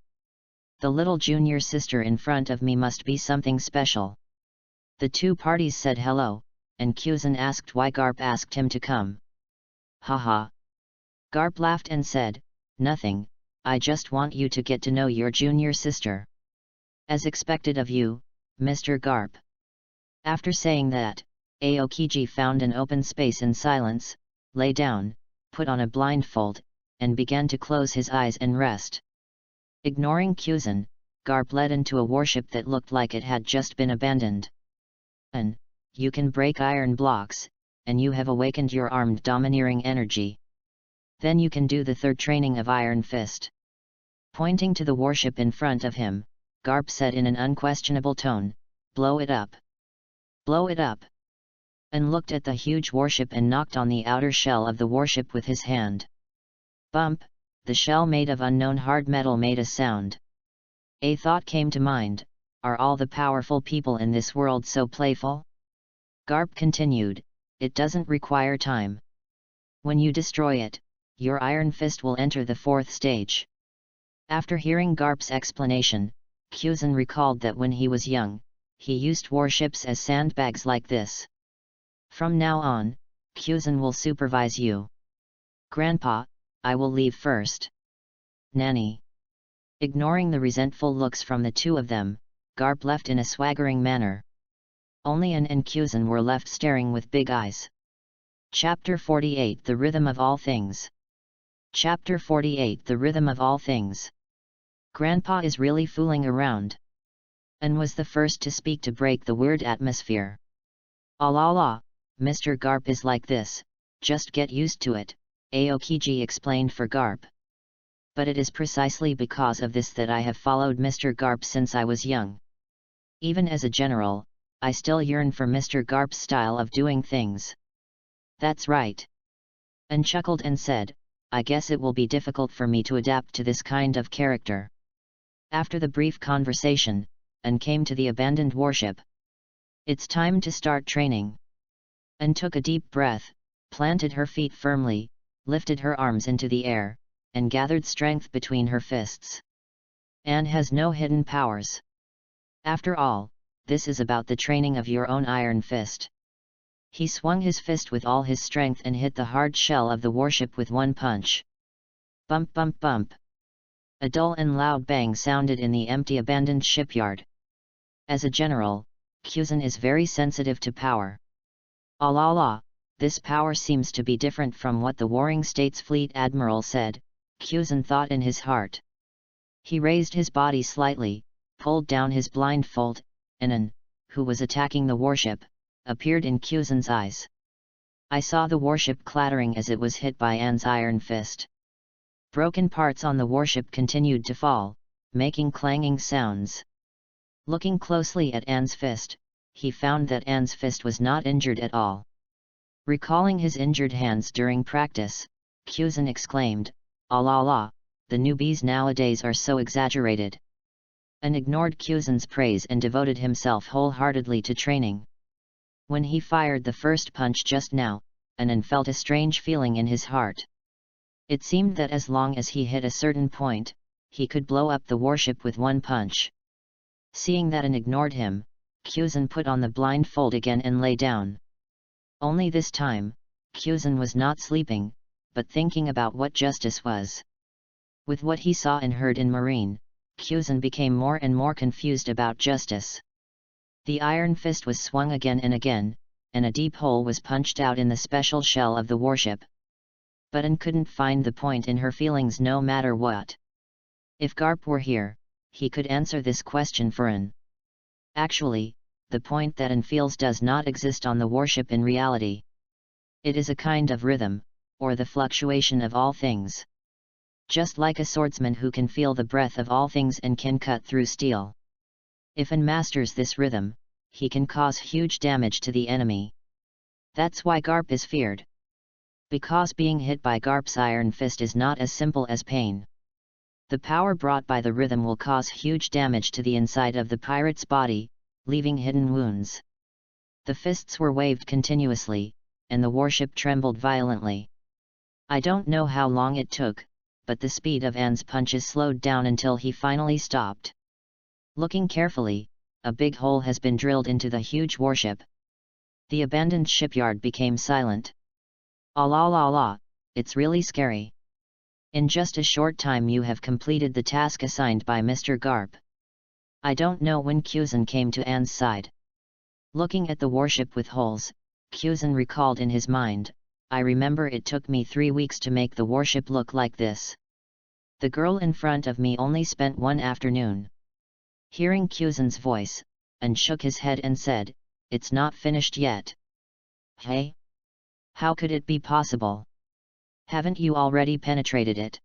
The little junior sister in front of me must be something special. The two parties said hello, and Kyuzan asked why Garp asked him to come. Haha. Garp laughed and said, "Nothing, I just want you to get to know your junior sister." As expected of you, Mr. Garp. After saying that, Aokiji found an open space in silence, lay down, put on a blindfold, and began to close his eyes and rest. Ignoring Kyuzan, Garp led into a warship that looked like it had just been abandoned. "An, you can break iron blocks, and you have awakened your armed domineering energy. Then you can do the third training of Iron Fist." Pointing to the warship in front of him, Garp said in an unquestionable tone, "Blow it up. Blow it up." And looked at the huge warship and knocked on the outer shell of the warship with his hand. Bump, the shell made of unknown hard metal made a sound. A thought came to mind, are all the powerful people in this world so playful? Garp continued, "It doesn't require time. When you destroy it, your Iron Fist will enter the fourth stage." After hearing Garp's explanation, Kyuzan recalled that when he was young, he used warships as sandbags like this. "From now on, Kyuzan will supervise you." "Grandpa, I will leave first." "Nanny." Ignoring the resentful looks from the two of them, Garp left in a swaggering manner. Only An and Kyuzan were left staring with big eyes. Chapter 48 The Rhythm of All Things. Chapter 48 The Rhythm of All Things. Grandpa is really fooling around. An was the first to speak to break the weird atmosphere. "La, Mr. Garp is like this, just get used to it," Aokiji explained for Garp. "But it is precisely because of this that I have followed Mr. Garp since I was young. Even as a general, I still yearn for Mr. Garp's style of doing things." "That's right." An chuckled and said, "I guess it will be difficult for me to adapt to this kind of character." After the brief conversation, An came to the abandoned warship. "It's time to start training." An took a deep breath, planted her feet firmly, lifted her arms into the air, and gathered strength between her fists. An has no hidden powers. After all, this is about the training of your own Iron Fist. He swung his fist with all his strength and hit the hard shell of the warship with one punch. Bump bump bump. A dull and loud bang sounded in the empty abandoned shipyard. As a general, Kyuzan is very sensitive to power. La, this power seems to be different from what the Warring States Fleet Admiral said, Kyuzan thought in his heart. He raised his body slightly, pulled down his blindfold, and An, who was attacking the warship, appeared in Kyuzan's eyes. I saw the warship clattering as it was hit by An's Iron Fist. Broken parts on the warship continued to fall, making clanging sounds. Looking closely at An's fist, he found that An's fist was not injured at all. Recalling his injured hands during practice, Kyuzan exclaimed, La, the newbies nowadays are so exaggerated." An ignored Kyuzan's praise and devoted himself wholeheartedly to training. When he fired the first punch just now, An felt a strange feeling in his heart. It seemed that as long as he hit a certain point, he could blow up the warship with one punch. Seeing that An ignored him, Kyuzan put on the blindfold again and lay down. Only this time, Kyuzan was not sleeping, but thinking about what justice was. With what he saw and heard in Marine, Kyuzan became more and more confused about justice. The Iron Fist was swung again and again, and a deep hole was punched out in the special shell of the warship. But An couldn't find the point in her feelings no matter what. If Garp were here, he could answer this question for An. Actually, the point that An feels does not exist on the warship in reality. It is a kind of rhythm, or the fluctuation of all things. Just like a swordsman who can feel the breath of all things and can cut through steel. If An masters this rhythm, he can cause huge damage to the enemy. That's why Garp is feared. Because being hit by Garp's iron fist is not as simple as pain. The power brought by the rhythm will cause huge damage to the inside of the pirate's body, leaving hidden wounds. The fists were waved continuously, and the warship trembled violently. I don't know how long it took, but the speed of An's punches slowed down until he finally stopped. Looking carefully, a big hole has been drilled into the huge warship. The abandoned shipyard became silent. Ah la la la, it's really scary. In just a short time you have completed the task assigned by Mr. Garp. I don't know when Kuzan came to An's side. Looking at the warship with holes, Kuzan recalled in his mind, I remember it took me 3 weeks to make the warship look like this. The girl in front of me only spent 1 afternoon. Hearing Kuzan's voice, An shook his head and said, it's not finished yet. Hey? How could it be possible? Haven't you already penetrated it?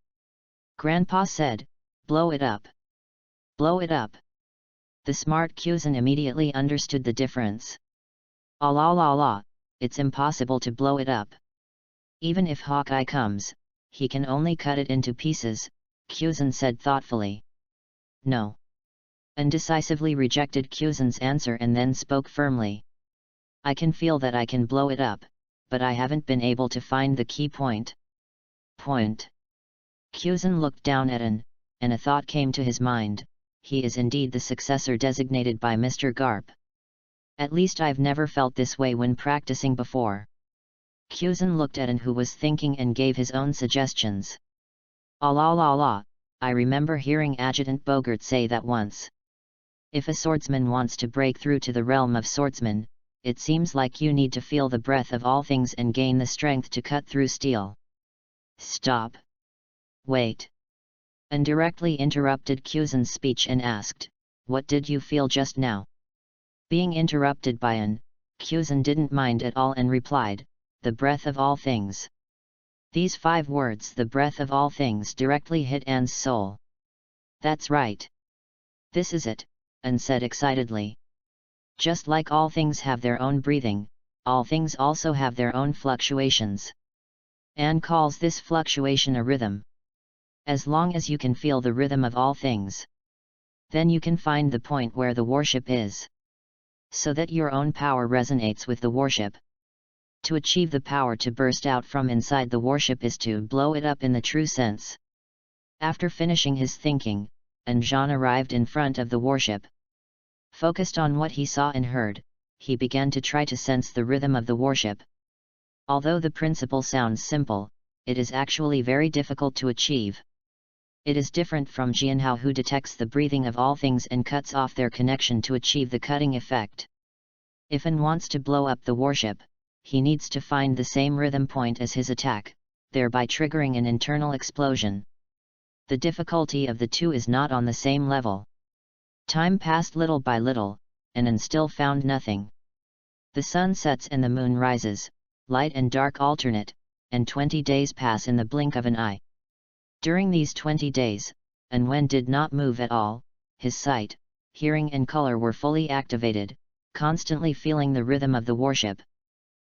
Grandpa said, blow it up. Blow it up. The smart Kuzan immediately understood the difference. Ah la la la, it's impossible to blow it up. Even if Hawkeye comes, he can only cut it into pieces, Kuzan said thoughtfully. No. An decisively rejected Kuzan's answer and then spoke firmly. I can feel that I can blow it up, but I haven't been able to find the key point. Kuzan looked down at An, and a thought came to his mind, he is indeed the successor designated by Mr. Garp. At least I've never felt this way when practicing before. Kuzan looked at An who was thinking and gave his own suggestions. Ah la la la, I remember hearing Adjutant Bogart say that once. If a swordsman wants to break through to the realm of swordsmen, it seems like you need to feel the breath of all things and gain the strength to cut through steel. Stop. Wait. An directly interrupted Kuzan's speech and asked, what did you feel just now? Being interrupted by An, Kuzan didn't mind at all and replied, the breath of all things. These 5 words, the breath of all things, directly hit An's soul. That's right. This is it, An said excitedly. Just like all things have their own breathing, all things also have their own fluctuations. An calls this fluctuation a rhythm. As long as you can feel the rhythm of all things, then you can find the point where the warship is. So that your own power resonates with the warship. To achieve the power to burst out from inside the warship is to blow it up in the true sense. After finishing his thinking, An Jean arrived in front of the warship. Focused on what he saw and heard, he began to try to sense the rhythm of the warship. Although the principle sounds simple, it is actually very difficult to achieve. It is different from Jianhao, who detects the breathing of all things and cuts off their connection to achieve the cutting effect. If An wants to blow up the warship, he needs to find the same rhythm point as his attack, thereby triggering an internal explosion. The difficulty of the two is not on the same level. Time passed little by little, and An still found nothing. The sun sets and the moon rises, light and dark alternate, and 20 days pass in the blink of an eye. During these 20 days, An Wen did not move at all, his sight, hearing and color were fully activated, constantly feeling the rhythm of the warship.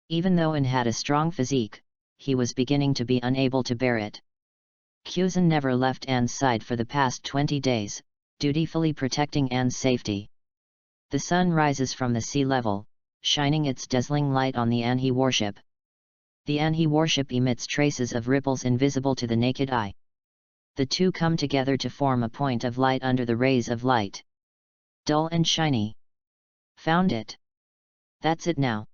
Even though An had a strong physique, he was beginning to be unable to bear it. Kuzan never left An's side for the past 20 days, dutifully protecting An's safety. The sun rises from the sea level, shining its dazzling light on the Anhe warship. The Anhe warship emits traces of ripples invisible to the naked eye. The two come together to form a point of light under the rays of light. Dull and shiny. Found it. That's it now.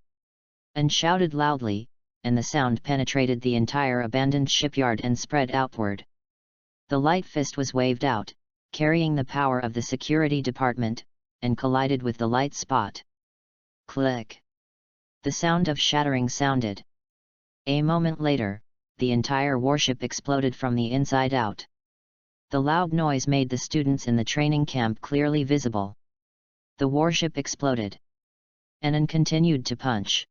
An shouted loudly, and the sound penetrated the entire abandoned shipyard and spread outward. The light fist was waved out, carrying the power of the security department, and collided with the light spot. Click! The sound of shattering sounded. A moment later, the entire warship exploded from the inside out. The loud noise made the students in the training camp clearly visible. The warship exploded. An continued to punch.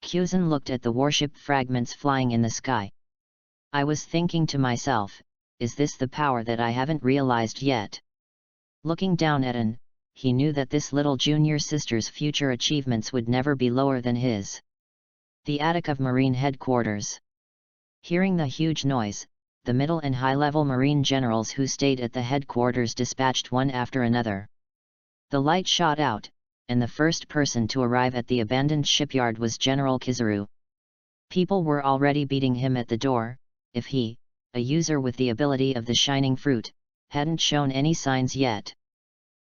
Kuzan looked at the warship fragments flying in the sky. I was thinking to myself, is this the power that I haven't realized yet? Looking down at An, he knew that this little junior sister's future achievements would never be lower than his. The attic of Marine headquarters. Hearing the huge noise, the middle and high-level Marine generals who stayed at the headquarters dispatched one after another. The light shot out, and the first person to arrive at the abandoned shipyard was General Kizaru. People were already beating him at the door, if he, a user with the ability of the shining fruit, hadn't shown any signs yet.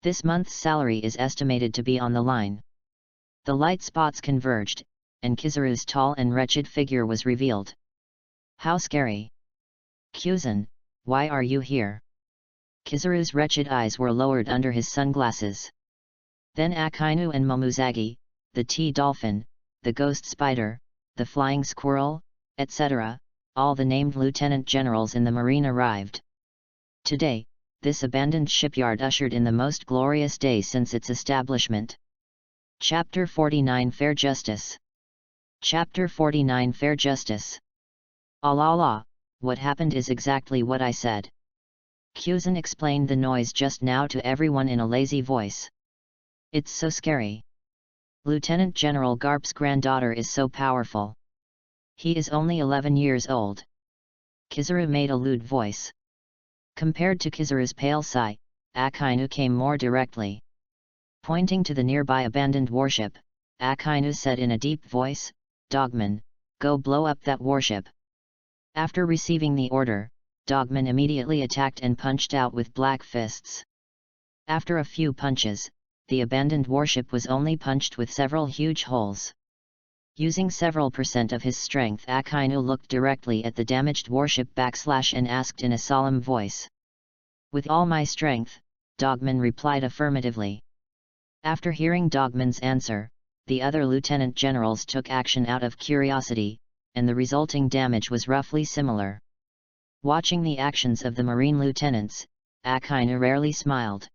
This month's salary is estimated to be on the line. The light spots converged, and Kizaru's tall and wretched figure was revealed. How scary! Kyuzan, why are you here? Kizaru's wretched eyes were lowered under his sunglasses. Then Akainu and Momuzagi, the T-Dolphin, the Ghost Spider, the Flying Squirrel, etc., all the named lieutenant generals in the Marine arrived. Today, this abandoned shipyard ushered in the most glorious day since its establishment. Chapter 49 Fair Justice. Chapter 49 Fair Justice. Allah, what happened is exactly what I said. Kyuzan explained the noise just now to everyone in a lazy voice. It's so scary. Lieutenant General Garp's granddaughter is so powerful. He is only 11 years old. Kizaru made a lewd voice. Compared to Kizaru's pale sigh, Akainu came more directly. Pointing to the nearby abandoned warship, Akainu said in a deep voice, Dogman, go blow up that warship. After receiving the order, Dogman immediately attacked and punched out with black fists. After a few punches, the abandoned warship was only punched with several huge holes. Using several % of his strength, Akainu looked directly at the damaged warship and asked in a solemn voice. With all my strength, Dogman replied affirmatively. After hearing Dogman's answer, the other lieutenant generals took action out of curiosity, and the resulting damage was roughly similar. Watching the actions of the Marine lieutenants, Akainu rarely smiled.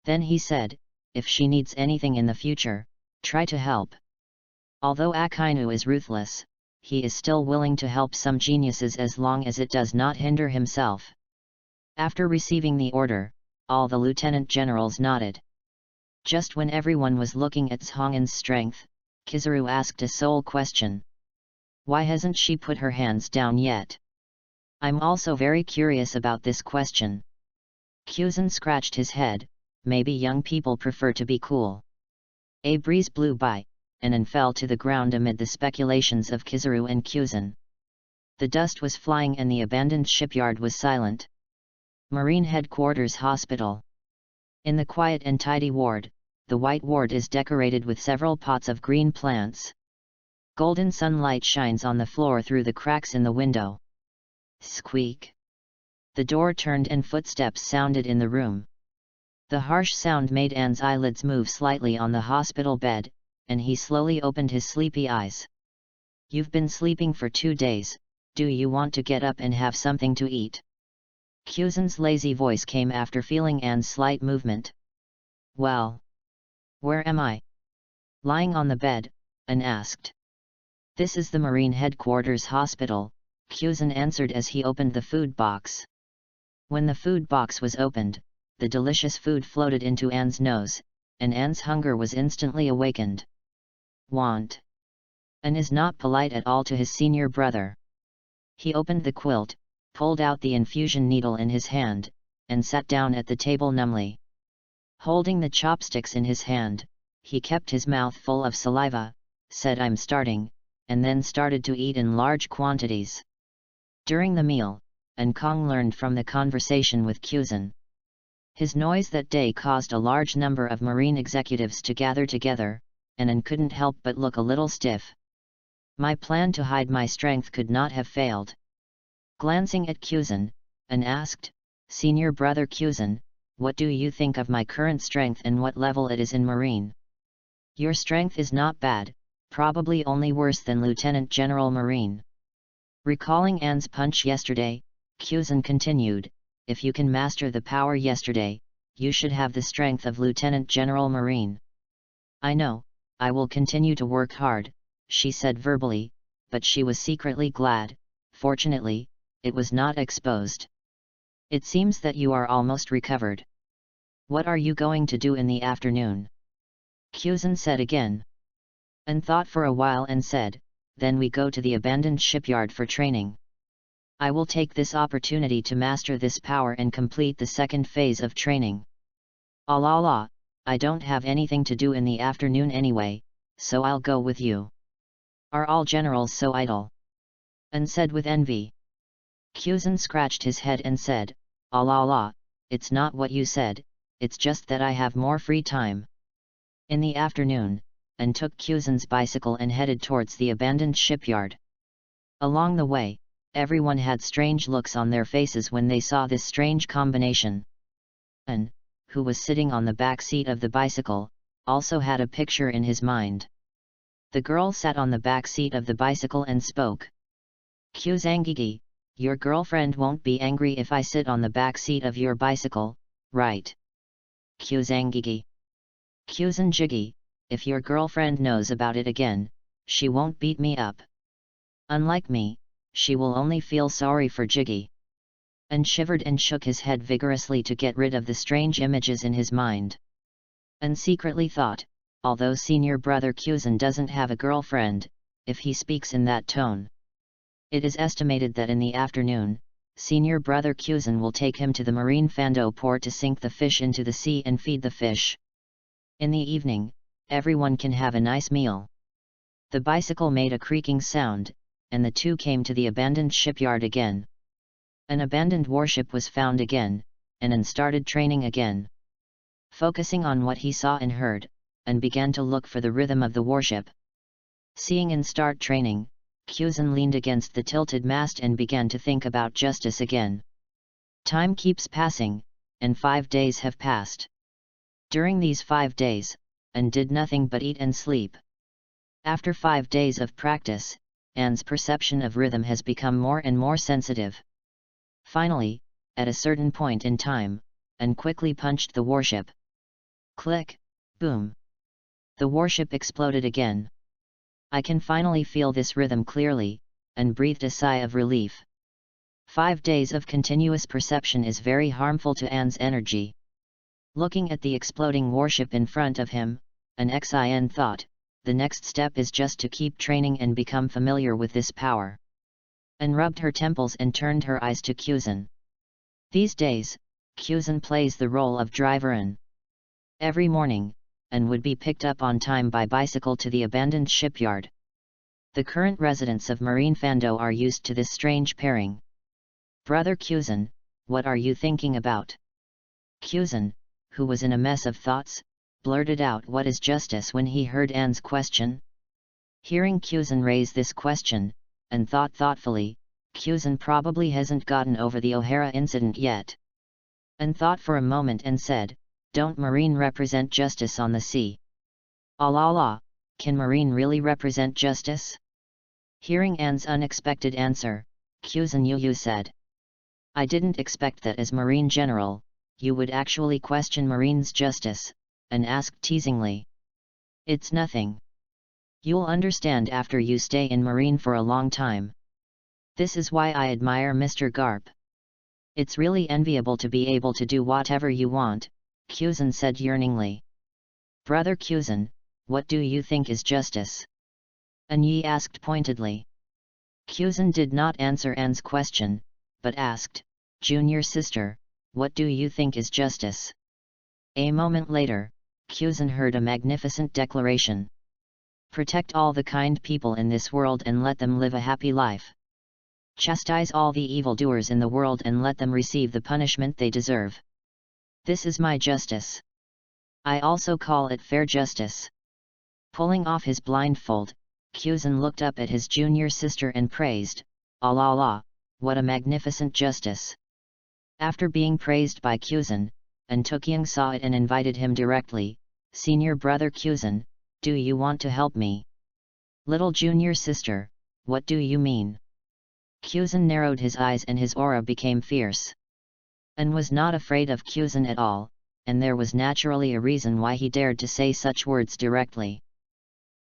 Then he said, if she needs anything in the future, try to help. Although Akainu is ruthless, he is still willing to help some geniuses as long as it does not hinder himself. After receiving the order, all the lieutenant generals nodded. Just when everyone was looking at Songin's strength, Kizaru asked a sole question. Why hasn't she put her hands down yet? I'm also very curious about this question. Kyuzan scratched his head. Maybe young people prefer to be cool. A breeze blew by, and then fell to the ground amid the speculations of Kizaru and Kyuzan. The dust was flying and the abandoned shipyard was silent. Marine Headquarters Hospital. In the quiet and tidy ward, the white ward is decorated with several pots of green plants. Golden sunlight shines on the floor through the cracks in the window. Squeak! The door turned and footsteps sounded in the room. The harsh sound made Anne's eyelids move slightly on the hospital bed, and he slowly opened his sleepy eyes. You've been sleeping for 2 days, do you want to get up and have something to eat? Kyuzan's lazy voice came after feeling Anne's slight movement. Well, where am I? Lying on the bed, Anne asked. This is the Marine Headquarters Hospital, Kyuzan answered as he opened the food box. When the food box was opened, the delicious food floated into Anne's nose, and Anne's hunger was instantly awakened. Want? Anne is not polite at all to his senior brother. He opened the quilt, pulled out the infusion needle in his hand, and sat down at the table numbly. Holding the chopsticks in his hand, he kept his mouth full of saliva, said I'm starting, and then started to eat in large quantities. During the meal, Kong learned from the conversation with Kyuzan. His noise that day caused a large number of Marine executives to gather together, and An couldn't help but look a little stiff. My plan to hide my strength could not have failed. Glancing at Kyuzan, An asked, Senior brother Kyuzan, what do you think of my current strength and what level it is in Marine? Your strength is not bad, probably only worse than Lieutenant General Marine. Recalling Anne's punch yesterday, Kyuzan continued, if you can master the power yesterday, you should have the strength of Lieutenant General Marine. I know, I will continue to work hard, she said verbally, but she was secretly glad. Fortunately, it was not exposed. It seems that you are almost recovered. What are you going to do in the afternoon? Kyuzin said again. And thought for a while and said, then we go to the abandoned shipyard for training. I will take this opportunity to master this power and complete the second phase of training. La, I don't have anything to do in the afternoon anyway, so I'll go with you. Are all generals so idle? And said with envy. Kyuzin scratched his head and said, La, it's not what you said, it's just that I have more free time. In the afternoon, and took Kyuzin's bicycle and headed towards the abandoned shipyard. Along the way, everyone had strange looks on their faces when they saw this strange combination. An, who was sitting on the back seat of the bicycle, also had a picture in his mind. The girl sat on the back seat of the bicycle and spoke. Kyuzangigi, your girlfriend won't be angry if I sit on the back seat of your bicycle, right? Kyuzangigi. Kyuzanjigi, if your girlfriend knows about it again, she won't beat me up. Unlike me, she will only feel sorry for Jiggy. And shivered and shook his head vigorously to get rid of the strange images in his mind. And secretly thought, although senior brother Kyuzin doesn't have a girlfriend, if he speaks in that tone. It is estimated that in the afternoon, senior brother Kyuzin will take him to the marine Fando port to sink the fish into the sea and feed the fish. In the evening, everyone can have a nice meal. The bicycle made a creaking sound, and the two came to the abandoned shipyard again. An abandoned warship was found again, and started training again. Focusing on what he saw and heard, and began to look for the rhythm of the warship. Seeing and start training, Kyuzin leaned against the tilted mast and began to think about justice again. Time keeps passing, and 5 days have passed. During these 5 days, and did nothing but eat and sleep. After 5 days of practice, Anne's perception of rhythm has become more and more sensitive. Finally, at a certain point in time, Anne quickly punched the warship. Click, boom. The warship exploded again. I can finally feel this rhythm clearly, and breathed a sigh of relief. 5 days of continuous perception is very harmful to Anne's energy. Looking at the exploding warship in front of him, an Xin thought, the next step is just to keep training and become familiar with this power. And rubbed her temples and turned her eyes to Kyuzin. These days, Kyuzin plays the role of driver and every morning, and would be picked up on time by bicycle to the abandoned shipyard. The current residents of Marine Fando are used to this strange pairing. Brother Kyuzin, what are you thinking about? Kyuzin, who was in a mess of thoughts, blurted out what is justice when he heard Anne's question. Hearing Kyuzin raise this question, and thought thoughtfully, Kyuzin probably hasn't gotten over the O'Hara incident yet. And thought for a moment and said, don't marine represent justice on the sea? La, can marine really represent justice? Hearing Anne's unexpected answer, Kyuzin Yu said. I didn't expect that as marine general, you would actually question marine's justice, and asked teasingly. It's nothing. You'll understand after you stay in marine for a long time. This is why I admire Mr. Garp. It's really enviable to be able to do whatever you want, Kyuzin said yearningly. Brother Kyuzin, what do you think is justice? Anne asked pointedly. Kyuzin did not answer Anne's question, but asked, Junior sister, what do you think is justice? A moment later, Kyuzin heard a magnificent declaration. Protect all the kind people in this world and let them live a happy life. Chastise all the evildoers in the world and let them receive the punishment they deserve. This is my justice. I also call it fair justice. Pulling off his blindfold, Kyuzin looked up at his junior sister and praised, Allah, what a magnificent justice. After being praised by Kyuzin, and Tukyung saw it and invited him directly, Senior brother Kyuzin, do you want to help me? Little junior sister, what do you mean? Kyuzin narrowed his eyes and his aura became fierce. And was not afraid of Kyuzin at all, and there was naturally a reason why he dared to say such words directly.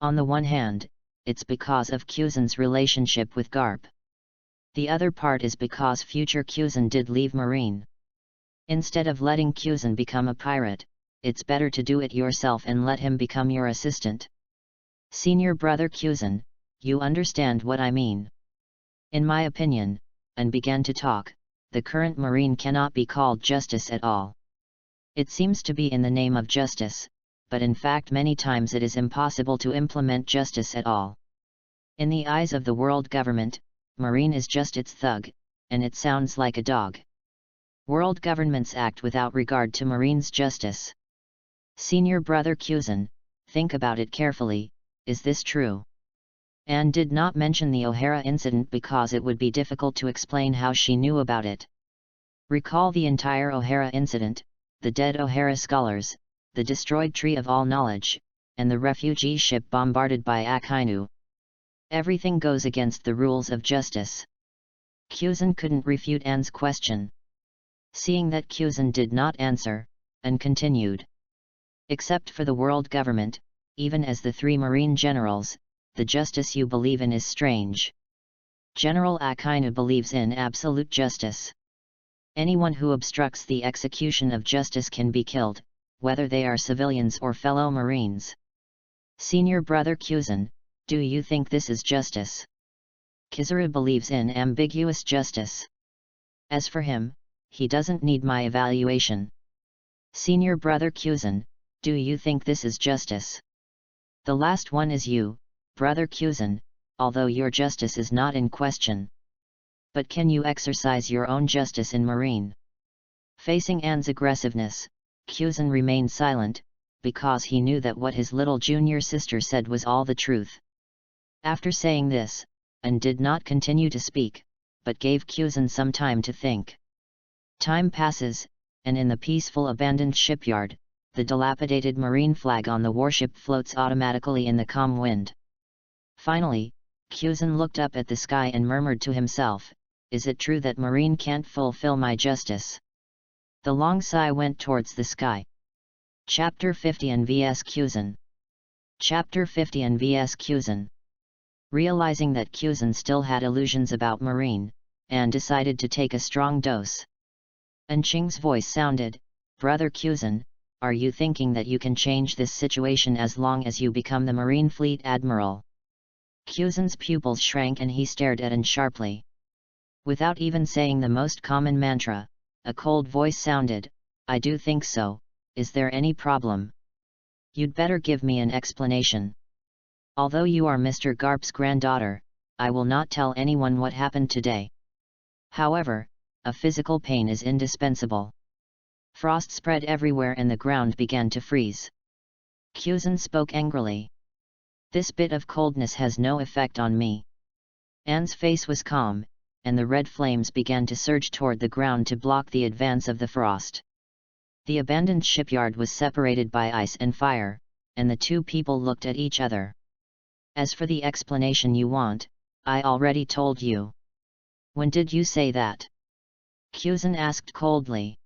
On the one hand, it's because of Kyuzin's relationship with Garp. The other part is because future Kyuzin did leave Marine. Instead of letting Kyuzan become a pirate, it's better to do it yourself and let him become your assistant. Senior brother Kyuzan, you understand what I mean. In my opinion, and began to talk, the current marine cannot be called justice at all. It seems to be in the name of justice, but in fact many times it is impossible to implement justice at all. In the eyes of the world government, marine is just its thug, and it sounds like a dog. World governments act without regard to marine's justice. Senior brother Kyuzan, think about it carefully, is this true? Anne did not mention the O'Hara incident because it would be difficult to explain how she knew about it. Recall the entire O'Hara incident, the dead O'Hara scholars, the destroyed Tree of All Knowledge, and the refugee ship bombarded by Akainu. Everything goes against the rules of justice. Kyuzan couldn't refute Anne's question. Seeing that Kyuzan did not answer, Anne continued. Except for the world government, even as the three marine generals, the justice you believe in is strange. General Akainu believes in absolute justice. Anyone who obstructs the execution of justice can be killed, whether they are civilians or fellow marines. Senior brother Kyuzan, do you think this is justice? Kizaru believes in ambiguous justice. As for him, he doesn't need my evaluation. Senior brother Kyuzan, do you think this is justice? The last one is you, brother Kyuzan, although your justice is not in question. But can you exercise your own justice in marine? Facing Anne's aggressiveness, Kyuzan remained silent, because he knew that what his little junior sister said was all the truth. After saying this, Anne did not continue to speak, but gave Kyuzan some time to think. Time passes, and in the peaceful abandoned shipyard, the dilapidated marine flag on the warship floats automatically in the calm wind. Finally, Kyuzan looked up at the sky and murmured to himself, "Is it true that marine can't fulfill my justice?" The long sigh went towards the sky. Chapter 50 and vs Kyuzan. Chapter 50 and vs Kyuzan. Realizing that Kyuzan still had illusions about marine, Anne decided to take a strong dose. Anqing's voice sounded, "Brother Kyuzan, are you thinking that you can change this situation as long as you become the Marine Fleet Admiral?" Kyuzan's pupils shrank and he stared at Anne sharply. Without even saying the most common mantra, a cold voice sounded, "I do think so, is there any problem? You'd better give me an explanation. Although you are Mr. Garp's granddaughter, I will not tell anyone what happened today. However, a physical pain is indispensable." Frost spread everywhere and the ground began to freeze. Kyuzan spoke angrily. "This bit of coldness has no effect on me." Anne's face was calm, and the red flames began to surge toward the ground to block the advance of the frost. The abandoned shipyard was separated by ice and fire, and the two people looked at each other. "As for the explanation you want, I already told you." "When did you say that?" Kyuzan asked coldly.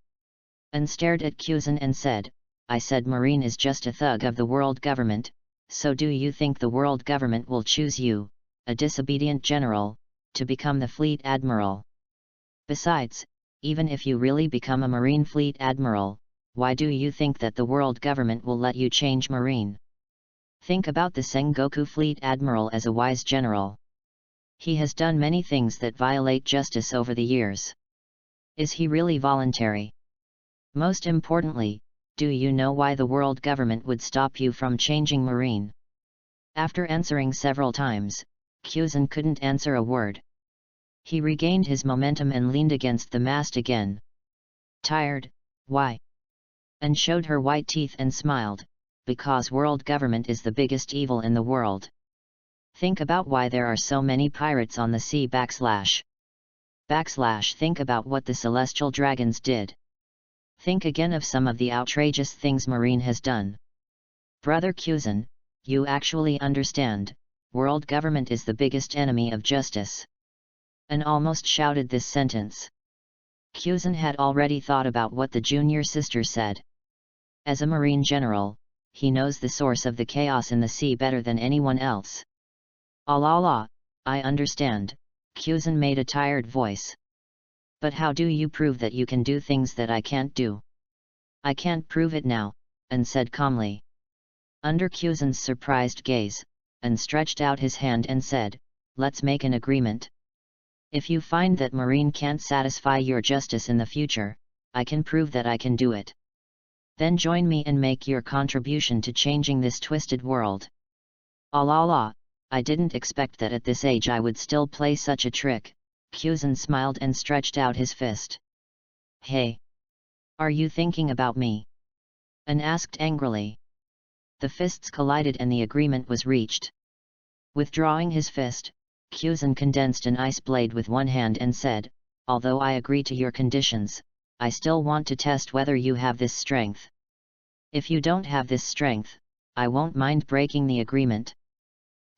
Anne stared at Kyuzan and said, "I said Marine is just a thug of the world government, so do you think the world government will choose you, a disobedient general, to become the fleet admiral? Besides, even if you really become a Marine fleet admiral, why do you think that the world government will let you change Marine? Think about the Sengoku fleet admiral as a wise general. He has done many things that violate justice over the years. Is he really voluntary? Most importantly, do you know why the world government would stop you from changing Marine?" After answering several times, Kyuzan couldn't answer a word. He regained his momentum and leaned against the mast again. "Tired, why?" Anne showed her white teeth and smiled, "Because world government is the biggest evil in the world. Think about why there are so many pirates on the sea / think about what the celestial dragons did. Think again of some of the outrageous things Marine has done. Brother Kyuzan, you actually understand, world government is the biggest enemy of justice." Anne almost shouted this sentence. Kyuzan had already thought about what the junior sister said. As a Marine general, he knows the source of the chaos in the sea better than anyone else. "Ah, I understand," Kyuzan made a tired voice. But how do you prove that you can do things that I can't do? I can't prove it now, An said calmly. Under Kuzen's surprised gaze, An stretched out his hand and said, let's make an agreement. If you find that Marine can't satisfy your justice in the future, I can prove that I can do it. Then join me and make your contribution to changing this twisted world. La, I didn't expect that at this age I would still play such a trick, Kuzen smiled and stretched out his fist. Hey! Are you thinking about me? An asked angrily. The fists collided and the agreement was reached. Withdrawing his fist, Kuzen condensed an ice blade with one hand and said, although I agree to your conditions, I still want to test whether you have this strength. If you don't have this strength, I won't mind breaking the agreement.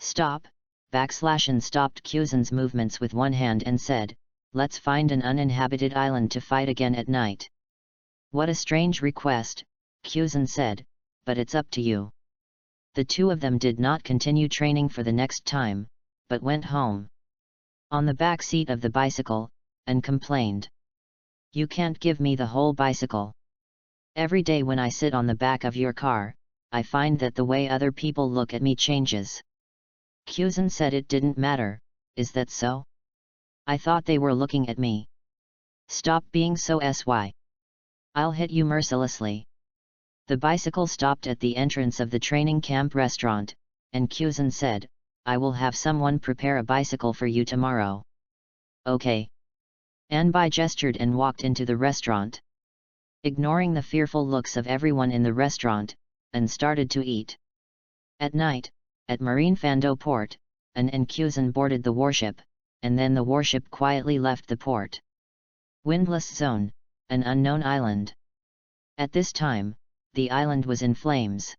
Stop! An stopped Kuzen's movements with one hand and said, let's find an uninhabited island to fight again at night. What a strange request, Kuzen said, but it's up to you. The two of them did not continue training for the next time, but went home. On the back seat of the bicycle, An complained. You can't give me the whole bicycle. Every day when I sit on the back of your car, I find that the way other people look at me changes. Kuzen said it didn't matter, is that so? I thought they were looking at me. Stop being so sy. I'll hit you mercilessly. The bicycle stopped at the entrance of the training camp restaurant, and Kuzen said, I will have someone prepare a bicycle for you tomorrow. Okay. Anbai gestured and walked into the restaurant. Ignoring the fearful looks of everyone in the restaurant, An started to eat. At night, at Marine Fando port, An and Kuzen boarded the warship, and then the warship quietly left the port. Windless zone, an unknown island. At this time, the island was in flames.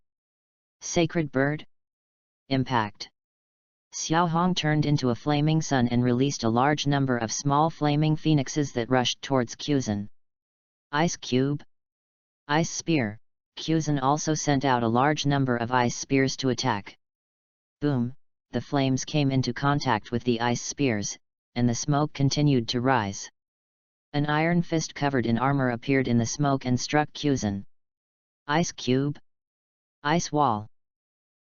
Sacred bird? Impact. Xiaohong turned into a flaming sun and released a large number of small flaming phoenixes that rushed towards Kuzen. Ice cube? Ice spear. Kuzen also sent out a large number of ice spears to attack. Boom, the flames came into contact with the ice spears, and the smoke continued to rise. An iron fist covered in armor appeared in the smoke and struck Kuzen. Ice cube? Ice wall.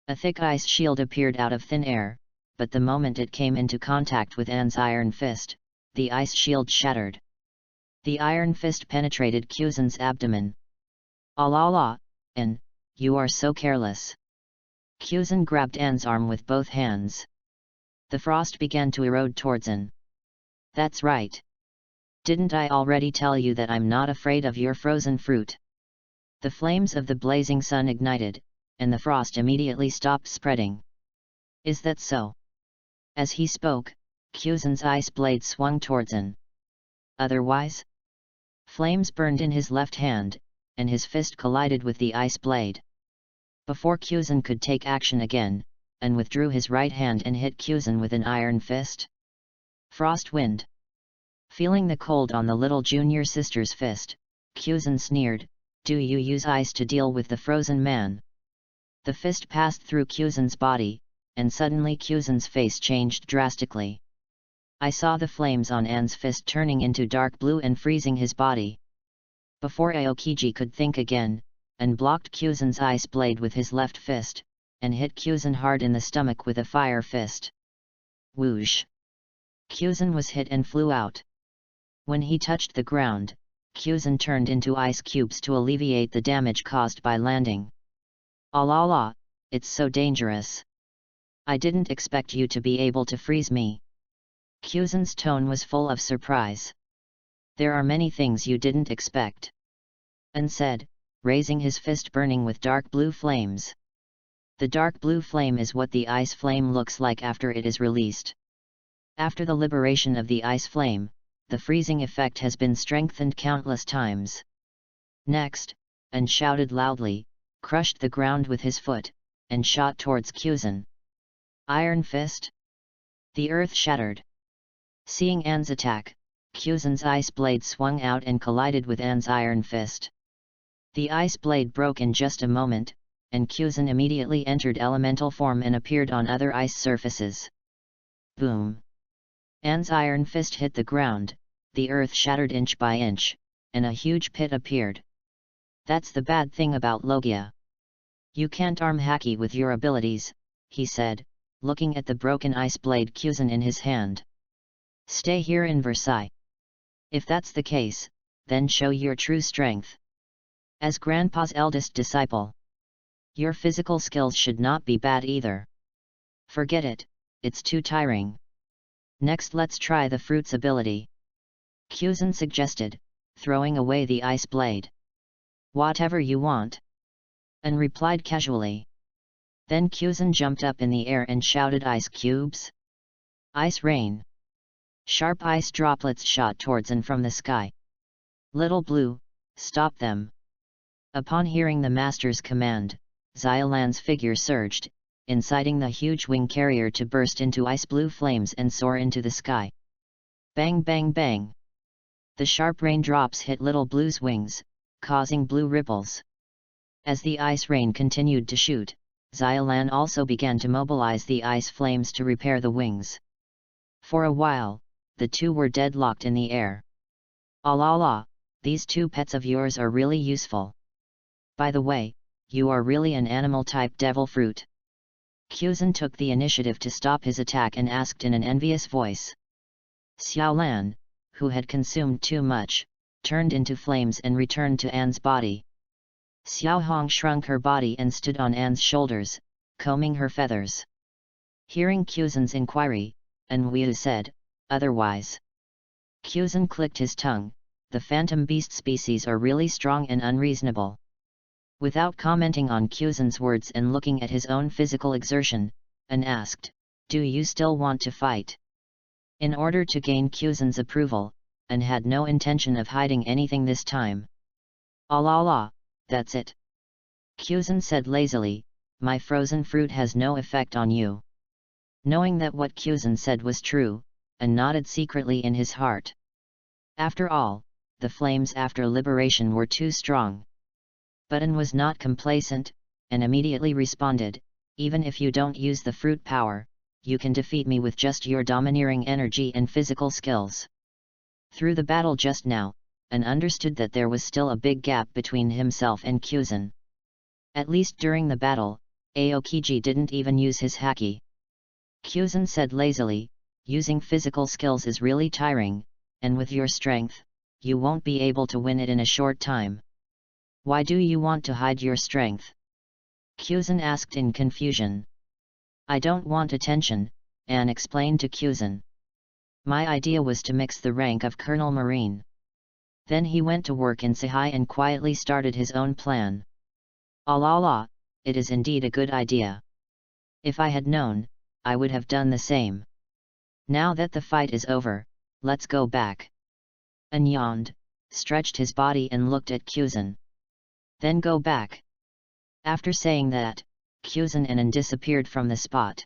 A thick ice shield appeared out of thin air, but the moment it came into contact with An's iron fist, the ice shield shattered. The iron fist penetrated Kuzen's abdomen. La, An, you are so careless. Kuzen grabbed An's arm with both hands. The frost began to erode towards An. That's right. Didn't I already tell you that I'm not afraid of your frozen fruit? The flames of the blazing sun ignited, and the frost immediately stopped spreading. Is that so? As he spoke, Kuzen's ice blade swung towards An. Otherwise? Flames burned in his left hand, and his fist collided with the ice blade. Before Kuzen could take action again, An withdrew his right hand and hit Kuzen with an iron fist. Frost wind. Feeling the cold on the little junior sister's fist, Kuzen sneered, do you use ice to deal with the frozen man? The fist passed through Kuzen's body, and suddenly Kuzen's face changed drastically. I saw the flames on An's fist turning into dark blue and freezing his body. Before Aokiji could think again, An blocked Kuzen's ice blade with his left fist, and hit Kuzen hard in the stomach with a fire fist. Whoosh! Kuzen was hit and flew out. When he touched the ground, Kuzen turned into ice cubes to alleviate the damage caused by landing. La, it's so dangerous. I didn't expect you to be able to freeze me. Kuzen's tone was full of surprise. There are many things you didn't expect. An said, raising his fist burning with dark blue flames. The dark blue flame is what the ice flame looks like after it is released. After the liberation of the ice flame, the freezing effect has been strengthened countless times. Next, An shouted loudly, crushed the ground with his foot, and shot towards Kuzen. Iron fist? The earth shattered. Seeing An's attack, Kuzen's ice blade swung out and collided with An's iron fist. The ice blade broke in just a moment, and Kuzen immediately entered elemental form and appeared on other ice surfaces. Boom! An's iron fist hit the ground, the earth shattered inch by inch, and a huge pit appeared. That's the bad thing about Logia. You can't arm hacky with your abilities, he said, looking at the broken ice blade Kuzan in his hand. Stay here in Versailles. If that's the case, then show your true strength. As Grandpa's eldest disciple, your physical skills should not be bad either. Forget it, it's too tiring. Next let's try the fruit's ability, Kuzan suggested, throwing away the ice blade. Whatever you want, An replied casually. Then Kuzan jumped up in the air and shouted, ice cubes? Ice rain. Sharp ice droplets shot towards and from the sky. Little Blue, stop them. Upon hearing the master's command, Xiolan's figure surged, inciting the huge wing carrier to burst into ice-blue flames and soar into the sky. Bang bang bang! The sharp raindrops hit Little Blue's wings, causing blue ripples. As the ice rain continued to shoot, Xiolan also began to mobilize the ice flames to repair the wings. For a while, the two were deadlocked in the air. La, these two pets of yours are really useful. By the way, you are really an animal-type devil fruit. Kuzan took the initiative to stop his attack and asked in an envious voice. Xiolan, who had consumed too much, turned into flames and returned to Anne's body. Xiaohong shrunk her body and stood on Anne's shoulders, combing her feathers. Hearing Kuzan's inquiry, Anwu said, otherwise. Kuzan clicked his tongue, the phantom beast species are really strong and unreasonable. Without commenting on Kuzan's words and looking at his own physical exertion, An asked, do you still want to fight? In order to gain Kuzan's approval, An had no intention of hiding anything this time. La, that's it. Kuzan said lazily, my frozen fruit has no effect on you. Knowing that what Kuzan said was true, An nodded secretly in his heart. After all, the flames after liberation were too strong. But An was not complacent, and immediately responded, even if you don't use the fruit power, you can defeat me with just your domineering energy and physical skills. Through the battle just now, An understood that there was still a big gap between himself and Kuzan. At least during the battle, Aokiji didn't even use his haki. Kuzan said lazily, using physical skills is really tiring, and with your strength, you won't be able to win it in a short time. Why do you want to hide your strength? Kuzan asked in confusion. I don't want attention, Anne explained to Kuzan. My idea was to mix the rank of Colonel Marine. Then he went to work in Sahai and quietly started his own plan. La, it is indeed a good idea. If I had known, I would have done the same. Now that the fight is over, let's go back. An yawned, stretched his body and looked at Kuzan. Then go back. After saying that, Kuzan and An disappeared from the spot.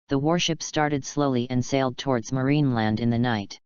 The warship started slowly and sailed towards Marineland in the night.